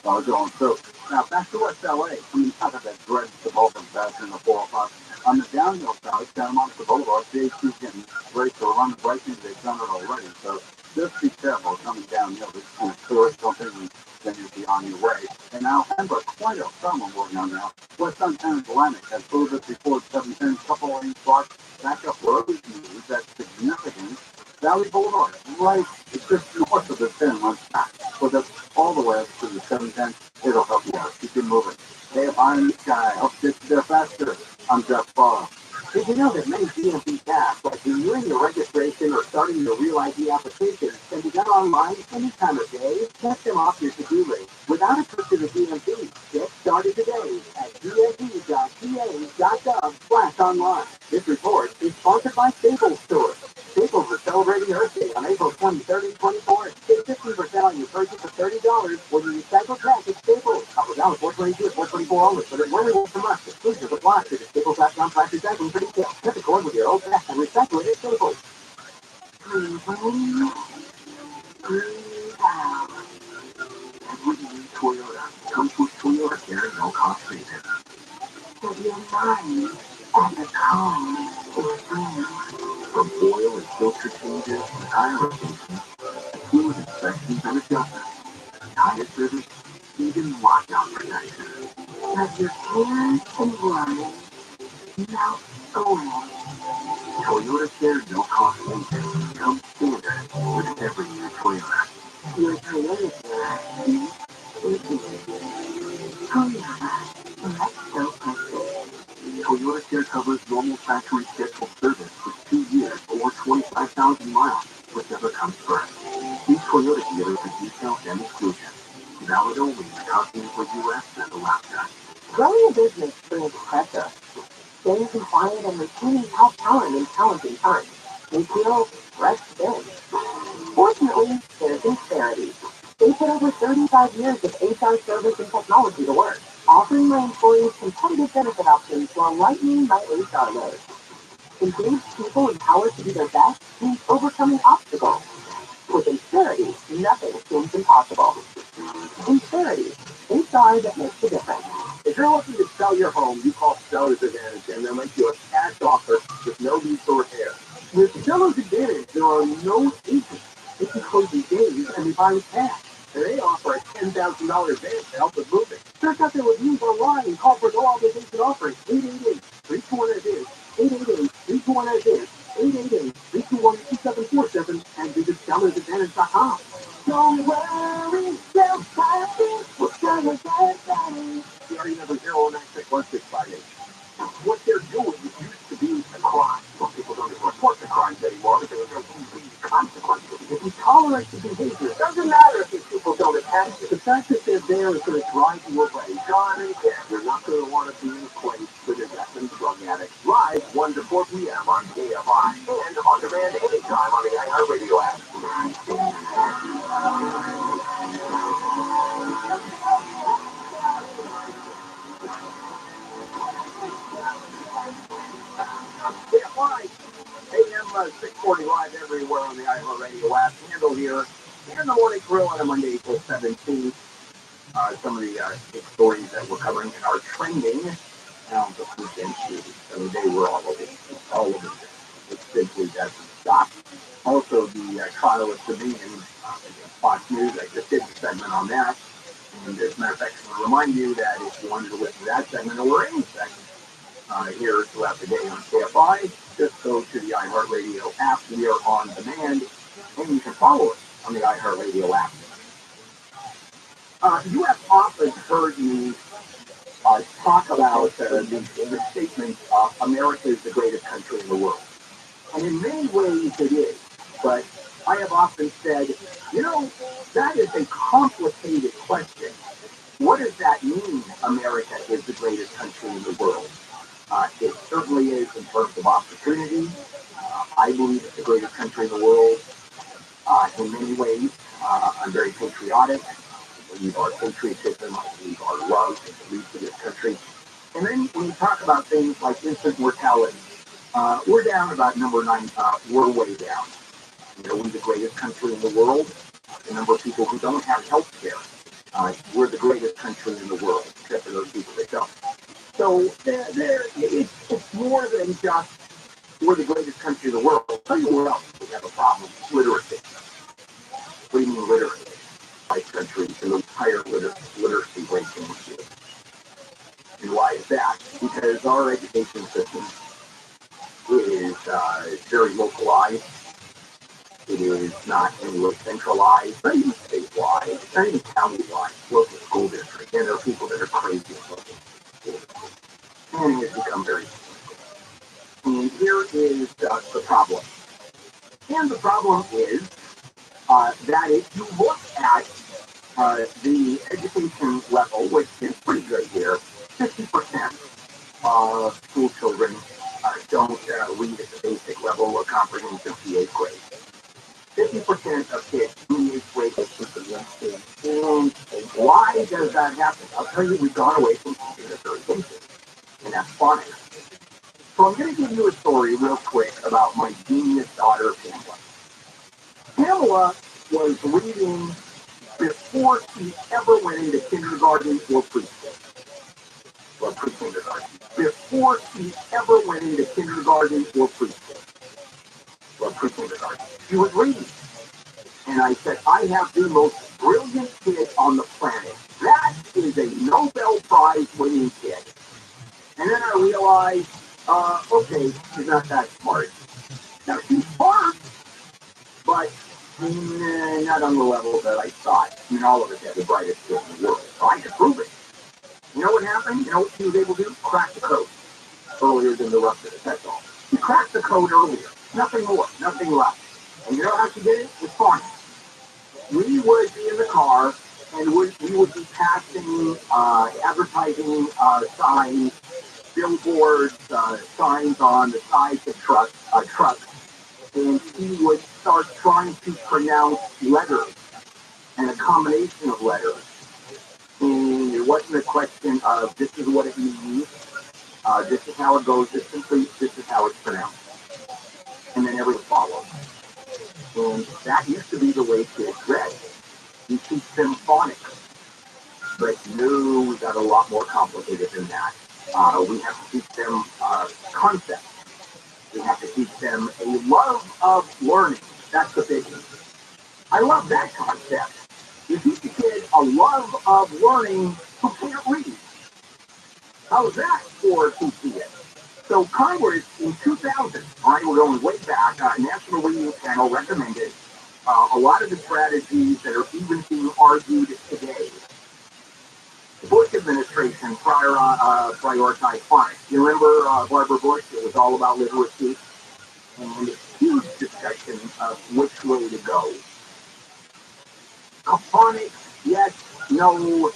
Going. So now back to West LA. I mean, out of that dread suburban fashion in the 405. On the downhill side, Santa Monica Boulevard, JC's getting ready to run the breaking. They've done it already. So just be careful coming downhill. This is going to tourist something, and then you'll be on your way. And now, Amber, quite a film I'm working on now. West Santa Atlantic has a little bit before 710, couple of spots, back up road news. That's significant. Valley Boulevard, right, it's just north of the 10 runs back. So that's all the way up to the 710. It'll help you out. Keep it moving. Hey, I'm the guy. Help get there faster. I'm Jeff Ball. Did you know that many DMV tasks, like renewing your registration or starting your Real ID application, can be done online any time of day? Check them off your to-do list without a trip to the DMV. Get started today at dmv.ca.gov/online. This report is sponsored by Staples Stores. Staples is celebrating Earth Day on April 23rd and 24th. Save 15% on your purchase of $30 when you recycle trash at Staples. Offer valid 4/22 and 4/24 only, but it only works from us. Exclusive apply. Visit Staples.com/recycling for details. Get the cord with your old trash and recycle it at Staples. Every new Toyota comes with Toyota Care No Cost Savings. So your mind and the calm is free. From oil and filter changes to tire rotation, fluid inspections and adjustments, tire service, even lockout protection. Let your cares and worries melt away. Toyota Care No Cost Savings comes standard with every new Toyota. Your Toyota Care is Toyota. Let's go places. Toyota Care covers normal factory scheduled service for 2 years or 25,000 miles, whichever comes first. See Toyota dealers for details and exclusions. Valid only in the continental U.S. and Alaska. Growing a business brings pressure. Staying compliant and retaining top talent in challenging times may feel less thin. Fortunately, there's Insperity. They put over 35 years of HR service and technology to work, offering my employees competitive benefit options while lightening my HR load. Engaged people empowered to be their best means overcoming obstacles. With Insperity, nothing seems impossible. Insperity, HR that makes a difference. If you're looking to sell your home, you call Seller's Advantage, and they'll make you a cash offer with no need for repair. With Seller's Advantage, there are no agents. They can close in days and they buy with cash. And they offer a $10,000 advance to help with moving. Check out their reviews online and call for no obligation offering. 888-321-ADVANCE. 888-321-ADVANCE. 888-321-2747 and visit sellersadvantage.com. Don't worry, self-happy. We're gonna get better. CRE number 0961658. What they're doing used to be a crime. Most people don't even report the crimes anymore because there's usually consequences. If you tolerate the behavior, it doesn't matter if these people don't attack you. The fact that they're there is going to drive you away. John and Ken, you're not going to want to be in a place with a veteran drug addict. Live 1 to 4 p.m. on KFI and on demand anytime on the iHeartRadio app. KFI, AM 640 live everywhere on the iHeartRadio app. Handle here. And the morning grill on a Monday, April 17th. Some of the stories that we're covering are trending now the weekend shootings. I mean, they were all over. All over. It simply doesn't stop. Also, the trial of Dominion, Fox News, I just did a segment on that. And as a matter of fact, I want to remind you that if you wanted to listen to that segment or any segment here throughout the day on KFI, just go to the iHeartRadio app. We are on demand, and you can follow us on the iHeartRadio app. You have often heard me talk about the statement, America is the greatest country in the world. And in many ways it is. But I have often said, that is a complicated question. What does that mean, America is the greatest country in the world? It certainly is in terms of opportunity. I believe it's the greatest country in the world in many ways. I'm very patriotic. I believe our patriotism, I believe our love and belief for this country. And then when you talk about things like infant mortality, we're down about number 9. We're way down. We're the greatest country in the world. The number of people who don't have health care. we're the greatest country in the world, except for those people that don't. So it's more than just we're the greatest country in the world. I'll tell you where else we have a problem: literacy. What do you mean literacy? Like countries in the higher literacy rating. And why is that? Because our education system is very localized. It is not anywhere centralized, not even statewide, not even county-wide, local school district. And there are people that are crazy at local schools. And it's become very political. And here is the problem. And the problem is that if you look at the education level, which is pretty good here, 50% of school children don't read at the basic level or comprehension of the 8th grade. 50% of kids in the 8th grade and why does that happen? I'll tell you, we've gone away from teaching the very basic, and that's phonics. So I'm going to give you a story real quick about my genius daughter, Pamela. Pamela was reading before she ever went into kindergarten or preschool. Or pre-kindergarten. Before she ever went into kindergarten or preschool. Or pre-kindergarten. She was reading. And I said, I have the most brilliant kid on the planet. That is a Nobel Prize winning kid. And then I realized, okay, she's not that smart. Now, she's smart, but not on the level that I thought. I mean, all of us have the brightest kid in the world, so I could prove it. You know what happened? You know what she was able to do? Crack the code earlier than the rest of us, that's all. She cracked the code earlier. Nothing more, nothing less. And you know how she did it? With fun. We would be in the car, and we would be passing advertising signs, billboards, signs on the sides of trucks, and she would start trying to pronounce letters and a combination of letters. And it wasn't a question of this is what it means, this is how it goes, this is how it's pronounced. And then everyone followed. And that used to be the way kids read. You teach them phonics. But no, we got a lot more complicated than that. We have to teach them concepts. We have to teach them a love of learning. That's the big one. I love that concept. You teach a kid a love of learning who can't read. How's that for teaching it? So Congress in 2000, all right, we're going way back, National Reading Panel recommended a lot of the strategies that are even being argued today. The Bush administration prioritized phonics. You remember Barbara Bush? It was all about literacy. And a huge discussion of which way to go. Phonics, yes, no,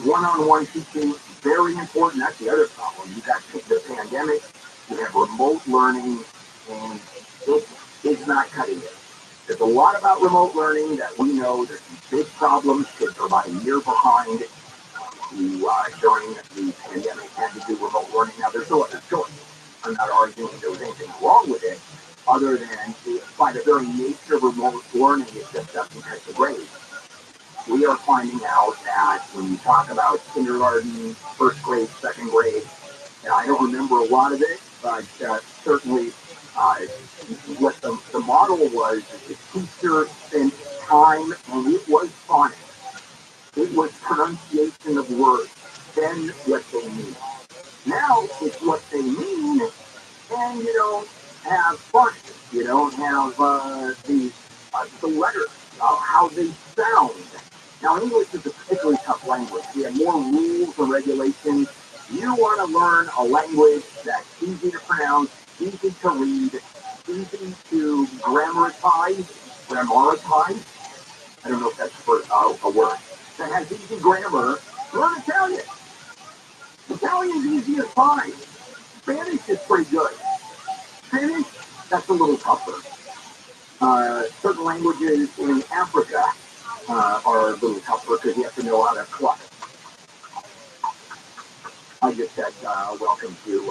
one-on-one teaching, very important. That's the other problem. You got the pandemic, you have remote learning, and it's not cutting it. There's a lot about remote learning that we know. There's some big problems. Kids are about a year behind during the pandemic had to do remote learning. Now, there's no other choice. I'm not arguing there was anything wrong with it, other than by the very nature of remote learning, it just doesn't catch the grade. We are finding out that when you talk about kindergarten, first grade, second grade, and I don't remember a lot of it, but certainly what the model was, the teacher spent time, and it was phonics. It was pronunciation of words, then what they mean. Now it's what they mean, and you don't have functions. You don't have the letters, how they sound. Now, English is a particularly tough language. We have more rules and regulations. You want to learn a language that's easy to pronounce, easy to read, easy to grammarize. I don't know if that's a word. That has easy grammar. Learn Italian. Italian's easy as pie. Spanish is pretty good. Spanish, that's a little tougher. Certain languages in Africa are a little tougher because you have to know how to cluck. I just said welcome to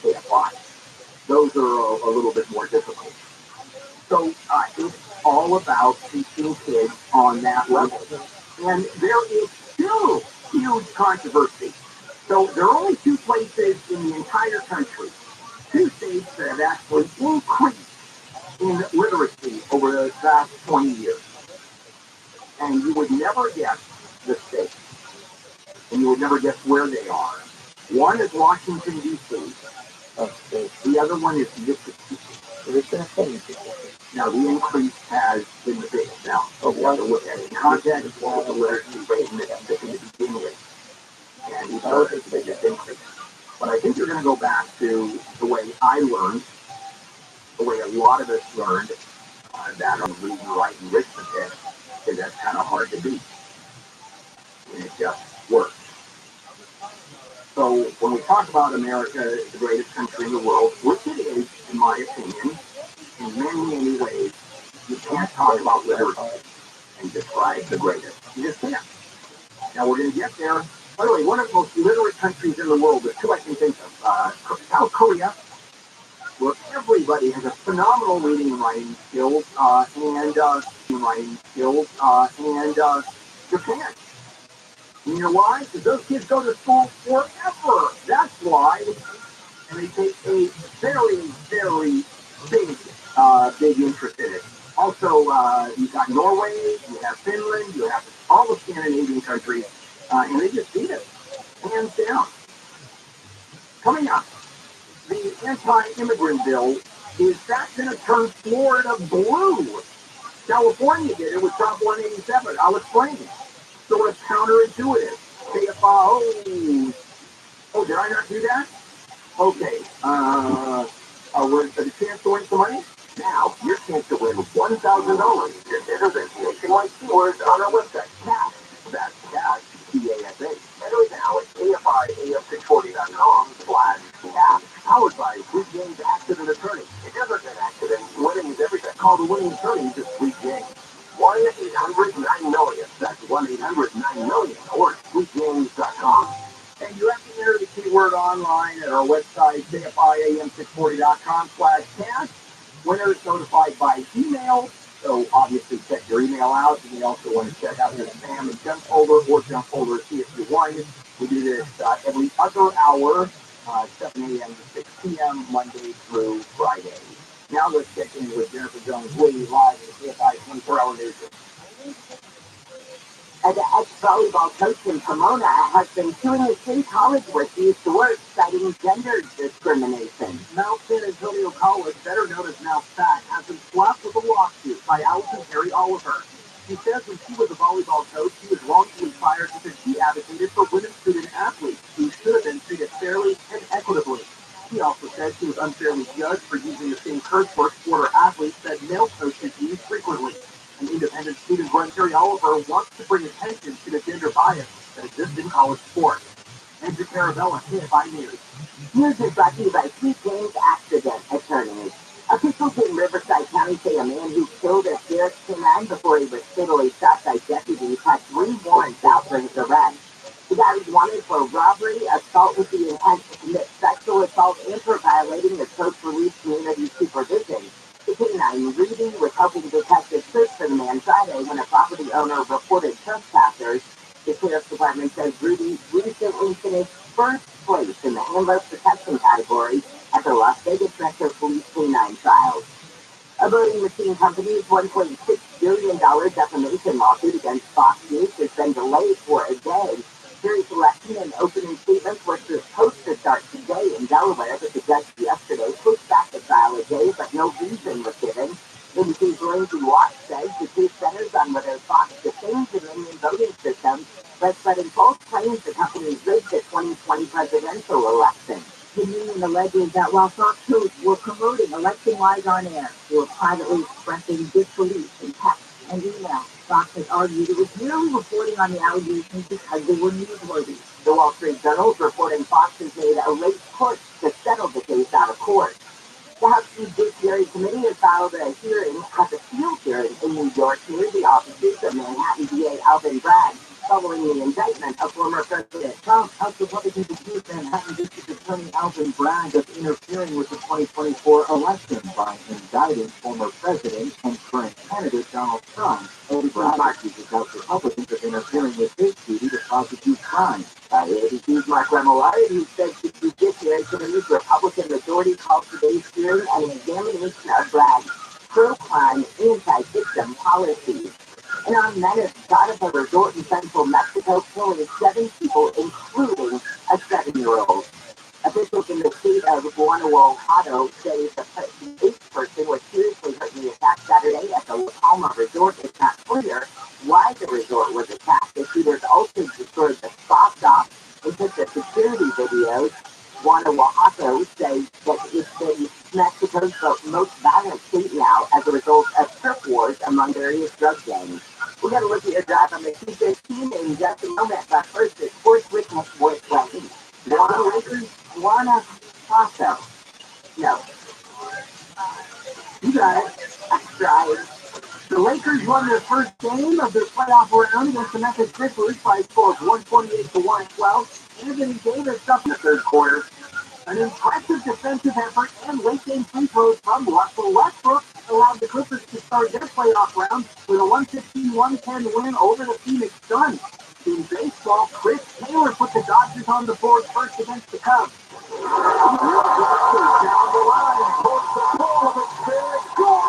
KFI. Those are a little bit more difficult. So it's all about teaching kids on that level. And there is huge controversy. So there are only two places in the entire country, two states that have actually increased in literacy over the past 20 years. And you would never guess the state. And you would never guess where they are. One is Washington, D.C. Okay. The other one is Mississippi. Now, the increase has been the biggest. Now, you have to look at it in context, what was the literacy rate in Mississippi to begin with. And you saw the biggest increase. But I think you're going to go back to the way I learned, the way a lot of us learned, that on reading, writing, arithmetic, because that's kind of hard to beat. And it just works. So when we talk about America, the greatest country in the world, which it is, in my opinion, in many, many ways, you can't talk about literacy and describe the greatest. You just can't. Now we're going to get there. By the way, one of the most literate countries in the world, the two I can think of, South Korea, where everybody has a phenomenal reading and writing skills, and Japan. And you know why? Because those kids go to school forever. That's why. And they take a very, very big interest in it. Also, you've got Norway, you have Finland, you have all the Scandinavian countries, and they just beat it, hands down. Coming up, the anti-immigrant bill, is that going to turn Florida blue? California did it with Prop 187. I'll explain it. Sort of counterintuitive. Say if, did I not do that? Okay, was the chance to win some money? Now, your chance to win $1,000 is citizens nationwide keywords on our website, CASH. That's CASH, C-A-S-A. Enter it now at AFIAF640.com/CASH. Powered by Sweet James Accident Attorney. It doesn't an accident. Winning is everything. Call the winning attorney to Sweet James. 1-800-9-MILLION. That's 1-800-9-MILLION or sweetjames.com. And you have to enter the keyword online at our website, KFIAM640.com/cash. Winners notified by email. So obviously check your email out. And you also want to check out your spam and junk folder or junk folder to see if you won. We do this every other hour, 7 a.m. to 6 p.m. Monday through Friday. Now let's check in with Jennifer Jones-Lee live in the KFI 24-hour newsroom. An ex-volleyball coach in Pomona has been suing the same college where she used to work, citing gender discrimination. Mount San Antonio College, better known as Mount SAC, has been slapped with a lawsuit by Allison Terry Oliver. She says when she was a volleyball coach, she was wrongfully fired because she advocated for women student athletes who should have been treated fairly and equitably. She also said she was unfairly judged for using the same curse words for her athletes that male coaches use frequently. An independent student run, Terry Oliver, wants to bring attention to the gender bias that exists in college sports. Andrew Carabella, KFI News. News is brought to you by Sweet James Accident Attorney. Officials in Riverside County say a man who killed a sheriff's canine before he was fatally shot by deputies had 3 warrants out for his arrest. The guy was wanted for robbery, assault with the intent to commit sexual assault, and for violating the coach release community supervision. The canine, Rudy, was helping detectives search for the man Friday when a property owner reported trespassers. The sheriff's department says Rudy recently finished first place in the handler protection category at the Las Vegas Metro Police Canine Trials. A voting machine company's $1.6 billion defamation lawsuit against Fox News has been delayed for a day. Jury selection and opening statements were supposed to start today in Delaware, but the judge yesterday pushed back the trial a day, but no reason was given. NBC's Lindsay Watts says the case centers on whether Fox defamed the Dominion voting system by spreading false claims the company rigged the 2020 presidential election. The union alleges that while Fox hosts were promoting election lies on air, they were privately expressing disbelief in text and email. Fox has argued it was merely reporting on the allegations because they were newsworthy. The Wall Street Journal is reporting Fox has made a late push to settle the case out of court. The House Judiciary Committee has filed a field hearing in New York near the offices of Manhattan DA Alvin Bragg, following the indictment of former President Trump. House Republicans accused Manhattan District Attorney Alvin Bragg of interfering with the 2024 election by indicting former President and current candidate Donald Trump. Bragg accuses House Republicans of interfering with his duty to prosecute crime. ABC's Mark Remillard, who said the Judiciary Committee's Republican majority called today's hearing an examination of Bragg's pro-crime, anti-victim policies. And on Menace shot up a resort in central Mexico, killing 7 people, including a 7-year-old. Officials in the state of Guanajuato say the 8th person was seriously hurt in the attack Saturday at the La Palma resort. It's not clear why the resort was attacked. The shooters also destroyed the spa stop and took the security videos. Guanajuato says that it's been Mexico's most violent state now as a result of turf wars among various drug gangs. We're going to look at your drive on the 215 in just a moment, but first, the sports witness voice Rabbi. Guanajuato. No. You got it. That's right. The Lakers won their first game of their playoff round against the Memphis Grizzlies by scores 128-112. Anthony Davis up in the third quarter. An impressive defensive effort and late-game free throws from Russell Westbrook allowed the Clippers to start their playoff round with a 115-110 win over the Phoenix Suns. In baseball, Chris Taylor put the Dodgers on the board first against the Cubs. Down the line, towards the goal of a fair score.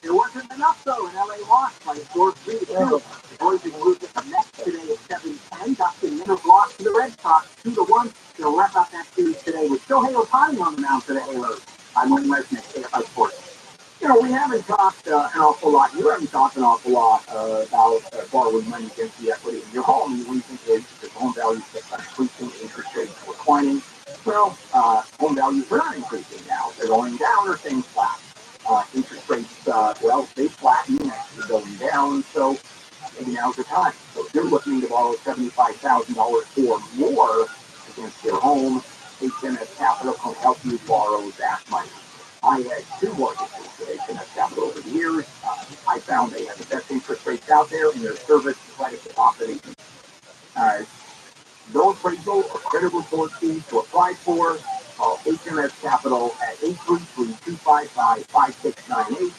It wasn't enough though, and LA lost by a score 3-2. The boys include the Mets today at 7-10. Dustin Minner lost to the Red Sox 2-1. They'll wrap up that series today with Shohei Ohtani on the mound for the Halos. I'm Wayne Lesnick, KFI Sports. We haven't talked an awful lot. You haven't talked an awful lot about borrowing money against the equity in your home. The reason is because home values keep on increasing, interest rates declining. Well, home values are not increasing now. They're going down or staying flat. Interest rates, they flatten and they're going down, so maybe now's the time. So if you're looking to borrow $75,000 or more against your home, HMS Capital can help you borrow that money. I had 2 mortgages with HMS Capital over the years. I found they had the best interest rates out there, and their service is right at the top of the no appraisal or credit report fees to apply for. Call HMS Capital at 833-255-5698.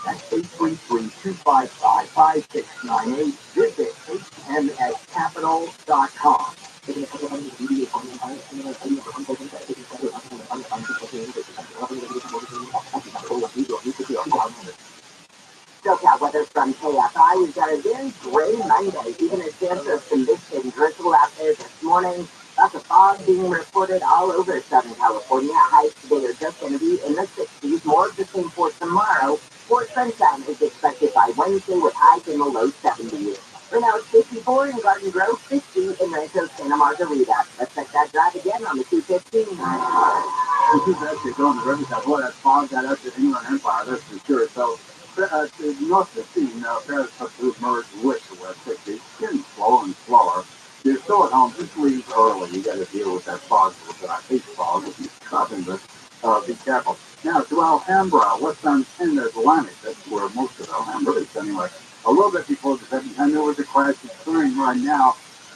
That's 833-255-5698. Visit hmscapital.com. SoCal weather from KFI. We've got a very gray Monday, even a chance of some distant drizzle out there this morning. Lots of fog being reported all over Southern California. Highs today are just going to be in the 60s. More of the same for tomorrow. More sunshine is expected by Wednesday with highs in the low 70s. Right now it's 54 in Garden Grove, 50 in Rancho Santa Margarita. Let's check that drive again on the 215. The 215 going to Riverside. Boy, that fog got up to Inland Empire, that's for sure. So, north 15, Paris took to merge with the West 50. It's getting slower and slower. You're still at home. Just leave early. You got to deal with that fog. I hate fog. If you're stopping, but be careful. Now to Alhambra, what's on 10 Atlantic. That's where most of Alhambra is anyway. A little bit before the 7:10, there was a crash occurring right now.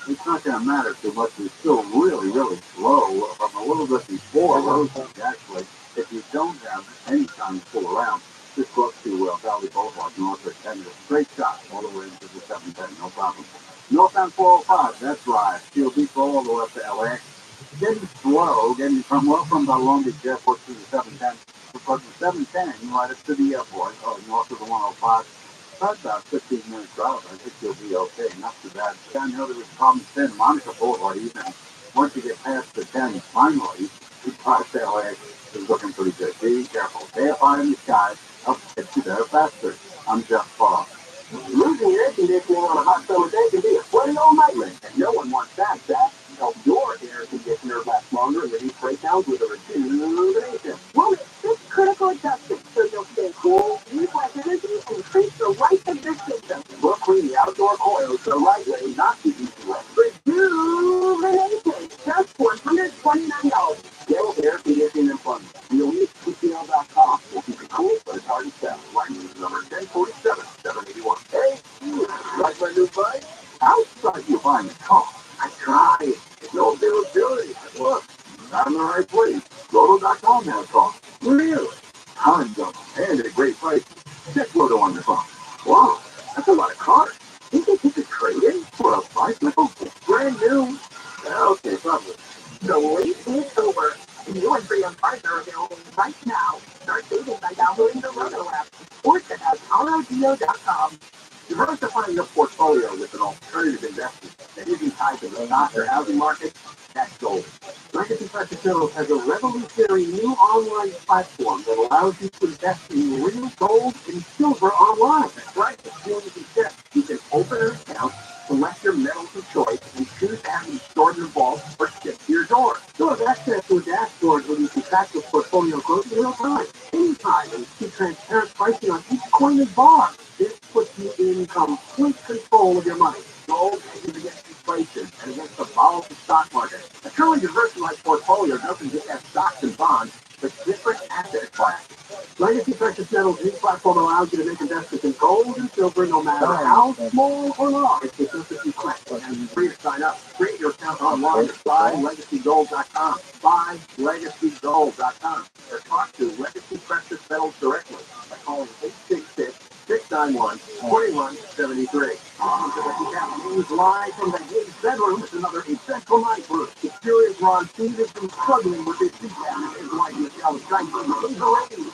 It's not going to matter too much. It's still really, really slow from a little bit before Roseland, actually. If you don't have any time to pull around, just go up to Valley Boulevard, north of 10. Straight shot all the way into the 710, no problem. Northbound 405, that's right. Steel Depot all the way up to LAX. Getting slow, getting from the Long Beach Airport to the 710. Because the 710, right up to the airport, north of the 105. About 15 minutes drive. I think you'll be okay. Not too bad. I know there was problems in Monica Boulevard even. Once you get past the 10, finally, you pass LAX. It's looking pretty good. Be careful. Stay up high in the sky. I'll get you there faster. I'm Jeff Foss. Losing your air conditioning on a hot summer day can be a sweaty old nightmare, and no one wants that, Jack. Help your air conditioner last longer and reduce breakdowns with a rejuvenation. We'll make 6 critical adjustments so you'll stay cool, use less energy, and increase the life of your system. We'll clean the outdoor coils the right way, not the easy way. Rejuvenation, just $129. Dell Air Conditioning and Plumbing. You'll use PCL.com. We'll keep it cool, but it's hard to sell. Line number 1047, 781. Hey, you like my new bike? How are you buying a car? I tried. No availability. I looked. Not in the right place. Roto.com has cars. Really? Tons of them. And at a great price. Check Roto on your phone. Wow, that's a lot of cars. Think they could trade in for a bicycle? Brand new. Okay, probably. The late October, new and free on cars are available right now. Start saving by downloading the Roto app or check out ROTHSCHILD.com. Diversify your portfolio with an alternative investment that isn't tied to the stock or housing market. That's gold. Legacy Precious Metals has a revolutionary new online platform that allows you to invest in real gold and silver online. That's right. It's really easy step. You can open an account, select your metals of choice, and choose to have them stored in a vault or shipped to your door. You'll have access to a dashboard where you can track your portfolio growth in real time, anytime, and keep transparent pricing on each coin and bar. This puts you in complete control of your money. Gold hedges against inflation and against the volatile stock market. A truly diversified portfolio doesn't just have stocks and bonds, but different asset classes. Legacy Precious Metals' new platform allows you to make investments in gold and silver no matter how small or large. It's just a few clicks and it's free to sign up. Create your account online at buylegacygold.com. Buylegacygold.com. Or talk to Legacy Precious Metals directly by calling 866-691-4173. News live from the Hayes bedroom is another essential night for us. The curious Ron Steve has been struggling with his feedback. His wife Michelle is trying to raise the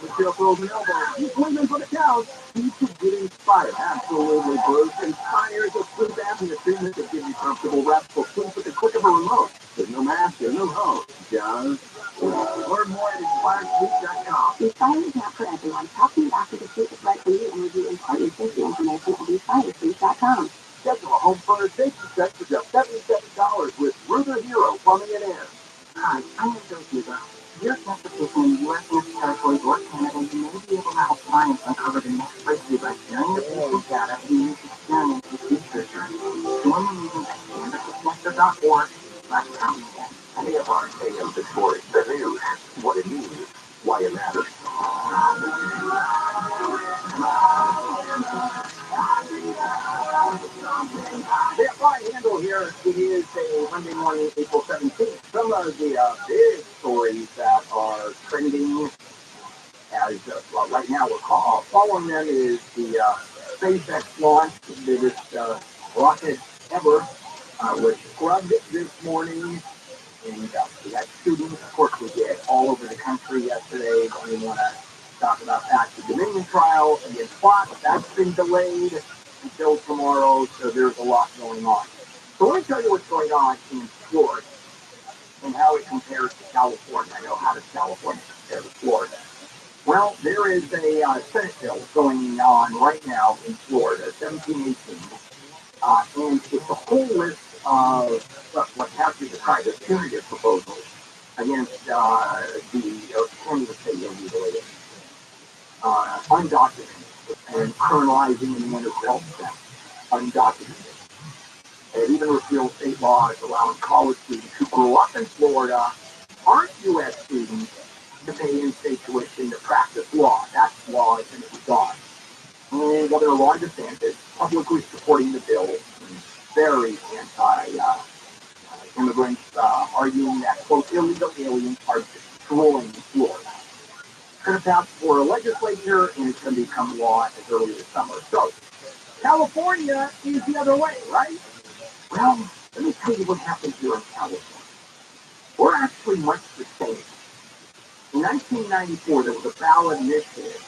Michelle throws an elbow. He's swinging for the couch. He should get inspired. Absolutely, Bruce. Inspires a sleep apnea treatment that gives you comfortable, restful sleep with the click of a remote. There's no mask, there's no host. Just learn more at inspiredsleep.com. Inspire is not for everyone. Talk to your doctor to see if it's right for you and review important safety information at inspiredsleep.com. Schedule a home furnace safety check for just $77 with Ruther Hero Plumbing and Air. Hi, I'm Joe Huber. Your application in the U.S. territories or Canada, you may be able to help clients uncover the next breakthrough by sharing your patient data and use experience with researchers. Join the meeting at canvasprojector.org/communion. AM Victoria, the news, what it means, why it matters. The fly handle here, it is a Monday morning, April 17th. Some of the big stories that are trending as right now we're following them is the SpaceX launch, the biggest rocket ever, was scrubbed this morning. And we had shootings, of course we did, all over the country yesterday. Don't even want to talk about that. The Dominion trial against Fox, that's been delayed until tomorrow, so there's a lot going on. So let me tell you what's going on in Florida and how it compares to California. I know how does California compare to Florida. Well, there is a Senate bill going on right now in Florida, 1718, and it's a whole list of what has to be described as punitive proposals against the can't even say illegally, undocumented and criminalizing the mental health sector, undocumented. It even repealed state laws allowing college students who grew up in Florida, aren't U.S. students, to pay in-state tuition to practice law. That's law as it was gone. And Governor Ron DeSantis publicly supporting the bill, very anti-immigrants, arguing that, quote, illegal aliens are destroying Florida. It's going to pass for a legislature, and it's going to become law as early this summer. So, California is the other way, right? Well, let me tell you what happened here in California. We're actually much the same. In 1994, there was a ballot initiative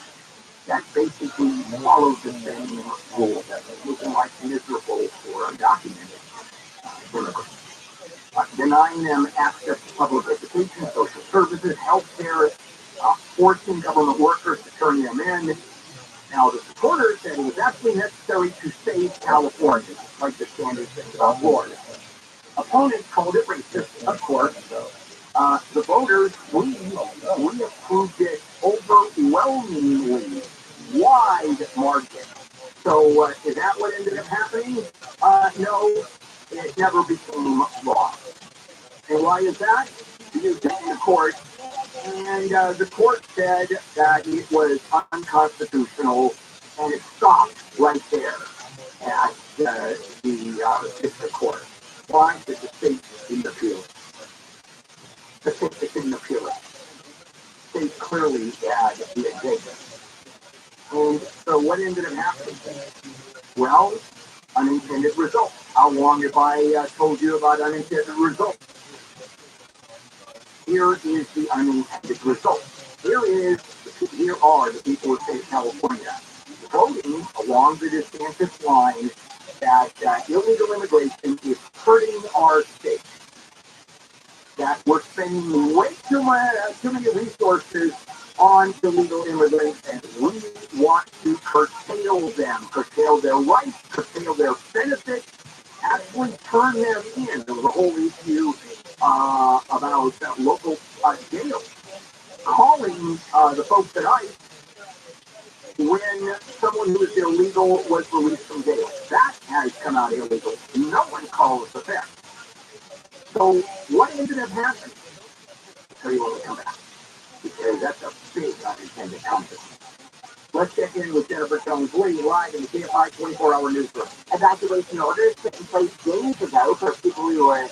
that basically followed the same rule that was looking like miserable for undocumented immigrants. Denying them access to public education, social services, health care, forcing government workers to turn them in. Now, the supporters said it was absolutely necessary to save California, like the standards in Florida. Opponents called it racist, of course. The voters, we approved it overwhelmingly, wide margin. So is that what ended up happening? No, it never became law. And why is that? Because it took the court, and the court said that it was unconstitutional, and it stopped right there. at the district court. Why did the state didn't appeal? The state didn't appeal it. The state clearly had the indictment. And so what ended up happening? Well, unintended results. How long have I told you about unintended results? Here is the unintended result. Here are the people of the state of California voting along the DeSantis line that illegal immigration is hurting our state. That we're spending way too many resources on illegal immigrants, and we want to curtail them, curtail their rights, curtail their benefits, actually turn them in. There was a whole issue about local jails, calling the folks at ICE when someone who is illegal was released from jail. That has come out illegal. No one calls the fact. So what ended up happening? I'll tell you when we come back, because that's a big unintended consequence. Let's check in with Jennifer Jones-Lee live in the KFI 24-hour newsroom. Evacuation orders put in place days ago for people who were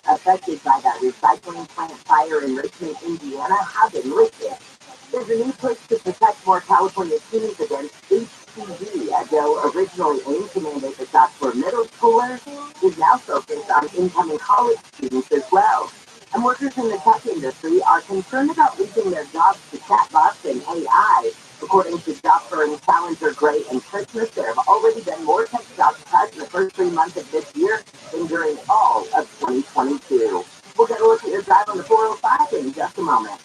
affected by that recycling plant fire in Richmond, Indiana, have been lifted. There's a new push to protect more California students against HPV. A bill originally aimed to mandate the shots for middle schoolers is now focused on incoming college students as well. And workers in the tech industry are concerned about losing their jobs to chatbots and AI. According to job firms Challenger, Gray, and Christmas, there have already been more tech jobs cut in the first 3 months of this year than during all of 2022. We'll get a look at your drive on the 405 in just a moment.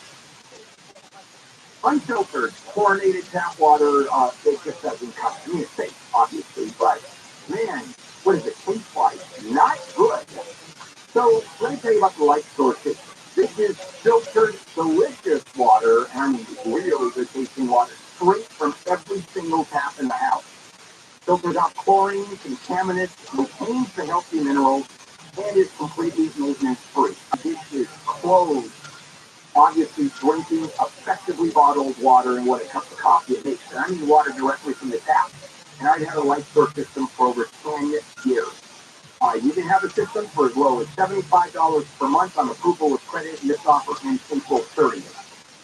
Unfiltered, chlorinated tap water, it just doesn't cut. I mean, it's safe, obviously, but man, what does it taste like? Not good. So let me tell you about the Light Source system. This is filtered, delicious water, and I mean really good tasting water, straight from every single tap in the house. Filters out chlorine, contaminants, retains the healthy minerals, and is completely maintenance-free. This is closed. Obviously, drinking effectively bottled water and what a cup of coffee it makes. And I mean water directly from the tap. And I've had a Light Source system for over 10 years. You can have a system for as low as $75 per month on approval with credit, and this offer ends April 30th.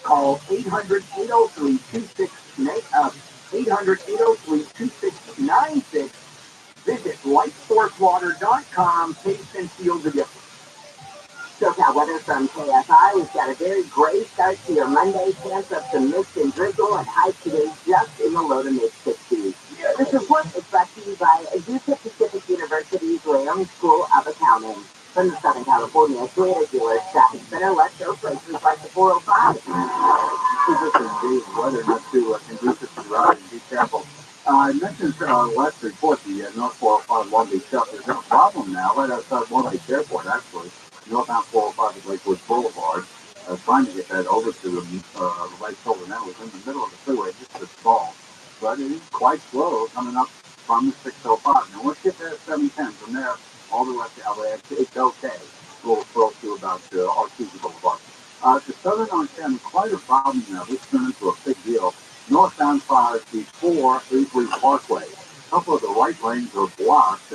Call 800-803-2696. Visit lightsourcewater.com. Taste and feel the difference. SoCal weather from KFI. We've got a very gray start to your Monday. Chance of some mist and drizzle, and high today just in the low to mid 60s. This report is brought to you by Azusa Pacific University's Wyoming School of Accounting. From the Southern California Toyota Dealers Traffic Center, let's go places like the 405. This is weather not too conducive to driving. Be careful. I mentioned last report the North 405 Long Beach South. There's no problem now right outside Long Beach Airport, actually. Northbound 405 is Lakewood Boulevard. Trying to get that over to the right shoulder now. It's in the middle of the freeway, just a stall. But it is quite slow coming up from the 605. Now let's get there at 710. From there, all the way to LA, it's okay. We'll slow to about Artesia Boulevard. The southern on-10, quite a problem now. This turned into a big deal. Northbound 5 before Avery Parkway. A couple of the right lanes are blocked.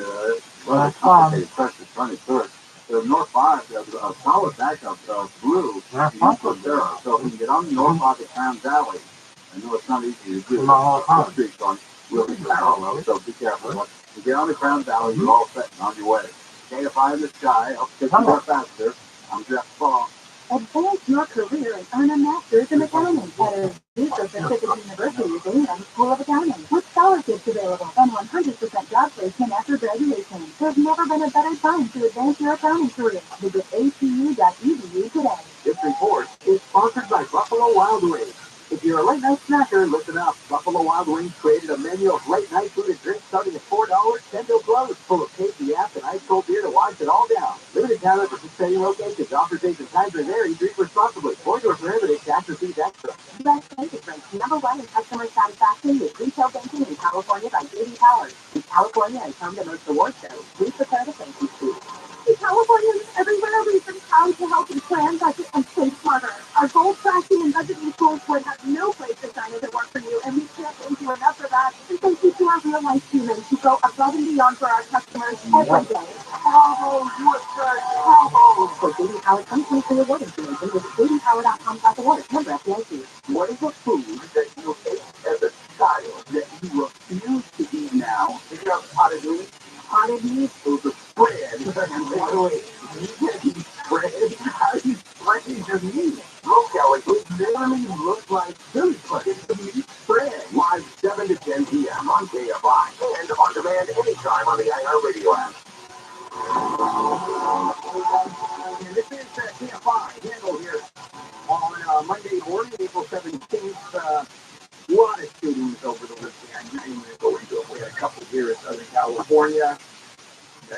Well, it's complicated pressure trying to turn. The North 5, a solid backup through East. So if you can get on the North 5 at Crown Valley, I know it's not easy to do. The streets on really good, so be careful. But you get on the Crown Valley, you're all set and on your way. KFI in the sky, I'll get you there faster. I'm Jeff Paul. Advance your career and earn a master's in accounting at Azusa Pacific University's Wyoming School of Accounting. With scholarships available and 100% job placement after graduation. There's never been a better time to advance your accounting career. Visit acu.edu today. This report is sponsored by Buffalo Wild Wings. If you're a late-night snacker, listen up. Buffalo Wild Wings created a menu of late-night food and drinks starting at $4, 10 till close, full of tasty apps and ice-cold beer to wash it all down. Limited time at participating locations. Offers, dates, and times are there. You drink responsibly. Void or prohibited. Tax or fees extra. U.S. Bank is ranked #1 in customer satisfaction with retail banking in California by J.D. Power. In California is home to most awards shows. Please prepare to thank you, Steve. Californians everywhere, we've been proud to help you plan, budget, and save smarter. Our goal tracking and budgeting tools would have no place to shine as it work for you, and we can't thank you enough for that. And thank you to our real-life humans who go above and beyond For Baby Power 2023 award information, visit babypower.com/awards. Member FDIC. What is a food that you ate as a child that you refuse to eat now? Did you have potted meat? Potted meat? It was a spread. Wait, you can't eat spread. How do you spread your meat? Look, Kelly, it literally looks like food, but it's a meat spread. Live 7 to 10 p.m. on KFI and on demand anytime on the iHeartRadio app. And this is KFI Handle here on Monday morning, April 17th. A lot of shootings over the weekend. I'm not even going to go into it. We had a couple here in Southern California. The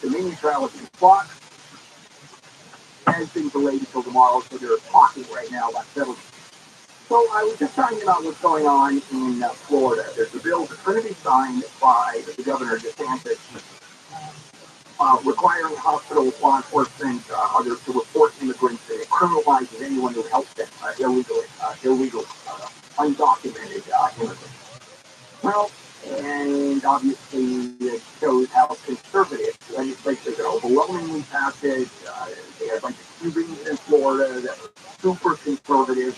Dominion trial has been fought. Has been delayed until tomorrow, so they're talking right now about settlement. So I was just talking about what's going on in Florida. There's a bill that's going to be signed by the Governor DeSantis requiring hospital law enforcement others to report immigrants and it criminalizes anyone who helps them illegal, undocumented immigrants. Well, and obviously it shows how conservative legislatures are overwhelmingly passed it. They have a bunch of Cubans in Florida that are super conservative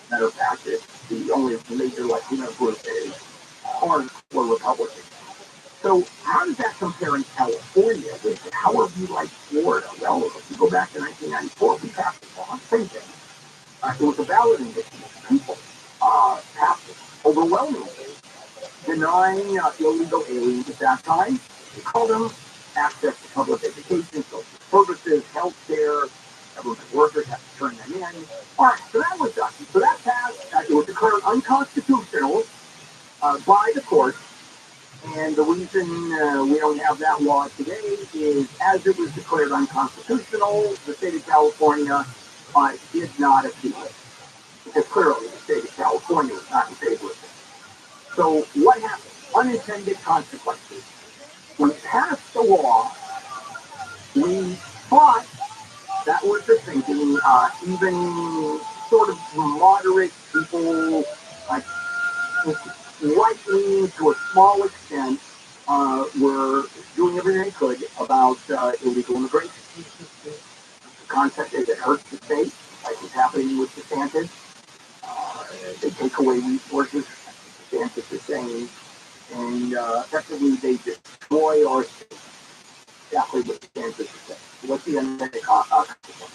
that are passed it. The only major Latino group is hardcore Republican. So how does that compare in California with however you like Florida? Well, if you go back to 1994, we passed the law. Same thing. It was a ballot initiative. People passed it overwhelmingly, denying illegal aliens at that time. They called them access to public education, social services, health care. Government workers have to turn them in. All right, so that was done. So that passed. It was declared unconstitutional by the court. And the reason we don't have that law today is as it was declared unconstitutional, the state of California did not appeal it. Because clearly the state of California was not in favor of it. So what happened? Unintended consequences. When we passed the law, we thought that was the thinking, even sort of moderate people, like right-leaning to a small extent, were doing everything they could about illegal immigration. The concept is it hurts the state, like is happening with DeSantis. They take away resources, DeSantis is saying, and effectively they destroy our state. Exactly what DeSantis is saying. What's the unintended consequence?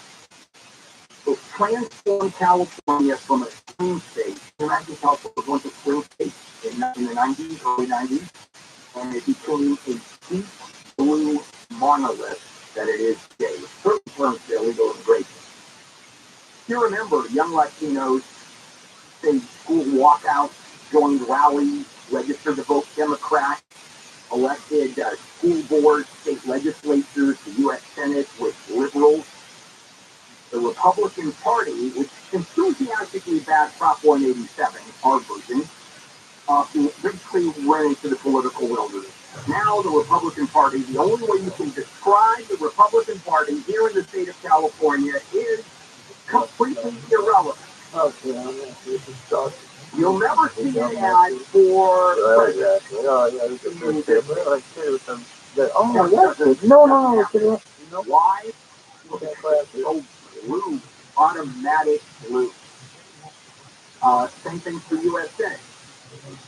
So transform California from a swing state. Imagine California was once a swing state in the 90s, early 90s, and it became a deep blue monolith that it is today, with certain terms of illegal immigration. You remember young Latinos, say school walkouts, joined rallies, registered to vote Democrat, elected school boards, state legislatures, the U.S. Senate with liberals. The Republican Party, which enthusiastically backed Prop 187, our version, basically went into the political wilderness. Now the Republican Party, the only way you can describe the Republican Party here in the state of California is completely irrelevant. You'll never see an ad for president. No. Why? So blue, automatic blue. Same thing for U.S. Senate.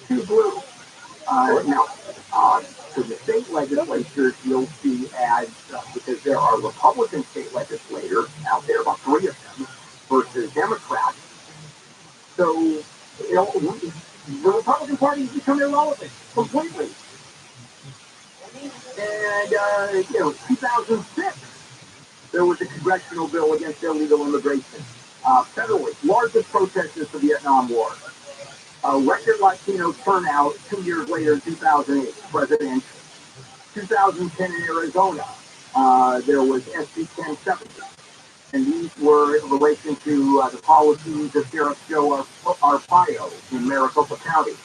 Too blue. Now, to the state legislatures, you'll see ads because there are Republican state legislators out there, about 3 of them, versus Democrats. So, the Republican Party has become irrelevant completely. And, 2006, there was a congressional bill against illegal immigration. Federally, largest protest since the Vietnam War. Record Latino turnout 2 years later in 2008, presidential. 2010 in Arizona, there was SB 1070. And these were in relation to the policies of Sheriff Joe Arpaio in Maricopa County.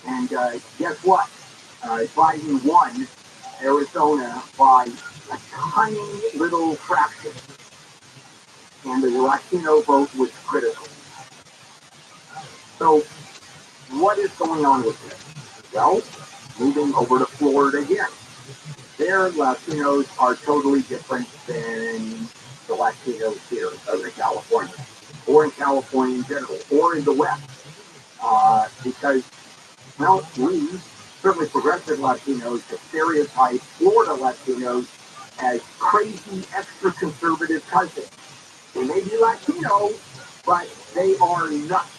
And guess what? Biden won Arizona by a tiny little fraction. And the Latino vote was critical. So, what is going on with this? Well, moving over to Florida again. their Latinos are totally different than the Latinos here in Southern California, or in California in general, or in the West. Because, well, we, certainly progressive Latinos, have stereotyped Florida Latinos as crazy, extra-conservative cousins. They may be Latino, but they are nuts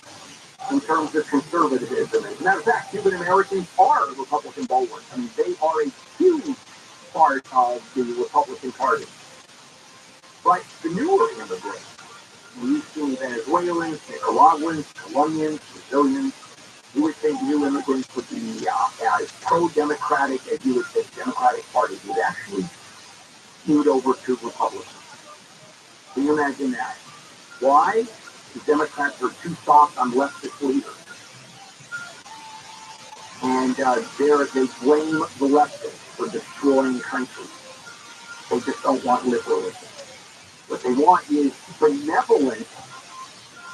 in terms of conservatism. As a matter of fact, Cuban Americans are Republican bulwarks. I mean, they are a huge part of the Republican Party. But the newer immigrants, we've seen Venezuelans, Nicaraguans, Colombians, Brazilians, you would think new immigrants would be as pro-democratic as you would think Democratic Party would actually skewed over to Republicans. Can you imagine that? Why? The Democrats are too soft on leftist leaders. And they blame the leftists for destroying countries. They just don't want liberalism. What they want is benevolent,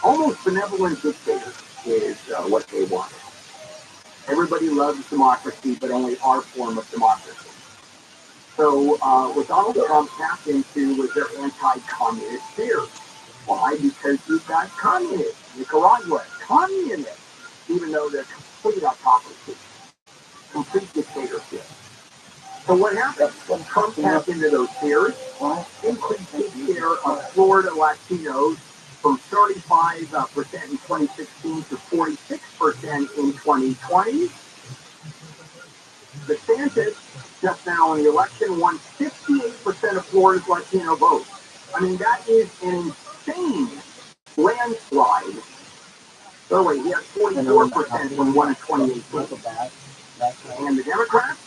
almost benevolent dictators is what they want. Everybody loves democracy, but only our form of democracy. So what Donald Trump tapped into was their anti-communist fear. Why? Because you've got communists, Nicaragua, communists, even though they're complete autocracy, complete dictatorship. So what happened when Trump tapped into those fears? Increased his share of Florida Latinos from 35% in 2016 to 46% in 2020. DeSantis, just now in the election, won 58% of Florida's Latino vote. I mean, that is an insane landslide. By the way, he had 44% when he won in 2018. And the Democrats,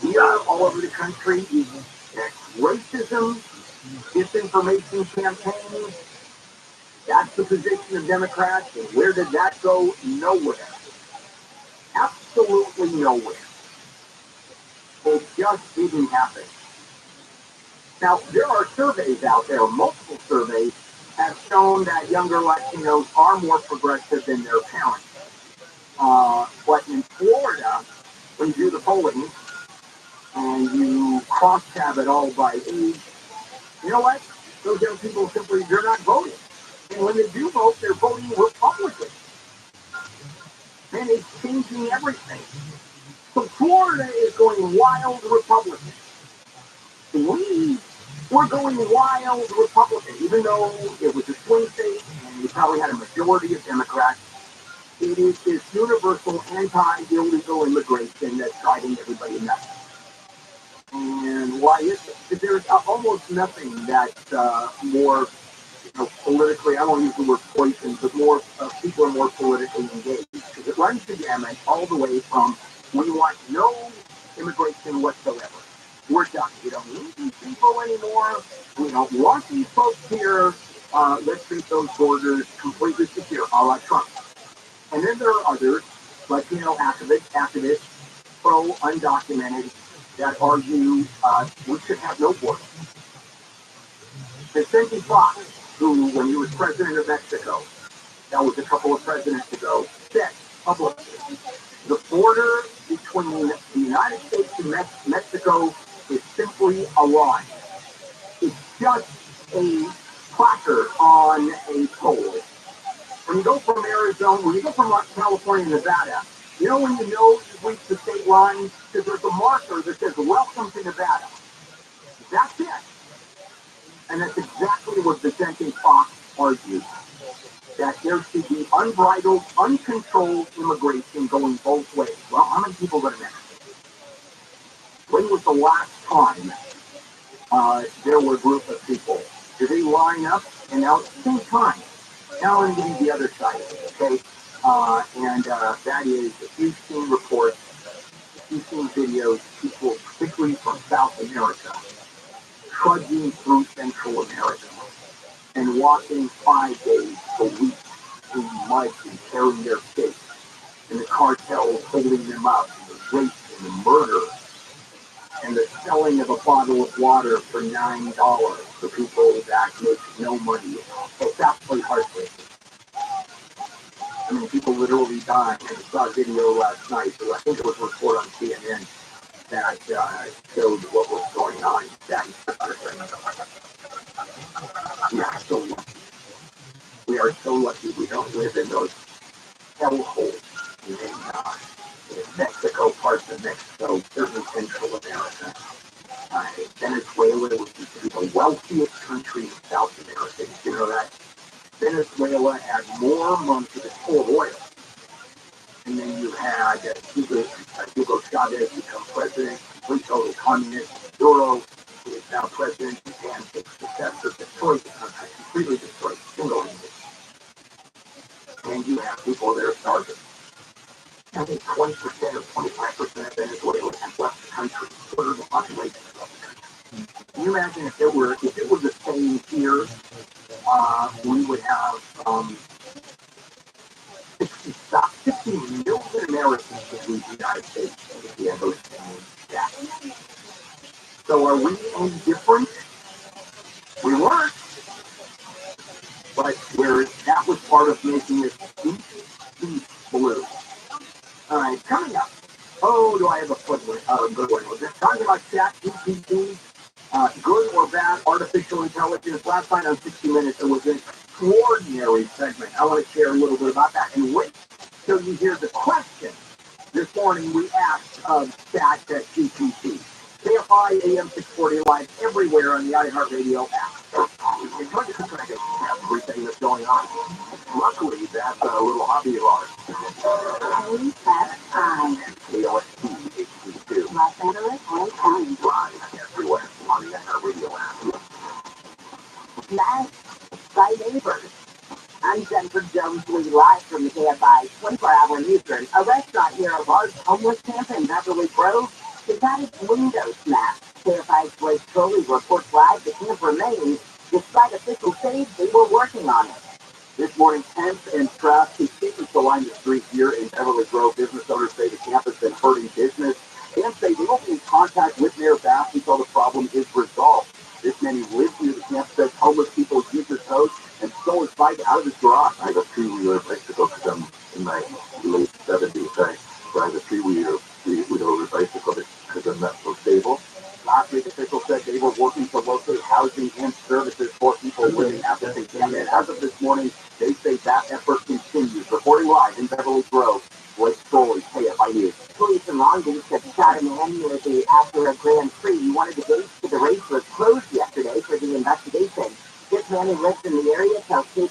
here all over the country, racism, disinformation campaigns, that's the position of Democrats. And where did that go? Nowhere. Absolutely nowhere. It just didn't happen. Now, there are surveys out there, multiple surveys, have shown that younger Latinos are more progressive than their parents. But in Florida, when you do the polling and you cross-tab it all by age, you know what? Those young people simply, they're not voting. And when they do vote, they're voting Republican. And it's changing everything. So Florida is going wild Republican. We're going wild Republican, even though it was a swing state and we probably had a majority of Democrats. It is this universal anti-illegal immigration that's driving everybody nuts. And why is it? Because there's almost nothing that's more, politically, I won't use the word poison, but more people are more politically engaged. Because it runs the gamut all the way from we want no immigration whatsoever. We're done. We don't need these people anymore. We don't want these folks here. Let's keep those borders completely secure, a la Trump. And then there are others, Latino activists, pro-undocumented, that argue we should have no borders. Vicente Fox, who, when he was president of Mexico, that was a couple of presidents ago, said publicly, the border between the United States and Mexico is simply a line. It's just a placard on a pole. When you go from Arizona, when you go from California to Nevada, you know when you know you've reached the state line? Because there's a marker that says, welcome to Nevada. That's it. And that's exactly what Vicente Fox argued, that there should be unbridled, uncontrolled immigration going both ways. Well, how many people go to Mexico? When was the last time there were a group of people? Did they line up? And now at the same time, now I'm going to give you the other side of it, okay? That is, if you've seen reports, if you've seen videos, people, particularly from South America, trudging through Central America and walking 5 days a week through mud and carrying their stakes, and the cartels holding them up, and the rape and the murder, and the selling of a bottle of water for $9 for people that make no money. It's absolutely heartbreaking. I mean, people literally dying. I saw a video last night, so I think it was reported on CNN, that showed what was going on. That we are so lucky. We are so lucky we don't live in those hellholes in Mexico, parts of Mexico, certainly Central America. Venezuela was the wealthiest country in South America. Did you know that? Venezuela had more money to full oil. And then you had Hugo Chavez become president, complete total communist. Maduro, who is now president, and its successor destroyed the country, completely destroyed, single-handed. And you have people that are starving. I think 20% or 25% of Venezuela has left the country, quarter of the population has left the country. Can you imagine if it were the same here, we would have 60 million Americans that leave the United States if we have those stats. So are we any different? We weren't. But that was part of making this deep blue. All right, coming up. Oh, do I have a good one? We're just talking about ChatGPT, good or bad artificial intelligence. Last night on 60 Minutes, it was an extraordinary segment. I want to share a little bit about that. And wait till you hear the question. This morning we asked ChatGPT. KFI AM 640 live everywhere on the iHeartRadio app. It's going to try to everything that's going on. Luckily, that's a little hobby of ours. That's time. KOST HD2. Los Angeles, Orange County. Live everywhere on the iHeartRadio app. Live by neighbors. I'm Jennifer Jones Lee, live from the KFI 24-hour newsroom. A restaurant near a large homeless camp in Beverly Grove has had its window smashed. KFI's Blake Crowley reports live the camp remains, despite officials saying they were working on it. This morning, tense and traffic continues to line the street here in Beverly Grove. Business owners say the camp has been hurting business and say they won't be in contact with Mayor Bass until the problem is resolved. This man who lives near the camp says homeless people use his hose and stole his bike out of his garage. I have a three-wheeler bicycle in my late 70s. I ride a three-wheeler bicycle because I'm not so stable. Last week, officials said they were working to locate housing and services for people living at the camp. And as of this morning, they say that effort continues. Reporting live in Beverly Grove, Blake Crowley, KFI News. Police in Long Beach have shot a man after a Grand Prix. One of the gates to the race was closed yesterday for the investigation. This man who lives in the area tells KFI